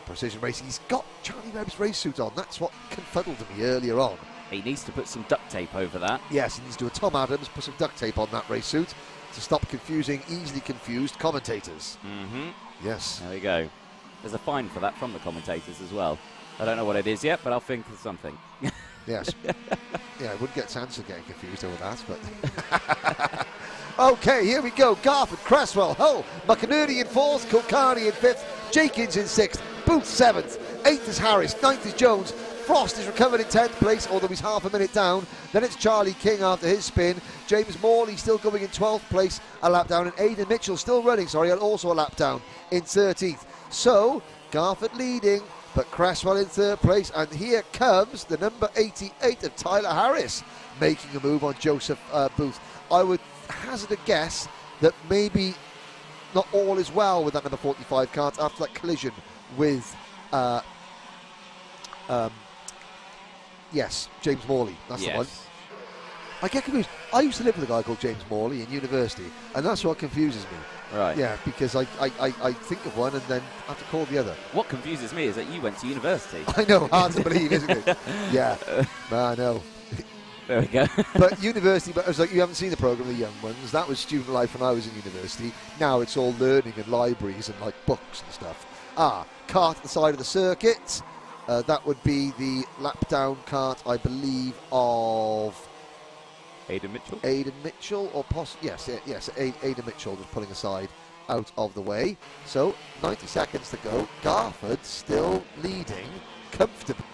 Speaker 1: Precision Racing. He's got Charlie Webb's race suit on. That's what confuddled me earlier on.
Speaker 2: He needs to put some duct tape over that.
Speaker 1: Yes, he needs to do a Tom Adams, put some duct tape on that race suit to stop confusing easily confused commentators. Yes.
Speaker 2: There we go. There's a fine for that from the commentators as well. I don't know what it is yet, but I'll think of something.
Speaker 1: Yes. Yeah, I wouldn't get Sansa getting confused over that, but... Okay, here we go. Garford, Cresswell, Hull, McInerney in 4th, Kulkarni in 5th, Jenkins in 6th, Booth 7th, 8th is Harris, 9th is Jones, Frost is recovered in 10th place, although he's half a minute down. Then it's Charlie King after his spin. James Morley still going in 12th place, a lap down, and Aidan Mitchell still running, and also a lap down in 13th. So, Garford leading, but Cresswell in 3rd place, and here comes the number 88 of Tyler Harris, making a move on Joseph Booth. I would hazard a guess that maybe not all is well with that number 45 Kart after that collision with James Morley. That's the one. I get confused. I used to live with a guy called James Morley in university, and that's what confuses me.
Speaker 2: Right.
Speaker 1: Yeah, because I think of one and then have to call the other.
Speaker 2: What confuses me is that you went to university.
Speaker 1: I know, hard to believe, isn't it? Yeah, I know.
Speaker 2: There we go.
Speaker 1: But university, but it was like you haven't seen the programme, The Young Ones. That was student life when I was in university. Now it's all learning and libraries and like books and stuff. Kart at the side of the circuit. That would be the lap down kart, I believe, of
Speaker 2: Aidan Mitchell.
Speaker 1: Aidan Mitchell, or yes, Aidan Mitchell just pulling aside out of the way. So 90 seconds to go. Garford still leading comfortably.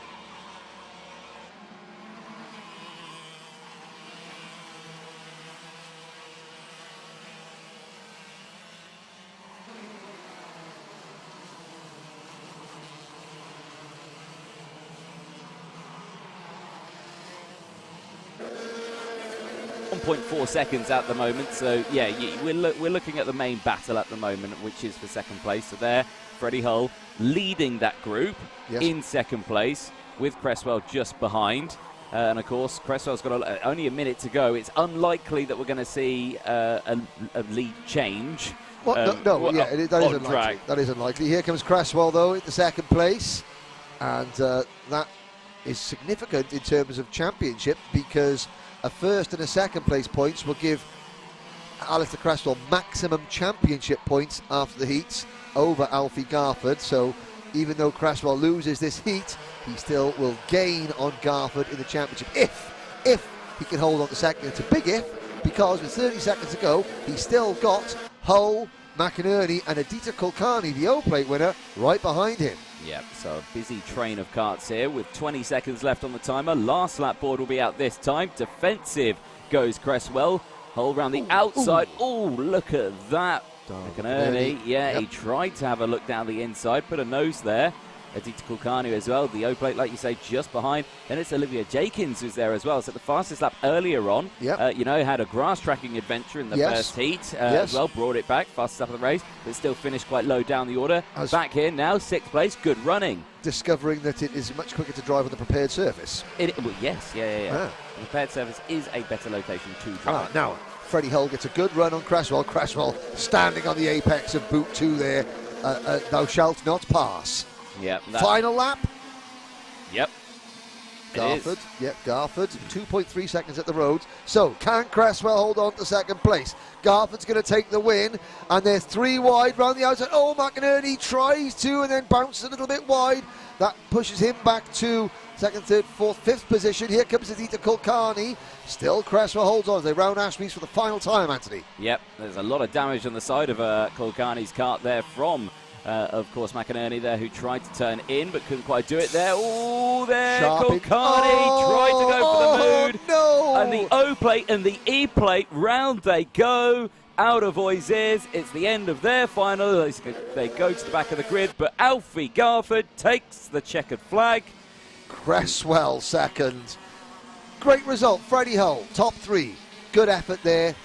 Speaker 2: .4 seconds at the moment, so yeah, we're looking at the main battle at the moment, which is for second place. So there, Freddie Hull leading that group in second place, with Cresswell just behind. And of course, Cresswell's got only a minute to go. It's unlikely that we're going to see a lead change.
Speaker 1: That is unlikely. That is unlikely. Here comes Cresswell, though, at the second place. And that is significant in terms of championship, because a first and a second place points will give Alistair Cresswell maximum championship points after the heats over Alfie Garford. So even though Cresswell loses this heat, he still will gain on Garford in the championship if he can hold on to second. It's a big if, because with 30 seconds to go, he's still got Hull, McInerney and Aditya Kulkarni, the O-Plate winner, right behind him.
Speaker 2: Yep, so a busy train of karts here with 20 seconds left on the timer. Last lap board will be out this time. Defensive goes Cresswell. Hull round the outside. Oh, look at that. McInerney, he tried to have a look down the inside, put a nose there. Aditya Kulkarni as well, the O-Plate, like you say, just behind. Then it's Olivia Jenkins who's there as well. So the fastest lap earlier on, had a grass tracking adventure in the first heat as well, brought it back, fastest lap of the race, but still finished quite low down the order. Back here now, 6th place, good running.
Speaker 1: Discovering that it is much quicker to drive on the prepared surface.
Speaker 2: Yes. The prepared surface is a better location to drive.
Speaker 1: Now, Freddie Hull gets a good run on Cresswell. Cresswell standing on the apex of boot 2 there. Thou shalt not pass.
Speaker 2: Yep.
Speaker 1: Final lap.
Speaker 2: Yep.
Speaker 1: Garford. Yep, Garford. 2.3 seconds at the road. So, can Cresswell hold on to second place? Garford's going to take the win. And they're 3 wide round the outside. Oh, McInerney tries to and then bounces a little bit wide. That pushes him back to second, third, fourth, fifth position. Here comes Aditya Kulkarni. Still Cresswell holds on as they round Ashby's for the final time, Anthony.
Speaker 2: Yep, there's a lot of damage on the side of Kulkarni's kart there from... of course, McInerney there, who tried to turn in but couldn't quite do it there. Oh, there, Kulkarni tried to go for the mood.
Speaker 1: No!
Speaker 2: And the O-Plate and the E-Plate, round they go. Out of Oisiers, it's the end of their final. They go to the back of the grid, but Alfie Garford takes the checkered flag.
Speaker 1: Cresswell second. Great result. Freddie Hull, top 3. Good effort there.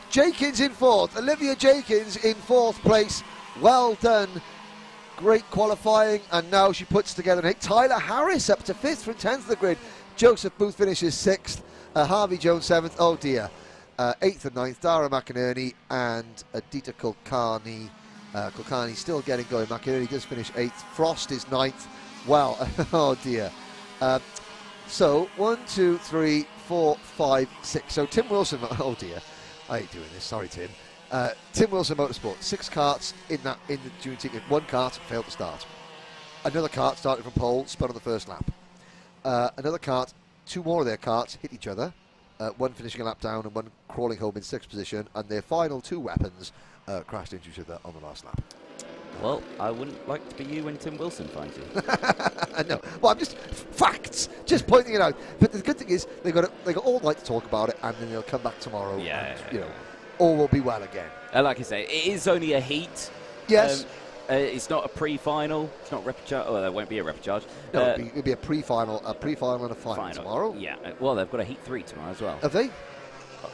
Speaker 1: Jenkins in 4th. Olivia Jenkins in 4th place. Well done. Great qualifying, and now she puts together an 8. Tyler Harris up to 5th from 10th of the grid. Joseph Booth finishes 6th. Harvey Jones 7th. Oh dear. 8th and 9th, Dara McInerney and Aditya Kulkarni. Kulkarni still getting going. McInerney does finish 8th. Frost is 9th. Well, oh dear. So 1, 2, 3, 4, 5, 6. So Tim Wilson. Oh dear. I hate doing this. Sorry, Tim. Tim Wilson Motorsport, 6 karts in the junior ticket. 1 kart failed to start. Another kart started from pole, spun on the first lap. Another kart, 2 more of their karts hit each other. 1 finishing a lap down and 1 crawling home in 6th position. And their final 2 weapons crashed into each other on the last lap.
Speaker 2: Well, I wouldn't like to be you when Tim Wilson finds you.
Speaker 1: No, well, I'm just facts, just pointing it out. But the good thing is they got all night to talk about it, and then they'll come back tomorrow. And, all will be well again.
Speaker 2: Like I say, it is only a heat.
Speaker 1: Yes.
Speaker 2: It's not a pre-final. It's not repechage. Oh, there won't be a repechage.
Speaker 1: No, it'll be a pre-final, and a final tomorrow.
Speaker 2: Yeah. Well, they've got a heat 3 tomorrow as well.
Speaker 1: Have they?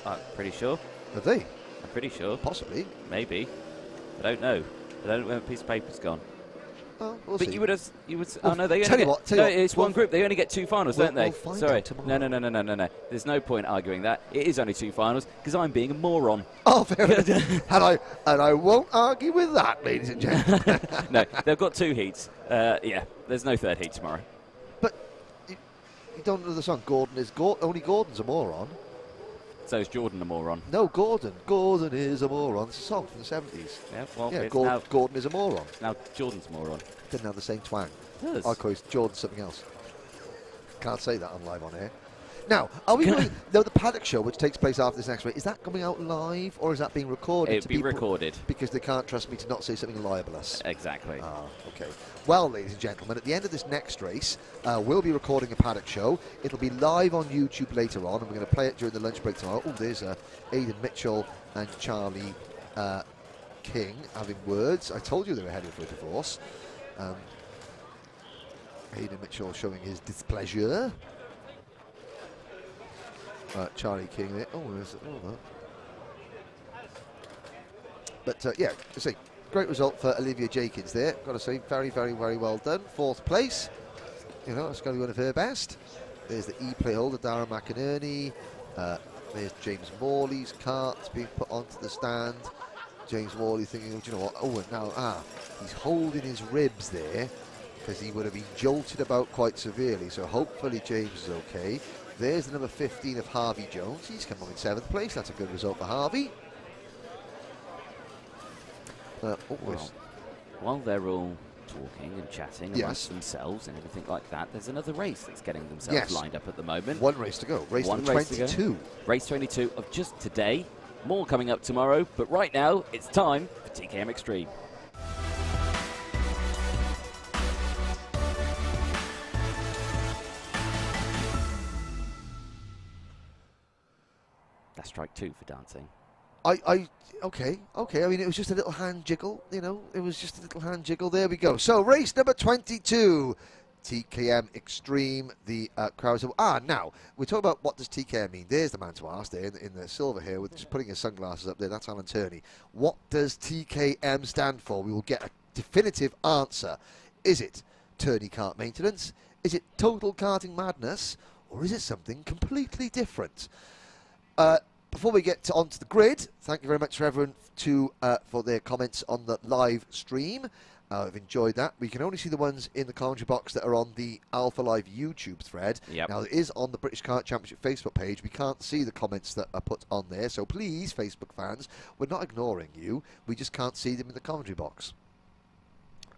Speaker 2: I'm pretty sure.
Speaker 1: Have they?
Speaker 2: I'm pretty sure.
Speaker 1: Possibly.
Speaker 2: Maybe. I don't know. I don't know when a piece of paper's gone.
Speaker 1: Oh, we'll
Speaker 2: but
Speaker 1: see.
Speaker 2: you would.
Speaker 1: Well,
Speaker 2: oh no, they only
Speaker 1: tell you
Speaker 2: get,
Speaker 1: what.
Speaker 2: It's one group. They only get 2 finals, don't they?
Speaker 1: We'll find
Speaker 2: Sorry.
Speaker 1: out tomorrow.
Speaker 2: No. There's no point arguing that. It is only 2 finals because I'm being a moron.
Speaker 1: Oh, fair enough. and I won't argue with that, ladies and gentlemen.
Speaker 2: No, they've got 2 heats. There's no 3rd heat tomorrow.
Speaker 1: But you don't know the song. Only Gordon's a moron.
Speaker 2: So is Jordan a moron?
Speaker 1: No, Gordon. Gordon is a moron. It's a song from the 70s.
Speaker 2: Yeah, well,
Speaker 1: Gordon is a moron.
Speaker 2: Now Jordan's a moron.
Speaker 1: Didn't have the same twang.
Speaker 2: It does.
Speaker 1: I call Jordan something else. Can't say that on live on air. Now, are we going? The Paddock show, which takes place after this next week, is that coming out live or is that being recorded?
Speaker 2: It'll be recorded
Speaker 1: because they can't trust me to not say something libelous.
Speaker 2: Exactly.
Speaker 1: Okay. Well, ladies and gentlemen, at the end of this next race, we'll be recording a Paddock show. It'll be live on YouTube later on, and we're going to play it during the lunch break tomorrow. Oh, there's Aidan Mitchell and Charlie King having words. I told you they were headed for a divorce. Aidan Mitchell showing his displeasure. Charlie King there. Oh, there's all that. But yeah, I say great result for Olivia Jenkins there. Got to say, very, very, very well done. 4th place. You know, it's going to be one of her best. There's the E-play holder, Dara McInerney. There's James Morley's kart being put onto the stand. James Morley thinking, oh, do you know what? Oh, and now, he's holding his ribs there because he would have been jolted about quite severely. So hopefully James is okay. There's the number 15 of Harvey Jones. He's come on in 7th place. That's a good result for Harvey.
Speaker 2: while they're all talking and chatting amongst themselves and everything like that, there's another race that's getting themselves lined up at the moment.
Speaker 1: One race to go. Race number 22.
Speaker 2: Race 22 of just today. More coming up tomorrow, but right now it's time for TKM Extreme. That's strike 2 for dancing.
Speaker 1: Okay. I mean, it was just a little hand jiggle, you know. It was just a little hand jiggle. There we go. So, race number 22, TKM Extreme. The crowds. Now we're talking about what does TKM mean. There's the man to ask. There in the silver here, with just putting his sunglasses up there. That's Alan Turney. What does TKM stand for? We will get a definitive answer. Is it Turney Kart Maintenance? Is it Total Karting Madness? Or is it something completely different? Before we get onto the grid, thank you very much for everyone for their comments on the live stream. I've enjoyed that. We can only see the ones in the commentary box that are on the Alpha Live YouTube thread.
Speaker 2: Yep.
Speaker 1: Now, it is on the British Kart Championship Facebook page. We can't see the comments that are put on there. So please, Facebook fans, we're not ignoring you. We just can't see them in the commentary box.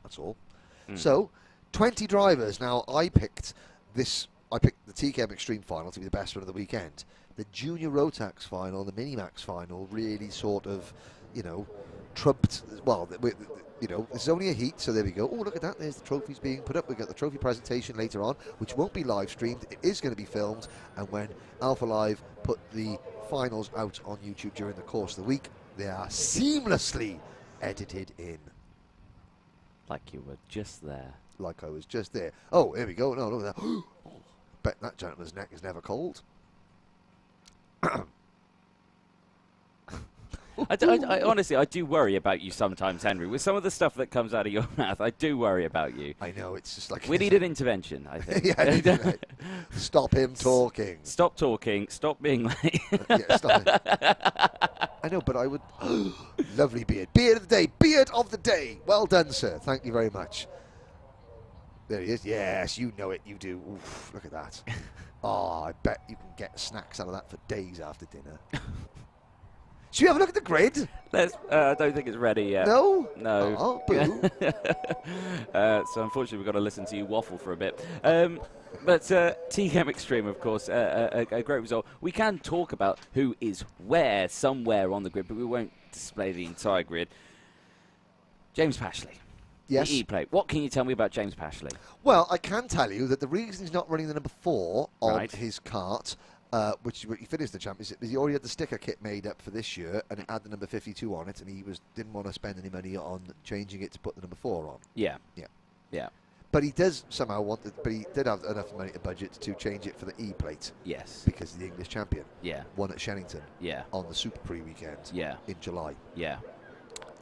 Speaker 1: That's all. So, 20 drivers. Now, I picked the TKM Extreme Final to be the best one of the weekend. The Junior Rotax Final, the Minimax Final, really sort of, you know, trumped. Well, you know, this is only a heat, so there we go. Oh, look at that. There's the trophies being put up. We've got the trophy presentation later on, which won't be live streamed. It is going to be filmed, and when Alpha Live put the finals out on YouTube during the course of the week, they are seamlessly edited in.
Speaker 2: Like you were just there.
Speaker 1: Like I was just there. Oh, here we go. No, look at that. Oh, bet that gentleman's neck is never cold.
Speaker 2: I honestly, I do worry about you sometimes, Henry. With some of the stuff that comes out of your mouth, I do worry about you.
Speaker 1: I know, it's just like...
Speaker 2: We need an intervention, I think.
Speaker 1: Yeah, stop him talking.
Speaker 2: Stop talking. Stop being late.
Speaker 1: Yeah, stop it. I know, but I would... Lovely beard. Beard of the day. Beard of the day. Well done, sir. Thank you very much. There he is. Yes, you know it. You do. Oof, look at that. Oh, I bet you can get snacks out of that for days after dinner. Should we have a look at the grid?
Speaker 2: I don't think it's ready yet.
Speaker 1: No?
Speaker 2: No.
Speaker 1: Oh, boo.
Speaker 2: So unfortunately, we've got to listen to you waffle for a bit. But TKM Extreme, of course, a great result. We can talk about who is where, somewhere on the grid, but we won't display the entire grid. James Pashley.
Speaker 1: Yes.
Speaker 2: The E-plate. What can you tell me about James Pashley?
Speaker 1: Well, I can tell you that the reason he's not running the number 4 on his kart, which he finished the championship, is he already had the sticker kit made up for this year, and it had the number 52 on it, and he didn't want to spend any money on changing it to put the number 4 on.
Speaker 2: Yeah.
Speaker 1: Yeah.
Speaker 2: Yeah.
Speaker 1: But he does somehow want it, but he did have enough money to budget to change it for the E-plate.
Speaker 2: Yes.
Speaker 1: Because he's the English champion.
Speaker 2: Yeah.
Speaker 1: Won at Shennington.
Speaker 2: Yeah.
Speaker 1: On the Super Prix weekend.
Speaker 2: Yeah.
Speaker 1: In July.
Speaker 2: Yeah.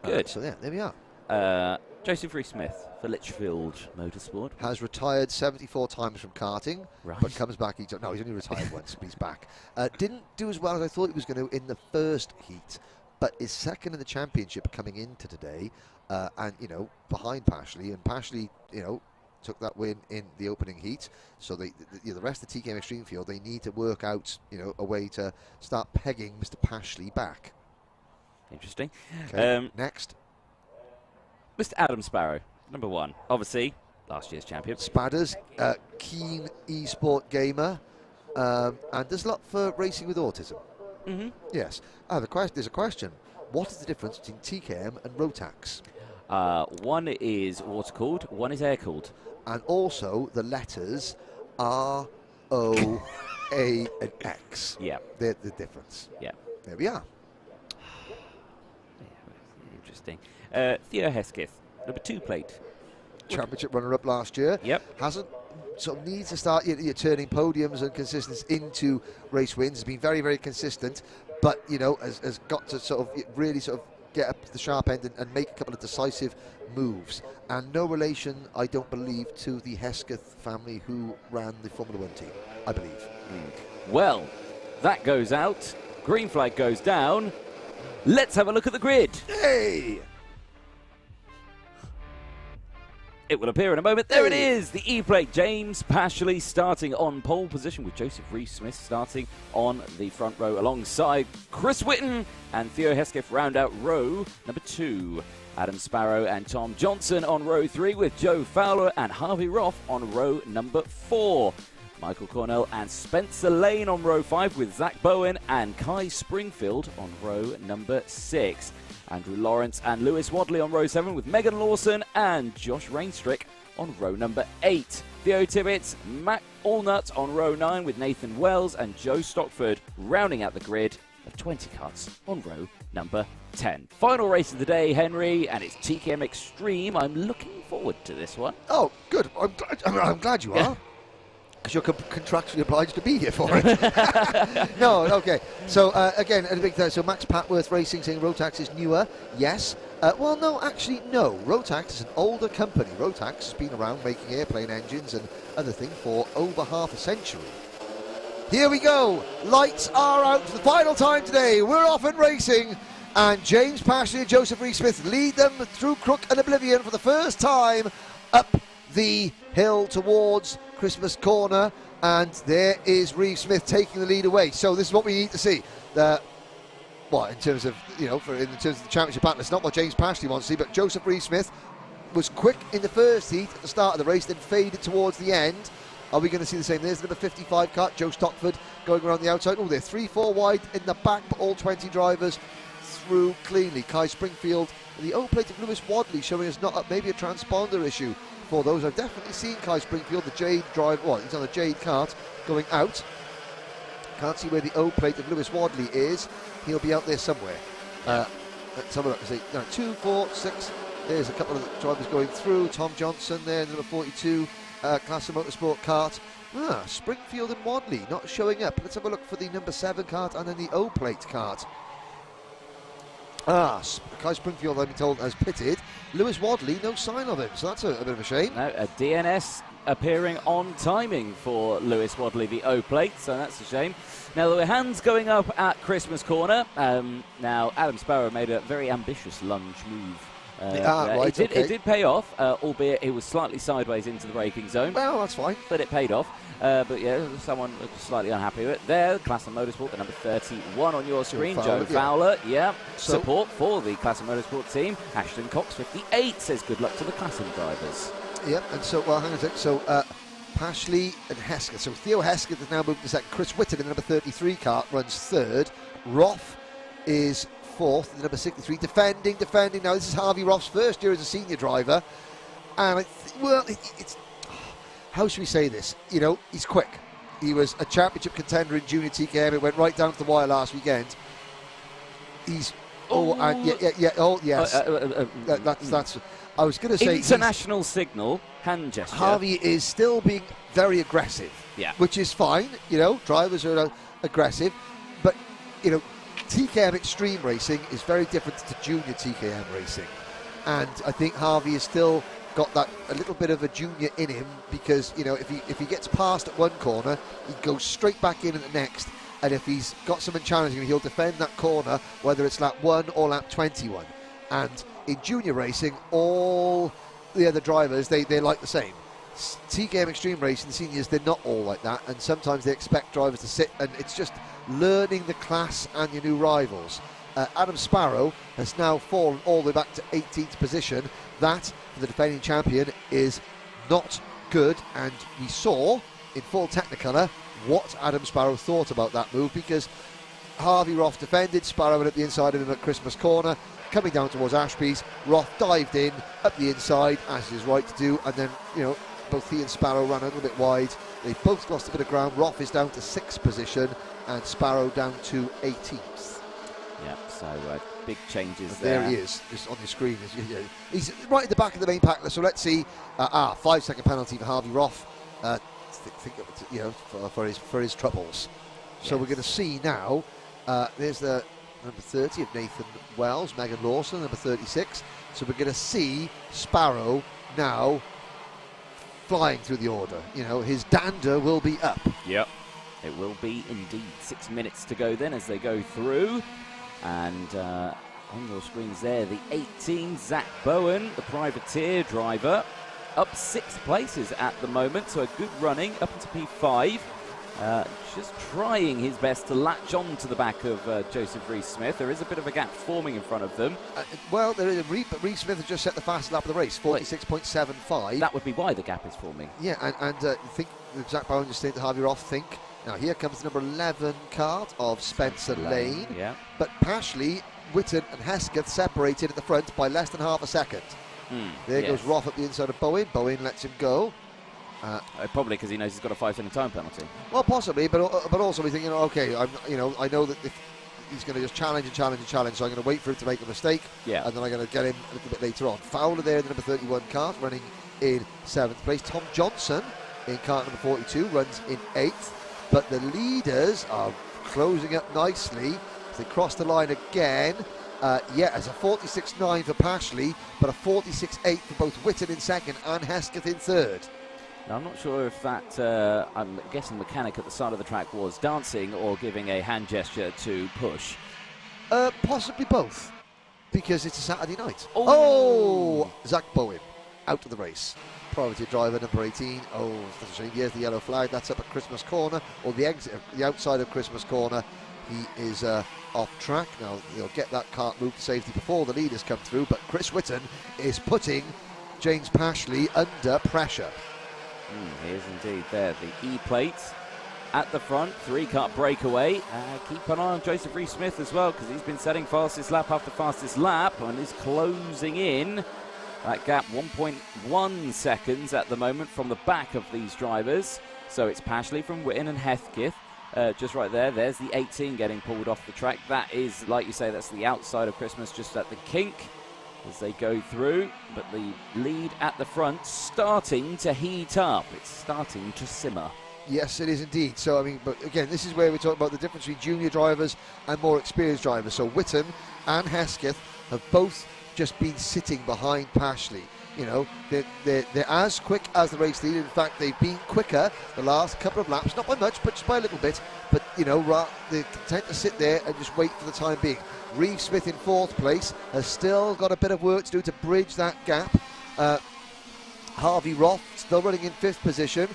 Speaker 2: Good.
Speaker 1: So yeah, there we are.
Speaker 2: Joseph Rees-Smith for Litchfield Motorsport.
Speaker 1: Has retired 74 times from karting, but comes back each... No, he's only retired once, but he's back. Didn't do as well as I thought he was going to in the first heat, but is second in the championship coming into today, and, you know, behind Pashley. And Pashley, you know, took that win in the opening heat. So the rest of the TKM Extreme field, they need to work out, you know, a way to start pegging Mr. Pashley back.
Speaker 2: Interesting.
Speaker 1: Okay, next.
Speaker 2: Mr. Adam Sparrow, number 1. Obviously, last year's champion.
Speaker 1: Spadders, keen e-sport gamer, and does a lot for racing with autism.
Speaker 2: Mm-hmm.
Speaker 1: Yes. There's a question. What is the difference between TKM and Rotax?
Speaker 2: One is water-cooled, one is air-cooled.
Speaker 1: And also the letters R, O, A, and X.
Speaker 2: Yeah.
Speaker 1: They're the difference.
Speaker 2: Yeah.
Speaker 1: There we are.
Speaker 2: Interesting. Theo Hesketh, number 2 plate.
Speaker 1: Championship runner-up last year.
Speaker 2: Yep.
Speaker 1: Hasn't, sort of needs to start turning podiums and consistency into race wins. Has been very, very consistent, but, you know, has got to sort of really sort of get up the sharp end and make a couple of decisive moves. And no relation, I don't believe, to the Hesketh family who ran the Formula 1 team, I believe.
Speaker 2: Well, that goes out. Green flag goes down. Let's have a look at the grid.
Speaker 1: Hey!
Speaker 2: It will appear in a moment. There it is, the E-plate. James Pashley starting on pole position with Joseph Rees-Smith starting on the front row alongside Chris Whitten and Theo Hesketh round out row number 2. Adam Sparrow and Tom Johnson on row 3 with Joe Fowler and Harvey Roth on row number 4. Michael Cornell and Spencer Lane on row 5 with Zach Bowen and Kai Springfield on row number 6. Andrew Lawrence and Lewis Wadley on row 7 with Megan Lawson and Josh Rainstrick on row number 8. Theo Tibbetts, Matt Allnut on row 9 with Nathan Wells and Joe Stockford rounding out the grid of 20 karts on row number 10. Final race of the day, Henry, and it's TKM Extreme. I'm looking forward to this one.
Speaker 1: Oh, good. I'm glad you are. Because you're contractually obliged to be here for it. No, okay. So, again, a big so Max Patworth Racing saying Rotax is newer. Yes. Well, no, actually, no. Rotax is an older company. Rotax has been around making airplane engines and other things for over half a century. Here we go. Lights are out for the final time today. We're off and racing. And James Pashley and Joseph Rees-Smith lead them through Crook and Oblivion for the first time up the hill towards Christmas Corner. And there is Rees-Smith taking the lead away. So this is what we need to see. Well, in terms of, in terms of the championship battle, it's not what James Pashley wants to see, but Joseph Rees-Smith was quick in the first heat at the start of the race, then faded towards the end. Are we going to see the same? There's number 55 kart, Joe Stockford, going around the outside. Oh, they're 3-4 wide in the back, but all 20 drivers through cleanly. Kai Springfield, and the O-plate of Lewis Wadley showing us not maybe a transponder issue for those. I've definitely seen Kai Springfield, the Jade drive. Well, he's on the Jade kart going out. Can't see where the O-plate of Lewis Wadley is. He'll be out there somewhere. Let's have a look. 2, 4, 6. There's a couple of drivers going through. Tom Johnson there, number 42. Class of Motorsport kart. Springfield and Wadley not showing up. Let's have a look for the number 7 kart and then the O-plate kart. Kai Springfield, I've been told, has pitted. Lewis Wadley, no sign of him, so that's a bit of a shame.
Speaker 2: No, a DNS appearing on timing for Lewis Wadley, the O-plate, so that's a shame. Now, there were hands going up at Christmas Corner. Now, Adam Sparrow made a very ambitious lunge move. It did pay off, albeit it was slightly sideways into the braking zone.
Speaker 1: Well, that's fine.
Speaker 2: But it paid off. But yeah, someone was slightly unhappy with it. There, Class of Motorsport, the number 31 on your screen, Joe Fowler. Yeah. So, support for the Class of Motorsport team. Ashton Cox, 58, says good luck to the Classic drivers.
Speaker 1: Yep, and so, well, hang on a sec. So, Pashley and Hesketh. So, Theo Hesketh has now moved to second. Chris Whitton in the number 33 kart runs third. Roth is fourth, the number 63, defending. Now, this is Harvey Roth's first year as a senior driver. And, it's how should we say this? He's quick. He was a championship contender in junior TKM. It went right down to the wire last weekend. He's... yes. That's... I was going to say...
Speaker 2: International signal, hand gesture.
Speaker 1: Harvey is still being very aggressive.
Speaker 2: Yeah.
Speaker 1: Which is fine. Drivers are aggressive. But, TKM Extreme Racing is very different to junior TKM Racing. And I think Harvey has still got that a little bit of a junior in him because, if he gets past at one corner, he goes straight back in at the next. And if he's got someone challenging him, he'll defend that corner, whether it's lap 1 or lap 21. And in junior racing, all the other drivers, they're like the same. TKM Extreme Racing, the seniors, they're not all like that. And sometimes they expect drivers to sit, and it's just learning the class and your new rivals. Adam Sparrow has now fallen all the way back to 18th position. That, for the defending champion, is not good. And we saw in full Technicolor what Adam Sparrow thought about that move, because Harvey Roth defended, Sparrow went up the inside of him at Christmas Corner, coming down towards Ashby's. Roth dived in up the inside, as is right to do, and then, both he and Sparrow ran a little bit wide. They both lost a bit of ground. Roth is down to 6th position, and Sparrow down to 18th.
Speaker 2: Yeah, so big changes there.
Speaker 1: There he is, just on the screen. He's right at the back of the main pack. So let's see. 5-second penalty for Harvey Roth. For his troubles. Yes. So we're going to see now. There's the number 30 of Nathan Wells, Megan Lawson, number 36. So we're going to see Sparrow now flying through the order. His dander will be up.
Speaker 2: Yep, it will be indeed. 6 minutes to go then as they go through. And on your screens there, the 18, Zach Bowen, the privateer driver, up 6 places at the moment, so a good running up into P5. Just trying his best to latch on to the back of Joseph Rees-Smith. There is a bit of a gap forming in front of them.
Speaker 1: Well, there is Rees-Smith has just set the fastest lap of the race, 46.75.
Speaker 2: That would be why the gap is forming.
Speaker 1: Yeah, and think Zach Bowen just saying to Harvey Roth, think. Now here comes the number 11 Kart of Spencer Lane.
Speaker 2: Yeah.
Speaker 1: But Pashley, Whitton and Hesketh separated at the front by less than half a second. There goes Roth at the inside of Bowen. Bowen lets him go.
Speaker 2: Probably because he knows he's got a 5-second time penalty.
Speaker 1: Well, possibly, but also we think, okay, I know that if he's going to just challenge, so I'm going to wait for him to make a mistake, and then I'm going to get him a little bit later on. Fowler there, the number 31 Kart, running in 7th place. Tom Johnson in Kart number 42 runs in 8th, but the leaders are closing up nicely as they cross the line again. It's a 46.9 for Pashley, but a 46.8 for both Whitton in 2nd and Hesketh in 3rd.
Speaker 2: Now, I'm not sure if that, I'm guessing the mechanic at the side of the track was dancing or giving a hand gesture to push.
Speaker 1: Possibly both, because it's a Saturday night. Oh, Zach Bowen out of the race. Priority driver number 18. Oh, that's a shame. Here's the yellow flag. That's up at Christmas Corner, or the exit, the outside of Christmas Corner. He is off track. Now, they'll get that Kart moved to safety before the leaders come through, but Chris Whitton is putting James Pashley under pressure.
Speaker 2: Here's indeed there, the E-plate at the front, 3-cut breakaway. Keep an eye on Joseph Rees-Smith as well, because he's been setting fastest lap after fastest lap and is closing in. That gap 1.1 seconds at the moment from the back of these drivers. So it's Pashley from Whitton and Hesketh. Just right there, there's the 18 getting pulled off the track. That is, like you say, that's the outside of Christmas, just at the kink as they go through, but the lead at the front starting to heat up. It's starting to simmer.
Speaker 1: Yes, it is indeed. So, I mean, but again, this is where we talk about the difference between junior drivers and more experienced drivers. So Whitton and Hesketh have both just been sitting behind Pashley. You know, they're as quick as the race leader. In fact, they've been quicker the last couple of laps, not by much, but just by a little bit. But, you know, they're content to sit there and just wait for the time being. Rees-Smith in 4th place has still got a bit of work to do to bridge that gap. Harvey Roth still running in 5th position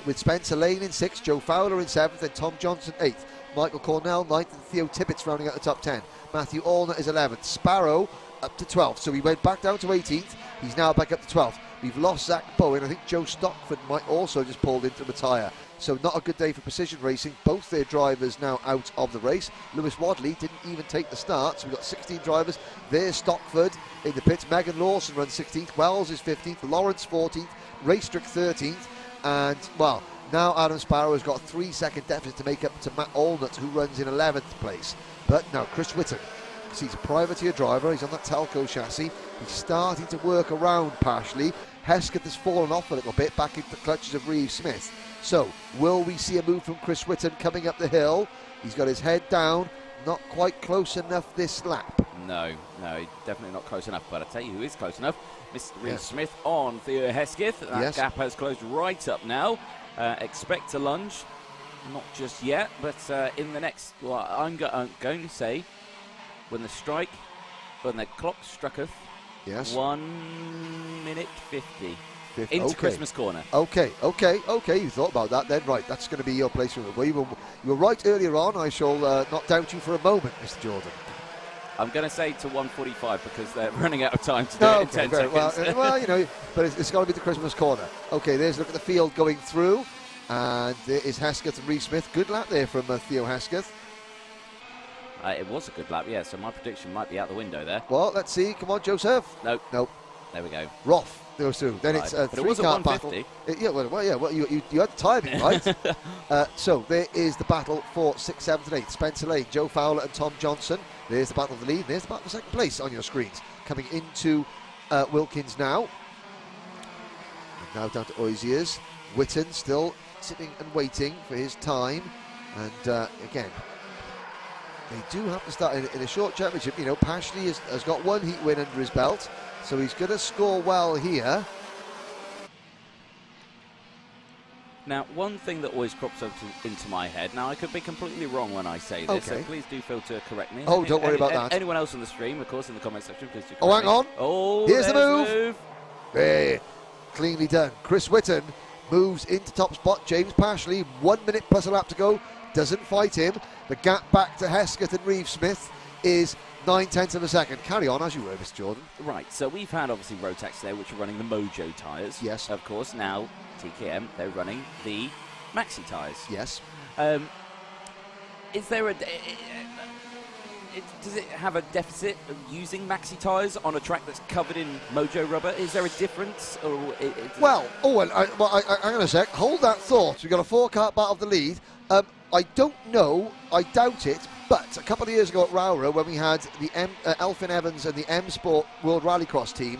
Speaker 1: with Spencer Lane in 6th, Joe Fowler in 7th, and Tom Johnson 8th. Michael Cornell 9th, and Theo Tippett's rounding out the top 10. Matthew Allner is 11th. Sparrow up to 12th. So he went back down to 18th. He's now back up to 12th. We've lost Zach Bowen. I think Joe Stockford might also just pulled in to retire. So not a good day for precision racing. Both their drivers now out of the race. Lewis Wadley didn't even take the start. So we've got 16 drivers. There's Stockford in the pits. Megan Lawson runs 16th. Wells is 15th. Lawrence 14th. Raystrick 13th. And, well, now Adam Sparrow has got a 3-second deficit to make up to Matt Allnut, who runs in 11th place. But now Chris Whitton, he's a privateer driver. He's on that Telco chassis. He's starting to work around Pashley. Hesketh has fallen off a little bit back into the clutches of Rees-Smith. So, will we see a move from Chris Whitton coming up the hill? He's got his head down, not quite close enough this lap.
Speaker 2: No, definitely not close enough. But I tell you who is close enough, Mr. Rees-Smith on Theo Hesketh. That gap has closed right up now. Expect a lunge, not just yet, but in the next, well, I'm going to say, when the clock strucketh, 1 minute 50. Into Christmas Corner.
Speaker 1: Okay. You thought about that then. Right, that's going to be your place. You were right earlier on. I shall not doubt you for a moment, Mr. Jordan.
Speaker 2: I'm going to say to 1:45 because they're running out of time to do it in 10 seconds.
Speaker 1: Well, you know, but it's got to be the Christmas Corner. Okay, there's a look at the field going through. And there is Hesketh and Rees-Smith. Good lap there from Theo Hesketh.
Speaker 2: It was a good lap, yeah, so my prediction might be out the window there.
Speaker 1: Well, let's see. Come on, Joseph.
Speaker 2: Nope. There we go.
Speaker 1: Roth goes through. Then it's a 3-car battle. You had the timing, right? So there is the battle for 6th, 7th and 8th. Spencer Lane, Joe Fowler and Tom Johnson. There's the battle of the lead. There's the battle for 2nd place on your screens. Coming into Wilkins now. And now down to Oisiers. Whitton still sitting and waiting for his time. And again, they do have to start in a short championship. You know, Pashley has got 1 heat win under his belt, so he's going to score well here.
Speaker 2: Now, one thing that always crops up into my head, now I could be completely wrong when I say this, so please do feel to correct me.
Speaker 1: Oh, don't worry about that.
Speaker 2: Anyone else on the stream, of course, in the comment section, please do correct
Speaker 1: me. Hang on.
Speaker 2: Oh,
Speaker 1: here's the move. There, cleanly done. Chris Whitton moves into top spot. James Pashley, 1 minute plus a lap to go, doesn't fight him. The gap back to Hesketh and Reeve-Smith is 9/10 of a second. Carry on as you were, Mr. Jordan.
Speaker 2: Right, so we've had obviously Rotax there, which are running the Mojo tyres.
Speaker 1: Yes.
Speaker 2: Of course, now TKM, they're running the Maxi tyres.
Speaker 1: Yes.
Speaker 2: Is there a... does it have a deficit of using Maxi tyres on a track that's covered in Mojo rubber? Is there a difference? Or
Speaker 1: Well, Owen, hang on a sec. Hold that thought. We've got a 4-car battle of the lead. I don't know. I doubt it. But a couple of years ago at Rowra, when we had the Elfyn Evans and the M Sport World Rallycross team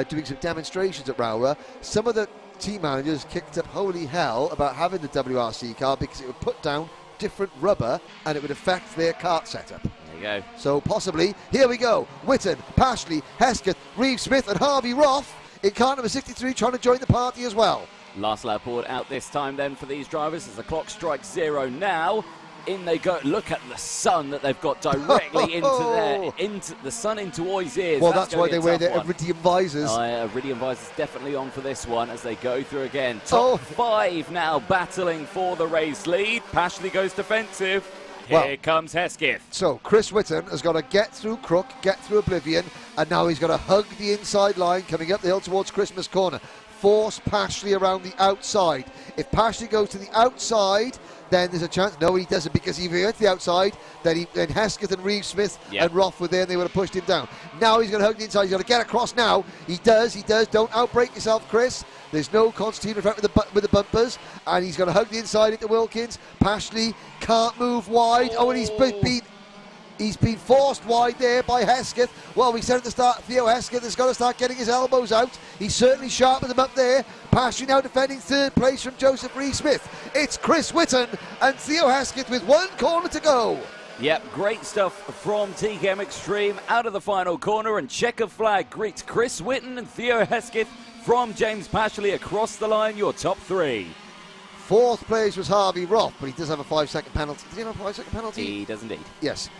Speaker 1: doing some demonstrations at Rowra, some of the team managers kicked up holy hell about having the WRC car because it would put down different rubber and it would affect their kart setup.
Speaker 2: There you go.
Speaker 1: So possibly, here we go. Whitton, Pashley, Hesketh, Reeve-Smith and Harvey Roth in car number 63 trying to join the party as well.
Speaker 2: Last lap board out this time then for these drivers as the clock strikes 0 now. In they go. Look at the sun that they've got directly into the sun into Oi's ears.
Speaker 1: Well, that's why they wear their iridium visors.
Speaker 2: Iridium visors definitely on for this one as they go through again. Top 5 now battling for the race lead. Pashley goes defensive. Here comes Hesketh.
Speaker 1: So Chris Whitton has got to get through Crook, get through Oblivion, and now he's got to hug the inside line coming up the hill towards Christmas Corner. Force Pashley around the outside. If Pashley goes to the outside, then there's a chance. No, he doesn't, because if he went to the outside, then Hesketh and Reeve-Smith and Roth were there and they would have pushed him down. Now he's going to hug the inside. He's got to get across now. He does. Don't outbreak yourself, Chris. There's no Constantine in front with the bumpers, and he's going to hug the inside into Wilkins. Pashley can't move wide. Oh, and he's been forced wide there by Hesketh. Well, we said at the start, Theo Hesketh has got to start getting his elbows out. He's certainly sharpened them up there. Pashley now defending third place from Joseph Reeve-Smith. It's Chris Whitton and Theo Hesketh with 1 corner to go.
Speaker 2: Yep, great stuff from TKM Extreme out of the final corner, and checker flag greets Chris Whitton and Theo Hesketh from James Pashley across the line, your top 3.
Speaker 1: 4th place was Harvey Roth, but he does have a 5-second penalty. Does he have a 5-second penalty?
Speaker 2: He does indeed.
Speaker 1: Yes.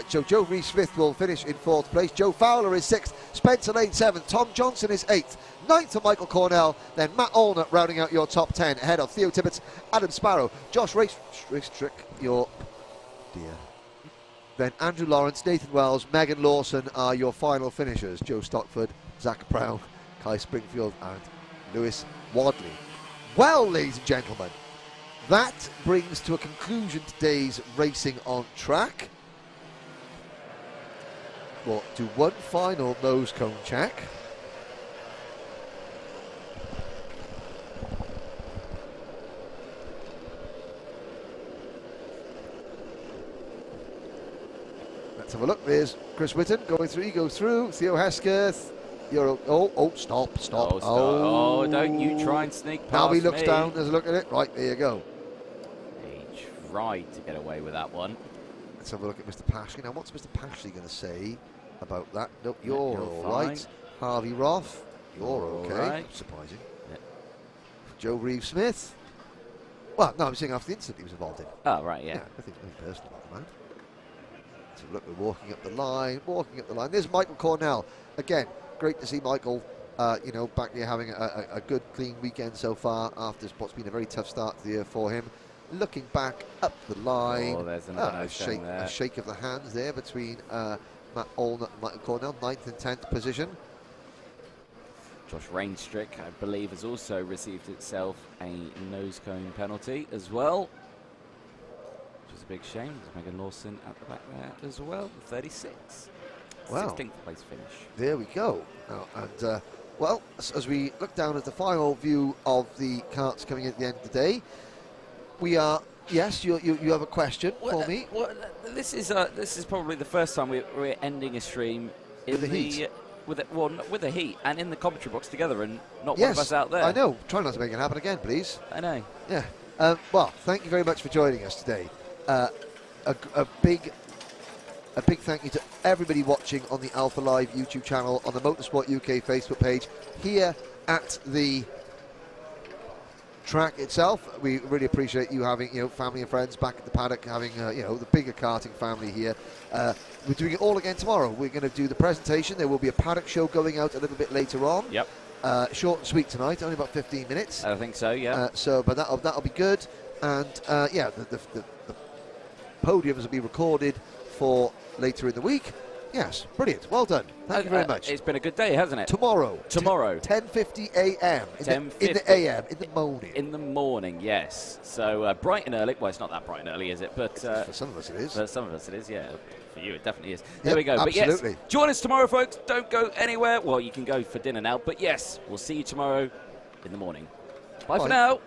Speaker 1: Joe Reeve-Smith will finish in 4th place. Joe Fowler is 6th. Spencer Lane 7th. Tom Johnson is 8th. 9th for Michael Cornell. Then Matt Allnut rounding out your top 10 ahead of Theo Tibbetts, Adam Sparrow, Josh Racetrick, your dear. Then Andrew Lawrence, Nathan Wells, Megan Lawson are your final finishers. Joe Stockford, Zach Brown, Kai Springfield and Lewis Wadley. Well, ladies and gentlemen, that brings to a conclusion today's racing on track. We'll do one final nose cone check. Let's have a look. There's Chris Whitton going through. He goes through. Theo Hesketh. Stop.
Speaker 2: Oh, don't you try and sneak past me.
Speaker 1: Now he looks down, there's a look at it. Right, there you go.
Speaker 2: He tried to get away with that one.
Speaker 1: Let's have a look at Mr. Pashley. Now, what's Mr. Pashley going to say about that? Nope, you're all right. Harvey Roth, you're okay.
Speaker 2: Right.
Speaker 1: Surprising. Yeah. Joe Reeve-Smith. Well, no, I'm saying after the incident he was involved in.
Speaker 2: Oh, right, yeah.
Speaker 1: Nothing personal about the man. So look, we're walking up the line. There's Michael Cornell. Again, great to see Michael, back here having a good, clean weekend so far after what's been a very tough start to the year for him. Looking back up the line.
Speaker 2: Oh, there's another
Speaker 1: a shake of the hands there between Matt Allnut and Michael Cornell, 9th and 10th position.
Speaker 2: Josh Rainstrick, I believe, has also received itself a nose cone penalty as well. Which is a big shame. There's Megan Lawson at the back there as well, 36.
Speaker 1: Wow.
Speaker 2: 16th place finish.
Speaker 1: There we go. And as we look down at the final view of the karts coming in at the end of the day, we are. Yes, you have a question for me.
Speaker 2: This is probably the first time we're ending a stream in
Speaker 1: with the heat.
Speaker 2: With the heat and in the commentary box together, and not
Speaker 1: yes,
Speaker 2: one of us out there.
Speaker 1: I know. Try not to make it happen again, please.
Speaker 2: I know.
Speaker 1: Yeah. Well, thank you very much for joining us today. A big thank you to everybody watching on the Alpha Live YouTube channel, on the Motorsport UK Facebook page, here at the track itself. We really appreciate you having family and friends back at the paddock, having the bigger karting family here. We're doing it all again tomorrow. We're going to do the presentation. There will be a paddock show going out a little bit later on.
Speaker 2: Yep.
Speaker 1: Short and sweet tonight, only about 15 minutes.
Speaker 2: I think so, yeah.
Speaker 1: But that'll be good. And yeah, the podiums will be recorded for later in the week. Yes, brilliant. Well done. Thank you very much.
Speaker 2: It's been a good day, hasn't it?
Speaker 1: Tomorrow.
Speaker 2: 10:50
Speaker 1: a.m. In the a.m. in the morning.
Speaker 2: In the morning, yes. So bright and early. Well, it's not that bright and early, is it? But
Speaker 1: for some of us it is.
Speaker 2: For some of us it is, yeah. For you, it definitely is.
Speaker 1: Yep,
Speaker 2: there we go.
Speaker 1: Absolutely.
Speaker 2: But yes, join us tomorrow, folks. Don't go anywhere. Well, you can go for dinner now. But yes, we'll see you tomorrow in the morning. Bye. For now.